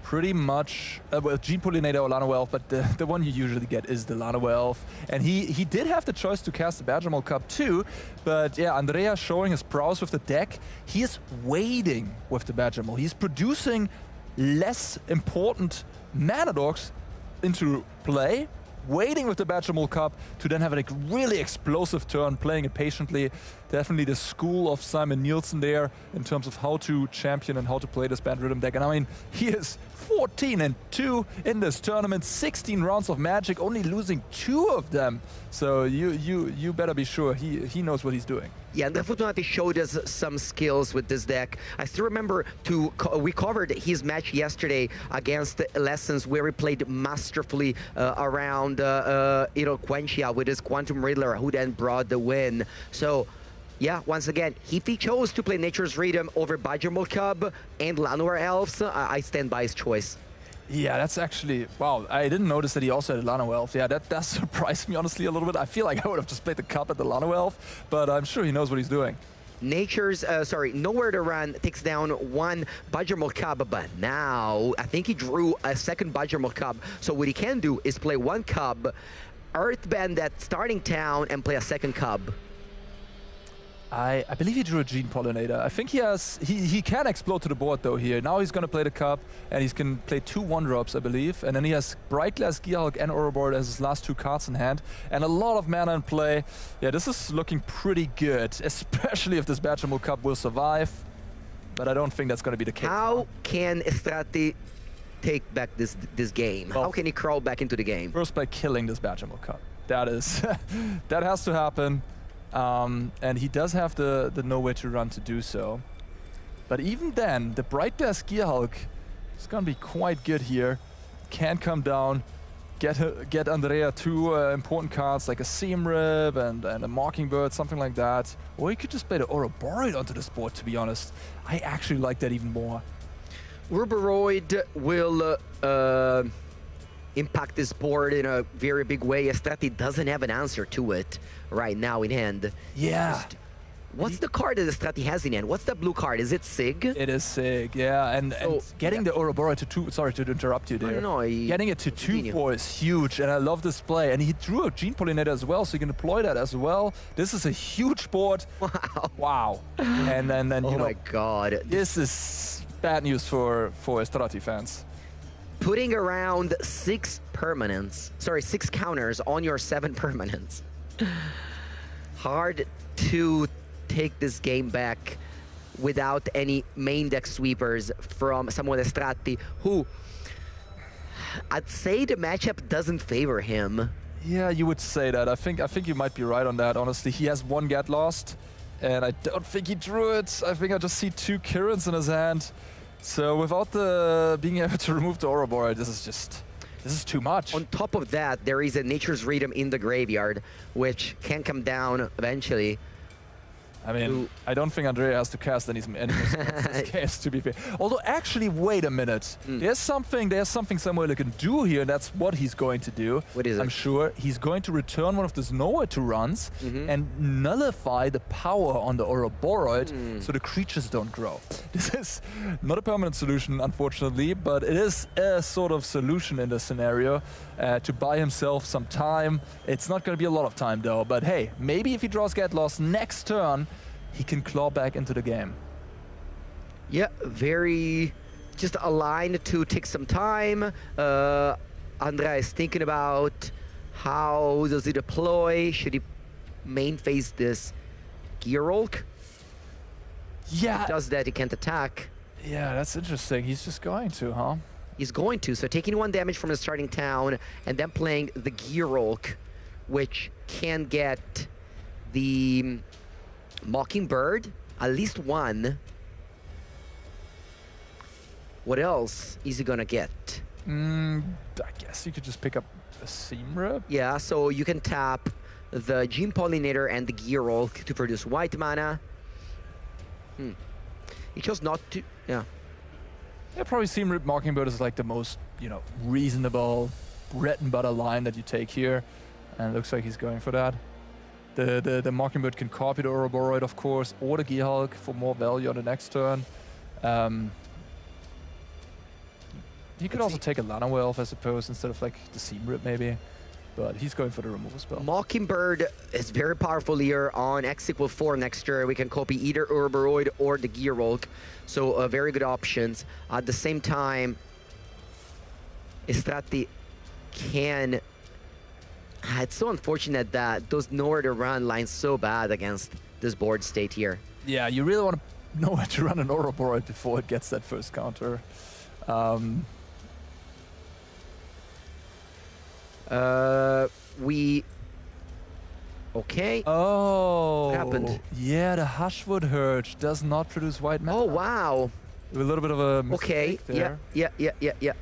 Pretty much, well, Gene Pollinator or Lano Elf, but the one you usually get is the Lano Elf. And he did have the choice to cast the Badgermole Cup too, but yeah, Andrea showing his prowess with the deck. He is waiting with the Badgermole. He's producing less important mana dogs into play, waiting with the Badgermole Cup to then have a really explosive turn, playing it patiently. Definitely the school of Simon Nielsen there in terms of how to champion and how to play this Band Rhythm deck. And I mean, he is 14-2 in this tournament, 16 rounds of Magic, only losing 2 of them. So you better be sure he knows what he's doing. Yeah, and Fortunati showed us some skills with this deck. I still remember we covered his match yesterday against Lessons, where he played masterfully around Iroquentia with his Quantum Riddler, who then brought the win. So yeah, once again, if he chose to play Nature's Rhythm over Badgermole Cub and Llanowar Elves, I stand by his choice. Yeah, that's actually, wow, I didn't notice that he also had a Lano Elf. Yeah, that does surprise me, honestly, a little bit. I feel like I would have just played the Cup at the Lano Elf, but I'm sure he knows what he's doing. Nowhere to Run takes down 1 Badgermole Cub, but now I think he drew a second Badgermole Cub. So what he can do is play 1 Cub, Earthband that starting town, and play a second Cub. I believe he drew a Gene Pollinator. I think he can explode to the board though here. Now he's going to play the Cup, and he's going to play 2 1-drops, I believe. And then he has Brightglass, Gearhulk, and Ouroboros as his last 2 cards in hand. And a lot of mana in play. Yeah, this is looking pretty good, especially if this Badgermole Cup will survive. But I don't think that's going to be the case. How can Estrati take back this game? Well, how can he crawl back into the game? First by killing this Badgermole Cup. That is, that has to happen. And he does have the nowhere to run to do so. But even then, the Brightglass Gearhulk is going to be quite good here. Can come down, get Andrea 2 important cards like a Seam Rip and a Mockingbird, something like that. Or he could just play the Ouroboros onto this board, to be honest. I actually like that even more. Ouroboros will impact this board in a very big way. Estrati doesn't have an answer to it right now in hand. Yeah. What's the card that Estrati has in hand? What's that blue card? Is it Sig? It is Sig, yeah. And getting the Ouroboros to 2, sorry to interrupt you there. No, getting it to 2-4 is huge, and I love this play. And he drew a Gene Pollinator as well, so you can deploy that as well. This is a huge board. Wow. Wow. And then oh you know, my God. This is bad news for Estrati fans. Putting around 6 counters on your 7 permanents. Hard to take this game back without any main deck sweepers from Samuele Stratti, who I'd say the matchup doesn't favor him. Yeah, you would say that. I think you might be right on that, honestly. He has one Get Lost, and I don't think he drew it. I think I just see 2 Kirans in his hand. So without being able to remove the Ouroboros, this is too much. On top of that, there is a Nature's Rhythm in the graveyard, which can come down eventually. I mean, I don't think Andrea has to cast any more spells in this case, to be fair. Although, actually, wait a minute. There's something Samuele can do here, and that's what he's going to do. What is it? I'm sure he's going to return one of those Nowhere to runs and nullify the power on the Ouroboros so the creatures don't grow. This is not a permanent solution, unfortunately, but it is a sort of solution in this scenario to buy himself some time. It's not going to be a lot of time, though, but hey, maybe if he draws Get Lost next turn, he can claw back into the game. Yeah, very just aligned to take some time. Andrea is thinking about how does he deploy. Should he main phase this Geralk? Yeah. If he does that, he can't attack. Yeah, that's interesting. He's just going to, huh? He's going to. So taking 1 damage from the starting town and then playing the Geralk, which can get the Mockingbird, at least 1. What else is he gonna get? I guess you could just pick up a Seam Rip. Yeah, so you can tap the Gene Pollinator and the Geralk to produce white mana. He chose not to, yeah. Yeah, probably Seam Rip Mockingbird is like the most, reasonable bread and butter line that you take here. And it looks like he's going for that. The Mockingbird can copy the Ouroboros, of course, or the Geralk for more value on the next turn. He could also take a Lana Whelf, I suppose, instead of like the Seam Rip maybe. But he's going for the removal spell. Mockingbird is very powerful here. On X=4 next turn, we can copy either Ouroboros or the Geralk. So very good options. At the same time, Stratti can... It's so unfortunate that those Nowhere to Run lines so bad against this board state here. Yeah, you really want to know where to run an Ouroboros before it gets that first counter. Okay. Oh. What happened? Yeah, the Hushwood Hurge does not produce white mana. Oh, wow. A little bit of a mistake there. Yeah.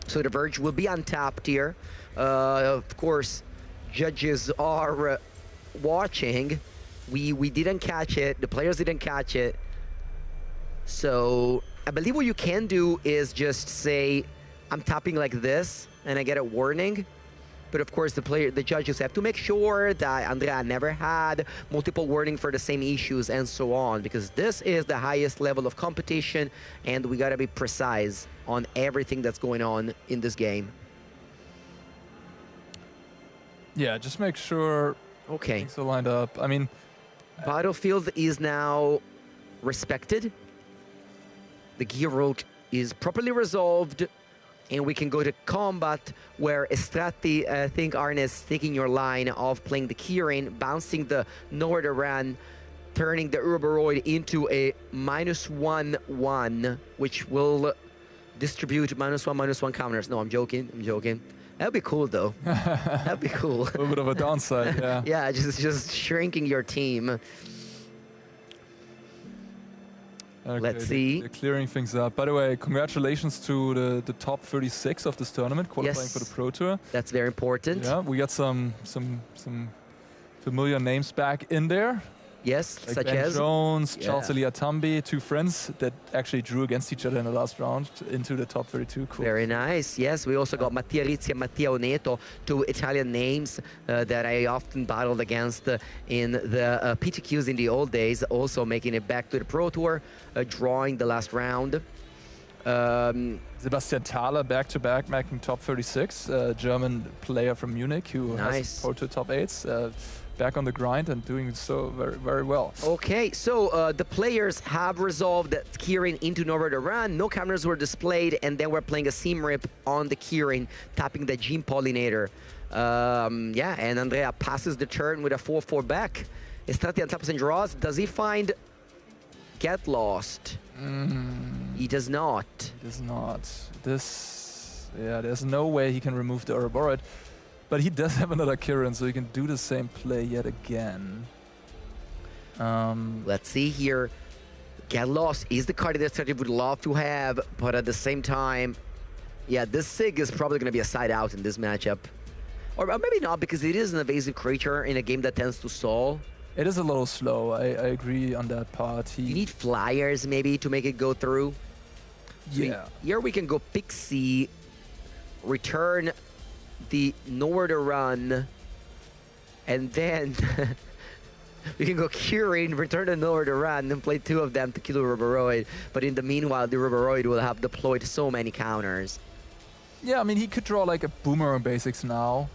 So the Verge will be untapped here. Of course, judges are watching. We didn't catch it. The players didn't catch it. So I believe what you can do is just say, I'm tapping like this, and I get a warning. But of course, the judges have to make sure that Andrea never had multiple warning for the same issues and so on, because this is the highest level of competition, and we gotta be precise on everything that's going on in this game. Yeah, just make sure things are lined up. I mean, battlefield is now respected. The Geralk is properly resolved, and we can go to combat where Stratti, I think Arne is taking your line of playing the Kirin, bouncing the Nowhere to Run, turning the Ouroboros into a -1/1, which will distribute -1/-1 counters. No, I'm joking. That'd be cool, though. That'd be cool. A little bit of a downside, yeah. Yeah, just shrinking your team. Okay, Let's see. They're clearing things up. By the way, congratulations to the top 36 of this tournament, qualifying for the Pro Tour. That's very important. Yeah, we got some familiar names back in there. Yes, like such Ben as Jones, Charles Eliatambi, 2 friends that actually drew against each other in the last round into the top 32. Cool. Very nice. Yes, we also got Mattia Rizzi and Mattia Oneto, 2 Italian names that I often battled against in the PTQs in the old days, also making it back to the Pro Tour, drawing the last round. Sebastian Thaler back-to-back making top 36, German player from Munich who has Pro Tour top 8s. Back on the grind and doing so very, very well. Okay, so the players have resolved Kirin into Nowhere to Run. No counters were displayed, and then we're playing a Seam Rip on the Kirin, tapping the Gene Pollinator. Yeah, and Andrea passes the turn with a 4/4 back. Stratti untaps and draws. Does he find Get Lost. He does not. He does not. Yeah, there's no way he can remove the Ouroboros. But he does have another Kirin, so he can do the same play yet again. Let's see here. Get Lost is the card that strategy would love to have, but at the same time, yeah, this Sig is probably going to be a side out in this matchup. Or maybe not, because it is an evasive creature in a game that tends to stall. It is a little slow, I agree on that part. You need flyers maybe to make it go through. Yeah. So here we can go Pixie, return the Nowhere to Run, and then we can go Kirin, return the Nowhere to Run, and play 2 of them to kill the Ouroboros. But in the meanwhile, the Ouroboros will have deployed so many counters. Yeah, I mean, he could draw like a Boomerang Basics now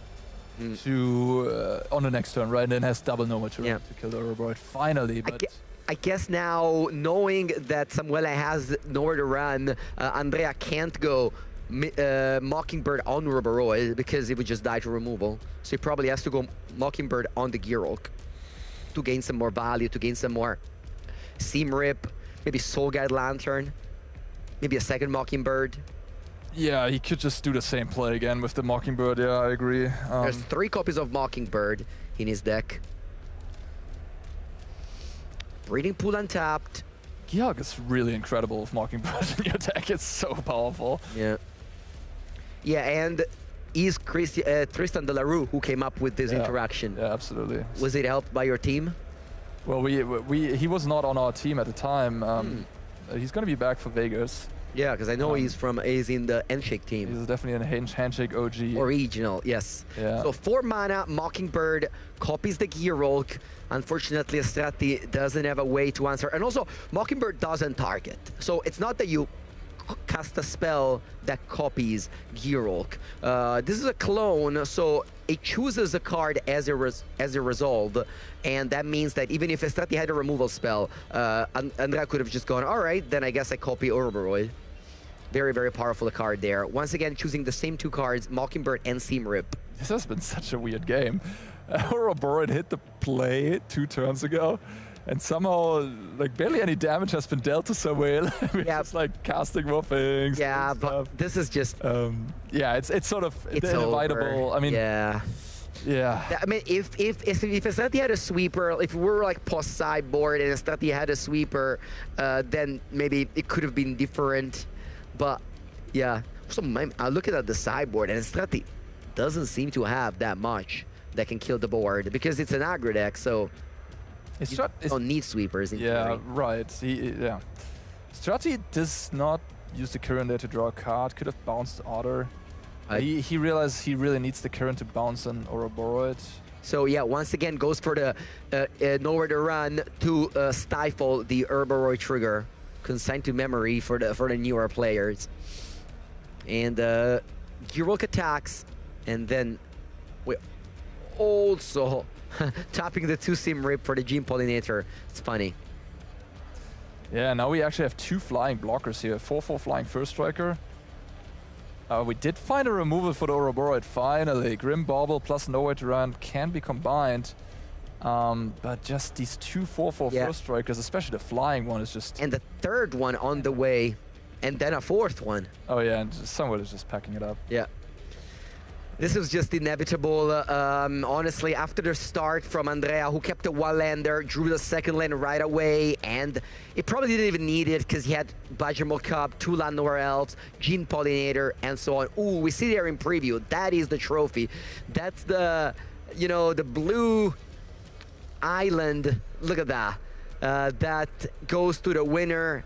to on the next turn, right? And then has double Nowhere to Run to kill the Ouroboros finally. But I guess now, knowing that Samuele has Nowhere to Run, Andrea can't go Mockingbird on Ouroboros because he would just die to removal. So he probably has to go Mockingbird on the Gearhulk to gain some more value, to gain some more Seam Rip, maybe Soul Guide Lantern, maybe a second Mockingbird. Yeah, he could just do the same play again with the Mockingbird. Yeah, I agree. There's 3 copies of Mockingbird in his deck. Breeding Pool untapped. Gearhulk is really incredible with Mockingbird in your deck. It's so powerful. Yeah. Yeah, and is Tristan Delarue who came up with this interaction. Yeah, absolutely. Was it helped by your team? Well, he was not on our team at the time. He's going to be back for Vegas. Yeah, because I know he's in the Handshake team. He's definitely a Handshake OG. Original, yes. Yeah. So 4 mana, Mockingbird copies the Gearhulk. Unfortunately, Strati doesn't have a way to answer. And also, Mockingbird doesn't target. So it's not that you cast a spell that copies Gearhulk. This is a clone, so it chooses a card as a resolve, and that means that even if Estrati had a removal spell, Andrea could have just gone, all right, then I guess I copy Ouroboros. Very, very powerful card there. Once again, choosing the same 2 cards, Mockingbird and Seam Rip. This has been such a weird game. Ouroboros hit the play 2 turns ago, and somehow, like, barely any damage has been dealt to Samuel. We're just, like, casting more things. Yeah, but this is just... yeah, it's sort of inevitable. I mean... Yeah. Yeah. I mean, if Estrati had a sweeper, if we were, like, post-sideboard and Estrati had a sweeper, then maybe it could have been different. But, yeah. So, looking at the sideboard, and Estrati doesn't seem to have that much that can kill the board, because it's an aggro deck, so... You don't need sweepers in theory. Right. Strati does not use the Kirin there to draw a card. Could have bounced Otter. He realized he really needs the Kirin to bounce an Ouroboros. So yeah, once again goes for the Nowhere to Run to stifle the Ouroboros trigger, consigned to memory for the newer players. And Gearhulk attacks, and then we also tapping the 2 Sim Rip for the Gene Pollinator. It's funny. Yeah, now we actually have 2 flying blockers here. 4/4 flying First Striker. We did find a removal for the Ouroboros finally. Grim Bauble plus Nowhere to Run can be combined. But just these 2 4/4 First Strikers, especially the flying one, is just... And the 3rd one on the way, and then a 4th one. Oh yeah, and someone is just packing it up. Yeah. This was just inevitable, honestly, after the start from Andrea, who kept a 1-lander, drew the 2nd land right away, and it probably didn't even need it because he had Bajamol Cup, 2 Landor Elves, Gene Pollinator, and so on. Ooh, we see there in preview, that is the trophy. That's the, you know, the blue island, look at that. That goes to the winner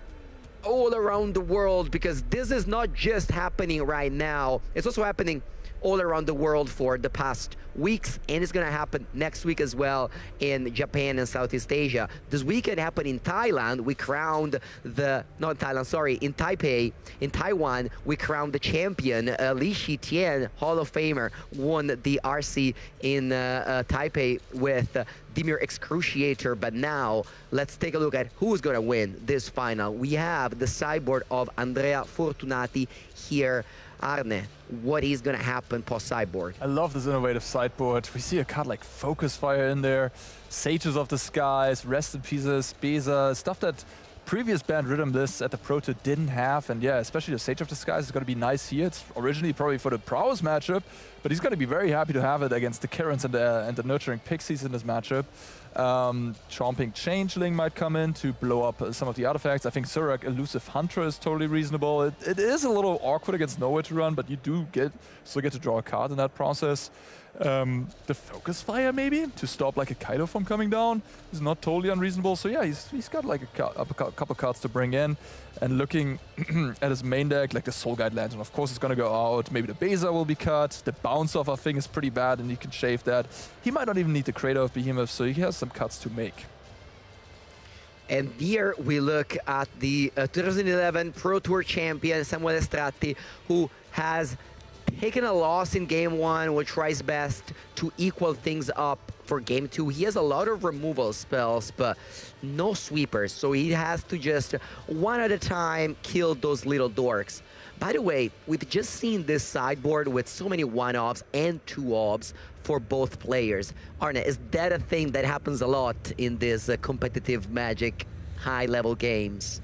all around the world, because this is not just happening right now, it's also happening all around the world for the past weeks, and it's gonna happen next week as well in Japan and Southeast Asia. This weekend happened in Thailand. We crowned not Thailand, sorry, in Taipei, in Taiwan, we crowned the champion. Li Shitian, Hall of Famer, won the RC in Taipei with Dimir Excruciator. But now, let's take a look at who's gonna win this final. We have the sideboard of Andrea Fortunati here. Arne, what is going to happen post-sideboard? I love this innovative sideboard. We see a card like Focus Fire in there, Sages of the Skies, Rest in Pieces, Beza, stuff that previous banned rhythm lists at the Pro Tour didn't have, and yeah, especially the Sage of Disguise is going to be nice here. It's originally probably for the Prowess matchup, but he's going to be very happy to have it against the Karens and the Nurturing Pixies in this matchup. Chomping Changeling might come in to blow up some of the artifacts. I think Surak Elusive Hunter is totally reasonable. It is a little awkward against Nowhere to run, but you do still get to draw a card in that process. The Focus Fire maybe to stop like a Kaido from coming down is not totally unreasonable. So yeah, he's got like a couple cards to bring in. And looking at his main deck, like the Soul Guide Lantern, of course, is going to go out. Maybe the Beza will be cut. The Bounce Off, I think, is pretty bad, and you can shave that. He might not even need the Crater of Behemoth, so he has some cuts to make. And here we look at the 2011 Pro Tour champion, Samuele Estratti, who has taken a loss in Game 1, will try his best to equal things up for Game 2. He has a lot of removal spells, but no sweepers, so he has to just one at a time kill those little dorks. By the way, we've just seen this sideboard with so many one-offs and two-offs for both players. Arne, is that a thing that happens a lot in this competitive Magic high-level games?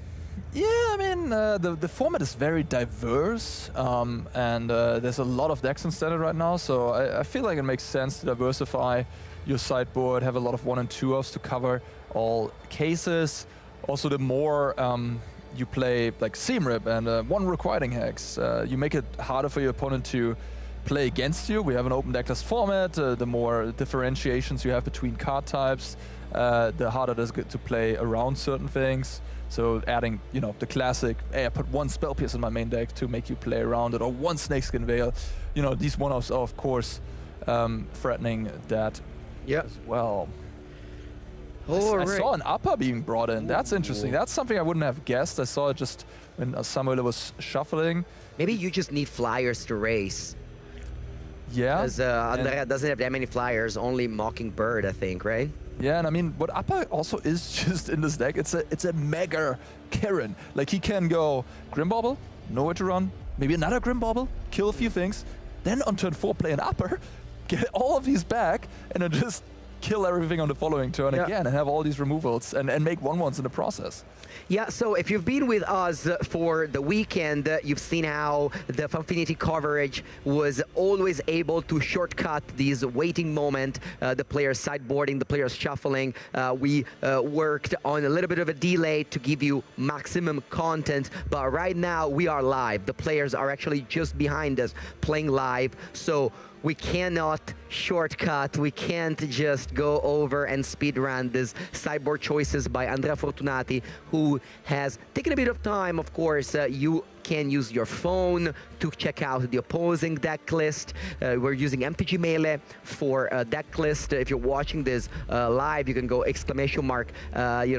Yeah, I mean, the format is very diverse, and there's a lot of decks in Standard right now, so I feel like it makes sense to diversify your sideboard, have a lot of 1- and 2-offs to cover all cases. Also, the more you play like Seamrip and one Requiting Hex, you make it harder for your opponent to play against you. We have an open decklist format. The more differentiations you have between card types, the harder it is to play around certain things. So adding, you know, the classic, hey, I put one Spell Pierce in my main deck to make you play around it, or one Snakeskin Veil. You know, these one-offs are, of course, threatening that as well. I saw an upper being brought in. That's interesting. That's something I wouldn't have guessed. I saw it just when Samuele was shuffling. Maybe you just need flyers to race. Yeah. Because Andrea doesn't have that many flyers, only Mockingbird, I think, right? Yeah, and I mean, what Appa also is just in this deck, it's a mega Karen. Like, he can go Grimbauble, nowhere to run, maybe another Grimbauble, kill a few things, then on turn 4 play an upper, get all of these back, and then just kill everything on the following turn again and have all these removals and make 1/1s in the process. Yeah, so if you've been with us for the weekend, you've seen how the Fanfinity coverage was always able to shortcut this waiting moment, the players sideboarding, the players shuffling. We worked on a little bit of a delay to give you maximum content, but right now we are live. The players are actually just behind us playing live, so we cannot shortcut, we can't just go over and speedrun these sideboard choices by Andrea Fortunati, who has taken a bit of time. Of course, you can use your phone to check out the opposing deck list. We're using MTG Melee for deck list. If you're watching this live, you can go !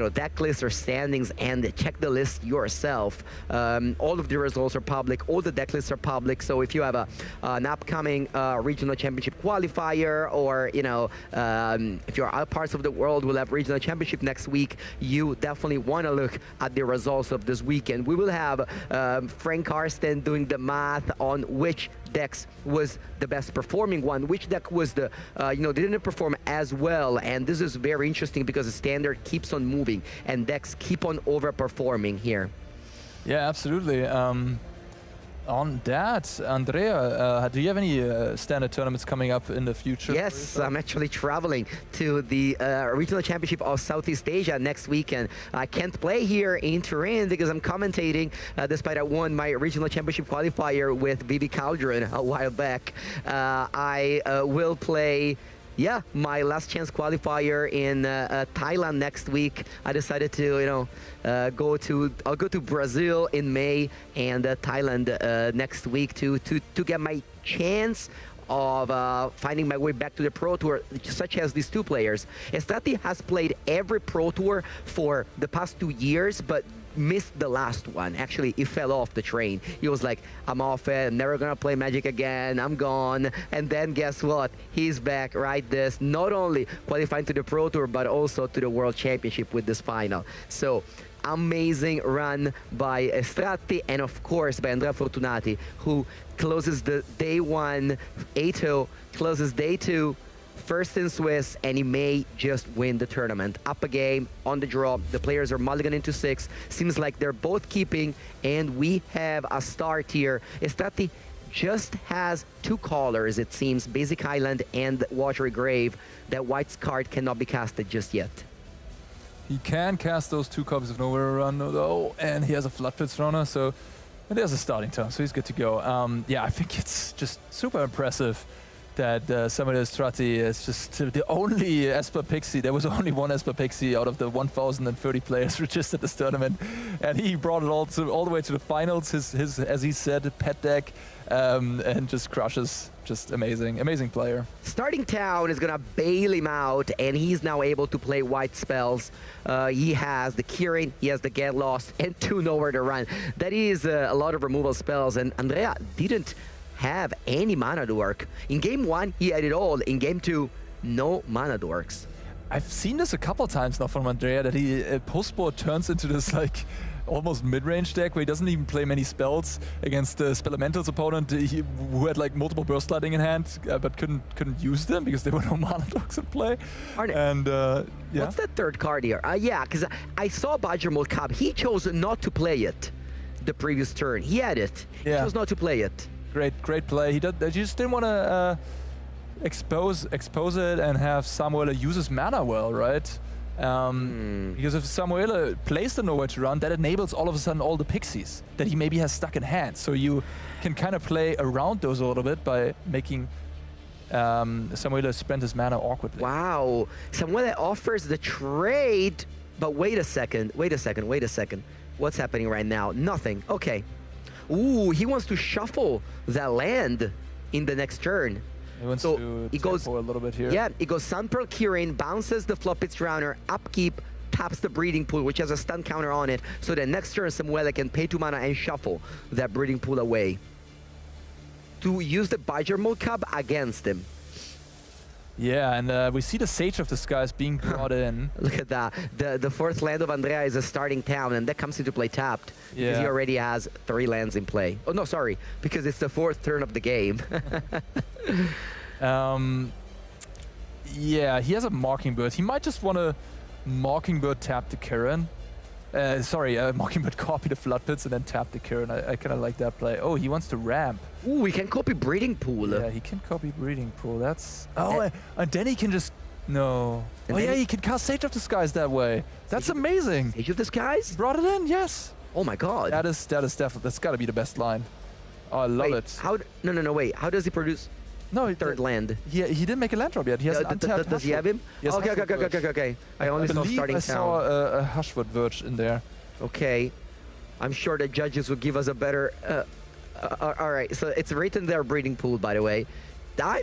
Deck list or standings and check the list yourself. All of the results are public, all the deck lists are public, so if you have an upcoming regional championship qualifier, or if you're out parts of the world will have regional championship next week, you definitely want to look at the results of this weekend. We will have Frank Karsten doing the math on which decks was the best performing one, which deck was the didn't perform as well, and this is very interesting because the standard keeps on moving and decks keep on overperforming here. Yeah, absolutely. On that, Andrea, do you have any standard tournaments coming up in the future? Yes, I'm actually traveling to the Regional Championship of Southeast Asia next weekend. I can't play here in Turin because I'm commentating, despite I won my Regional Championship qualifier with Vivi Caldron a while back. I will play my last chance qualifier in Thailand next week. I decided to, I'll go to Brazil in May and Thailand next week to get my chance of finding my way back to the Pro Tour, such as these two players. Estratti has played every Pro Tour for the past 2 years, but missed the last one. Actually, he fell off the train. He was like, I'm off it, I'm never gonna play Magic again, I'm gone. And then guess what? He's back right this, not only qualifying to the Pro Tour, but also to the World Championship with this final. So, amazing run by Estratti and of course by Andrea Fortunati, who closes the day 1 8-0, closes day 2 first in Swiss, and he may just win the tournament. Up a game, on the draw, the players are mulligan into 6. Seems like they're both keeping, and we have a start here. Estati just has 2 callers, it seems, Basic Island and Watery Grave. That White's card cannot be casted just yet. He can cast those 2 copies of Nowhere to Run, though, and he has a Floodpits runner, so there's a starting turn, so he's good to go. Yeah, I think it's just super impressive that Samuele Strati is just the only Esper Pixie. There was only one Esper Pixie out of the 1,030 players registered this tournament, and he brought it all the way to the finals. His as he said, pet deck, and just crushes. Just amazing player. Starting Town is gonna bail him out, and he's now able to play white spells. He has the Curing, he has the Get Lost, and 2 Nowhere to Run. That is a lot of removal spells, and Andrea didn't have any mana dork. In game 1, he had it all. In game 2, no mana dorks. I've seen this a couple times now from Andrea, that he post-board turns into this like almost mid-range deck where he doesn't even play many spells against the Spelemental's opponent who had like multiple Burst Lightning in hand, but couldn't use them because there were no mana dorks in play. And yeah. What's that third card here? Yeah, because I saw Badgermold Cub. He chose not to play it the previous turn. He had it. Yeah. He chose not to play it. Great play. He just didn't want to expose it and have Samuele use his mana well, right? Because if Samuele plays the Nowhere to Run, that enables all of a sudden all the Pixies that he maybe has stuck in hand. So you can kind of play around those a little bit by making Samuele spend his mana awkwardly. Wow. Samuele offers the trade, but wait a second. What's happening right now? Nothing. Okay. Ooh, he wants to shuffle that land in the next turn. He wants to tempo a little bit here. Yeah, he goes Sunpearl Curing, bounces the Floodpits Drowner, upkeep, taps the Breeding Pool, which has a stun counter on it, so that next turn Samuele can pay 2 mana and shuffle that Breeding Pool away to use the Badgermold Cub against him. Yeah, and we see the Sage of the Skies being brought in. Look at that. The 4th land of Andrea is a starting town, and that comes into play tapped. Yeah. Because he already has 3 lands in play. Oh, no, sorry. Because it's the 4th turn of the game. Yeah, he has a Mockingbird. He might just want to Mockingbird tap the Kirin. Mockingbird copy the Floodpits and then tap the Kirin. I kind of like that play. Oh, he wants to ramp. Ooh, we can copy Breeding Pool. Yeah, he can copy Breeding Pool. That's... Oh, and then he can just... No. Oh, yeah, he can cast Sage of the Skies that way. That's amazing. Sage of the Skies? Brought it in, yes. Oh, my God. That is definitely... That's got to be the best line. Oh, I love it. How... No, wait. How does he produce... No, third land. He didn't make a land drop yet. He has an untapped Does he have him? Yes, okay. I only saw starting town. I saw a Hushwood Verge in there. Okay. I'm sure the judges will give us a better... all right, so it's written there, Breeding Pool, by the way.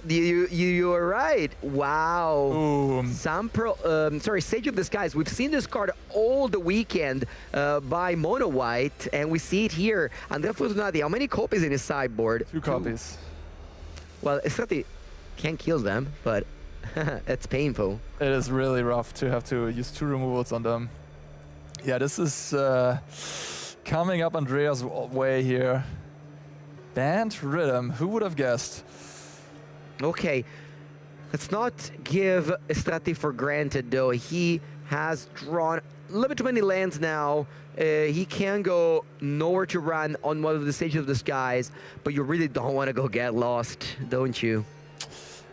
You are right. Wow. Boom. Sage of the Skies. We've seen this card all the weekend by Mono White, and we see it here. Andrea Fortunati, how many copies in his sideboard? 2 copies. Well, Estati can't kill them, but it's painful. It is really rough to have to use 2 removals on them. Yeah, this is coming up Andrea's way here. Banned Rhythm, who would have guessed? Okay, let's not give Estati for granted, though. He has drawn a little bit too many lands now. He can go Nowhere to Run on one of the Sages of the Skies, but you really don't want to go Get Lost, don't you?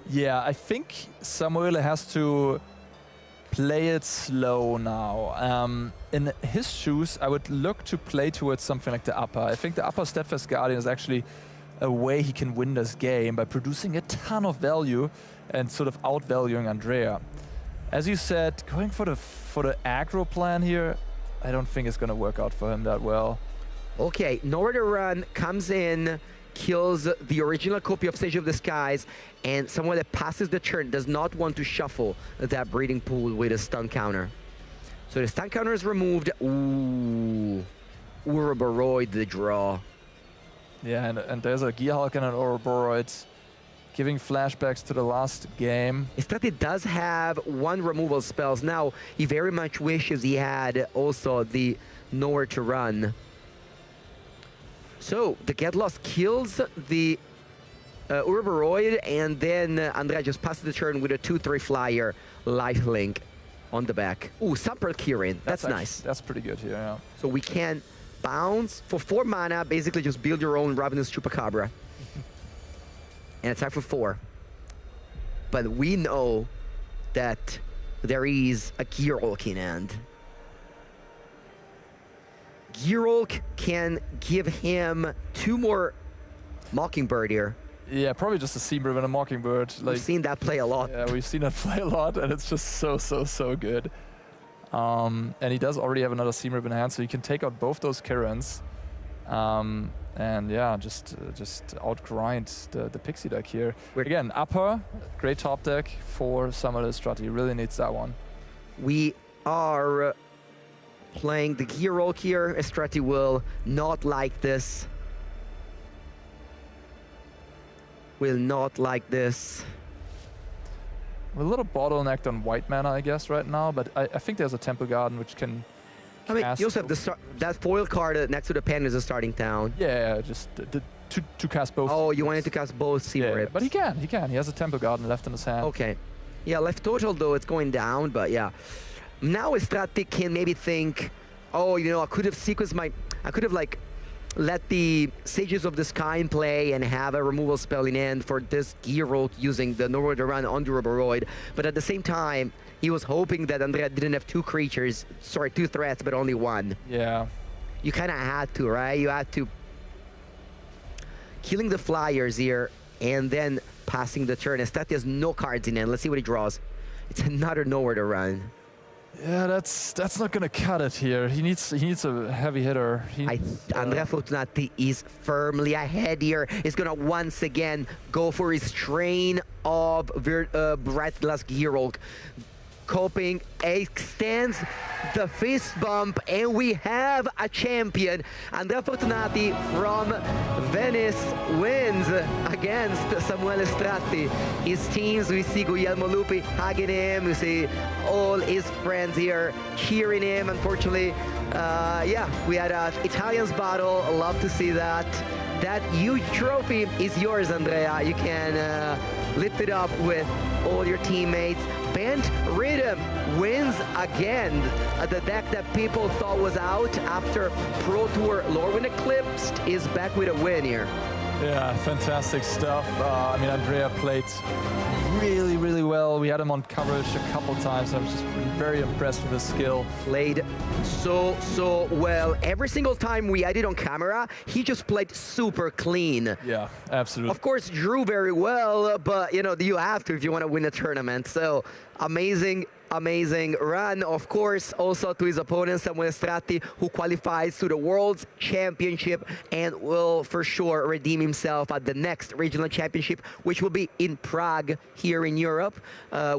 Yeah, I think Samuele has to play it slow now. In his shoes, I would look to play towards something like the upper. I think the upper Steadfast Guardian is actually a way he can win this game by producing a ton of value and sort of outvaluing Andrea. As you said, going for the aggro plan here, I don't think it's going to work out for him that well. Okay, Nowhere to Run comes in, kills the original copy of Sage of the Skies, and someone that passes the turn does not want to shuffle that Breeding Pool with a stun counter. So the stun counter is removed. Ooh, Ouroboros the draw. Yeah, and there's a Gearhulk and an Ouroboros giving flashbacks to the last game. Estati does have 1 removal spells. Now, he very much wishes he had also the Nowhere to Run. So, the Get Lost kills the Urborioid, and then Andrea just passes the turn with a 2/3 flyer lifelink on the back. Ooh, Samper Kirin. That's nice. That's pretty good here, yeah. So we can bounce for 4 mana, basically just build your own Ravenous Chupacabra. And attack for 4. But we know that there is a Gearhulk in hand. Gearhulk can give him 2 more Mockingbird here. Yeah, probably just a Seam-Ribbon and a Mockingbird. Like, we've seen that play a lot. Yeah, we've seen that play a lot, and it's just so good. And he does already have another Seam-Ribbon in hand, so he can take out both those Kirans. And yeah, just outgrind the Pixie deck here. Again, upper, great top deck for Summer Strat. He really needs that one. We are playing the Gearhulk here. Estrati will not like this. Will not like this. We're a little bottlenecked on white mana, I guess, right now, but I think there's a Temple Garden which can I mean, you also have that foil card next to the pen is a starting town. Yeah, just to cast both. Oh, you wanted to cast both Seam Rips. But he can. He has a Temple Garden left in his hand. Okay. Yeah, left total, though, it's going down, but yeah. Now Estrati can maybe think, oh, you know, I could have sequenced my... I could have, like, let the Sages of the Sky in play and have a removal spell in hand for this Gearhulk using the Norway run on Urborioid. But at the same time, he was hoping that Andrea didn't have 2 creatures, sorry, 2 threats, but only 1. Yeah. You kind of had to, right? You had to... Killing the flyers here and then passing the turn. Estrati has no cards in hand. Let's see what he draws. It's another Nowhere to Run. Yeah, that's not gonna cut it here. He needs a heavy hitter. Andrea Fortunati is firmly ahead here. He's gonna once again go for his train of Bright Glass Gearhulk. Coping extends the fist bump, and we have a champion. Andrea Fortunati from Venice wins against Samuele Stratti. His teams, we see Guglielmo Lupi hugging him, we see all his friends here cheering him. Unfortunately, yeah, we had an Italians battle. Love to see that. That huge trophy is yours, Andrea. You can lift it up with all your teammates. Bent Rhythm wins again. The deck that people thought was out after Pro Tour Lorwyn Eclipsed is back with a win here. Yeah, fantastic stuff. I mean, Andrea played really well. We had him on coverage a couple times. I was just very impressed with his skill. Played so well. Every single time we had it on camera, he just played super clean. Yeah, absolutely. Of course, drew very well, but you know, you have to if you want to win a tournament. So amazing run. Of course, also to his opponent, Samuele Stratti, who qualifies to the World's Championship and will for sure redeem himself at the next regional championship, which will be in Prague here in Europe.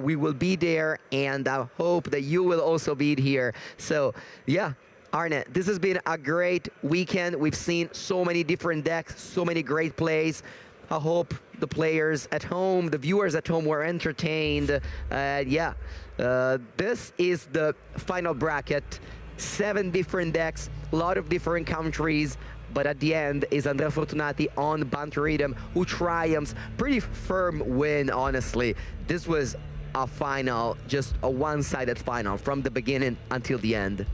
We will be there, and I hope that you will also be here. So yeah, Arne, this has been a great weekend. We've seen so many different decks, so many great plays. I hope the players at home, the viewers at home were entertained. Yeah, this is the final bracket. 7 different decks, a lot of different countries, but at the end is Andrea Fortunati on Banter Rhythm, who triumphs. Pretty firm win, honestly. This was a final, just a one-sided final from the beginning until the end.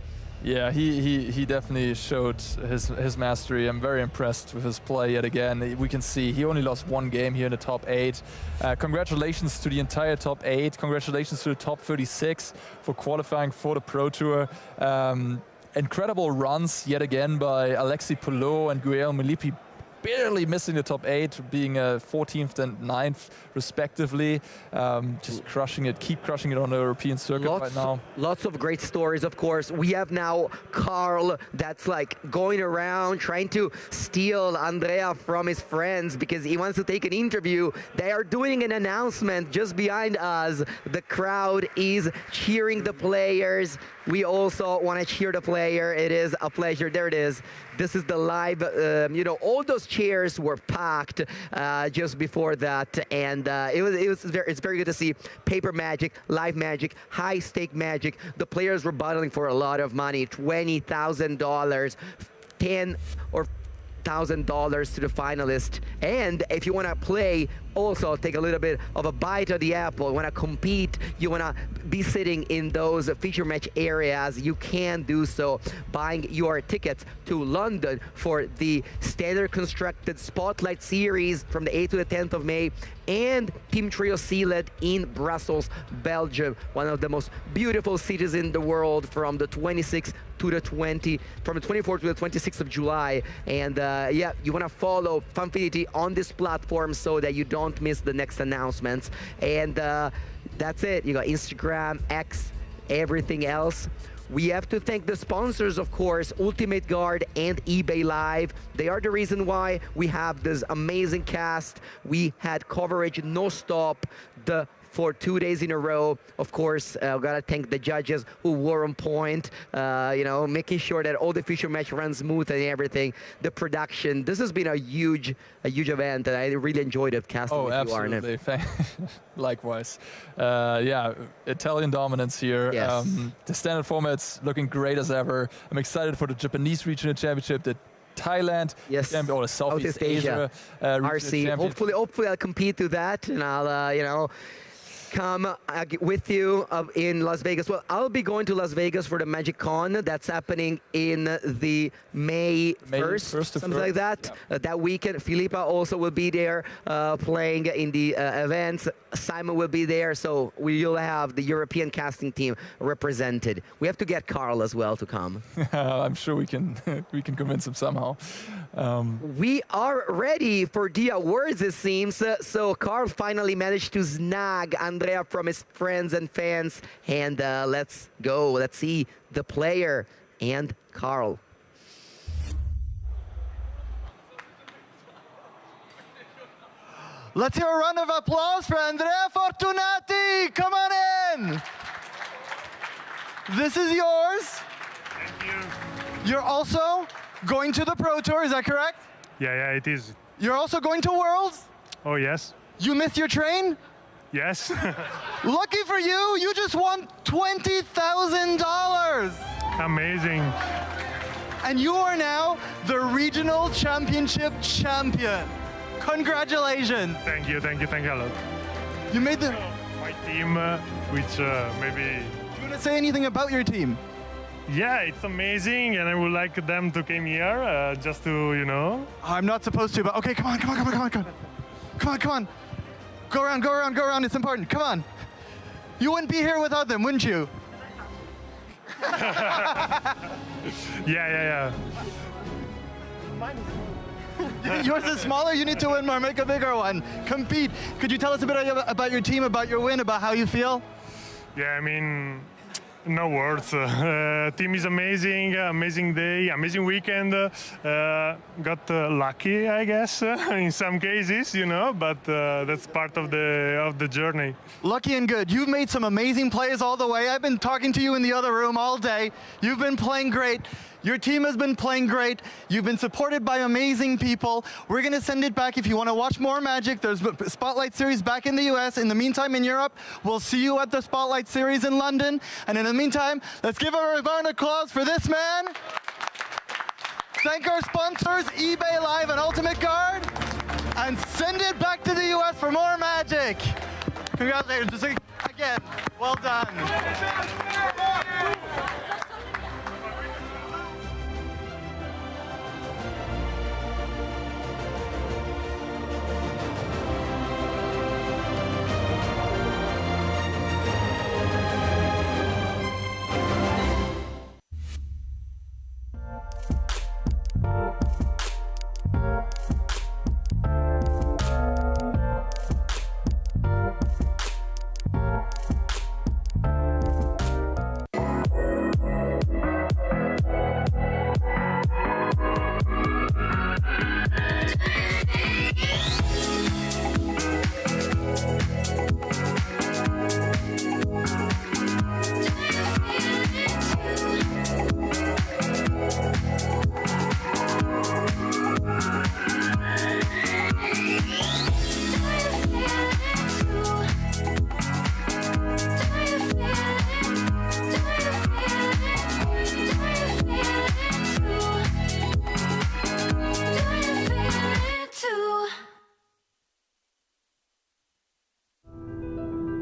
Yeah, he definitely showed his mastery. I'm very impressed with his play yet again. We can see he only lost 1 game here in the top 8. Congratulations to the entire top 8. Congratulations to the top 36 for qualifying for the Pro Tour. Incredible runs yet again by Alexi Poulot and Guglielmo Lippi, barely missing the top 8, being 14th and 9th respectively. Just crushing it, keep crushing it on the European circuit right now. Lots of great stories, of course. We have now Carl that's like going around trying to steal Andrea from his friends because he wants to take an interview. They are doing an announcement just behind us. The crowd is cheering the players. We also want to cheer the player. It is a pleasure. There it is. This is the live, you know, all those chairs were packed just before that, and it's very good to see paper magic, live magic, high stake magic. The players were battling for a lot of money, $20,000, 10 or $1,000 to the finalist. And if you want to play, also take a little bit of a bite of the apple, you want to compete, you want to be sitting in those feature match areas, you can do so buying your tickets to London for the standard constructed Spotlight Series from the 8th to the 10th of May, and Team Trio Sealed in Brussels, Belgium, one of the most beautiful cities in the world, from the 26th to the 24th to the 26th of July. And yeah, you want to follow Funfinity on this platform so that you don't miss the next announcements. And that's it. You got Instagram, X, everything else. We have to thank the sponsors, of course, Ultimate Guard and eBay Live. They are the reason why we have this amazing cast. We had coverage no stop for 2 days in a row. Of course, gotta thank the judges who were on point, you know, making sure that all the feature match runs smooth and everything. The production, this has been a huge event, and I really enjoyed it casting with you, Arne. Absolutely. Likewise. Yeah, Italian dominance here. Yes. The standard format's looking great as ever. I'm excited for the Japanese regional championship, the Thailand, yes, or the Southeast Asia RC. Hopefully I'll compete to that, and I'll you know, come with you in Las Vegas. Well, I'll be going to Las Vegas for the Magic Con. That's happening in the May 1st, something like that. Yeah. That weekend, Filippa also will be there playing in the events. Simon will be there, so we'll have the European casting team represented. We have to get Carl as well to come. I'm sure we can convince him somehow. We are ready for the awards, it seems. So Carl finally managed to snag Andrea from his friends and fans. And let's go. Let's see the player and Carl. Let's hear a round of applause for Andrea Fortunati. Come on in. This is yours. Thank you. You're also going to the Pro Tour, is that correct? Yeah, it is. You're also going to Worlds? Oh, yes. You missed your train? Yes. Lucky for you, you just won $20,000. Amazing. And you are now the regional championship champion. Congratulations. Thank you a lot. You made the... My team, which maybe... Do you want to say anything about your team? Yeah, it's amazing, and I would like them to come here, just to, you know... I'm not supposed to, but okay, come on. Go around, it's important, come on. You wouldn't be here without them, wouldn't you? Yeah. Yours is smaller, you need to win more, make a bigger one. Compete. Could you tell us a bit about your team, about your win, about how you feel? Yeah, I mean, no words. Team is amazing, amazing day, amazing weekend. Got lucky, I guess, in some cases, you know, but that's part of the journey. Lucky and good. You've made some amazing plays all the way. I've been talking to you in the other room all day. You've been playing great. Your team has been playing great. You've been supported by amazing people. We're going to send it back if you want to watch more Magic. There's Spotlight Series back in the US. In the meantime, in Europe, we'll see you at the Spotlight Series in London. And in the meantime, let's give a round of applause for this man. Thank our sponsors, eBay Live and Ultimate Guard. And send it back to the US for more Magic. Congratulations. Again, well done.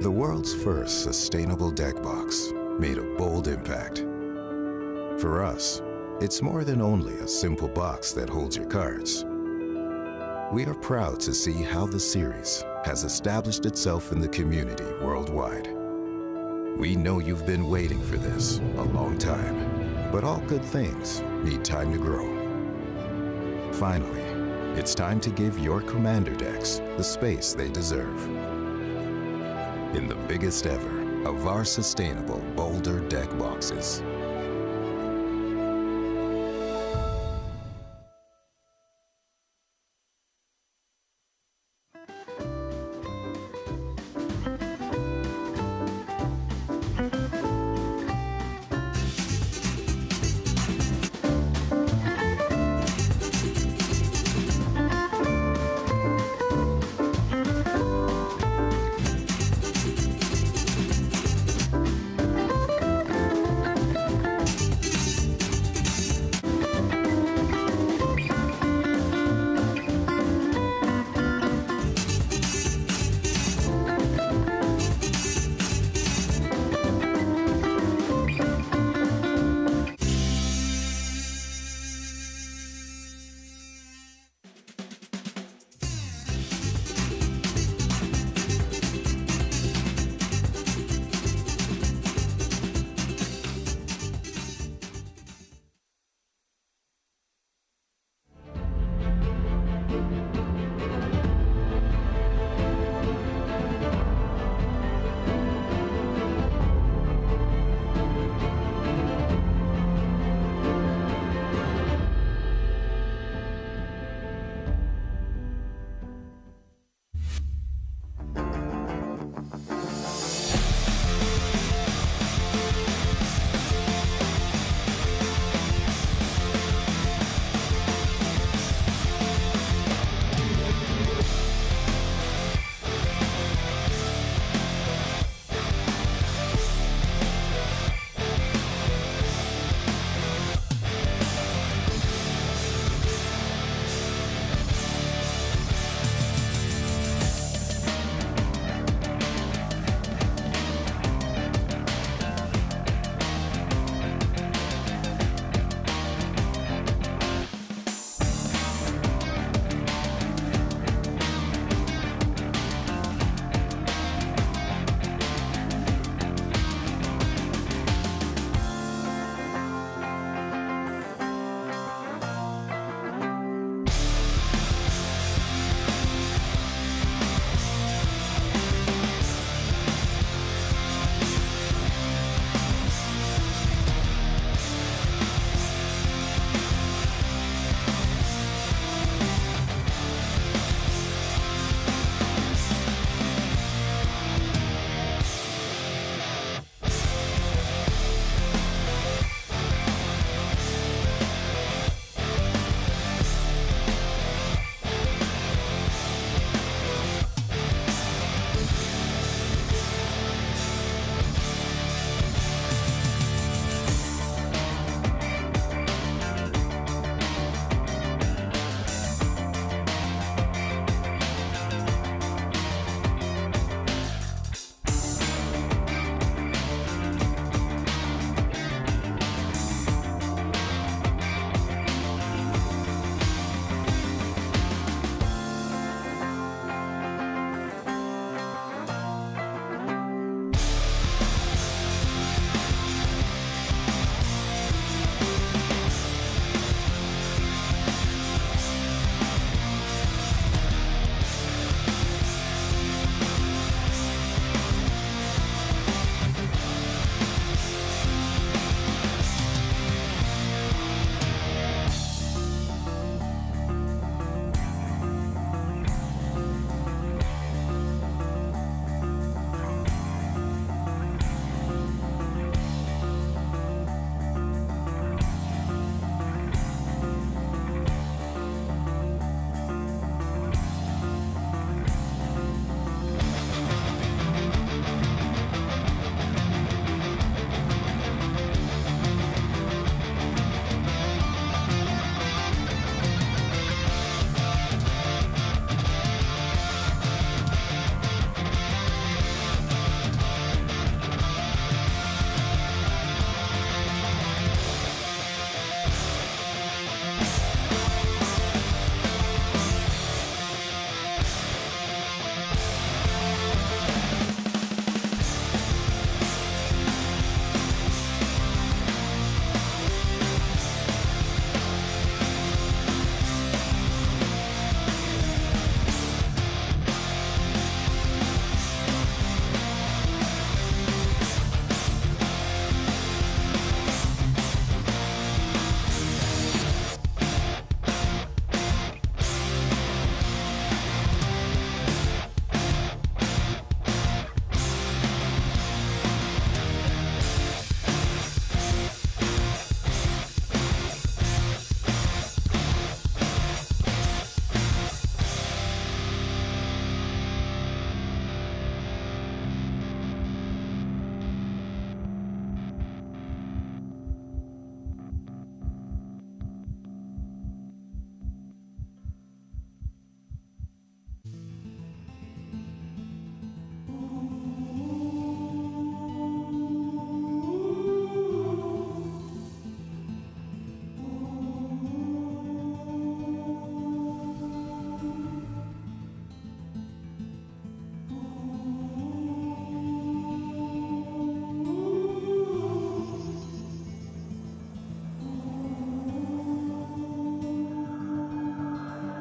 The world's first sustainable deck box made a bold impact. For us, it's more than only a simple box that holds your cards. We are proud to see how the series has established itself in the community worldwide. We know you've been waiting for this a long time, but all good things need time to grow. Finally, it's time to give your commander decks the space they deserve. In the biggest ever of our sustainable Boulder deck boxes.